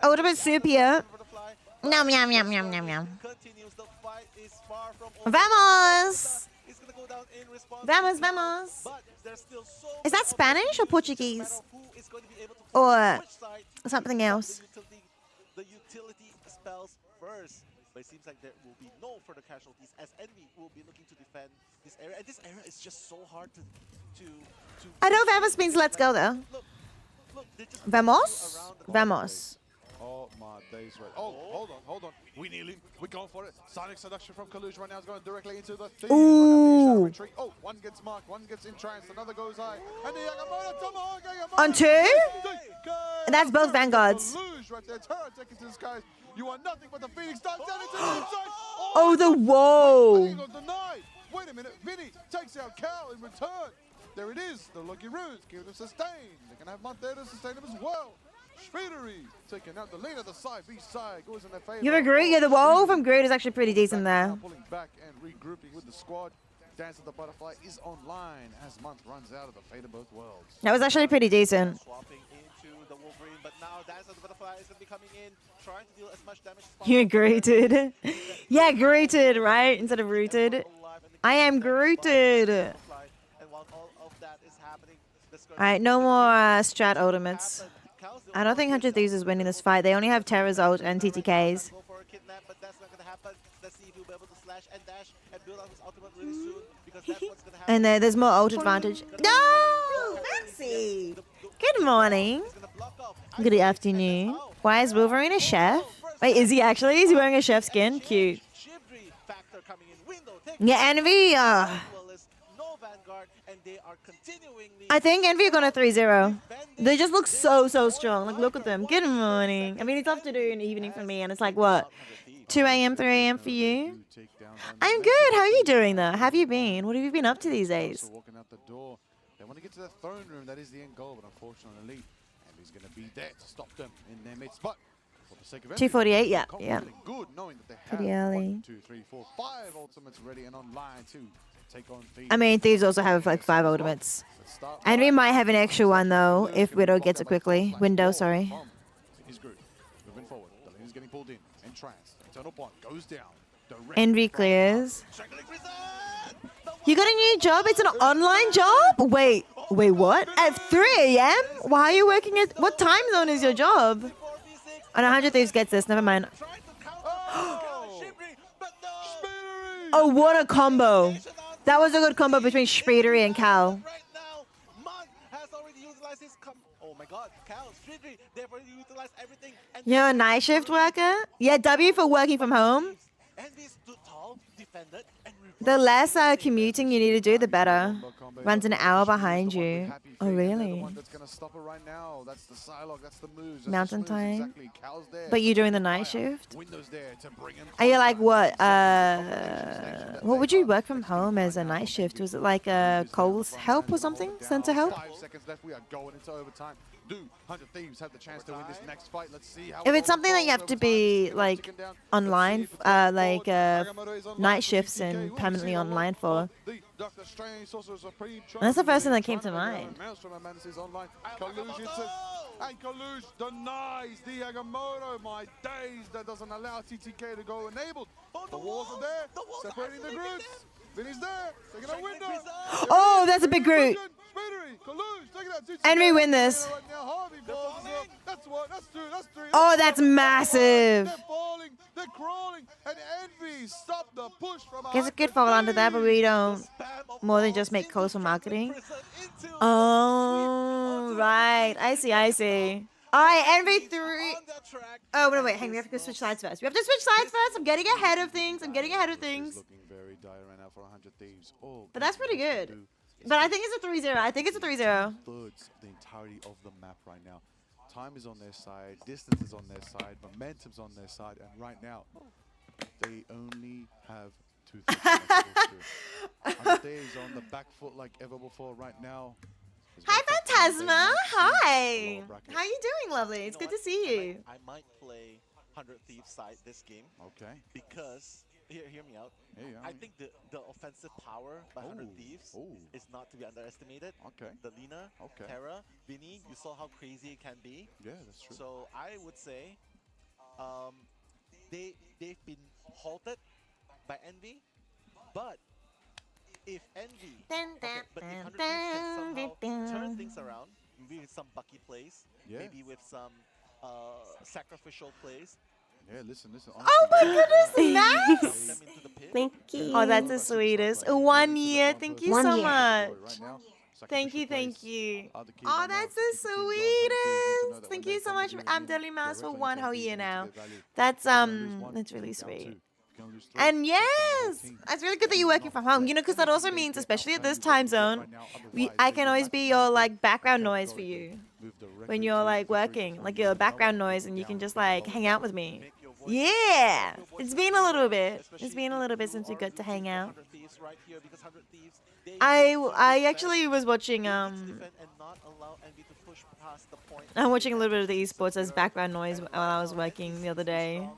Ultimate soup here. Nom yum yum yum yum yum. Vamos! Vamos, vamos. Is that Spanish or Portuguese? Or something else? The utility spells first. But it seems like there will be no further casualties as Envy will be looking to defend this area. And this area is just so hard to I know Vamos means let's go though. Vamos? Vamos. Oh my days, right. Oh, hold on. We nearly, we're going for it. Sonic Seduction from Kalush right now is going directly into the Thieves. Ooh. Retreat. Oh, one gets marked, one gets entranced, another goes high. And the Yagamoto Tomahawk, On 2? That's both Vanguards. Kalush right there, Terra taking to the skies. You are nothing but the Phoenix dives down into the inside. Oh, the whoa. Denied. Wait a minute, Vinny takes out Cal in return. There it is, the Lucky Runes, giving them sustain. They're going to have Month there to sustain them as well. Speedery taking out the lane of the side, B side, goes in their favor. You agree? Yeah, the wall from Groot is actually pretty decent there. Pulling back and regrouping with the squad. Dance of the Butterfly is online as Month runs out of the Fate of both worlds. That was actually pretty decent. Swapping into the Wolverine, but now Dance of the Butterfly is going to be coming in, trying to deal as much damage as possible. You Grooted. Yeah, Grooted, right? Instead of rooted. I am Grooted. And while all of that is happening, Alright, no more strat ultimates. I don't think 100 Thieves is winning this fight. They only have Terra's ult and TTKs. And there's more ult advantage. No! Maxi! Good morning. Good afternoon. Why is Wolverine a chef? Wait, is he actually? Is he wearing a chef skin? Cute. Yeah, Envy. I think Envy are going to 3-0. They just look so strong. Like, look at them. Good morning. I mean, it's tough to do in the evening for me, and it's like, what? 2 a.m., 3 a.m. for you? I'm good. How are you doing, though? How have you been? What have you been up to these days? They want to get to the throne room. That is the end goal, but unfortunately, Envy's going to be there to stop them in their midst. But for the sake of 248, yeah, Envy, yeah. confident, good, knowing that they Pretty have early. 1, 2, 3, 4, 5 ultimates ready and online to take on Thieves. I mean, Thieves also have like 5 ultimates. Envy might have an extra one though if Widow gets it quickly. Window, sorry. His group moving forward. Delina's getting pulled in. Entrance. Eternal Bond goes down. Direct Envy clears. You got a new job? It's an online job? Wait, what? At 3 a.m.? Why are you working at... What time zone is your job? And 100 Thieves gets this. Never mind. Oh, what a combo. That was a good combo between Speedery and Cal. Oh my god, Cal, Streetery, they've already utilized everything. You're a night shift worker? Yeah, W for working from home. Envy stood tall, defended, and The less commuting you need to do, the better. Runs an hour behind you. Oh, really? Mountain time? But you're doing the night shift? Are you like what? What would you work from home as a night shift? Was it like Cole's help or something? Center help? 5 seconds left. We are going into overtime. Do 100 Thieves have the chance to win this next fight? Let's see how. If it's something that you have to be like online, like night shifts and permanently online for, that's the first thing that came to mind. And Kalush denies the Agamotto. My days, that doesn't allow TTK to go enabled. The walls are there, separating the groups. Vinny's there, taking a window. Oh, that's a big group. Envy win this. Oh, that's massive. They're crawling, and Envy stopped the push from Guess it could fall under that, but we don't more than just make calls for marketing. Oh, right. I see. All right, Envy 3. Oh, wait. Hang on. We have to go switch sides first. I'm getting ahead of things. Looking very dire right now for 100 Thieves. But that's pretty good. But I think it's a 3-0. Thirds the entirety of the map right now. Time is on their side, distance is on their side, momentum's on their side, and right now, they only have 2 things. 100 Thieves on the back foot like ever before right now. Hi, Phantasma. Hi. How you doing, lovely? It's good to see you. I might play 100 Thieves side this game. Okay. Because, hear me out. I think the offensive power by 100 Thieves is not to be underestimated. Okay. Delina, Terra, Vinny, you saw how crazy it can be. Yeah, that's true. So I would say they've been halted by Envy, but if Envy, but if 100 Thieves can somehow turn things around, maybe with some Bucky plays, maybe with some sacrificial plays. Yeah, listen. Oh my goodness, Max! Thank you. Oh, that's the sweetest. 1 year. Thank you so much. Thank you. Oh, that's the sweetest. Thank you so much, Deli Mouse, for 1 whole year now. That's really sweet. And yes, it's really good that you're working from home. You know, because that also means, especially at this time zone, I can always be your like background noise for you when you're like working, like your background noise, and you can just like hang out with me. Yeah, it's been a little bit. It's been a little bit since we got to hang out. I actually was watching I'm watching a little bit of the esports as background noise while I was working the other day.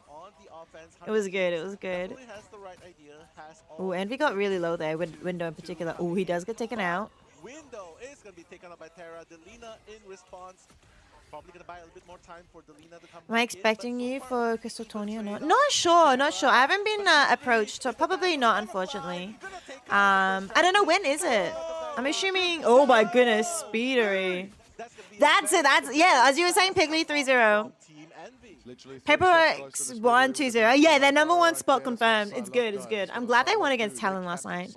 It was good. Oh, Envy got really low there. Window in particular. Oh, he does get taken out. Window is going to be taken out by Terra. Delina in response. Probably going to buy a little bit more time for Delina to come. Am I expecting you for Crystal Tony or not? Not sure. I haven't been approached, so probably not, unfortunately. I don't know, when is it? I'm assuming, oh my goodness, Speedery. That's it, yeah, as you were saying, Piggly 3-0. Paperworks 1-2-0. Yeah, their #1 spot confirmed. It's good. I'm glad they won against Talon last night.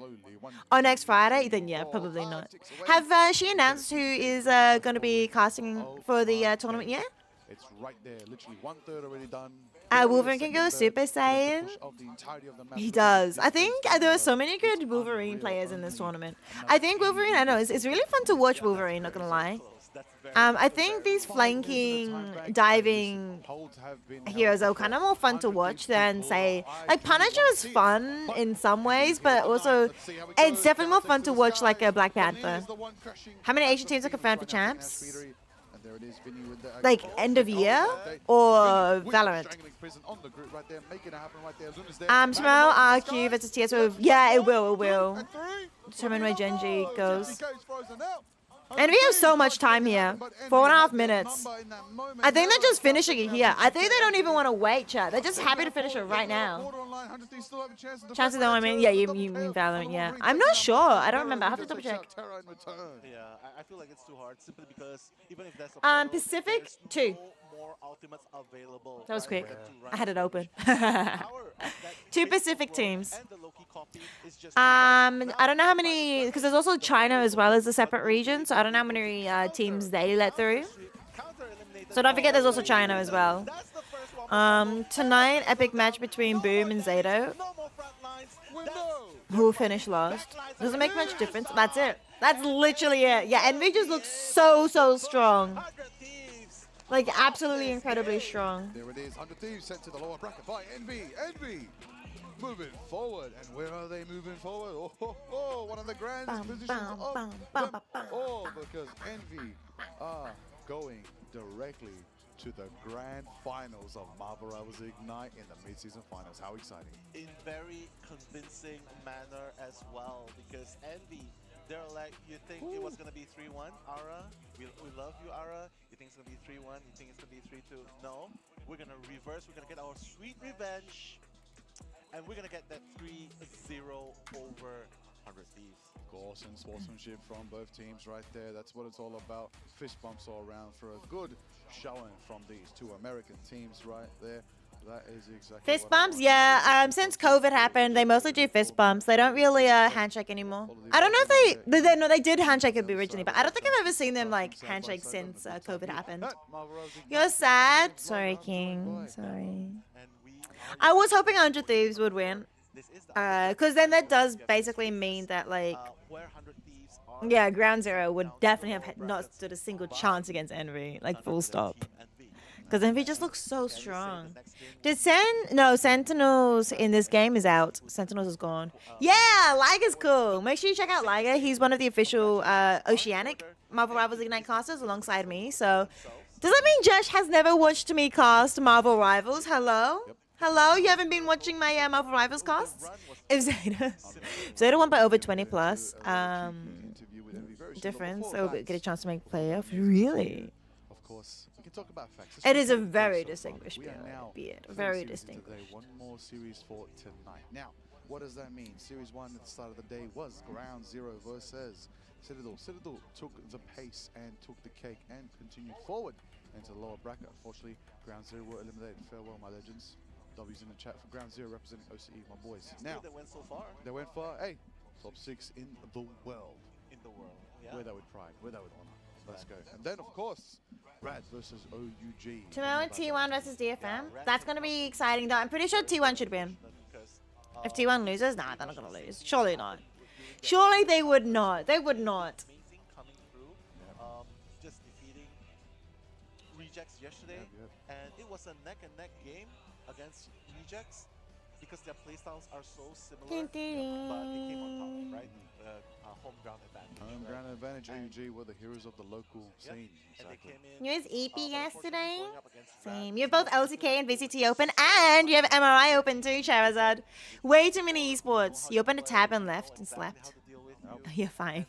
Oh, next Friday? Then yeah, probably not. Have she announced who is going to be casting for the tournament yet? It's right there, literally 1/3 already done. Wolverine can go Super Saiyan. He does. I think there are so many good Wolverine players in this tournament. I think Wolverine, I know, it's really fun to watch Wolverine, not gonna lie. I think these flanking, diving heroes are kind of more fun to watch than, say, like Punisher is fun in some ways, but also it's definitely more fun to watch like a Black Panther. How many Asian teams are confirmed for champs? Like end of year or Valorant? Tomorrow RQ versus TSO. Yeah, it will. Determine where Genji goes. And we have so much time here. 4.5 minutes. I think they're just finishing it here. I think they don't even want to wait, chat. They're just happy to finish it right now. Chances are, I mean, yeah, you mean Valorant, yeah. I'm not sure. I don't remember. I have to double check. Yeah, I feel like it's too hard simply because even if there's a Pacific 2. more ultimates available. That was quick. I had it open. 2 Pacific teams. I don't know how many, because there's also China as well as a separate region, so I don't know how many teams they let through. So don't forget there's also China as well. Tonight, epic match between Boom and Zato. Who will finish last? Doesn't make much difference. That's it. That's literally it. Yeah, Envy just looks so strong. Like, absolutely incredibly strong. There it is, 100 Thieves sent to the lower bracket by Envy. Envy moving forward. And where are they moving forward? Oh, one of the grandest positions of them all, because Envy are going directly to the grand finals of Marvel Rivals Ignite in the mid-season finals. How exciting. In very convincing manner as well, because Envy, they're like, you think it was going to be 3-1, Ara? We love you, Ara. You think it's going to be 3-1? You think it's going to be 3-2? No. We're going to reverse. We're going to get our sweet revenge. And we're going to get that 3-0 over 100 Thieves. Awesome sportsmanship from both teams right there. That's what it's all about. Fist bumps all around for a good showing from these two American teams right there. That is exactly fist bumps, yeah. Since COVID happened, they mostly do fist bumps. They don't really handshake anymore. I don't know if they did handshake originally, but I don't think I've ever seen them like handshake since COVID happened. You're sad? Sorry, King. Sorry. I was hoping 100 Thieves would win. Because then that does basically mean that, like, yeah, Ground Zero would definitely have not stood a single chance against Envy, like, full stop. Because Envy just looks so strong. Did Sentinels in this game is out. Sentinels is gone. Yeah, Liger's cool. Make sure you check out Liger. He's one of the official Oceanic Marvel Rivals Ignite casters alongside me. So, does that mean Josh has never watched me cast Marvel Rivals? Hello? Hello? You haven't been watching my Marvel Rivals casts? If Zeta won by over 20 plus difference, so get a chance to make playoff. Really? Of course. We can talk about facts. It is a very distinguished beard. Very distinguished. One more series for tonight. Now, what does that mean? Series 1 at the start of the day was Ground Zero versus Citadel. Citadel took the pace and took the cake and continued forward into the lower bracket. Unfortunately, Ground Zero were eliminated. Farewell, my legends. W's in the chat for Ground Zero representing OCE, my boys. Now, they went so far. They went far. Hey, top 6 in the world. In the world, yeah. Wear that with pride. Wear that with honor. Let's go. And then, of course, Rad versus OUG. Tomorrow T1 versus DFM. That's going to be exciting, though. I'm pretty sure T1 should win. If T1 loses, nah, they're not going to lose. Surely not. Surely they would not. They would not. Coming through, just defeating Rejects yesterday, and it was a neck-and-neck game against Rejects because their playstyles are so similar, but they came on top, right? Home ground advantage. Home ground advantage. AUG were the heroes of the local scene. Exactly. You was EP yesterday? Same. You have both LCK and VCT open, and you have MRI open too, Charizard. Way too many esports. You opened a tab and left and slept. Oh, you're fine.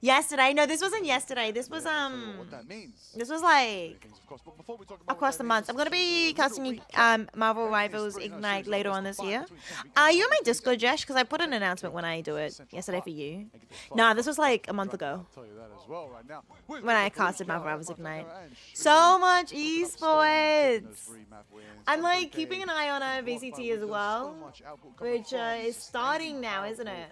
Yesterday? No, this wasn't yesterday. This was This was like across the months. I'm gonna be casting Marvel Rivals Ignite later on this year. Are you on my Discord, Josh? Because I put an announcement when I do it yesterday for you. Nah, this was like a month ago when I casted Marvel Rivals Ignite. So much esports. I'm like keeping an eye on VCT as well, which is starting now, isn't it?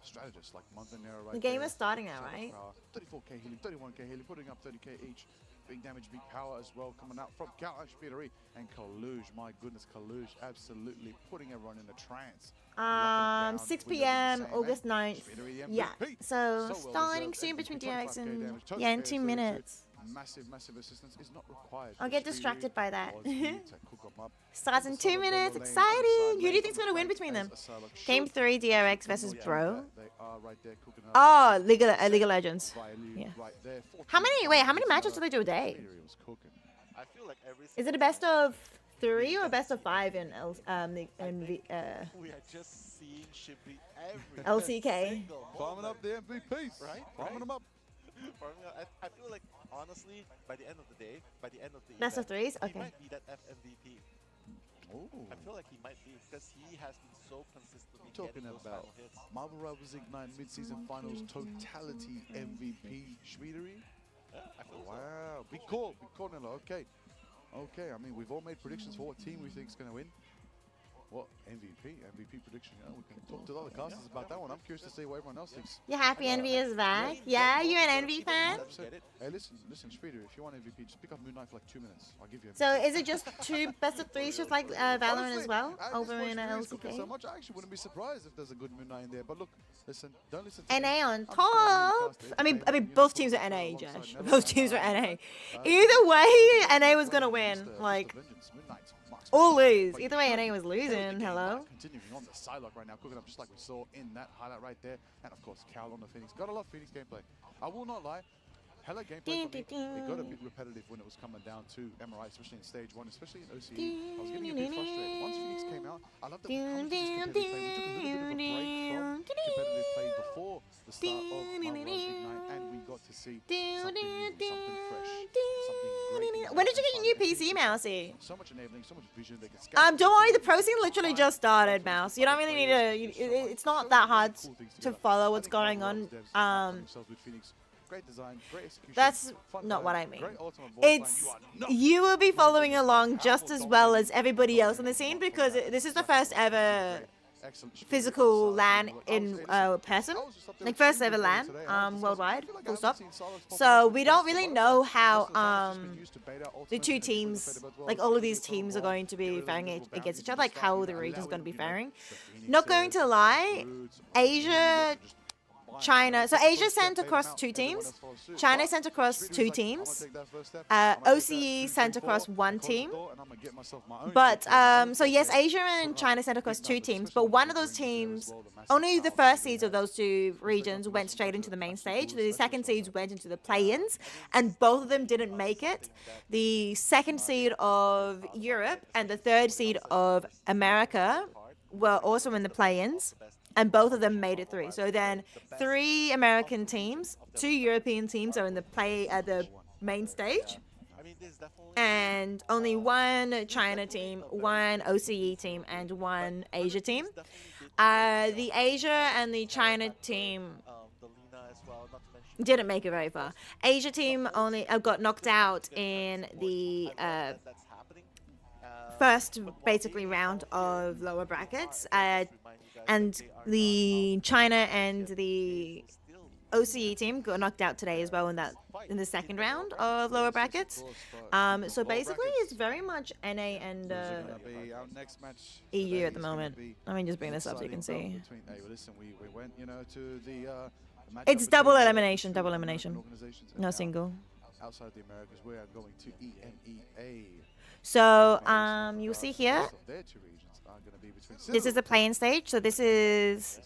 Strategist like Montanero right the game there. is starting now, right? 34k healing, 31k healing, putting up 30k each. big damage, big power as well coming out from Cal and Spittery and Kaluj. My goodness, Kaluj absolutely putting everyone in a trance. 6 p.m. August 9th. Yeah, so starting soon between DRX and yeah, in 2 minutes. Massive assistance is not required. I'll get distracted by that. Starts in 2 minutes. Exciting! Who do you think's gonna win between them? Game 3, DRX versus Bro. Oh, League of Legends. Yeah. How many? Wait, how many matches do they do a day? Is it a best of 3 or a best of 5 in We are just seeing Shipley every LCK? Farming up the MVPs, right? Farming them up. I feel like, honestly, by the end of the day, by the end of the Best of event, 3s? Okay. he might be that FMVP. Ooh. I feel like he might be because he has been so consistently Talking getting those about final hits. Marvel Rivals Ignite mid-season finals totality MVP Schmiedery. Yeah, I feel wow, big call, Nilla. Okay, I mean, we've all made predictions for what team we think is going to win. What MVP prediction? You know, we can talk to the other casters about that one. I'm curious to see what everyone else thinks. You happy Envy is back? Yeah, you an Envy fan? Hey, listen, Speeder, if you want MVP, just pick up Moon Knight for like 2 minutes. I'll give you MVP. So is it just 2 best of 3s just like Valorant as well? Over in LCK? So much, I actually wouldn't be surprised if there's a good Moon Knight in there. But look, listen, don't listen to NA on top. I mean, both teams are NA, Josh. Both teams are NA. Either way, NA was gonna win. Like, or lose. Either way, NA was losing. Hello. Continuing on the Psylocke right now, cooking up just like we saw in that highlight right there. And of course, Cal on the Phoenix. Gotta love Phoenix gameplay. I will not lie. Hella gameplay for me. It got a bit repetitive when it was coming down to MRI, especially in stage 1, especially in OCE. I was getting a bit frustrated. Once Phoenix came out, I loved that we come into this competitive play. We took a little bit of a break from competitive play before the start of Marvel Rivals Ignite, and we got to see something new, something fresh, something great. When did you get your new PC, Mousy? So much enabling, so much vision. They can Don't worry, the pro scene literally just started, Mouse. You don't really need to. It's not that hard to follow what's going on. Great design, great execution. That's not what I mean. It's you will be following along just as well as everybody else on the scene because this is the first ever physical LAN in person, like first ever LAN worldwide, full stop. So we don't really know how the two teams, like all of these teams, are going to be faring against each other, like how the region's going to be faring. Not going to lie, Asia, China. So Asia sent across 2 teams. China sent across 2 teams. OCE sent across 1 team. But so yes, Asia and China sent across 2 teams. But one of those teams, only the first seeds of those 2 regions went straight into the main stage. The second seeds went into the play-ins, and both of them didn't make it. The second seed of Europe and the third seed of America were also in the play-ins. And both of them made it through. So then 3 American teams, 2 European teams are in the main stage. And only 1 China team, 1 OCE team, and 1 Asia team. The Asia and the China team didn't make it very far. Asia team only got knocked out in the first basically round of lower brackets. And the China and the OCE team got knocked out today as well in the second round of lower brackets. So basically, it's very much NA and EU at the moment. Let me just bring this up so you can see. It's double elimination. No single. Outside the Americas, we are going to EMEA. So you'll see here. This is the play-in stage. So this is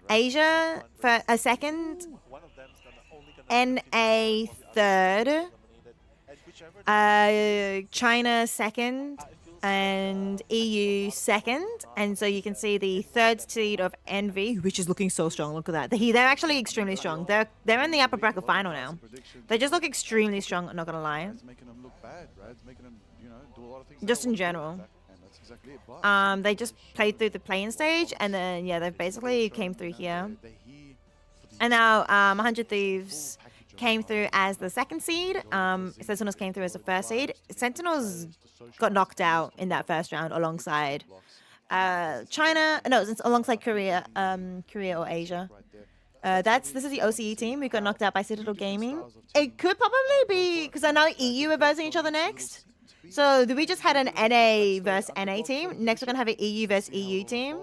Asia for a second, NA third, China second, and EU second. And so you can see the third seed of Envy, which is looking so strong. Look at that. They're actually extremely strong. They're in the upper bracket final now. They just look extremely strong. I'm not gonna lie. Just in general. They just played through the play-in stage, and then yeah, they basically came through here. And now 100 Thieves came through as the second seed. Sentinels came through as the first seed. Sentinels got knocked out in that first round alongside China. No, alongside Korea or Asia. This is the OCE team who got knocked out by Citadel Gaming. It could probably be because I know EU are versing each other next. So we just had an NA versus NA team. Next we're gonna have an EU versus EU team.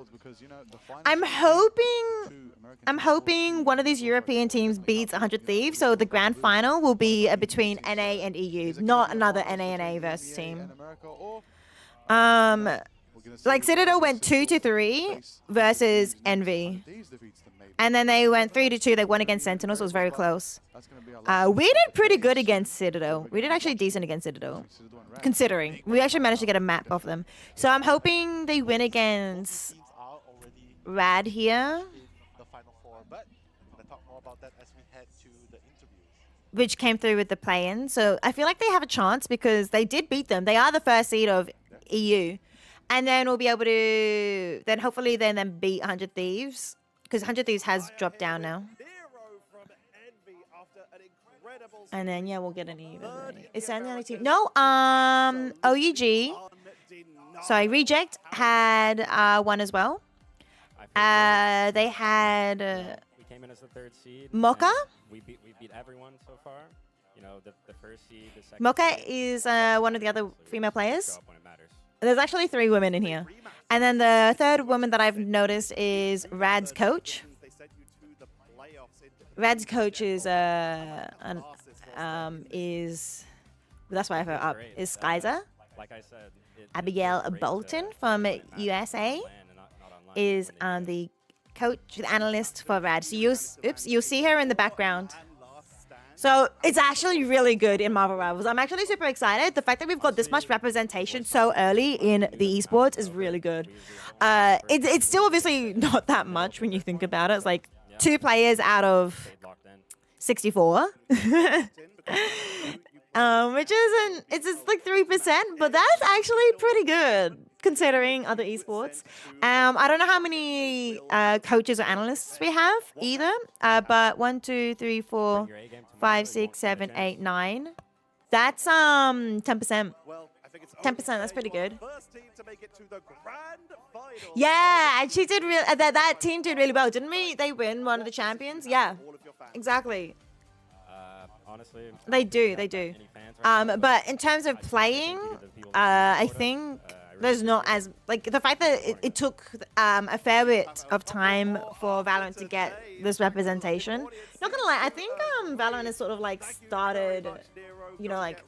I'm hoping one of these European teams beats 100 Thieves. So the grand final will be between NA and EU, not another NA versus team. Like Citadel went 2-3 versus Envy. And then they went 3-2. They won against Sentinels. It was very close. We did pretty good against Citadel. We did actually decent against Citadel, considering. We actually managed to get a map off them. So I'm hoping they win against Rad here, which came through with the play-in. So I feel like they have a chance because they did beat them. They are the first seed of EU. And then we'll be able to then hopefully then beat 100 Thieves. Because 100 Thieves has dropped down now. And then, yeah, we'll get an EU. Is that another team? No, OUG. Sorry, Reject had one as well. They had we came in as the 3rd seed. Mocha. We beat everyone so far. You know, the first seed, the second Mocha seed. is one of the other female players. There's actually 3 women in here. And then the 3rd woman that I've noticed is Rad's coach. Rad's coach is that's why I have her up, is Skyzer. Like I said, Abigail Bolton from USA is the coach, the analyst for Rad. So you'll see her in the background. So it's actually really good in Marvel Rivals. I'm actually super excited. The fact that we've got this much representation so early in the esports is really good. It's still obviously not that much when you think about it. It's like 2 players out of 64. Which isn't, it's just like 3%, but that's actually pretty good considering other esports. I don't know how many coaches or analysts we have either, but 1, 2, 3, 4, 5, 6, 7, 8, 9. That's 10%. 10%. That's pretty good. Yeah, and she did real. That team did really well, didn't we? They win one of the champions. Yeah, exactly. Honestly, they do. But in terms of playing, I think there's not as like the fact that it took a fair bit of time for Valorant to get this representation. Not gonna lie, I think Valorant has sort of like started, you know, like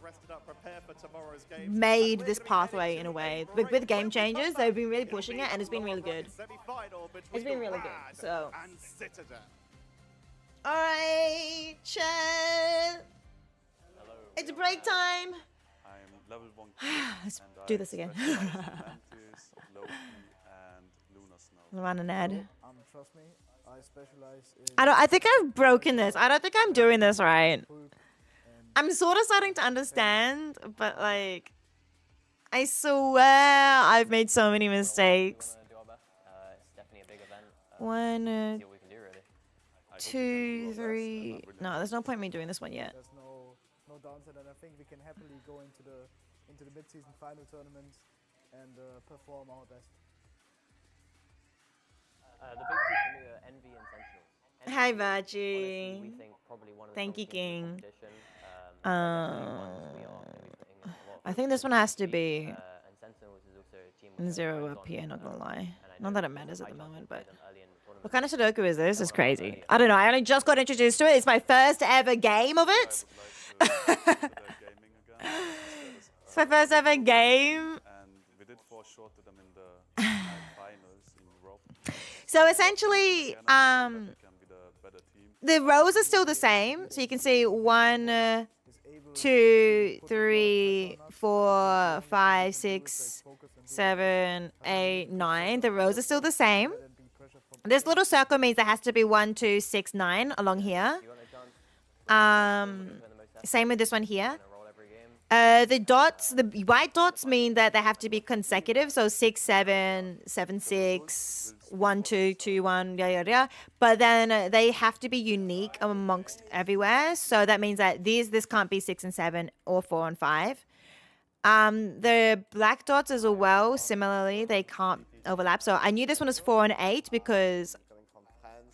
made this pathway in a way. With game changers, they've been really pushing it, and it's been really good. It's been really good. So. All right, chat. It's break time. Let's do this again. Run an ad. Trust me, I specialize in I think I've broken this. I don't think I'm doing this right. I'm sort of starting to understand, but like, I swear I've made so many mistakes. One, 2, 3. No, there's no point in me doing this one yet. There's no downside, and I think we can happily go into the mid-season final tournaments and perform our best. The big two for me are Envy and Sentinels. Hi, Vaji. We think probably one of the Thank you, King. I I think this one has to be and Sentinels is also a team 0 up here, not gonna lie. Not that it matters at the moment, but... What kind of Sudoku is this? It's crazy. I don't know. I only just got introduced to it. It's my first ever game of it. It's my first ever game. So essentially, the rows are still the same. So you can see 1, 2, 3, 4, 5, 6, 7, 8, 9. The rows are still the same. This little circle means there has to be 1, 2, 6, 9 along here. Same with this one here. The dots, the white dots mean that they have to be consecutive. So 6, 7, 7, 6, 1, 2, 2, 1, yeah. But then they have to be unique amongst everywhere. So that means that this can't be 6 and 7 or 4 and 5. The black dots as well, similarly, they can't overlap. So I knew this one was 4 and 8 because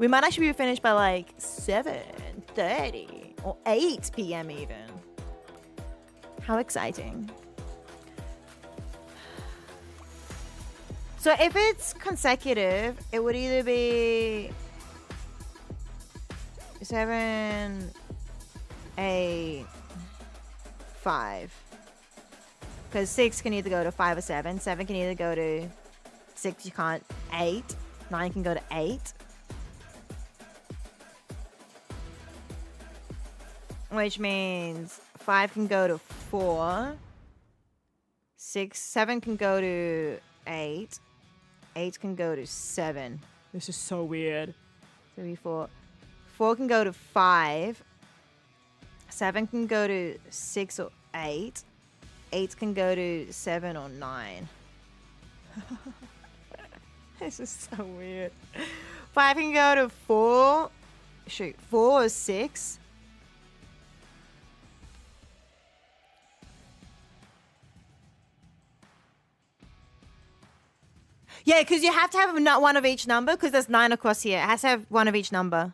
We might actually be finished by like 7:30 or 8 p.m. even. How exciting. So if it's consecutive, it would either be 7, 8, 5. Because 6 can either go to 5 or 7. 7 can either go to 6, you can't. 8. 9 can go to 8. Which means 5 can go to 4. 7 can go to 8. 8 can go to 7. This is so weird. 3, 4. 4 can go to 5. 7 can go to 6 or 8. 8 can go to 7 or 9. This is so weird. 5 can go to 4. Shoot, 4 or 6. Yeah, because you have to have not one of each number because there's 9 across here. It has to have one of each number.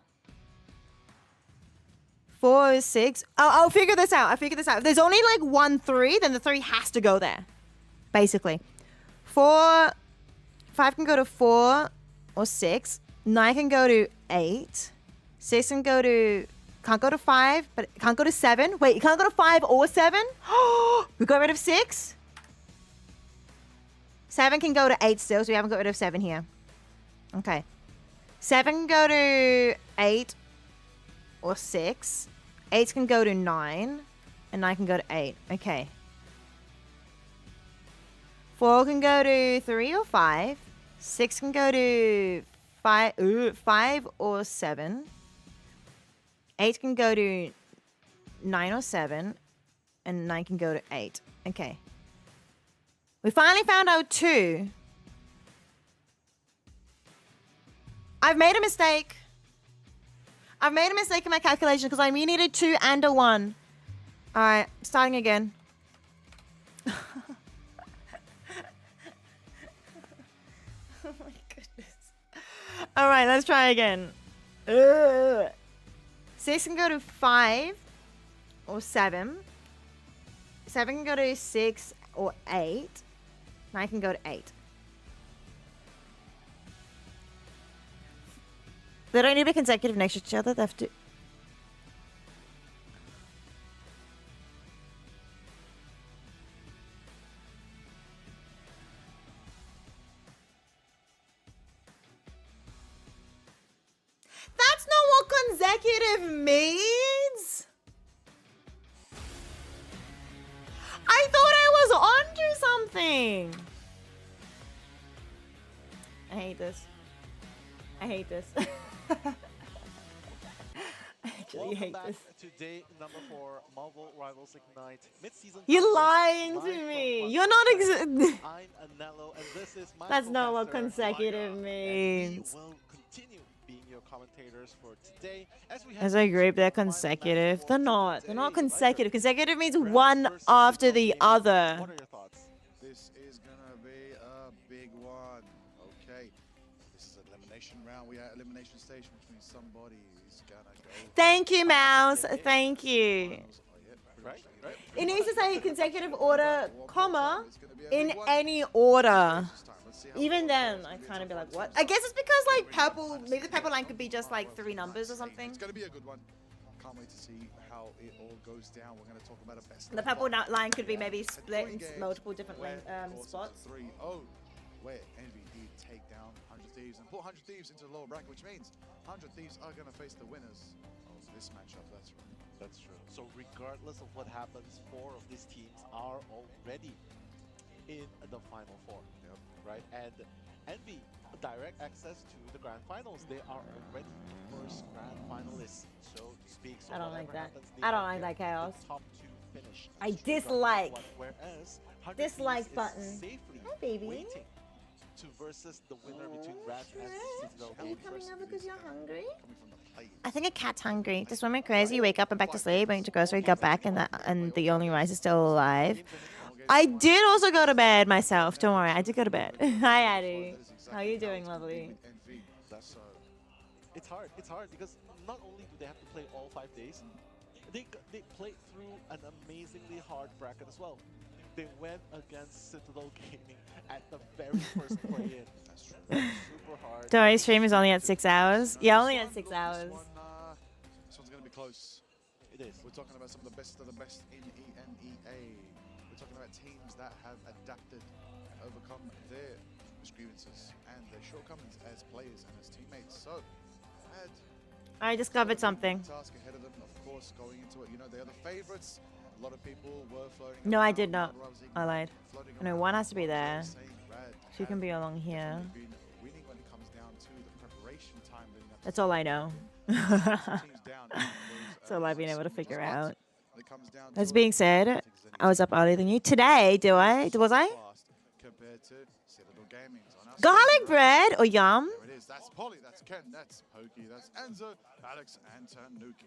4 is 6. I'll figure this out. If there's only like 1 3, then the 3 has to go there. Basically. 5 can go to 4 or 6. 9 can go to 8. 6 can go to... Can't go to 5, but it can't go to 7. Wait, you can't go to 5 or 7? We got rid of 6? 7 can go to 8 still, so we haven't got rid of 7 here. Okay. 7 can go to 8 or 6. 8 can go to 9. And 9 can go to 8. Okay. 4 can go to 3 or 5. 6 can go to 5 or 7. 8 can go to 9 or 7. And 9 can go to 8. Okay. We finally found out 2. I've made a mistake. I've made a mistake in my calculation because I needed 2 and a 1. All right, starting again. Oh my goodness. All right, let's try again. 6 can go to 5 or 7. 7 can go to 6 or 8. 9 can go to 8. They don't need to be consecutive next to each other. They have to... That's not what consecutive means! I thought I was onto something! I hate this. I hate this. I actually hate this. To day number 4, Marvel Rivals Ignite mid-season. You're lying to me. You're not I'm Anello, and this is my That's not what professor, consecutive Maya, means. and we will continue being your commentators for today As a group, they're consecutive. They're not. They're not consecutive. Consecutive means one after the other. What are your thoughts? This is gonna be a big one. Okay. This is elimination round. We are at elimination stage, which means somebody is gonna go. Thank you, Mouse. Thank you. Right? It needs to say consecutive order, comma, in any order. Even then, I kind of be like, what? I guess it's because, like, purple, maybe the purple line could be just, like, 3 numbers or something. It's gonna be a good one. Can't wait to see how it all goes down. We're gonna talk about a best. The purple line could be maybe split in multiple different spots. 3-0, where Envy did take down 100 Thieves and put 100 Thieves into the lower bracket, which means 100 Thieves are gonna face the winners of this matchup. That's right. That's true. So regardless of what happens, 4 of these teams are already in the final 4. Yep. Right? And Envy, direct access to the grand finals. They are already first grand finalists, so to speak. So I don't like whatever that. happens, they I don't are like that chaos. the top 2 finish. I to dislike. round 1, whereas 100 Dislike Thieves button. is safely Hi, baby. waiting to versus the winner between Rat and Citadel. Are you coming over because you're hungry? Coming from the plate. I think a cat's hungry. This woman crazy. You wake up and back to sleep, went to grocery, got back, and the only rice is still alive. I did also go to bed myself. Don't worry, I did go to bed. Hi, Addie. How are you doing, lovely? Envy. So It's hard. It's hard because not only do they have to play all 5 days, they played through an amazingly hard bracket as well. They went against Citadel Gaming at the very first play-in. That's true. Super hard. Sorry, stream is only at 6 hours. Yeah, only at 6 hours. This one's going to be close. It is. We're talking about some of the best in EMEA. We're talking about teams that have adapted and overcome their grievances and their shortcomings as players and as teammates. So, I discovered something. task ahead of them, of course, going into it. You know, they are the favorites. A lot of people were floating. No, I did not. I lied. No, one has to be there. She can be along here. That's all I know. That's all I've been able to figure out. That being said, I was up earlier than you. Today, was I? Compared to Citadel Gaming's on our Garlic bread or yum? There it is. That's Polly, that's Ken, that's Pokey, that's Enzo, Alex, and Tanuki.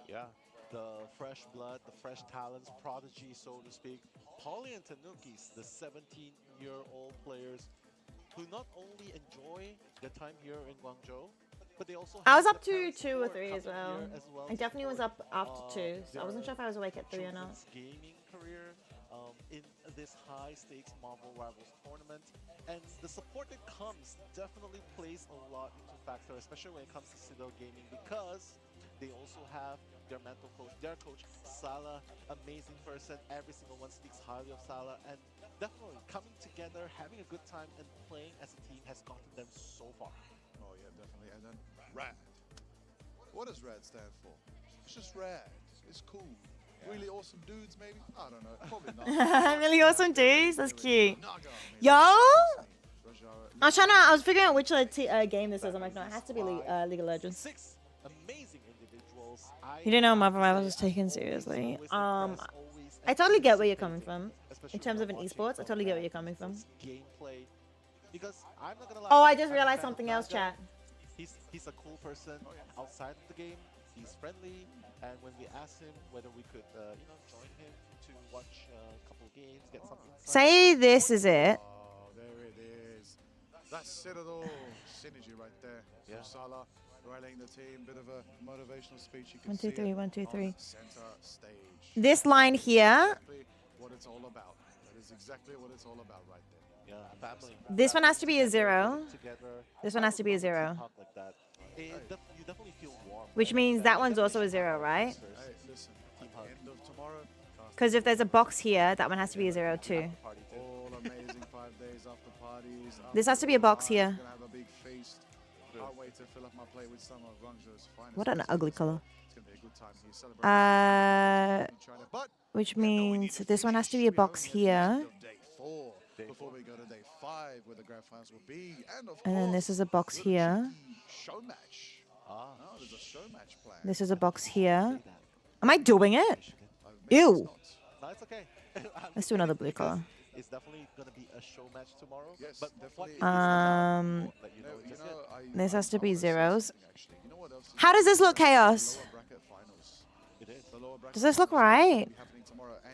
Yeah, the fresh blood, the fresh talents, prodigy, so to speak. Polly and Tanukis, the 17-year-old players who not only enjoy their time here in Guangzhou, but they also I was have up their to parents 2 or support 3 as coming well. here as I definitely was up after 2, so I wasn't sure if I was awake at 3 or not. children's gaming career in this high-stakes Marvel Rivals tournament, and the support that comes definitely plays a lot into factor, especially when it comes to Citadel Gaming, because they also have their mental coach, their coach Salah, amazing person. Every single one speaks highly of Salah, and definitely coming together, having a good time, and playing as a team has gotten them so far. Oh yeah, definitely. And then RAD. What does RAD stand for? It's just RAD. It's cool. Really awesome dudes, maybe? I don't know. Probably not. Really awesome dudes. That's cute. Yo! I was figuring out which game this is. I'm like, no, it has to be League of Legends. 6 amazing individuals. You didn't know Marvel Rivals was taken seriously. I totally get where you're coming from. In terms of an esports, I totally get where you're coming from. Gameplay. Because I'm not gonna lie. Oh, I just realized something else, chat. He's a cool person outside of the game. He's friendly, and when we asked him whether we could, join him to watch a couple of games, get some insight. Say this is it. Oh, there it is. That's Citadel synergy right there. Yeah. So Salah rallying the team, bit of a motivational speech. You can 1, 2, 3, 1, 2, 3. Center stage. This line here. Exactly what it's all about. That is exactly what it's all about right there. Yeah, family. This one has to be a 0. Together. This one has to be a 0. Talk like that. You definitely feel warm. Which means that one's also a 0, right? Hey, listen, at the end of tomorrow, Because if there's a box here, that one has to be a 0 too. all amazing 5 days after parties. This has to be a box here. Gonna have a big feast. Can't wait to fill up my plate with some of Guangzhou's finest. What an ugly color. It's gonna be a good time here. Celebrating China. But Which means this one has to be a box here. day 4 before we go to day 5, where the grand finals will be, and of And then this is a box here. show match. Oh, there's a show match plan. This is a box here. Am I doing it? Ew. No, it's okay. Let's do another blue color. It's definitely gonna be a show match tomorrow. Yes, but definitely. This has to be 0s. How does this look, Chaos? Does this look right?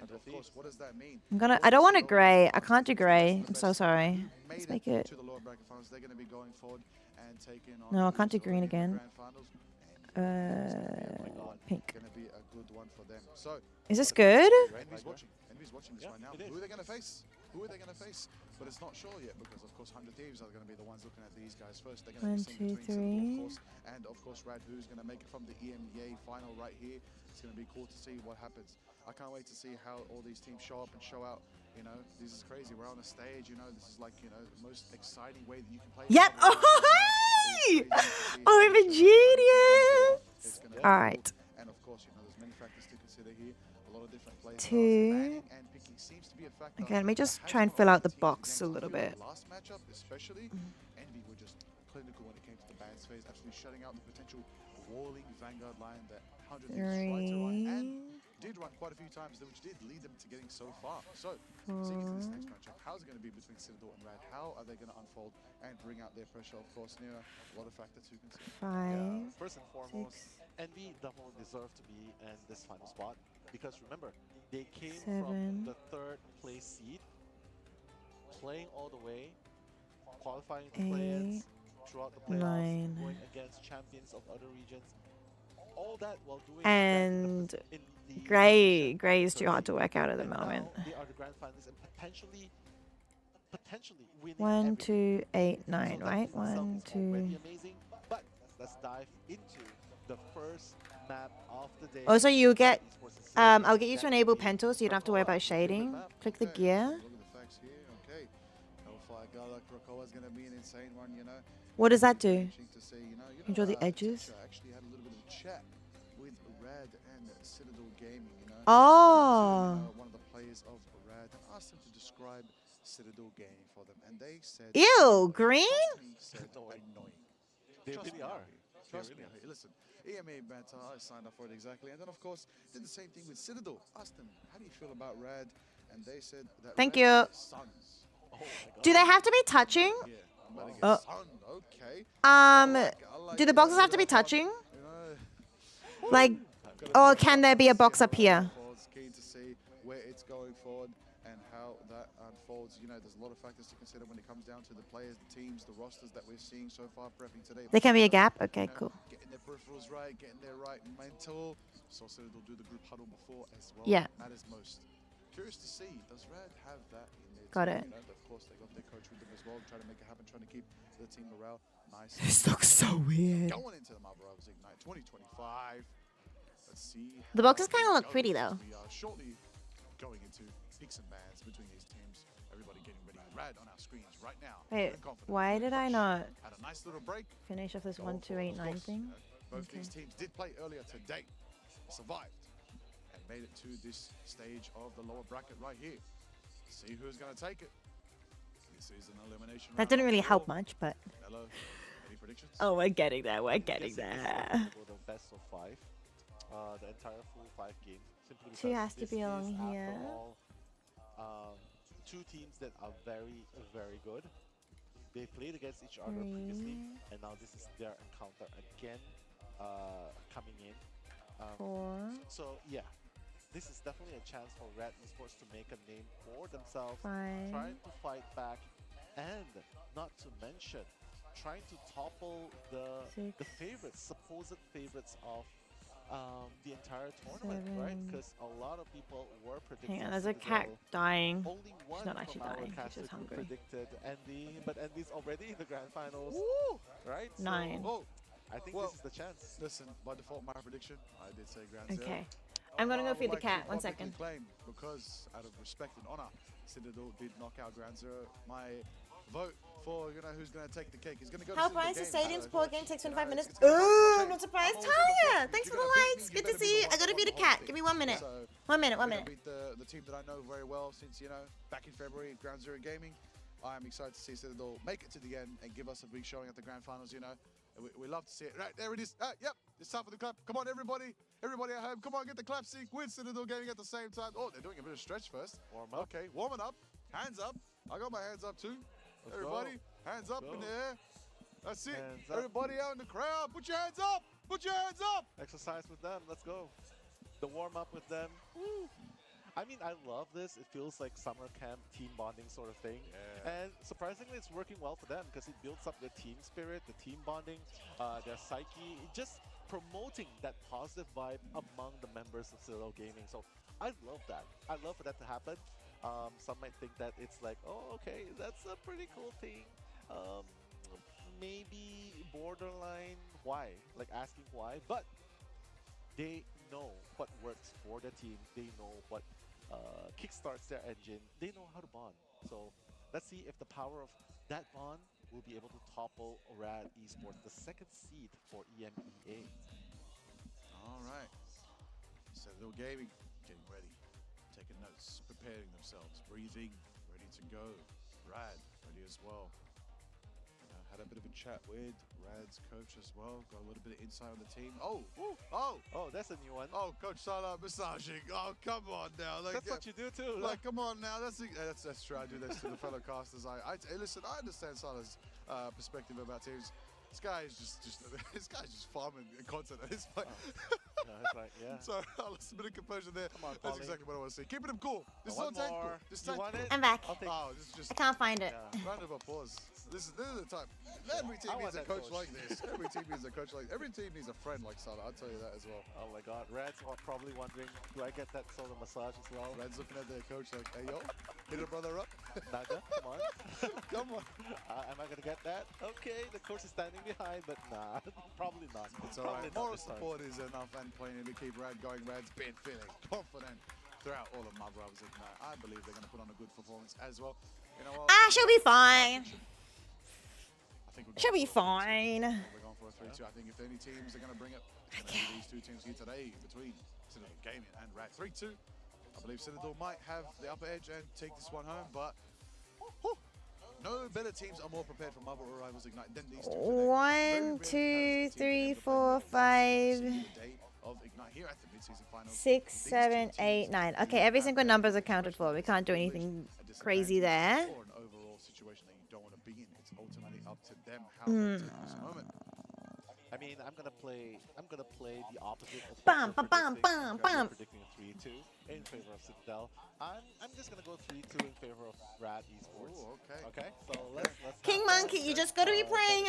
And of course, what does that mean? I don't want it gray. I can't do gray. I'm so sorry. Let's make it. To the lower bracket finals, they're going to be going forward and taking on No, I can't do green again. Pink. Going to be a good one for them. So, Is this good? Envy's watching. Envy's watching this right now. Who are they going to face? Who are they going to face? But it's not sure yet because, of course, 100 Thieves are going to be the ones looking at these guys first. They're going to 1, be 2, 3. of course, and of course, Rad, who's going to make it from the EMEA final right here. It's going to be cool to see what happens. I can't wait to see how all these teams show up and show out. You know, this is crazy. We're on a stage. You know, this is like, the most exciting way that you can play. Yep. Oh, hey! Oh, I'm a genius. All right. And of course, there's many factors to consider here. A lot of different players. 2. Okay, let me just try and fill out the box a little bit. Last matchup, especially, Envy were just clinical when it came to the bans phase, absolutely shutting out the potential walling Vanguard line that 100 Thieves tried to run and did run quite a few times, which did lead them to getting so far. So, seeing into this next matchup, how's it going to be between Citadel and Rad? How are they going to unfold and bring out their pressure? Of course, Nira, a lot of factors to consider. 5. First and foremost, Envy definitely deserve to be in this final spot because remember, they came 7. from the 3rd place seed, playing all the way, qualifying to play-ins, throughout the playoffs, 9. going against champions of other regions. All that while doing And that in the Gray is too hard to work out at the and moment. now they are the grand finalists and potentially winning 1, everything. 2, 8, 9, So that right? in itself 1, is 2. already amazing. But let's dive into the first map of the day. Also, you get. Esports is I'll get you that to enable is Pental, so you don't have to worry about shading. Click the gear. Look at the facts here. Okay. Hellfire Gala Krakoa is going to be an insane one, you know. What does that do? Interesting to see, You draw the edges. I actually had a little bit of a chat with Rad and Citadel Gaming, you know. Oh. One of the players of Rad and asked them to describe Citadel Gaming for them, and they said, Ew, green? annoying. They Trust really me, are. Trust me. Listen, EMA banter, I signed up for it exactly, and then of course did the same thing with Citadel. Asked them, how do you feel about Rad? And they said that. Thank Rad you. are sons. Do they have to be touching? Oh. Do the boxes have to be touching? Like, or can there be a box up here? Keen to see where it's going forward and how that unfolds. You know, there's a lot of factors to consider when it comes down to the players, the teams, the rosters that we're seeing so far prepping today. There can be a gap? Okay, cool. Getting their peripherals right, getting their right mental. So Citadel do the group huddle before as well. Yeah. Matters most. Curious to see, does Rad have that in their Got team? it. You know, of course, they got their coach with them as well, trying to make it happen, trying to keep the team morale nice. This looks so weird. Going into the Marvel Rivals Ignite 2025. Let's see. The boxes kind of look pretty though. We are shortly going into picks and bans between these teams. Everybody getting ready. Rad on our screens right now. Wait, Feeling confident. why did I not Had a nice little break. finish off this So, 1, 2, 8, 9 thing? Both Okay. these teams did play earlier today, survived, and made it to this stage of the lower bracket right here. See who's going to take it. This is an elimination That round didn't really for help much, but. Hello. Any predictions? Oh, we're getting there. We're getting there. The best of 5, the entire full 5 games. Simply 2 because has to this be is, along after here. all, 2 teams that are very, very good. They played against each other previously, and now this is their encounter again, coming in. 4. So yeah, this is definitely a chance for Rad Esports to make a name for themselves, 5. trying to fight back, and not to mention trying to topple the 6. favorites, supposed favorites of the entire tournament, right? 7. Because a lot of people were predicting. Hang on, there's a Citadel. cat dying. Only one She's not actually from our dying, cast she's just who hungry. predicted Andy, but Andy's already in the grand finals, right? 9. So, I think this is the chance. Listen, by default, my prediction, I did say Grand Zero. Okay. I'm gonna I go would feed the like to cat. 1 publicly second. Claim, because out of respect and honor, Citadel did knock out Grand Zero. My vote for who's going to take the cake is going to go How to Citadel price the Gaming. stadium's poor game takes 25 minutes. it's gonna Ooh, be I'm not surprised. I'm Taya, If thanks for you're the gonna beat likes. me, Good you to better be see you. the I gotta one feed a on the cat. whole Give me thing. 1 minute. So, 1 minute, 1 we're gonna minute. beat the team that I know very well since, back in February at Ground Zero Gaming. I am excited to see Citadel make it to the end and give us a big showing at the grand finals, We love to see it. Right, there it is. Yep, it's time for the clap. Come on, everybody. Everybody at home, come on, get the clap sync with Citadel Gaming at the same time. Oh, they're doing a bit of stretch first. Warm up. Okay, warming up. Hands up. I got my hands up too. Let's Everybody, go. hands up Let's in go. the air. That's it. Hands up. Everybody out in the crowd, put your hands up. Put your hands up. Exercise with them. Let's go. The warm up with them. Woo. I mean, I love this. It feels like summer camp, team bonding sort of thing. Yeah. And surprisingly, it's working well for them because it builds up their team spirit, the team bonding, their psyche, just promoting that positive vibe among the members of Citadel Gaming. So I love that. I love for that to happen. Some might think that it's like, oh, okay, that's a pretty cool thing. Maybe borderline why, like asking why, but they know what works for the team. They know what kickstarts their engine. They know how to bond. So let's see if the power of that bond will be able to topple Rad Esports, the 2nd seed for EMEA. All right. Citadel Gaming getting ready, taking notes, preparing themselves, breathing, ready to go. Rad ready as well. Had a bit of a chat with Rad's coach as well. Got a little bit of insight on the team. Oh, that's a new one. Oh, Coach Salah massaging. Oh, come on now. That's what you do too. Like, come on now. That's true. I do this to the fellow casters. Listen. I understand Salah's perspective about teams. This guy is just this guy's just farming content at this point. No, it's like, yeah. So I lost a bit of composure there. Come on, That's Polly. exactly what I want to see. Keeping him cool. This is One not tactical. more. This is You want tactical. it? I'm back. I'll take Oh, this is just I can't find it. round of applause. This is the time. Every team I needs want a that coach coach. like this. Every team needs a coach like this. Every team needs a friend like Salah. I'll tell you that as well. Oh my god, Reds are probably wondering, do I get that sort of massage as well? Red's looking at their coach like, hey yo, hit a brother up. Nada, come on. Come on. Am I gonna get that? Okay, the coach is standing behind, but nah, probably not. It's alright. Probably not Moral this time. support is enough and plenty to keep Rad going. Rad's been feeling confident throughout all of my brothers. I believe they're going to put on a good performance as well. You know what? She'll be fine. I think She'll be fine. We're going for a 3-2. I think if any teams are going to bring it, it's going to be these two teams here today between Citadel Gaming and Rad. 3-2. I believe Citadel might have the upper edge and take this one home, but no better teams are more prepared for Marvel Rivals Ignite than these two today. 1, 2, 3, 4, 5, Of Ignite here at the mid-season finals. 6, 7, 8, 9. Okay, every single number is accounted for. We can't do anything crazy there. Or an overall situation that you don't want to be in. It's ultimately up to them how they take this moment. I mean, I'm gonna play the opposite of Bum, what bum, you're bum, predicting. bum, You're bum. predicting a 3-2 in favor of Citadel. I'm just gonna go 3-2 in favor of Rad Esports. Ooh, okay. Okay, so let's King have Monkey, you just gotta be playing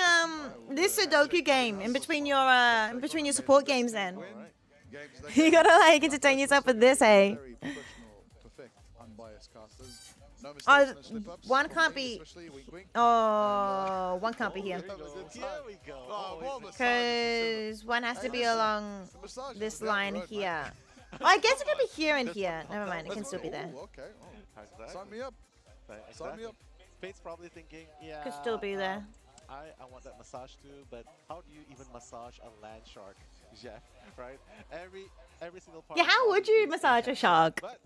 this Sudoku game in between your support games then. You gotta like entertain yourself with this, hey. Very professional, perfect, unbiased casters. No Oh, mistakes, no slip-ups. one can't be. Especially wink, wink. Oh, one can't be here. Here we go. Because one has to be along this line here. Oh, I guess it could be here and here. Never mind, it can still be there. Ooh, okay. Oh. Sign me up. Sign me up. Fate's probably thinking, yeah. Could still be there. I want that massage too, but how do you even massage a land shark, Jeff? Right? Every single part. Yeah, how would you massage a shark? But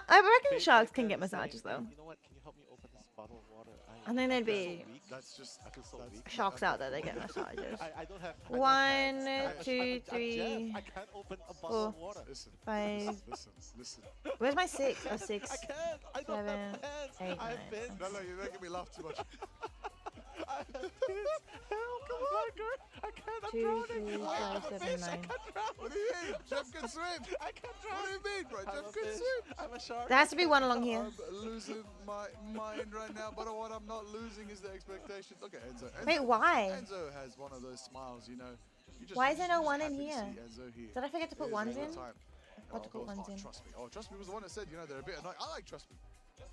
I reckon sharks can get massages though. you know what? Can you help me open this bottle of water? I think there'd be That's just. I feel so weak. sharks out there that get massages. I don't have. 1, 2, 3, I can't open a bottle 4, of water. 5. Listen. Where's my 6? Oh, 6, I can't. I don't 7, have pants. 8, 9. I have fins. No, you're making me laugh too much. I have fins. Help, come on, girl. I can't. I'm 2, drowning. 3, I 5, have a 7, fish. 9. I can't drown. What do you mean? Jeff can swim. I can't drown. What do you mean, bro? I'm Jeff a can fish. swim. I'm a shark. There has to be one along here. I'm losing my mind right now, but what I'm not losing is the expectations. Okay, Enzo. Wait, why? Enzo has one of those smiles, you know. You just, Why is there no one in happy to here? see Enzo here. Did I forget to put It is ones all in? the time. Got to Of put course. ones in. Trust me. Oh, Trust Me was the one that said, you know, they're a bit annoying. I like Trust Me.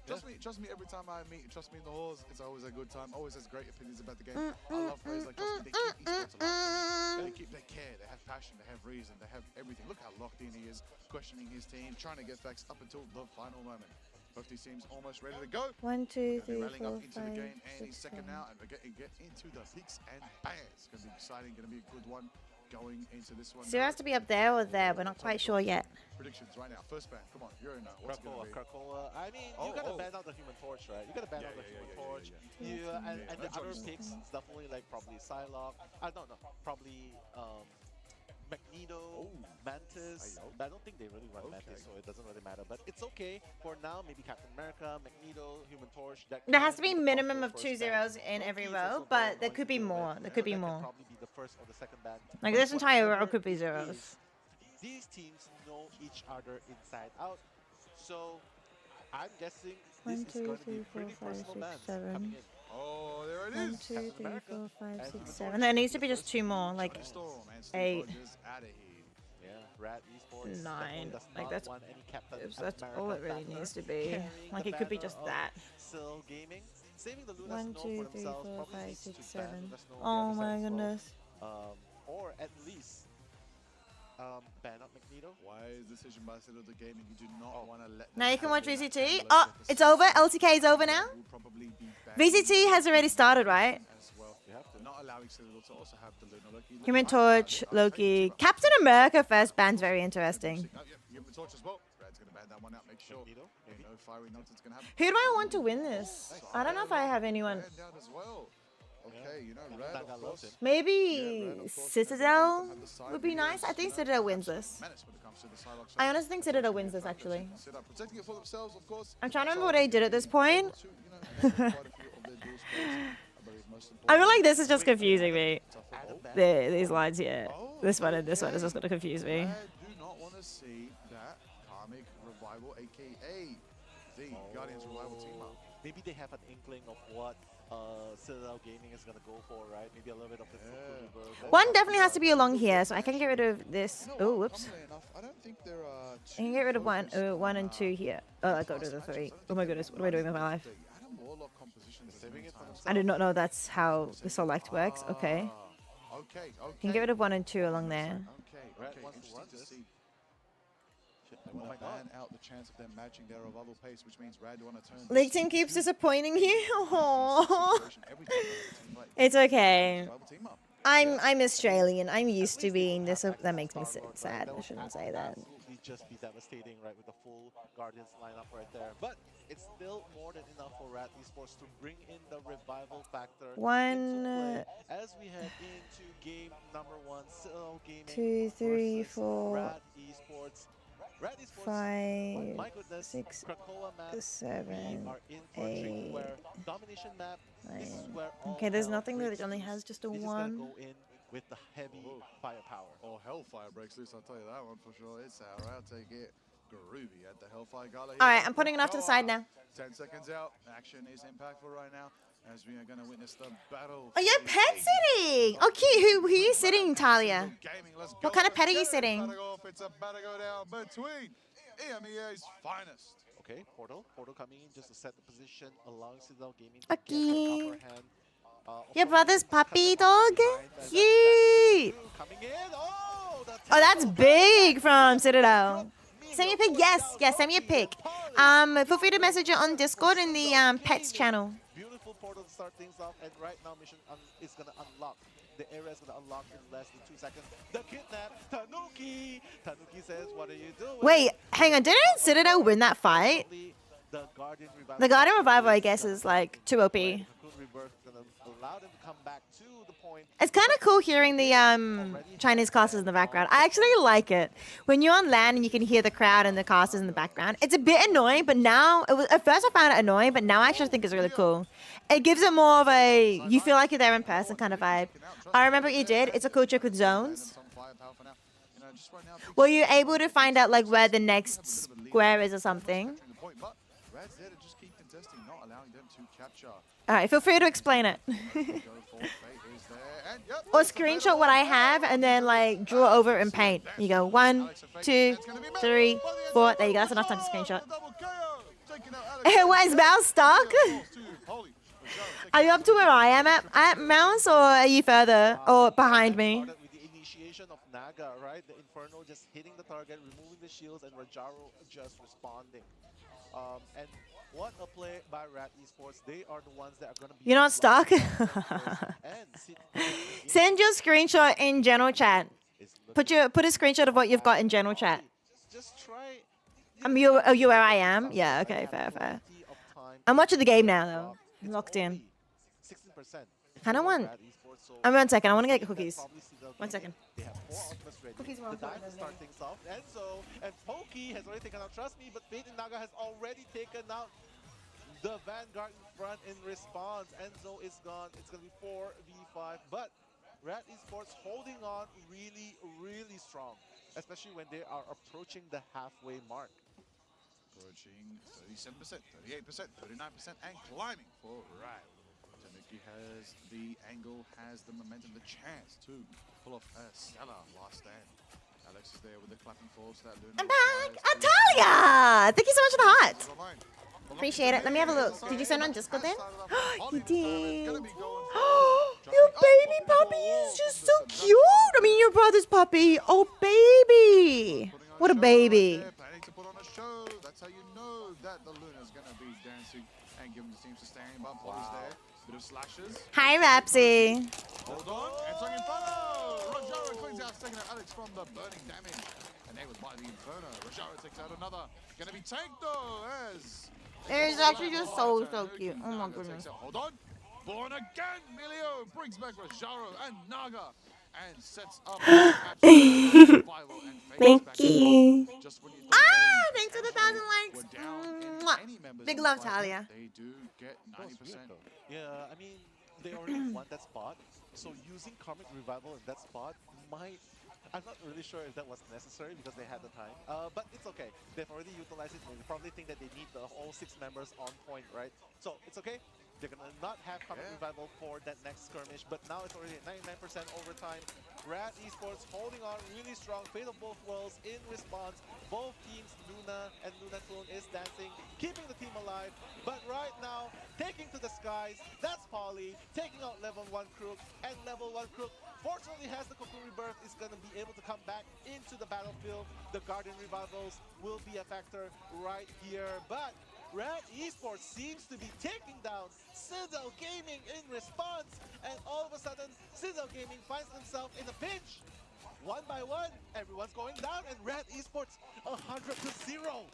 Trust me, every time I meet Trust Me in the halls, it's always a good time. Always has great opinions about the game. I love players like Trust Me. They keep esports alive. They care, they have passion, they have reason, they have everything. Look how locked in he is, questioning his team, trying to get facts up until the final moment. Both these teams almost ready to go. 1, 2, 3, Rallying 4, up into the 5, game, and 6, he's second 7. now, and we're getting into the peaks and bangs. It's going to be exciting, going to be a good one going into this one. Zero has to be up there or there. We're not quite sure yet. Predictions right now. First ban, come on, you're in now. What's it going to be? Krakoa. I mean, you gotta ban out the Human Torch, right? You gotta ban out the Human Torch. You and the other picks is definitely like probably Psylocke. I don't know, probably Magneto, Mantis. But I don't think they really run Mantis, so it doesn't really matter. But it's okay for now. Maybe Captain America, Magneto, Human Torch. That There has to be a can minimum go of first 2 ban. zeros in every Loki is row, also but there going could be to, more. like, There could be that more. probably be the first or the second ban. Like But this entire whatever row could be it zeros. is, these teams know each other inside out. So I'm guessing this 1, is 2, going to be 3, 4, pretty 5, personal 6, bans 7. coming in. Oh, there it 1, is. 2, 3, Captain America 4, 5, and 6, Human 7. Torch. There needs to be just 2 more, like Storm and 8, Rogers out of here. Yeah, Rad Esports 9. definitely does Like not that's want any Captain that's America all it really banner needs to be. carrying Like the it could be banner just of that. Sil Gaming. Saving the Luna 1, Snow 2, for 3, themselves 4, probably 5, needs 6, to ban 7. Luna Snow on the Oh other my side as well. goodness. Or at least ban out Magneto. Wise decision by Citadel Gaming. You do not want to let Now you can watch happen. VCT. Oh, it's over. LTK is over now. Will probably be banned VCT has already started, right? as well. You have to. Not allowing Citadel to also have the Luna Loki. Look, Human I- Torch, Loki, Captain America first ban's very interesting. Oh, yeah, Human Torch as well. Rad's going to ban that one out. Make sure no fiery nonsense going to happen. Who do I want to win this? I don't know if I have anyone. Rad down as well. Okay, you know, Rad, of course. Maybe Rad, of course, Citadel have the side would be nice. I think Citadel wins this. menace when it comes to the Psylocke I side. honestly think Citadel wins this, actually. Sit up, protecting it for themselves, of course. I'm trying to remember what I did at this point. Quite a few of their dual spells. I believe I feel like this is just confusing me. These lines here. This one and this one is just gonna confuse me. I do not want to see that Karmic Revival, aka the Guardians Revival team up. Maybe they have an inkling of what Citadel Gaming is gonna go for, right? Maybe a little bit of the One definitely has to be along here, so I can get rid of this. Oh, whoops. I don't think there are. I can get rid of one and two here. Oh, I got rid of the 3. Oh my goodness, what am I doing with my life? I did not know that's how the select works. Okay. Can get rid of 1 and 2 along there. Interesting to see. They want to ban out the chance of them matching their revival pace, which means Rad want to turn. League team keeps disappointing you. Aww. It's okay. I'm Australian. I'm used to being this. That makes me sad. I shouldn't say that. Absolutely just be devastating, right, with the full Guardians lineup right there. But it's still more than enough for Rat Esports to bring in the revival factor into play as we head into game number 1. Citadel Gaming 2, 3, 4, Rat Esports. 5, my goodness, 6, Krakoa map, 7, 8, domination map. 9. Okay, there's nothing that only has just a 1. Go in with the heavy firepower. Oh, Hellfire breaks loose, I'll tell you that one for sure. It's I'll take it. Groovy at the Hellfire Gala. Alright, I'm putting it off to the side now. 10 seconds out. Action is impactful right now as we are going to witness the battle. Oh, you're pet sitting! Oh, cute. Who are you sitting, Talia? What kind of pet are you sitting? It's about to go down between EMEA's finest. Okay, Portal coming in just to set the position, allowing Citadel Gaming to Okay. get the upper hand. Your brother's puppy dog? Cute! Coming in. Oh, that's big from Citadel. Send me a pic. Yes, send me a pic. Feel free to message it on Discord in the pets channel. Beautiful Portal to start things off, and right now mission is going to unlock. The area is going to unlock in less than 2 seconds. The kidnap, Tanuki. Tanuki says, "What are you doing?" Wait, hang on. Didn't Citadel win that fight? The Guardian Revival. The Guardian Revival, I guess, is like too OP. Cocoon Rebirth is going to allow them to come back to the point. It's kind of cool hearing the Chinese casters in the background. I actually like it. When you're on land and you can hear the crowd and the casters in the background, it's a bit annoying, but now, at first I found it annoying, but now I actually think it's really cool. It gives it more of a, you feel like you're there in person kind of vibe. I remember what you did. It's a cool trick with zones. Were you able to find out like where the next square is or something? Alright, feel free to explain it. Or screenshot what I have and then like draw over it in paint. You go 1, 2, 3, 4. There you go. That's enough time to screenshot. What is Mouse stuck? Are you up to where I am at Mouse, or are you further or behind me? With the initiation of Naga, right? The Inferno just hitting the target, removing the shields, and Rajaro just responding. And what a play by Rat Esports. They are the ones that are going to be... You're not stuck? Send your screenshot in general chat. Put a screenshot of what you've got in general chat. Just try... Are you where I am? Yeah, okay, fair. I'm watching the game now, though. I'm locked in. 16%. Kind of want... 1 second, I want to get cookies. 1 second. Cookies The dive to start things off. Enzo and Pokey has already taken out Trust Me, but Fate and Naga has already taken out the Vanguard in front in response. Enzo is gone. It's going to be 4v5, but Rat Esports holding on really, really strong, especially when they are approaching the halfway mark. Approaching 37%, 38%, 39%, and climbing for Rat. Tanuki has the angle, has the momentum, the chance to pull off a stellar last stand. Alex is there with the clapping falls. That I'm back! Atalia! Thank you so much for the heart. Appreciate it. Let me have a look. Did you send on Discord then? You did. Your baby puppy is just so cute. I mean, your brother's puppy. Oh, baby. What a baby. Planning to put on a show. That's how you know that the Luna's going to be dancing and giving the team sustain. But Polly's there. Bit of slashes. Hi, Rapsy. Hold on. It's on Inferno. Rajaro cleans out, taking out Alex from the burning damage. Enabled by the Inferno. Rajaro takes out another. Going to be tanked though as... It's actually just so cute. Oh my goodness. Hold on. Born again. Milio brings back Rajaro and Naga and sets up. Thank you. Thanks for the 1,000 likes. Big love, Talia. They do get 90%. Yeah, I mean, they already won that spot. So using Karmic Revival in that spot might... I'm not really sure if that was necessary because they had the time. But it's okay. They've already utilized it. They probably think that they need the all 6 members on point, right? So it's okay. They're going to not have Karmic Revival for that next skirmish, but now it's already at 99% overtime. Rad Esports holding on really strong. Fate of both worlds in response. Both teams, Luna and Luna Clone is dancing, keeping the team alive. But right now, taking to the skies, that's Polly, taking out level 1 Crook, and level 1 Crook fortunately has the Cocoon Rebirth, is going to be able to come back into the battlefield. The Guardian Revivals will be a factor right here, but Rad Esports seems to be taking down Citadel Gaming in response, and all of a sudden, Citadel Gaming finds themselves in a pinch. 1 by 1, everyone's going down, and Rad Esports 100-0.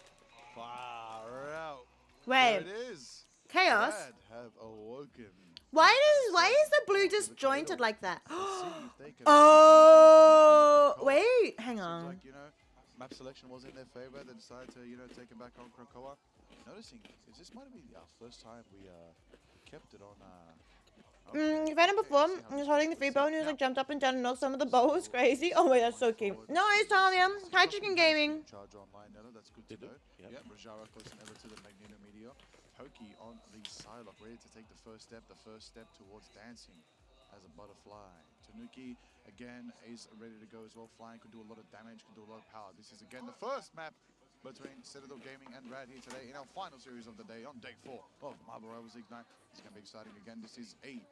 Far out. Wait. There it is. Chaos. Rad have awoken. Why is the blue disjointed like that? Oh, wait, hang on. Like, you know, map selection was in their favor. They decided to, you know, take it back on Krakoa. Noticing, this might have been our first time we kept it on. Venom before, he was holding the free bow and he was like jumped up and down and knocked some of the bow. Was crazy. Oh wait, that's so cute. No, it's Talia. Hi, Chicken Gaming. Charge online, Nella, that's good to know. Yep, Rajara close and ever to the Magneto Meteor. Pokey on the Psylocke, ready to take the first step towards dancing as a butterfly. Tanuki, again, is ready to go as well. Flying could do a lot of damage, could do a lot of power. This is again the first map between Citadel Gaming and Rad here today in our final series of the day on day 4 of Marvel Rivals Ignite. It's going to be exciting again. This is a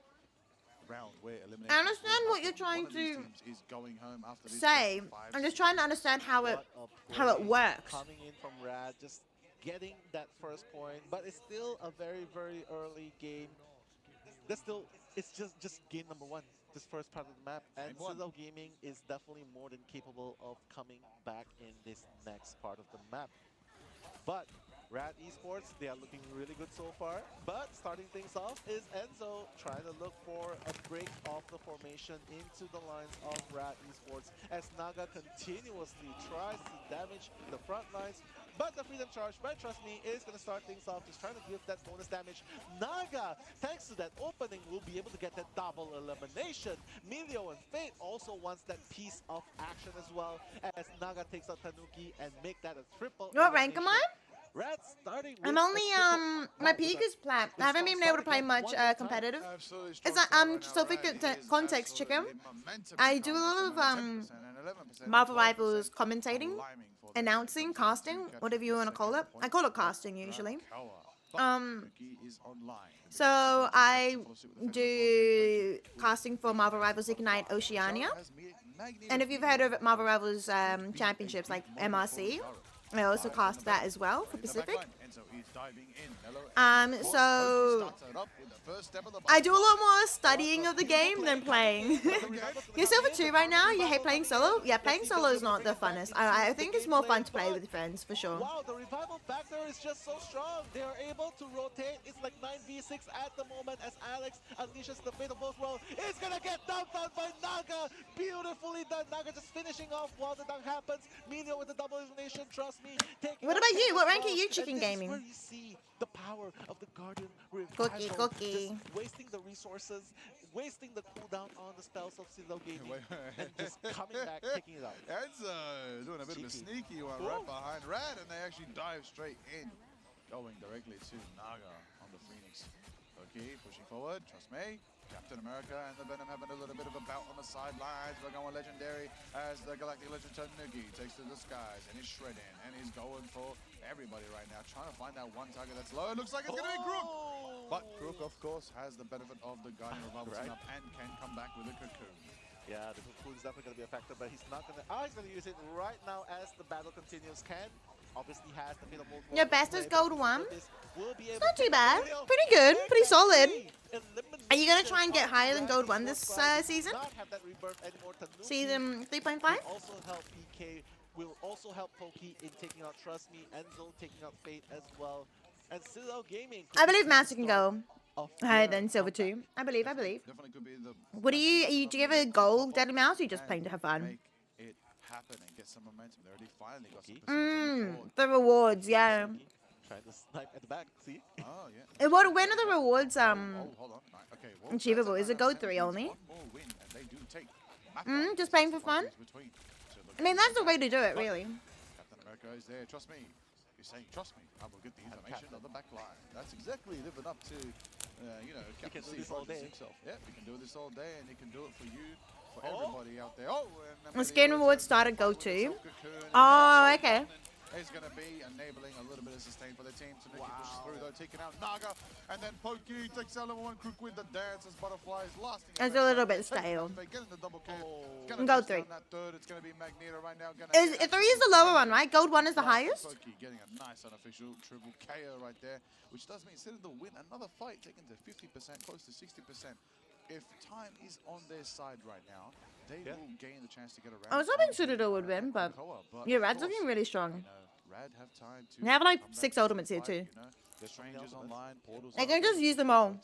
round where elimination. I understand what you're trying to is going home after say. I'm just trying to understand how it works. Coming in from Rad, just getting that first point, but it's still a very, very early game. It's just game number 1, this first part of the map, and Citadel Gaming is definitely more than capable of coming back in this next part of the map. But Rad Esports, they are looking really good so far, but starting things off is Enzo trying to look for a break of the formation into the lines of Rad Esports as Naga continuously tries to damage the front lines. But the Freedom Charge by Trust Me is going to start things off, just trying to give that bonus damage. Naga, thanks to that opening, will be able to get that double elimination. Milio and Fate also wants that piece of action as well, as Naga takes out Tanuki and make that a triple. What rank am I? Red starting with I'm only my peak is plat. I haven't been able to play much competitive. It's like so for context, Chicken. I do a lot of Marvel Rivals commentating, announcing, casting, whatever you want to call it. I call it casting usually. So I do casting for Marvel Rivals Ignite Oceania, and if you've heard of Marvel Rivals championships like MRC, I also cast that as well for Pacific. So I do a lot more studying of the game than playing. You're Silver 2 right now? You hate playing solo? Yeah, playing solo is not the funnest. I think it's more fun to play with friends, for sure. Wow, the revival factor is just so strong. They are able to rotate. It's like 9v6 at the moment as Alex unleashes the fate of both worlds. It's gonna get dunked on by Naga. Beautifully done. Naga just finishing off while the dunk happens. Milio with the double elimination. Trust me. What about you? What rank are you, Chicken Gaming? Where you see the power of the Guardian Cookie, cookie. Just wasting the resources, wasting the cooldown on the spells of Citadel Gaming, and just coming back, picking it up. Enzo doing a bit of a sneaky one right behind Rad, and they actually dive straight in, going directly to Naga on the Phoenix. Okay, pushing forward, Trust Me. Captain America and the Venom having a little bit of a bout on the sidelines. We're going legendary as the Galactic Legend Tanuki takes to the skies and he's shredding and he's going for everybody right now, trying to find that one target that's low. It looks like it's going to be Crook. But Crook, of course, has the benefit of the Guardian Revival up and can come back with a Cocoon. Yeah, the Cocoon is definitely going to be a factor, but he's not going to... he's going to use it right now as the battle continues. Can obviously has the bit of your best is gold 1. It's not too bad. Pretty good. Pretty solid. Are you going to try and get higher than gold 1 this season? Season 3.5? Also help PK. Will also help Pokey in taking out Trust Me. Enzo taking out Fate as well. And Citadel Gaming. I believe Master can go higher than Silver 2. I believe. Definitely could be the... What do you do you have a goal, Deadly Mouse, or you just playing to have fun? Happen and get some momentum. They already finally got some the rewards, yeah. Trying to snipe at the back. See? Oh yeah. When are the rewards Oh, hold on. Right, okay. Well, achievable? Is it gold 3 only? one more win, and they do take map Just playing for fun? between. So I mean, that's the way to do it, really. Captain America is there. Trust me. He's saying, trust me. I will get the information on the back line. That's exactly living up to, you know, Captain can do this all day. himself. Yeah, we can do this all day, and he can do it for you, for everybody out there. Oh, and The skin rewards started go 2. Oh, okay. is going to be enabling a little bit of sustain for the team. Tanuki pushes through though, taking out Naga, and then Pokey takes out level 1 Crook with the dances, butterflies, lasting. It's a little bit stale. Getting the double kill. Go 3. That third, it's going to be Magneto right now. 3 is the lower one, right? Gold 1 is the highest? Pokey getting a nice unofficial triple KO right there, which does mean Citadel win another fight, taken to 50%, close to 60%. If time is on their side right now, they will gain the chance to get around. I was hoping Citadel would win, but yeah, Rad's looking really strong. Rad have time to They have like 6 ultimates here too. The strangers online, portals. They can just use them all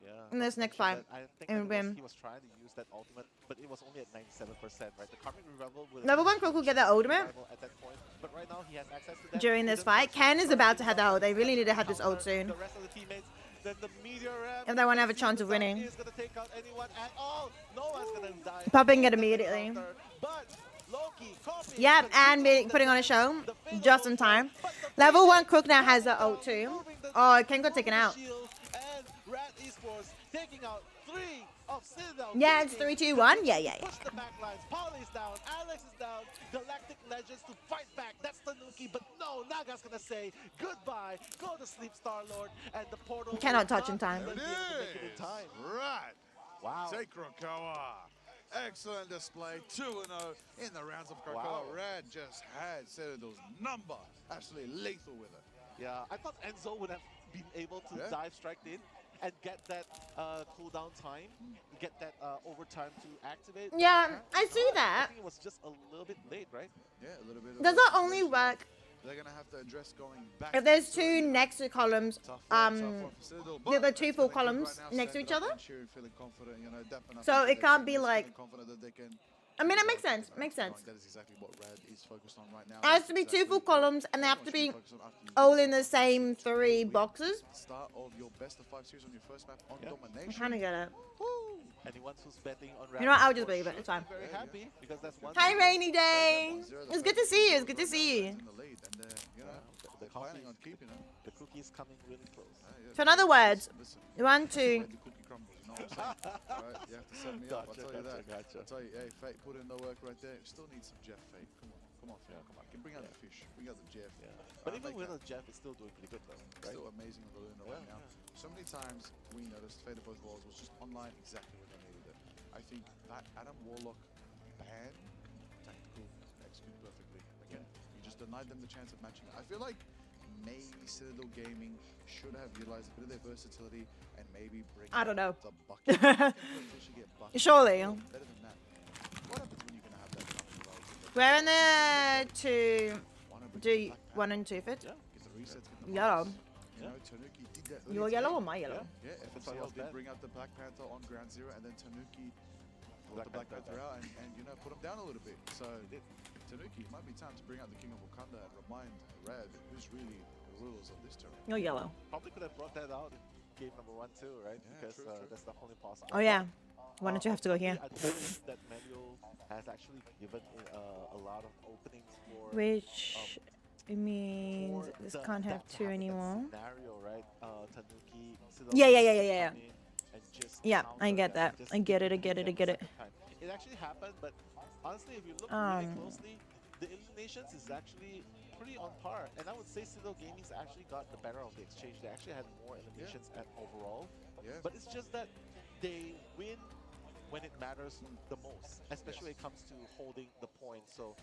Yeah. in this next fight I think and win. he was trying to use that ultimate, but it was only at 97%, right? The Karmic Revival will Level 1 Crook will get their ultimate at that point, but right now he has access to that. during this fight. Ken is about to have the ult. They really need to have this ult soon. The rest of the teammates, then the Meteor Ram If they want to have a chance of winning. is going to take out anyone at all. No one's going to die. Popping it immediately. But Loki, copy. Yep, and putting on a show just in time. Level 1 Crook now has the ult too. Oh, Ken got taken out. And Rat Esports taking out 3 of Citadel. Yeah, it's 3, 2, 1. Yeah. Push the back lines. Polly's down. Alex is down. Galactic Legends to fight back. That's Tanuki. But no, Naga's going to say goodbye. Go to sleep, Star-Lord. And the portal Cannot touch in time. Right. Wow. Take Krakoa. Excellent display. 2-0 in the rounds of Krakoa. Wow. Rad just had Citadel's number. Absolutely lethal with it. Yeah, I thought Enzo would have been able to dive strike in and get that cooldown time, get that overtime to activate. Yeah, I see that. I think it was just a little bit late, right? Yeah, a little bit. Does that only work They're gonna have to address going back. if there's 2 next to columns? The 2 full columns next to each other? So it can't be like. I mean, it makes sense. Makes sense. That is exactly what Rad is focused on right now. It has to be 2 full columns, and they have to be all in the same 3 boxes. Start of your best of 5 series on your first map on domination. I'm trying to get it. Anyone who's betting on You know what? I'll just believe it. It's fine. very happy because that's one. Hi, Rainy Day. It's good to see you. It's good to see you. The planning on keeping it. The cookie's coming really close. So in other words, 1, 2. Right, you have to set me up. I'll tell you that. I'll tell you, hey, Fate, put in the work right there. Still need some Jeff, Fate. Come on, Fate. Come on. Can bring out the fish. Bring out the Jeff. But even with Jeff, is still doing pretty good though, right? Still amazing with the Luna right now. So many times we noticed Fate of both worlds was just online exactly when they needed it. I think that Adam Warlock ban tactical execute perfectly. Again, you just denied them the chance of matching. I feel like maybe Citadel Gaming should have utilized a bit of their versatility and maybe bring I don't know. the bucket. Surely. Better than that. What happens when you can have that kind of relative? We're in there to do 1 and 2 fit. Yellow. You know, Tanuki did that. Your yellow or my yellow? Yeah, FMCL did bring out the Black Panther on Ground Zero, and then Tanuki brought the Black Panther out and you know, put him down a little bit. So Tanuki, it might be time to bring out the King of Wakanda and remind Rad who's really the rulers of this terrain. You're yellow. Probably could have brought that out in game number 1 too, right? Because that's the only possible. Oh yeah. Why don't you have to go here? I think that manual has actually given a lot of openings for Which it means this can't have 2 anymore. Scenario, right? Tanuki. Yeah. Yeah, I get that. I get it. It actually happened, but honestly, if you look really closely, the eliminations is actually pretty on par. And I would say Citadel Gaming's actually got the better of the exchange. They actually had more eliminations at overall. But it's just that they win when it matters the most, especially when it comes to holding the point. So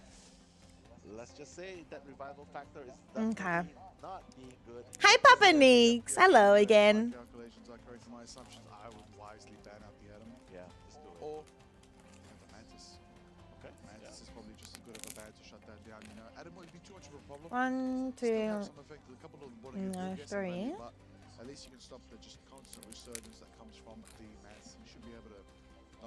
let's just say that revival factor is definitely not being good. Hi, Papa Neeks. Hello again. Calculations are correct for my assumptions. I would wisely ban out the Atom. Yeah, just do it. Or the Mantis. Okay. Mantis is probably just as good of a ban to shut that down. You know, Atom won't be too much of a problem. 1, 2, Still have some effect. A couple of body no, 3. But at least you can stop the just constant resurgence that comes from the Mantis. You should be able to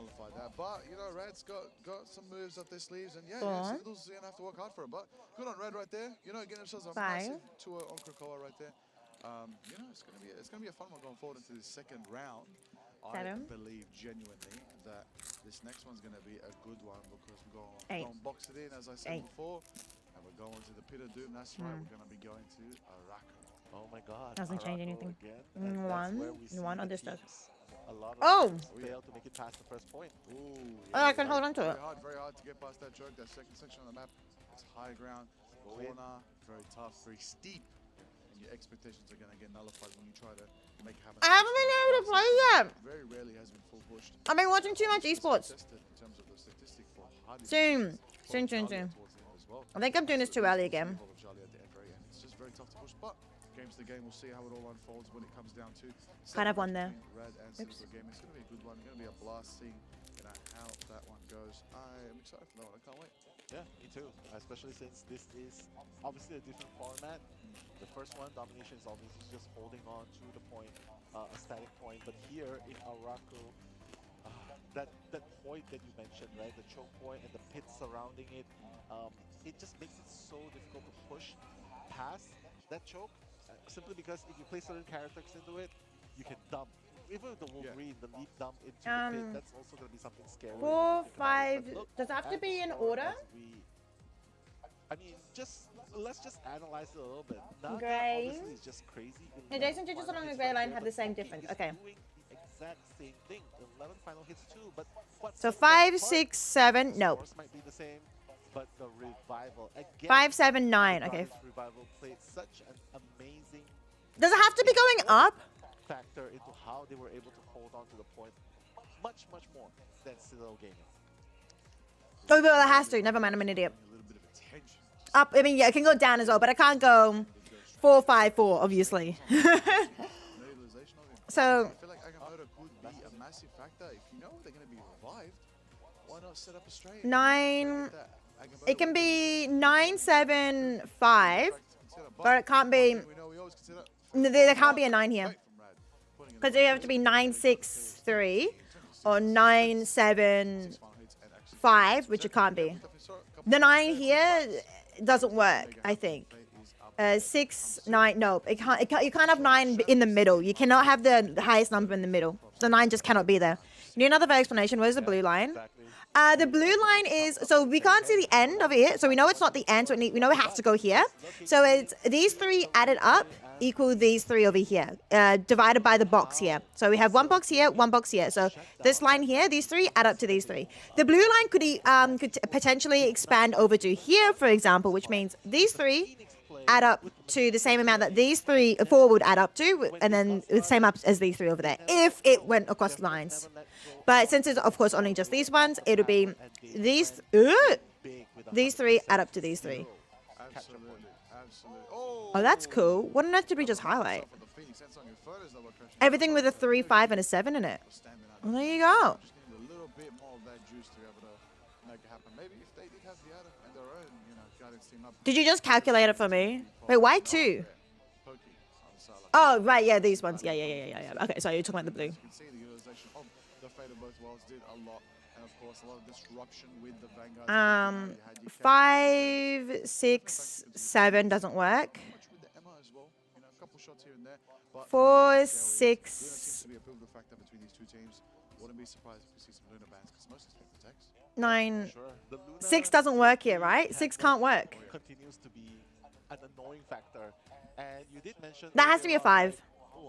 nullify that. But, you know, Red's got some moves up their sleeves. And, yeah, Go on. Citadel's going to have to work hard for it. But good on Red right there. You know, getting themselves a 5. massive 2-0 on Krakoa right there. You know, it's gonna be a fun one going forward into the second round. 7. I believe genuinely that this next one's gonna be a good one because we're 8. going to box it in, as I said 8. before, and we're going to the Pit of Doom. That's right, we're gonna be going to Araku. Oh my God! Doesn't change Araku anything. again, and that's where we see One the on this does. teams. A lot of Oh! teams fail to make it past the first point. Ooh, Oh, I can hold on to it. Very hard to get past that choke. That second section on the map, it's high ground, corner, very tough, very steep. And your expectations are going to get nullified when you try to make it happen. I haven't been able to play yet. Very rarely has been full pushed. I've been watching too much esports. In terms of the statistic for Soon. I think I'm doing this too early again. It's just very tough to push, but game's the game. We'll see how it all unfolds when it comes down to. Can't have one there. Red and Silver game. It's going to be a good one. It's going to be a blast seeing how that one goes. I'm excited for that one. I can't wait. Yeah, me too. Especially since this is obviously a different format. The first one, Domination, is obviously just holding on to the point, a static point. But here in Araku, that point that you mentioned, right, the choke point and the pit surrounding it, it just makes it so difficult to push past that choke. Simply because if you play certain characters into it, you can dump. Even with the Wolverine, the leap dump into the pit, that's also going to be something scary. 4, 5. Does it have to be in order? I mean, let's just analyze it a little bit. That Gray. obviously is just crazy. Adjacent digits along the gray line have the same difference. Okay. Doing the exact same thing. 11 final hits too, but what? So 5, 6, 7. No. Might be the same, but the revival again. 5, 7, 9. Okay. Revival played such an amazing. Does it have to be going up? Factor into how they were able to hold on to the point much more than Citadel Gaming. Oh, well, it has to. Never mind, I'm an idiot. Up, I mean, yeah, it can go down as well, but I can't go 4, 5, 4, obviously. So. I feel like Agamotto could be a massive factor. If you know they're going to be revived, why not set up a straight? 9. It can be 9, 7, 5, but it can't be. There can't be a 9 here. Because they have to be 9, 6, 3 or 9, 7, 5, which it can't be. The 9 here doesn't work, I think. 6, 9, no, you can't have 9 in the middle. You cannot have the highest number in the middle. The 9 just cannot be there. You need another explanation. Where's the blue line? The blue line is, so we can't see the end of it, so we know it's not the end, so we know it has to go here. So it's these 3 added up equal these 3 over here, divided by the box here. So we have 1 box here, 1 box here. So this line here, these 3 add up to these 3. The blue line could potentially expand over to here, for example, which means these 3 add up to the same amount that these 4 would add up to, and then the same up as these 3 over there, if it went across lines. But since it's, of course, only just these ones, it'll be these 3 add up to these 3. Oh, that's cool. What on earth did we just highlight? Everything with a 3, 5, and a 7 in it. Well, there you go. Did you just calculate it for me? Wait, why 2? Oh, right, yeah, these ones. Yeah. Okay, so you're talking about the blue. The fate of both worlds did a lot, and of course a lot of disruption with the Vanguard. 5, 6, 7 doesn't work. 4, 6. 9. 6 doesn't work here, right? 6 can't work. Continues to be an annoying factor, and you did mention That has to be a 5.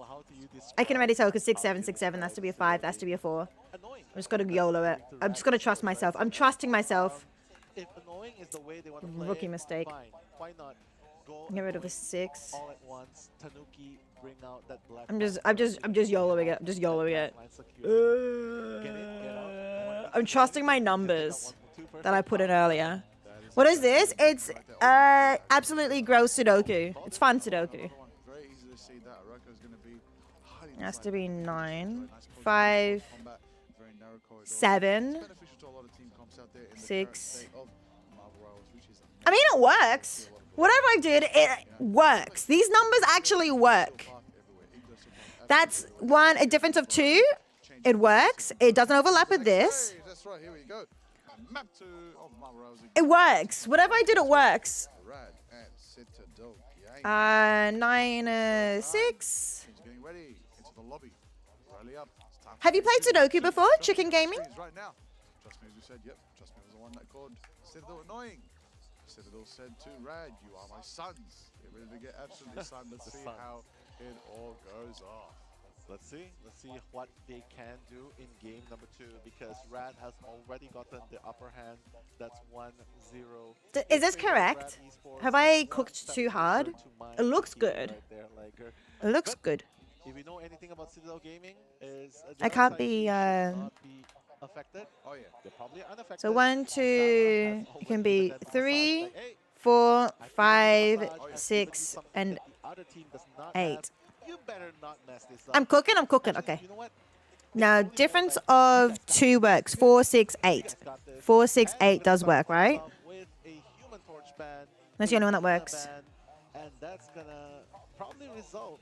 how do you I can already tell because 6, 7, 6, 7. That's to be a 5. That's to be a 4. I'm just gonna YOLO it. I'm just gonna trust myself. I'm trusting myself. If annoying is the way they want to play, Rookie mistake. fine. Why not go Get rid of a 6. all at once? Tanuki, bring out that black. I'm just YOLOing it. I'm just YOLOing it. I'm trusting my numbers that I put in earlier. What is this? It's absolutely gross Sudoku. It's fun Sudoku. It has to be 9, 5, 7, 6. I mean, it works. Whatever I did, it works. These numbers actually work. That's a difference of 2. It works. It doesn't overlap with this. Hey, that's right. Here we go. Map 2 of Marvel Rousey. It works. Whatever I did, it works. Rad and Citadel. Yeah. 9-6. He's getting ready into the lobby. Rally up. It's time Have you played Sudoku before? Chicken Gaming? right now. Just me, as we said, yep. Just me was the one that called Citadel annoying. Citadel said to Rad, "You are my sons." They're ready to get absolutely sun. Let's see how it all goes off. Let's see what they can do in game number 2 because Rad has already gotten the upper hand. That's 1-0. Is this correct? Have I cooked too hard? It looks good. It looks good. If you know anything about Citadel Gaming, is I can't be. affected. Oh yeah, they're probably unaffected. So 1, 2. It can be 3, 4, 5, 6, and 8. You better not mess this up. I'm cooking. Okay. Now, difference of 2 works. 4, 6, 8. 4, 6, 8 does work, right? That's the only one that works. And that's gonna probably result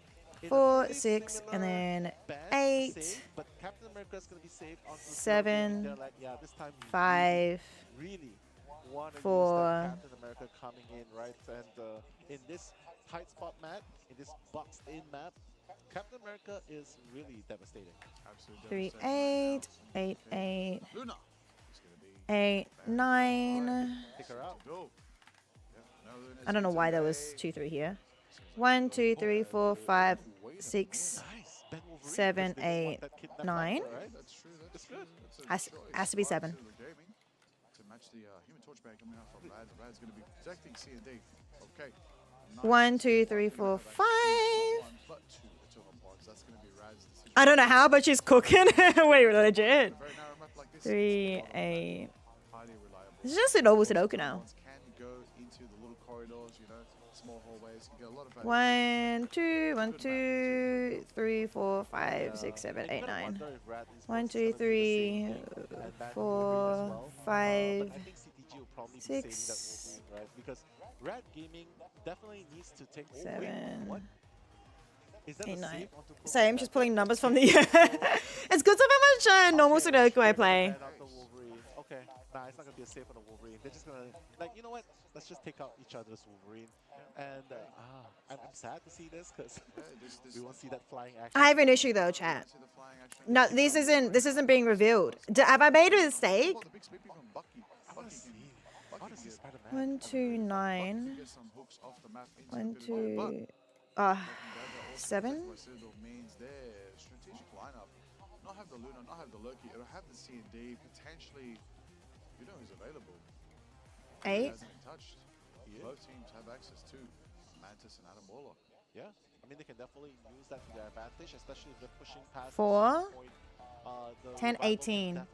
4, 6, and then 8, but Captain America's gonna be saved on 7, They're like, yeah, this time we 5, really want to 4. use that Captain America coming in, right? And in this tight spot map, in this boxed-in map, Captain America is really devastating. 3, 8, 8, 8, 8, 9. Pick her out. I don't know why there was 2, 3 here. 1, 2, 3, 4, 5, 6, 7, 8, 9. Has to be 7. To match the Human Torch bag coming out from Rad. Rad's going to be protecting C&D. Okay. 1, 2, 3, 4, 5. But 2 Eternal Pods. That's going to be Rad's decision. I don't know how, but she's cooking. Wait, legit. 3, 8. It's just a normal Sudoku now. Can go into the little corridors, you know, small hallways. You get a lot of 1, 2, 1, 2, 3, 4, 5, 6, 7, 8, 9. 1, 2, 3, 4, 5, 6, because Rad Gaming definitely needs to take 7, what? Is that 8, a 9. save onto Sorry, I'm just pulling numbers from the. It's good to have how much normal Sudoku I play. Okay, nah, it's not gonna be a save on the Wolverine. They're just gonna, like, you know what? Let's just take out each other's Wolverine. And I'm sad to see this because we won't see that flying action. I have an issue though, chat. No, this isn't being revealed. Have I made a mistake? 1, 2, 9. 1, 2. 7. Strategic lineup. Not have the Luna, not have the Loki. It'll have the C&D. Potentially, you know who's available. 8. Hasn't been touched. Both teams have access to Mantis and Adam Warlock. Yeah, I mean they can definitely use that to their advantage, especially if they're pushing past 4. the 10, 18. 8. Not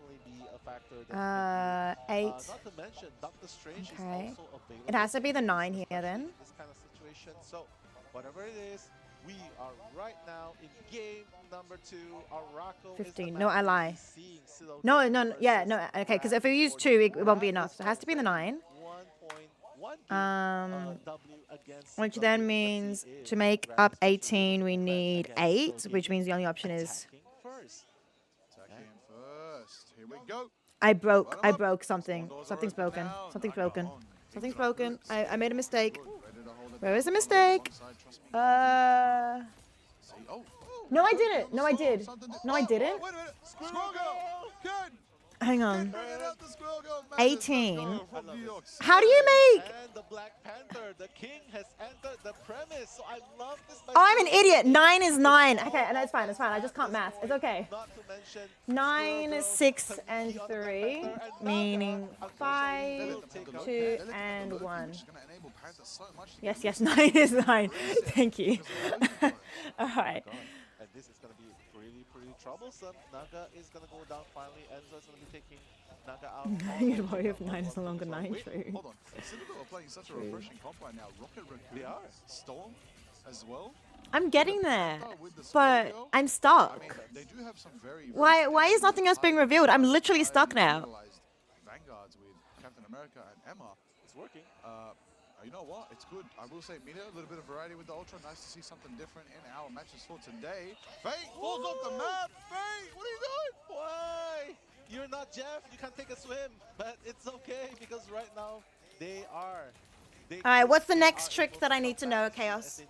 to mention, Doctor Strange is Okay. also available. It has to be the 9 here then. This kind of situation. So, whatever it is, we are right now in game number 2. Arako 15. No, I lie. Citadel No, Gaming no, yeah, no. Okay, because if we use 2, it won't be enough. So it has to be the 9. Which then means to make up 18, we need 8, which means the only option is. Attacking first. Here we go. I broke something. Something's broken. Something's broken. Something's broken. I made a mistake. Where is the mistake? No, I didn't. No, I did. No, I didn't. Squirrel Girl. Good. Hang on. Bringing out the Squirrel Girl. 18. From New York. How do you make? And the Black Panther, the king has entered the premise. So I love this. Oh, I'm an idiot. 9 is 9. Okay, no, it's fine. It's fine. I just can't math. It's okay. 9, 6, and 3, meaning 5, 2, and 1. Yes, yes, 9 is 9. Thank you. All right. And this is going to be pretty troublesome. Naga is going to go down finally. Enzo is going to be taking Naga out. You'd worry if 9 is no longer 9. True. Hold on. Citadel are playing such a refreshing comp right now. Rocket Raccoon. They are. Storm as well. I'm getting there, but I'm stuck. They do have some very Why is nothing else being revealed? I'm literally stuck now. Vanguards with Captain America and Emma. It's working. You know what? It's good. I will say, Media, a little bit of variety with the Ultra. Nice to see something different in our matches for today. Fate falls off the map. Fate, what are you doing? Why? You're not Jeff. You can't take a swim. But it's okay because right now they are. Alright, what's the next trick that I need to know, Chaos?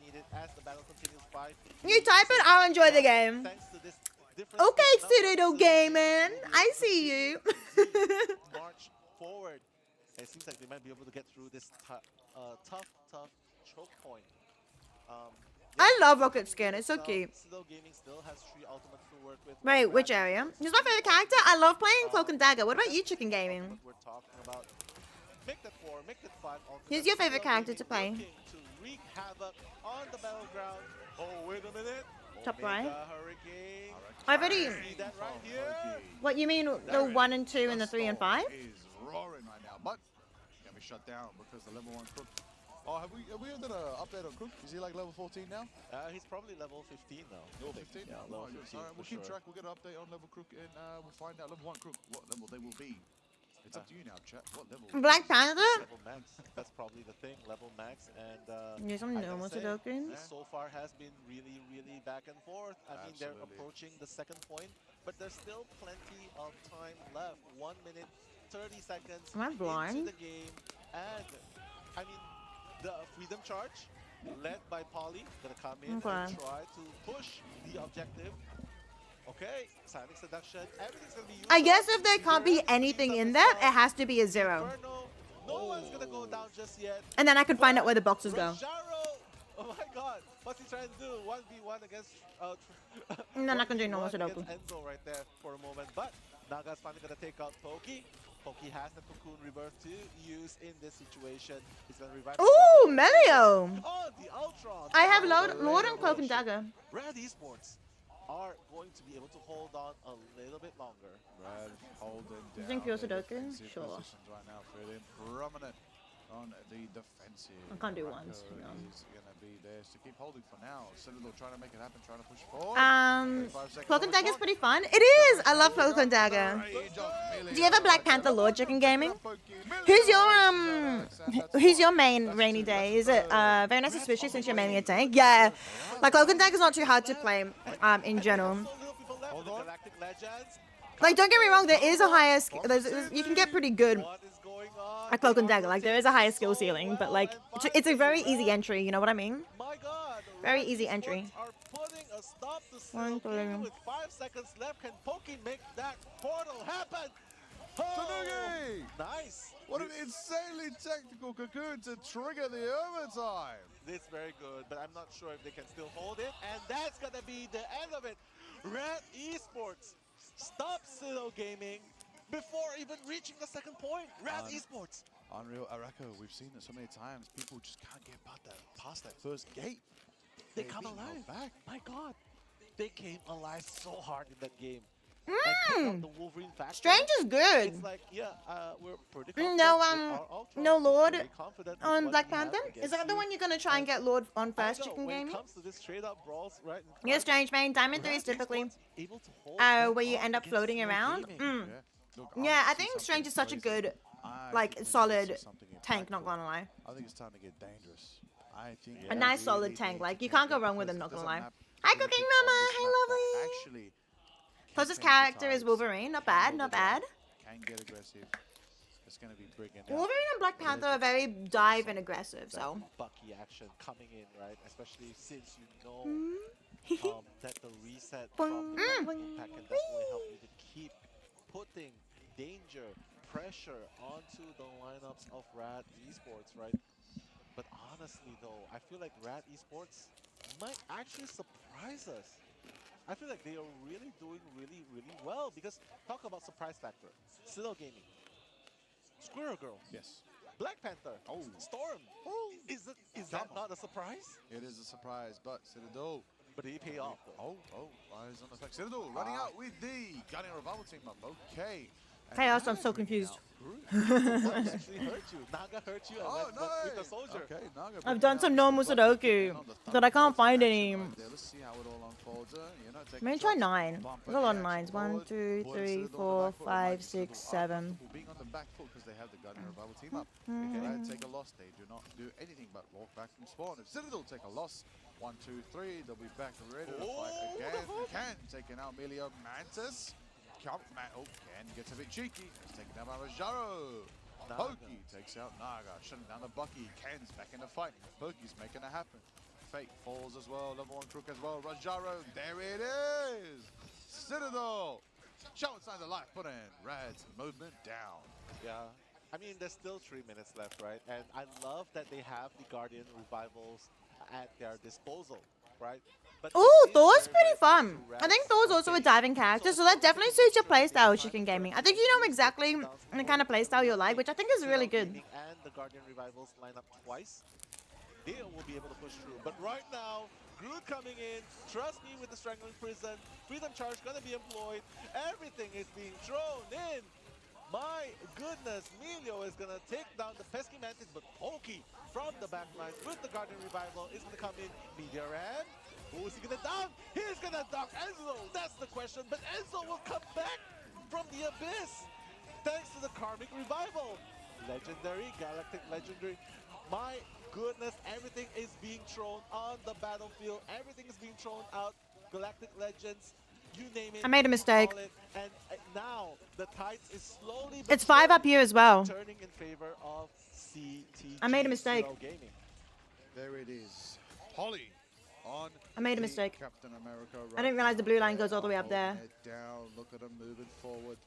You type it, I'll enjoy the game. Okay, Citadel Gaming. I see you. March forward. It seems like they might be able to get through this tough choke point. I love Rocket Skin. It's so cute. Citadel Gaming still has 3 ultimates to work with. Wait, which area? Who's my favorite character? I love playing Cloak and Dagger. What about you, Chicken Gaming? We're talking about. Make that 4, make that 5 ultimates. Who's your favorite character to play? To wreak havoc on the battleground. Oh, wait a minute. Top right. Hurricane. I've already. See that right here? What you mean? The 1 and 2 and the 3 and 5? Is roaring right now, but can be shut down because the level 1 Crook. Oh, have we done an update on Crook? Is he like level 14 now? He's probably level 15 now. Level 15? Yeah, level 15. Alright, we'll keep track. We'll get an update on level Crook, and we'll find out level 1 Crook what level they will be. It's up to you now, chat. What level? Black Panther? Level max. That's probably the thing. Level max, and Use some normal Sudoku. so far has been really back and forth. I mean, they're approaching the second point, but there's still plenty of time left. 1 minute, 30 seconds Am I blind? into the game, and I mean, the Freedom Charge, led by Polly, gonna come in and try to push the objective. Okay, Sonic Seduction, everything's gonna be used. I guess if there can't be anything in there, it has to be a 0. No one's gonna go down just yet. And then I could find out where the boxes go. Oh my god, what's he trying to do? 1v1 against No, not gonna do normal against Sudoku. Enzo right there for a moment, but Naga's finally gonna take out Poki. Poki has the Cocoon Rebirth to use in this situation. He's gonna revive. Ooh, Melio! Oh, the Ultron! I have Lord and Cloak and Dagger. Red Esports are going to be able to hold on a little bit longer. Red holding down. You think you're Sudoku? Defensive Sure. positions right now, feeling prominent on the defensive. I can't do Rocco ones, you know. is gonna be there to keep holding for now. Citadel trying to make it happen, trying to push forward. 35 seconds Cloak on and the Dagger is clock. pretty fun. It is! I love Cloak and Dagger. Do you have a Black Panther Lord Chicken Gaming? Who's your main rainy day? Is it Very Nice Suspicious since you're mainly a tank? Yeah. Like Cloak and Dagger is not too hard to play in general. Like, don't get me wrong, there is a higher skill. You can get pretty good at Cloak and Dagger. Like, there is a higher skill ceiling, but like, it's a very easy entry. You know what I mean? Very easy entry. One, three. With 5 seconds left, can Poki make that portal happen? Tanuki! Nice. What an insanely technical cocoon to trigger the overtime. It's very good, but I'm not sure if they can still hold it. And that's going to be the end of it. Red Esports stops Citadel Gaming before even reaching the second point. Red Esports. Unreal Arako, we've seen it so many times. People just can't get past that first gate. They come alive. Back. My God. They came alive so hard in that game. The Wolverine factor. Strange is good. It's like, yeah, we're pretty no Lord on Black Panther? Is that the one you're gonna try and get Lord on first, Chicken Gaming? When it comes to this straight up brawls, right? Yeah, Strange main. Diamond 3 is typically where you end up floating around. Yeah, I think Strange is such a good, like, solid tank, not gonna lie. I think it's time to get dangerous. I think A nice solid tank, like, you can't go wrong with him, not gonna lie. Hi, Cooking Mama! Hi, lovely! Actually, Closest character is Wolverine. Not bad, not bad. can get aggressive. It's gonna be bringing Wolverine and Black Panther are very dive and aggressive, so. Bucky action coming in, right? Especially since you know that the reset from the impact can definitely help you to keep putting danger, pressure onto the lineups of Rad Esports, right? But honestly, though, I feel like Rad Esports might actually surprise us. I feel like they are really doing really well because talk about surprise factor. Citadel Gaming, Squirrel Girl, yes, Black Panther, Storm. Is that not a surprise? It is a surprise, but Citadel. But they pay off. Eyes on the fact. Citadel running out with the Guardian Revival team up. Okay. Chaos, I'm so confused. What actually hurt you? Naga hurt you and went with the soldier. Okay, Naga I've done some normal Sudoku, but I can't find any. Let's see how it all unfolds. You know, I'm gonna try 9. There's a lot of 9s. 1, 2, 3, 4, 5, 6, 7. Being on the back foot because they have the Guardian Revival team up. If they take a loss, they do not do anything but walk back from spawn. If Citadel take a loss, 1, 2, 3, they'll be back ready to fight again. Can taking out Melio Mantis. Can gets a bit cheeky. He's taken down by Rajaro. Pokey takes out Naga, shutting down the Bucky. Ken's back in the fight. Pokey's making it happen. Fate falls as well. Level 1 crook as well. Rajaro, there it is. Citadel. Showing signs of life. Put in Rad's movement down. Yeah. I mean, there's still 3 minutes left, right? And I love that they have the Guardian Revivals at their disposal, right? But Ooh, Thor's pretty fun. I think Thor's also a diving character, so that definitely suits your playstyle, Chicken Gaming. I think you know exactly the kind of playstyle you like, which I think is really good. And the Guardian Revivals line up twice. They will be able to push through. But right now, Groot coming in. Trust me with the Strangling Prison. Freedom Charge gonna be employed. Everything is being thrown in. My goodness, Melio is gonna take down the Pesky Mantis, but Pokey from the backlines with the Guardian Revival is gonna come in. Meteoran. Who is he gonna down? He's gonna dock Enzo. That's the question. But Enzo will come back from the abyss thanks to the Karmic Revival. Legendary, Galactic Legendary. My goodness, everything is being thrown on the battlefield. Everything is being thrown out. Galactic Legends, you name it. I made a mistake. And now the tides is slowly. It's 5 up here as well. Turning in favor of CTG. I made a mistake. Gaming. There it is. Holly. On I made a mistake. Captain America I didn't realize the blue line goes all the way up there. Down, look at him moving forward.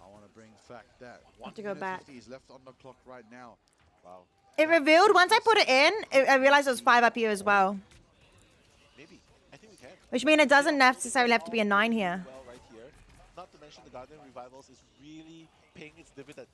I want to bring fact that I have to go back. He's left on the clock right now. Wow. It revealed, once I put it in, I realized it was 5 up here as well. Maybe. I think we can. Which means it doesn't necessarily have to be a 9 here. Well, right here. Not to mention the Guardian Revivals is really paying its dividend.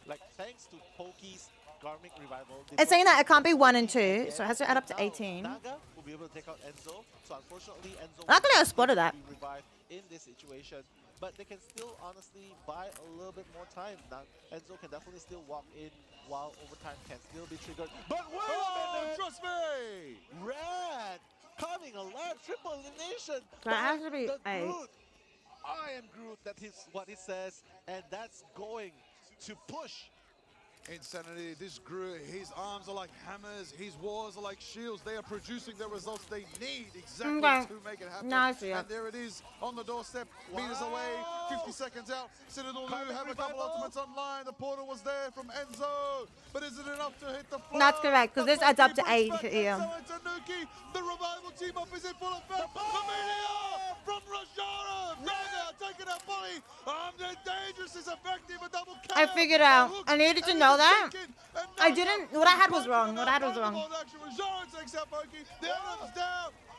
Like, thanks to Pokey's Karmic Revival. It's saying that it can't be 1 and 2, so it has to add up to 18. Naga will be able to take out Enzo. So unfortunately, Enzo Luckily, I spotted that. will be revived in this situation. But they can still honestly buy a little bit more time. Now, Enzo can definitely still walk in while overtime can still be triggered. But wait a minute! Trust me! Red coming alive, triple elimination. That has to be the 8. Groot. I am Groot, that is what he says. And that's going to push. Insanity, this Groot, his arms are like hammers, his walls are like shields. They are producing the results they need exactly to make it happen. Nice, yeah. And there it is on the doorstep, meters away, 50 seconds out. Citadel Lu have a couple ultimates online. The portal was there from Enzo, but is it enough to hit the floor? That's correct, because this adds up to 8 here. Enzo and Tanuki, the revival team up is in full effect. The meteor from Rajara, Naga taking out Polly. They're dangerous, is effective, a double kill. I figured out. I needed to know that. I didn't. What I had was wrong. What I had was wrong.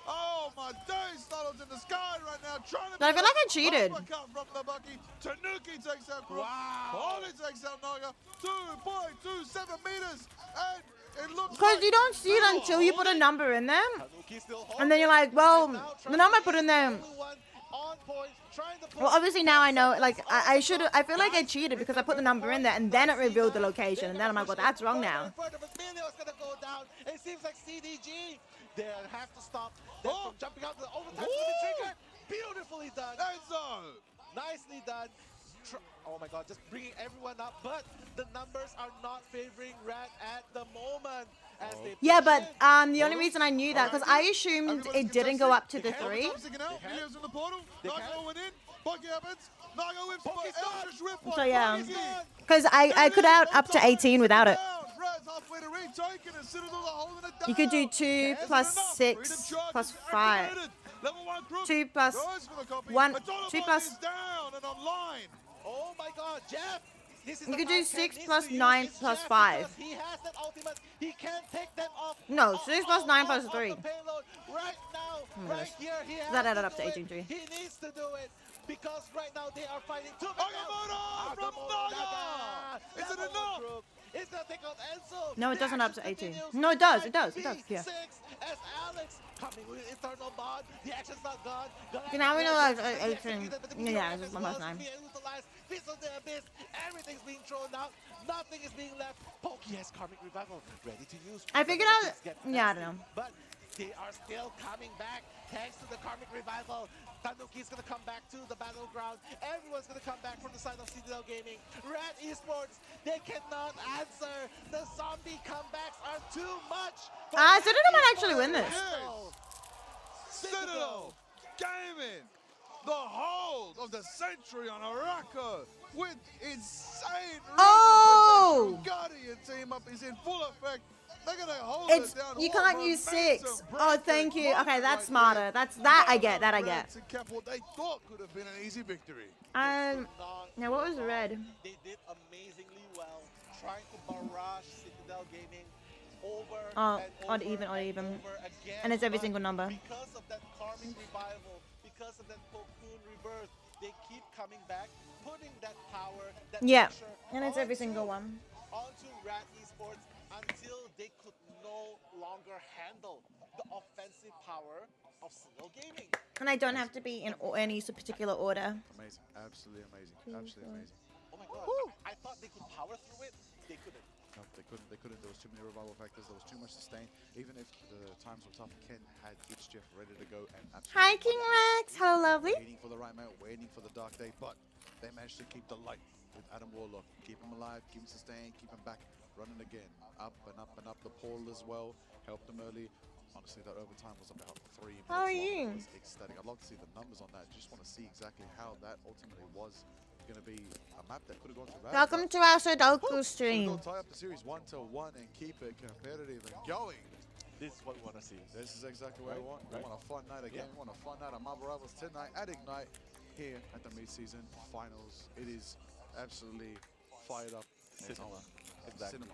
Oh my days, Starlord's in the sky right now, trying to. But I feel like I cheated. Tanuki takes out Groot. Holly takes out Naga. 2.27 meters. And it looks Because like you don't see it until you put a number in there. And then you're like, well, the number I put in there. Well, obviously now I know, like, I feel like I cheated because I put the number in there and then it revealed the location. And then I'm like, well, that's wrong now. It seems like CDG, they have to stop them from jumping out. The overtime will be triggered. Beautifully done. Enzo! Nicely done. Oh my god, just bringing everyone up. But the numbers are not favoring Rat at the moment. As they Yeah, but the only reason I knew that, because I assumed it didn't go up to the 3. So yeah, because I could out up to 18 without it. You could do 2 plus 6 plus 5. 2 plus 1. 2 plus. Oh my god, Jeff! You could do 6 plus 9 plus 5. He has that ultimate. He can't take them off. No, 6 plus 9 plus 3. Right now, right here, he has that added up to 18-3. He needs to do it because right now they are fighting two. Agamotto from Naga! Is it enough? It's gonna take out Enzo. No, it doesn't up to 18. No, it does. It does. It does. Yeah. As Alex coming with Eternal Bond. The action's not gone. Now we know like 18. Yeah, this is my last 9. Fist of the Abyss. Everything's being thrown out. Nothing is being left. Pokey has Karmic Revival ready to use. I figured out. Yeah, I don't know. But they are still coming back thanks to the Karmic Revival. Tanuki is going to come back to the battleground. Everyone's going to come back from the side of Citadel Gaming. Red Esports, they cannot answer. The zombie comebacks are too much. Citadel might actually win this. Citadel Gaming, the hold of the century on Araka with insane Guardian team up is in full effect. They're gonna hold it down. You can't use 6. Oh, thank you. Okay, that's smarter. That I get. That I get. What they thought could have been an easy victory. Now what was red? They did amazingly well trying to barrage Citadel Gaming over odd even. again, And it's every single number. Because of that Karmic Revival, because of that Cocoon Rebirth, they keep coming back, putting that power, that pressure And it's every single one. onto Rat Esports until they could no longer handle the offensive power of Citadel Gaming. And I don't have to be in any particular order. Amazing, absolutely amazing, absolutely amazing. Oh my god, I thought they could power through it. They couldn't. No, they couldn't. They couldn't. There was too many revival factors. There was too much sustain. Even if the times were tough, Ken had Itch Jeff ready to go and absolutely. Hi, King Rex. Hello, lovely. Waiting for the right moment, waiting for the dark day, but they managed to keep the light with Adam Warlock. Keep him alive, keep him sustained, keep him back running again. Up and up and up. The portal as well helped them early. Honestly, that overtime was about 3 minutes. How are long. you? It was ecstatic. I'd love to see the numbers on that. Just want to see exactly how that ultimately was going to be a map that could have gone to Rad. Welcome to our Sudoku stream. Tie up the series 1-1 and keep it competitive and going. This is what we want to see. This is exactly what we want. We want a fun night again. We want a fun night at Marvel Rivals tonight at Ignite here at the mid-season finals. It is absolutely fired up. Cinema. Exactly.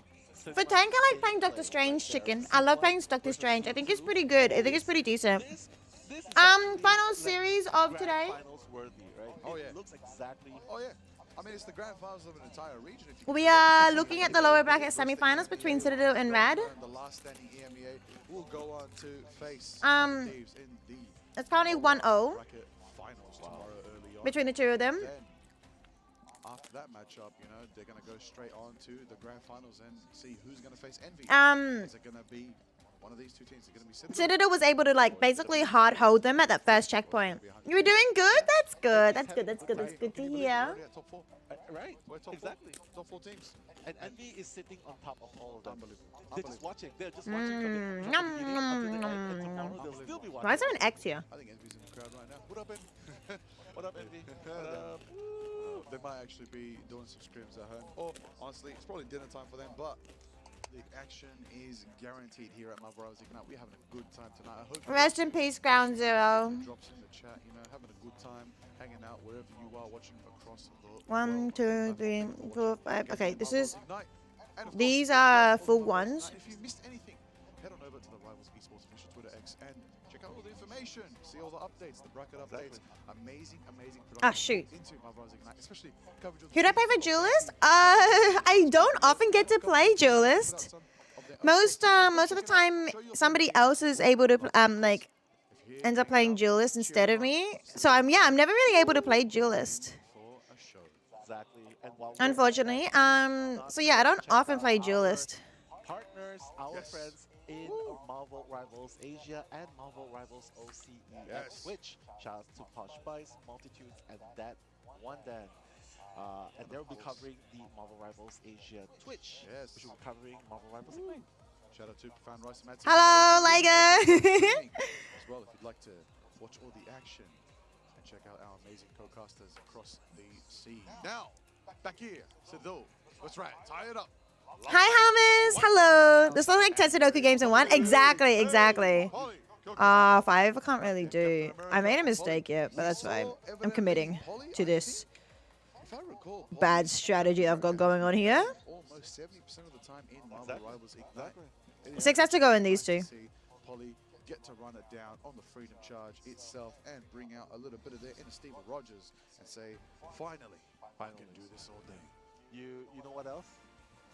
For tank, I like playing Doctor Strange Chicken. I love playing Doctor Strange. I think it's pretty good. I think it's pretty decent. Final series of today. Finals worthy, right? Oh yeah. It looks exactly. Oh yeah. I mean, it's the grand finals of an entire region. We are looking at the lower bracket semifinals between Citadel and Rad. The last standing EMEA will go on to face Thieves in the It's currently 1-0 bracket finals tomorrow early on. between the two of them. Then, after that matchup, you know, they're going to go straight on to the grand finals and see who's going to face Envy. Is it going to be one of these two teams? Is it going to be Citadel was able to like basically hard hold them at that first checkpoint. You were doing good? That's good. That's good. That's good. That's good to hear. Top 4. Right. We're top exactly. 4. Top 4 teams. And Envy is sitting on top of all of them. Unbelievable. They're just watching. They're just watching from the beginning until the end. And tomorrow they'll still be watching. Why is there an X here? I think Envy's in the crowd right now. What up, Envy? What up, Envy? What up? They might actually be doing some scrims at home. Or, honestly, it's probably dinner time for them, but the action is guaranteed here at Marvel Rivals Ignite. We're having a good time tonight. I hope Rest in peace, Ground Zero. drops in the chat, you know, having a good time, hanging out wherever you are, watching across the 1, 2, 3, 4, 5. Okay, this is. These are full ones. If you missed anything, head on over to the Rivals Esports official Twitter X and check out all the information. See all the updates, the bracket updates. Amazing, amazing production. Ah, shoot. Into Marvel Rivals Ignite, especially coverage of Who do I play for Duelist? I don't often get to play Duelist. Most of the time, somebody else is able to like ends up playing Duelist instead of me. So I'm never really able to play Duelist. Exactly. And while Unfortunately. So yeah, I don't often play Duelist. partners, our friends in Marvel Rivals Asia and Marvel Rivals OCE at Twitch. Shout out to Posh Spice, Multitudes, and that one Dan. And they'll be covering the Marvel Rivals Asia Twitch. Yes. Which will be covering Marvel Rivals Ignite. Shout out to Profound Rice Mats. Hello, Liger. As well, if you'd like to watch all the action and check out our amazing co-casters across the sea. Now, back here, Citadel. That's right, tie it up. Hi, Hamas. Hello. This looks like 10 Sudoku games in one. Exactly. 5 I can't really do. I made a mistake yet, but that's fine. I'm committing to this bad strategy I've got going on here. Almost 70% of the time in Marvel Rivals Ignite. 6 has to go in these two. Polly get to run it down on the Freedom Charge itself and bring out a little bit of their inner Steven Rogers and say, finally, I can do this all day. You know what else?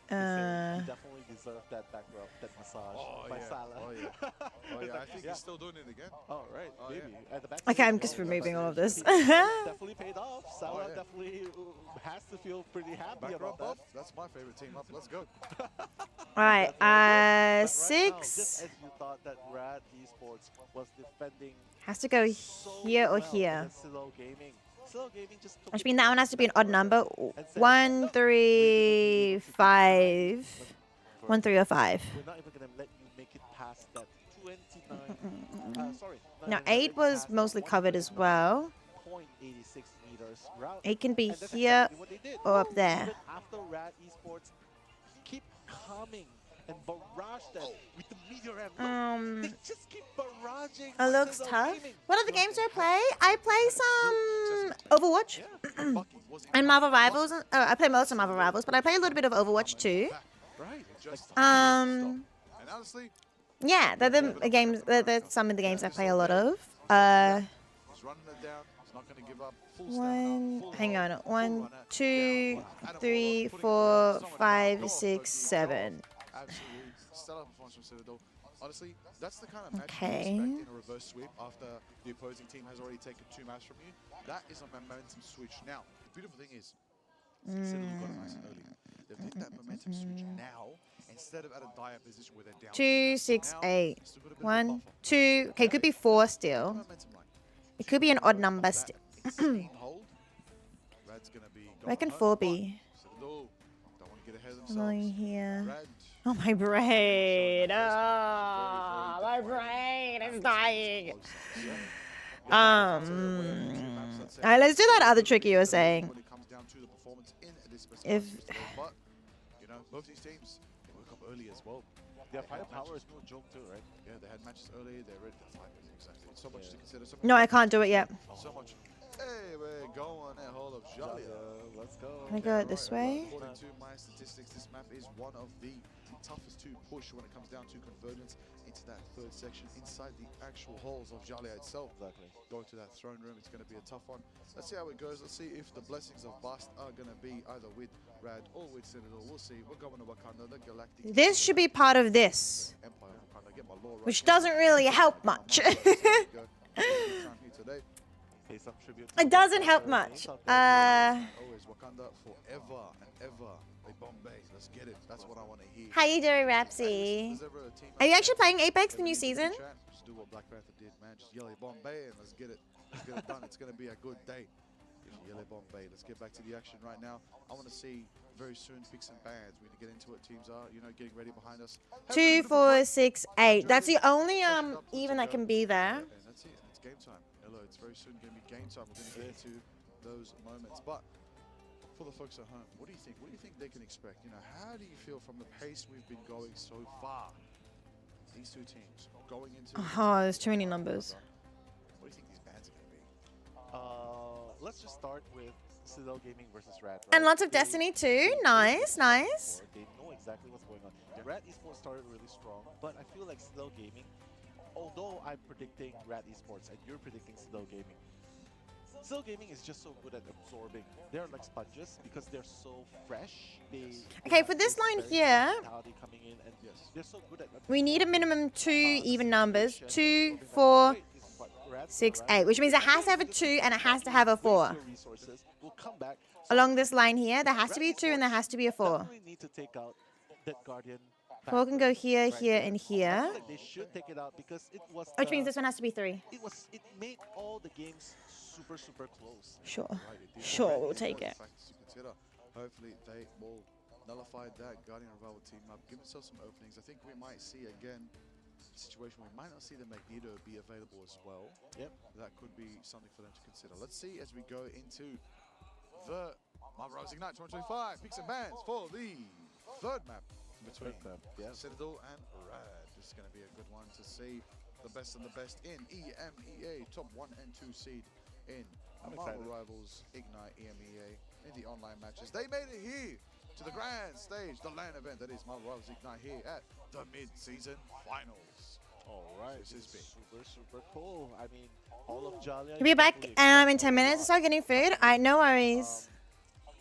He definitely deserved that back rub, that massage by Salah. Oh yeah. I think he's still doing it again. Oh, right. Maybe. At the back Okay, I'm just removing all of this. definitely paid off. Salah definitely has to feel pretty happy Back about rub that. off. That's my favorite team up. Let's go. Alright, Right now, 6. just as you thought that Rad Esports was defending Has to go here or here. Which means that one has to be an odd number. 1, 3, 5. 1, 3, or 5. We're not even going to let you make it past that 29. Sorry. Now 8 was mostly covered as well. 0.86 meters route. 8 can be And that's here exactly what they did. or up there. Even after Rad Esports keep coming and barrage them with the meteor amp. They just keep barraging. It looks tough. What other games do I play? I play some Overwatch and Marvel Rivals. Oh, I play most of Marvel Rivals, but I play a little bit of Overwatch too. Yeah, they're the games. They're some of the games I play a lot of. Hang on. 1, 2, 3, 4, 5, 6, 7. Absolutely. Stellar performance from Citadel. Honestly, that's the kind of match Okay. you expect in a reverse sweep after the opposing team has already taken 2 maps from you. That is a momentum switch. Now, the beautiful thing is, Citadel got it nice and early. They've did that momentum switch now instead of at a dire position where they're down. 2, 6, 8. 1, 2. Okay, it could be 4 still. It could be an odd number still. Where can 4 be? Going here. Oh, my brain. Oh, my brain is dying. Alright, let's do that other trick you were saying. If you know, both these teams they woke up early as well. Their firepower is no joke too, right? Yeah, they had matches early. They're ready to fight. Exactly. So much to consider. So no, I can't do it yet. So much. Hey, we're going there. Hold up, Jalia. Let's go. Can I go it this way? According to my statistics, this map is one of the toughest to push when it comes down to convergence into that third section inside the actual halls of Jalia itself. Exactly. Going to that throne room, it's going to be a tough one. Let's see how it goes. Let's see if the blessings of Bast are going to be either with Rad or with Citadel. We'll see. We're going to Wakanda, the Galactic. This should be part of this, Empire of Wakanda. Get my lore right which here. doesn't really help much. Pay some tribute. It doesn't help much. Always Wakanda forever and ever. Hey, Bombay, let's get it. That's what I want to hear. How you doing, Rapsy? Are you actually playing Apex, the new season? Just do what Black Panther did, man. Just yell at Bombay and let's get it. Let's get it done. It's going to be a good day. Yell at Bombay. Let's get back to the action right now. I want to see very soon picks and bans. We're going to get into what teams are, you know, getting ready behind us. 2, 4, 6, 8. That's the only even that can be there. And that's it. It's game time. Hello, it's very soon going to be game time. We're going to get into those moments. But for the folks at home, what do you think? What do you think they can expect? You know, how do you feel from the pace we've been going so far? These two teams going into. Oh, there's too many numbers. What do you think these bans are going to be? Let's just start with Citadel Gaming versus Rad. Right? And lots of Destiny too. Nice, nice. They know exactly what's going on. Rad Esports started really strong, but I feel like Citadel Gaming, although I'm predicting Rad Esports and you're predicting Citadel Gaming, Citadel Gaming is just so good at absorbing. They're like sponges because they're so fresh. Okay, for this line here, coming in and they're so good at we need a minimum 2 even numbers. 2, 4, 6, 8, which means it has to have a 2 and it has to have a 4. Along this line here, there has to be a 2 and there has to be a 4. Need to take out that Guardian. 4 can go here, here, and here. They should take it out because it was. Which means this one has to be 3. It made all the games super close. Sure. Sure, we'll take it. Hopefully they will nullify that Guardian Revival team up, give themselves some openings. I think we might see again a situation where we might not see the Magneto be available as well. Yep. That could be something for them to consider. Let's see as we go into the Marvel Rivals Ignite 2025 picks and bans for the third map between Citadel and Rad. This is going to be a good one to see the best and the best in EMEA, top 1 and 2 seed in Marvel Rivals Ignite EMEA in the online matches. They made it here to the grand stage, the LAN event that is Marvel Rivals Ignite here at the mid-season finals. All right, this is super cool. I mean, all of Jalia. We'll be back in 10 minutes. Start getting food. All right, no worries.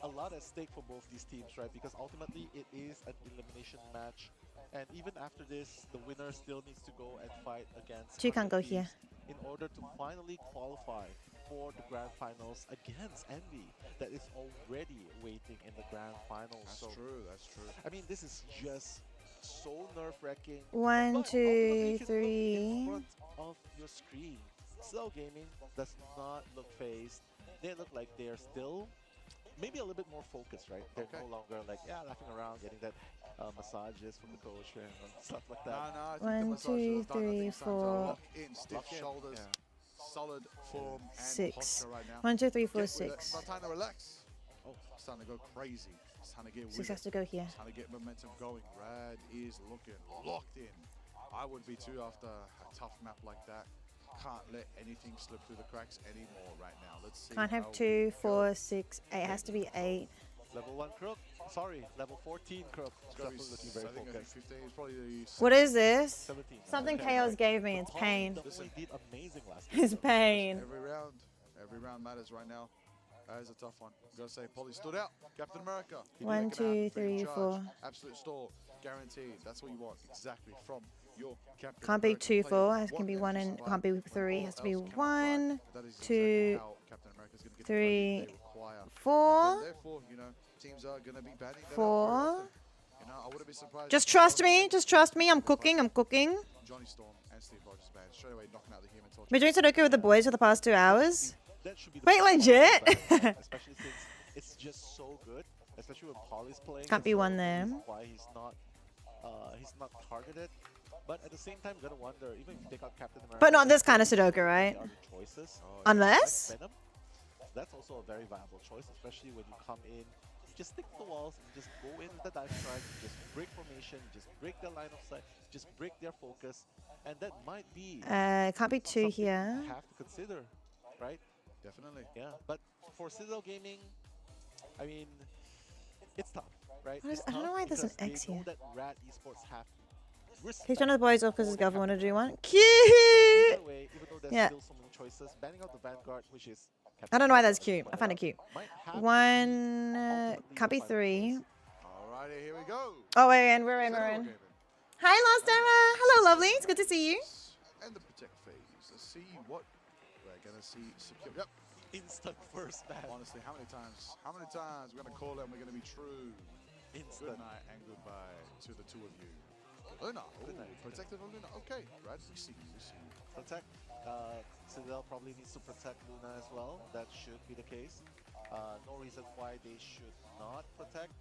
a lot at stake for both these teams, right? Because ultimately it is an elimination match. And even after this, the winner still needs to go and fight against Two can't go Hunter here. Thieves in order to finally qualify for the grand finals against Envy that is already waiting in the grand finals. That's so true, that's true. I mean, this is just so nerve-wracking. One, But two, ultimately, you can look three. in front of your screen. Slow Gaming does not look phased. They look like they are still maybe a little bit more focused, right? They're no longer like, laughing around, getting that massages from the coach and stuff like that. No, I think One, the massage two, is done. I three, think it's time to four. lock in, stiff Lock in, shoulders, solid form and Six. posture right now. 1, 2, 3, 4, Get with it. 6. It's not time to relax. Oh, it's time to go crazy. It's time to get with 6 it. has to go here. It's time to get momentum going. Rad is looking locked in. I would be too after a tough map like that. Can't let anything slip through the cracks anymore right now. Let's see. Can't have how 2, we 4, go. 6, 8. It has to be 8. Level 1 Crook. Sorry, level 14 Crook. It's gotta be Definitely looking very I think focused. 15 is probably the What is this? 17. Something Okay, Chaos right. gave me. But It's Paul pain. definitely did amazing last game. It's pain. Every round matters right now. That is a tough one. Gotta say, Polly stood out. Captain America. 1, 2, 3, 4. Absolute stall, guaranteed. That's what you want exactly from your Captain Can't be America 2, player. 4. It can be 1 and can't be 3. It has to be 1, That is 2, exactly how Captain America's gonna get the value 3, they require. 4. And therefore, you know, teams are gonna be banning that out very 4. often. You know, I wouldn't be surprised. Just if trust Johnny me. Just trust me. I'm cooking. I'm cooking. Johnny Storm and Steve Rogers banned straight away, knocking out the Human Torch. Been doing Sudoku with the boys for the past 2 hours. That should be the Wait, best part legit? of the battle, especially since it's just so good, especially when Polly's playing. Can't be That's one the there. reason why he's not targeted. But at the same time, gotta wonder, even if you take out Captain America, But not there's this kind of still Sudoku, right? other choices. Unless? Like Venom, that's also a very viable choice, especially when you come in, just stick to the walls, and just go in with the dive strike, just break formation, just break their line of sight, just break their focus, and that might be Can't be 2 something here. you have to consider, right? Definitely. Yeah, but for Citadel Gaming, I mean, it's tough, right? What is- It's I don't know tough why there's an because X they know here. that Rad Esports have He's one of the boys off because his girlfriend wanted to do one. So Cute! either way, even though there's Yeah. still so many choices, banning out the Vanguard, which is I don't know why that's cute. I find it cute. might have to 1, can't be 3. Alrighty, here we go. Oh, we're in. We're in. Hi, Lost Era. Hello, lovely. It's good to see you. And the protect phase. Let's see what we're gonna see secure. Yep. Instant first ban. Honestly, how many times we're gonna call it and we're gonna be true. Instant. Good night and goodbye to the two of you. Luna. Good night. Protected on Luna. Okay, right. We see. Protect. Citadel probably needs to protect Luna as well. That should be the case. No reason why they should not protect.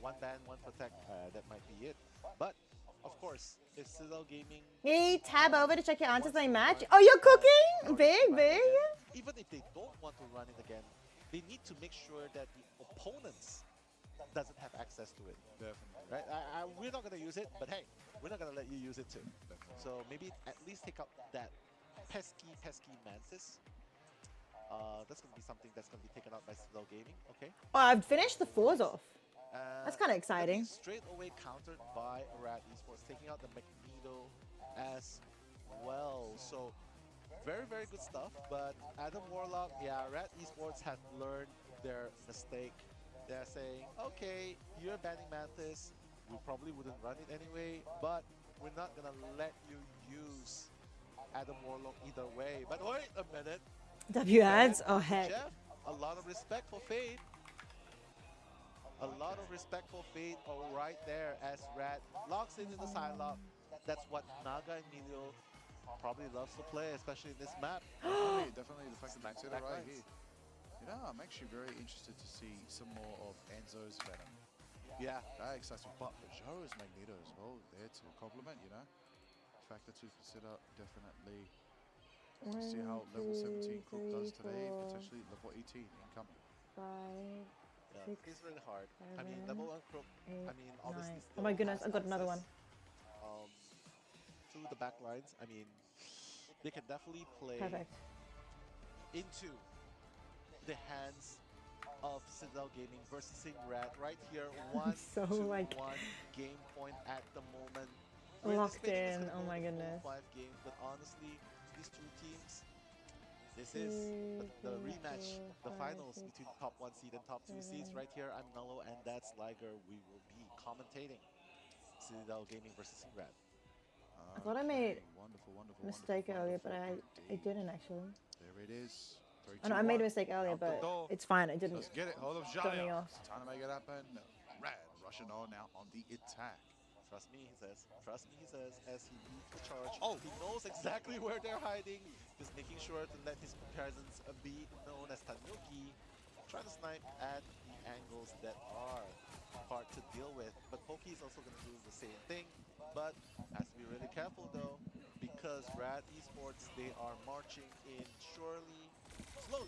One ban, one protect. That might be it. But of course, if Citadel Gaming, Hey, tab over to check your answers my match. Oh, you're cooking? Big, big. even if they don't want to run it again, they need to make sure that the opponents doesn't have access to it. Definitely. Right? We're not gonna use it, but hey, we're not gonna let you use it too. So maybe at least take out that pesky Mantis. That's gonna be something that's gonna be taken out by Citadel Gaming. Okay. Oh, I've finished the 4s off. That's kind of Gonna be exciting. Straight away countered by Rad Esports, taking out the Magneto as well. So very, very good stuff. But Adam Warlock, yeah, Rad Esports have learned their mistake. They're saying, okay, you're banning Mantis. We probably wouldn't run it anyway, but we're not gonna let you use Adam Warlock either way. But wait a minute. W ads? And Oh, heck. Jeff, a lot of respect for Fade. A lot of respect for Fade right there as Rad locks into the side lock. That's what Naga and Emilio probably loves to play, especially in this map. Definitely the fact that you said it right here. You know, I'm actually very interested to see some more of Enzo's Venom. Yeah. That excites me. But for Joe's Magneto as well, there to complement, you know. Factor to consider, definitely. To see how level 17 Crook does today, potentially level 18 incoming. 5, Yeah, it's really hard. I mean, level 1 Crook, I mean, obviously Oh my goodness, still I got another one. access, to the back lines. I mean, they can definitely play Perfect. into the hands of Citadel Gaming versus Rad right here. 1-1 game point at the moment. We're Locked anticipating this in. could Oh go my the full goodness. 5 games, but honestly, these two teams, This is the rematch, the finals between top 1 seed and top 2 seeds. Right here, I'm Mellow, and that's Liger. We will be commentating Citadel Gaming versus Ingrad. I thought I made Wonderful, a mistake earlier, but I didn't actually. There it is. Oh, no, I made a mistake earlier, but it's fine. I didn't. Let's get it. Hold of Got me Jaya. off. Trying to make it happen. Rad rushing on now on the attack. Trust me, he says. Trust me, he says, as he leads the charge. Oh, he knows exactly where they're hiding. Just making sure to let his comparisons be known as Tanuki. Trying to snipe at the angles that are hard to deal with. But Pokey is also going to do the same thing. But has to be really careful though, because Rad Esports, they are marching in slowly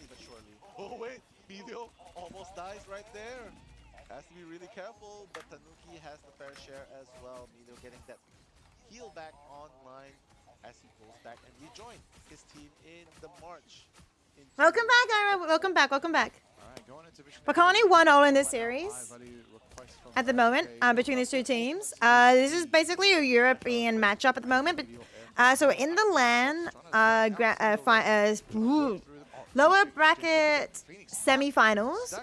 but surely. Oh wait, Emilio almost dies right there. Has to be really careful, but Tanuki has the fair share as well. Emilio getting that heal back online as he goes back and rejoin his team in the march. Welcome back, Ira. Welcome back. Welcome back. Alright, going into Vision. Bakani 1-0 in this series at the moment between these two teams. This is basically a European matchup at the moment. But so in the LAN, lower bracket semifinals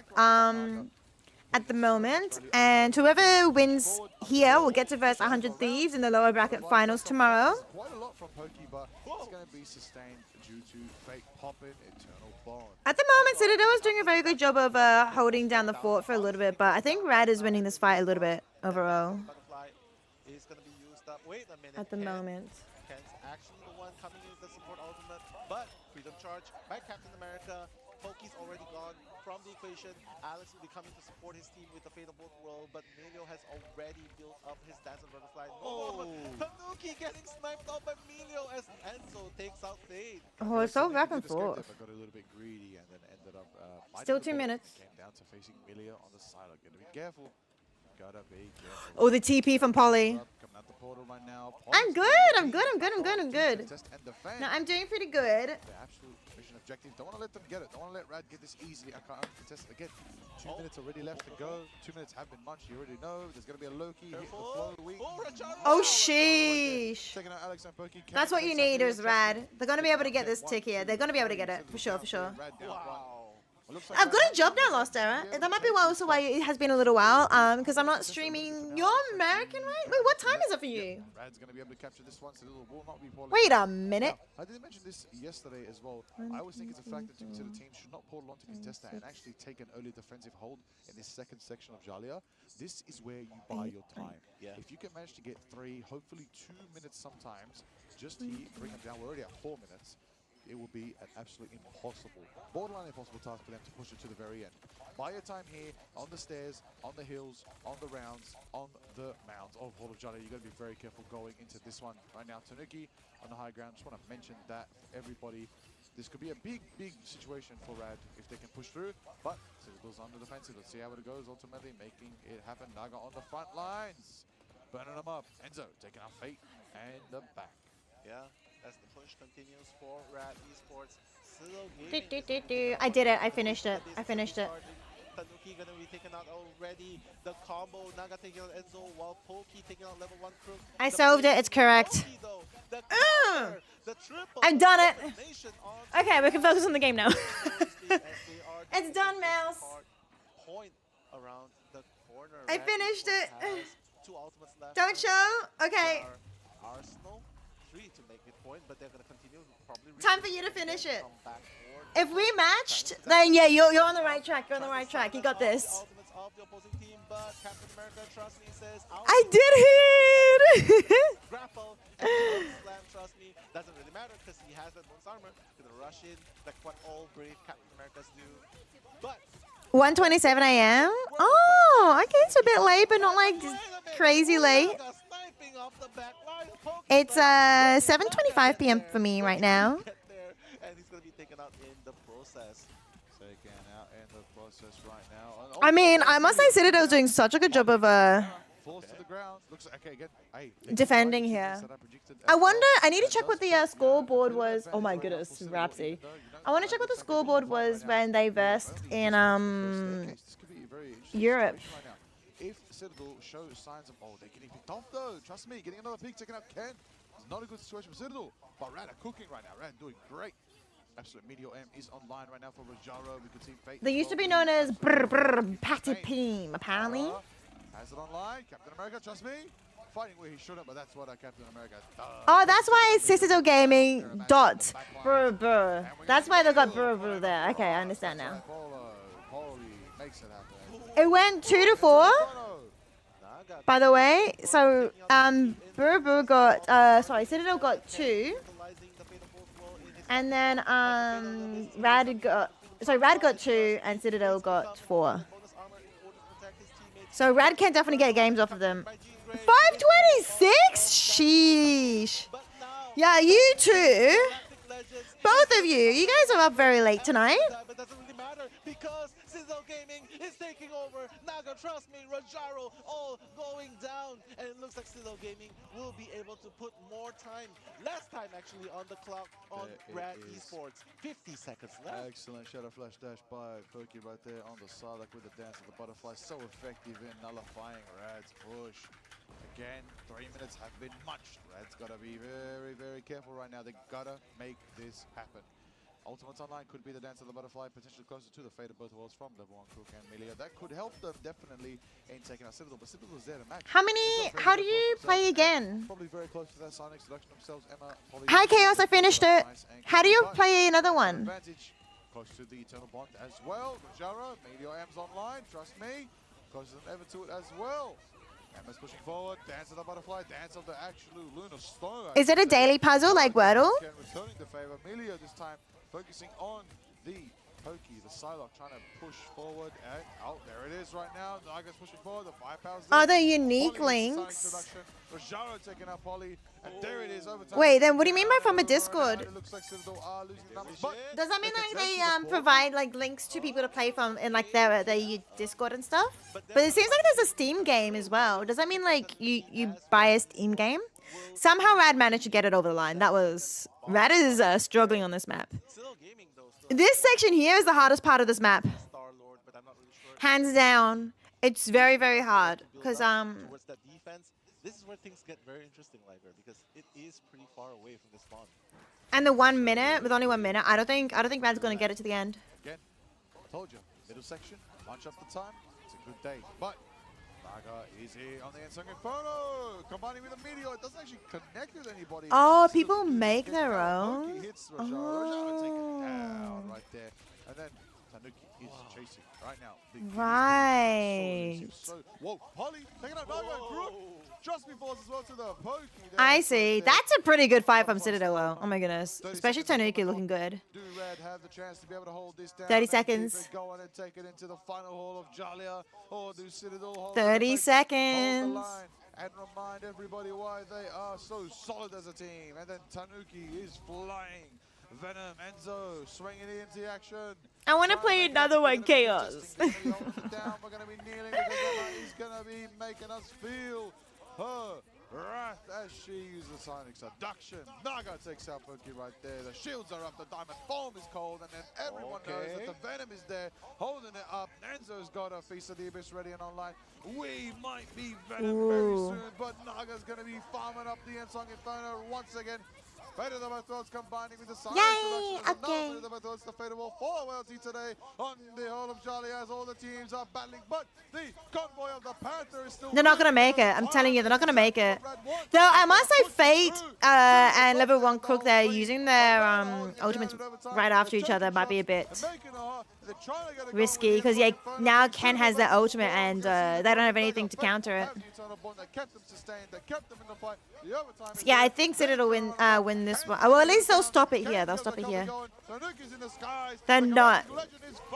at the moment, and whoever wins here will get to verse 100 Thieves in the lower bracket finals tomorrow. Quite a lot from Pokey, but it's going to be sustained due to fake popping Eternal Bond. At the moment, Citadel is doing a very good job of holding down the fort for a little bit, but I think Rad is winning this fight a little bit overall. Is going to be used up. Wait a minute. At the moment. Ken's actually the one coming in as the support ultimate, but Freedom Charge by Captain America. Pokey's already gone from the equation. Alex will be coming to support his team with the Fate of Both World, but Emilio has already built up his Dazzle Butterfly. Oh! Tanuki getting sniped out by Emilio as Enzo takes out Fate. Oh, it's so back and forth. Got a little bit greedy and then ended up Still 2 minutes. Came down to facing Emilio on the side. Gotta be careful. Gotta be careful. Oh, the TP from Polly. Coming out the portal right now. I'm good. I'm good. No, I'm doing pretty good. The absolute mission objective. Don't want to let them get it. Don't want to let Rad get this easily. I can't contest it again. 2 minutes already left to go. 2 minutes have been munched. You already know. There's going to be a low-key hit the flow of the week. Oh, sheesh. Taking out Alex and Pokey. That's what you need is Rad. They're going to be able to get this tick here. They're going to be able to get it, for sure, for sure. I've got a job now, Lost Era. That might be also why it has been a little while, because I'm not streaming. You're American, right? Wait, what time is it for you? Rad's going to be able to capture this one, so it will not be poorly. Wait a minute. Now, I didn't mention this yesterday as well. I always think it's a factor to consider teams should not portal on to contest that and actually take an early defensive hold in this second section of Jalia. This is where you buy your time. If you can manage to get 3, hopefully 2 minutes sometimes, just here, bring them down. We're already at 4 minutes. It will be an absolutely impossible, borderline impossible task for them to push it to the very end. Buy your time here, on the stairs, on the hills, on the rounds, on the mounds of Hall of Jalia. You've got to be very careful going into this one. Right now, Tanuki on the high ground. Just want to mention that for everybody. This could be a big, big situation for Rad if they can push through. But Citadel's on the defensive. Let's see how it goes, ultimately making it happen. Naga on the front lines, burning them up. Enzo taking out Fate and the back. Yeah. As the push continues for Rad Esports. I did it. I finished it. Tanuki gonna be taken out already. The combo, Naga taking out Enzo, while Pokey taking out level 1 Crook. I solved it. It's correct. I've done it. Okay, we can focus on the game now. It's done, Mouse. Point around the corner. I finished it. 2 ultimates left. Don't show. Okay. Arsenal. To make it point, but they're gonna continue. Probably time for you to finish it. If we matched, then yeah, you're on the right track. You're on the right track. You got this. I did hit. Grapple and slam. Trust me, doesn't really matter because he has that bonus armor. Gonna rush in like what all brave Captain Americas do. But 1:27 a.m. Oh, okay, it's a bit late, but not like crazy late. It's 7:25 p.m. for me right now. And he's gonna be taken out in the process. Taken out in the process right now. I mean, I must say Citadel's doing such a good job of falls to the ground. Looks like, okay, defending here. I wonder. I need to check what the scoreboard was. Oh my goodness, Rapsy. I want to check what the scoreboard was when they versed in Europe. If Citadel shows signs of, they're getting picked off though. Trust me, getting another pick, taking out Ken. It's not a good situation for Citadel. But Rad are cooking right now. Rad doing great. Absolute Meteor M is online right now for Rojaro. We can see Fate. They used to be known as Patty Peem, apparently. Has it online. Captain America, trust me. Fighting where he shouldn't, but that's what Captain America does. Oh, that's why it's Citadel Gaming dot brr brr. That's why they got brr brr there. Okay, I understand now. Makes it happen. It went 2-4. By the way, so brr brr got sorry, Citadel got 2. And then Rad got 2 and Citadel got 4. So Rad can definitely get games off of them. 526? Sheesh. Yeah, you two. Both of you guys are up very late tonight. But doesn't really matter because Citadel Gaming is taking over. Naga, trust me, Rojaro all going down. And it looks like Citadel Gaming will be able to put more time, less time actually, on the clock on Rad Esports. 50 seconds left. Excellent Shadow Flash dash by Pokey right there on the side, like with the dance of the butterfly. So effective in nullifying Rad's push. Again, 3 minutes have been much. Rad's got to be very, very careful right now. They gotta make this happen. Ultimates Online could be the dance of the butterfly, potentially closer to the fate of both worlds from Level 1 Crook and Melia. That could help them definitely in taking out Citadel, but Citadel is there to match. How do you play again? Probably very close to that Sonic selection themselves. Emma, Hi Chaos, I finished it. How do you play another one? Advantage close to the Eternal Bond as well. Rojaro, Meteor M's online, trust me. Closer than ever to it as well. Emma's pushing forward, dance of the butterfly, dance of the actual Lunar Stone. Is it a daily puzzle like Wordle? Returning the favor. Melia this time focusing on the Pokey, the Psylocke trying to push forward. And, oh, there it is right now. Naga's pushing forward. The firepower's there. Are there unique links? Rojaro taking out Polly. And there it is over time. Wait, then what do you mean by from a Discord? It looks like Citadel are losing numbers, but Does that mean like they provide like links to people to play from in like their Discord and stuff? But it seems like there's a Steam game as well. Does that mean like you buy a Steam game? Somehow Rad managed to get it over the line. Rad is struggling on this map. This section here is the hardest part of this map. Hands down. It's very, very hard. Because towards that defense, this is where things get very interesting, Liger, because it is pretty far away from the spawn. and the 1 minute, with only 1 minute, I don't think Rad's gonna get it to the end. Again, told you, middle section, bunch up the time. It's a good day, but Naga is here on the Ensong Inferno, combining with a Meteor. It doesn't actually connect with anybody. Oh, people make their own. Hits Rojaro, take it down right there, and then Tanuki is chasing right now. Right. Whoa, Polly taking out Naga and Crook. Just before as well to the Pokey. I see. That's a pretty good fight from Citadel, though. Oh my goodness. Especially Tanuki looking good. Do Red have the chance to be able to hold this down? 30 seconds. Go on and take it into the final hall of Jalia. Or do Citadel hold 30 seconds. Hold the line and remind everybody why they are so solid as a team. And then Tanuki is flying. Venom, Enzo swinging into action. I want to play another one, Chaos. We're going to be kneeling because he's going to be making us feel her wrath as she uses Sonic Seduction. Naga takes out Pokey right there. The shields are up, the Diamond Foam is cold, and then everyone knows that the Venom is there, holding it up. Nenzo's got a Feast of the Abyss ready and online. We might be Venom very soon, but Naga's going to be farming up the Ensong Inferno once again. Fate of the Both Worlds combining with the Sonic Seduction. Okay. Fate of the Both Worlds, the Fate of all four worlds today on the Hall of Jolly as all the teams are battling, but the convoy of the Panther is still... They're not going to make it. I'm telling you, they're not going to make it. Though I must say Fate and Level 1 Crook, they're using their ultimates right after each other might be a bit risky, because yeah, now Ken has their ultimate and they don't have anything to counter it. So yeah, I think Citadel win this one. Well, at least they'll stop it here. They'll stop it here. They're not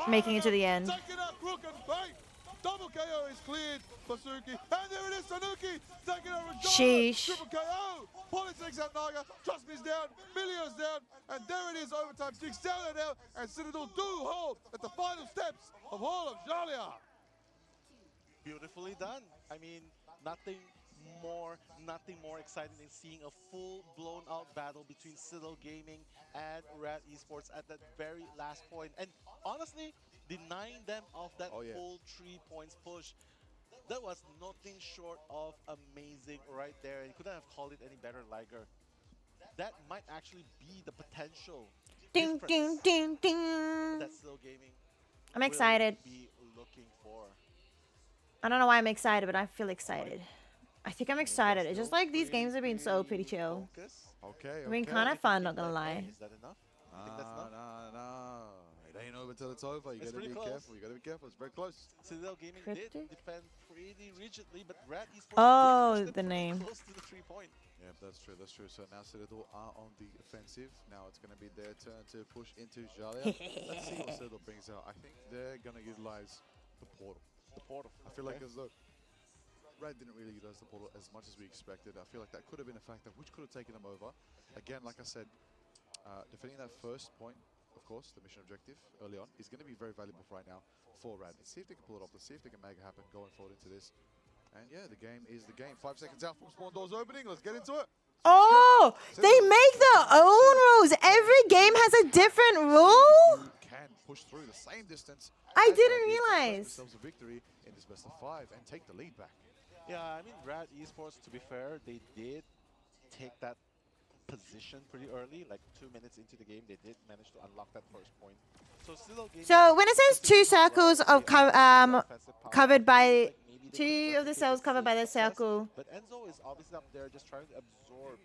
making it to the end. Double KO is cleared for Suki, and there it is, Tanuki taking out Rojaro. Sheesh. Triple KO. Politics at Naga. Trust me's down. Million's down. And there it is, overtime. Sticks down and out. And Citadel do hold at the final steps of Hall of Jalia. Beautifully done. I mean, nothing more exciting than seeing a full blown out battle between Citadel Gaming and Rad Esports at that very last point. And honestly, denying them of that full 3 points push, that was nothing short of amazing right there. You couldn't have called it any better, Liger. That might actually be the potential. Ding, ding, ding, ding. That's still gaming. I'm excited. Be looking for. I don't know why I'm excited, but I feel excited. I think I'm excited. It's just like these games have been so pretty chill. Okay. I mean, kind of fun, not gonna lie. Is that enough? I think that's enough. No. It ain't over till it's over. You It's gotta be pretty close. careful. You gotta be careful. It's very close. Citadel Gaming did defend pretty rigidly, but Red Esports Oh, did push the them name. close to the 3-point. Yeah, that's true. That's true. So now Citadel are on the offensive. Now it's going to be their turn to push into Jalia. Let's see what Citadel brings out. I think they're going to utilize the portal. The portal. I feel like as though Red didn't really utilize the portal as much as we expected. I feel like that could have been a factor which could have taken them over. Again, like I said, defending that first point, of course, the mission objective early on, is going to be very valuable right now for Rad. Let's see if they can pull it off. Let's see if they can make it happen going forward into this. And yeah, the game is the game. 5 seconds out from spawn doors opening. Let's get into it. Oh, they make their own rules. Every game has a different rule. You can push through the same distance. I as didn't Rad did, realize. themselves a victory in this best of 5 and take the lead back. Yeah, I mean, Rad Esports, to be fair, they did take that position pretty early, like 2 minutes into the game. They did manage to unlock that first point. So Citadel Gaming. So when it says 2 circles of covered by 2 of the cells covered by the circle. But Enzo is obviously up there just trying to absorb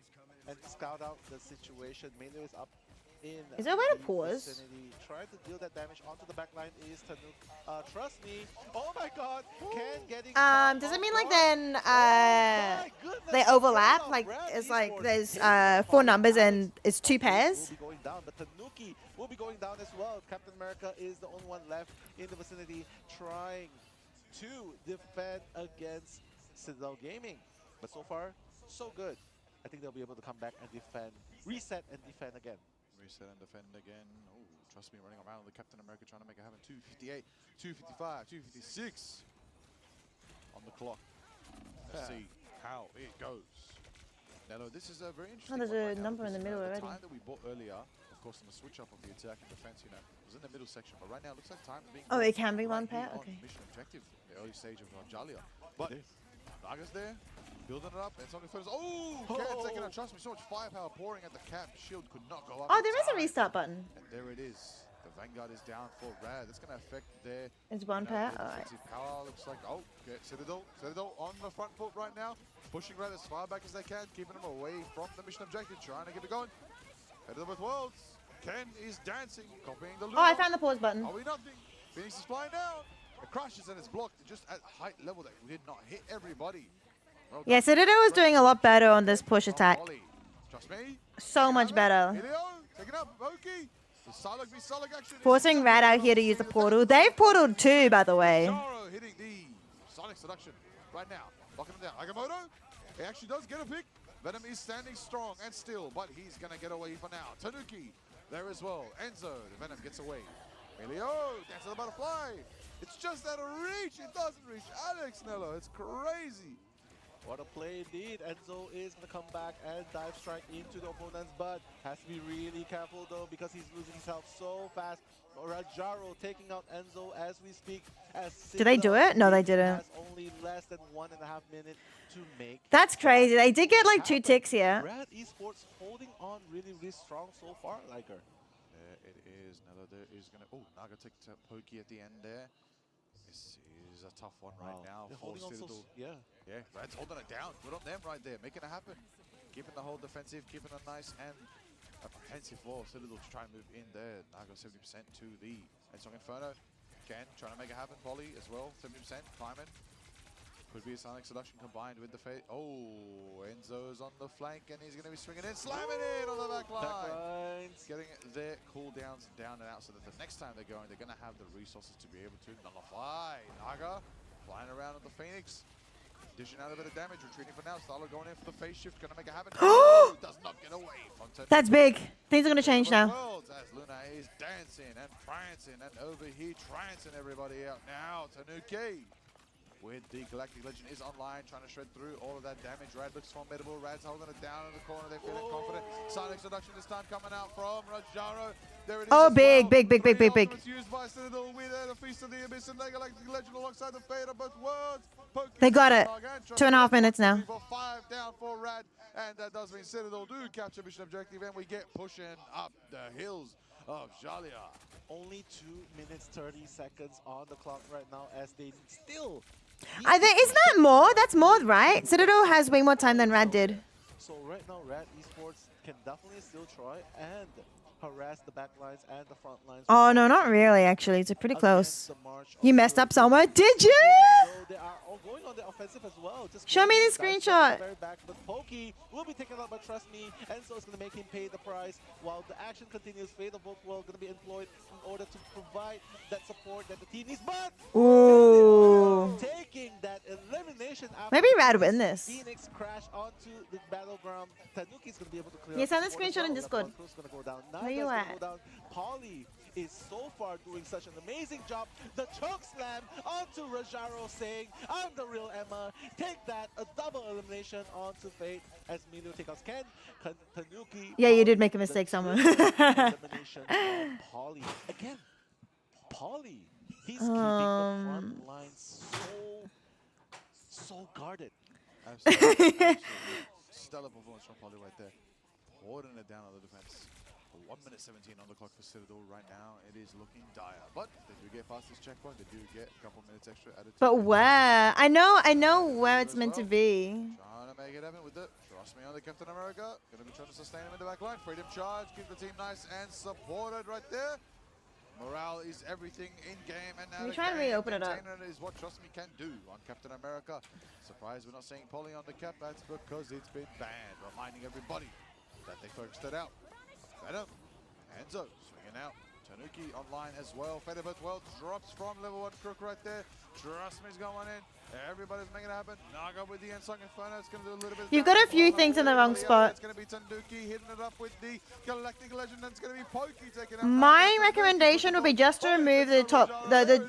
and scout out the situation. Melee is up in Is there a way to the pause? vicinity. Trying to deal that damage onto the backline is Tanuk. Trust me. Oh my god. Ken getting Does it mean like then they overlap? Like it's like there's 4 numbers and it's 2 pairs? Will be going down, but Tanuki will be going down as well. Captain America is the only one left in the vicinity trying to defend against Citadel Gaming. But so far, so good. I think they'll be able to come back and defend, reset and defend again. Reset and defend again. Oh, trust me, running around with Captain America trying to make it happen. 258, 255, 256 on the clock. Let's see how it goes. Now, this is a very interesting. Oh, there's one a right now number in the because, middle the already. time that we bought earlier, of course, in the switch up of the attack and defense unit, was in the middle section. But right now, it looks like time is being. Oh, it can be right one pair? here on Okay. Mission objective, the early stage of Jalia. But Naga's there. Building it up, and something first. Oh, Ken taking out. Trust me, so much firepower pouring at the cap. Shield could not go up. Oh, in there is a time. restart button. And there it is. The Vanguard is down for Rad. That's going to affect their. It's one pair. All right. Defensive power looks like. Oh, okay. Citadel on the front foot right now, pushing Rad as far back as they can, keeping them away from the mission objective, trying to get it going. Head of the worlds. Ken is dancing, copying the loop. Oh, I found the pause button. Are we nothing? Phoenix is flying down. It crashes and it's blocked just at height level that we did not hit everybody. Well Yeah, done. Citadel was doing a lot better on this push attack. Trust me. So much better. Helio, take it up, Moki. The Salak v Salak action. Forcing Rad out here to use the portal. They've portaled too, by the way. Jaro hitting the Sonic seduction right now. Locking him down. Agamotto, he actually does get a pick. Venom is standing strong and still, but he's going to get away for now. Tanuki there as well. Enzo, the Venom gets away. Helio, dance of the butterfly. It's just out of reach. It doesn't reach Alex Nello. It's crazy. What a play indeed. Enzo is going to come back and dive strike into the opponents, but has to be really careful though because he's losing his health so fast. Rajaro taking out Enzo as we speak. Did they do it? No, they didn't. Has only less than 1.5 minutes to make. That's crazy. They did get like 2 ticks here. Rad Esports holding on really, really strong so far, Liker. There it is. Nello there is going to. Oh, Naga takes Pokey at the end there. This is a tough one right now. They're For holding on so Citadel. yeah. Yeah, Rad's holding it down. Good on them right there, making it happen. Keeping the whole defensive, keeping a nice and apprehensive wall. Citadel to try and move in there. Naga 70% to the Ensong Inferno. Ken trying to make it happen. Polly as well, 70%. Climbing. Could be a Sonic Seduction combined with the fate. Oh, Enzo's on the flank and he's going to be swinging in, slamming in on the back line. Getting their cooldowns down and out so that the next time they're going, they're going to have the resources to be able to nullify. Naga flying around on the Phoenix. Dishing out a bit of damage, retreating for now. Starlo going in for the phase shift, going to make it happen. Does not get away from Tanuki. That's big. Things are going to change now. As Luna is dancing and prancing and over here trancing everybody out now. Tanuki with the Galactic Legend is online, trying to shred through all of that damage. Rad looks formidable. Rad's holding it down in the corner. They're feeling confident. Sonic Seduction this time coming out from Rajaro. There it is. Oh, as big, well. big, big, big, big, big. It's used by Citadel with the Feast of the Abyss and the Galactic Legend alongside the Fate of both worlds. They got it. 2.5 minutes now. 5 down for Rad, and that does mean Citadel do capture mission objective, and we get pushing up the hills of Jalia. Only 2 minutes 30 seconds on the clock right now as they still. I think isn't that more? That's more, right? Citadel has way more time than Rad did. So right now, Rad Esports can definitely still try and harass the back lines and the front lines. Oh no, not really. Actually, it's pretty close. You messed up somewhere, did you? They are all going on the offensive as well. Just Show me the going screenshot. very back, but Pokey will be taken out by Trust Me, Enzo is going to make him pay the price while the action continues. Fate of Volkwell going to be employed in order to provide that support that the team needs, but Ooh. taking that elimination after Maybe Rad win this. Phoenix crash onto the battleground. Tanuki's going to be able to clear Yeah, up send the support as screenshot well. in Discord. That Cruz gonna go down. Where you Naga's at? gonna go down. Polly is so far doing such an amazing job. The choke slam onto Rajaro saying, I'm the real Emma. Take that, a double elimination onto Fate as Milo takeouts Ken. Tanuki. Yeah, you did make a mistake somewhere. Elimination on Polly. Again, Polly. He's keeping the front line so guarded. Absolutely. Stellar performance from Polly right there. Holding it down on the defense. 1 minute 17 on the clock for Citadel right now. It is looking dire, but they do get past this checkpoint. They do get a couple minutes extra added. But where? I know where it's meant to be. Trying to make it happen with it. Trust me on the Captain America. Going to be trying to sustain him in the back line. Freedom charge. Keep the team nice and supported right there. Morale is everything in game, and now We try and reopen it up. is what Trust Me can do on Captain America. Surprised we're not seeing Polly on the cap. That's because it's been banned. Reminding everybody that they focused it out. Venom, Enzo swinging out. Tanuki online as well. Fedibert well drops from level 1 crook right there. Trust Me's going in. Everybody's making it happen. Naga with the Ensong Inferno. It's going to do a little bit. You've got a few things in the wrong spot. It's going to be Tanuki hitting it up with the Galactic Legend. And it's going to be Pokey taking out. My recommendation would be just to remove the top, the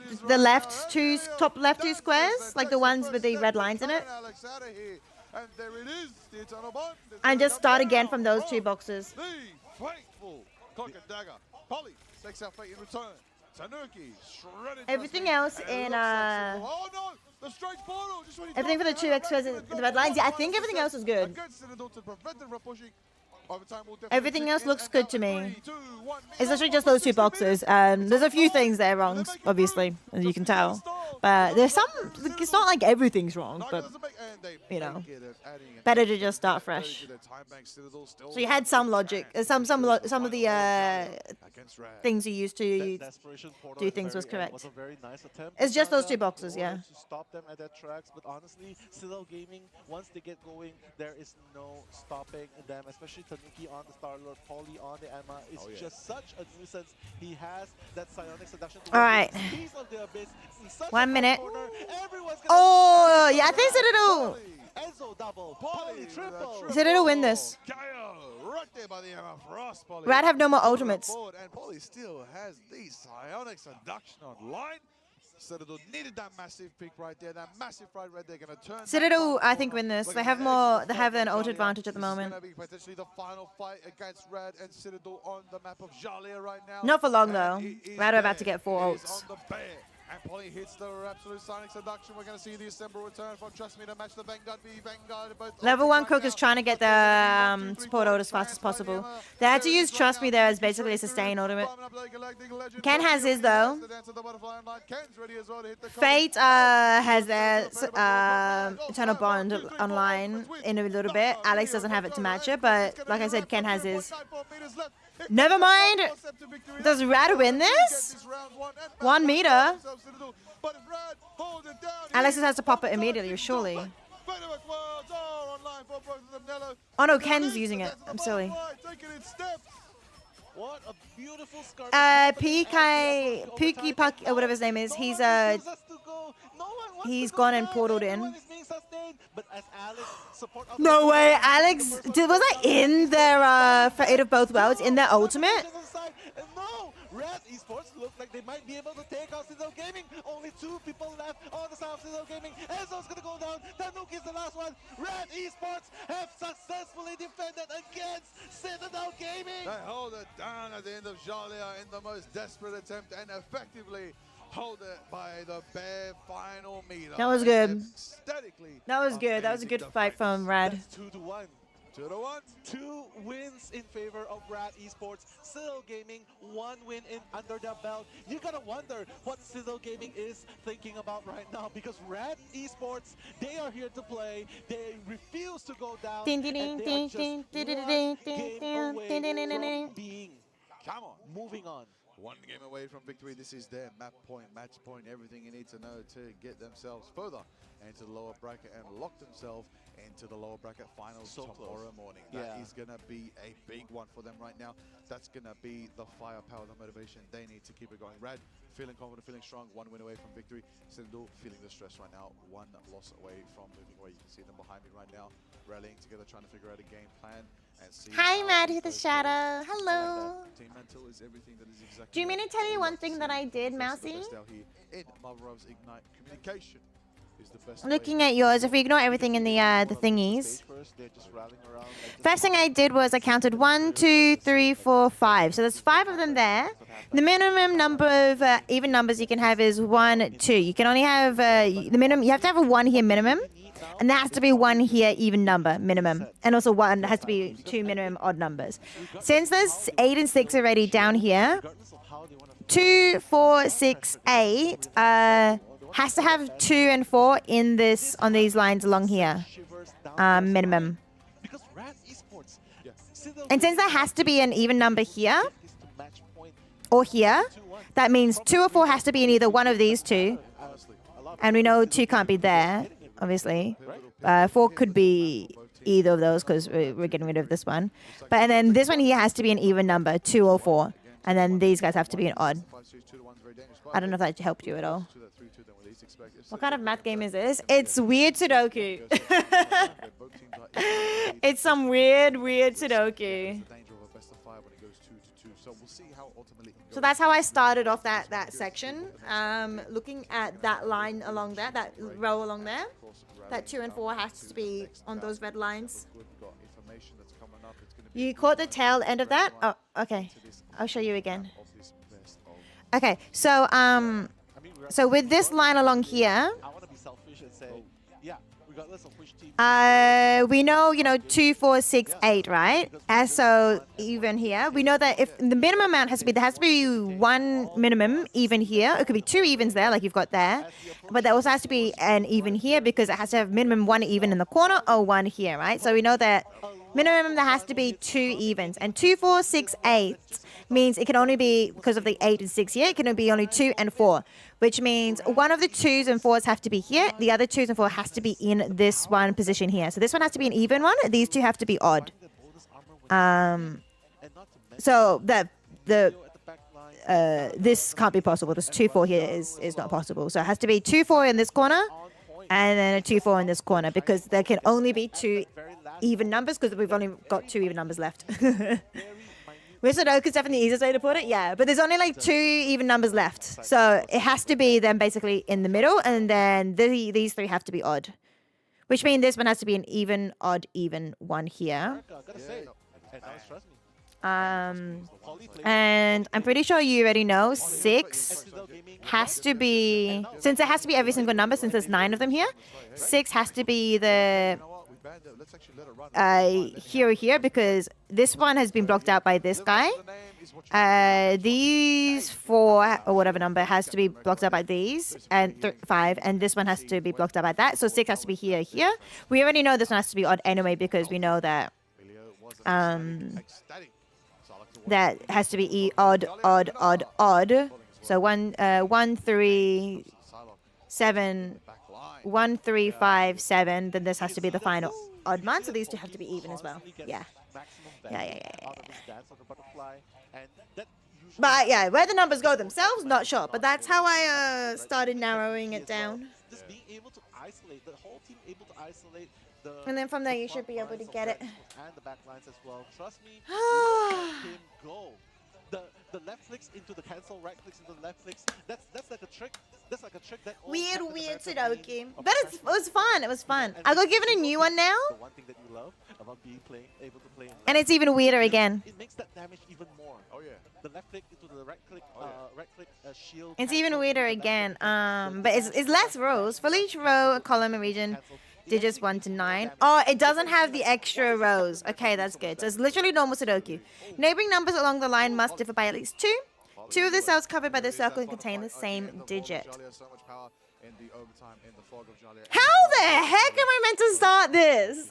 top left two squares, like the ones with the red lines in it, And there it is, the Eternal Bond. and just start again from those two boxes. The faithful Clock and Dagger. Polly takes out Fate in return. Tanuki shredded. Everything else in Oh no! The strange portal! Just when he everything for the two extras and the red lines. Yeah, I think everything else is good. Against Citadel to prevent them from pushing. Overtime will definitely Everything else kick in, looks and good now to me. 3, 2, 1, It's literally just those two boxes. There's a few things there wrong, obviously, as you can tell. But there's some. It's not like everything's wrong, but you know, better to just start fresh. So you had some logic. Some of the things you used to do things was correct. Was a very nice attempt. It's just those two boxes, yeah. To stop them at their tracks, but honestly, Citadel Gaming, once they get going, there is no stopping them, especially Tanuki on the Star-Lord, Polly on the Emma. It's just such a nuisance. He has that psionic seduction. All right. Piece of the abyss. 1 minute. Oh, yeah, I think Citadel. Enzo double, Polly triple. Citadel win this. Right there by the Emma Frost, Polly. Rad have no more ultimates. And Polly still has the psionic seduction online. Citadel needed that massive pick right there, that massive fight right there. Going to turn. Citadel, I think, win this. They have more. They have an ult advantage at the moment. This is going to be potentially the final fight against Rad and Citadel on the map of Jalia right now. Not for long though. Rad are about to get 4 It is ults. on the bear. And Polly hits the absolute Sonic seduction. We're going to see the Assembler return from Trust Me to match the Vanguard v Vanguard. Both Level 1 Cook is trying to get the support ult as fast as possible. They had to use Trust Me there as basically a sustain ultimate. Ken has his though. Fate has their Eternal Bond online in a little bit. Alex doesn't have it to match it, but like I said, Ken has his. Never mind. Does Rad win this? 1 meter. Alex has to pop it immediately, surely. Oh no, Ken's using it. I'm silly. What a beautiful scar. Pookie Puck, or whatever his name is. He's gone and portaled in. No way, Alex. Was that in their Fate of Both Worlds, in their ultimate? No, Red Esports look like they might be able to take out Citadel Gaming. Only 2 people left on the side of Citadel Gaming. Enzo's gonna go down. Tanuki is the last one. Red Esports have successfully defended against Citadel Gaming. They hold it down at the end of Jalia in the most desperate attempt and effectively hold it by the bare final meter. That was good. Aesthetically That was good. That was a good fight from Rad. That's 2-1. 2-1. 2 wins in favor of Rad Esports. Citadel Gaming, 1 win under their belt. You gotta wonder what Citadel Gaming is thinking about right now, because Rad Esports, they are here to play. They refuse to go down. And they are just one game away from being, come on, moving on. 1 game away from victory. This is their map point, match point, everything you need to know to get themselves further into the lower bracket and lock themselves into the lower bracket finals tomorrow morning. That is going to be a big one for them right now. That's going to be the firepower, the motivation they need to keep it going. Rad feeling confident, feeling strong, 1 win away from victory. Citadel feeling the stress right now, 1 loss away from moving away. You can see them behind me right now, rallying together, trying to figure out a game plan. Hi, Mad the Shadow. Hello. Team mental is everything that is exactly. Do you mean to tell you one thing that I did, Mousy? In Marvel's Ignite, communication is the best. Looking at yours, if we ignore everything in the thingies. First thing I did was I counted 1, 2, 3, 4, 5. So there's 5 of them there. The minimum number of even numbers you can have is 1, 2. You can only have the minimum. You have to have a 1 here minimum. And there has to be 1 here even number minimum, and also 1 has to be 2 minimum odd numbers. Since there's 8 and 6 already down here, 2, 4, 6, 8 has to have 2 and 4 in this on these lines along here, minimum. And since there has to be an even number here or here, that means 2 or 4 has to be in either one of these two, and we know 2 can't be there. Obviously, 4 could be either of those because we're getting rid of this one. But and then this one here has to be an even number, 2 or 4, and then these guys have to be an odd. I don't know if that helped you at all. What kind of math game is this? It's weird Sudoku. It's some weird Sudoku. So that's how I started off that section, looking at that line along there, that row along there. That 2 and 4 has to be on those red lines. You caught the tail end of that? Oh, okay. I'll show you again. Okay, so so with this line along here, we know, 2, 4, 6, 8, right? And so even here, we know that if the minimum amount there has to be 1 minimum even here. It could be 2 evens there, like you've got there. But there also has to be an even here because it has to have minimum 1 even in the corner or 1 here, right? So we know that minimum there has to be 2 evens. And 2, 4, 6, 8 means it can only be, because of the 8 and 6 here, it can be only 2 and 4. Which means one of the 2s and 4s have to be here. The other 2s and 4 has to be in this one position here. So this one has to be an even one. These 2 have to be odd. So this can't be possible. This 2, 4 here is not possible. So it has to be 2, 4 in this corner, and then a 2, 4 in this corner, because there can only be 2 even numbers because we've only got 2 even numbers left. Sudoku is definitely the easiest way to put it, yeah. But there's only like 2 even numbers left. So it has to be then basically in the middle, and then these 3 have to be odd. Which means this one has to be an even, odd, even one here. And I'm pretty sure you already know 6 has to be, since it has to be every single number, since there's 9 of them here, 6 has to be the here, because this one has been blocked out by this guy. These 4 or whatever number has to be blocked out by these, and 5, and this one has to be blocked out by that. So 6 has to be here. We already know this one has to be odd anyway, because we know that that has to be odd. So 1, 3, 7, 1, 3, 5, 7. Then this has to be the final odd one. So these 2 have to be even as well. Yeah. But yeah, where the numbers go themselves, not sure. But that's how I started narrowing it down. Just being able to isolate, the whole team able to isolate the. And then from there you should be able to get it. And the back lines as well. Trust me, let him go. The left clicks into the cancel, right clicks into the left clicks. That's like a trick. That's like a trick that weird Sudoku. But it was fun. It was fun. I got given a new one now. The one thing that you love about being able to play. And it's even weirder again. It makes that damage even more. Oh yeah. The left click into the right click, shield. It's even weirder again. But it's less rows. For each row, column, and region, digits 1 to 9. Oh, it doesn't have the extra rows. Okay, that's good. So it's literally normal Sudoku. Neighboring numbers along the line must differ by at least 2. 2 of the cells covered by the circle and contain the same digit. How the heck am I meant to start this?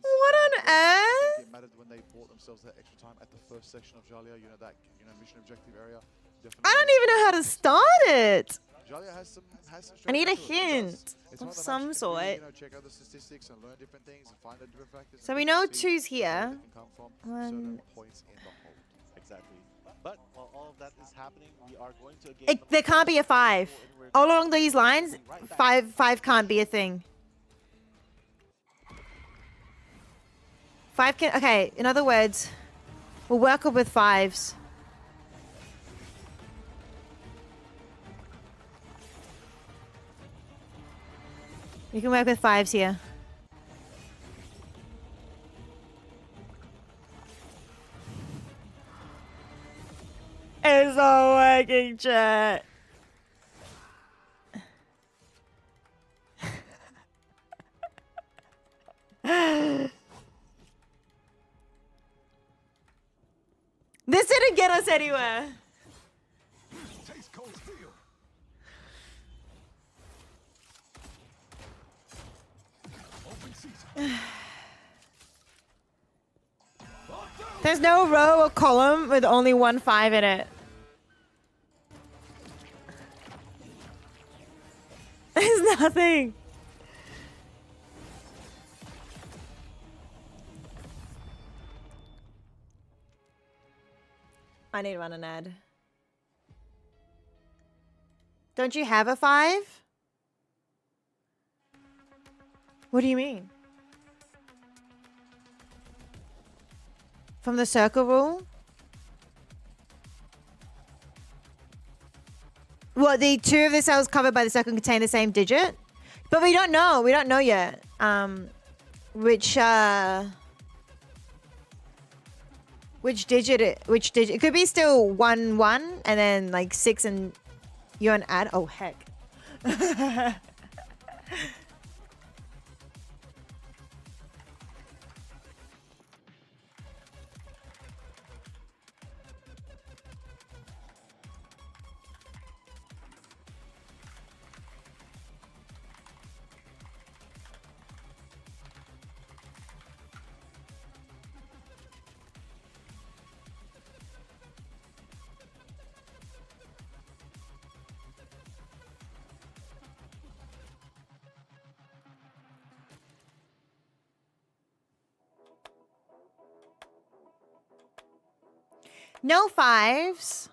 What on earth? It mattered when they bought themselves that extra time at the first section of Jalia, that mission objective area. I don't even know how to start it. Jalia has some I need a hint of some sort. Check out the statistics and learn different things and find the different factors. So we know 2's here. Certain points in the hold. Exactly. But while all of that is happening, we are going to a game. There can't be a 5. All along these lines, 5 can't be a thing. 5 can. Okay, in other words, we'll work up with 5s. We can work with 5s here. It's all working, chat. This didn't get us anywhere. There's no row or column with only 1 5 in it. There's nothing. I need to run an ad. Don't you have a 5? What do you mean? From the circle rule? Well, the 2 of the cells covered by the circle contain the same digit? But we don't know. We don't know yet. Which digit it could be still 1 1 and then like 6 and you're an add. Oh heck. No 5s.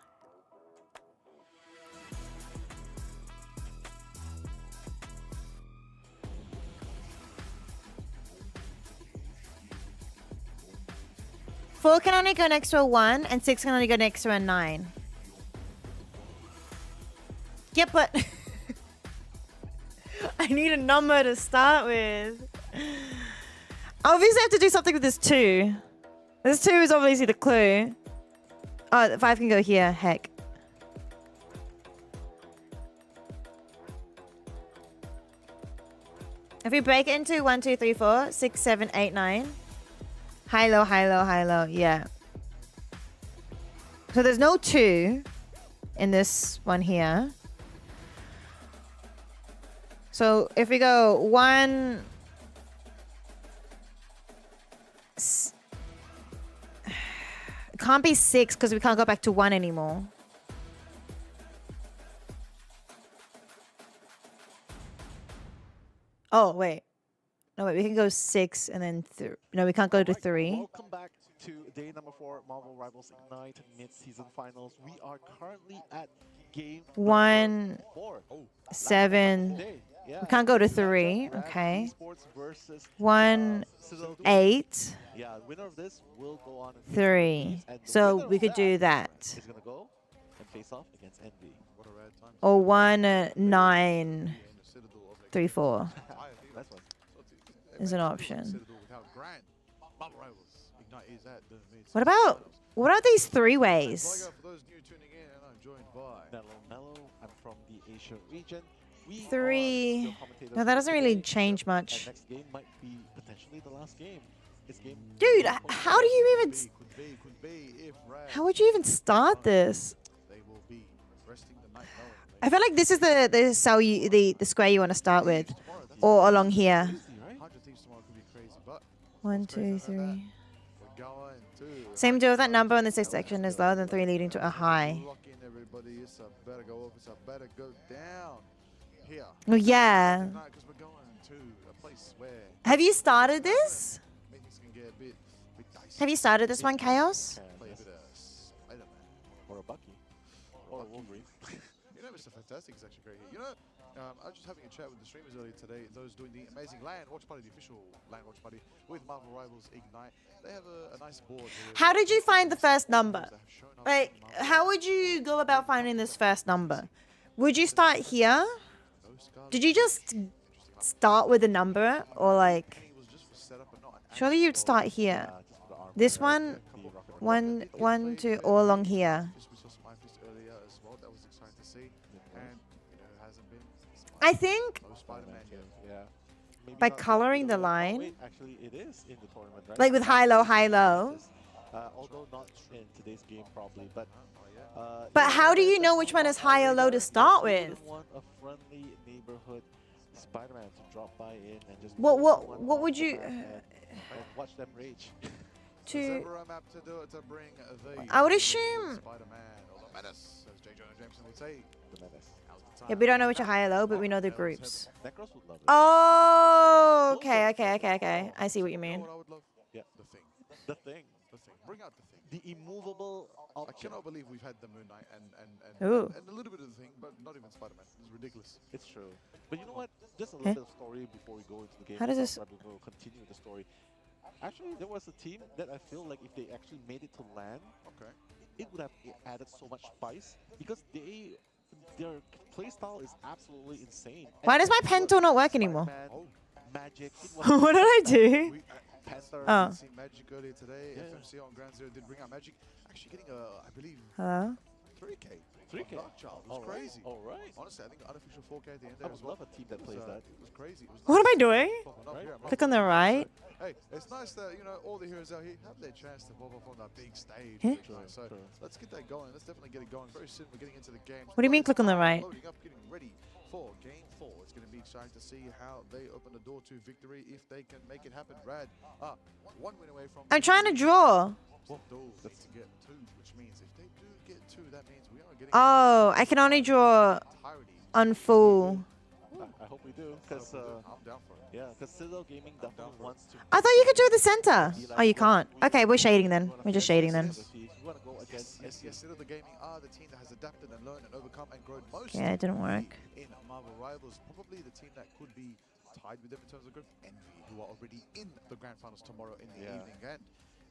Four can only go next to a 1, and 6 can only go next to a 9. Yep, but I need a number to start with. Obviously, I have to do something with this 2. This 2 is obviously the clue. Oh, the 5 can go here. Heck. If we break it into 1, 2, 3, 4, 6, 7, 8, 9. High, low, high, low, high, low. Yeah. So there's no 2 in this one here. So if we go 1... It can't be 6 because we can't go back to 1 anymore. Oh, wait. No, wait. We can go 6 and then... No, we can't go to 3. Welcome back to day number 4, Marvel Rivals Ignite mid-season finals. We are currently at game 1, 4. 7... We can't go to 3. Okay. 1, 8. Yeah, winner of this will go on 3. So we could do that. Is gonna go and face off against Envy. Or 1, 9, 3, 4 is an option. What are these 3 ways? Mellow, I'm from the Asia region. 3. No, that doesn't really change much. Next game might be potentially the last game. It's game. Dude, how do you even... How would you even start this? I feel like this is the cell the square you want to start with, or along here. 1, 2, 3. Same deal with that number on the 6th section is lower than 3, leading to a high. Oh yeah. Have you started this? Have you started this one, Chaos? Or a Bucky. Or a Wolverine. You know, Mr. Fantastic is actually great here. You know, I was just having a chat with the streamers earlier today, those doing the amazing LAN watch party, the official LAN watch party with Marvel Rivals Ignite. They have a nice board. How did you find the first number? Like, how would you go about finding this first number? Would you start here? Did you just start with a number? Or like... Surely you'd start here. This one, 1, 1, 2, all along here. I think by coloring the line, Actually, it is in the tournament, right? like with high, low, high, low. Although not in today's game, probably, but. But how do you know which one is high or low to start with? Want a friendly neighborhood Spider-Man to drop by in and just. What would you? And watch them rage. I would assume. Yeah, we don't know which are high or low, but we know the groups. Oh, okay. I see what you mean. Yeah, the thing. Bring out the thing. The immovable option. I cannot believe we've had the Moon Knight and a little bit of the thing, but not even Spider-Man. It's ridiculous. It's true. But you know what? Just a little bit of story before we go into the game. How does this? We'll continue the story. Actually, there was a team that I feel like if they actually made it to LAN, it would have added so much spice because their playstyle is absolutely insane. Why does my pen tool not work anymore? Magic. What did I do? Oh. Seen Magic earlier today. FMC on Ground Zero did bring out Magic. Actually getting I believe. Hello? 3K. 3K. Darkchild. It was crazy. All right. Honestly, I think unofficial 4K at the end I there would as well. love a team that plays that. It was crazy. It was What am I nice. doing? Right? Click on the right. Hey, it's nice that all the heroes out here have their chance to pop up on that big stage. Huh? So let's get that going. Let's definitely get it going very soon. We're getting into the games. What do you mean click on the right? Loading up, getting ready for game 4. It's going to be exciting to see how they open the door to victory if they can make it happen. Rad, 1 win away from. I'm trying to draw. Dolls need to get 2, which means if they do get 2, that means we are getting. Oh, I can only draw on full. I hope we do, because I'm down for it. Yeah, because Citadel Gaming definitely wants to. I thought you could do the center. Oh, you can't. Okay, we're shading then. We're just shading then. Yes, Citadel Gaming are the team that has adapted and learned and overcome and grown most. Yeah, it didn't work. In Marvel Rivals, probably the team that could be tied with them in terms of growth. Envy, who are already in the grand finals tomorrow in the evening, and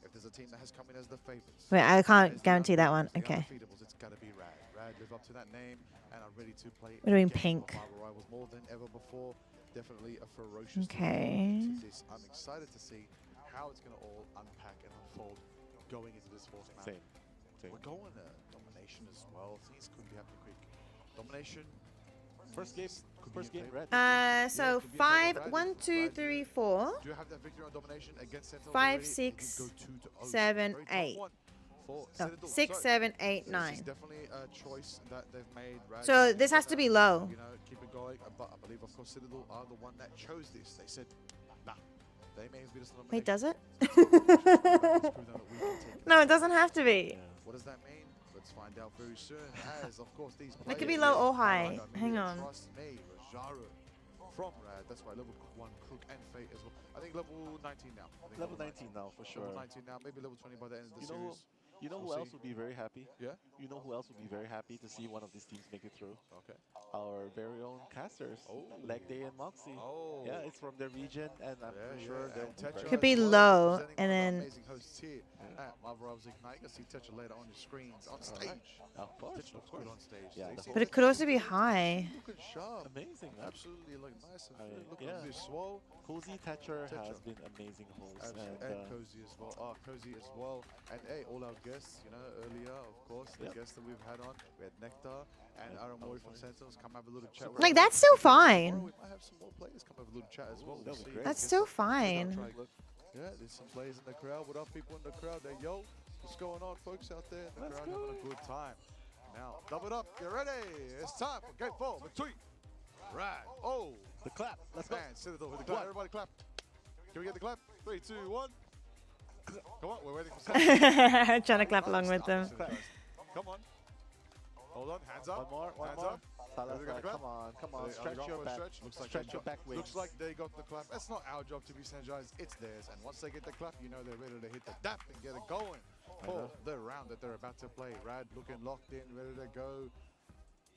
if there's a team that has come in as the favorites. Wait, I can't guarantee that one. Okay. It's got to be Rad. Rad live up to that name and are ready to play. We're doing pink. Marvel Rivals more than ever before. Definitely a ferocious. Okay. I'm excited to see how it's going to all unpack and unfold going into this fourth map. Same. We're going to domination as well. Things could be happening quick. Domination. First game red. So 5, 1, 2, 3, 4. Do you have that victory on domination against Sentinel 5, 6, 7, 8. No, 6, 7, 8, 9. This is definitely a choice that they've made. So this has to be low. You know, keep it going. But I believe, of course, Citadel are the one that chose this. They said, nah. They may have beat us on Wait, does it? No, it doesn't have to be. What does that mean? Let's find out very soon. As, of course, these It could be low or high. Hang on. Trust me, Rajaro from Rad. That's right, level 1, Cook and Fate as well. I think level 19 now. Level 19 now, for sure. Level 19 now, maybe level 20 by the end of the series. You know who else would be very happy? Yeah? You know who else would be very happy to see one of these teams make it through? Okay. Our very own casters, Leg Day and Moxie. Oh. Yeah, it's from their region, and I'm pretty sure they'll be Could be low, and then. Amazing hosts here at Marvel Rivals Ignite. You'll see Tetra later on your screens, on stage. Of course. Tetra looks good on stage. Yeah, But it could also be high. Looking sharp. Amazing. Absolutely, like nice and looking yeah. really swole. Cozy Tetra has been amazing host. And Cozy as well. Cozy as well. And hey, all our guests, you know, earlier, of course, the guests that we've had on. We had Nectar and Aramori from Sentinels come have a little chat. Like, that's still fine. We might have some more players come have a little chat as well. That'd be great. That's still fine. Yeah, there's some players in the crowd. What up, people in the crowd? There, yo, what's going on, folks out there in the crowd having a good time? Now, double it up. Get ready. It's time for game 4 between Rad. Oh, the clap. Let's go. Man, Citadel with the clap. Everybody clap. Can we get the clap? 3, 2, 1. Come on, we're waiting for Trying to clap along with them. Come on. Hold on, hands up. One more. Come on. Stretch your back. Stretch your back wings. Looks like they got the clap. That's not our job to be synergized. It's theirs. And once they get the clap, you know they're ready to hit the dap and get it going for the round that they're about to play. Rad looking locked in, ready to go.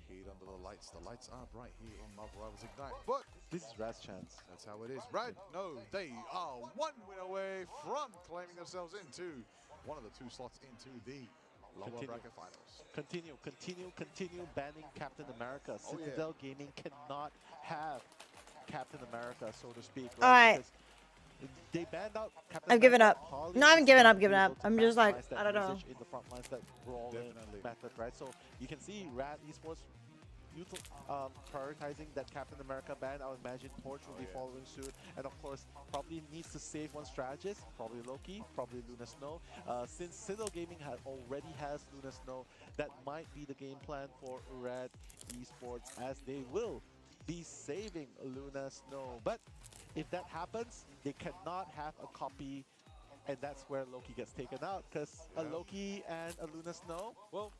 Heat under the lights. The lights are bright here on Marvel Rivals Ignite. But this is Rad's chance. That's how it is. Rad, no, they are one win away from claiming themselves into one of the 2 slots into the lower bracket finals. Continue banning Captain America. Citadel Gaming cannot have Captain America, so to speak. All right. They banned out Captain I've given up. America. No, I haven't given up. I'm just like, I don't know. In the front lines that brawl in method, right? So you can see Rad Esports prioritizing that Captain America ban. I would imagine Torch will be following suit, and of course probably needs to save one strategist, probably Loki, probably Luna Snow. Since Citadel Gaming already has Luna Snow, that might be the game plan for Rad Esports, as they will be saving Luna Snow. But if that happens, they cannot have a copy, and that's where Loki gets taken out, because a Loki and a Luna Snow, well,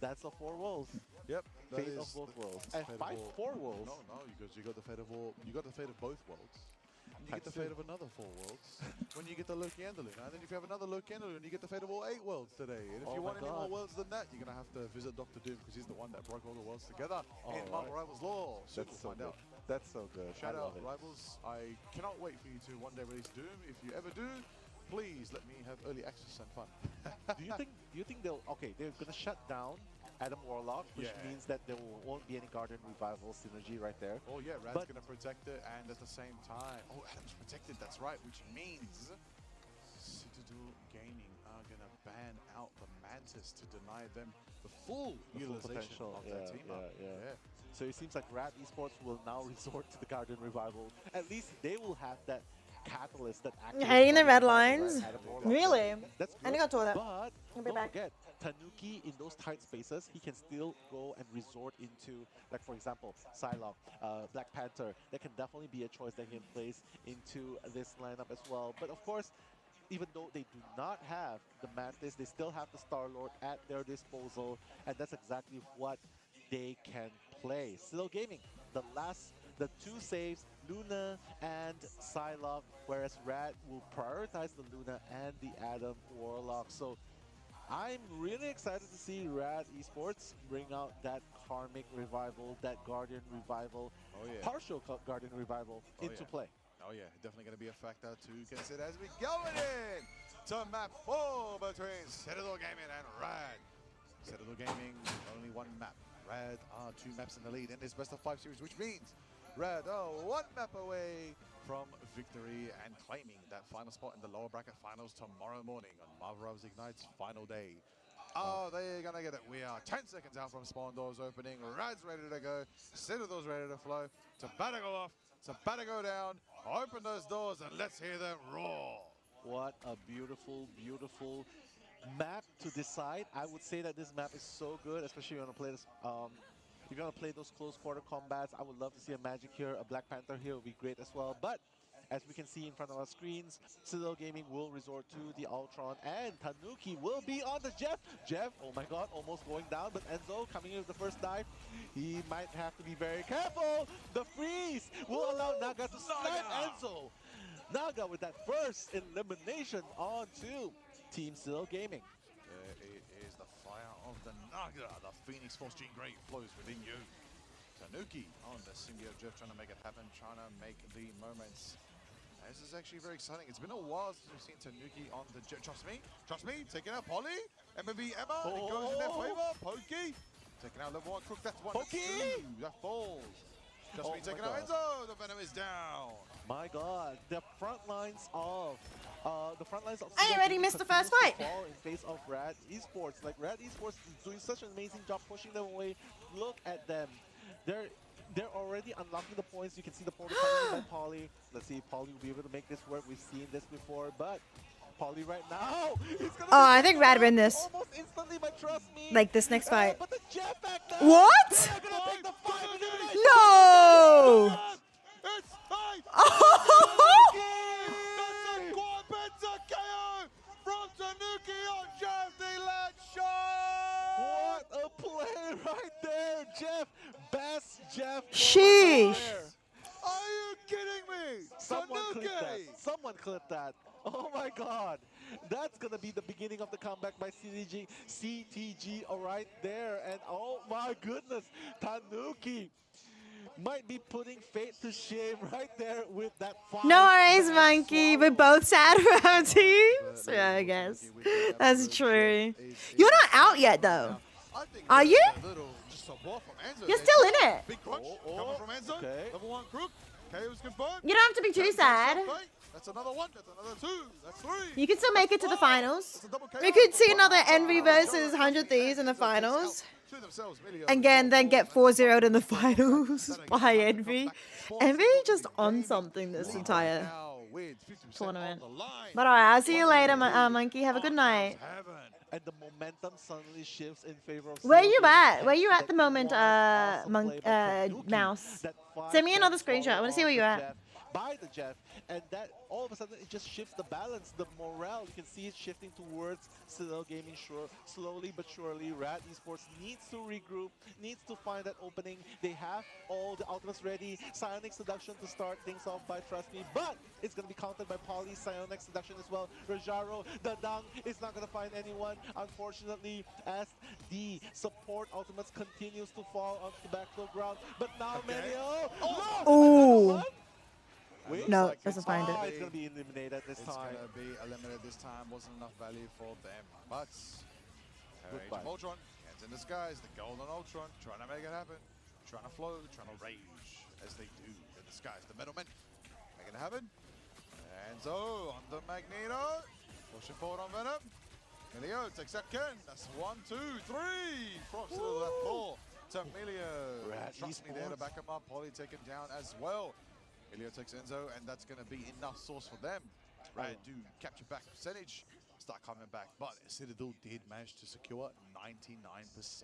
that's the 4 worlds. Yep. Fate of both worlds. And fight 4 worlds. No, because you got the fate of all. You got the fate of both worlds. And you get the fate of another 4 worlds when you get the Loki and the Luna. And then if you have another Loki and the Luna, you get the fate of all 8 worlds today. And if you want any more worlds than that, you're gonna have to visit Dr. Doom, because he's the one that broke all the worlds together in Marvel Rivals lore. So That's so good. That's so good. Shout out Rivals. I cannot wait for you to one day release Doom. If you ever do, please let me have early access and fun. Do you think they'll they're gonna shut down Adam Warlock, which means that there won't be any Guardian Revival synergy right there. Oh yeah, Rad's gonna protect it, and at the same time, Adam's protected, that's right, which means Citadel Gaming are gonna ban out the Mantis to deny them the full utilization of their team up. So it seems like Rad Esports will now resort to the Guardian Revival. At least they will have that catalyst that activates. Hanging the red lines? Really? That's good. I got to that. But I'll be don't back. forget, Tanuki in those tight spaces, he can still go and resort into, like for example, Psylocke, Black Panther. That can definitely be a choice that he can place into this lineup as well. But of course, even though they do not have the Mantis, they still have the Star-Lord at their disposal, and that's exactly what they can play. Citadel Gaming, the 2 saves, Luna and Psylocke, whereas Rad will prioritize the Luna and the Adam Warlock. So I'm really excited to see Rad Esports bring out that Karmic Revival, that Guardian Revival, partial Guardian Revival into play. Oh yeah, definitely going to be a factor to consider as we go in to map 4 between Citadel Gaming and Rad. Citadel Gaming, only 1 map. Rad are 2 maps in the lead in this best of 5 series, which means Rad are 1 map away from victory and claiming that final spot in the lower bracket finals tomorrow morning on Marvel Rivals Ignite's final day. Oh, they're going to get it. We are 10 seconds out from spawn doors opening. Rad's ready to go. Citadel's ready to flow. It's about to go off. It's about to go down. Open those doors and let's hear them roar. What a beautiful, beautiful map to decide. I would say that this map is so good, especially when you want to play this. You're going to play those close quarter combats. I would love to see a Magic here, a Black Panther here would be great as well. But as we can see in front of our screens, Citadel Gaming will resort to the Ultron, and Tanuki will be on the Jeff. Jeff, oh my god, almost going down, but Enzo coming in with the first dive. He might have to be very careful. The freeze will allow Naga to snipe Enzo. Naga with that first elimination onto Team Citadel Gaming. It is the fire of the Naga. The Phoenix Force Gene Grey flows within you. Tanuki on the Symbiote Jeff trying to make it happen, trying to make the moments. This is actually very exciting. It's been a while since we've seen Tanuki on the Jeff. Trust me, taking out Polly. MMV Emma, it goes in their favor. Pokey, taking out level 1 Crook. That's 1. Pokey! That's 2. That falls. Just me taking out Enzo. The Venom is down. My God, the front lines of I already missed the first fight. Fall in face of Rad Esports. Like Rad Esports is doing such an amazing job pushing them away. Look at them. They're already unlocking the points. You can see the portal coming in by Polly. Let's see if Polly will be able to make this work. We've seen this before, but Polly right now. I think Rad win this. Almost instantly, but trust me. Like this next fight. But the Jeff back now. What? No! It's fight! That's a quad beta KO from Tanuki on Jeff the Lad Show! What a play right there, Jeff. Best Jeff. Sheesh. Are you kidding me? Someone Tanuki! clip that. Someone clip that. Oh my God. That's going to be the beginning of the comeback by CTG right there. And oh my goodness, Tanuki might be putting fate to shame right there with that 5. No worries, Monkey. We're both sad for our teams. Yeah, I guess. That's true. You're not out yet, though. Are you? You're still in it. Big crunch coming from Enzo. Okay. Level 1 Crook. KO's confirmed. You don't have to be too sad. That's another one. That's another 2. That's 3. You can still make it to the finals. We could see another Envy versus 100 Thieves in the finals. Again, then get 4-0'd in the finals by Envy. Envy just on something this entire tournament. But alright, I'll see you later, Monkey. Have a good night. And the momentum suddenly shifts in favor of. Where you at? Where you at the moment, Mouse? Send me another screenshot. I want to see where you're at. By the Jeff, and that all of a sudden it just shifts the balance, the morale. You can see it shifting towards Citadel Gaming. Slowly but surely, Rad Esports needs to regroup, needs to find that opening. They have all the ultimates ready. Psionic Seduction to start things off by Trust Me, but it's going to be countered by Polly. Psionic Seduction as well. Rajaro, the Dang is not going to find anyone, unfortunately, as the support ultimates continues to fall onto the battleground. But now, Melio. Oh! Wait, no, doesn't find it. It's going to be eliminated this time. It's going to be eliminated this time. Wasn't enough value for them. But Age of Ultron, hands in the skies, the golden Ultron, trying to make it happen. Trying to flow, trying to rage, as they do in the skies. The middlemen, making it happen. Enzo on the Magneto. Pushing forward on Venom. Emilio takes that Ken. That's 1, 2, 3. Props to that 4. To Emilio. Trust me there to back him up. Polly taken down as well. Emilio takes Enzo, and that's going to be enough source for them. Rad do capture back percentage, start coming back, but Citadel did manage to secure 99%.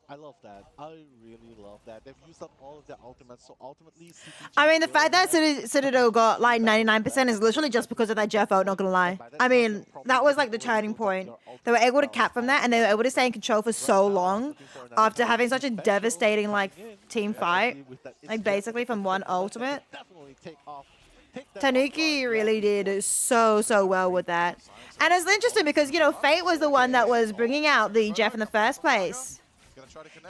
I love that. I really love that. They've used up all of their ultimates, so ultimately CTG. I mean, the fact that Citadel got like 99% is literally just because of that Jeff out, not gonna lie. I mean, that was like the turning point. They were able to cap from that, and they were able to stay in control for so long after having such a devastating like team fight, like basically from one ultimate. Tanuki really did so well with that. And it's interesting because, you know, Fate was the one that was bringing out the Jeff in the first place.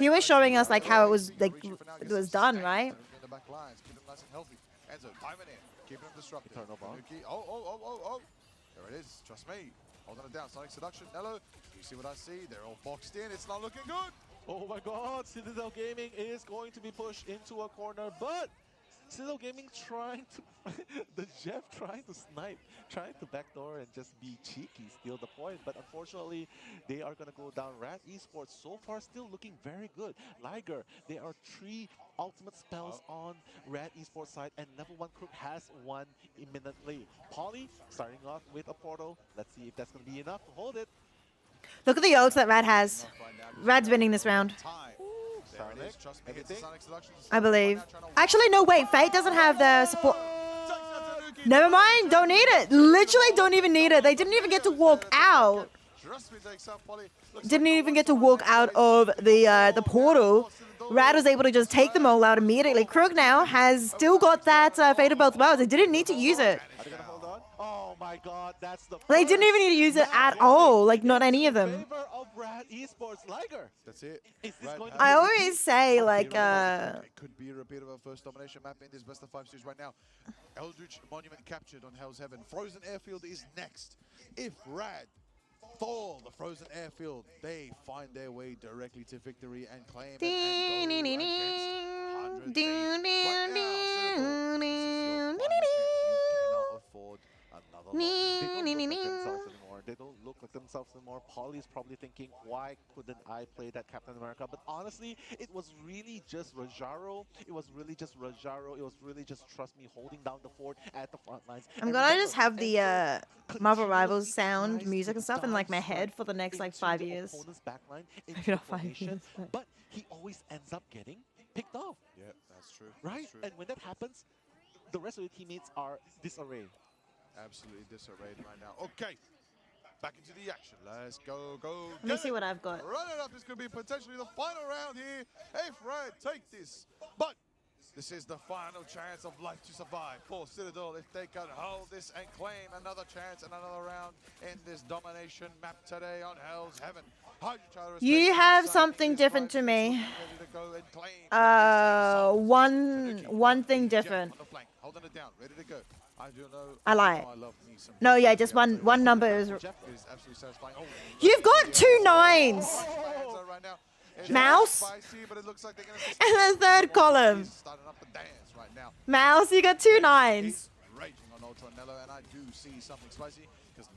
He was showing us like how it was like it was done, right? Enzo, timing in, keeping him disrupted. Oh. There it is, trust me. Holding it down, Sonic Seduction, Nello. You see what I see? They're all boxed in, it's not looking good. Oh my God, Citadel Gaming is going to be pushed into a corner, but Citadel Gaming trying to, the Jeff trying to snipe, trying to backdoor and just be cheeky, steal the point. But unfortunately, they are going to go down. Rad Esports so far still looking very good. Liger, there are 3 ultimate spells on Rad Esports side, and level 1 Crook has one imminently. Polly starting off with a portal. Let's see if that's going to be enough to hold it. Look at the ults that Rad has. Rad's winning this round. I believe. Actually, no, wait. Fate doesn't have the support. Never mind. Don't need it. Literally don't even need it. They didn't even get to walk out. Didn't even get to walk out of the portal. Rad was able to just take them all out immediately. Crook now has still got that Fate of Both Worlds. They didn't need to use it. Oh my God, that's the They didn't even need to use it at all. Like, not any of them. That's it. I always say, like, It could be a repeat of our first domination map in this best of 5 series right now. Eldritch Monument captured on Hell's Heaven. Frozen Airfield is next. If Rad fall the Frozen Airfield, they find their way directly to victory and claim it and go against 100 Thieves. Right now, themselves anymore. They don't look like themselves anymore. Polly's probably thinking, why couldn't I play that Captain America? But honestly, it was really just Rajaro. It was really just Rajaro. It was really just Trust Me holding down the fort at the front lines. I'm gonna just have the Marvel Rivals sound, music and stuff in like my head for the next like 5 years. Maybe not 5 years. But he always ends up getting picked off. Yeah, that's true. Right? That's true. And when that happens, the rest of the teammates are disarrayed. Absolutely disarrayed right now. Okay, back into the action. Let's go, go. Let me see what I've got. Run it up. This could be potentially the final round here. If Red take this, but this is the final chance of life to survive for Citadel. If they can hold this and claim another chance and another round in this domination map today on Hell's Heaven. You have something different to me. One thing different. Holding it down, ready to go. I do know. I lie. No, yeah, just one number is. You've got 2 9s. Mouse. And the third column. Mouse, you got 2 9s.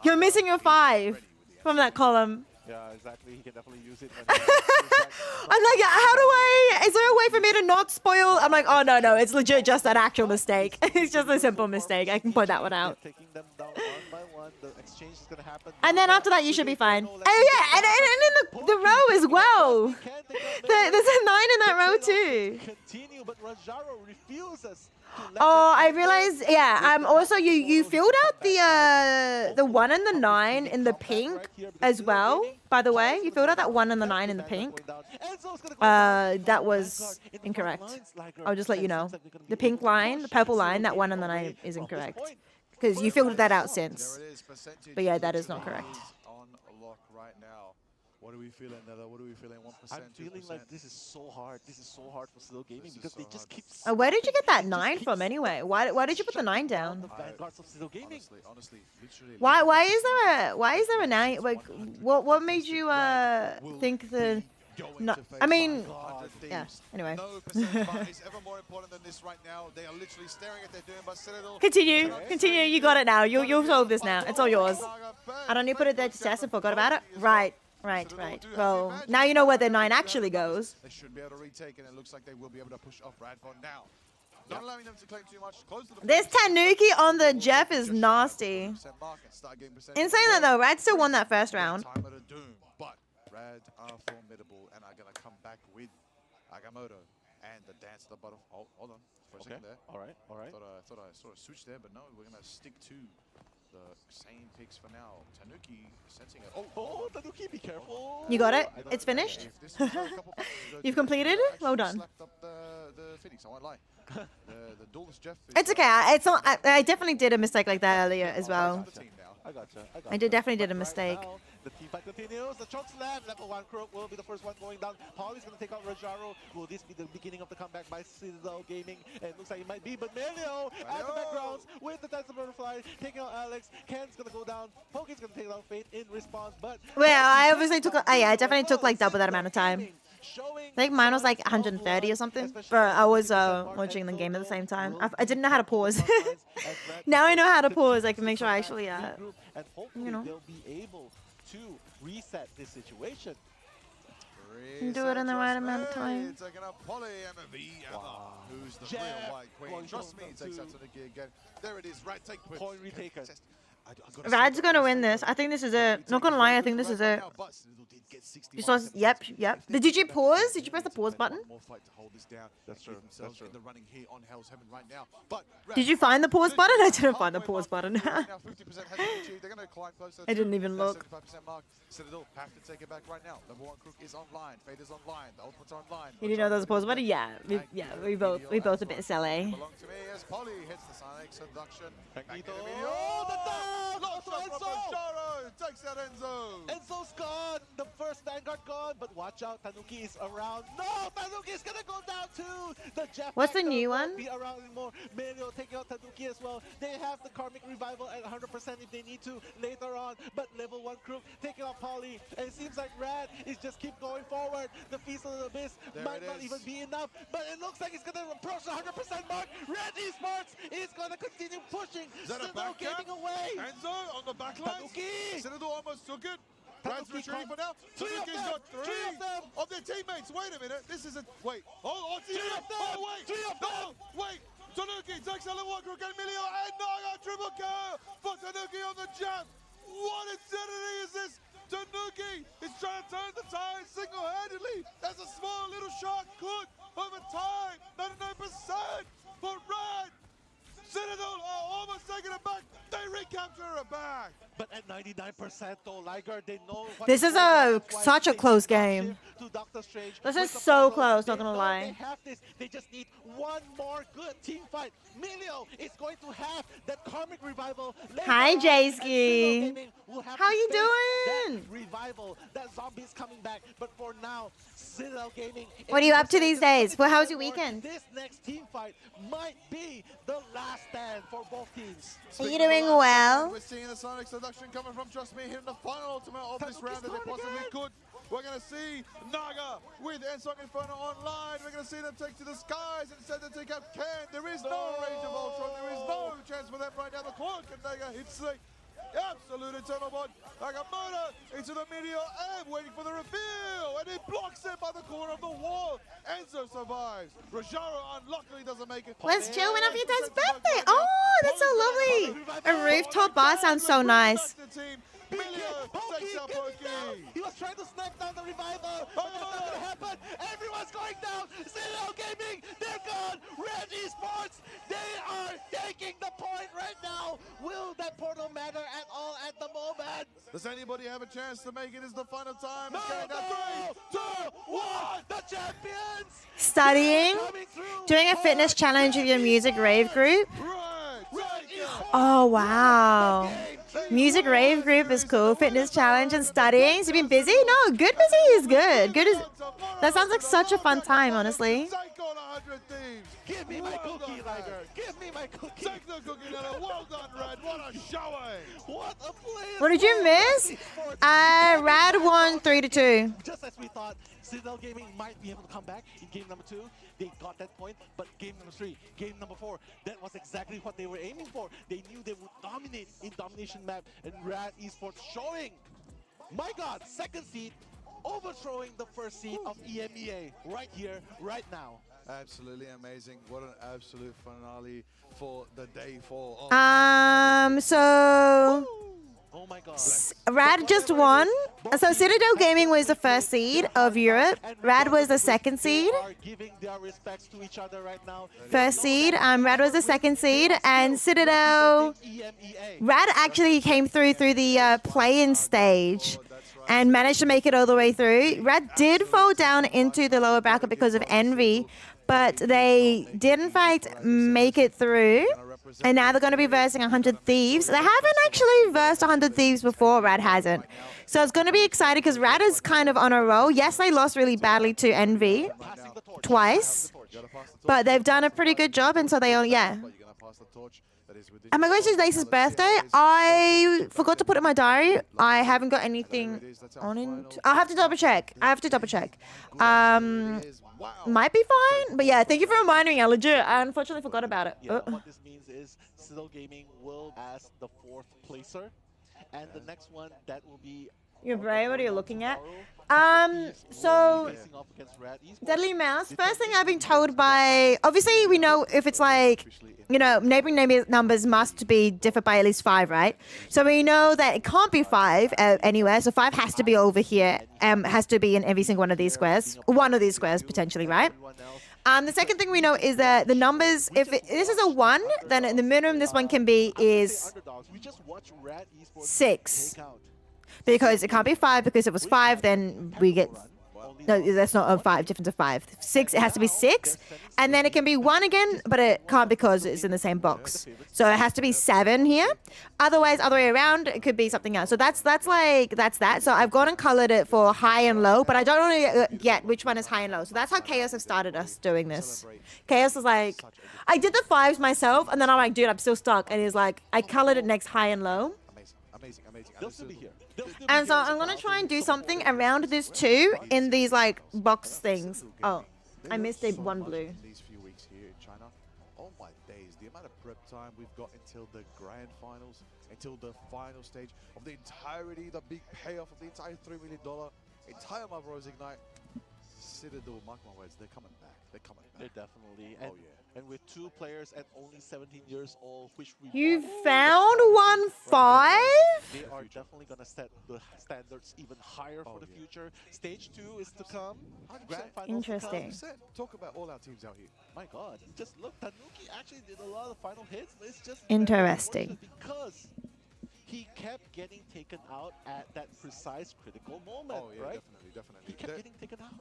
You're missing your 5 from that column. Yeah, exactly. He can definitely use it. I'm like, how do I? Is there a way for me to not spoil? I'm like, oh no, it's legit just an actual mistake. It's just a simple mistake. I can point that one out. Taking them down one by one. The exchange is gonna happen. And then after that, you should be fine. Oh yeah, and in the row as well. There's a 9 in that row too. Continue, but Rajaro refuses. Oh, I realized. Yeah. Also, you filled out the 1 and the 9 in the pink as well. By the way, you filled out that 1 and the 9 in the pink. That was incorrect. I'll just let you know. The pink line, the purple line, that 1 and the 9 is incorrect because you filled that out since. But yeah, that is not correct. On lock right now. What are we feeling, Nella? What are we feeling? 1%, I'm feeling 2%? like this is so hard. This is so hard for Citadel Gaming because they just keep. Where did you get that 9 from anyway? Why did you put the 9 down? The vanguards of Citadel Gaming. Honestly, literally. Why is there a 9? Like what made you think the? No, I mean, yeah. Anyway. Continue. You got it now. You'll solve this now. It's all yours. I don't need to put it there to test and forgot about it. Right. Well, now you know where the 9 actually goes. They should be able to retake it. It looks like they will be able to push off Radbon now. Not allowing them to claim too much. Close to the this Tanuki on the Jeff is nasty. In saying that though, Rad still won that first round. But Rad are formidable and are gonna come back with Agamotto and the dance at the bottom. Oh, hold on for a second there. All right. Thought I saw a switch there, but no, we're gonna stick to the same picks for now. Tanuki sensing it. Oh, Tanuki, be careful. You got it? It's finished? You've completed it? Well done. The Phoenix, I won't lie. The duelist Jeff. It's okay. I definitely did a mistake like that earlier as well. I gotcha. I definitely did a mistake. The team fight continues. The choke slam. Level 1 Crook will be the first one going down. Holly's going to take out Rajaro. Will this be the beginning of the comeback by Citadel Gaming? And it looks like it might be. But Melio at the backgrounds with the Dance of Butterfly taking out Alex. Ken's going to go down. Poke's going to take out Fate in response. But well, I obviously took. I definitely took like double that amount of time. I think mine was like 130 or something. But I was watching the game at the same time. I didn't know how to pause. Now I know how to pause. I can make sure I actually, you know. They'll be able to reset this situation. Do it in the right amount of time. Taking up Polly who's the real white queen. Trust me, takes out Tanuki again. There it is, right take point retaker. Rad's gonna win this. I think this is it. Not gonna lie, I think this is it. You saw? Yep. Did you pause? Did you press the pause button? That's true. Did you find the pause button? I didn't find the pause button. I didn't even look. Citadel have to take it back right now. Level 1 Crook is online. Fate is online. The ultimate's online. You didn't know there was a pause button? Yeah. We both a bit silly. Belong to me as Polly hits the Sonic seduction. Oh, the Enzo takes out Enzo. Enzo's gone. The first Vanguard gone. But watch out, Tanuki is around. No, Tanuki is gonna go down too. The Jeff. What's the new one? Be around anymore. Melio taking out Tanuki as well. They have the Karmic Revival at 100% if they need to later on. But level 1 Crook taking out Polly. And it seems like Rad is just keep going forward. The Feast of the Abyss might not even be enough. But it looks like it's gonna approach the 100% mark. Red Esports is gonna continue pushing. Citadel Gaming away. Enzo on the back line. Citadel almost took it. Rad's retreating for now. Tanuki's got three of their teammates. Wait a minute. This is a... Wait. Oh, wait. No, wait. Tanuki takes a little one. Crook and Emilio and Naga. Triple kill for Tanuki on the jab. What insanity is this? Tanuki is trying to turn the tide single-handedly. That's a small little shark could over time. 99% for Rad. Citadel are almost taking it back. They recapture it back. But at 99% though, Liger, they know what This is such a close game. This is so close, not gonna lie. They have this. They just need one more good team fight. Milio is going to have that karmic revival. Hi, Jayski. How you doing? That revival, that zombies coming back. But for now, Citadel Gaming. What are you up to these days? Well, how was your weekend? This next team fight might be the last stand for both teams. Are you doing well? We're seeing the Sonic seduction coming from Trust Me hitting the final ultimate of this round that they possibly could. We're going to see Naga with Ensong Inferno online. We're going to see them take to the skies instead of take out Ken. There is no range of Ultron. There is no chance for them right now. The clock and Naga hits the absolute eternal bond. Nagamura into the Meteor and waiting for the reveal. And he blocks it by the corner of the wall. Enzo survives. Rojaro unluckily doesn't make it. Let's chill went up for your dad's birthday. Oh, that's so lovely. A rooftop bar sounds so nice. He was trying to snipe down the revival, but it's not gonna happen. Everyone's going down. Citadel Gaming, they're gone. Red Esports, they are taking the point right now. Will that portal matter at all at the moment? Does anybody have a chance to make it? Is the final time? No, 3, 2, 1, the champions. Studying, doing a fitness challenge with your music rave group. Oh wow. Music rave group is cool. Fitness challenge and studying. So you've been busy? No, good busy is good. Good is. That sounds like such a fun time, honestly. Give me my cookie, Liger. Give me my cookie. Take the cookie, Nella. Well done, Red. What a showing. What a play. What did you miss? Rad won 3-2. Just as we thought, Citadel Gaming might be able to come back in game number 2. They got that point, but game number 3, game number 4, that was exactly what they were aiming for. They knew they would dominate in domination map, and Rad Esports showing, my God, second seed, overthrowing the first seed of EMEA right here, right now. Absolutely amazing. What an absolute finale for the day 4. So oh my God. Rad just won. So Citadel Gaming was the first seed of Europe. Rad was the second seed. Giving their respects to each other right now. First seed. Rad was the second seed, and Citadel. Rad actually came through the play-in stage and managed to make it all the way through. Rad did fall down into the lower bracket because of Envy, but they did in fact make it through. And now they're going to be versing 100 Thieves. They haven't actually versed 100 Thieves before, Rad hasn't. So it's going to be exciting because Rad is kind of on a roll. Yes, they lost really badly to Envy twice, but they've done a pretty good job, and so they all, yeah. Oh my gosh, it's Lace's birthday. I forgot to put it in my diary. I haven't got anything on it. I'll have to double check. Might be fine, but yeah, thank you for reminding me. I legit, I unfortunately forgot about it. Yeah, what this means is Citadel Gaming will as the 4th placer, and the next one that will be. Your brain, what are you looking at? So Deadly Mouse. First thing I've been told by, obviously we know if it's like, you know, neighboring numbers must be differ by at least 5, right? So we know that it can't be 5 anywhere. So 5 has to be over here. Has to be in every single one of these squares. One of these squares potentially, right? The second thing we know is that the numbers, if this is a 1, then the minimum this one can be is 6. Because it can't be 5, because if it was 5, then we get... No, that's not a 5, difference of 5. 6, it has to be 6. And then it can be 1 again, but it can't because it's in the same box. So it has to be 7 here. Otherwise, other way around, it could be something else. So that's that. So I've gone and colored it for high and low, but I don't know yet which one is high and low. So that's how Chaos have started us doing this. Chaos is like, I did the 5s myself, and then I'm like, dude, I'm still stuck. And he's like, I colored it next high and low. Amazing. They'll still be here. And so I'm going to try and do something around this too in these like box things. Oh, I missed the one blue. These few weeks here in China. Oh my days. The amount of prep time we've got until the grand finals, until the final stage of the entirety, the big payoff of the entire $3 million, entire Marvel Rose Ignite. Citadel, mark my words, they're coming back. They're coming back. They're definitely. Oh, And, yeah. and with 2 players at only 17 years old, which we You want- found 1-5? They are definitely going to set the standards even higher for the future. Stage 2 is to come. Grand finals Interesting. to come. Talk about all our teams out here. My God, just look, Tanuki actually did a lot of final hits, but it's just Interesting. because he kept getting taken out at that precise critical moment, Oh, yeah, right? definitely. He kept getting taken out.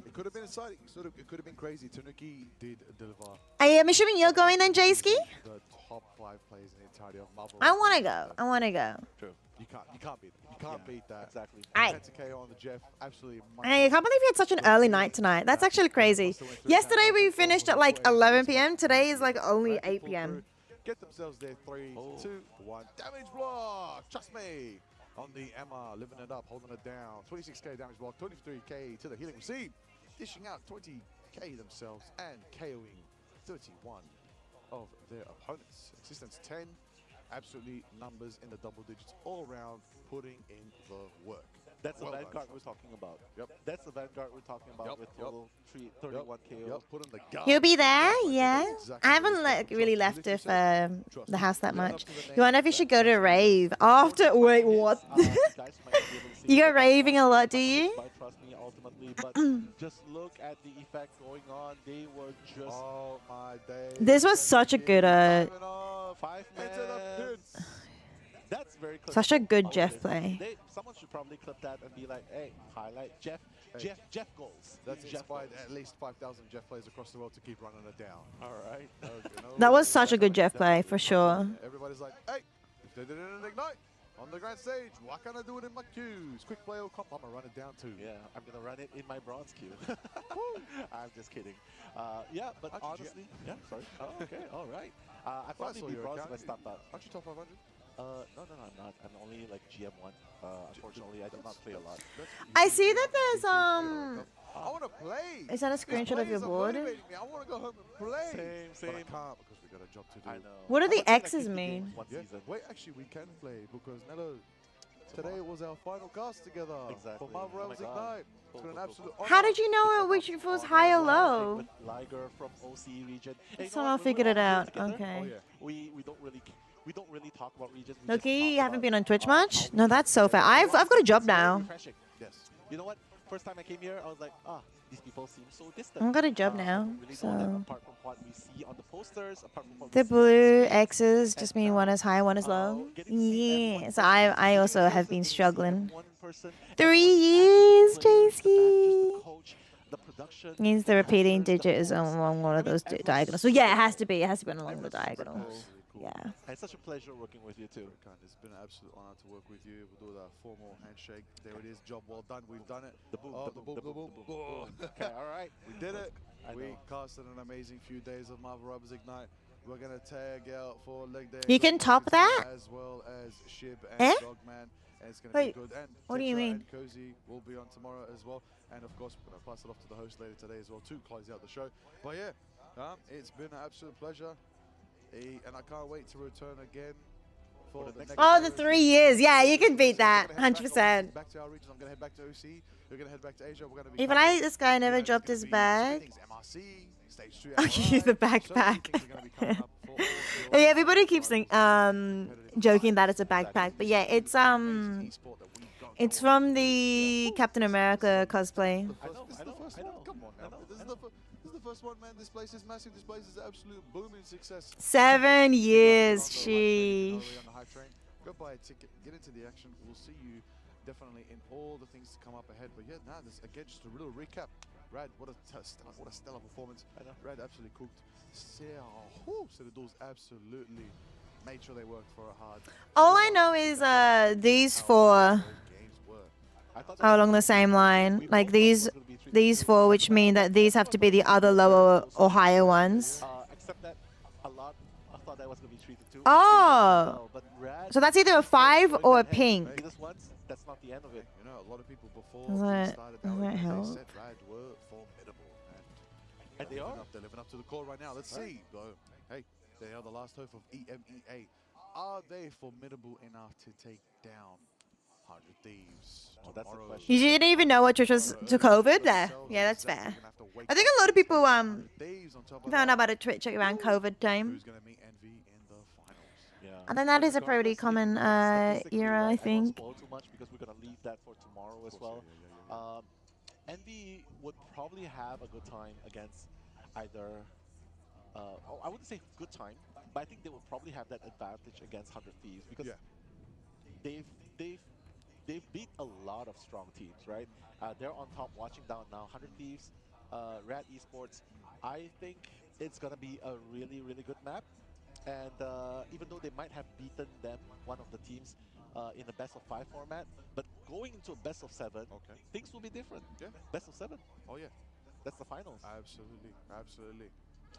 It could have been exciting. It could have been crazy. Tanuki did deliver I am assuming you're going then, Jayski? the top 5 plays in the entirety of Marvel. I want to go. I want to go. True. You can't beat them. You can't beat that. Exactly. Aye. Penta KO on the Jeff, absolutely. I can't believe we had such an early night tonight. That's actually crazy. Yesterday we finished at like 11 p.m. Today is like only 8 p.m. Get themselves there. 3, 2, 1. Damage block. Trust me. On the Emma, living it up, holding it down. 26k damage block, 23k to the healing received. Dishing out 20k themselves and KOing 31 of their opponents. Existence 10. Absolutely numbers in the double digits all around, putting in the work. That's the Well done, Vanguard Trust. we're talking about. Yep. That's the Vanguard we're talking about with total 31 KO. Yep. Put in the gun. He'll be there, yeah. I haven't really left if the house that much. You wonder if you should go to rave after. Wait, what? You go raving a lot, do you? By Trust Me, ultimately, but just look at the effect going on. They were just. Oh my days. This was such a good, 5 man. That's very close. such a good Jeff play. Someone should probably clip that and be like, hey, highlight Jeff goals. That's Jeff inspired goals. at least 5,000 Jeff players across the world to keep running it down. All right. That was such a good Jeff play, for sure. Everybody's like, hey, if they did it in Ignite on the grand stage, why can't I do it in my queues? Quick play or comp, I'm gonna run it down too. Yeah, I'm gonna run it in my bronze queue. I'm just kidding. Yeah, but honestly, yeah, sorry. Oh, okay, all right. I probably saw be your bronze if account. I stopped out. Aren't you top 500? No, I'm not. I'm only like GM1. Unfortunately, I do not play a lot. I see that there's I want to play. Is that a screenshot of your board? I want to go home and play. Same. But I can't because we got a job to do. I know. What do the X's mean? Yeah. Wait, actually, we can play because Nello, today was our final cast together Exactly. for Marvel Oh my Realms God. Ignite. It's been an absolute honor. How did you know which if it was high or low? With Liger from OC region. And you know Someone what? When figured we're it all out. together, Okay. we don't really talk about regions. We just Loki, talk you haven't about been on Twitch much? No, that's so fair. I've got a job now. refreshing. Yes. You know what? First time I came here, I was like, these people seem so distant. I've got a job now, Really know them so apart from what we see on the posters, apart from what the we see blue X's just mean one is high, one is low. Yeah. So I also have been struggling. 3 years, JC. Means the repeating digit is along one of those diagonals. So yeah, it has to be. It has to be along the diagonals. Yeah. And it's such a pleasure working with you too. It's been an absolute honor to work with you. We'll do the formal handshake. There it is. Job well done. We've done it. The boom, Oh, the boom, the boom, the boom. Okay, all right. We did it. I We know. casted an amazing few days of Marvel Rivals Ignite. We're gonna tag out for leg day. You can top that? As well as Shib and Eh? Dogman. And it's gonna Wait, be good. And what do you Tetra mean? And Cozy will be on tomorrow as well. And of course, we're gonna pass it off to the host later today as well to close out the show. But yeah, it's been an absolute pleasure. And I can't wait to return again for the next. Oh, the 3 years. Yeah, you can beat that. 100%. Back to our regions. I'm gonna head back to OC. We're gonna head back to Asia. We're gonna be. Even I, this guy never dropped his bag. MRC, stage 2. Oh, you the backpack. Oh, yeah, everybody keeps joking that it's a backpack, but yeah, it's from the Captain America cosplay. This is the first one. Come on now. This is the first one, man. This place is massive. This place is absolute booming success. 7 years, she. On the hype train. Go buy a ticket. Get into the action. We'll see you definitely in all the things to come up ahead. But yeah, this again just a real recap. Rad, what a stellar performance. Rad absolutely cooked. Citadel's absolutely made sure they worked for it hard. All I know is these four are along the same line. Like these four, which mean that these have to be the other lower or higher ones. Except that a lot, I thought that was going to be treated too. Oh, so that's either a 5 or a pink. This once, that's not the end of it. You know, a lot of people before Does they that- started does out, that they help? said Rad were formidable. And they are. They're living up to the call right now. Let's see. Though. Hey, They are the last hope of EMEA. Are they formidable enough to take down 100 Thieves? Oh, that's the question. You didn't even know what Twitch was to COVID there. Yeah, that's fair. I think a lot of people found out about a Twitch around COVID time. I think that is a pretty common era, I think. Too much because we're gonna leave that for tomorrow as well. Envy would probably have a good time against either. I wouldn't say good time, but I think they would probably have that advantage against 100 Thieves because they've beat a lot of strong teams, right? They're on top, watching down now. 100 Thieves, Rad Esports. I think it's gonna be a really, really good map. And even though they might have beaten them, one of the teams, in a best of 5 format, but going into a best of 7, things will be different. Yeah, best of 7. Oh yeah, that's the finals. Absolutely, absolutely.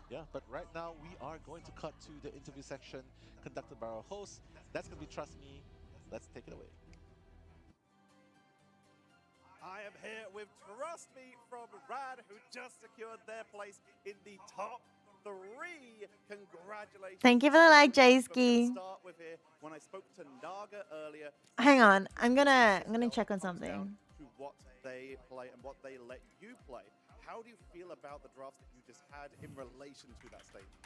Yeah, but right now we are going to cut to the interview section conducted by our host. That's gonna be Trust Me. Let's take it away. I am here with Trust Me from Rad, who just secured their place in the top 3. Congratulations. Thank you for the like, Jayski. Start with here. When I spoke to Naga earlier, Hang on, I'm gonna check on something. to what they play and what they let you play. How do you feel about the drafts that you just had in relation to that statement?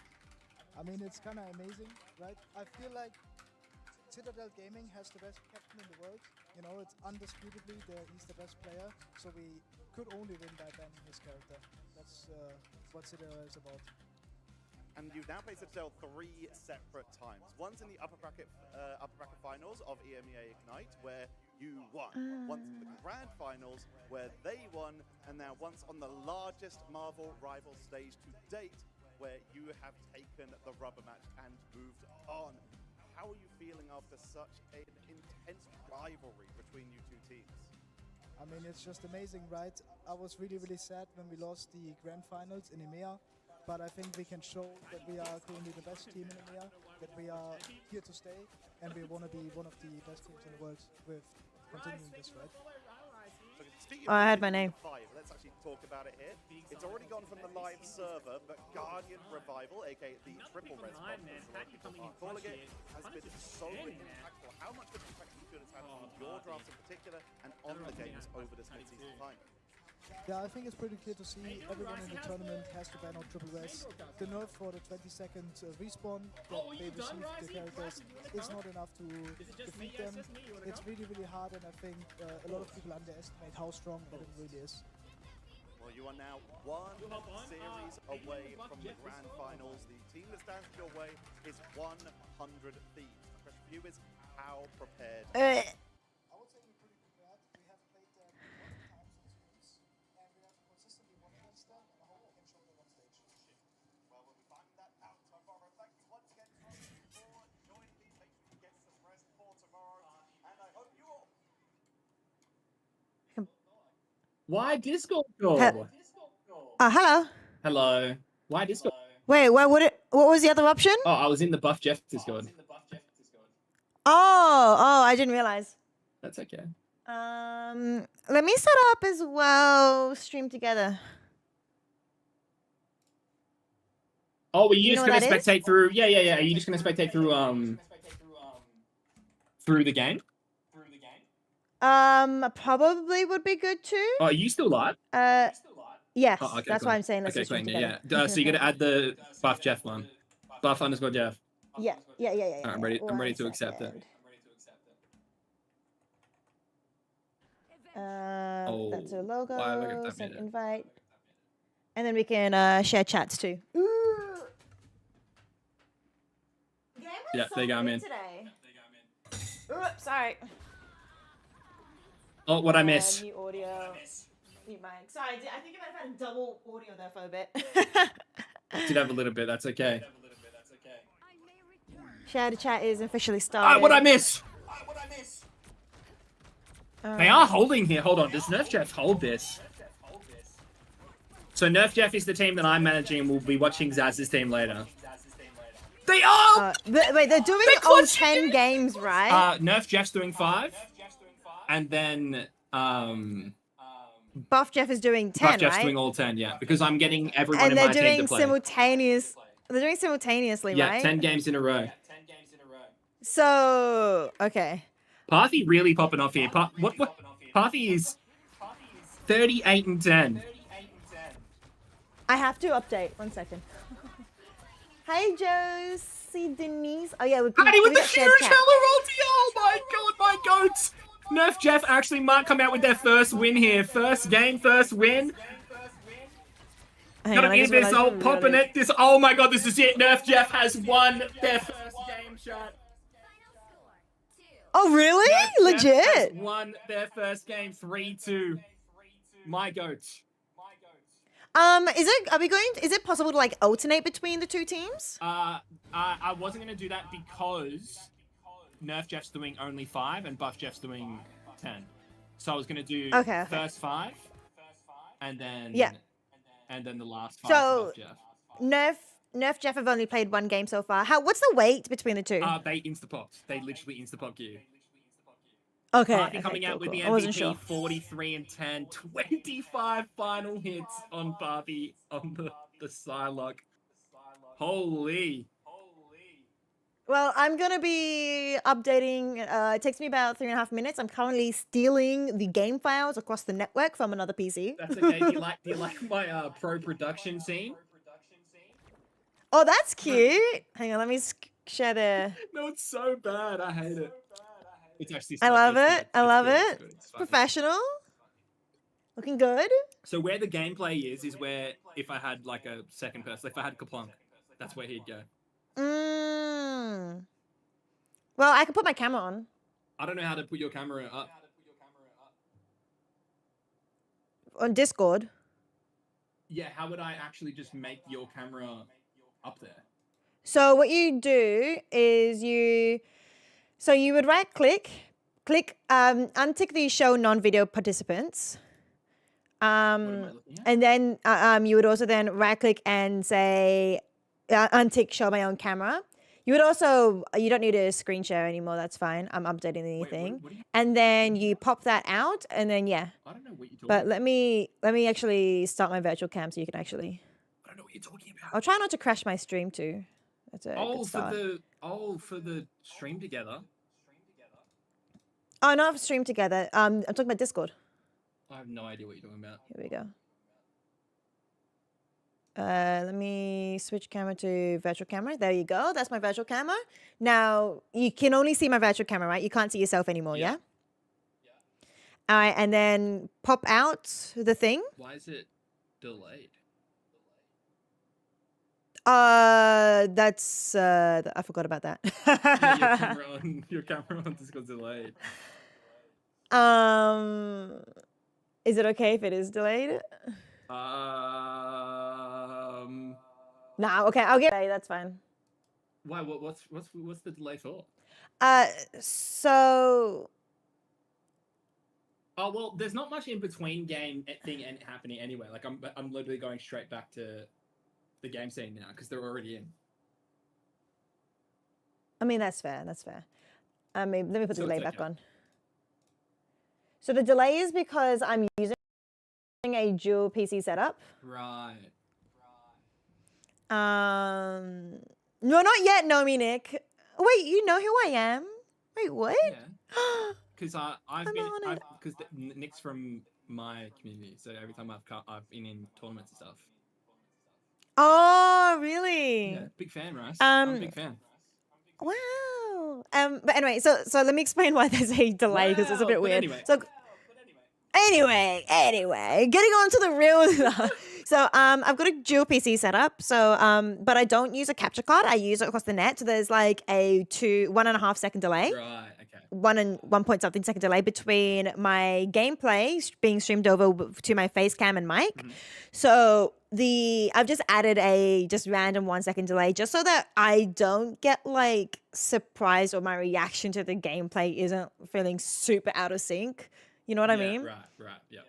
I mean, it's kind of amazing, right? I feel like Citadel Gaming has the best captain in the world. You know, it's undisputably he's the best player, so we could only win by banning his character. That's what Citadel is about. And you've now played Citadel 3 separate times. Once in the upper bracket finals of EMEA Ignite, where you won. Once in the grand finals, where they won. And now once on the largest Marvel rival stage to date, where you have taken the rubber match and moved on. How are you feeling after such an intense rivalry between you two teams? I mean, it's just amazing, right? I was really, really sad when we lost the grand finals in EMEA. But I think we can show that we are currently the best team in EMEA, that we are here to stay, and we want to be one of the best teams in the world with continuing this, right? Oh, I had my name. Let's actually talk about it here. It's already gone from the live server, but Guardian Revival, aka the triple res calling it, has been so impactful. How much of an impact do you feel it's had on your drafts in particular and on the games over this mid-season time? Yeah, I think it's pretty clear to see everyone in the tournament has to ban out triple res. The nerf for the 20-second respawn that they receive the characters is not enough to defeat them. It's really, really hard, and I think a lot of people underestimate how strong that it really is. Well, you are now one series away from the grand finals. The team that stands in your way is 100 Thieves. The question for you is, how prepared? Why Discord call? Hello. Hello. Why Discord? Wait, what was the other option? Oh, I was in the Buff Jeff Discord. Oh, I didn't realize. That's okay. Let me set up as well. Stream together. Oh, were you just gonna spectate through? Yeah. Are you just gonna spectate through through the game? Probably would be good too. Oh, are you still live? Yes. Oh, okay, that's cool. why I'm saying let's okay, stream sweet, together. yeah. So you gotta add the Buff Jeff one. Buff _ Jeff. Yeah. Alright, I'm ready. I'm ready to accept it. That's a logo. why have I got that Send minute? invite, and then we can share chats too. Yeah, there you go. I'm in. Today. Oops, sorry. Oh, what I miss? Mute audio. Mute mic. Sorry, I think I might have had a double audio there for a bit. Did have a little bit. That's okay. Share the chat is officially started. What I miss? They are holding here. Hold on. Does Nerf Jeff hold this? So Nerf Jeff is the team that I'm managing, and we'll be watching Zaz's team later. They are. Wait, they're doing all 10 games, right? Nerf Jeff's doing 5, and then Buff Jeff is doing 10, Buff Jeff's right? doing all 10, yeah, because I'm getting everyone And in they're my team doing to play. simultaneous. They're doing simultaneously, Yeah, right? 10 games in a row. So, okay. Parthy really popping off here. Parthy is 38-10. I have to update. 1 second. Hi, Josie Denise. Oh, yeah. Patty with the huge hella ulti. Oh, my God, my goats. Nerf Jeff actually might come out with their first win here. First game, first win. Gotta give this old popping it. This. Oh, my God, this is it. Nerf Jeff has won their first game shot. Oh, really? Nerf Jeff has Legit? won their first game 3-2. My goats. Is it possible to like alternate between the two teams? I wasn't gonna do that because Nerf Jeff's doing only 5 and Buff Jeff's doing 10. So I was gonna do first 5 and then and then the last 5 for Buff Jeff. Nerf Jeff have only played 1 game so far. What's the weight between the two? They insta-popped. They literally insta-popped you. Okay. Parthy coming out with the I wasn't MVP, sure. 43-10, 25 final hits on Barbie on the Psylocke. Holy. Well, I'm gonna be updating. It takes me about 3.5 minutes. I'm currently stealing the game files across the network from another PC. That's okay. Do you like my pro production scene? Oh, that's cute. Hang on, let me share the. No, it's so bad. I hate it. It's actually. I love it's it. good. I love It's it. good. It's fun. Professional. Looking good. So where the gameplay is where if I had like a second person, if I had Kaplunk, that's where he'd go. Well, I can put my camera on. I don't know how to put your camera up. On Discord. Yeah, how would I actually just make your camera up there? So what you do is you would right click, untick the show non-video participants. And then you would also then right click and say untick show my own camera. You would also, you don't need a screen share anymore. That's fine. I'm updating anything. And then you pop that out and then, yeah. I don't know what you're talking But let me actually start my virtual cam so you can actually. I don't know what you're talking about. I'll try not to crash my stream too. That's a Oh, good start. for the stream together. Oh, not stream together. I'm talking about Discord. I have no idea what you're talking about. Here we go. Let me switch camera to virtual camera. There you go. That's my virtual camera. Now, you can only see my virtual camera, right? You can't see yourself anymore, yeah? All right, and then pop out the thing. Why is it delayed? That's, I forgot about that. Yeah, your camera on Discord's delayed. Is it okay if it is delayed? Nah, okay, I'll get it. That's fine. Why? What's the delay for? So. Oh well, there's not much in between game thing and happening anyway. Like I'm literally going straight back to the game scene now because they're already in. I mean that's fair. That's fair. Let me put the So delay it's back okay. on. So the delay is because I'm using a dual PC setup. Right. No, not yet, Nomi Nick. Wait, you know who I am? Wait, what? Because because Nick's from my community, so every time I've been in tournaments and stuff. Oh, really? Yeah, big fan, Rice. I'm a big fan. Wow. But anyway, so let me explain why there's a delay because it's a bit Wow, but weird. anyway. So anyway, getting on to the real. So I've got a dual PC setup. So but I don't use a capture card. I use it across the net. So there's like a 1.5 second delay. Right. Okay. 1 point something second delay between my gameplay being streamed over to my face cam and mic. So I've just added a random 1 second delay just so that I don't get like surprised or my reaction to the gameplay isn't feeling super out of sync. You know what I mean? Right. Yeah.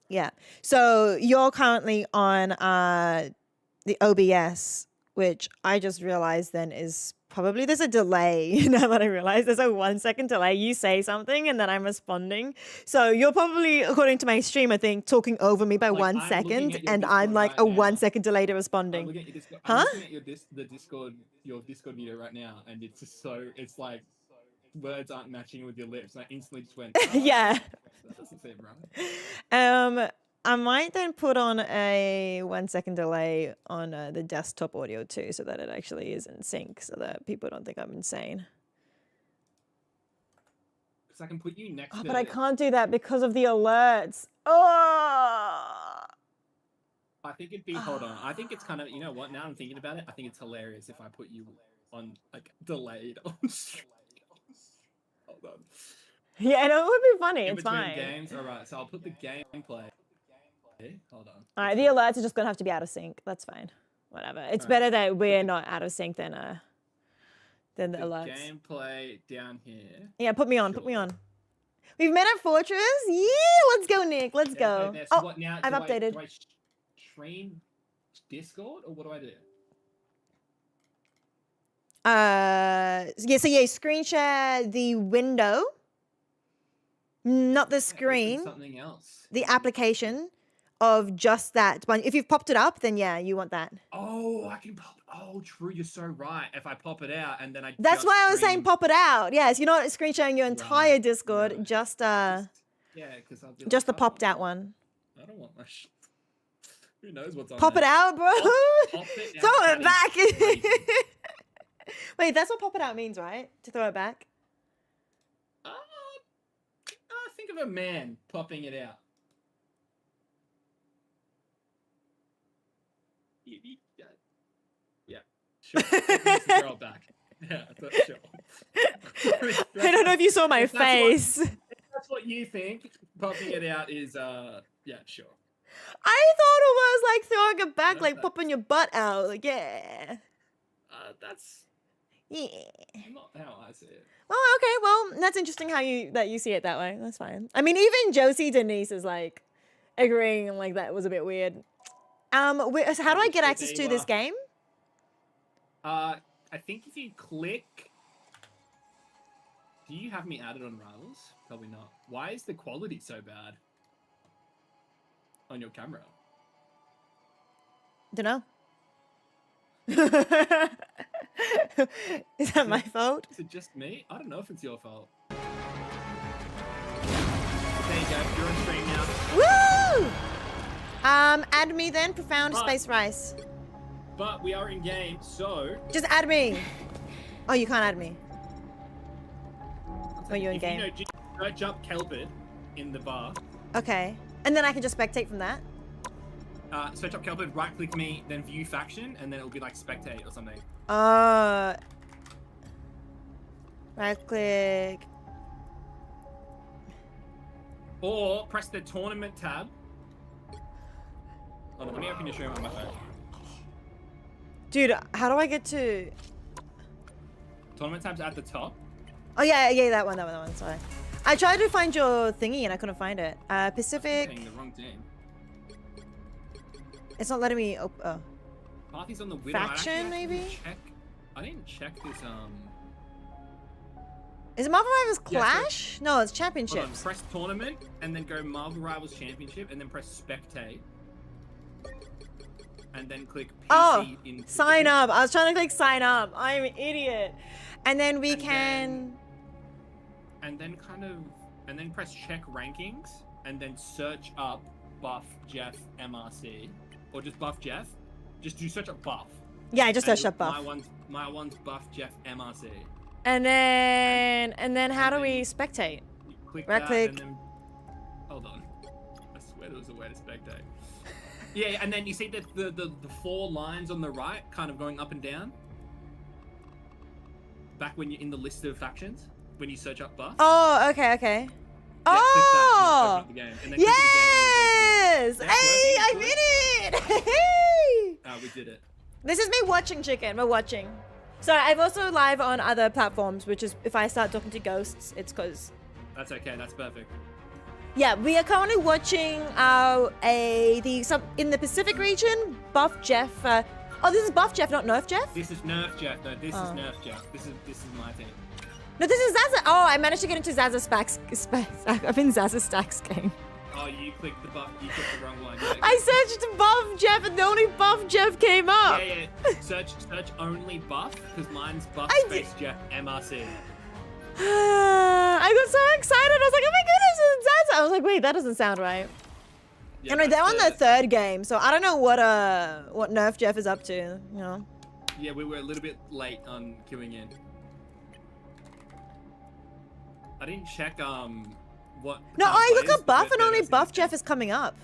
Yeah. So you're currently on the OBS, which I just realized then is probably there's a delay. Now that I realize there's a 1 second delay. You say something and then I'm responding. So you're probably, according to my stream, I think, talking over me by Like, 1 I'm second, looking at your and I'm Discord like right a now. 1 second delay to I'm responding. looking at your Discord. Huh? I'm looking at your Discord video right now, and it's just so, it's like words aren't matching with your lips. And I instantly just went, Yeah. That doesn't seem right. I might then put on a 1 second delay on the desktop audio too, so that it actually is in sync, so that people don't think I'm insane. Because I can put you next to. But I can't do that because of the alerts. Oh! I think it'd be. Hold on. I think it's kind of. You know what? Now I'm thinking about it. I think it's hilarious if I put you on like delayed on stream. Hold on. Yeah, no, it would be funny. In It's between fine. games. All right. So I'll put the gameplay. Hold on. All right, the alerts are just gonna have to be out of sync. That's fine. Whatever. It's better that we're not out of sync than the alerts. Gameplay down here. Yeah, put me on. Put me on. We've met at Fortress. Yeah, let's go, Nick. Let's go. Okay, so Oh, what now? I've Do updated. Do I stream Discord or what do I do? Yeah. So yeah, screen share the window, not the Open screen. Something else. The application of just that one. If you've popped it up, then yeah, you want that. Oh, I can pop. Oh, true. You're so right. If I pop it out and then I. That's just why I was saying stream- pop it out. Yes, you're not screen sharing your entire Discord, just Yeah, because I'll be just the like, popped out one. I don't want my. Who knows what's on Pop it there? out, bro. Pop it out, Throw that it is back. crazy. Wait, that's what pop it out means, right? To throw it back. Think of a man popping it out. Yeah, sure. It means to throw it back. Yeah, sure. I don't know if you saw my If that's what- face. if that's what you think. Popping it out is yeah, sure. I thought it was like throwing it back, like popping your butt out. Like, yeah. That's Yeah. not how I see it. Oh, okay. Well, that's interesting how you see it that way. That's fine. I mean, even Josie Denise is like agreeing like that was a bit weird. So how do I get access to this game? I think if you click. Do you have me added on Rivals? Probably not. Why is the quality so bad on your camera? Dunno. Is that my fault? Is it just me? I don't know if it's your fault. There you go. You're on stream now. Woo! Add me then, Profound But- Space Rice. But we are in game, so Just add me. Oh, you can't add me. Oh, you're in if game. you know, search up Kelbid in the bar. Okay. And then I can just spectate from that. Search up Kelbid, right click me, then view faction, and then it'll be like spectate or something. Right click. Or press the tournament tab. Hold on, let me open your stream on my phone. Dude, how do I get to... Tournament tab's at the top. Oh, yeah, that one, sorry. I tried to find your thingy and I couldn't find it. Pacific... Dang, the wrong team. It's not letting me... Oh. Parthy's on the winner. Faction, maybe? I didn't check this, Is it Marvel Rivals Yeah, Clash? No, it's Hold on, Championships. press tournament, and then go Marvel Rivals Championship, and then press spectate. And then click PC Oh, in sign up. I was trying to click sign up. I'm an idiot. And then we can... And then and then press check rankings, and then search up Buff Jeff MRC, or just Buff Jeff. Just do search up Buff. Yeah, I just And searched up Buff. My one's Buff Jeff MRC. And then how do we spectate? Click Right that, click. and then hold on. I swear there was a way to spectate. Yeah, and then you see the 4 lines on the right, kind of going up and down. Back when you're in the list of factions, when you search up Buff. Oh, okay. Yeah, Oh! click that, and it'll open up the game, and then click it again, Yes! and it'll go to the game. Hey, I did it! Hey! We did it. This is me watching Chicken. We're watching. So I've also live on other platforms, which is if I start talking to ghosts, it's because... That's okay. That's perfect. Yeah, we are currently watching in the Pacific region, Buff Jeff Oh, this is Buff Jeff, not Nerf Jeff? This is Nerf Jeff. No, this is Nerf Jeff. This is my team. No, this is Zaza. Oh, I managed to get into Zaza Stacks. I'm in Zaza Stacks game. Oh, you clicked the buff. You clicked the wrong one. Yeah, I searched Buff Jeff and the only Buff Jeff came up. Yeah. Search only buff because mine's Buff Space Jeff MRC. I got so excited. I was like, oh my goodness, it's Zaza. I was like, wait, that doesn't sound right. Yeah, anyway, they're on their third game, so I don't know what Nerf Jeff is up to, you know. Yeah, we were a little bit late on queuing in. I didn't check what. No, I look at Buff and only Buff Jeff is coming up.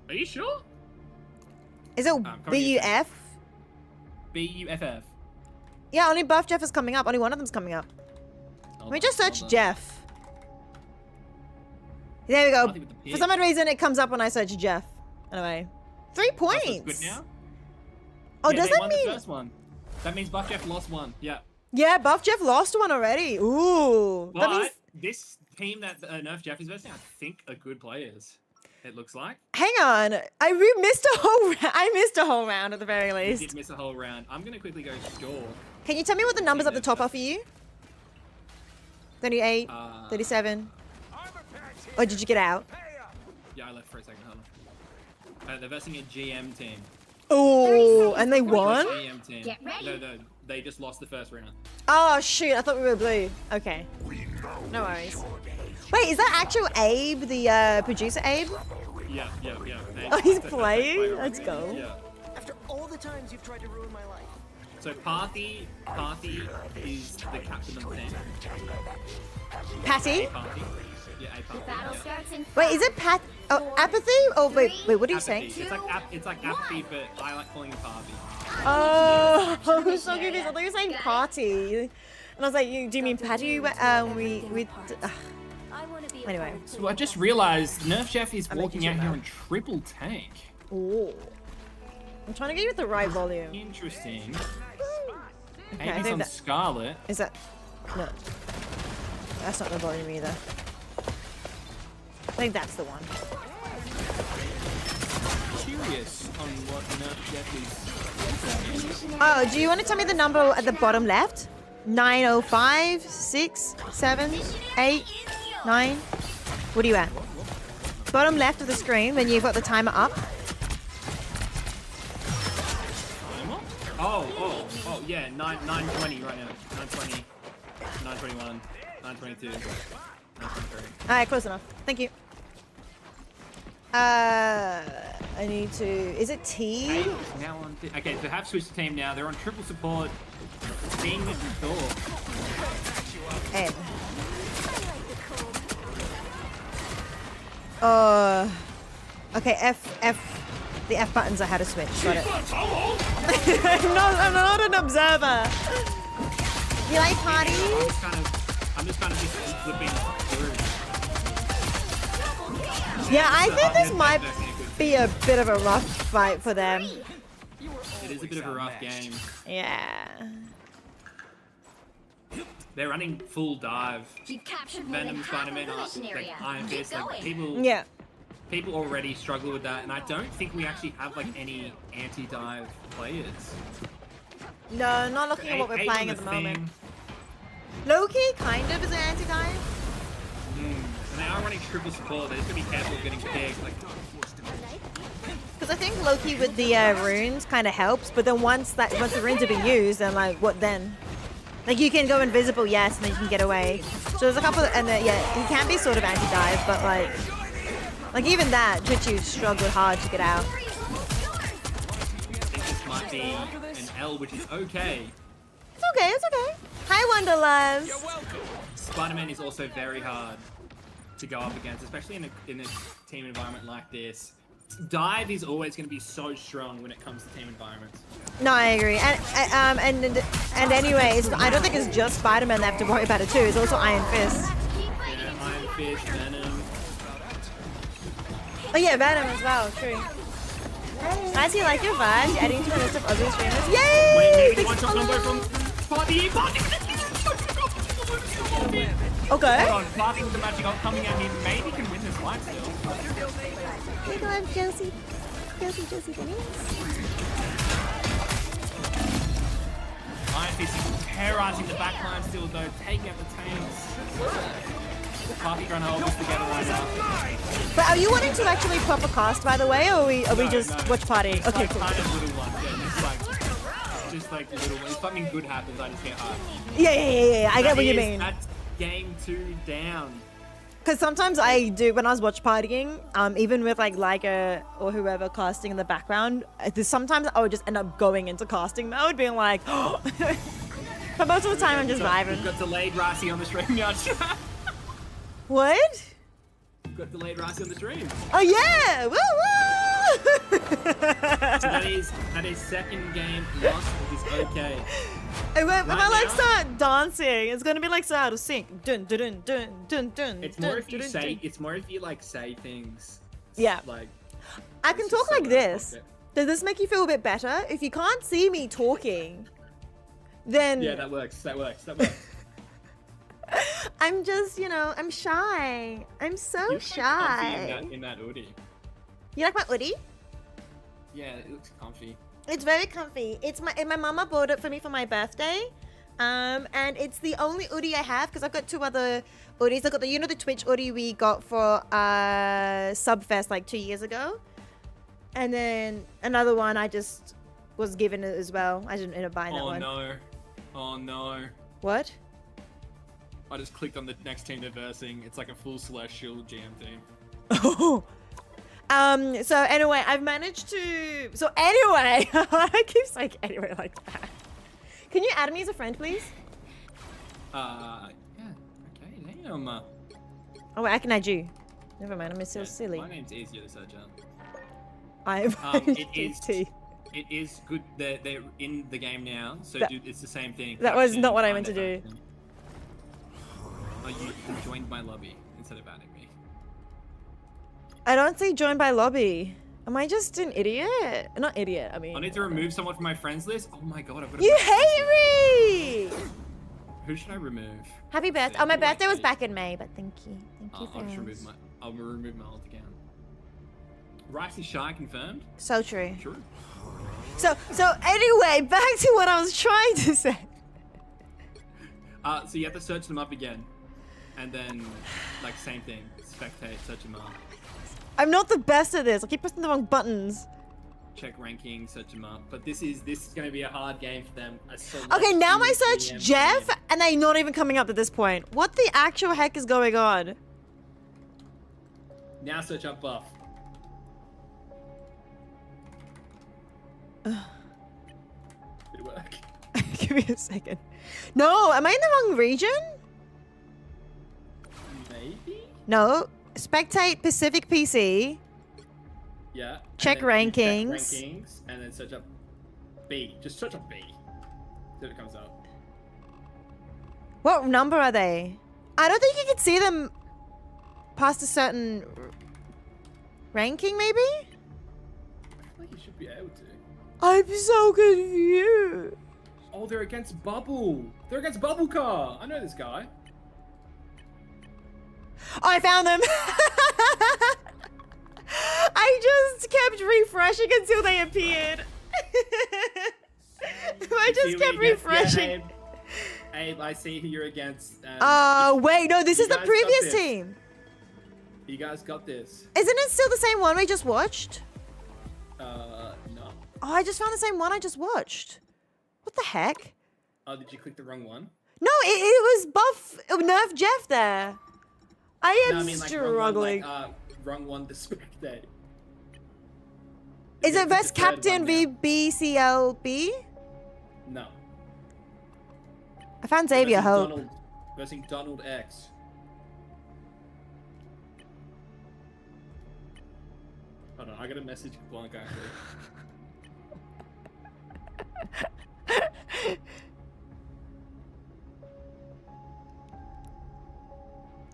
Are you sure? Is it BUF? BUFF. Yeah, only Buff Jeff is coming up. Only one of them's coming up. Let me just search Jeff. There we go. For some odd reason, it comes up when I search Jeff. Anyway, 3 points. Oh, so it's good now? Oh, yeah, does they that won mean? The first one. That means Buff Jeff lost one. Yeah. Yeah, Buff Jeff lost one already. Ooh. But That means... this team that Nerf Jeff is versing, I think, are good players. It looks like. Hang on, missed a whole. I missed a whole round at the very You least. did miss a whole round. I'm gonna quickly go store. Can you tell me what the numbers up the top are for you? 38, 37. Or did you get out? Yeah, I left for a second. Hold on. They're versing a GM team. Oh, and they won? GM team. No, they just lost the first round. Oh shoot, I thought we were blue. Okay. No worries. Wait, is that actual Abe, the producer Abe? Yeah. Oh, he's playing? Let's go. Yeah. After all the times you've tried to ruin my life. So Parthy is the captain of the team. Patty? Parthy. Yeah, a Parthy. Wait, is it apathy? Oh wait, what are you saying? It's like apathy, but I like calling him Parthy. Oh, I was so confused. I thought you were saying party. And I was like, do you mean patty? Anyway. So I just realized Nerf Jeff is walking out here in triple tank. Oh. I'm trying to get you with the right volume. Interesting. Okay, I He's think on that... Scarlet. Is that... No. That's not the volume either. I think that's the one. Curious on what Nerf Jeff is. Oh, do you want to tell me the number at the bottom left? 905, 6, 7, 8, 9. What are you at? Bottom left of the screen when you've got the timer up. Oh, yeah, 920 right now. 920, 921, 922, 923. Alright, close enough. Thank you. I need to... Is it T? Hey, now on okay, so have switched team now. They're on triple support. Seeing Mr. Thor. N. Okay, F. The F buttons are how to switch. Got it. I'm not an observer. You like parties? I'm just kind of flipping through. Yeah, I think this might be a bit of a rough fight for them. It is a bit of a rough game. Yeah. They're running full dive. Venom, Spider-Man, like Iron Fist, like people. Yeah. People already struggle with that, and I don't think we actually have like any anti-dive players. No, not looking at what we're playing at the moment. Loki kind of is an anti-dive. And they are running triple support. They're just gonna be careful of getting picked. Like, because I think Loki with the runes kind of helps, but then once the runes have been used, then like what then? Like you can go invisible, yes, and then you can get away. So there's a couple, and yeah, he can be sort of anti-dive, but like even that, Chichu struggled hard to get out. I think this might be an L, which is okay. It's okay, it's okay. Hi, Wonderlust. Spider-Man is also very hard to go up against, especially in a team environment like this. Dive is always going to be so strong when it comes to team environments. No, I agree. And anyways, I don't think it's just Spider-Man they have to worry about it too. It's also Iron Fist. Yeah, Iron Fist, Venom. Oh yeah, Venom as well. True. Guys, you like your vibe? You're adding to the list of ugly streamers. Yay! Wait, maybe one shot combo from Party. Okay. Hold on, Party with the magic ult coming at me. Maybe can win this fight still. Big love, Josie. Josie Denise. FaZe terrorizing the backline still though, taking out the tanks. Party trying to hold us together right now. But are you wanting to actually proper cast, by the way, or are we just watch partying? Okay, cool. Kind of little ones, yeah, just like little ones. If something good happens, I just get hard. Yeah. I get what you mean. That's game 2 down. Because sometimes I do, when I was watch partying, even with like Liger or whoever casting in the background, sometimes I would just end up going into casting mode, being like, oh. But most of the time I'm just vibing. We've got delayed Rossi on the stream now. What? We've got delayed Rossi on the stream. Oh yeah! Woo woo! So that is second game lost, which is okay. If I Right like now- start dancing, it's gonna be like so out of sync. Dun dun dun dun dun dun. It's dun, more if you dun, say. dun. It's more if you like say things. Yeah. Like. I can talk like this. Does this make you feel a bit better? If you can't see me talking, then Yeah, that works. That works. That works. I'm just, I'm shy. I'm so You look shy. comfy in that hoodie. You like my hoodie? Yeah, it looks comfy. It's very comfy. My mama bought it for me for my birthday. And it's the only hoodie I have because I've got 2 other hoodies. I got the Twitch hoodie we got for Subfest like 2 years ago. And then another one I just was given it as well. I didn't end up buying that one. Oh no. What? I just clicked on the next team they're versing. It's like a full Celestial GM team. So anyway, I've managed to... So anyway, I keep saying anyway like that. Can you add me as a friend, please? Yeah. Okay. Damn. Oh wait, I can add you. Never mind, I'm so silly. My name's easier to search out. It is good that they're in the game now, so it's the same thing. That was not what I meant to do. Oh, you joined my lobby instead of adding me. I don't see join by lobby. Am I just an idiot? Not idiot, I mean... I need to remove someone from my friends list? Oh my god, I've got You hate me! Who should I remove? Happy birthday. Oh, my birthday was back in May, but thank you. Thank you, I'll just friends. remove my old account. Rice is shy confirmed? So true. True. So anyway, back to what I was trying to say. So you have to search them up again. And then, like, same thing. Spectate, search them up. I'm not the best at this. I keep pressing the wrong buttons. Check ranking, search them up. But this is going to be a hard game for them. Okay, now I search Jeff, and they're not even coming up at this point. What the actual heck is going on? Now search up Buff. Did it work? Give me a second. No, am I in the wrong region? Maybe? No. Spectate Pacific PC. Yeah. Check rankings. Check rankings, and then search up B. Just search up B. See what it comes up. What number are they? I don't think you can see them past a certain ranking, maybe? I feel like you should be able to. I'm so confused. Oh, they're against Bubble. They're against Bubble Car. I know this guy. Oh, I found them. I just kept refreshing until they appeared. I just kept refreshing. Yeah, Abe, I see who you're against. Wait, no, this is the guys got previous this. team. You guys got this. Isn't it still the same one we just watched? No. Oh, I just found the same one I just watched. What the heck? Oh, did you click the wrong one? No, it was Buff Nerf Jeff there. I am No, I mean, like, struggling. Wrong one to spectate. Is it vs Captain VBCLB? No. I found Xavier Hope. Versus Donald X. Hold on, I got a message blank actually.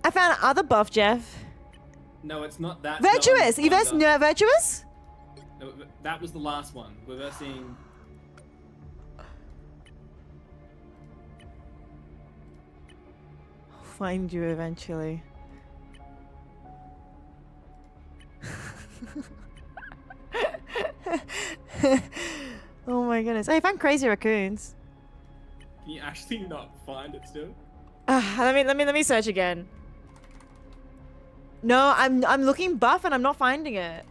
I found other Buff Jeff. No, it's not that. Virtuous! You vs Virtuous? No, that was the last one. We're versing. I'll find you eventually. Oh my goodness. I found Crazy Raccoons. Can you actually not find it still? Let me search again. No, I'm looking buff and I'm not finding it.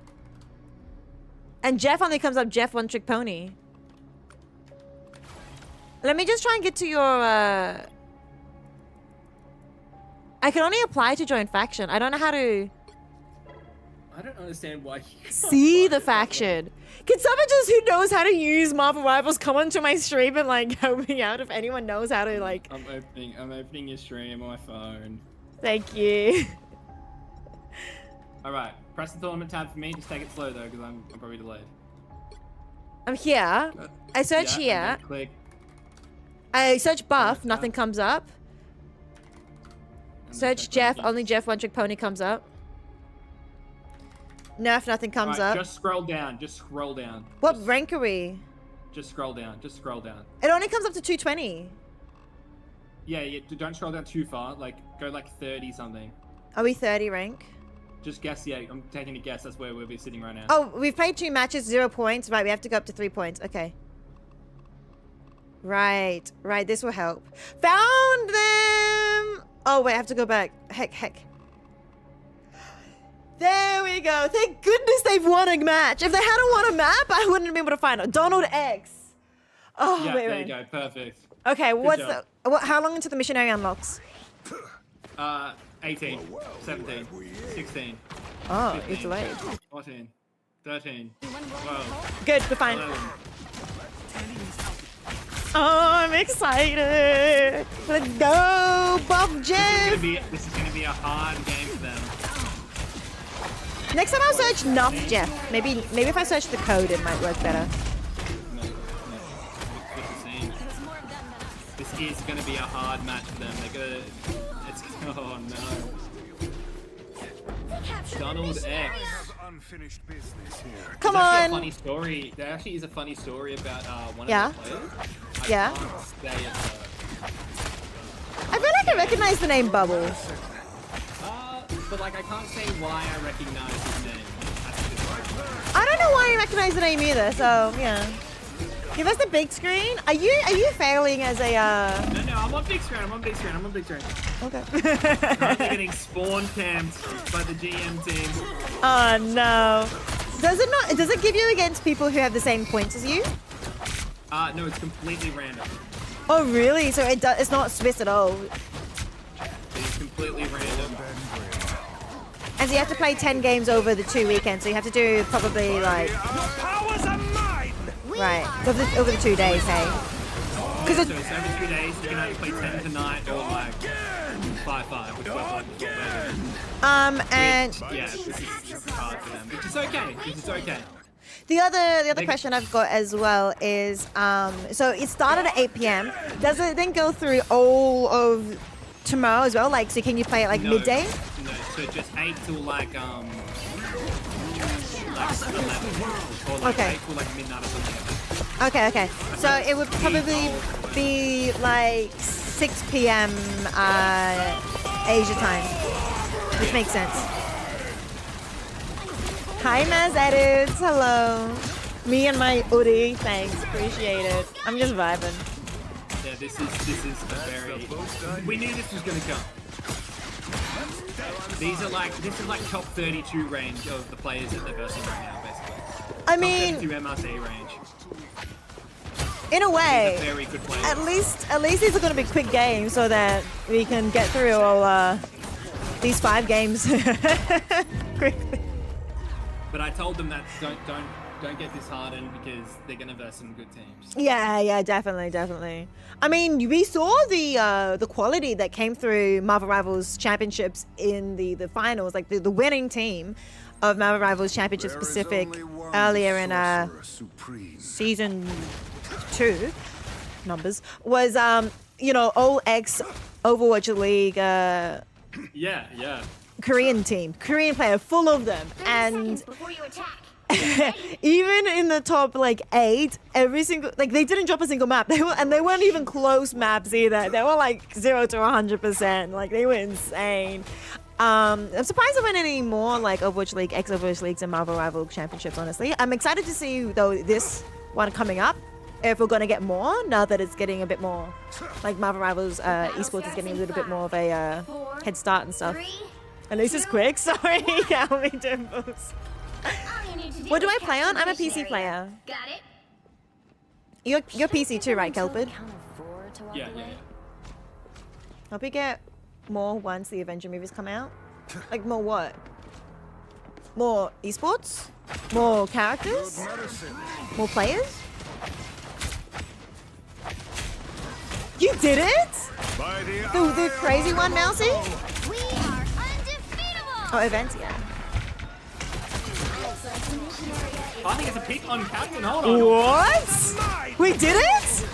And Jeff only comes up Jeff One Trick Pony. Let me just try and get to your I can only apply to join faction. I don't know how to I don't understand why you can't see find the it. faction. Can someone just who knows how to use Marvel Rivals come onto my stream and like help me out if anyone knows how to like I'm opening your stream on my phone. Thank you. Alright, press the tournament tab for me. Just take it slow though, because I'm probably delayed. I'm here. I search Yeah, here. and then click. I search buff, nothing comes up. Search Jeff, only Jeff One Trick Pony comes up. Nerf, nothing comes Alright, up. Just scroll down. Just scroll down. What rank are we? Just scroll down. Just scroll down. It only comes up to 220. Yeah, don't scroll down too far. Like, go like 30 something. Are we 30 rank? Just guess, yeah. I'm taking a guess. That's where we'll be sitting right now. Oh, we've played 2 matches, 0 points. Right, we have to go up to 3 points. Okay. Right. This will help. Found them! Oh, wait, I have to go back. Heck. There we go. Thank goodness they've won a match. If they hadn't won a map, I wouldn't have been able to find it. Donald X. Oh, yeah, wait. there you go. Perfect. Okay, Good job. how long into the missionary unlocks? 18, 17, 16. Oh, 15, it's late. 14, 13, 12. Good, we're fine. 11. Oh, I'm excited. Let's go, Bob Jeff. This is gonna be a hard game for them. Next time I'll search Nuff Jeff. Maybe if I search the code, it might work better. This is gonna be a hard match for them. They're gonna. Oh no. Donald X. Come There's actually on. A funny story. There actually is a funny story about one Yeah. of the players. Yeah. I can't stay at I feel like I recognize the name Bubbles. but like I can't say why I recognize his name. I don't know why I recognize the name either, so yeah. Give us the big screen. Are you failing as a No, I'm on big screen. I'm on big screen. Okay. I'm getting spawn camped by the GM team. Oh no. Does it give you against people who have the same points as you? No, it's completely random. Oh really? So it's not Swiss at all. It's completely random. And so you have to play 10 games over the 2 weekends, so you have to do probably like... Right, over the 2 days, hey? So it's every 2 days, you can either play 10 tonight or like 5-5, which and... Yeah, this is hard for them, which is okay. This is okay. The other question I've got as well is, so it started at 8 p.m. Does it then go through all of tomorrow as well? Like, so can you play it like midday? No, so just 8 till like 11. Or like Okay. 8 till like midnight or something like that. Okay. So it would probably be like 6 p.m. Asia time, which makes sense. Hi, Maz Edits. Hello. Me and my Udi. Thanks. Appreciate it. I'm just vibing. Yeah, this is a very. We knew this was gonna come. This is like top 32 range of the players that they're versing right now, basically. I mean, top 32 MRC range. In a way, These are very good players. at least these are going to be quick games so that we can get through all these 5 games quickly. But I told them that don't get disheartened because they're gonna verse some good teams. Yeah, definitely. I mean, we saw the quality that came through Marvel Rivals Championships in the finals, like the winning team of Marvel Rivals Championship Pacific earlier in season 2 numbers was all ex Overwatch League Yeah. Korean Korean player, full of them, and even in the top like 8, every single they didn't drop a single map. They weren't even close maps either. They were like 0 to 100%. Like they were insane. I'm surprised there weren't any more like Overwatch League, ex Overwatch Leagues, and Marvel Rival Championships. Honestly, I'm excited to see though this one coming up if we're gonna get more now that it's getting a bit more, like Marvel Rivals esports is getting a little bit more of a head start and stuff. At least it's quick. Sorry, Calmy Dimples. What do I play on? I'm a PC player. Got it. You're PC too, right, Kelpid? Yeah. Hope you get more once the Avenger movies come out. Like more what? More esports? More characters? More players? You did it? The crazy one, Mousy? We are undefeatable. Oh, events, yeah. I think it's a pick on Captain. Hold on. What? We did it?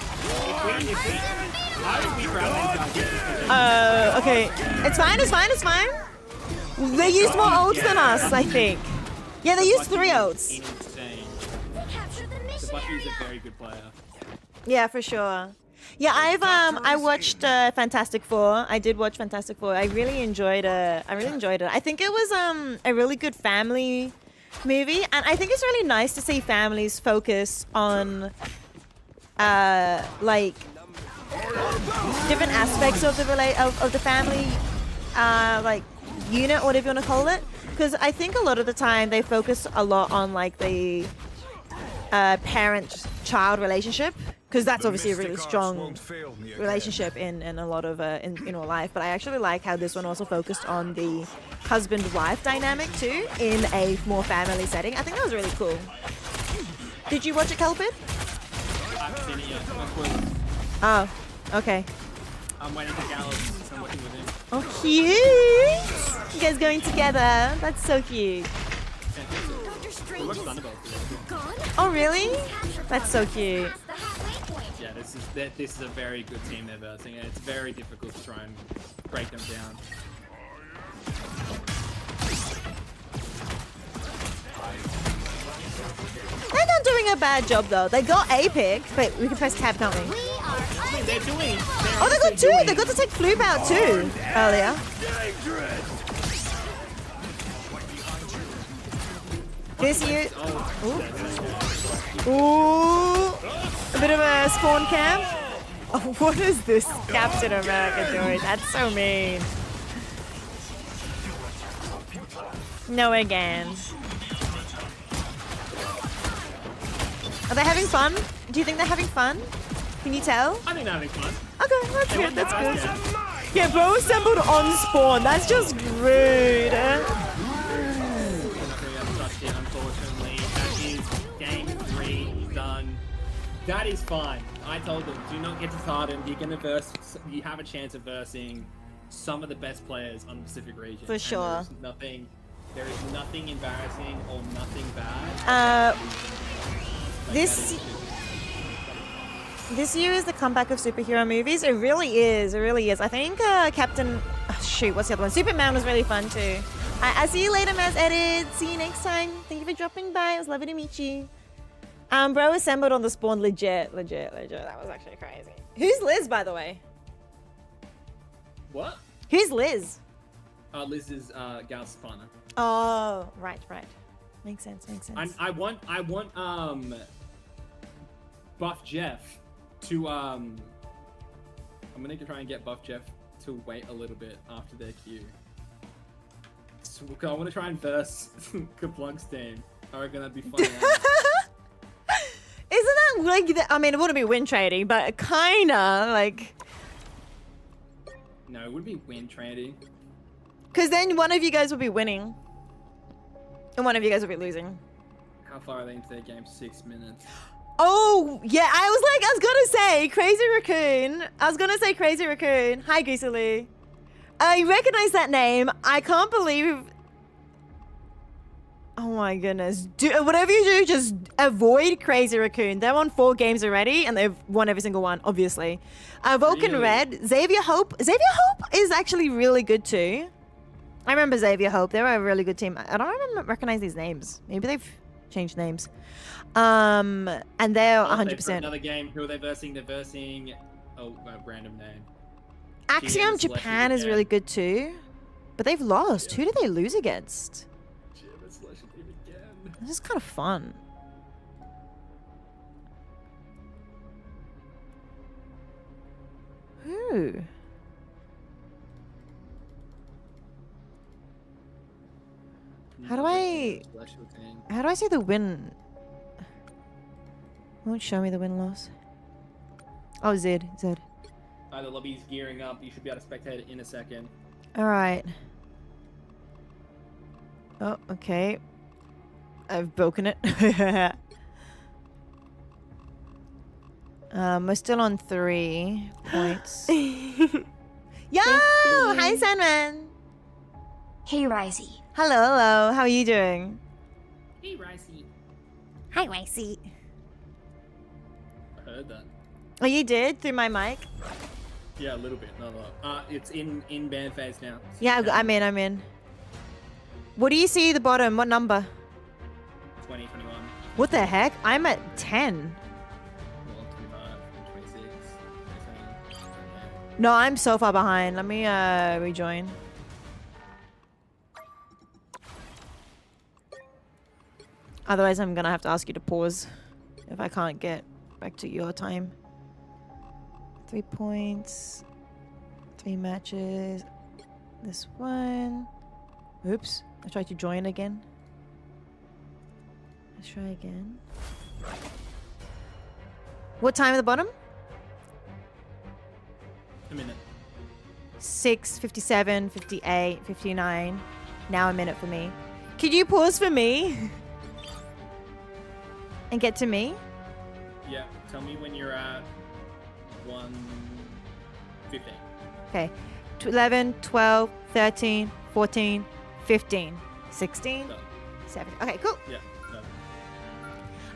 Okay. It's fine. They used more ults than us, I think. Yeah, they used 3 ults. The Buffy's a very good player. Yeah, for sure. Yeah, I watched Fantastic Four. I did watch Fantastic Four. I really enjoyed it. I think it was a really good family movie, and I think it's really nice to see families focus on like different aspects of the family like unit, or whatever you want to call it, because I think a lot of the time they focus a lot on like the parent-child relationship, because that's obviously a really strong relationship in a lot of in real life. But I actually like how this one also focused on the husband-wife dynamic too, in a more family setting. I think that was really cool. Did you watch it, Kelpid? I haven't seen it yet. Oh, okay. I'm waiting for Gallows. I'm working with him. Oh, cute! You guys going together? That's so cute. We watched Thunderbolts today. Oh, really? That's so cute. Yeah, this is a very good team they're versing, and it's very difficult to try and break them down. They're not doing a bad job though. They got a pick, but we can press tab, can't we? They're doing. Oh, they got 2. They got to take Floop out too earlier. This you. Ooh, a bit of a spawn camp. Oh, what is this Captain America doing? That's so mean. No again. Are they having fun? Do you think they're having fun? Can you tell? I think they're having fun. Okay, that's good. That's good. Yeah, bro assembled on spawn. That's just rude. Unfortunately, that is game 3 done. That is fine. I told them, do not get disheartened. You're gonna you have a chance of versing some of the best players on the Pacific region. For sure. There is nothing embarrassing or nothing bad. This year is the comeback of superhero movies. It really is. It really is. I think Captain... Oh, shoot, what's the other one? Superman was really fun too. I'll see you later, Maz Edit. See you next time. Thank you for dropping by. It was lovely to meet you. Bro assembled on the spawn. Legit. That was actually crazy. Who's Liz, by the way? What? Who's Liz? Liz is Gal's partner. Oh, right. Makes sense. I want Buff Jeff to I'm gonna try and get Buff Jeff to wait a little bit after their queue. So I want to try and verse Kaplunk's team. I reckon that'd be funny. Isn't that like I mean, it wouldn't be win trading, but kinda like. No, it would be win trading. Because then one of you guys will be winning. And one of you guys will be losing. How far are they into their game? 6 minutes. Oh, yeah. I was gonna say Crazy Raccoon. Hi, Greasily. I recognize that name. I can't believe... Oh my goodness. Whatever you do, just avoid Crazy Raccoon. They're on 4 games already, and they've won every single one, obviously. Vulcan Red. Xavier Hope. Xavier Hope is actually really good too. I remember Xavier Hope. They were a really good team. I don't recognize these names. Maybe they've changed names. And they're 100%. Another game. Who are they versing? They're versing a random name. Axiom Japan is really good too. But they've lost. Who did they lose against? This is kind of fun. Ooh. How do I see the win? Won't show me the win-loss. Oh, Zed. The lobby's gearing up. You should be able to spectate it in a second. Alright. Oh, okay. I've broken it. We're still on 3 points. Yo! Hi, Sandman! Hey, Risey. Hello. How are you doing? Hey, Ricey. Hi, Ricey. I heard that. Oh, you did? Through my mic? Yeah, a little bit. Not a lot. It's in band phase now. Yeah, I'm in. What do you see at the bottom? What number? 20, 21. What the heck? I'm at 10. Well, 25, 26, 27, 28. No, I'm so far behind. Let me rejoin. Otherwise, I'm gonna have to ask you to pause if I can't get back to your time. 3 points. 3 matches. This one. Oops. I tried to join again. Let's try again. What time at the bottom? A minute. 6, 57, 58, 59. Now a minute for me. Could you pause for me? And get to me? Yeah, tell me when you're at 1:15. Okay. 11, 12, 13, 14, 15, 16, 17. Okay, cool. Yeah. No.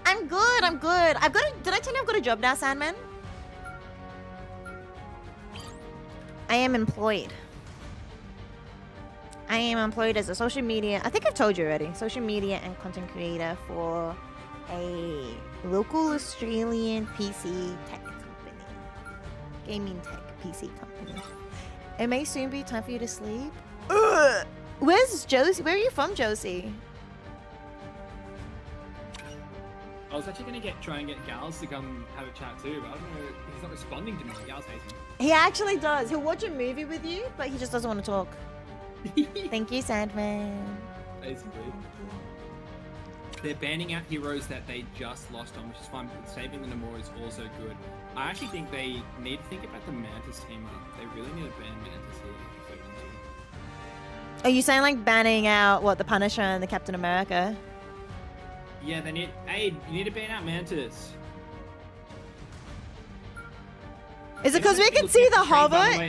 I'm good. I've got a, did I tell you I've got a job now, Sandman? I am employed. I am employed as a social media, I think I've told you already, social media and content creator for a local Australian PC tech company. Gaming tech PC company. It may soon be time for you to sleep. Ugh. Where's Josie? Where are you from, Josie? I was actually gonna try and get Gals to come have a chat too, but I don't know. He's not responding to me. Gals hates me. He actually does. He'll watch a movie with you, but he just doesn't want to talk. Thank you, Sandman. Basically. They're banning out heroes that they just lost on, which is fine, but saving the Namor is also good. I actually think they need to think about the Mantis team up. They really need to ban Mantis here if they want to. Are you saying like banning out, what, the Punisher and the Captain America? Yeah, they need... Hey, you need to ban out Mantis. Is it because we can see the Hobbit?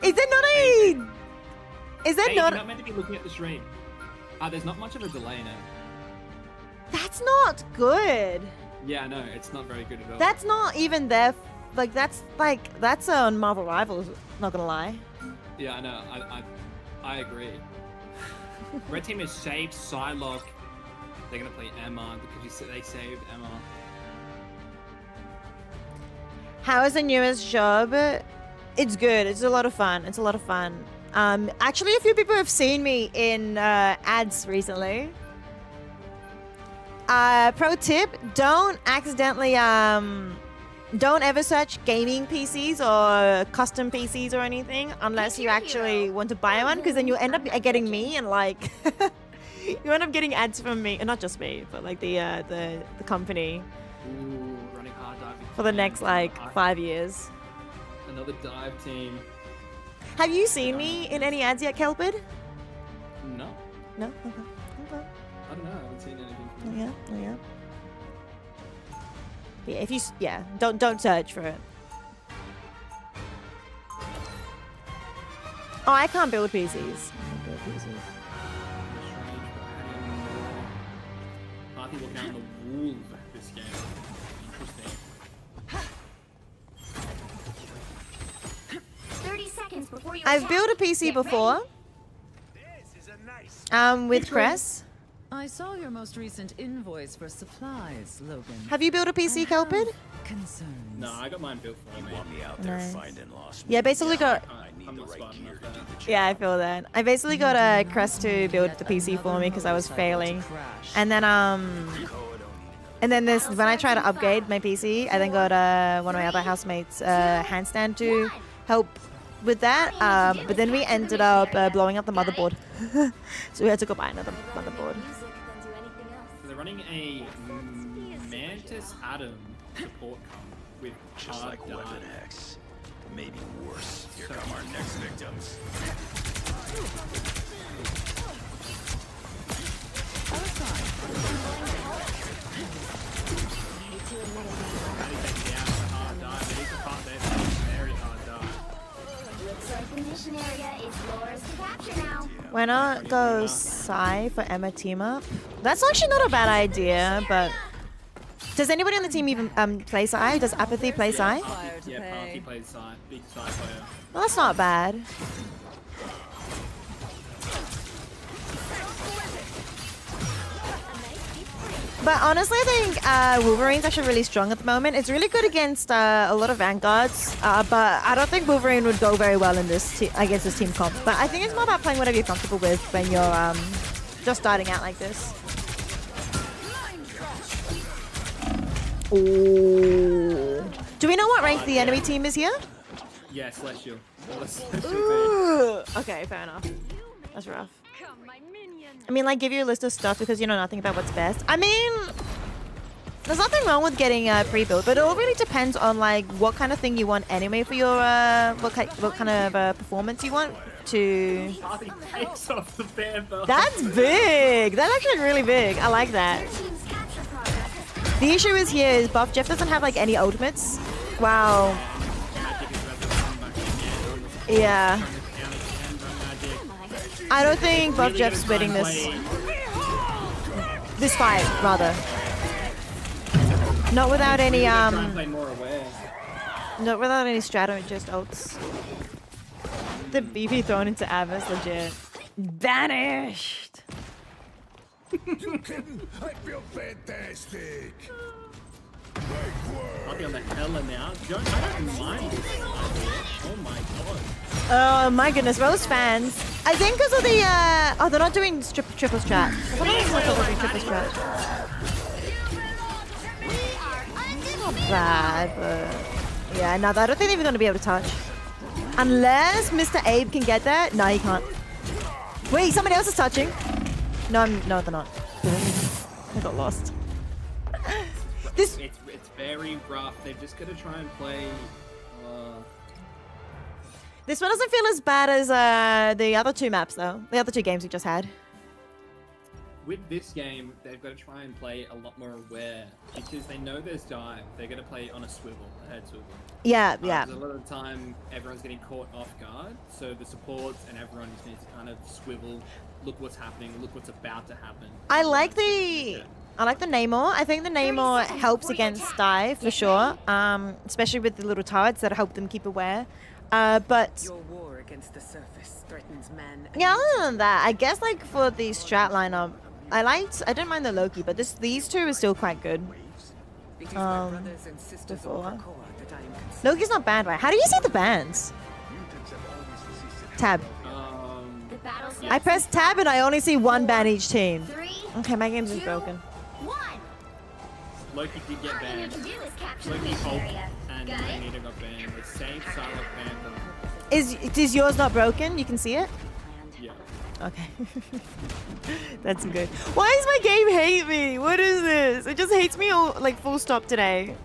Is there not a... Is there not... You're not meant to be looking at the stream. There's not much of a delay now. That's not good. Yeah, no, it's not very good at all. That's not even there. That's on Marvel Rivals, not gonna lie. Yeah, I know. I agree. Red team has saved Psylocke. They're gonna play Emma because they saved Emma. How is the newest job? It's good. It's a lot of fun. Actually, a few people have seen me in ads recently. Pro tip, don't accidentally, don't ever search gaming PCs or custom PCs or anything unless you actually want to buy one, because then you'll end up getting me and like, you end up getting ads from me, and not just me, but like the company. Ooh, running hard diving. For the next like 5 years. Another dive team. Have you seen me in any ads yet, Kelpid? No. No? Okay. I don't know. I haven't seen anything. Yeah. Yeah, if you don't search for it. Oh, I can't build PCs. Party looking out in the wool this game. Interesting. 30 seconds before you I've built a PC before. With Cress. I saw your most recent invoice for supplies, Logan. Have you built a PC, Kelpid? Concerns. No, I got mine built for me. Nice. Yeah, basically got... I'm not smart enough for that. Yeah, I feel that. I basically got a Crest to build the PC for me because I was failing. And then this, when I tried to upgrade my PC, I then got one of my other housemates handstand to help with that. But then we ended up blowing up the motherboard. So we had to go buy another motherboard. So they're running a Mantis Atom support card with just like Hard Weapon Dive. X. Maybe worse. Here come our next victims. Why not go Psy for Emma team up? That's actually not a bad idea, but does anybody on the team even play Psy? Does Apathy play Psy? Yeah, Parky plays Psy. Big Psy player. Well, that's not bad. But honestly, I think Wolverine's actually really strong at the moment. It's really good against a lot of Vanguards, but I don't think Wolverine would go very well in this against this team comp. But I think it's more about playing whatever you're comfortable with when you're just starting out like this. Ooh. Do we know what rank the enemy team is here? Yeah, Celestial. Ooh. Okay, fair enough. That's rough. I mean, like, give you a list of stuff because you know nothing about what's best. I mean, there's nothing wrong with getting pre-built, but it all really depends on like what kind of thing you want anyway for your what kind of performance you want to. Party takes off the Panther. That's big. That's actually really big. I like that. The issue is here is Buff Jeff doesn't have like any ultimates. Wow. Yeah. I don't think Buff Jeff's winning this fight, rather. Not without any not without any strategy, just ults. The BB thrown into Avis, legit. Banished. I feel fantastic. I'll be on the Hella now. I don't mind this. Oh my god. Oh my goodness, Rose fans. I think because of the oh, they're not doing triple strat. I thought they were doing triple strat. Not bad, but yeah, no, I don't think they're going to be able to touch. Unless Mr. Abe can get there. No, he can't. Wait, somebody else is touching. No, no, they're not. I got lost. It's very rough. They've just got to try and play. This one doesn't feel as bad as the other two maps, though. The other two games we just had. With this game, they've got to try and play a lot more aware because they know there's dive. They're going to play on a swivel, a head swivel. Yeah, yeah. A lot of the time, everyone's getting caught off guard, so the supports and everyone just needs to kind of swivel. Look what's happening. Look what's about to happen. I like the Namor. I think the Namor helps against dive for sure, especially with the little turrets that help them keep aware. But your war against the surface threatens men. Yeah, other than that, I guess like for the strat lineup, I didn't mind the Loki, but these two are still quite good. Before. Loki's not banned, right? How do you see the bans? Tab. I press tab and I only see one ban each team. Okay, my game's just broken. Loki did get banned. Loki Hulk and Magneto got banned. The same Silent Phantom. Is yours not broken? You can see it? Yeah. Okay. That's good. Why does my game hate me? What is this? It just hates me all, like full stop today.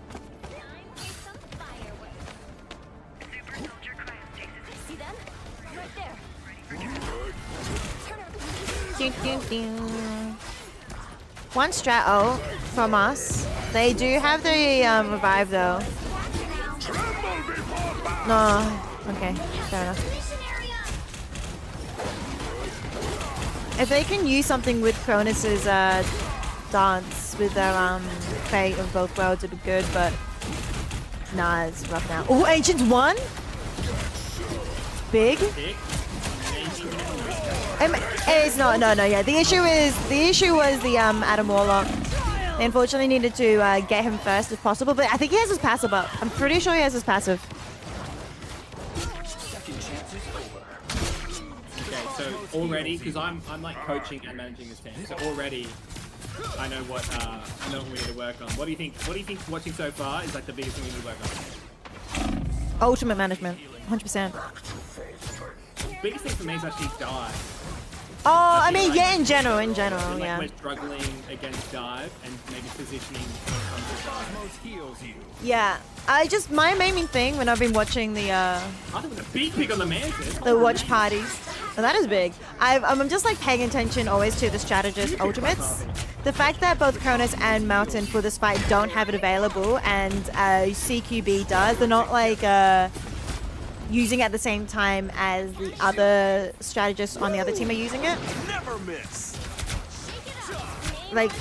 One strat ult from us. They do have the revive though. No. Okay, fair enough. If they can use something with Cronus's dance with their fate of both worlds, it'd be good, but nah, it's rough now. Oh, Ancients won? Big? It's not, no, yeah. The issue was the Adam Warlock. They unfortunately needed to get him first if possible, but I think he has his passive up. I'm pretty sure he has his passive. Okay, so already, because I'm like coaching and managing this team, so already I know what we need to work on. What do you think? What do you think watching so far is like the biggest thing we need to work on? Ultimate management, 100%. Biggest thing for me is actually dive. Oh, I mean, yeah, in general, Like yeah. we're struggling against dive and maybe positioning. Yeah, my main thing when I've been watching the I think with a big pick on the Mantis. the watch parties, oh, that is big. I'm just like paying attention always to the strategist ultimates. The fact that both Cronus and Mountain for this fight don't have it available and CQB does, they're not like using it at the same time as the other strategists on the other team are using it. Never miss. Like,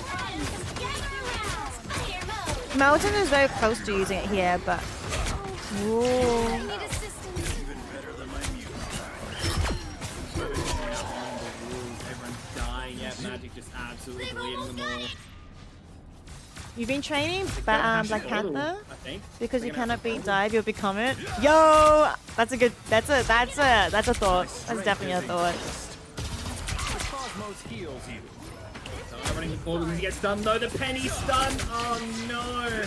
Mountain is very close to using it here, but... Ooh. Everyone's dying. Yeah, Magic just absolutely bleeding them all. You've been training Black Panther I think. because you cannot beat dive. You'll become it. Yo, that's a thought. That's definitely a thought. Cosmos heals you. So running the ball because he gets stunned. No, the penny stun. Oh no.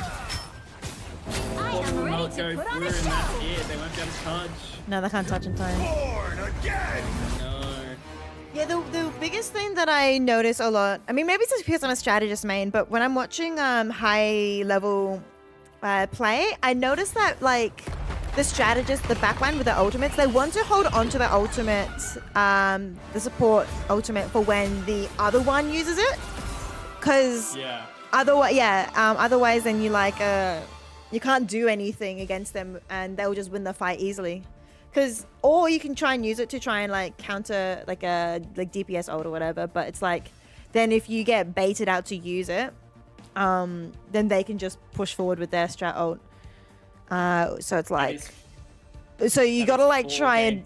Ball will not go through, and that's it. They won't be able to touch. No, they can't touch in time. Born again. No. Yeah, the biggest thing that I notice a lot, I mean, maybe it's just because I'm a strategist main, but when I'm watching high level play, I notice that like the strategists, the backline with the ultimates, they want to hold on to the ultimate, the support ultimate for when the other one uses it, because otherwise then you like you can't do anything against them and they'll just win the fight easily. Or you can try and use it to try and like counter like a DPS ult or whatever, but it's like then if you get baited out to use it, then they can just push forward with their strat ult. So it's like, so you gotta like try and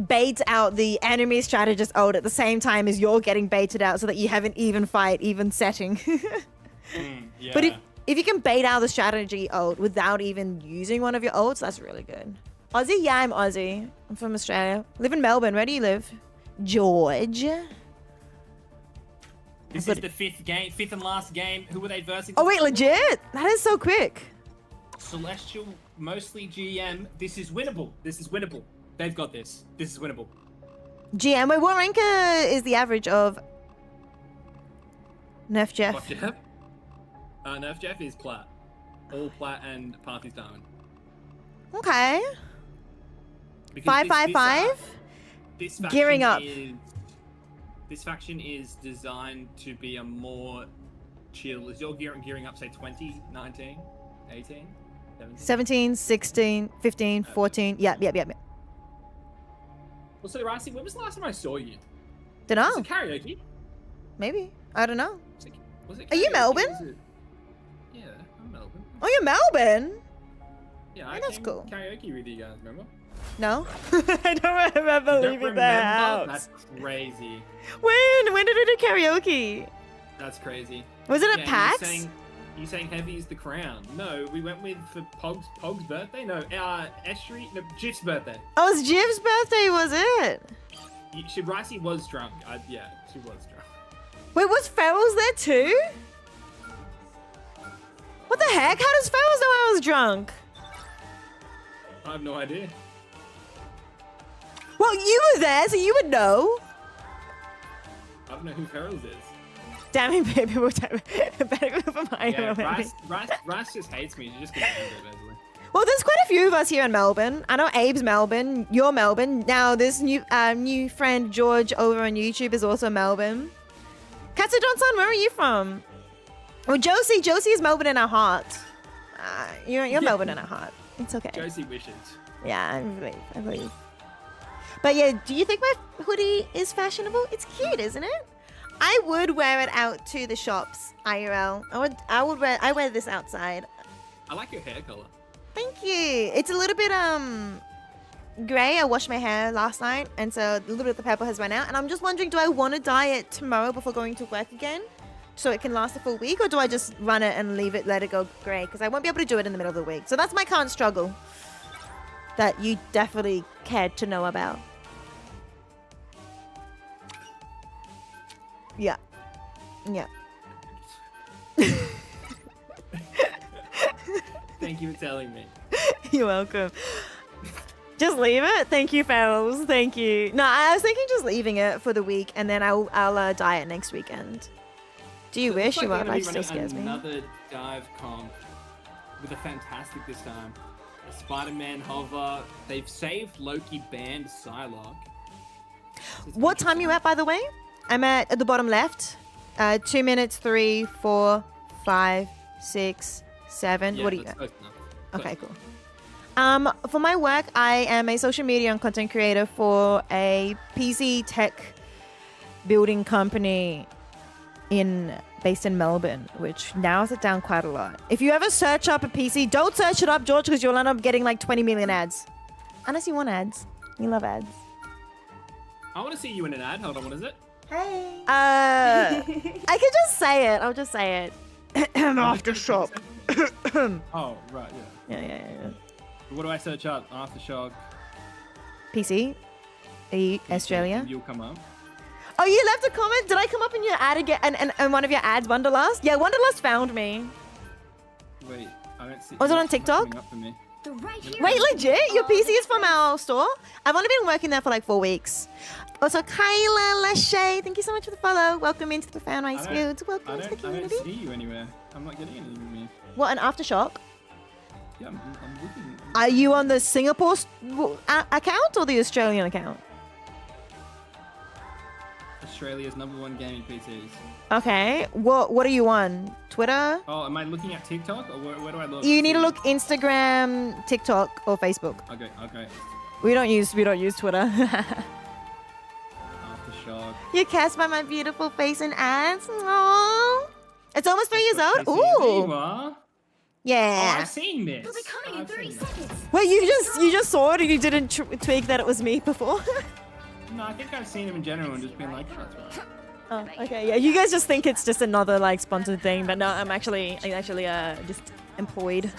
bait out the enemy strategist ult at the same time as you're getting baited out, so that you have an even fight, even setting. Yeah. But if you can bait out the strategy ult without even using one of your ults, that's really good. Aussie? Yeah, I'm Aussie. I'm from Australia. Live in Melbourne. Where do you live? George. This is the fifth and last game. Who were they versing? Oh wait, legit? That is so quick. Celestial, mostly GM. This is winnable. This is winnable. They've got this. This is winnable. GM, wait, what rank is the average of Nerf Jeff? What, Jeff? Nerf Jeff is plat. All plat and Parthy's diamond. Okay. Because 555. This faction Gearing up. This faction is designed to be a more chill. Is your gearing up, say 20, 19, 18, 17? 17, 16, 15, 14. Yep. Well, so Ricey, when was the last time I saw you? Dunno. Was it karaoke? Maybe. I don't know. Was it Are you karaoke? Melbourne? Yeah, I'm Melbourne. Oh, you're Melbourne? Yeah, I that's came cool. karaoke with you guys, remember? No? I don't remember You don't leaving the house. That's crazy. When did we do karaoke? That's crazy. Was it at Yeah, PAX? You saying Heavy is the crown. No, we went with for Pog's birthday? No, Estuary, no, Jif's birthday. Oh, it was Jim's birthday, was it? Ricey was drunk. Yeah, she was drunk. Wait, was Ferals there too? What the heck? How does Ferals know I was drunk? I have no idea. Well, you were there, so you would know. I don't know who Ferals is. Damn it, baby. We're better for mine. Yeah, Rice just hates me. She's just gonna end it, basically. Well, there's quite a few of us here in Melbourne. I know Abe's Melbourne. You're Melbourne. Now, this new friend George over on YouTube is also Melbourne. Katsu Johnson, where are you from? Well, Josie is Melbourne in our heart. You're Melbourne in our heart. It's okay. Josie wishes. Yeah, I believe. But yeah, do you think my hoodie is fashionable? It's cute, isn't it? I would wear it out to the shops, IRL. I wear this outside. I like your hair color. Thank you. It's a little bit gray. I washed my hair last night, and so a little bit of the purple has run out. And I'm just wondering, do I want to dye it tomorrow before going to work again, so it can last a full week, or do I just run it and let it go gray? Because I won't be able to do it in the middle of the week. So that's my current struggle that you definitely cared to know about. Yeah. Thank you for telling me. You're welcome. Just leave it? Thank you, Ferals. Thank you. No, I was thinking just leaving it for the week and then I'll diet next weekend. Do you wish you were? It still scares me. Another dive comp with a fantastic this time. A Spider-Man hover. They've saved Loki, banned Psylocke. What time are you at, by the way? I'm at the bottom left. 2 minutes, 3, 4, 5, 6, 7. Yeah, what do you that's got? close enough. Okay, cool. For my work, I am a social media and content creator for a PC tech building company based in Melbourne, which narrows it down quite a lot. If you ever search up a PC, don't search it up, George, because you'll end up getting like 20 million ads. Unless you want ads. You love ads. I want to see you in an ad. Hold on, what is it? Hey. I can just say it. I'll just say it. Aftershock. Oh, right, yeah. Yeah. What do I search up? Aftershock. PC. Australia. You'll come up. Oh, you left a comment? Did I come up in your ad again? And one of your ads, Wonderlust? Yeah, Wonderlust found me. Wait, I don't see. Was it on TikTok? Up for me. Wait, legit? Your PC is from our store? I've only been working there for like 4 weeks. Also, Kyla Lachey, thank you so much for the follow. Welcome into the Fan Ice Fields. Welcome to the community. I don't see you anywhere. I'm not getting anything with me. What, an Aftershock? Yeah, I'm looking. Are you on the Singapore account or the Australian account? Australia's #1 gaming PCs. Okay. What are you on? Twitter? Oh, am I looking at TikTok or where do I look? You need to look Instagram, TikTok, or Facebook. Okay. We don't use Twitter. Aftershock. You're cast by my beautiful face and ads. Aww. It's almost 3 years old. There Ooh. you are. Yeah. Oh, I've seen this. Wait, you just saw it and you didn't tweak that it was me before? No, I think I've seen him in general and just been like, oh, that's right. Oh, okay, yeah. You guys just think it's just another like sponsored thing, but no, I'm actually just employed.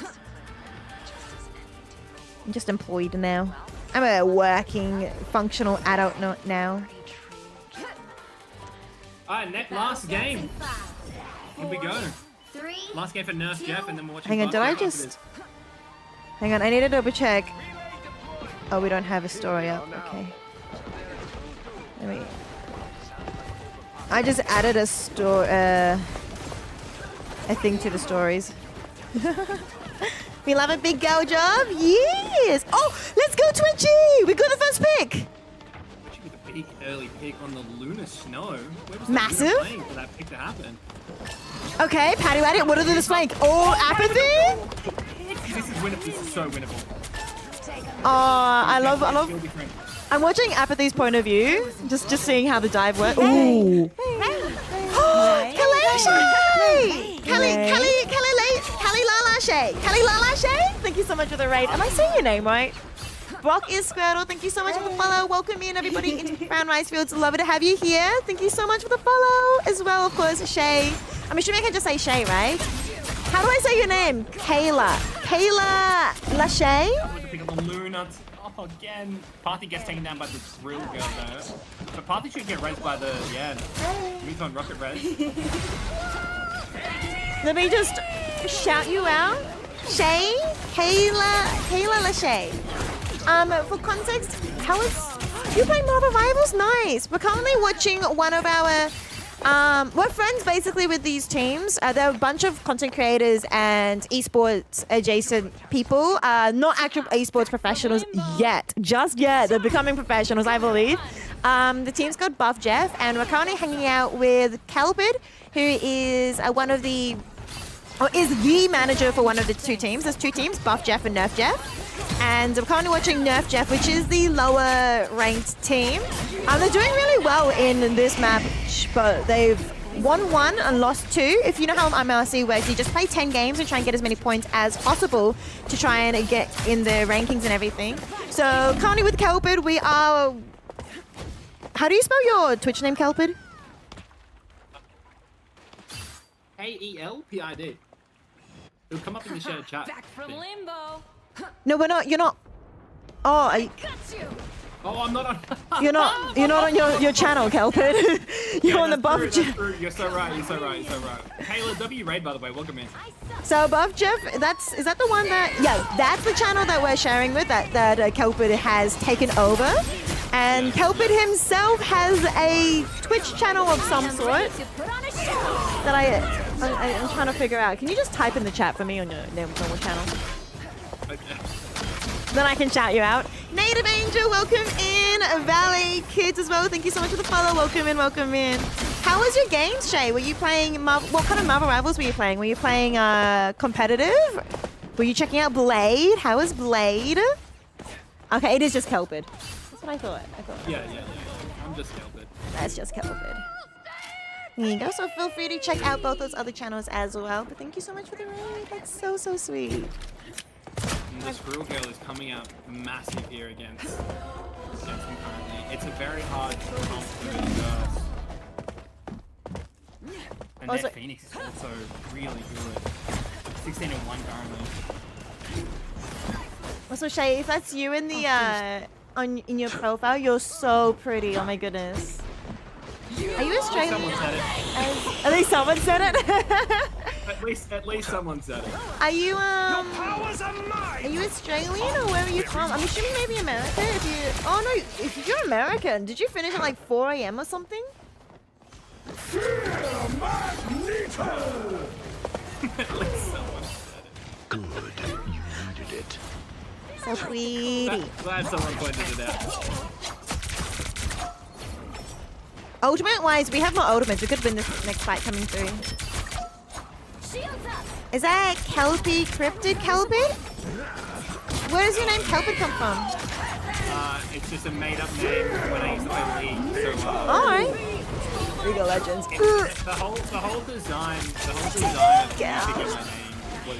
I'm just employed now. I'm a working, functional adult now. Alright, last game. Here we go. Last game for Nerf Jeff, and then we're watching. Hang on, did I just? Hang on, I need to double check. Oh, we don't have a story up. Okay. I just added a thing to the stories. We love a big girl job. Yes. Oh, let's go Twitchy. We got the first pick. With a big early pick on the Lunar Snow. Where was Massive. Lunar playing for that pick to happen? Okay, Patty Waddy, what are the flank? Oh, Apathy. This is winnable. This is so winnable. Oh, I love. I'm watching Apathy's point of view, just seeing how the dive works. Ooh. Kelly Lala Shay. Thank you so much for the raid. Am I saying your name right? Brock is Squirtle. Thank you so much for the follow. Welcome in everybody into Brown Rice Fields. Love to have you here. Thank you so much for the follow as well. Of course, Shay. I'm assuming I can just say Shay, right? How do I say your name? Kayla Lachey. Pick up the Luna. Oh, again. Parthy gets taken down by the drill girl though. But Parthy should get raised by the he's on rocket res. Let me just shout you out. Shay, Kayla Lachey. For context, how is you playing Marvel Rivals? Nice. We're currently watching one of our we're friends basically with these teams. There are a bunch of content creators and esports adjacent people. Not actual esports professionals yet. Just yet. They're becoming professionals, I believe. The team's called Buff Jeff, and we're currently hanging out with Calpid, who is is the manager for one of the two teams. There's two teams, Buff Jeff and Nerf Jeff. And I'm currently watching Nerf Jeff, which is the lower ranked team. They're doing really well in this map, but they've won 1 and lost 2. If you know how MLC works, you just play 10 games and try and get as many points as possible to try and get in the rankings and everything. So currently with Kelpid, we are... How do you spell your Twitch name, Kelpid? K-E-L-P-I-D. It'll come up in the shared chat. Back from limbo. No, we're not. You're not. Oh, Oh, I'm not on. You're not on your channel, Kelpin. You're on the Buff That's Jeff. true. You're so right. You're so right. You're so right. Kayla W Raid, by the way. Welcome in. So Buff Jeff, is that the one that that's the channel that we're sharing with that Kelpin has taken over, and Kelpin himself has a Twitch channel of some sort that I'm trying to figure out. Can you just type in the chat for me on your normal channel? Okay. Then I can shout you out. Native Angel, welcome in. Valley Kids as well. Thank you so much for the follow. Welcome in, welcome in. How was your games, Shay? Were you playing what kind of Marvel Rivals were you playing? Were you playing competitive? Were you checking out Blade? How was Blade? Okay, it is just Kelpid. That's what I thought. Yeah. I'm just Kelpid. That's just Kelpid. There you go. So feel free to check out both those other channels as well. But thank you so much for the raid. That's so sweet. And the Squirrel Girl is coming out massive here against them currently. It's a very hard comp to reverse. And Also, their Phoenix is also really good. 16-1 currently. Also, Shay, if that's you in the in your profile, you're so pretty. Oh my goodness. Are you Australian? Someone said it. At least someone said it. At least someone said it. Are you Australian or where are you from? I'm assuming maybe America. If you're American, did you finish at like 4 a.m. or something? At least someone said it. Good, you needed it. So pretty. Glad someone pointed it out. Ultimate wise, we have more ultimates. We could win this next fight coming through. Is that Kelpie Cryptid Kelpid? Where does your name Kelpid come from? It's just a made-up name when I used to play League. So, alright. League of Legends. The whole design of me picking my name was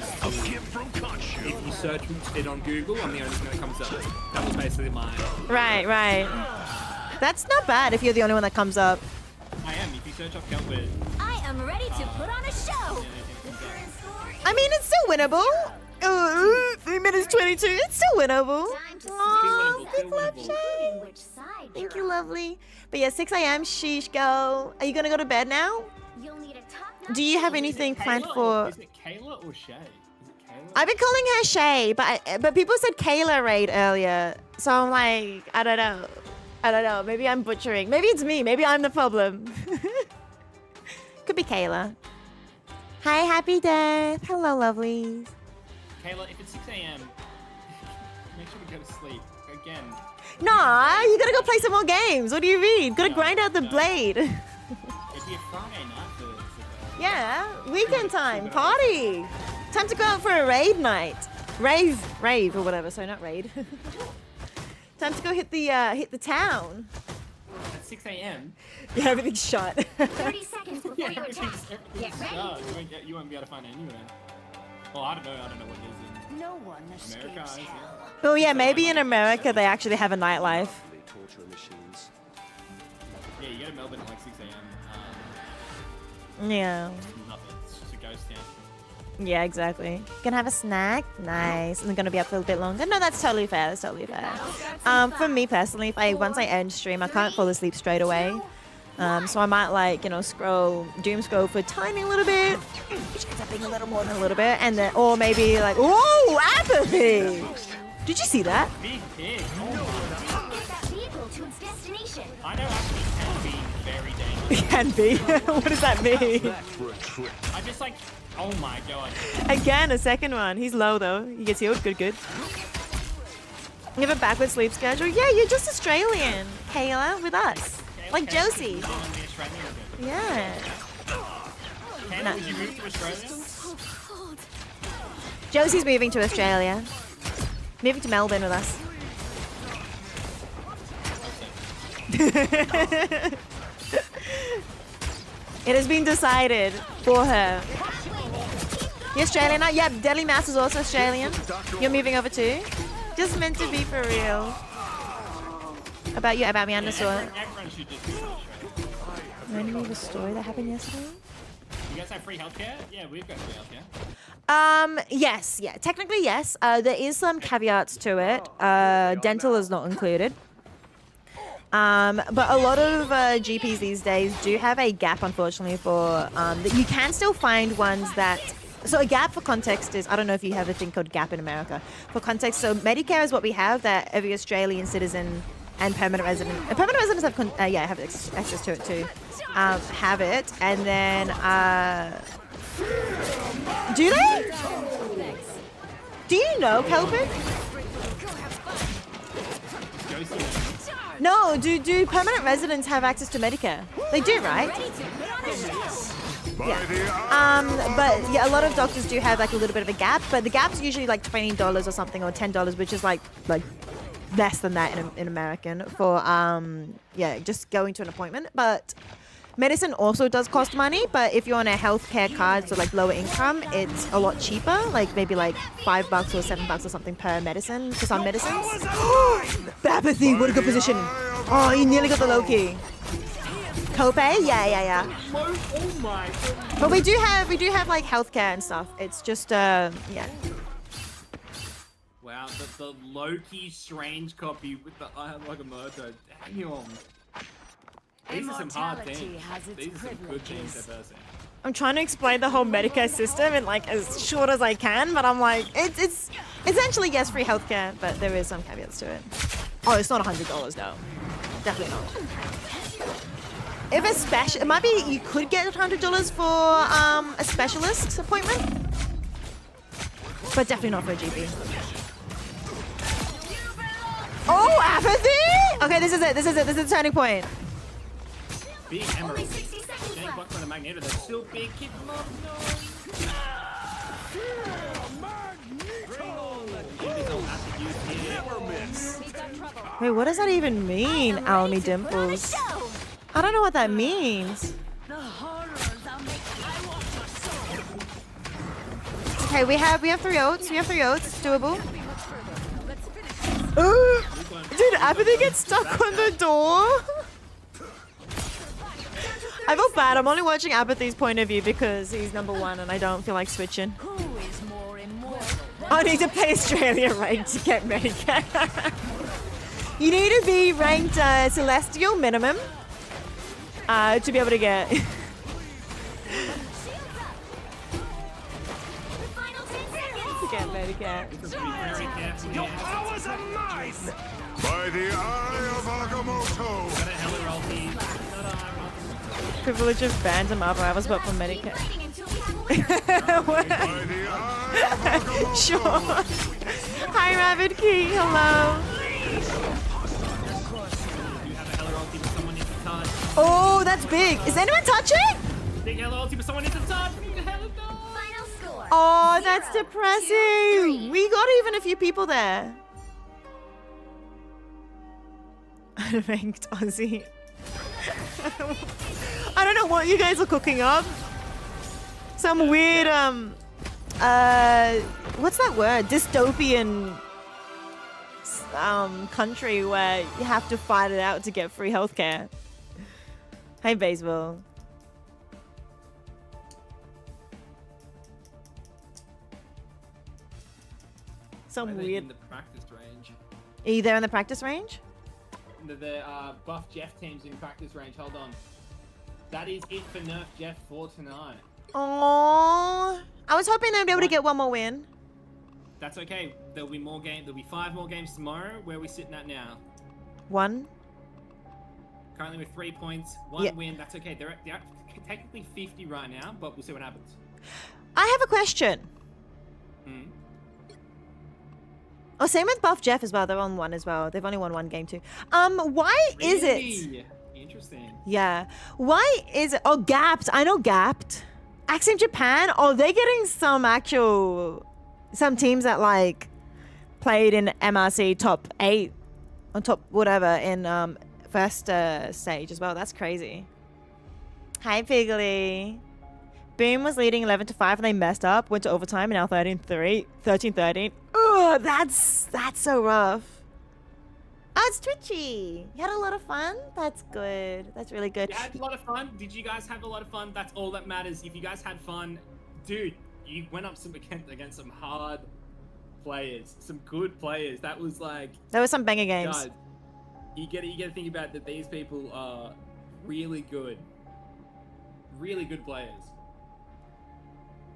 if you search it on Google, I'm the only thing that comes up. That was basically my... Right. That's not bad if you're the only one that comes up. I am. If you search up Kelpid. I am ready to put on a show. I mean, it's still winnable. 3 minutes 22. It's still winnable. Aww, big love, Shay. Thank you, lovely. But yeah, 6 a.m. Sheesh, girl. Are you gonna go to bed now? Do you have anything planned for? Is it Kayla or Shay? I've been calling her Shay, but people said Kayla raid earlier, so I'm like, I don't know. Maybe I'm butchering. Maybe it's me. Maybe I'm the problem. Could be Kayla. Hi, happy death. Hello, lovelies. Kayla, if it's 6 a.m., make sure we go to sleep. Again. Nah, you gotta go play some more games. What do you mean? Gotta grind out the blade. It'd be a Friday night for Yeah, weekend time. Party. Time to go out for a raid night. Rave or whatever. So not raid. Time to go hit the town. At 6 a.m. Yeah, everything's shut. 30 seconds before you attack. Everything's shut. You won't be able to find it anywhere. Well, I don't know what it is in No one America. Is it? Oh yeah, maybe in America they actually have a nightlife. Yeah, you go to Melbourne at like 6 a.m. Yeah. Nothing. It's just a ghost town. Yeah, exactly. Gonna have a snack? Nice. And they're gonna be up for a bit longer? No, that's totally fair. For me personally, once I end stream, I can't fall asleep straight away. So I might doom scroll for a tiny little bit, which ends up being a little more than a little bit, and then, or maybe like, whoa, apathy! Did you see that? Big pig. Oh my. Get that vehicle to its destination. I know actually can be very dangerous. Can be? What does that mean? I just like, oh my god. Again, a second one. He's low though. He gets healed. Good. You have a backward sleep schedule? Yeah, you're just Australian, Kayla, with us. Like Josie. Yeah. Kayla, would you move to Australia? Josie's moving to Australia. Moving to Melbourne with us. It has been decided for her. You're Australian now? Yeah, Deadly Mouse is also Australian. You're moving over too? Just meant to be for real. About you, about me, underscore. Everyone should just move to Australia. Remind me of a story that happened yesterday? You guys have free healthcare? Yeah, we've got free healthcare. Yes, yeah, technically yes. There is some caveats to it. Dental is not included. But a lot of GPs these days do have a gap, unfortunately, for that you can still find ones that. So a gap for context is, I don't know if you have a thing called gap in America. For context, so Medicare is what we have that every Australian citizen and permanent residents have, have access to it too. Have it, and then do they? Do you know, Kelvin? No, do permanent residents have access to Medicare? They do, right? Yeah. But yeah, a lot of doctors do have like a little bit of a gap, but the gap's usually like $20 or something, or $10, which is like less than that in American for just going to an appointment. But medicine also does cost money, but if you're on a healthcare card, so like lower income, it's a lot cheaper, like maybe like $5 or $7 or something per medicine for some medicines. Apathy, what a good position. Oh, you nearly got the low key. Copay? Yeah. Oh my God. But we do have like healthcare and stuff. It's just yeah. Wow, the low-key strange copy with the I have like a murder. Hang on. These are some hard things. These are some good things they're versing. I'm trying to explain the whole Medicare system in like as short as I can, but I'm like, it's essentially yes, free healthcare, but there is some caveats to it. Oh, it's not $100 though. Definitely not. If a it might be you could get $100 for a specialist appointment, but definitely not for a GP. Oh, apathy! Okay, this is it. This is the turning point. Big emerald. Getting blocked by the magneto. They're still big. Keep them up. Wait, what does that even mean, Almy Dimples? I don't know what that means. Okay, we have 3 oats. We have 3 oats. It's doable. Did apathy get stuck on the door? I feel bad. I'm only watching Apathy's point of view because he's #1 and I don't feel like switching. I need to play Australia ranked to get Medicare. You need to be ranked Celestial minimum to be able to get. Get Medicare. Your powers are mine! By the eye of Agamotto! Privilege of Phantom rivals, but for Medicare. Sure. Hi, Rabbit Key. Hello. Oh, that's big. Is anyone touching? Big hello ulti, but someone needs to touch. Oh, that's depressing. We got even a few people there. Ranked Aussie. I don't know what you guys are cooking up. Some weird what's that word? Dystopian country where you have to fight it out to get free healthcare. Hey, Baseball. Some weird. In the practice range. Are you there in the practice range? The Buff Jeff team's in practice range. Hold on. That is it for Nerf Jeff for tonight. Oh, I was hoping they'd be able to get one more win. That's okay. There'll be more games. There'll be 5 more games tomorrow. Where are we sitting at now? 1. Currently with 3 points, 1 win. That's okay. They're technically 50 right now, but we'll see what happens. I have a question. Oh, same with Buff Jeff as well. They're on 1 as well. They've only won 1 game too. Why is it? Interesting. Yeah. Why is it? Oh, Gapped. I know Gapped. Axiom Japan. Oh, they're getting some teams that like played in MRC top 8 on top whatever in first stage as well. That's crazy. Hi, Piggly. Boom was leading 11-5 and they messed up, went to overtime, and now 13-13. Ugh, that's so rough. Oh, it's Twitchy. You had a lot of fun? That's good. That's really good. You had a lot of fun? Did you guys have a lot of fun? That's all that matters. If you guys had fun, dude, you went up against some hard players, some good players. That was like... There were some banger games. Guys, you gotta think about that. These people are really good players.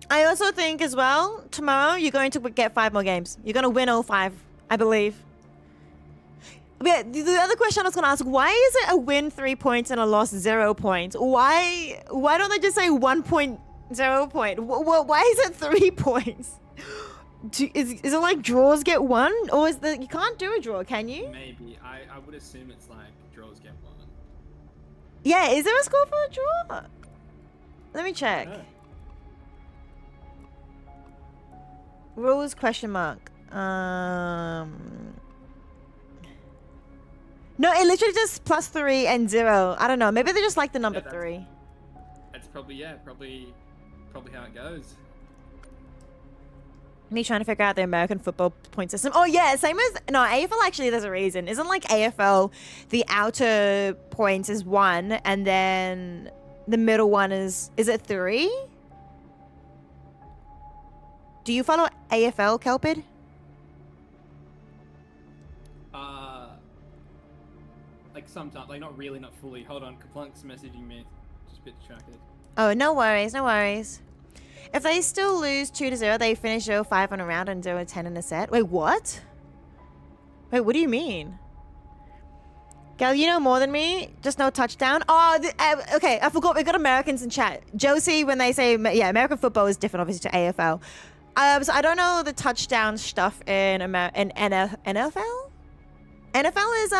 I also think as well, tomorrow you're going to get 5 more games. You're going to win all 5, I believe. Yeah, the other question I was going to ask, why is it a win 3 points and a loss 0 points? Why don't they just say 1 point, 0 point? Why is it 3 points? Is it like draws get 1? Or is you can't do a draw, can you? Maybe. I would assume it's like draws get 1. Yeah, is there a score for a draw? Let me check. Rules question mark. No, it literally just +3 and 0. I don't know. Maybe they just like the number 3. That's probably how it goes. Me trying to figure out the American football point system. Oh yeah, same as no AFL. Actually, there's a reason. Isn't like AFL the outer points is 1, and then the middle one is it 3? Do you follow AFL, Kelpid? Like sometimes, like not really, not fully. Hold on, Kaplunk's messaging me. Just a bit distracted. Oh, no worries, no worries. If they still lose 2-0, they finish 0-5 on a round and 0-10 in a set. Wait, what? Wait, what do you mean? Gal, you know more than me. Just no touchdown. Oh, okay. I forgot. We got Americans in chat. Josie, when they say yeah, American football is different, obviously, to AFL. So I don't know the touchdown stuff in NFL. NFL is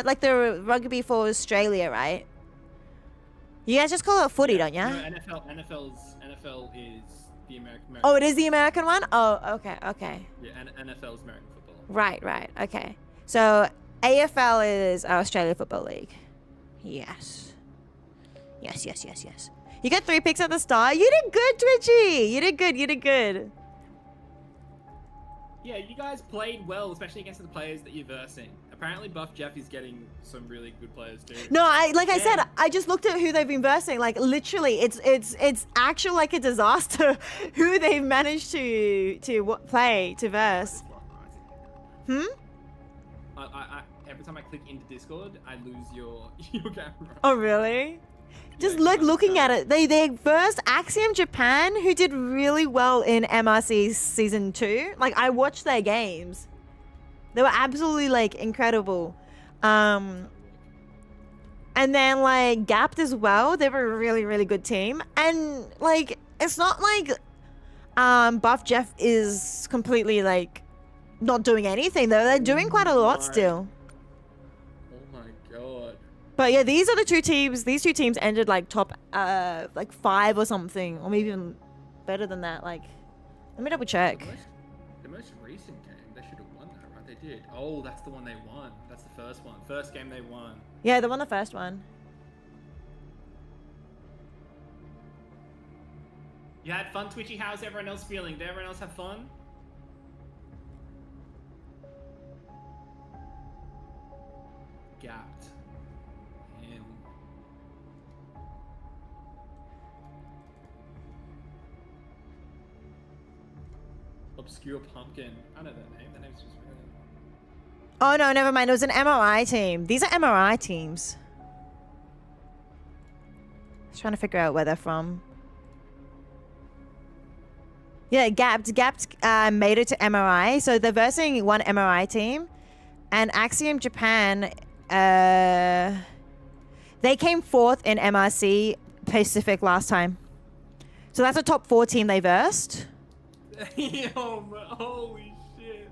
like the rugby for Australia, right? You guys just call it footy, don't you? No, NFL is the American. Oh, it is the American one? Oh, okay. Yeah, NFL is American football. Right. Okay. So AFL is Australia Football League. Yes. You got 3 picks at the start. You did good, Twitchy. You did good. Yeah, you guys played well, especially against the players that you're versing. Apparently, Buff Jeff is getting some really good players too. No, I said, I just looked at who they've been versing. Like literally, it's actually like a disaster who they've managed to play to verse. Every time I click into Discord, I lose your camera. Oh really? Just looking at it, they versed Axiom Japan, who did really well in MRC season 2. Like I watched their games. They were absolutely like incredible. And then like Gapped as well. They were a really, really good team. And like it's not like Buff Jeff is completely like not doing anything though. They're doing quite a lot still. Oh my god. But yeah, these are the 2 teams. These 2 teams ended like top like 5 or something, or maybe even better than that. Like, let me double check. The most recent game, they should have won that, right? They did. Oh, that's the one they won. That's the first one. First game they won. Yeah, they won the first one. You had fun, Twitchy. How's everyone else feeling? Did everyone else have fun? Gapped. Him. Obscure Pumpkin. I know that name. That name's just weird. Oh no, never mind. It was an MRI team. These are MRI teams. Just trying to figure out where they're from. Yeah, Gapped made it to MRI. So they're versing one MRI team. And Axiom Japan, they came 4th in MRC Pacific last time. So that's a top 4 team they versed. Yo, man, holy shit.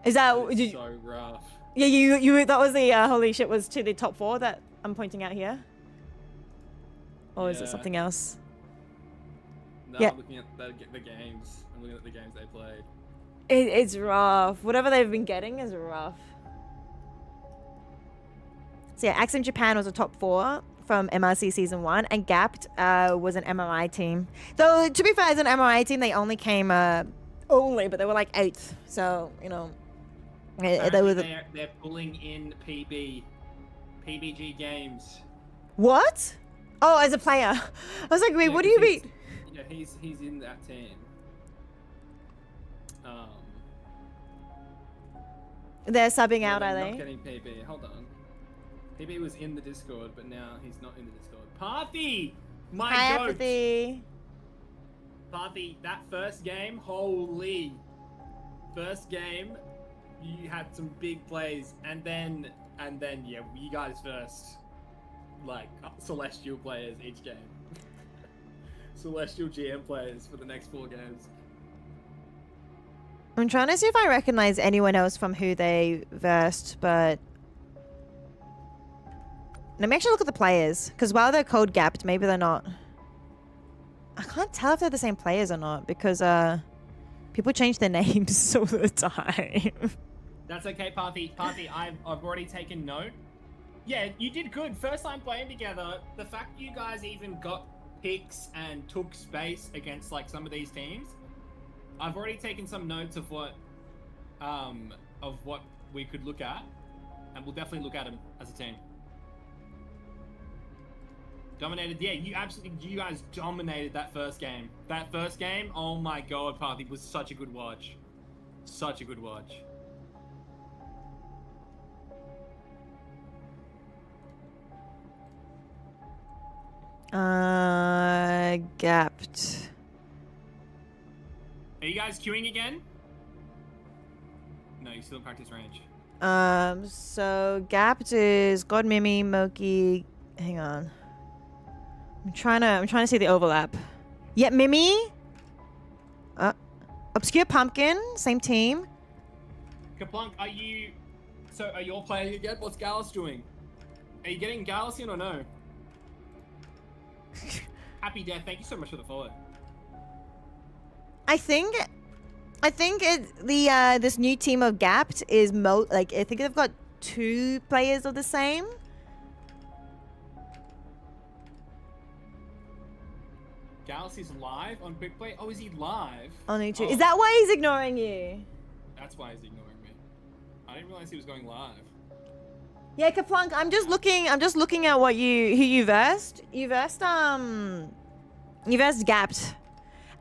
Is that so rough? Yeah, you that was the holy shit was to the top 4 that I'm pointing out here. Or is it something else? No, yeah. I'm looking at the games. I'm looking at the games they played. It's rough. Whatever they've been getting is rough. So yeah, Axiom Japan was a top 4 from MRC Season 1, and Gapped was an MRI team. Though, to be fair, as an MRI team, they only came, but they were like 8th. So, you know, they were they're pulling in PBG games. What? Oh, as a player. I was like, wait, what do you mean? Yeah, he's in that team. They're subbing Yeah, out, they're are not they? getting PB. Hold on. PB was in the Discord, but now he's not in the Discord. Parthy! My Hi, goat! Apathy. Parthy, that first game, holy. First game, you had some big plays, and then yeah, you guys first, like, Celestial players each game. Celestial GM players for the next 4 games. I'm trying to see if I recognize anyone else from who they versed, but... Let me actually look at the players, because while they're code gapped, maybe they're not. I can't tell if they're the same players or not, because people change their names all the time. That's okay, Parthy. Parthy, I've already taken note. Yeah, you did good. First time playing together, the fact you guys even got picks and took space against like some of these teams, I've already taken some notes of what we could look at, and we'll definitely look at them as a team. Dominated, yeah, you guys dominated that first game. That first game, oh my god, Parthy, was such a good watch. Such a good watch. Gapped. Are you guys queuing again? No, you're still in practice range. So gapped is God Mimi, Moki. Hang on. I'm trying to see the overlap. Yeah, Mimi. Obscure Pumpkin, same team. Kaplunk, are you playing again? What's Gallus doing? Are you getting Gallus in or no? Happy Death, thank you so much for the follow. I think this new team of gapped is I think they've got 2 players of the same. Gallus is live on Quick Play? Oh, is he live? Only 2. Oh. Is that why he's ignoring you? That's why he's ignoring me. I didn't realize he was going live. Yeah, Kaplunk, I'm just looking at who you versed. You versed Gapped.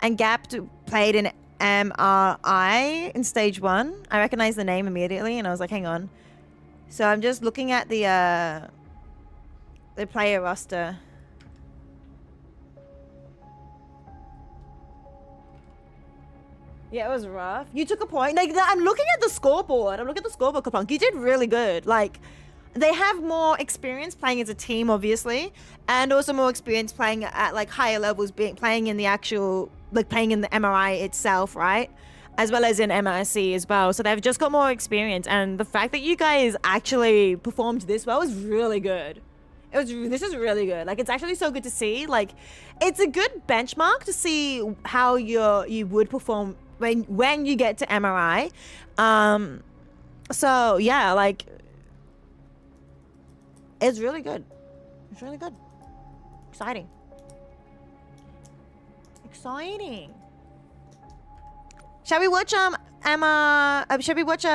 And Gapped played in MRI in stage 1. I recognized the name immediately and I was like, hang on. So I'm just looking at the player roster. Yeah, it was rough. You took a point. Like, I'm looking at the scoreboard. Kaplunk. You did really good. Like, they have more experience playing as a team, obviously, and also more experience playing at like higher levels, playing in the actual, like playing in the MRI itself, right? As well as in MRC as well. So they've just got more experience, and the fact that you guys actually performed this well is really good. This is really good. Like, it's actually so good to see. Like, it's a good benchmark to see how you would perform when you get to MRI. So yeah, like, it's really good. It's really good. Exciting. Shall we watch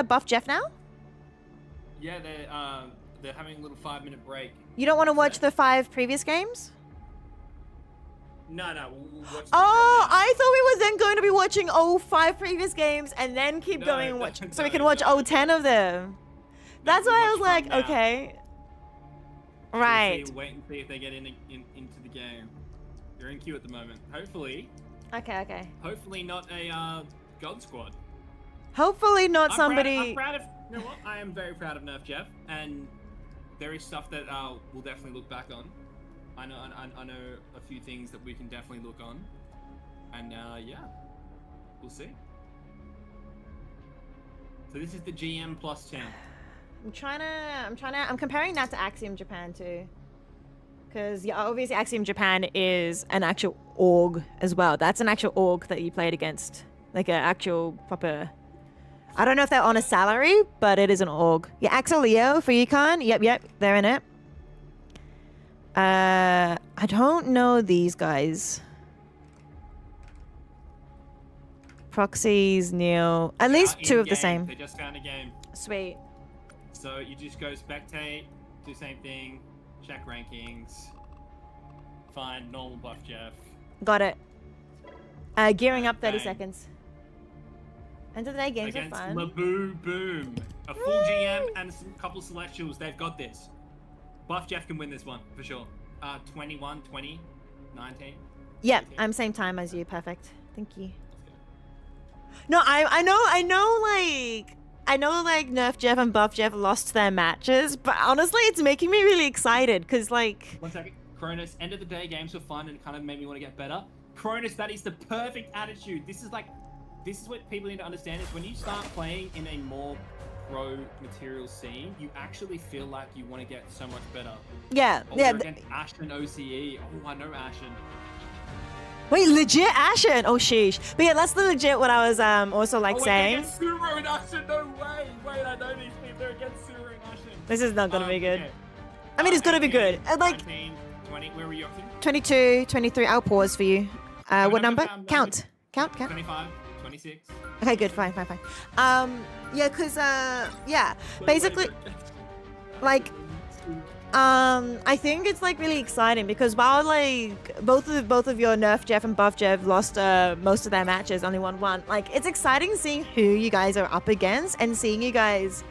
Buff Jeff now? Yeah, they're having a little 5-minute break. You don't want to watch the 5 previous games? No, we'll watch the I thought we were then going to be watching 5 previous games and then keep going and watch, so we can watch 10 of them. That's why I was like, okay. Right. Wait and see if they get into the game. They're in queue at the moment. Hopefully. Okay. Hopefully not a God Squad. Hopefully not somebody. I'm proud of. You know what? I am very proud of Nerf Jeff, and there is stuff that we'll definitely look back on. I know a few things that we can definitely look on, and yeah, we'll see. So this is the GM plus 10. I'm comparing that to Axiom Japan too. Because yeah, obviously Axiom Japan is an actual org as well. That's an actual org that you played against. Like an actual proper... I don't know if they're on a salary, but it is an org. Yeah, Axel Leo for Yukon. Yep, they're in it. I don't know these guys. Proxies, Neil. At least 2 of the same. They just found a game. Sweet. So you just go spectate, do the same thing, check rankings, find normal Buff Jeff. Got it. Gearing up 30 seconds. End of the day, games are fun. Against Laboo Boom. A full GM and a couple Celestials, they've got this. Buff Jeff can win this one, for sure. 21, 20, 19. Yeah, I'm same time as you. Perfect. Thank you. No, I know like Nerf Jeff and Buff Jeff lost their matches, but honestly, it's making me really excited because like. 1 second. Cronus, end of the day, games were fun and it kind of made me want to get better. Cronus, that is the perfect attitude. This is what people need to understand is when you start playing in a more pro material scene, you actually feel like you want to get so much better. Yeah, Oh, yeah. we're against Ashen OCE. Oh, I know Ashen. Wait, legit Ashen? Oh sheesh. But yeah, that's the legit what I was also like wait, saying. Against Suro and Ashen, no way. Wait, I know these people. They're against Suro and Ashen. This is not gonna be good. Okay. I mean, it's gonna be good. Like 19, 20, where were you up to? 22, 23. I'll pause for you. What number? Count. 25, 26. Okay, good. Fine. Yeah, cause yeah, basically, like, I think it's like really exciting because while like both of your Nerf Jeff and Buff Jeff lost most of their matches, only won one. Like, it's exciting seeing who you guys are up against and seeing you guys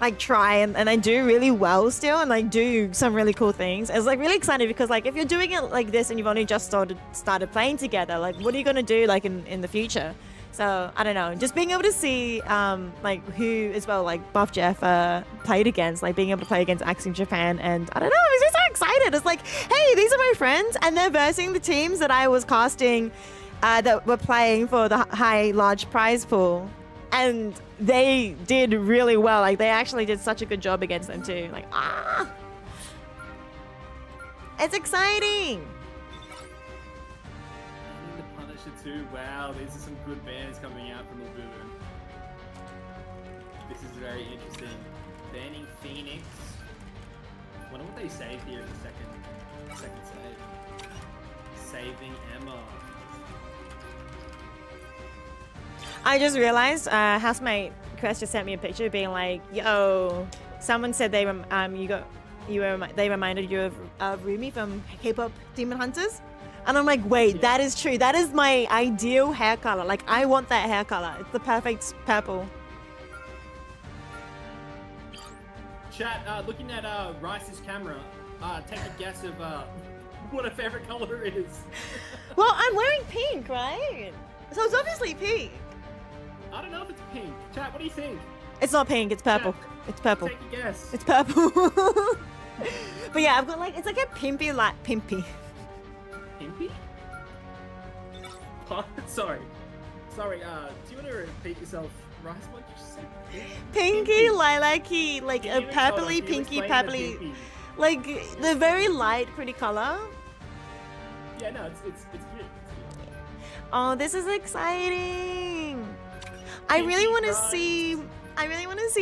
like try and they do really well still and like do some really cool things. It's like really exciting because like if you're doing it like this and you've only just started playing together, like what are you gonna do like in the future? So I don't know, just being able to see like who as well like Buff Jeff played against, like being able to play against Axiom Japan, and I don't know, I was just so excited. It's like, hey, these are my friends and they're versing the teams that I was casting that were playing for the large prize pool. And they did really well. Like, they actually did such a good job against them too. Like, it's exciting. The Punisher too. Wow, these are some good bands coming out from Lagoon. This is very interesting. Banning Phoenix. Wonder what they saved here in the second save. Saving Emma. I just realized housemate Chris just sent me a picture being like, yo, someone said they reminded you of Rumi from K-pop Demon Hunters. And I'm like, wait, that is true. That is my ideal hair color. Like, I want that hair color. It's the perfect purple. Chat, looking at Rice's camera, take a guess of what her favorite color is. Well, I'm wearing pink, right? So it's obviously pink. I don't know if it's pink. Chat, what do you think? It's not pink, it's purple. It's purple. Take a guess. It's purple. But yeah, I've got like, it's like a pimpy, pimpy. Pimpy? Sorry. Do you want to repeat yourself? Rice, what did you say? Pinky, lilac-y, like a purpley, pinky, purpley. Like the very light, pretty color. Yeah, no, it's cute. Oh, this is exciting. I really want to see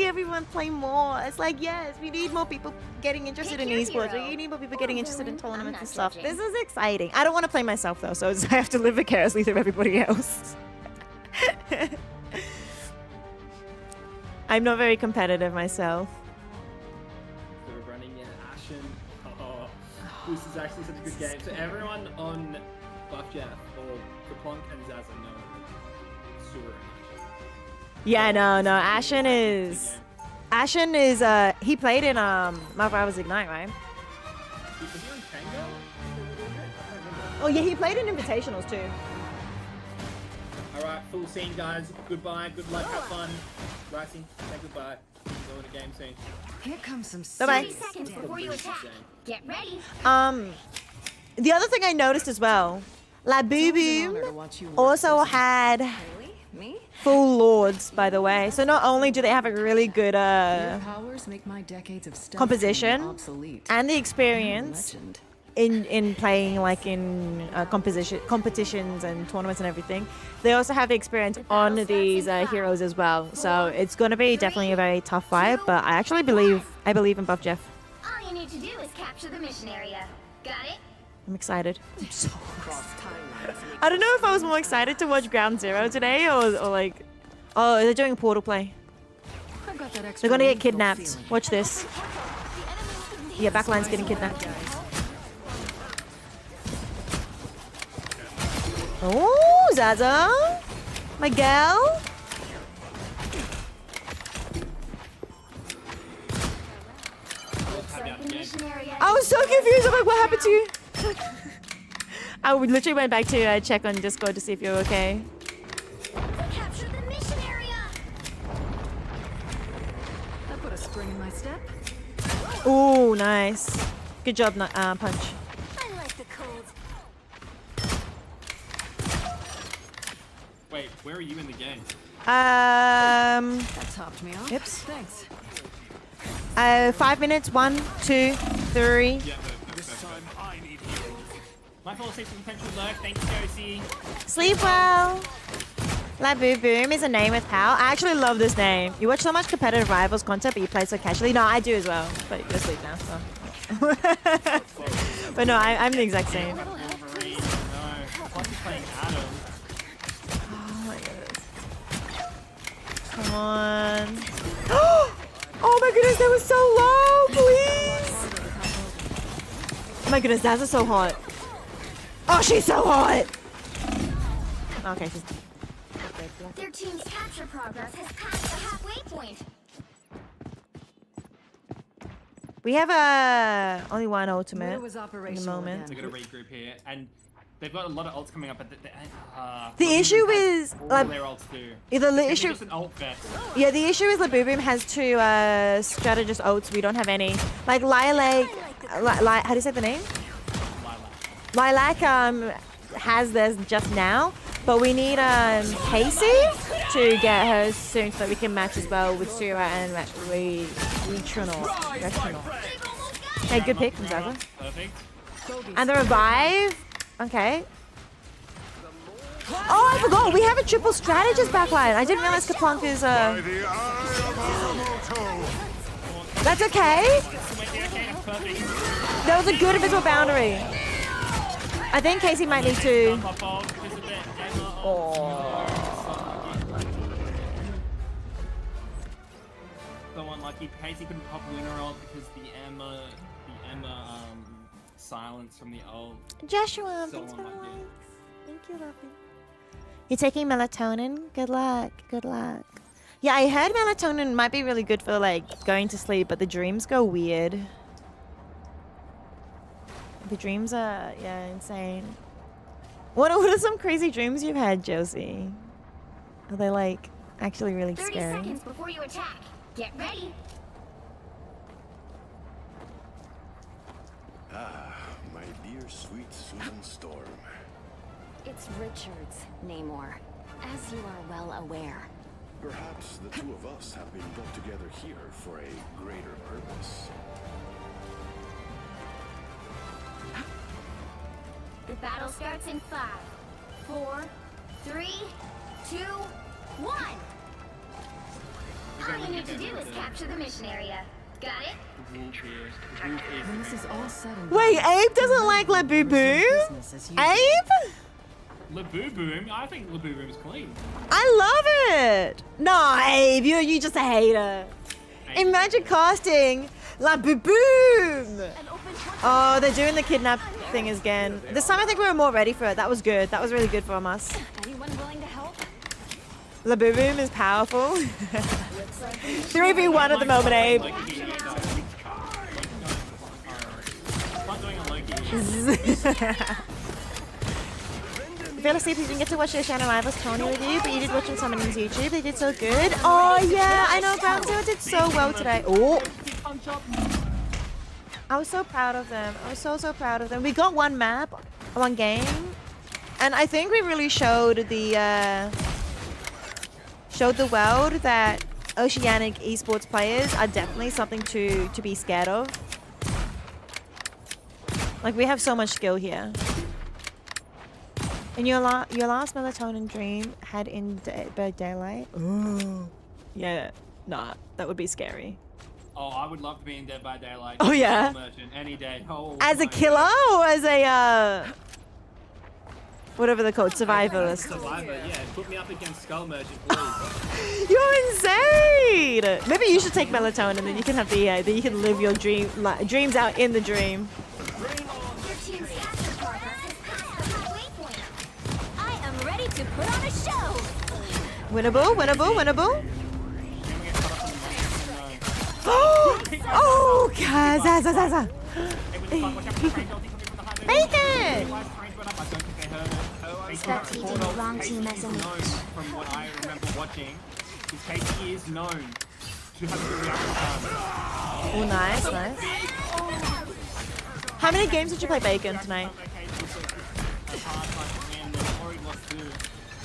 everyone play more. It's like, yes, we need more people getting interested in esports. We need more people getting interested in tournaments and stuff. This is exciting. I don't want to play myself though, so I have to live vicariously through everybody else. I'm not very competitive myself. So we're running Ashen. Oh, this is actually such a good game. So everyone on Buff Jeff or Kapunk and Zaza know Sura. Yeah, no. Ashen is, he played in Marvel Rivals Ignite, right? Was he on Tango? Oh yeah, he played in Invitationals too. Alright, full scene guys. Goodbye, good luck, have fun. Rising, say goodbye. Go to game soon. Here comes some Bye-bye. 30 seconds before you attack. Get ready. The other thing I noticed as well, La Boo Boom also had full lords, by the way. So not only do they have a really good composition and the experience in playing like in competitions and tournaments and everything, they also have the experience on these heroes as well. So it's going to be definitely a very tough fight, but I believe in Buff Jeff. All you need to do is capture the mission area. Got it? I'm excited. I'm so I don't know if I was more excited to watch Ground Zero today or like, oh, they're doing Portal play. They're gonna get kidnapped. Watch this. Yeah, backline's getting kidnapped. Oh, Zaza, my gal. I was so confused. I'm like, what happened to you? I literally went back to check on Discord to see if you're okay. Capture the mission area. I put a spring in my step. Ooh, nice. Good job, Punch. I like the cold. Wait, where are you in the game? That topped me off. Oops. Thanks. 5 minutes. 1, 2, 3. Yeah, my full safety potential lurk. Thank you, Josie. Sleep well. La Boo Boom is a name with power. I actually love this name. You watch so much competitive Rivals content, but you play so casually. No, I do as well. But you're asleep now, so. But no, I'm the exact same. Wolverine. No. Plus he's playing Adam. Oh my goodness. Come on. Oh my goodness, that was so low, please. Oh my goodness, Daz is so hot. Oh, she's so hot. Okay, she's... Their team's capture progress has passed the halfway point. We have only one ultimate was at the moment. They're gonna regroup here, and they've got a lot of ults coming up. But The issue is all like their ults do. the issue. Just an ult fest. Yeah, the issue is Laboobum has 2 strategist ults. We don't have any. Like Lilac, how do you say the name? Lilac has theirs just now, but we need Casey to get hers soon so that we can match as well with Sura and match Retronal. Okay, good pick from Zaza. Perfect. And the revive. Okay. Oh, I forgot. We have a triple strategist backline. I didn't realize Kapunk is That's okay. That was a good invisible boundary. I think Casey might need to. So unlucky. Casey couldn't pop Lunar ult because the Emma silence from the ult. Joshua, So thanks for the unlucky. likes. Thank you, lovely. You're taking melatonin? Good luck. Good luck. Yeah, I heard melatonin might be really good for like going to sleep, but the dreams go weird. The dreams are, yeah, insane. What are some crazy dreams you've had, Josie? Are they like actually really 30 scary? seconds before you attack. Get ready. Ah, my dear sweet Susan Storm. It's Richards, Namor, as you are well aware. Perhaps the two of us have been brought together here for a greater purpose. The battle starts in 5, 4, 3, 2, 1. All you need to do is capture the mission area. Got it? When this is all said and Wait, done, Abe doesn't like Laboobum? Abe? Laboobum? I think Laboobum is clean. I love it. No, Abe, you're just a hater. Imagine casting Laboobum. Oh, they're doing the kidnap thing again. This time I think we were more ready for it. That was good. That was really good from us. Anyone willing to help? Laboobum is powerful. 3v1 at the moment, Abe. I fell asleep, you didn't get to watch the Shannon Rivals Tony with you, but you did watch them summon on YouTube. They did so good. Oh yeah, I know Ground Zero did so well today. Oh, I was so proud of them. I was so proud of them. We got one map, one game, and I think we really showed the world that Oceanic esports players are definitely something to be scared of. Like, we have so much skill here. And your last melatonin dream had in Dead Daylight? Ooh. Yeah, nah, that would be scary. Oh, I would love to be in Dead by Daylight. Oh, yeah? Merchant, any day. Oh, As a killer or as a, whatever they're called, survivalist? Survivor, yeah. Put me up against Skull Merchant, please. You're insane! Maybe you should take melatonin and then you can have the, then you can live your dreams out in the dream. I am ready to put on a show. Winnable, winnable, winnable. Oh, Kazazazaza. Bacon! Stop teaching the wrong team as from what I remember watching, is KT is known to have good reaction time. Oh, nice, nice. How many games did you play Bacon tonight?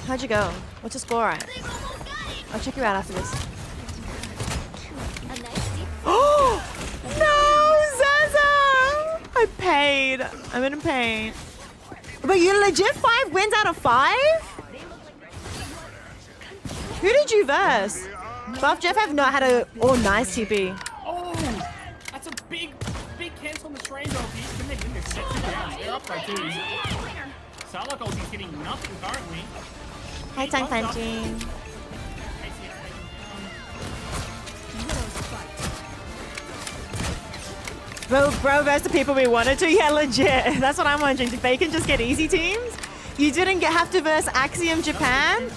How'd you go? What's your score at? I'll check you out after this. Oh! No, Zaza! I paid. I'm in pain. But you legit 5 wins out of 5? Who did you verse? Buff Jeff have not had a... Oh, nice TP. Oh! That's a big cancel on the strange ulti. Can they win this? Set it down. They're up by 2. Salak ulti's getting nothing currently. Hi, Tang Punching. Bro, versus the people we wanted to? Yeah, legit. That's what I'm wondering. Did Bacon just get easy teams? You didn't have to verse Axiom Japan?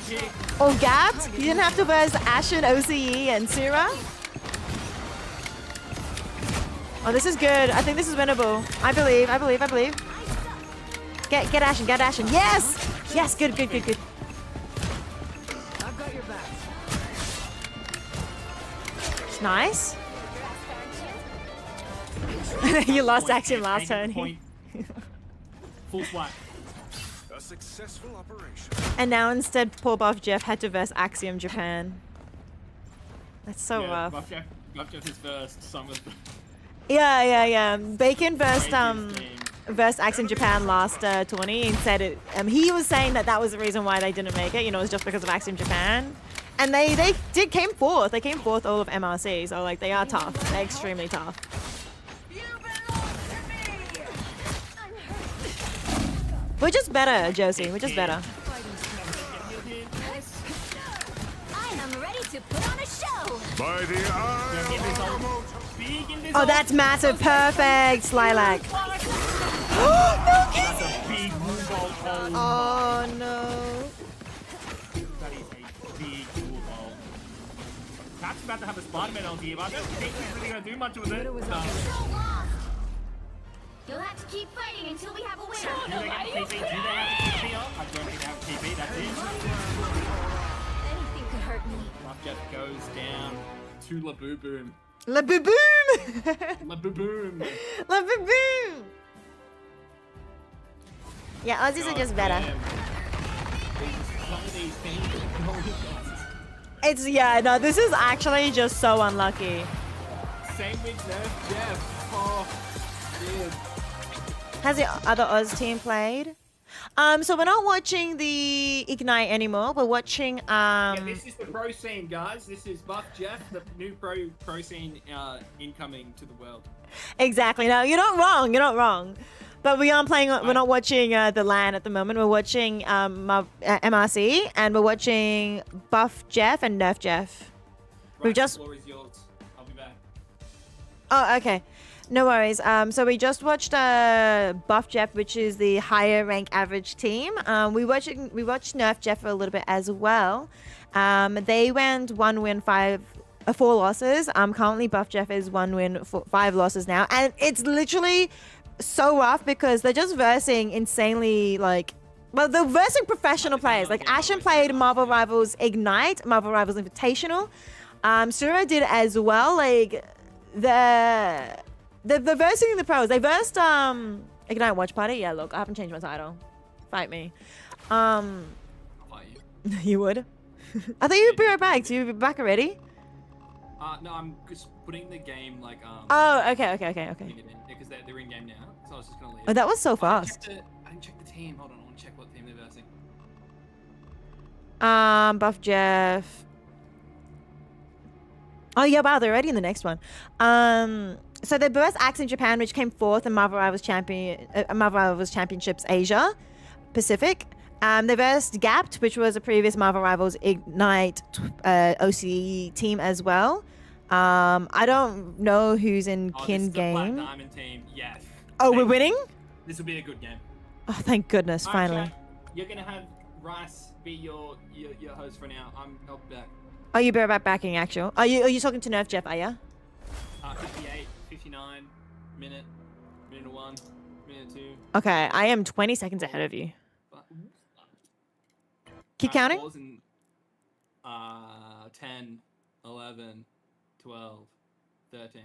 Or Gapt? You didn't have to verse Ashen, OCE, and Sura? Oh, this is good. I think this is winnable. I believe. Get Ashen, get Ashen. Yes! Yes, good. I've got your back. Nice. You lost Axiom last turn. Full swipe. A successful operation. And now instead, poor Buff Jeff had to verse Axiom Japan. That's so rough. Buff Jeff has versed some of the... Yeah. Bacon versed Axiom Japan last tourney and said it. He was saying that was the reason why they didn't make it. You know, it was just because of Axiom Japan. And they came fourth. They came fourth all of MRC. So like they are tough. They're extremely tough. We're just better, Josie. We're just better. I am ready to put on a show. By the eye. Oh, that's massive. Perfect, Lilac. Oh, no. That is a big cool ball. Cat's about to have a Spider-Man ulti, but I don't think he's really going to do much with it. You'll have to keep fighting until we have a winner. Do they have TP? Do they have TP up? I don't think they have TP, that's it. Anything could hurt me. Buff Jeff goes down to Laboom. Laboom! Laboom! Laboom! Yeah, Aussies are just better. This is actually just so unlucky. Same with Nerf Jeff. Oh, dude. Has the other Oz team played? So we're not watching the Ignite anymore. We're watching Yeah, this is the pro scene, guys. This is Buff Jeff, the new pro scene incoming to the world. Exactly. No, you're not wrong. You're not wrong. But we aren't playing. We're not watching the LAN at the moment. We're watching MRC, and we're watching Buff Jeff and Nerf Jeff. Right, We've just. The floor is yours. I'll be back. Oh, okay. No worries. So we just watched Buff Jeff, which is the higher rank average team. We watched Nerf Jeff for a little bit as well. They went 1 win, 4 losses. Currently Buff Jeff is 1 win, 5 losses now, and it's literally so rough because they're just versing insanely they're versing professional players. Like Ashen played Marvel Rivals Ignite, Marvel Rivals Invitational. Sura did as well. Like they're versing the pros. They versed Ignite Watch Party. Yeah, look, I haven't changed my title. Fight me. I'll fight you. You would? I thought you'd be right back. So you'd be back already? No, I'm just putting the game Oh, okay. Because they're in game now, so I was just gonna leave. Oh, that was so fast. I didn't check the team. Hold on, I want to check what team they're versing. Buff Jeff. Oh yeah, wow, they're already in the next one. So they versed Axe in Japan, which came fourth in Marvel Rivals Championships Asia Pacific. They versed Gapt, which was a previous Marvel Rivals Ignite OCE team as well. I don't know who's in Kin game. Black Diamond team, yes. Oh, we're winning? This will be a good game. Oh, thank goodness, finally. Chat, you're gonna have Rice be your host for now. I'll be back. Are you back backing actual? Are you talking to Nerf Jeff, are you? 58, 59, minute 1, minute 2. Okay, I am 20 seconds ahead of you. Keep counting? 10, 11, 12, 13,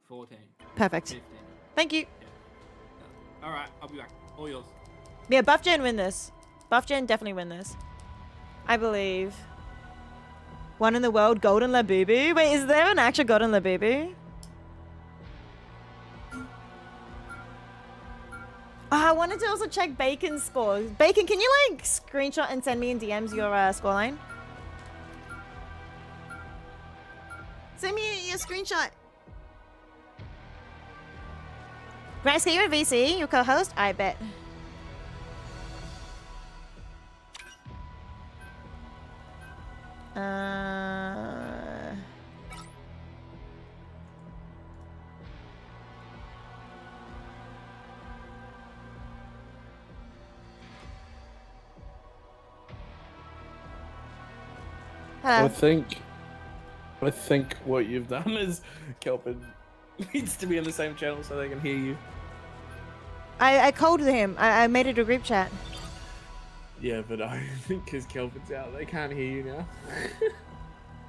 14. Perfect. 15. Thank you. Yeah. All right, I'll be back. All yours. Yeah, Buff Gen win this. Buff Gen definitely win this. I believe. One in the world, Golden Labubu. Wait, is there an actual Golden Labubu? Oh, I wanted to also check Bacon's score. Bacon, can you like screenshot and send me in DMs your scoreline? Send me your screenshot. Grace, you're a VC, your co-host? I bet. Hello. I think what you've done is Kelvin needs to be in the same channel so they can hear you. I called him. I made it a group chat. Yeah, but I think because Kelvin's out, they can't hear you now.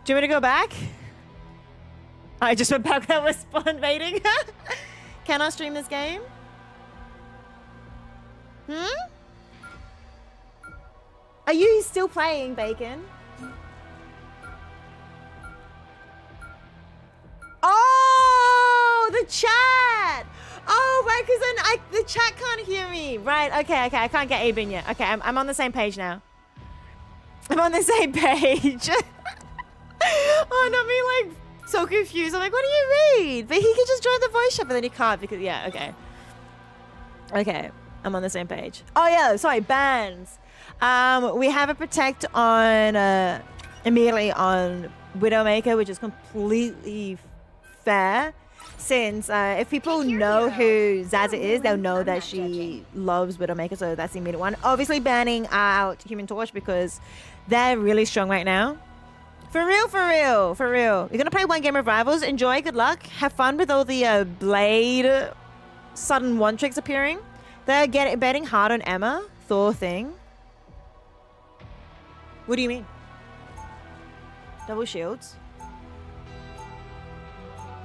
Do you want me to go back? I just went back. That was spawn baiting. Can I stream this game? Are you still playing, Bacon? Oh, the chat. Oh, right, because then the chat can't hear me. Right, okay. I can't get Aben yet. Okay, I'm on the same page now. I'm on the same page. Oh, not me, like, so confused. I'm like, what do you read? But he can just join the voice chat, but then he can't because, yeah, okay. Okay, I'm on the same page. Oh, yeah, sorry, bans. We have a protect on, immediately on Widowmaker, which is completely fair. Since if people know who Zaza is, they'll know that she loves Widowmaker, so that's the immediate one. Obviously banning out Human Torch because they're really strong right now. For real. You're gonna play one game of Rivals. Enjoy, good luck. Have fun with all the Blade sudden one tricks appearing. They're betting hard on Emma, Thor thing. What do you mean? Double shields?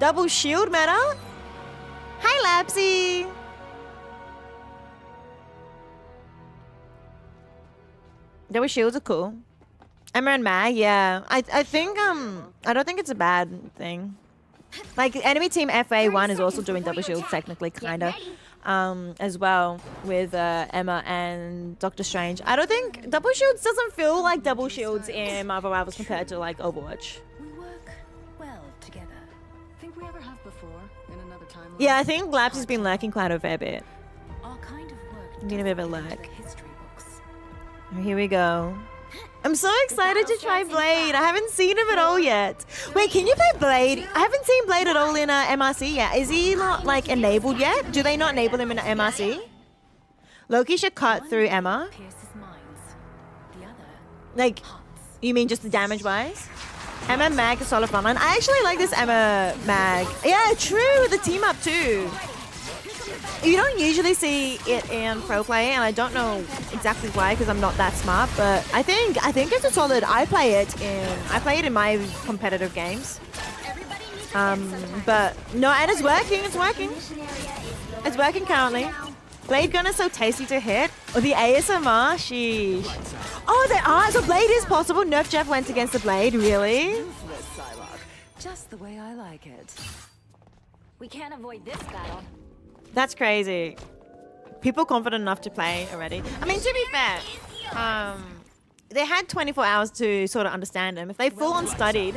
Double shield meta? Hi, Lapsy! Double shields are cool. Emma and Mag, yeah. I think, I don't think it's a bad thing. Like, enemy team FA1 is also doing double shields, technically, kinda. As well, with Emma and Doctor Strange. I don't think double shields doesn't feel like double shields in Marvel Rivals compared to, like, Overwatch. Yeah, I think Labs has been lurking quite a fair bit. Been a bit of a lurk. Oh, here we go. I'm so excited to try Blade. I haven't seen him at all yet. Wait, can you play Blade? I haven't seen Blade at all in MRC yet. Is he not like enabled yet? Do they not enable him in MRC? Loki should cut through Emma. Like, you mean just the damage wise? Emma Mag is solid frontline. I actually like this Emma Mag. Yeah, true. The team up too. You don't usually see it in pro play, and I don't know exactly why because I'm not that smart. But I think it's a solid. I play it in my competitive games. But no, and it's working. It's working currently. Blade gun is so tasty to hit. Or the ASMR, sheesh. Oh, there are. So Blade is possible. Nerf Jeff went against the Blade, really? Just the way I like it. We can't avoid this battle. That's crazy. People confident enough to play already. I mean, to be fair, they had 24 hours to sort of understand him. If they full on studied,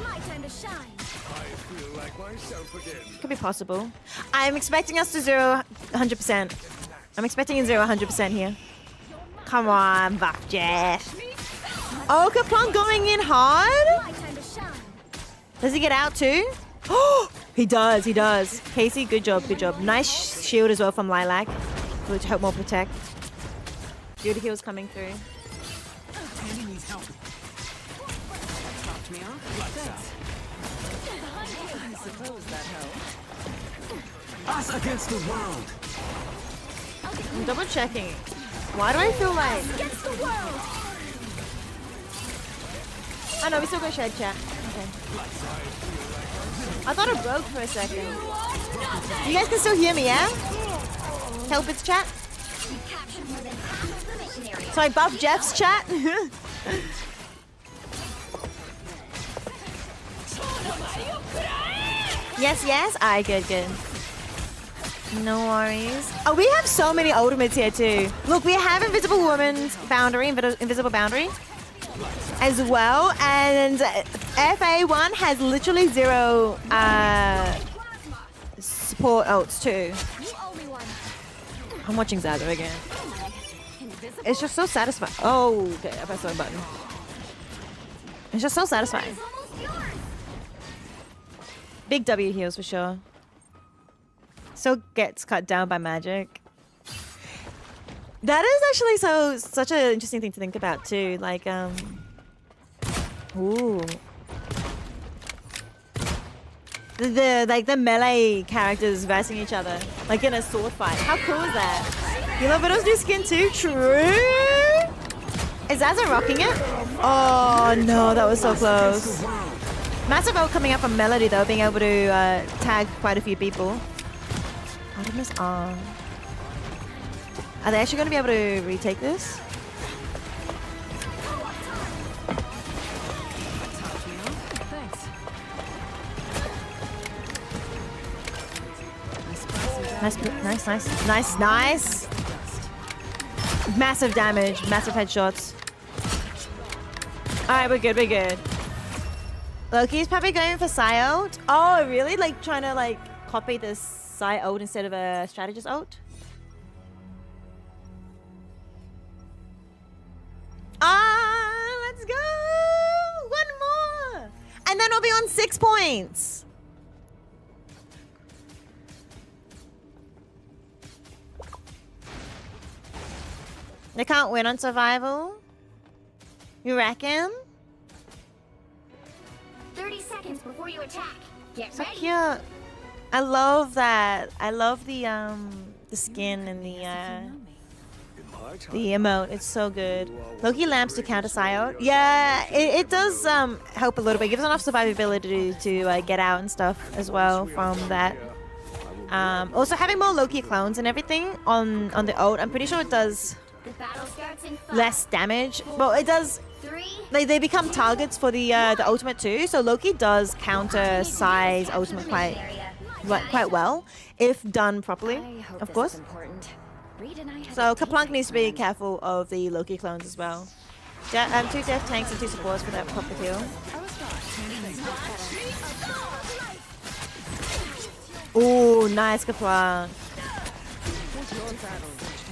My time to shine. I feel like myself again. could be possible. I'm expecting us to 100%. I'm expecting a 100% here. Come on, Buff Jeff. Oh, Kaplan going in hard? Does he get out too? Oh, he does. Casey, good job. Nice shield as well from Lilac, which help more protect. Good heals coming through. Us against the world. I'm double checking. Why do I feel like? Against the world. Oh no, we still got shared chat. Okay. I thought it broke for a second. You guys can still hear me, yeah? Kelpit's chat. Sorry, Buff Jeff's chat. Yes, yes. Alright, good, good. No worries. Oh, we have so many ultimates here too. Look, we have Invisible Woman's Boundary, Invisible Boundary as well, and FA1 has literally 0 support ults too. I'm watching Zaza again. It's just so satisfying. Oh, okay, I pressed the wrong button. It's just so satisfying. Big W heals for sure. So gets cut down by magic. That is actually such an interesting thing to think about too. Like, ooh, the melee characters versing each other, like in a sword fight. How cool is that? You love Widow's new skin too? True. Is Zaza rocking it? Oh no, that was so close. Massive ult coming up from Melody though, being able to tag quite a few people. Artemis R. Are they actually going to be able to retake this? Nice. Massive damage, massive headshots. Alright, we're good. Loki's probably going for Psy ult. Oh, really? Like trying to like copy this Psy ult instead of a strategist ult? Let's go! One more! And then we'll be on 6 points. They can't win on survival? You reckon? 30 seconds before you attack. Get So ready. cute. I love that. I love the skin and the emote. It's so good. Loki lamps to counter Psy ult. Yeah, it does help a little bit. It gives enough survivability to get out and stuff as well from that. Also having more Loki clones and everything on the ult, I'm pretty sure it does less damage. Well, it does. They become targets for the ultimate too. So Loki does counter Psy's ultimate quite well if done properly, of course. So Kaplank needs to be careful of the Loki clones as well. 2 death tanks and 2 supports for that proper kill. Oh, nice Kaplank.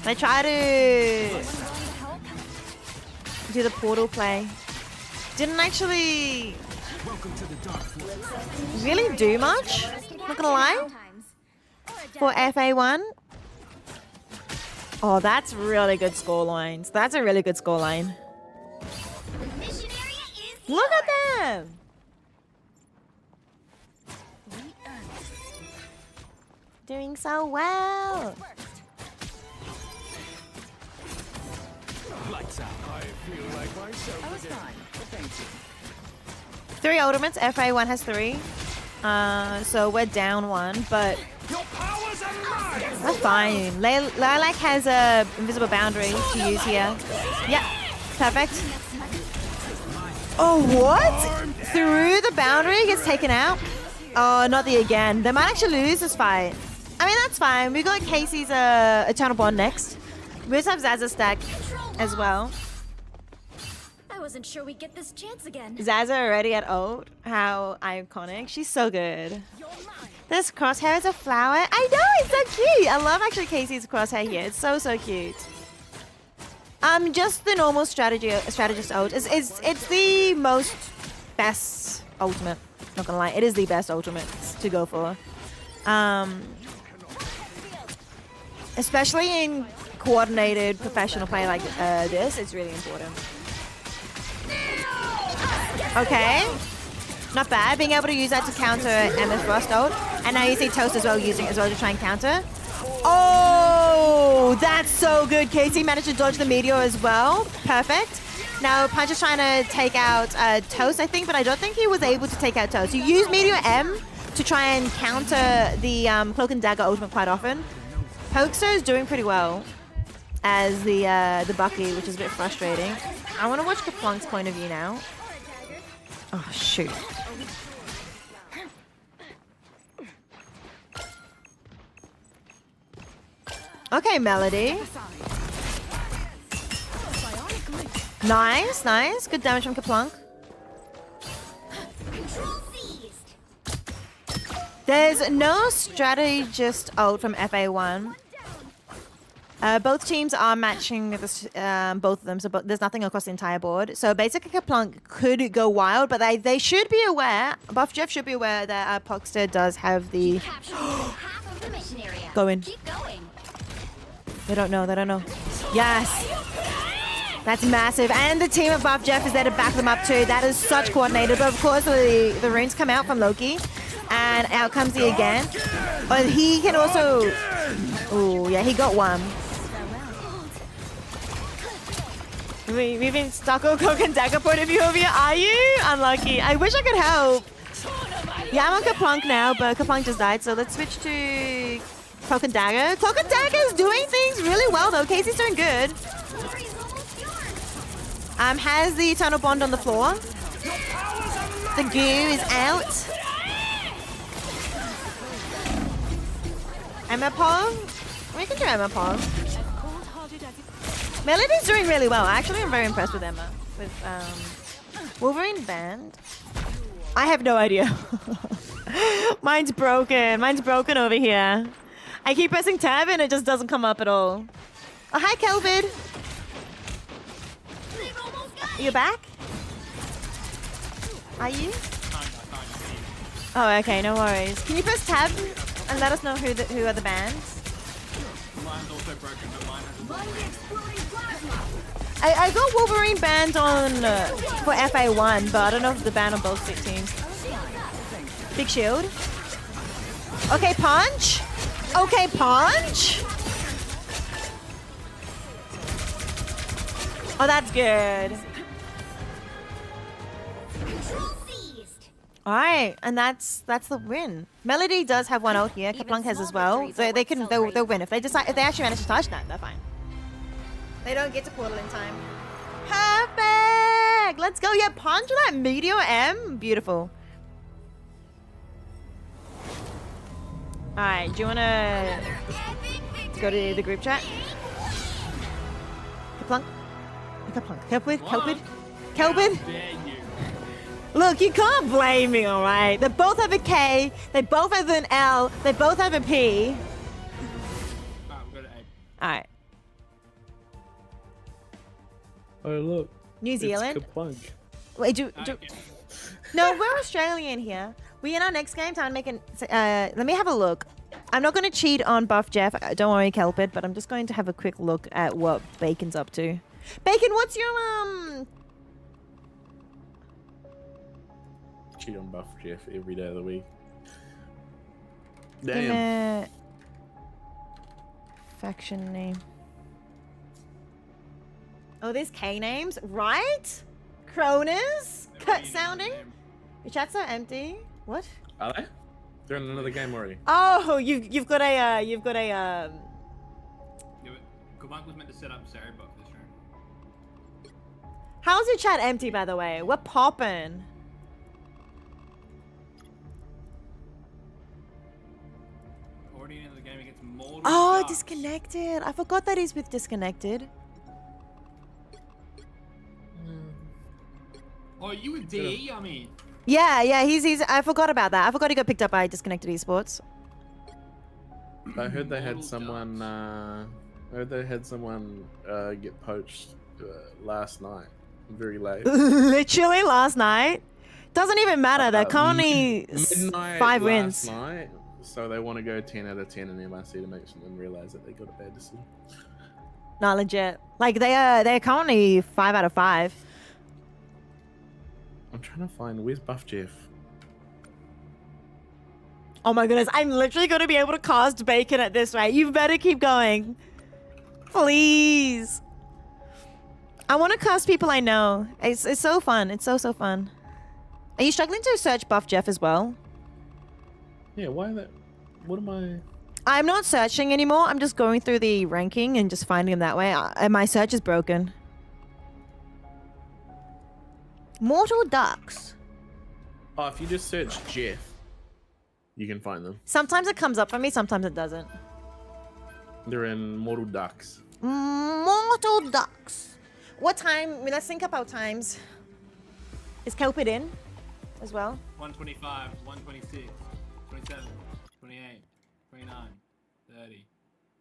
They try to do the portal play. Didn't actually really do much, not gonna lie, for FA1. Oh, that's really good scorelines. That's a really good scoreline. Look at them! Doing so well. Lights out. I feel like myself. I was fine, but thank you. 3 ultimates. FA1 has 3. So we're down 1, but that's fine. Lilac has a invisible boundary to use here. Yeah, perfect. Oh, what? Through the boundary gets taken out? Oh, not the again. They might actually lose this fight. I mean, that's fine. We got Casey's Eternal Bond next. We also have Zaza stack as well. I wasn't sure we'd get this chance again. Zaza already at ult. How iconic. She's so good. This crosshair is a flower. I know, it's so cute. I love actually Casey's crosshair here. It's so cute. Just the normal strategist ult. It's the most best ultimate. Not gonna lie, it is the best ultimate to go for. Especially in coordinated professional play like this, it's really important. Okay, not bad. Being able to use that to counter MS Frost ult. And now you see Toast as well using it as well to try and counter. Oh, that's so good. Casey managed to dodge the meteor as well. Perfect. Now Punch is trying to take out Toast, I think, but I don't think he was able to take out Toast. You use Meteor M to try and counter the Cloak and Dagger ultimate quite often. Pokester is doing pretty well as the Bucky, which is a bit frustrating. I want to watch Kaplunk's point of view now. Oh, shoot. Okay, Melody. Nice, nice. Good damage from Kaplunk. There's no strategist ult from FA1. Both teams are matching this, both of them, so there's nothing across the entire board. So basically Kaplunk could go wild, but they should be aware, Buff Jeff should be aware that Pokester does have the... Go in. They don't know, they don't know. Yes! That's massive. And the team of Buff Jeff is there to back them up too. That is such coordinated. But of course, the runes come out from Loki. And out comes he again. But he can also... Oh, yeah, he got one. We've been stuck on Cloak and Dagger point of view over here. Are you? Unlucky. I wish I could help. Yeah, I'm on Kaplunk now, but Kaplunk just died. So let's switch to Cloak and Dagger. Cloak and Dagger is doing things really well, though. Casey's doing good. Has the Eternal Bond on the floor. The goo is out. Emma Pong? We can do Emma Pong. Melody's doing really well. Actually, I'm very impressed with Emma. With Wolverine Band. I have no idea. Mine's broken. Mine's broken over here. I keep pressing tab and it just doesn't come up at all. Oh, hi, Kelvid. You back? Are you? Oh, okay, no worries. Can you press tab and let us know who are the bands? Mine's also broken, but mine I got Wolverine banned on for FA1, but I don't know if the ban on both teams. Big shield. Okay, punch. Okay, punch. Oh, that's good. All right, and that's the win. Melody does have one ult here. Kaplunk has as well. So they'll win if they actually manage to touch that. They're fine. They don't get to portal in time. Perfect. Let's go. Yeah, punch with that Meteor M. Beautiful. All right. Do you wanna go to the group chat? Kaplunk. Kelvin. Look, you can't blame me, all right? They both have a K, they both have an L, they both have a P. All right. Oh, look. New Zealand? It's Kaplunk. Wait, No, we're Australian here. We in our next game, time making... let me have a look. I'm not going to cheat on Buff Jeff. Don't worry, Kelpid, but I'm just going to have a quick look at what Bacon's up to. Bacon, what's your, Cheat on Buff Jeff every day of the week. Damn. Faction name. Oh, there's K names, right? Cronus? Cut sounding? Your chats are empty. What? Are they? They're in another game already. Oh, you've got a Yeah, Kaplunk was meant to set up Sarah Buck this room. How's your chat empty, by the way? We're poppin'. Already into the game against Mold. Oh, disconnected. I forgot that he's with disconnected. Oh, you with DE? I mean. Yeah, he's. I forgot about that. I forgot he got picked up by Disconnected Esports. I heard they had someone. Get poached last night, very late. Literally last night. Doesn't even matter. They're currently 5 wins. Last night, so they want to go 10 out of 10 in MIC to make them realize that they got a bad decision. Not legit. Like they're currently 5 out of 5. I'm trying to find where's Buff Jeff. Oh my goodness, I'm literally going to be able to cast Bacon at this rate. You better keep going. Please. I want to cast people I know. It's so fun. It's so fun. Are you struggling to search Buff Jeff as well? Yeah, why that? What am I? I'm not searching anymore. I'm just going through the ranking and just finding them that way. And my search is broken. Mortal Ducks. Oh, if you just search Jeff, you can find them. Sometimes it comes up for me, sometimes it doesn't. They're in Mortal Ducks. Mortal Ducks. What time? Let's think about times. Is Kelpid in as well? 125, 126, 27, 28, 29, 30,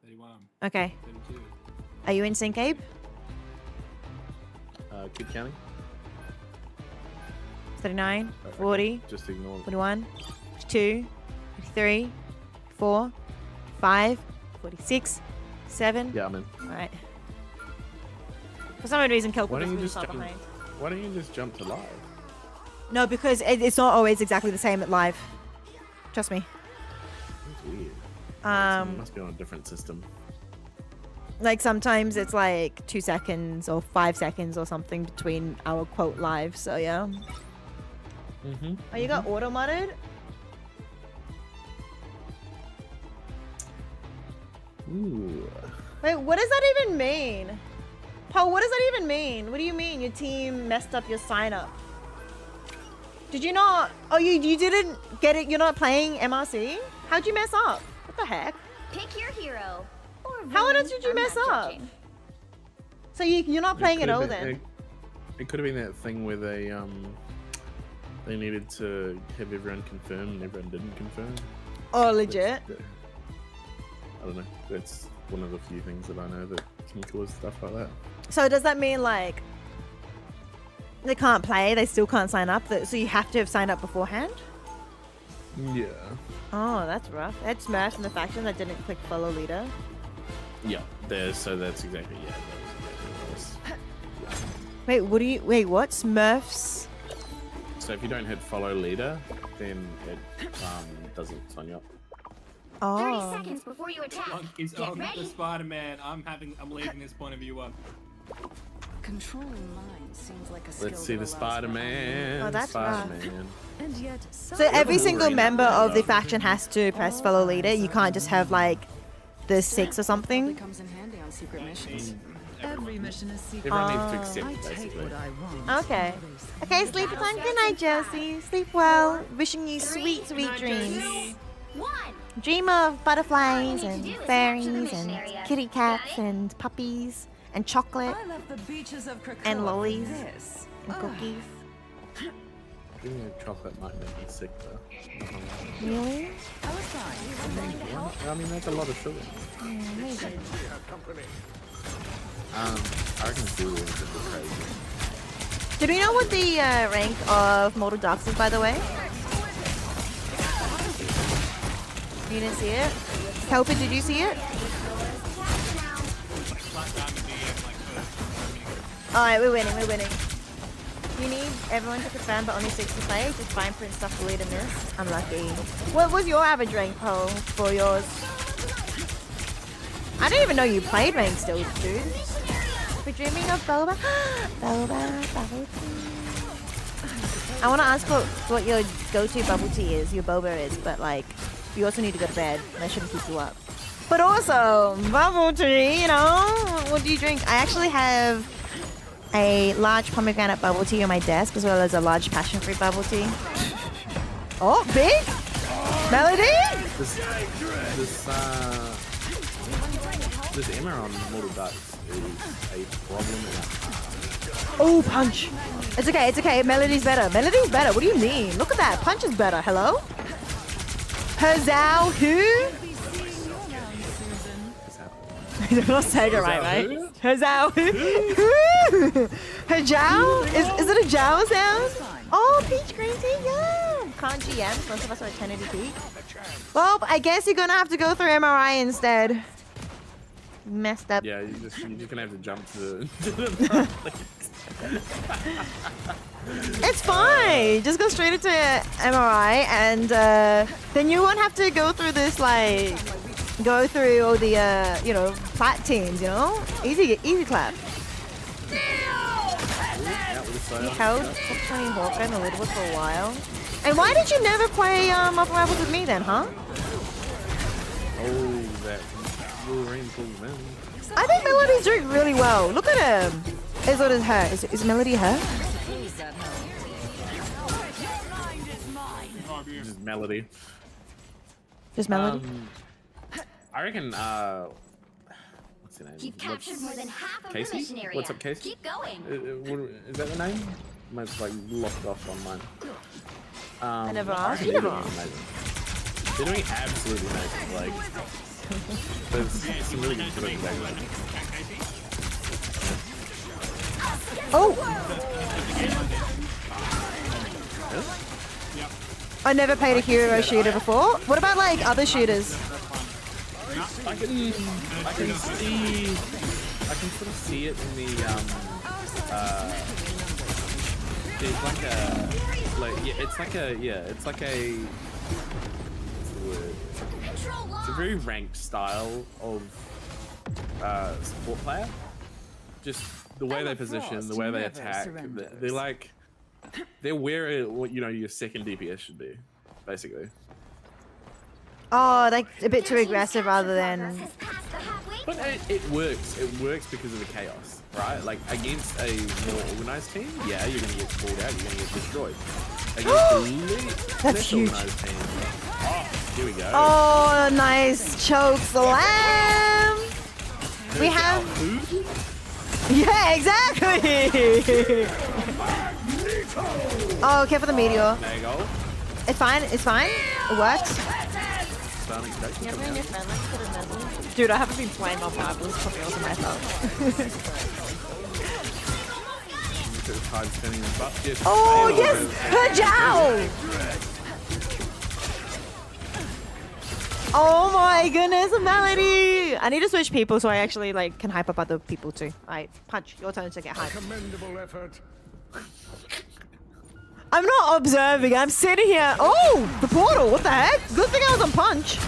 31. Okay. 32. Are you in sync, Abe? Keep counting. 39, 40, Just ignore them. 41, 42, 43, 44, 45, 46, 7. Yeah, I'm in. Alright. For some reason, Kelpid Why was don't you really just far jump? behind. Why don't you just jump to live? No, because it's not always exactly the same at live. Trust me. That's weird. It must be on a different system. Like sometimes it's like 2 seconds or 5 seconds or something between our quote live. So yeah. Oh, you got auto modded? Ooh. Wait, what does that even mean? Paul, what does that even mean? What do you mean your team messed up your sign up? Did you not? Oh, you didn't get it? You're not playing MRC? How'd you mess up? What the heck? Pick your hero. Or How villain. did you I'm mess not up? judging. So you're not playing at all could've been- then? It could have been that thing where they needed to have everyone confirm and everyone didn't confirm. Oh, legit? I don't know. That's one of the few things that I know that can cause stuff like that. So does that mean like they can't play? They still can't sign up? So you have to have signed up beforehand? Yeah. Oh, that's rough. That's Smurf in the faction that didn't click follow leader. Yeah. So that's exactly that was exactly what it was. Wait, what do you? Wait, what? Smurfs? So if you don't hit follow leader, then it doesn't sign you up. 30 seconds before you attack. Is Get ready. the Spider-Man? I'm leaving this point of view up. Controlling minds seems like a skill. Let's see the that allows for Spider-Man. Oh, that's rough. Spider-Man. And yet, So every single member of the faction has to press follow leader. You can't just have like the 6 or something. comes in handy on secret missions. Every mission is secret. Everyone needs to I accept, take basically. what I want. Okay. Okay, sleep time. Good night, Josie. Sleep well. Wishing you sweet, sweet dreams. Dream of butterflies and fairies and kitty cats and puppies and chocolate I left the beaches of Krakoa and for lollies this. and cookies. Giving a chocolate might make me sick though. Really? I mean, that's a lot of sugar. I reckon Zulu is a bit crazy. Did we know what the rank of Mortal Ducks is, by the way? You didn't see it? Kelpid, did you see it? Alright, we're winning, we're winning. You need everyone to confirm, but only 6 to play. Just fine print stuff to lead in this. Unlucky. What was your average rank, Paul, for yours? I didn't even know you played rank still, dude. We're dreaming of Boba. Boba, bubble tea. I want to ask what your go-to bubble tea is, your boba is, but like, you also need to go to bed, and I shouldn't keep you up. But also, bubble tea, you know? What do you drink? I actually have a large pomegranate bubble tea on my desk, as well as a large passion fruit bubble tea. Oh, big? Melody? This Emma on Mortal Ducks is a problem. Oh, Punch. It's okay, it's okay. Melody's better. Melody's better. What do you mean? Look at that. Punch is better. Hello? Hazao who? I'm not saying it right, right? Hazao who? Hajao? Is it a Jao sound? Oh, peach green tea, yum! Can't GM. Most of us are at Eternity Peak. Well, I guess you're gonna have to go through MRI instead. Messed up. Yeah, you're just gonna have to jump to the front. It's fine. Just go straight into MRI, and then you won't have to go through this go through all the plat teams. Easy clap. You held top 20 Hawkeye in the Little for a while. And why did you never play Upper Levels with me then, huh? Oh, that Wolverine cool man. I think Melody's doing really well. Look at him. Is what is her? Is Melody her? Just Melody. Just Melody? I reckon, what's her name? You've captured more than half of Casey? the mission area. What's up, Casey? Keep going. Is that the name? Mine's like locked off on mine. I never asked. They're doing absolutely amazing. Like, there's some really good looking guys. Oh! I never played a hero shooter before. What about like other shooters? I can sort of see it in the there's like it's like a what's the word? It's a very ranked style of support player. Just the way they position, the way they attack. They're where your second DPS should be, basically. Oh, like a bit too aggressive rather than. But it works. It works because of the chaos, right? Like against a more organized team, yeah, you're gonna get called out. You're gonna get destroyed. Against a less huge. organized team, oh, here we go. Oh, nice choke slam. We have. Yeah, exactly. Oh, okay for the meteor. There you go. It's fine. It's fine. It works. Dude, I haven't been playing Mob Rivals. Probably also my fault. Oh yes, Hajao! Oh my goodness, Melody! I need to switch people so I actually can hype up other people too. Alright, Punch, your turn to get hyped. Commendable effort. I'm not observing, I'm sitting here. Oh, the portal, what the heck? Good thing I was on Punch.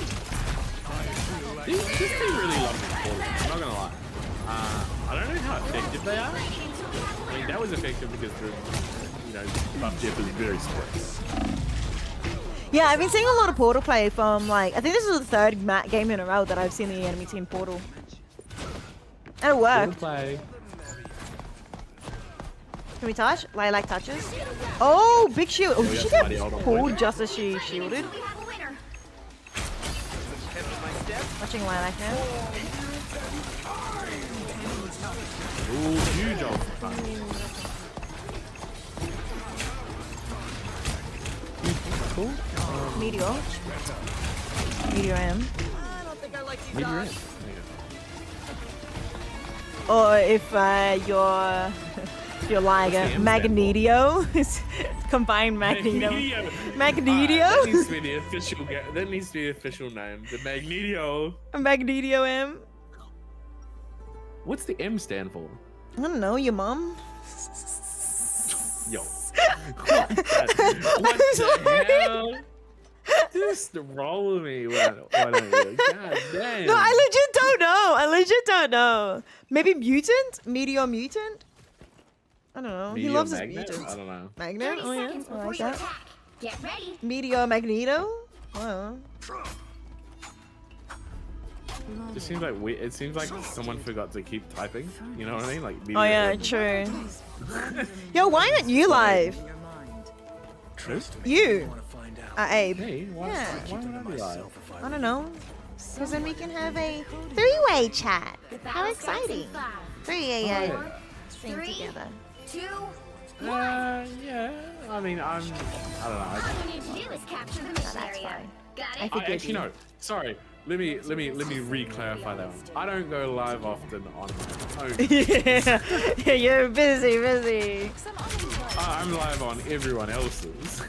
These people really love the portal, I'm not gonna lie. I don't know how effective they are. I mean, that was effective because Buff Jeff is very split. Yeah, I've been seeing a lot of portal play from I think this is the third game in a row that I've seen the enemy team portal. And it worked. Play. Can we touch? Lilac touches. Oh, big shield. Oh, did she get pulled just as she shielded? Watching Lilac now. Ooh, huge ult. Cool. Meteor. Meteor M. Meteor M. Or if you're like a Magneto, combined Magneto. Magneto. That needs to be the official. That needs to be the official name. The Magneto. Magneto M. What's the M stand for? I don't know. Your mom. Yo. What the hell? Just roll with me. Why don't you? God damn. No, I legit don't know. Maybe mutant? Meteor mutant? I don't know. Meteor He loves Magnet? his mutants. I don't know. Magnet? Oh yeah, I like that. Get ready. Meteor Magneto? Wow. It seems like it seems like someone forgot to keep typing. You know what I mean? Like. Oh yeah, true. Yo, why aren't you live? You. Abe. Hey, why would I be live? I don't know. Because then we can have a three-way chat. How exciting. Three-way thing together. 2, 1. Yeah. I mean, I don't know. All you need to do is capture the mission area. Got it? Actually, no. Sorry. Let me re-clarify that one. I don't go live often on my own. Yeah, you're busy. I'm live on everyone else's.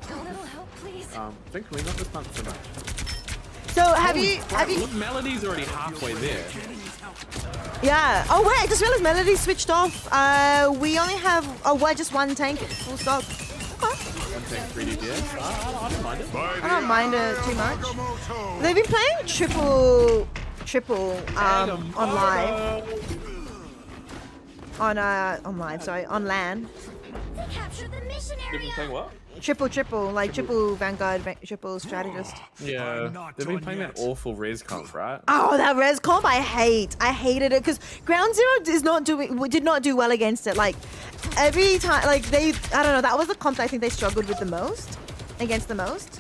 A little help, please. Thankfully, not this month so much. So have you? Look, Melody's already halfway there. Yeah. Oh wait, I just realized Melody switched off. We only have just one tank. Full stop. Okay. One tank 3 DPS. I don't mind it. I don't mind it too much. They've been playing triple on live. On live, sorry, on LAN. They've been playing what? Triple, like triple Vanguard, triple strategist. Yeah, they've been playing that awful res comp, right? Oh, that res comp I hated it because Ground Zero did not do well against it. Like every time, like I don't know, that was the comp I think they struggled with the most, against the most.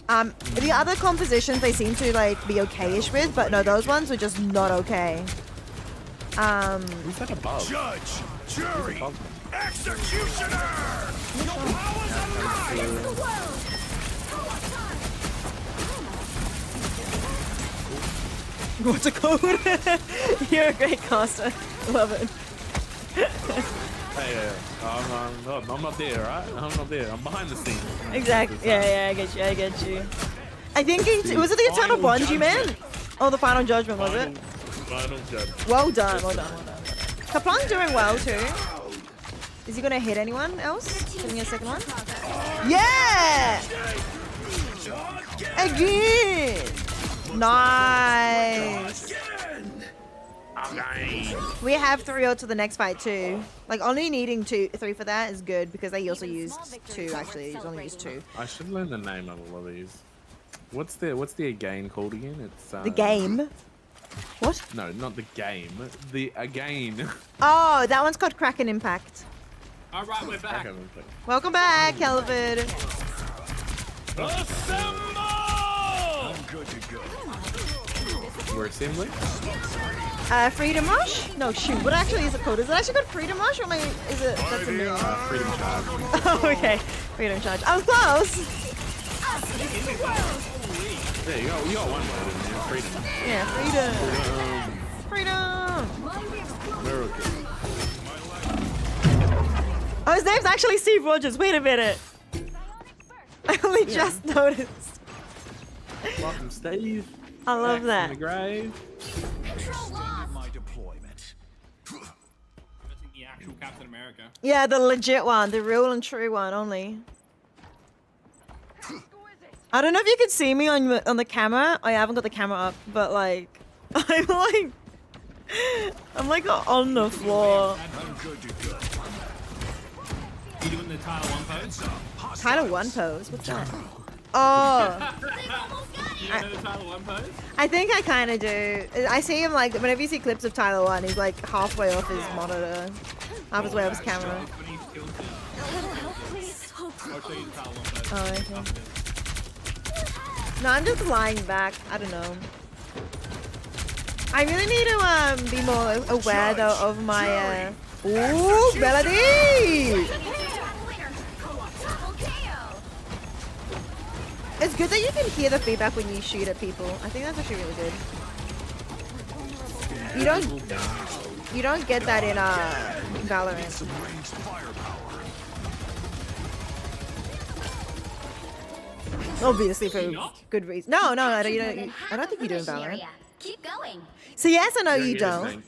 The other compositions they seem to like be okay-ish with, but no, those ones were just not okay. Who's that above? Judge, jury, executioner! Your powers are mine! What's a code? You're a great caster. Love it. Hey, I'm not there, right? I'm not there. I'm behind the scenes. Exactly. Yeah, I get you. I think was it the Eternal Bond you meant? Oh, the Final Judgment, was it? Final Judgment. Well done. Kaplan's doing well too. Is he gonna hit anyone else? Give me a second one. Yeah! Again! Nice! We have 3-0 to the next fight too. Like only needing 3 for that is good because they also used 2 actually. He's only used 2. I should learn the name of all of these. What's the again called again? It's The game? What? No, not the game. The again. Oh, that one's called Kraken Impact. All right, we're back. Welcome back, Kelvin. Assemble! I'm good to go. We're assembling. Freedom Rush? No, shoot. What actually is it called? Is it actually called Freedom Rush, or is it? That's a new Freedom Charge. Oh, okay. Freedom Charge. I was close. There you go. You got one word in there. Freedom. Yeah, freedom. We're okay. Oh, his name's actually Steve Rogers. Wait a minute. I only just noticed. Welcome, Steve. I love that. In the grave. My deployment. The actual Captain America. Yeah, the legit one, the real and true one only. I don't know if you can see me on the camera. I haven't got the camera up, but like, I'm like on the floor. I'm good to go. You doing the Title 1 pose? Title 1 pose? What's that? Oh. You know the Title 1 pose? I think I kind of do. I see him like, whenever you see clips of Tyler 1, he's like halfway off his monitor. Half his way off his camera. Oh, okay. No, I'm just lying back. I don't know. I really need to be more aware though of my ooh, Melody! It's good that you can hear the feedback when you shoot at people. I think that's actually really good. You don't get that in Valorant. Obviously for good reason. No, I don't think you do in Valorant. Keep going. So yes or no, you don't.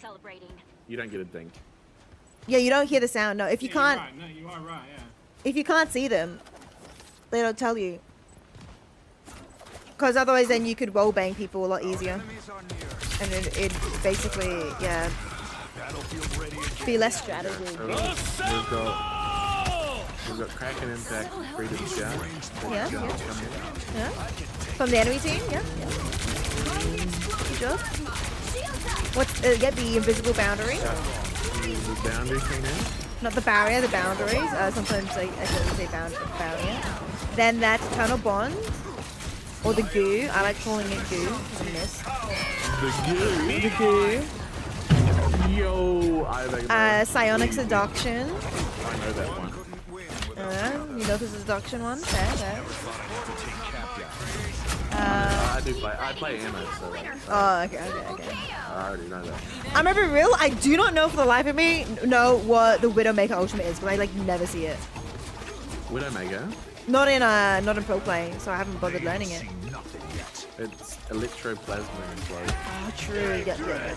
You don't get a dink. Yeah, you don't hear the sound. No, if you can't. Right. No, you are right. Yeah. If you can't see them, they don't tell you. Because otherwise, then you could roll bang people a lot easier, and it basically, yeah, be less strategy. We've got Kraken Impact, Freedom Charge. Yeah. From the enemy team, yeah. Good job. What's get the invisible boundary? The boundary thing now? Not the barrier, the boundaries. Sometimes I say barrier. Then that Eternal Bond. Or the goo. I like calling it goo. It's a miss. The goo. Yo, Psionic Seduction. I know that one. You know the Seduction one? Fair. I play Emma, so. Oh, okay. I already know that. I'm ever real. I do not know for the life of me know what the Widowmaker ultimate is because I like never see it. Widowmaker? Not in pro play, so I haven't bothered learning it. It's electroplasma explode. Oh, true. Yeah.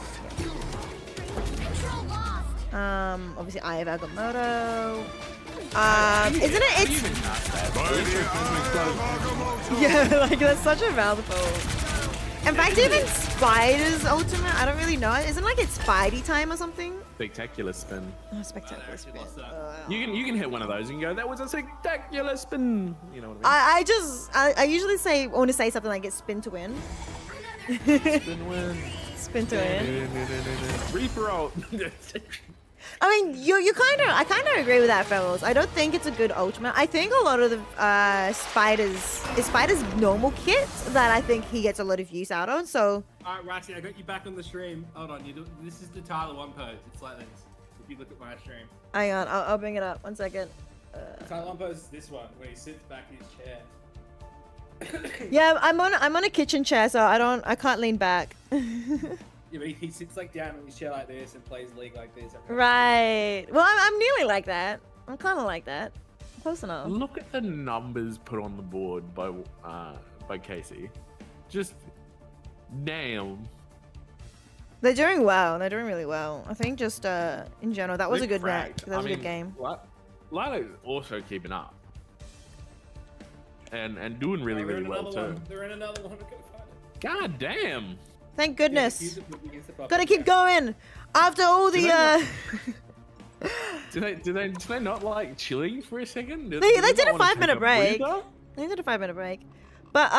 Obviously Eye of Agamotto. Isn't it? It's yeah, like that's such a mouthful. In fact, even Spider's ultimate, I don't really know. Isn't like it's Spidey time or something? Spectacular spin. Oh, spectacular spin. You can hit one of those and go, that was a spectacular spin. You know what I mean? I usually want to say something like it's spin to win. Spin win. Spin to win. Reaper ult. I mean, I kind of agree with that, fellas. I don't think it's a good ultimate. I think a lot of the Spider's normal kit that I think he gets a lot of use out on. So. All right, Rashi, I got you back on the stream. Hold on, this is the Tyler 1 pose. It's like this. If you look at my stream. Hang on, I'll bring it up. 1 second. Tyler 1 pose is this one, where he sits back in his chair. Yeah, I'm on a kitchen chair, so I can't lean back. Yeah, but he sits like down in his chair like this and plays League like this. Right. Well, I'm nearly like that. I'm kind of like that. Close enough. Look at the numbers put on the board by Casey. Just damn. They're doing well. They're doing really well. I think just in general, that was a good match. That was a good game. Lalo's also keeping up. And doing really well too. They're in another one. God damn. Thank goodness. Gotta keep going. After all the Do they not like chilling for a second? They did a 5-minute break. They did a 5-minute break. But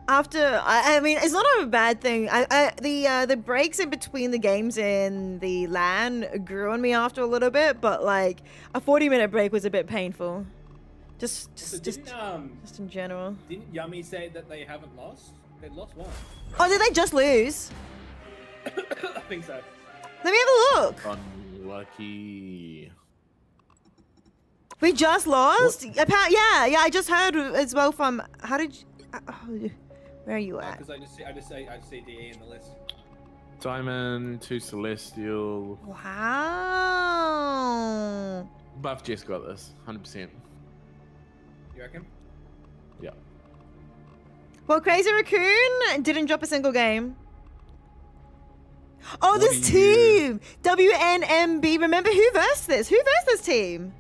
after I mean it's not a bad thing. The breaks in between the games in the LAN grew on me after a little bit, but like a 40-minute break was a bit painful. Just in general. Didn't Yummy say that they haven't lost? They lost one. Oh, did they just lose? I think so. Let me have a look. Unlucky. We just lost? Yeah, I just heard as well from. How did you. Where are you at? Because I just see DE in the list. Diamond, 2 Celestial. Wow. Buff Jess got this, 100%. You reckon? Yeah. Well, Crazy Raccoon didn't drop a single game. Oh, this team! WNMB. Remember who versed this? Who versed this team?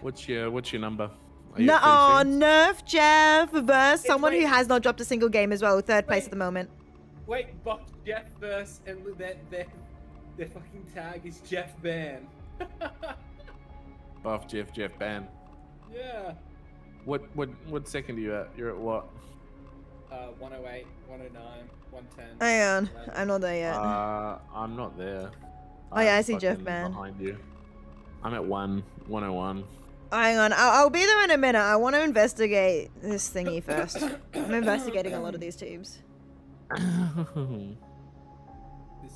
What's your number? Nerf Jeff versus someone who has not dropped a single game as well. 3rd place at the moment. Wait, Buff Jeff versus and their fucking tag is Jeff Ban. Buff Jeff Ban. Yeah. What second are you at? You're at what? 108, 109, 110. Hang on, I'm not there yet. I'm not there. Oh yeah, I see Jeff Ban. Behind you. I'm at 101. Hang on, I'll be there in a minute. I want to investigate this thingy first. I'm investigating a lot of these teams. This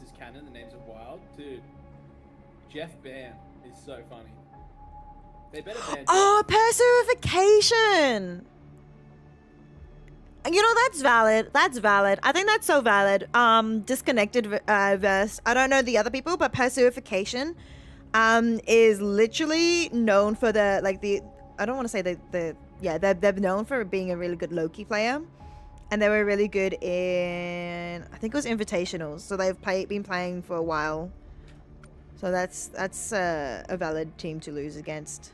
is canon. The names are wild, dude. Jeff Ban is so funny. They better ban. Oh, personification. You know, that's valid. That's valid. I think that's so valid. Disconnected verse. I don't know the other people, but personification is literally known for the I don't want to say they're known for being a really good Loki player, and they were really good in I think it was invitationals. So they've been playing for a while. So that's a valid team to lose against.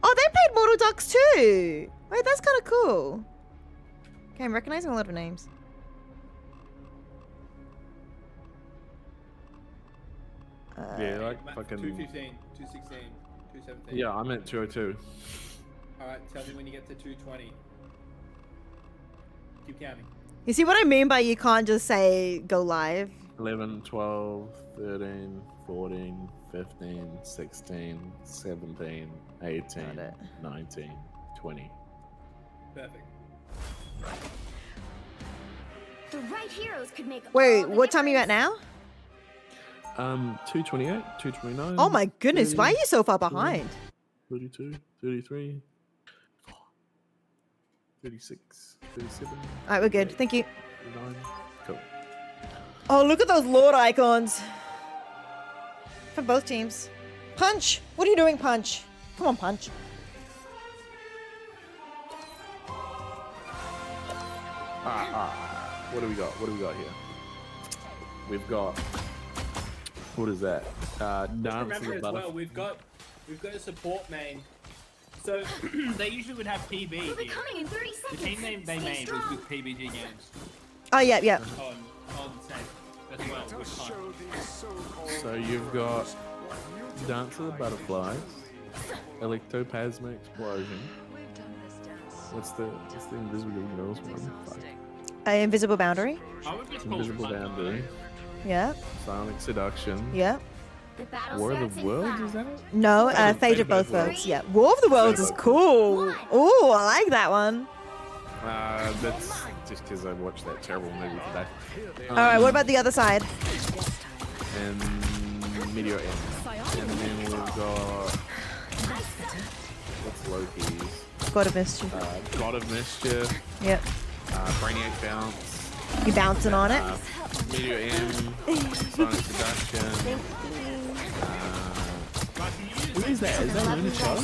Oh, they played Mortal Ducks too. Wait, that's kind of cool. Okay, I'm recognizing a lot of names. Yeah, like fucking 215, 216, 217. Yeah, I'm at 202. Alright, tell me when you get to 220. Keep counting. You see what I mean by you can't just say go live? 11, 12, 13, 14, 15, 16, 17, 18, 19, 20. Perfect. The right heroes could make. Wait, what time are you at now? 228, 229. Oh my goodness, 30, why are you so far behind? 32, 33, 36, 37. Alright, we're good. Thank you. 39. Cool. Oh, look at those Lord icons. For both teams. Punch! What are you doing, Punch? Come on, Punch. What do we got? What do we got here? We've got. What is that? Dance Remember as well, we've got a support main. So they usually would have PB here. The team name they made was with PBG Games. Oh yeah, yeah. On set as well. With Con. So you've got Dance of the Butterflies, Electoplasma Explosion. What's the Invisible Girls one? Invisible Boundary. Invisible Boundary. Yeah. Sonic Seduction. Yeah. War of the Worlds, is that it? No, Fate of Both Worlds. Yeah. War of the Worlds is cool. Ooh, I like that one. That's just because I watched that terrible movie today. Alright, what about the other side? And Meteor M. And then we've got... What's Loki's? God of Mischief. God of Mischief. Yep. Brainiac Bounce. You bouncing on it? Meteor M. Sonic Seduction. What is that? Is that Luna Child?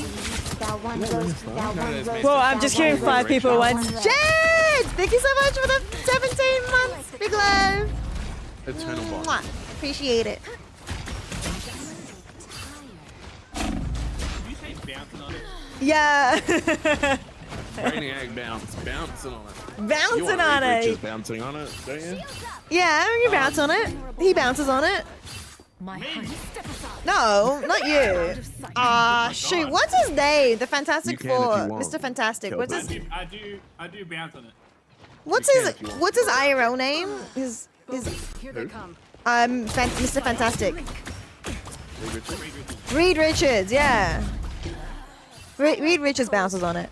Whoa, I'm just hearing 5 people at once. Jade! Thank you so much for the 17 months. Big love. Eternal Bond. Mwah. Appreciate it. Did you say bouncing on it? Yeah. Brainiac Bounce. Bouncing on it. Bouncing on it. Just bouncing on it, don't you? Yeah, you bounce on it. He bounces on it. No, not you. Shoot, what's his name? The Fantastic Four, Mr. Fantastic. What's his? I do bounce on it. What's his IRL name? His Here they come. Mr. Fantastic. Reed Richards, yeah. Reed Richards bounces on it.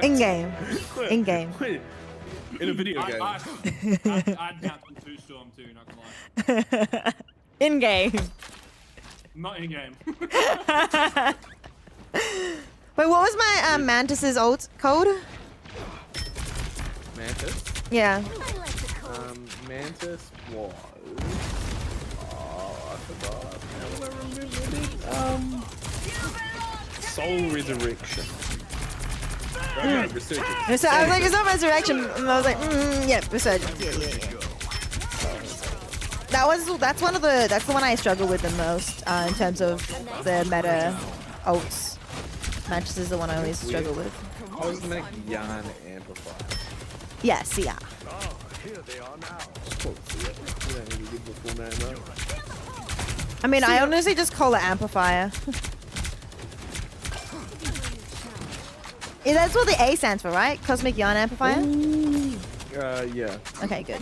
In game. In game. In a video game. I'd bounce on 2 Storm too, not gonna lie. In game. Not in game. Wait, what was my Mantis's ult code? Mantis? Yeah. Mantis was... Oh, I forgot. How do I remember it? Soul Resurrection. Okay, Resurgence. So I was like, it's not Resurrection. And I was like, yeah, Resurgence. Yeah. That's the one I struggle with the most in terms of the meta ults. Mantis is the one I always struggle with. Cosmic Yarn Amplifier. Yes, yeah. Oh, here they are now. I mean, I honestly just call it Amplifier. Yeah, that's what the A stands for, right? Cosmic Yarn Amplifier? Yeah. Okay, good.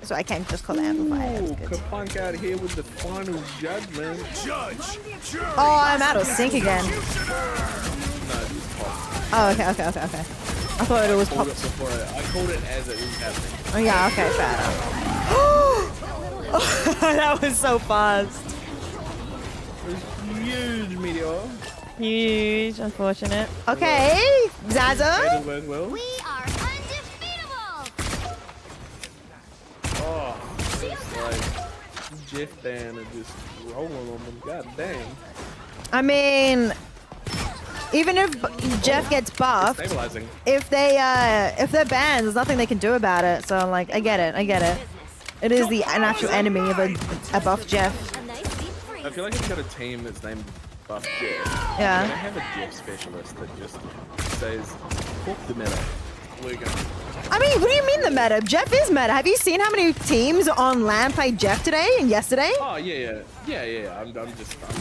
So I can't just call it Amplifier. That's good. Kapunk out here with the final judgment. Judge! Oh, I'm out of sync again. Oh, okay. I thought it was popped. I called it as it was happening. Oh, yeah, okay, fair enough. That was so fast. Huge meteor. Huge, unfortunate. Okay, Zaza. We are undefeatable. Oh, it's like Jeff Dan and just rolling on them. God dang. I mean, even if Jeff gets buffed, Stabilizing. if they're banned, there's nothing they can do about it. So like, I get it. It is the natural enemy of a buff Jeff. I feel like I've got a team that's named Buff Jeff. Yeah. I have a Jeff specialist that just says, "Fuck the meta. We're going." I mean, what do you mean the meta? Jeff is meta. Have you seen how many teams on LAN played Jeff today and yesterday? Oh yeah. I'm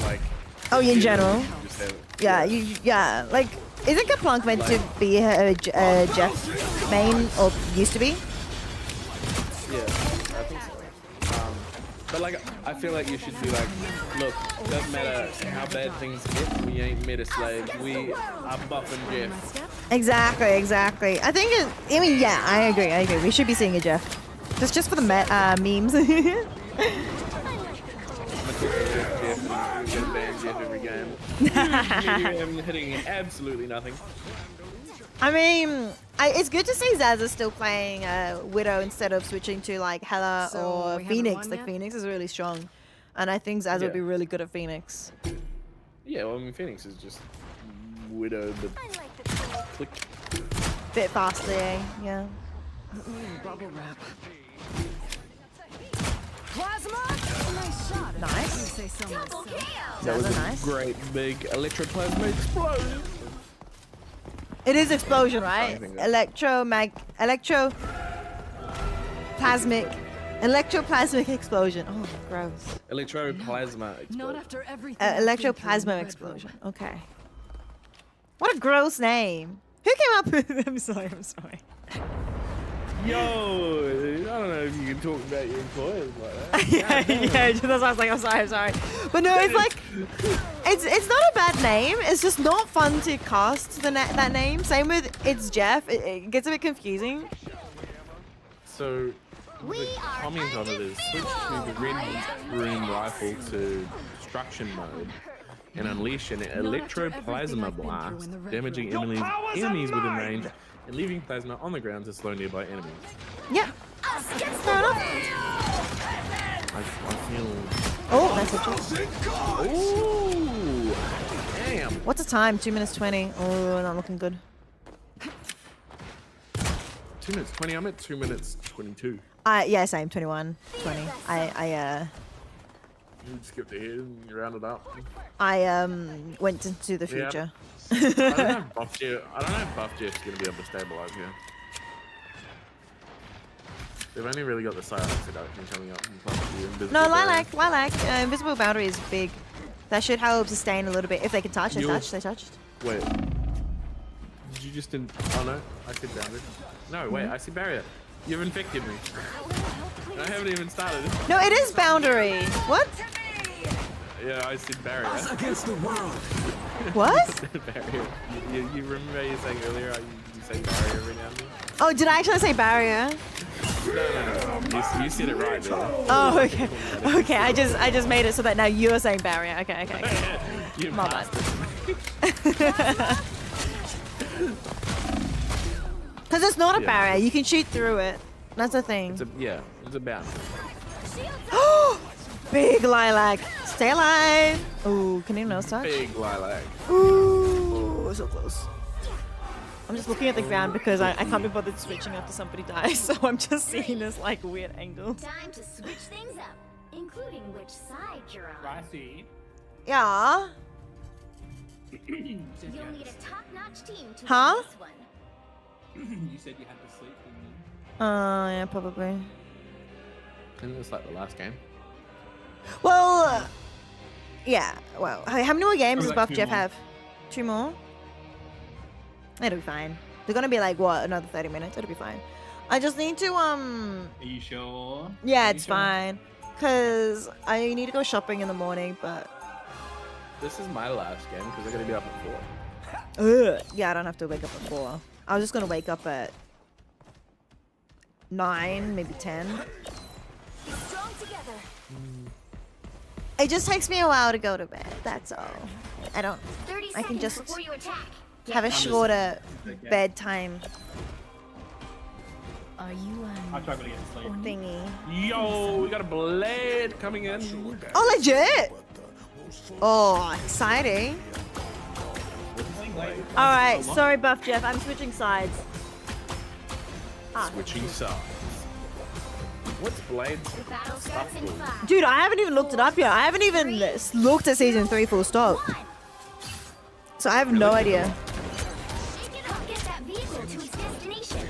like. Oh, in general. Just have it. Yeah. Like, isn't Kaplunk meant to be a Jeff main or used to be? Yeah, I think so. But like, I feel like you should be like, look, doesn't matter how bad things get, we ain't meta slaves. We are buffing Jeff. Exactly. I agree. We should be seeing a Jeff. Just for the memes. Jeff every game. Hitting absolutely nothing. I mean, it's good to see Zaza still playing Widow instead of switching to like Hela or Phoenix. Like Phoenix is really strong, and I think Zaza would be really good at Phoenix. Yeah, well, I mean, Phoenix is just Widow, but click. Bit faster, yeah. Bubble wrap. Nice. That was a nice. great big electroplasma explosion. It is explosion, right? Electroplasmic explosion. Oh, gross. Electroplasma explosion. Not after everything. Electroplasma explosion. Okay. What a gross name. Who came up with it? I'm sorry. Yo, I don't know if you can talk about your employers like that. yeah, that's why I was like, I'm sorry. But no, it's like, it's not a bad name. It's just not fun to cast that name. Same with It's Jeff. It gets a bit confusing. So, the comment on it is switch to the red room rifle to destruction mode and unleash an electroplasma blast, damaging enemies within range and leaving plasma on the ground to slow nearby enemies. Yeah. Fair enough. I feel... Oh, that's a joke. Ooh! Damn! What's the time? 2 minutes 20. Oh, not looking good. 2 minutes 20. I'm at 2 minutes 22. Yeah, same. 21, 20. You skipped ahead and you rounded up. I went into the future. I don't know if Buff Jeff's gonna be able to stabilize here. They've only really got the silence seduction coming up. And plus the invisible No, barrier. Lilac. Invisible boundary is big. That should help sustain a little bit. If they can touch, they touched. Wait. Did you just oh no, I see boundary. No, wait, I see barrier. You've infected me. I haven't even started. No, it is boundary. What? Yeah, I said barrier. Us against the world. What? Barrier. You remember you saying earlier you say barrier every now and then? Oh, did I actually say barrier? No. You said it right there. Oh, okay. Okay, I just made it so that now you're saying barrier. Okay. You My bad. Because it's not a barrier. You can shoot through it. That's the thing. It's a boundary. Big Lilac. Stay alive. Ooh, can anyone else touch? Big Lilac. Ooh, so close. I'm just looking at the ground because I can't be bothered switching after somebody dies, so I'm just seeing this like weird angle. Time to switch things up, including which side you're on. Righty. Yeah. You'll need a top-notch team to Huh? win this one. You said you had to sleep, didn't you? Yeah, probably. I think it's like the last game. Well, yeah. Well, how many more games does like Buff 2 Jeff more. have? 2 more? It'll be fine. They're gonna be like what, another 30 minutes? It'll be fine. I just need to Are you sure? Yeah, Are you it's sure? fine. Cause I need to go shopping in the morning, but This is my last game because I'm gonna be up at 4. ugh. Yeah, I don't have to wake up at 4. I was just gonna wake up at 9, maybe 10. Strong together. It just takes me a while to go to bed. That's all. I don't. 30 I can seconds just before you attack. have a shorter bedtime Are you I'm struggling to get to sleep. thingy. Yo, we got a blade coming in. Oh, legit! Oh, exciting. Alright, sorry, Buff Jeff. I'm switching sides. Switching sides. What's Blade's The battle starts in 5. Dude, I haven't even looked it up yet. I haven't even looked at season 3 full stop. So I have no idea. Help get that vehicle to its destination.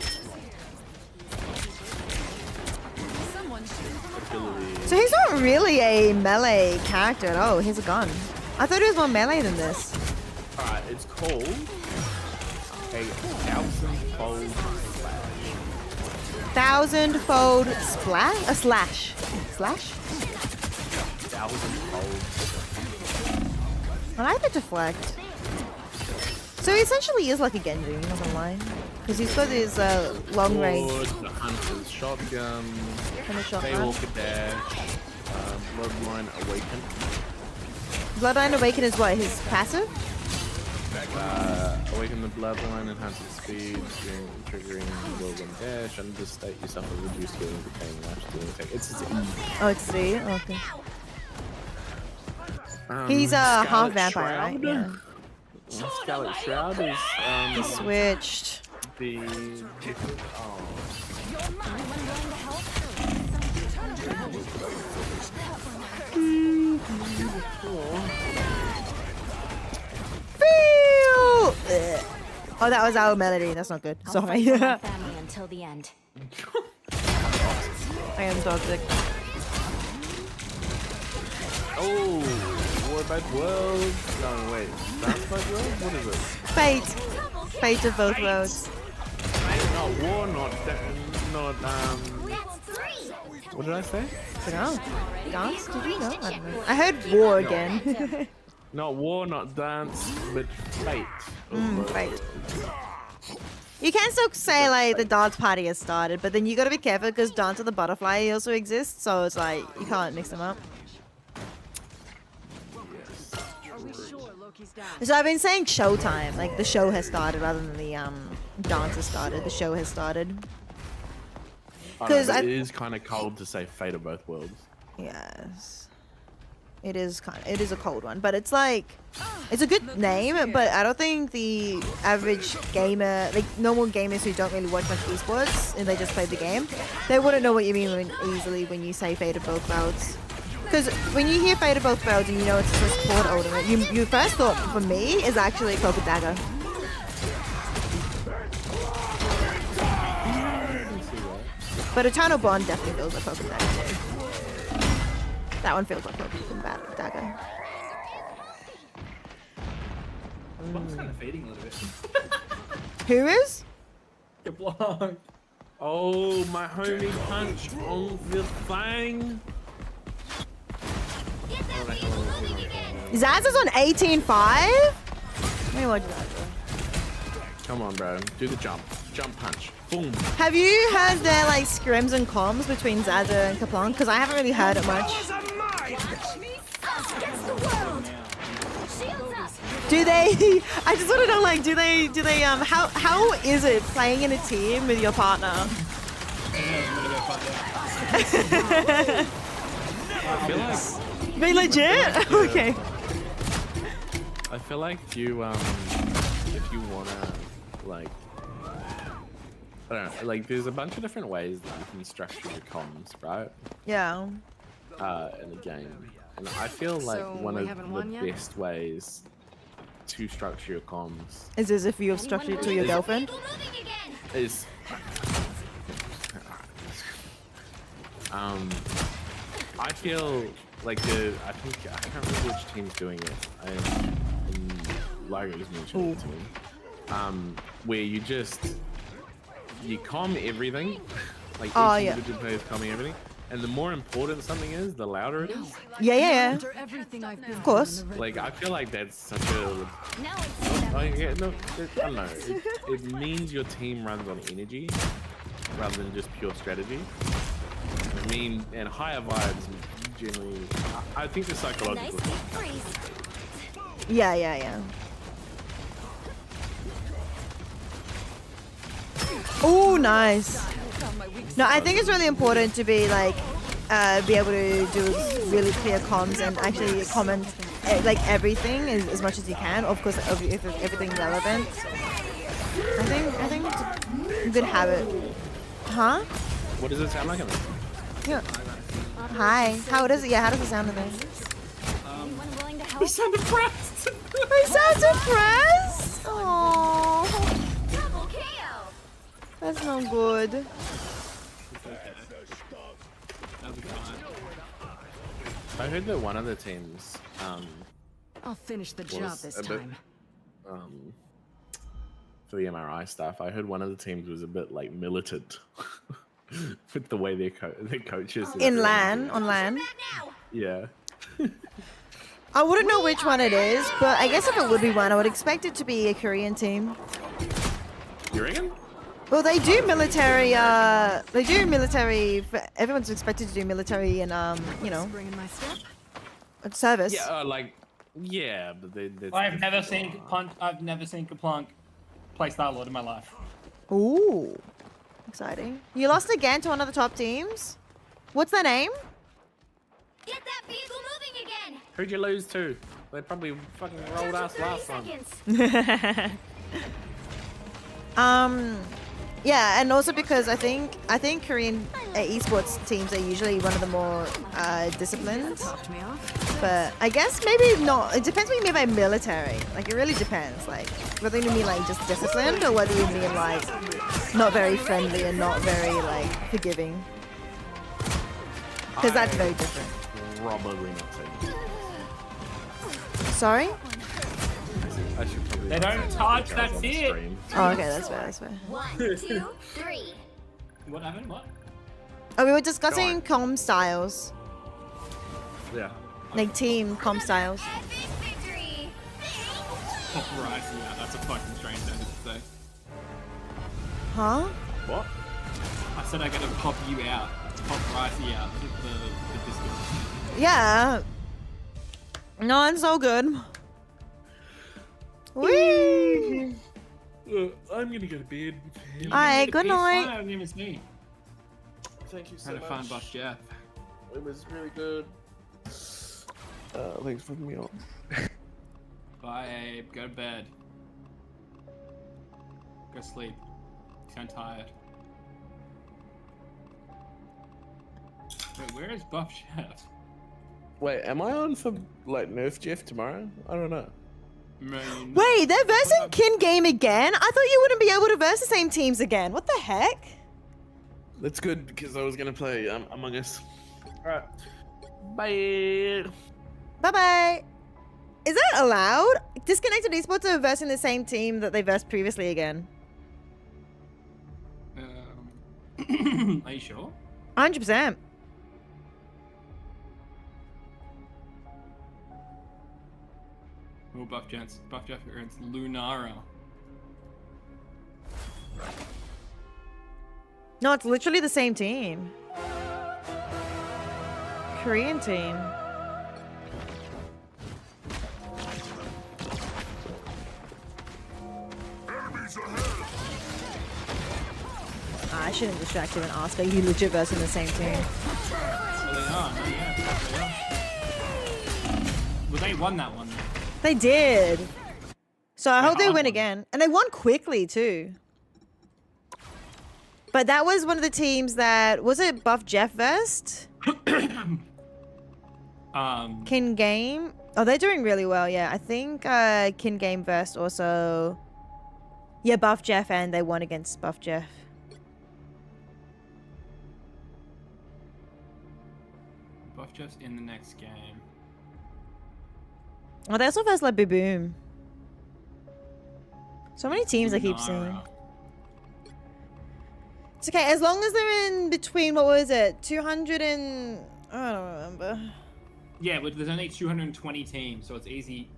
So he's not really a melee character at all. He's a gun. I thought he was more melee than this. Alright, it's called a 1000-fold slash. 1000-fold splash? A slash. Slash? 1000-fold. I like the deflect. So he essentially is like a Genji, not gonna lie. Because he's got his long range. The Hunter's shotgun. And a shotgun. Daywalker dash. Bloodline Awaken. Bloodline Awaken is what? His passive? Awaken the Bloodline, enhance its speed, triggering Whirlwind Dash, understate yourself and reduce healing, decaying lash, dealing attack. It's his E. Oh, it's Z? Okay. He's a half Scarlet vampire, right? Shroud. Yeah. Scarlet Shroud is He switched. the Oh, that was our melody. That's not good. Sorry. Family until the end. I am toxic. Oh, War Both Worlds. No, wait. That's Both Worlds? What is it? Fate. Fate of both worlds. Not War, not what did I say? No. Dance? Did you know? I don't know. I heard war again. Not War, not Dance, but Fate. Fate. You can still say like the dance party has started, but then you gotta be careful because Dance of the Butterfly also exists, so it's like you can't mix them up. So I've been saying showtime, like the show has started rather than the dance has started. The show has started. Because it is kind of cold to say Fate of Both Worlds. Yes. It is a cold one, but it's like, it's a good name, but I don't think the average gamer, like normal gamers who don't really watch much esports and they just play the game, they wouldn't know what you mean easily when you say Fate of Both Worlds. Because when you hear Fate of Both Worlds and you know it's a support ultimate, your first thought for me is actually Cloak and Dagger. But Eternal Bond definitely feels like Cloak and Dagger too. That one feels like Cloak and Dagger. Bob's kind of fading a little bit. Who is? Kablanc. Oh, my homie punch on the thing. Zaz is on 18.5? Let me watch that. Come on, bro. Do the jump. Jump punch. Boom. Have you heard their like scrims and comms between Zaza and Kablanc? Because I haven't really heard it much. Do they? I just want to know, like, do they? How is it playing in a team with your partner? I feel like. Be legit? Okay. I feel like if you wanna like, I don't know, like there's a bunch of different ways that you can structure your comms, right? Yeah. In the game, and I feel like one of the best ways to structure your comms Is as if you have structured it to your girlfriend? is I feel like I can't remember which team's doing it. Largo's mentioned it to me. Where you comm everything, like each individual player is comming everything, and the more important something is, the louder it is. Yeah. Of course. Like I feel like that's such a. I don't know. It means your team runs on energy rather than just pure strategy. I mean, and higher vibes generally. I think the psychological. Yeah. Oh, nice. No, I think it's really important to be like, be able to do really clear comms and actually comment like everything as much as you can. Of course, if everything's relevant. I think it's a good habit. Huh? What does it sound like? Yeah. Hi. How does it? Yeah. How does it sound in there? You sound depressed. I sound depressed. Oh. That's no good. I heard that one of the teams I'll finish the job this time. For the MRI stuff, I heard one of the teams was a bit like militant with the way their coaches On LAN. Yeah. I wouldn't know which one it is, but I guess if it would be one, I would expect it to be a Korean team. You reckon? Well, they do military. Everyone's expected to do military and service. Yeah, but I've never seen Kablanc play Star-Lord in my life. Ooh, exciting! You lost again to one of the top teams. What's their name? Get that vehicle moving again. Who'd you lose to? They probably fucking rolled us last time. Yeah, and also because I think Korean esports teams are usually one of the more disciplined. But I guess maybe not. It depends what you mean by military. Like it really depends. Like whether you mean like just disciplined or whether you mean like not very friendly and not very like forgiving. Because that's very different. Probably not saying. Sorry? I should probably. They don't touch. That's it. Oh, okay, that's fair. That's fair. 1, 2, 3. What happened? What? Oh, we were discussing comm styles. Yeah. Like team comm styles. Pop right, yeah, that's a fucking strange sentence to say. Huh? What? I said I gotta pop you out. Pop Ricey out. The Discord. Yeah. No, it's so good. Whee! I'm gonna go to bed. Alright, good night. I didn't even see. Thank you so Had a much. fun Buff Jeff. It was really good. Thanks for having me on. Bye, Abe. Go to bed. Go sleep. You sound tired. Wait, where is Buff Jeff? Wait, am I on for like Nerf Jeff tomorrow? I don't know. Wait, they're versing Kin Game again? I thought you wouldn't be able to verse the same teams again. What the heck? That's good because I was gonna play Among Us. Alright. Bye. Bye-bye. Is that allowed? Disconnected Esports are versing the same team that they versed previously again. Are you sure? 100%. Oh, Buff Jeff against Lunara. No, it's literally the same team. Korean team. I shouldn't distract him and ask her. You legit versing the same team. Well, they are. No, yeah, they are. Well, they won that one. They did. So I hope they win again. And they won quickly too. But that was one of the teams that, was it Buff Jeff versed? Kin Game? Oh, they're doing really well, yeah. I think Kin Game versed also, yeah, Buff Jeff, and they won against Buff Jeff. Buff Jeff's in the next game. Oh, they also versed like Boom. So many teams I keep seeing. It's okay, as long as they're in between, what was it? 200 and... I don't remember. Yeah, but there's only 220 teams, so it's easy.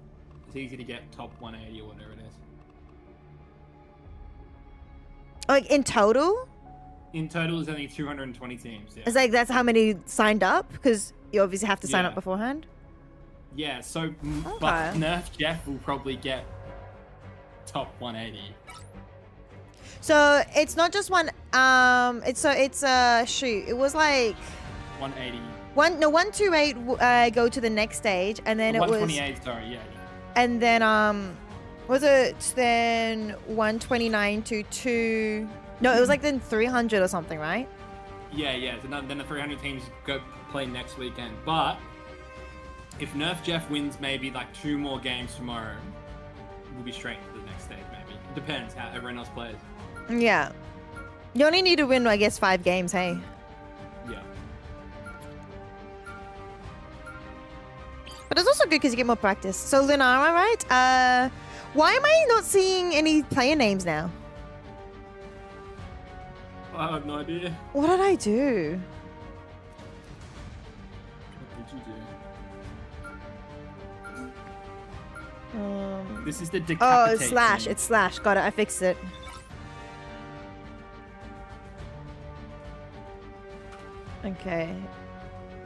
It's easy to get top 180 or whatever it is. Like in total? In total, there's only 220 teams. Yeah. It's like that's how many signed up? Because you obviously have to sign up beforehand? Yeah, so but Nerf Jeff will probably get top 180. So it's not just one. Shoot. It was like 180. 128 go to the next stage, and then it was 128. Sorry, yeah. And then was it then 129 to 2? No, it was like then 300 or something, right? Yeah. So then the 300 teams go play next weekend. But if Nerf Jeff wins maybe like 2 more games tomorrow, we'll be straight to the next stage. Maybe it depends how everyone else plays. Yeah. You only need to win, I guess, 5 games, hey? Yeah. But it's also good because you get more practice. So, Lunara, right? Why am I not seeing any player names now? I have no idea. What did I do? What did you do? This is the decapitate. Oh, it's Slash. It's Slash. Got it. I fixed it. Okay.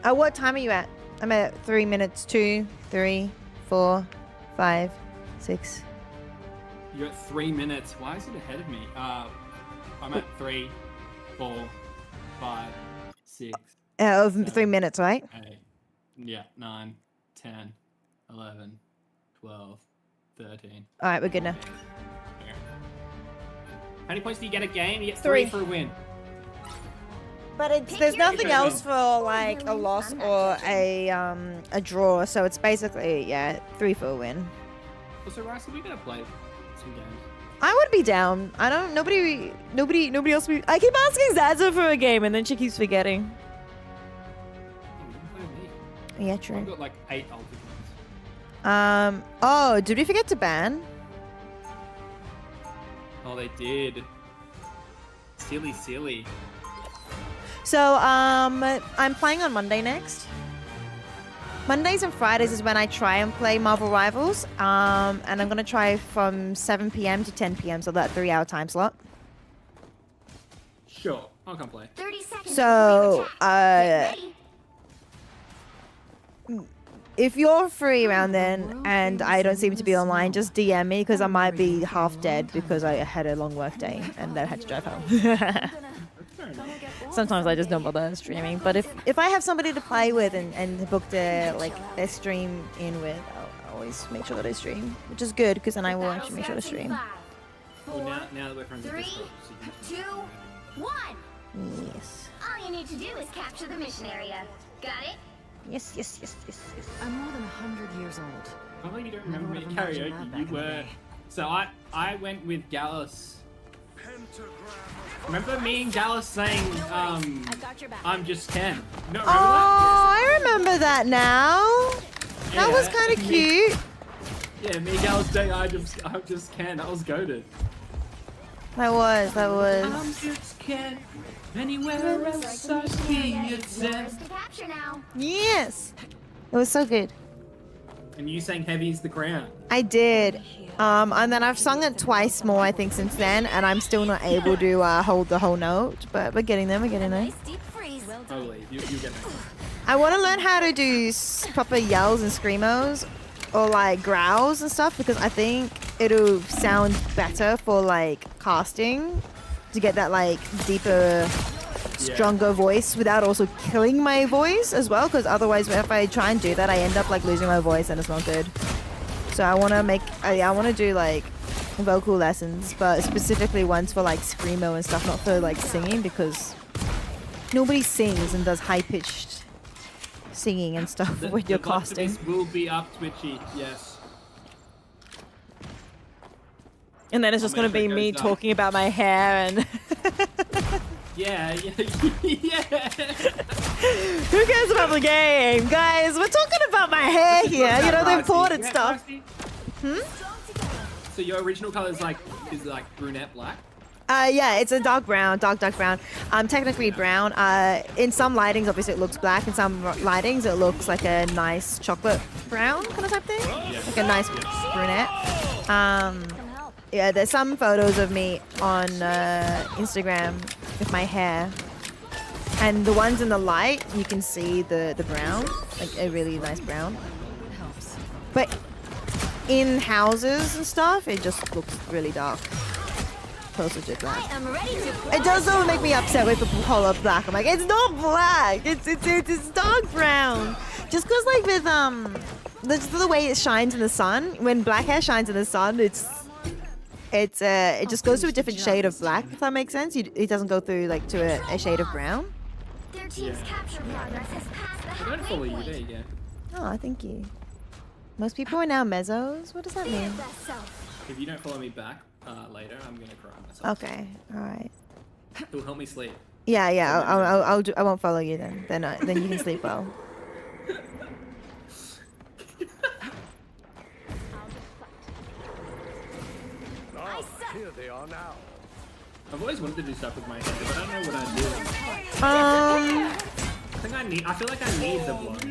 What time are you at? I'm at 3 minutes. 2, 3, 4, 5, 6. You're at 3 minutes. Why is it ahead of me? I'm at 3, 4, 5, 6. Of 3 minutes, right? 8. Yeah, 9, 10, 11, 12, 13. All right, we're good now. How many points do you get a game? You get 3 3 for a win. But there's nothing else for like a loss or a draw, so it's basically 3 for a win. So Rice, are we gonna play some games? I would be down. I don't. Nobody else. I keep asking Zaza for a game, and then she keeps forgetting. Yeah, I've true. got like 8 ultimates. Oh, did we forget to ban? Oh, they did. Silly. So, I'm playing on Monday next. Mondays and Fridays is when I try and play Marvel Rivals. And I'm gonna try from 7 p.m. to 10 p.m. So that 3-hour time slot. Sure, I'll come play. 30 seconds. So, if you're free around then and I don't seem to be online, just DM me because I might be half dead because I had a long work day and then I had to drive home. Sometimes I just don't bother streaming, but if I have somebody to play with and book their stream in with, I'll always make sure that I stream, which is good because then I will actually make sure to stream. Well, now that we're friends with 3, Discord, so you 2, 1. Yes. All you need to do is capture the mission area. Got it? Yes. I'm more than 100 years old. I can't believe you don't Never remember me would've at imagined that karaoke. back You in the were. day. So I went with Gallus. Remember me and Gallus saying, I'm just Ken. No, remember that? I remember that now. That was kind of cute. Yeah, me and Gallus saying, I'm just Ken. That was goated. That was. I'm just Ken. Anywhere else I see it's Capture now. Yes. It was so good. And you sang Heavy's the Crown. I did. And then I've sung it twice more, I think, since then, and I'm still not able to hold the whole note, but we're getting there. Totally, you get it. I want to learn how to do proper yells and screamos, or like growls and stuff, because I think it'll sound better for like casting, to get that like deeper, stronger voice without also killing my voice as well, because otherwise if I try and do that, I end up like losing my voice and it's not good. So I want to do like vocal lessons, but specifically ones for like screamo and stuff, not for like singing, because nobody sings and does high-pitched singing and stuff when you're casting. This will be up Twitchy, yes. And then it's just going to be me talking about my hair and... Yeah. Who cares about the game? Guys, we're talking about my hair here, you know, the important stuff. So your original color is like brunette black? Yeah, it's a dark brown. Technically brown. In some lightings, obviously it looks black. In some lightings, it looks like a nice chocolate brown kind of type thing. Like a nice brunette. Yeah, there's some photos of me on Instagram with my hair. And the ones in the light, you can see the brown, like a really nice brown. But in houses and stuff, it just looks really dark. Closer to black. It doesn't make me upset when people call it black. I'm like, it's not black. It's dark brown. Just because like with the way it shines in the sun, when black hair shines in the sun, it just goes to a different shade of black, if that makes sense. It doesn't go through like to a shade of brown. Their team's capture progress has passed the I don't follow you, there you go. Oh, thank you. Most people are now mezzos. What does that mean? If you don't follow me back later, I'm gonna cry myself. Okay, all right. It'll help me sleep. Yeah. I won't follow you then. Then you can sleep well. Here they are now. I've always wanted to do stuff with my hair, but I don't know what I do. I feel like I need the blonde.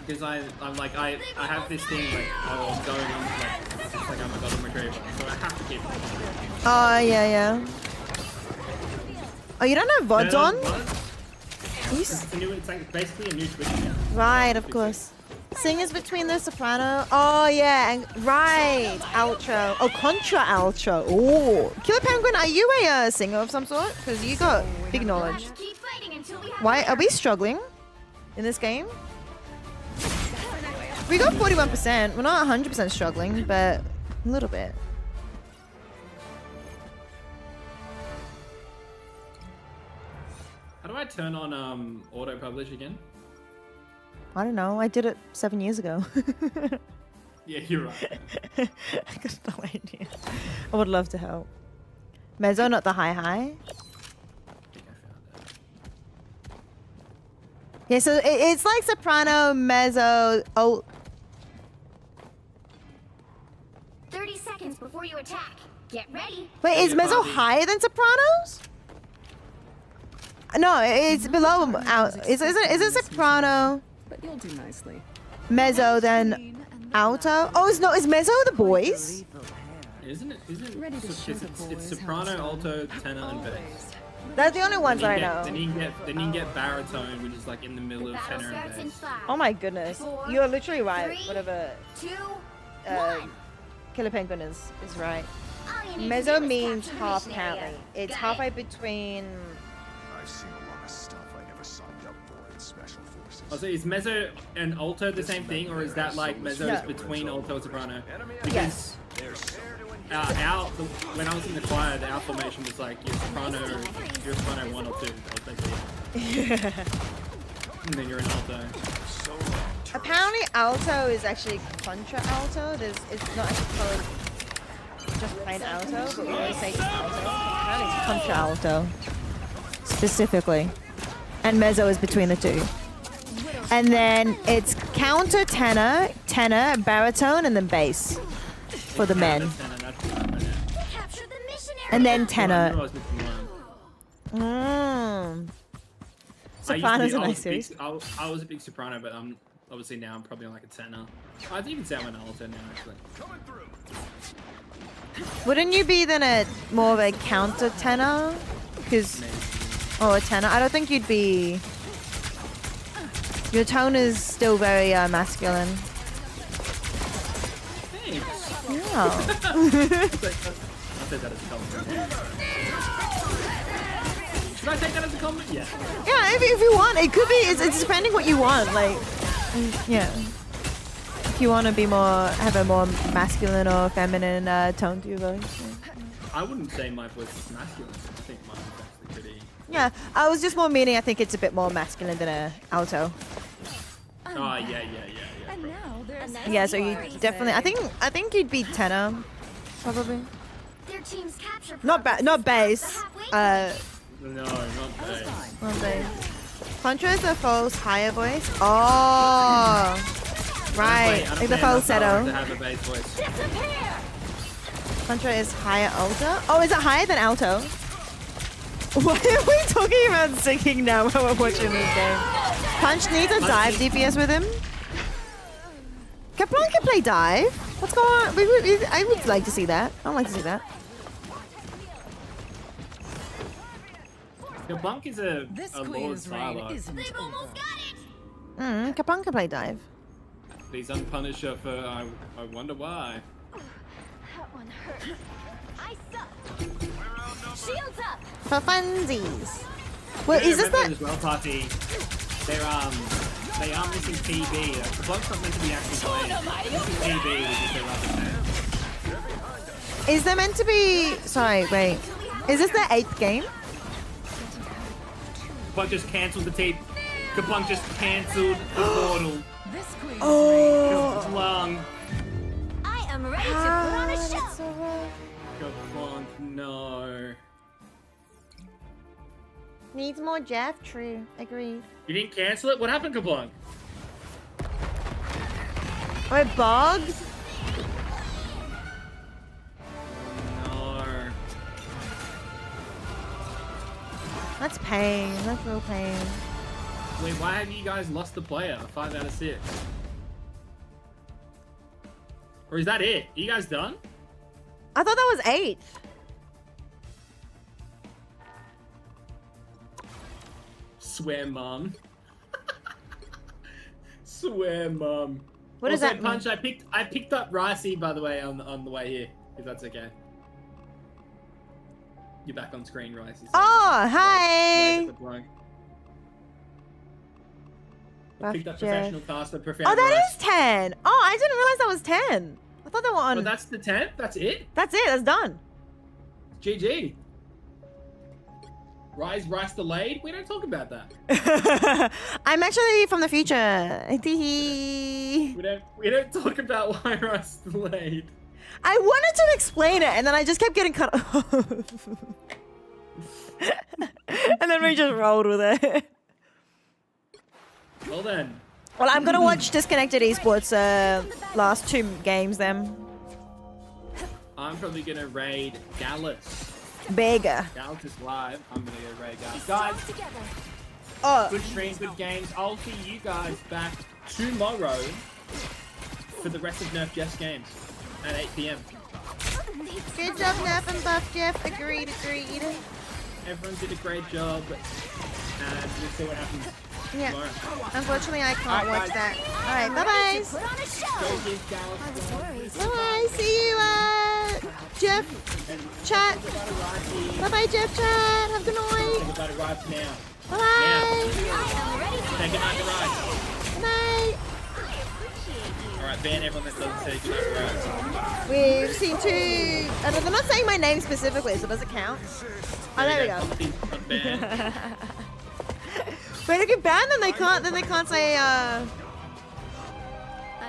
Because I'm like, I have this thing like, oh, I'm going on like, just like I'm a golden retriever, so I have to keep it. Oh, yeah. Oh, you don't have VODs on? It's like basically a new Twitch account. Right, of course. Singers between the soprano. Oh, yeah. And right. Outro. Oh, contra outro. Oh. Killer Penguin, are you a singer of some sort? Because you got big knowledge. Why are we struggling in this game? We got 41%. We're not 100% struggling, but a little bit. How do I turn on auto publish again? I don't know. I did it 7 years ago. Yeah, you're right. I got no idea. I would love to help. Mezzo, not the high. Yeah, so it's like soprano, mezzo, 30 seconds before you attack. Get ready. Wait, is mezzo higher than sopranos? No, it's below. Is it soprano? But you'll do nicely. Mezzo, then alto. Oh, is mezzo the boys? Isn't it? It's soprano, alto, tenor, and bass. That's the only ones that I know. Then you can get baritone, which is like in the middle of tenor and bass. Oh my goodness, you're literally right. Whatever. 2, 1. Killer Penguin is right. Mezzo means half apparently. It's halfway between. I've seen a lot of stuff I never signed up for in special forces. Oh, so is mezzo and alto the same thing, or is that like mezzo is between alto and soprano? Because when I was in the choir, our formation was like you're soprano 1 or 2. And then you're an alto. Apparently, alto is actually contra alto. It's not actually called just plain alto, but we always say just alto. Apparently, it's contra alto specifically, and mezzo is between the two. And then it's counter tenor, baritone, and then bass for the men. And then tenor. Soprano's a nice series. I was a big soprano, but obviously now I'm probably like a tenor. I'd even say I'm an alto now, actually. Wouldn't you be then more of a counter tenor? Or a tenor? I don't think you'd be. Your tone is still very masculine. Thanks. Yeah. I'll take that as a compliment. Should I take that as a compliment? Yeah. Yeah, if you want, it could be. It's depending what you want. Like, yeah. If you want to be have a more masculine or feminine tone to your voice. Yeah. I wouldn't say my voice is masculine. I think mine is actually pretty. Yeah, I was just more meaning. I think it's a bit more masculine than a alto. Oh yeah. And now there's Yeah, so you definitely. I think you'd be tenor, probably. Their team's capture Not bass. No, not bass. Not bass. Contra is the false higher voice. Oh, right. Like the falsetto. To have a bass voice. Contra is higher alto. Oh, is it higher than alto? Why are we talking about singing now while we're watching this game? Punch needs a dive DPS with him. Capron can play dive. What's going on? I would like to see that. I'd like to see that. Capron is a Lord Silo. Capron can play dive. He's unpunished for I wonder why. That one hurt. I suck. Shields up. For funsies. Well, is this that? As well, party. They are missing PB. The block's not meant to be actually playing. Missing PB, which is their other pack. Is there meant to be? Sorry, wait. Is this their 8th game? Kabunk just cancelled the tape. Kabunk just cancelled the portal. Oh. Kabunk. I am ready to put on a show. So Kabunk, no. Needs more Jeff. True. Agreed. You didn't cancel it? What happened, Kabunk? Wait, bugged? No. That's pain. That's real pain. Wait, why have you guys lost the player? 5 out of 6. Or is that it? Are you guys done? I thought that was 8. Swear, mom. Swear, mom. What does that mean? Punch, I picked up Ricey, by the way, on the way here, if that's okay. You're back on screen, Ricey. So Oh, hi. Picked up Jeff. professional caster, preferred Oh, that Rice. is 10. Oh, I didn't realize that was 10. I thought they were on. Well, that's the 10? That's it? That's it. That's done. GG. Rice delayed? We don't talk about that. I'm actually from the future. We don't talk about why Rice delayed. I wanted to explain it, and then I just kept getting cut off. And then we just rolled with it. Well then. Well, I'm gonna watch Disconnected Esports last 2 games then. I'm probably gonna raid Gallus. Bigger. Gallus is live. I'm gonna go raid Gallus. Guys, oh. Good stream, good games. I'll see you guys back tomorrow for the rest of Nerf Jeff's games at 8 PM. Good job, Nerf and Buff Jeff. Agreed. Everyone did a great job, and we'll see what happens Yeah. tomorrow. Unfortunately, I can't watch that. All right, bye-bye. Bye-bye. See you, Jeff. Chat. Bye-bye, Jeff. Chat. Have a good night. Everybody rides now. Bye-bye. Say goodnight to Rides. Good night. Alright, ban everyone that doesn't say goodnight to Rides. We've seen 2. They're not saying my name specifically, so does it count? Oh, there we go. Wait, if you ban them, they can't say,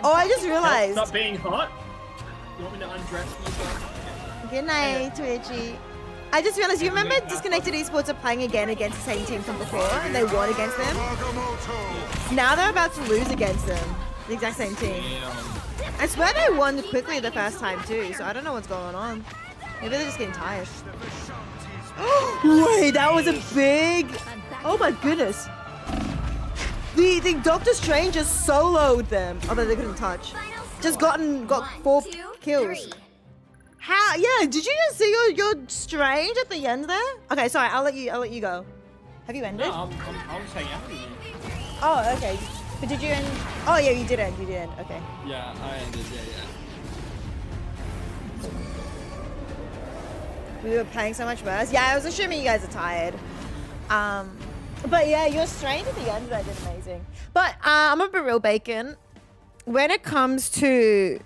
Oh, I just realized. Stop being hot. You want me to undress myself? Good night, Twitchy. I just realized, you remember Disconnected Esports are playing again against the same team from before, and they won against them? Now they're about to lose against them. The exact same team. I swear they won quickly the first time too, so I don't know what's going on. Maybe they're just getting tired. Wait, that was a big... Oh my goodness. The Doctor Strange just soloed them. Although they couldn't touch. Just got 4 kills. How? Yeah, did you just see your Strange at the end there? Okay, sorry, I'll let you go. Have you ended? No, I'm just hanging out with you. Oh, okay. But did you end? Oh yeah, you did end. Okay. Yeah, I ended, yeah. We were playing so much worse. Yeah, I was assuming you guys are tired. But yeah, your Strange at the end there did amazing. But I'm a bit real bacon. When it comes to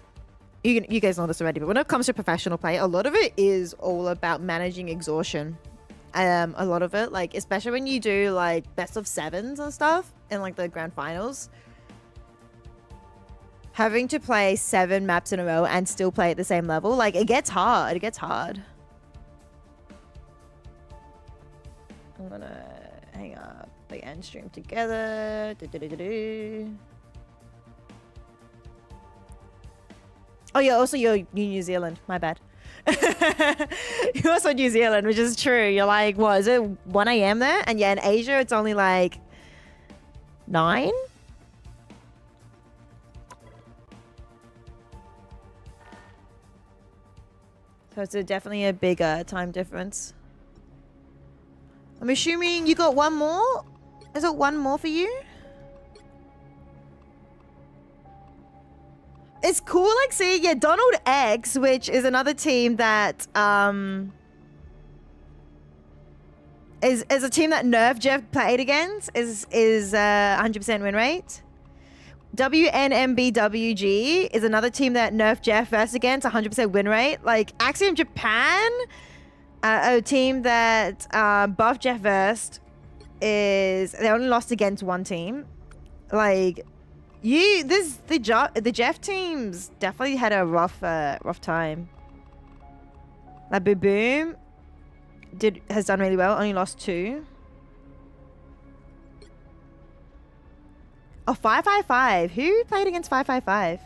you guys know this already, but when it comes to professional play, a lot of it is all about managing exhaustion. A lot of it, like especially when you do like best of 7s and stuff in like the grand finals. Having to play 7 maps in a row and still play at the same level, like it gets hard. I'm gonna hang up the end stream together. Oh yeah, also you're New Zealand. My bad. You're also New Zealand, which is true. You're like, what is it? 1 AM there? And yeah, in Asia it's only like 9. So it's definitely a bigger time difference. I'm assuming you got 1 more? Is it 1 more for you? It's cool, like, see, yeah, Donald X, which is another team that, is a team that Nerf Jeff played against, is 100% win rate. WNMBWG is another team that Nerf Jeff versed against, 100% win rate. Like, Axiom Japan, a team that Buff Jeff versed, they only lost against 1 team. Like, the Jeff teams definitely had a rough time. Like Boom Boom has done really well, only lost 2. Oh, 555. Who played against 555?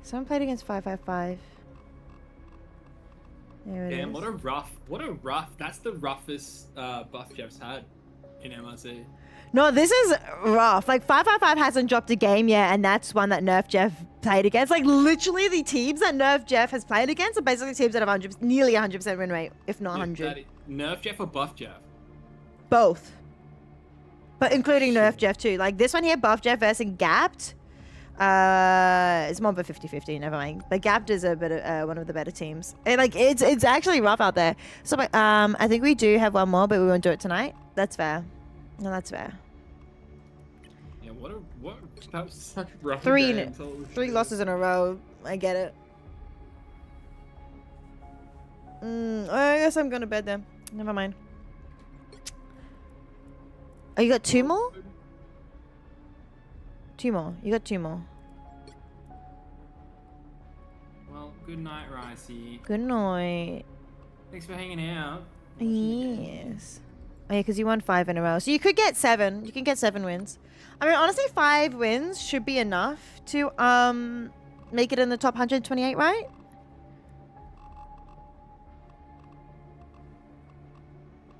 Someone played against 555. There it Damn, is. what a rough. That's the roughest Buff Jeff's had in MRC. No, this is rough. Like 555 hasn't dropped a game yet, and that's one that Nerf Jeff played against. Like literally, the teams that Nerf Jeff has played against are basically teams that have nearly 100% win rate, if not 100. Nerf Jeff or Buff Jeff? Both, but including Nerf Jeff too. Like this one here, Buff Jeff versus Gapped. It's more of a 50-50. Never mind. But Gapped is a bit one of the better teams. And, like it's actually rough out there. So I think we do have 1 more, but we won't do it tonight. That's fair. No, that's fair. Yeah, what? That was such a rough Three game. Holy three shit. losses in a row. I get it. I guess I'm going to bed then. Never mind. Oh, you got 2 more? 2 more. You got 2 more. Well, good night, Ricey. Good night. Thanks for hanging out. Yes. Oh, yeah, because you won 5 in a row. So you could get 7. You can get 7 wins. I mean, honestly, 5 wins should be enough to make it in the top 128, right?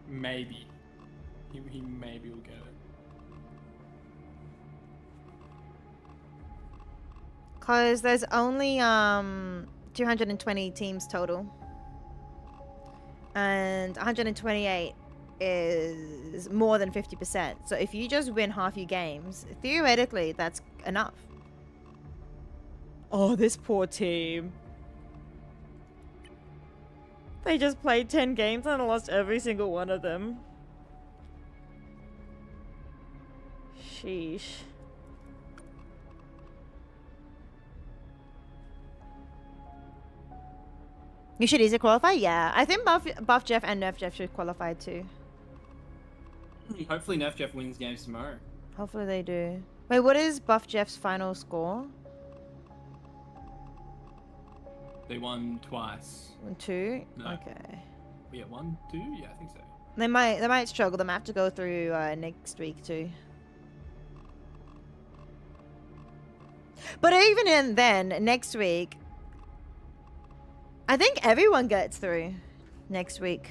Maybe. He maybe will get it. Because there's only 220 teams total. And 128 is more than 50%. So if you just win half your games, theoretically, that's enough. Oh, this poor team. They just played 10 games and lost every single one of them. Sheesh. You should easily qualify? Yeah. I think Buff Jeff and Nerf Jeff should qualify too. Hopefully Nerf Jeff wins games tomorrow. Hopefully they do. Wait, what is Buff Jeff's final score? They won twice. 2? No. Okay. Yeah, 1, 2? Yeah, I think so. They might struggle. They might have to go through next week too. But even then, next week, I think everyone gets through next week.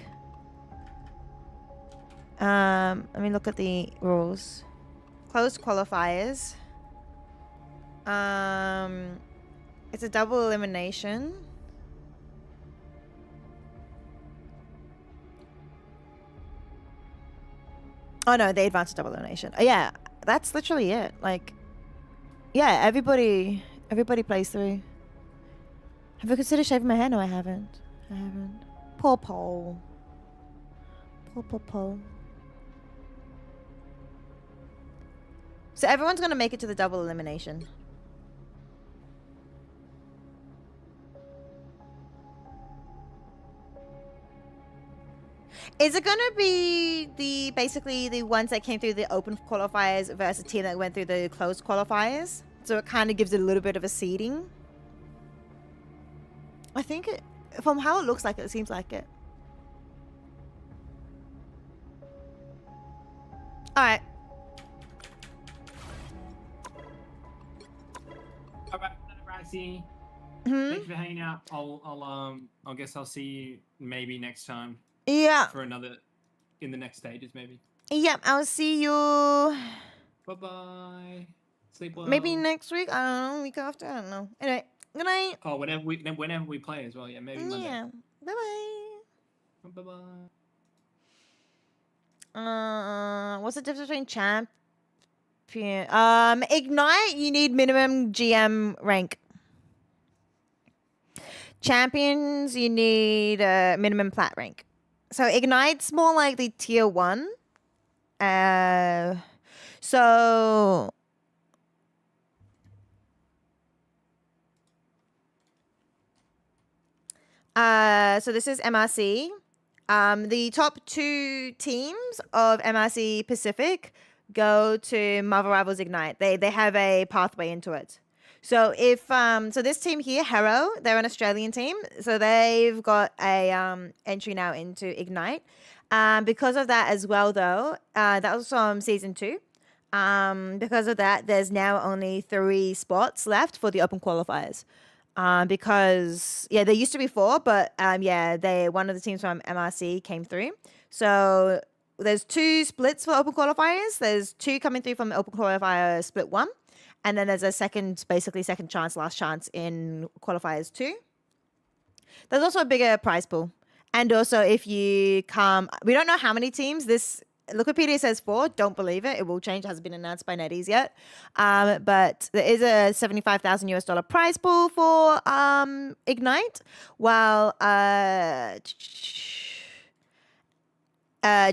Let me look at the rules. Closed qualifiers. It's a double elimination. Oh no, they advanced to double elimination. Oh, yeah, that's literally it. Like, yeah, everybody plays through. Have I considered shaving my hair? No, I haven't. Poor Paul. Poor Paul. So everyone's gonna make it to the double elimination. Is it gonna be basically the ones that came through the open qualifiers versus a team that went through the closed qualifiers? So it kind of gives it a little bit of a seeding. I think it, from how it looks like, it seems like it. All right. All right, Ricey. Thanks for hanging out. I guess I'll see you maybe next time. Yeah. For another, in the next stages, maybe. Yep, I'll see you. Bye-bye. Sleep well. Maybe next week. I don't know. Week after. I don't know. Anyway, good night. Oh, whenever we play as well. Yeah, maybe Monday. Yeah. Bye Bye-bye. What's the difference between champion? Ignite. You need minimum GM rank. Champions. You need minimum plat rank. So Ignite's more like the tier 1. So this is MRC. The top 2 teams of MRC Pacific go to Marvel Rivals Ignite. They have a pathway into it. So if so this team here, Hero, they're an Australian team. So they've got a entry now into Ignite. Because of that as well though, that was from season 2. Because of that, there's now only 3 spots left for the open qualifiers. Because yeah, there used to be 4, but yeah, one of the teams from MRC came through. So there's 2 splits for open qualifiers. There's 2 coming through from the open qualifier split 1. And then there's a second chance, last chance in qualifiers 2. There's also a bigger prize pool. And also if you come, we don't know how many teams. This Wikipedia says 4. Don't believe it. It will change. It hasn't been announced by NetEase yet. But there is a $75,000 US prize pool for Ignite. While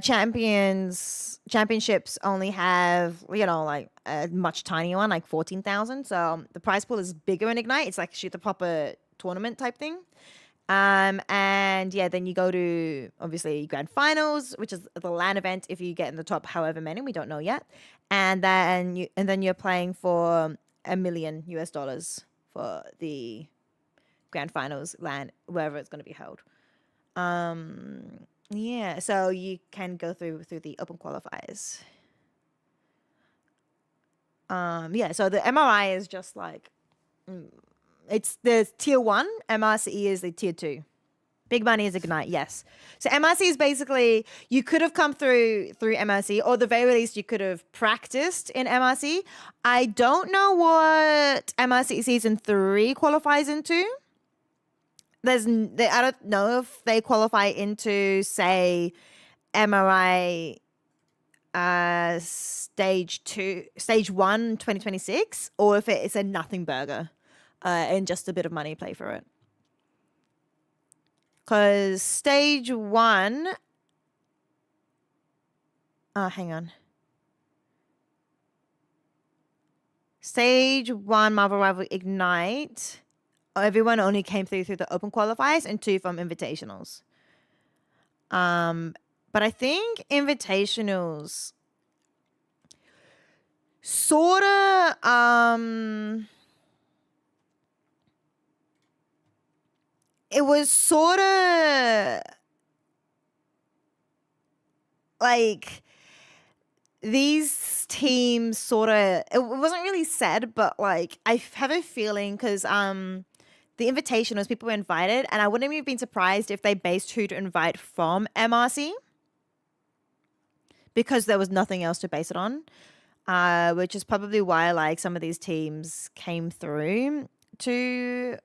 championships only have, you know, like a much tinier one, like 14,000. So the prize pool is bigger in Ignite. It's like the proper tournament type thing. And yeah, then you go to obviously grand finals, which is the LAN event if you get in the top however many, we don't know yet. And then you're playing for $1 million for the grand finals LAN, wherever it's going to be held. Yeah, so you can go through the open qualifiers. Yeah, so the MRI is just like it's the tier 1, MRCE is the tier 2. Big money is Ignite, yes. So MRC is basically, you could have come through MRC, or at the very least you could have practiced in MRC. I don't know what MRC Season 3 qualifies into. I don't know if they qualify into, say, MRI stage 1 2026, or if it's a nothing burger and just a bit of money play for it. Because stage 1, hang on. Stage 1 Marvel Rival Ignite, everyone only came through the open qualifiers and 2 from invitationals. But I think invitationals sorta it was sorta like these teams sorta, it wasn't really said, but like I have a feeling because the invitationals, people were invited, and I wouldn't have been surprised if they based who to invite from MRC because there was nothing else to base it on, which is probably why like some of these teams came through to.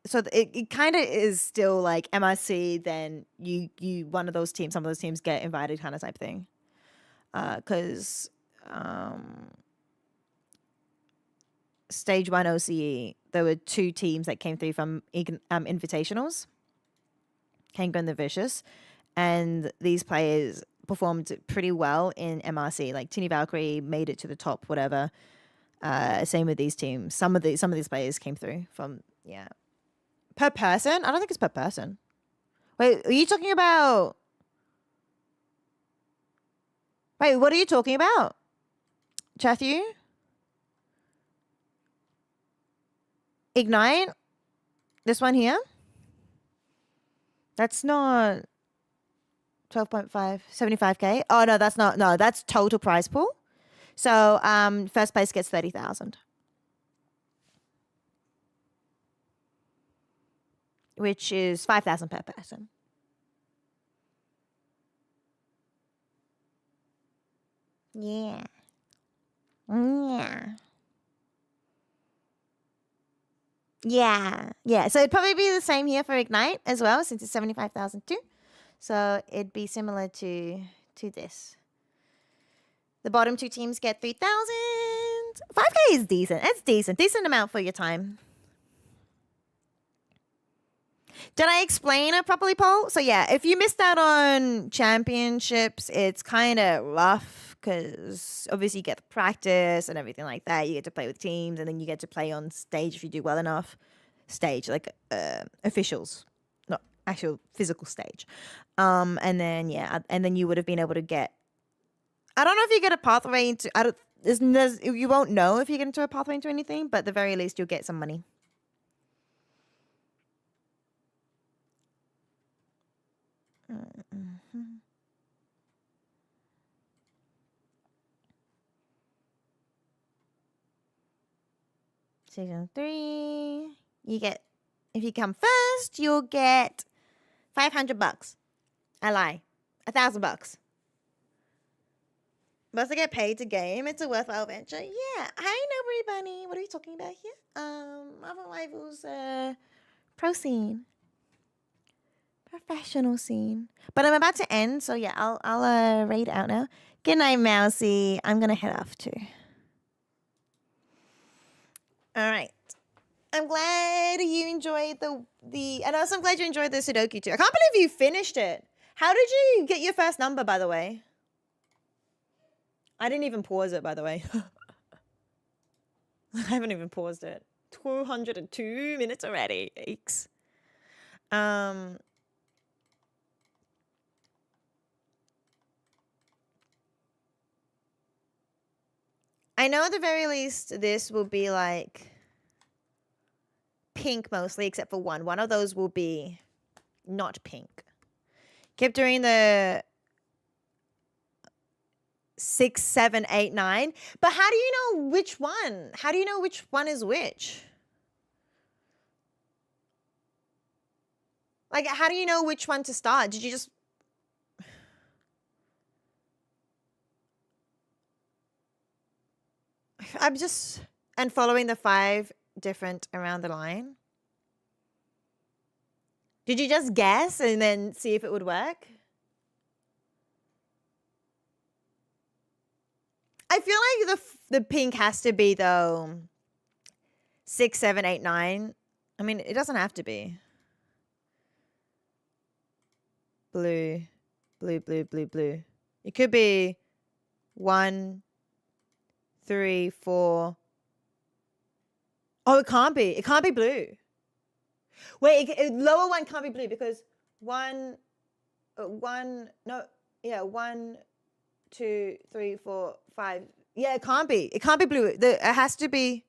So it kind of is still like MRC, then you one of those teams, some of those teams get invited kind of type thing, because stage 1 OCE, there were 2 teams that came through from invitationals, Kanga and the Vicious, and these players performed pretty well in MRC. Like Tini Valkyrie made it to the top, whatever. Same with these teams. Some of these players came through from per person. I don't think it's per person. Wait, are you talking about? Wait, what are you talking about, Matthew? Ignite? This one here? That's not 12.5, 75K. Oh, no, that's not. No, that's total prize pool. So first place gets 30,000. Which is 5,000 per person. Yeah. Yeah. Yeah. So it'd probably be the same here for Ignite as well, since it's 75,000 too. So it'd be similar to this. The bottom 2 teams get 3,000. 5K is decent. It's decent. Decent amount for your time. Did I explain it properly, Paul? So yeah, if you missed out on championships, it's kind of rough because obviously you get the practice and everything like that. You get to play with teams, and then you get to play on stage if you do well enough. Stage, like officials, not actual physical stage. And then you would have been able to get. I don't know if you get a pathway into. You won't know if you get into a pathway into anything, but at the very least you'll get some money. Season 3, you get, if you come first, you'll get $500. I lie, $1,000. Must I get paid to game? It's a worthwhile venture. Yeah. Hi, Nobody Bunny. What are we talking about here? Marvel Rivals, pro scene. Professional scene. But I'm about to end, so yeah, I'll read out now. Good night, Mousy. I'm gonna head off too. All right. I'm glad you enjoyed the and also I'm glad you enjoyed the Sudoku too. I can't believe you finished it. How did you get your first number, by the way? I didn't even pause it, by the way. I haven't even paused it. 202 minutes already. Yikes. I know at the very least this will be like pink mostly, except for one. One of those will be not pink. Kept doing the 6, 7, 8, 9. But how do you know which one? How do you know which one is which? Like, how do you know which one to start? Did you just... I'm just... And following the 5 different around the line? Did you just guess and then see if it would work? I feel like the pink has to be, though, 6, 7, 8, 9. I mean, it doesn't have to be. Blue, blue, blue, blue, blue. It could be 1, 3, 4. Oh, it can't be. It can't be blue. Wait, lower one can't be blue because 1, no, yeah, 1, 2, 3, 4, 5. Yeah, it can't be. It can't be blue. It has to be.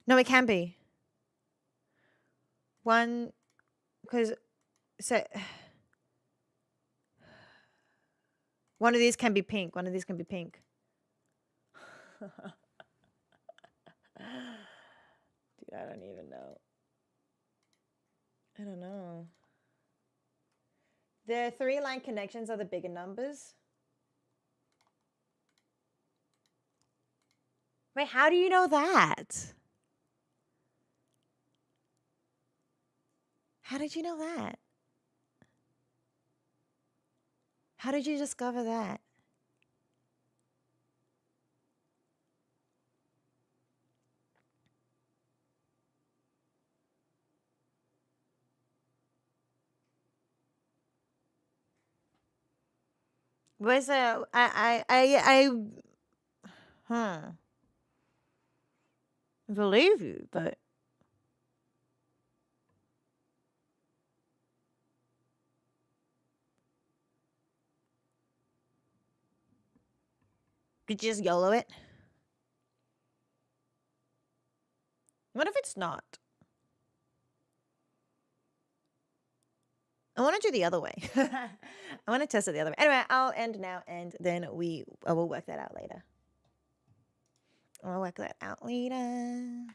No, it can be. 1, because so one of these can be pink. One of these can be pink. Dude, I don't even know. I don't know. The 3-line connections are the bigger numbers. Wait, how do you know that? How did you know that? How did you discover that? Where's I believe you, but could you just YOLO it? What if it's not? I want to do the other way. I want to test it the other way. Anyway, I'll end now, and then I will work that out later. I'll work that out later.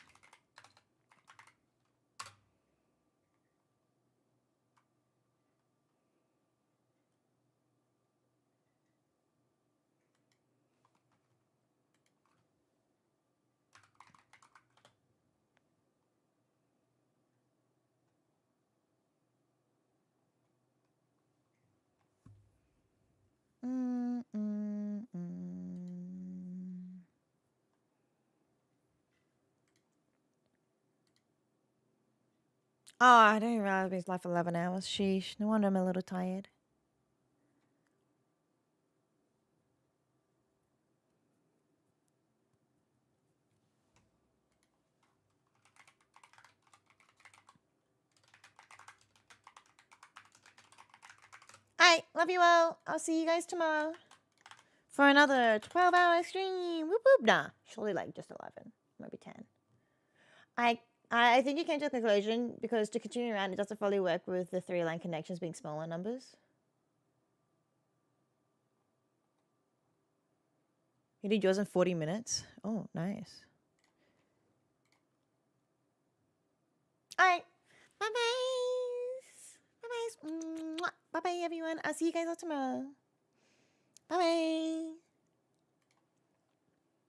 Oh, I didn't realize we slept for 11 hours. Sheesh. No wonder I'm a little tired. Alright, love you all. I'll see you guys tomorrow for another 12-hour stream. Whoop whoop. Nah, surely like just 11, maybe 10. I think you came to a conclusion because to continue around, it doesn't fully work with the 3-line connections being smaller numbers. You did yours in 40 minutes? Oh, nice. Alright. Bye-bye. Bye-bye. Bye-bye, everyone. I'll see you guys all tomorrow. Bye-bye.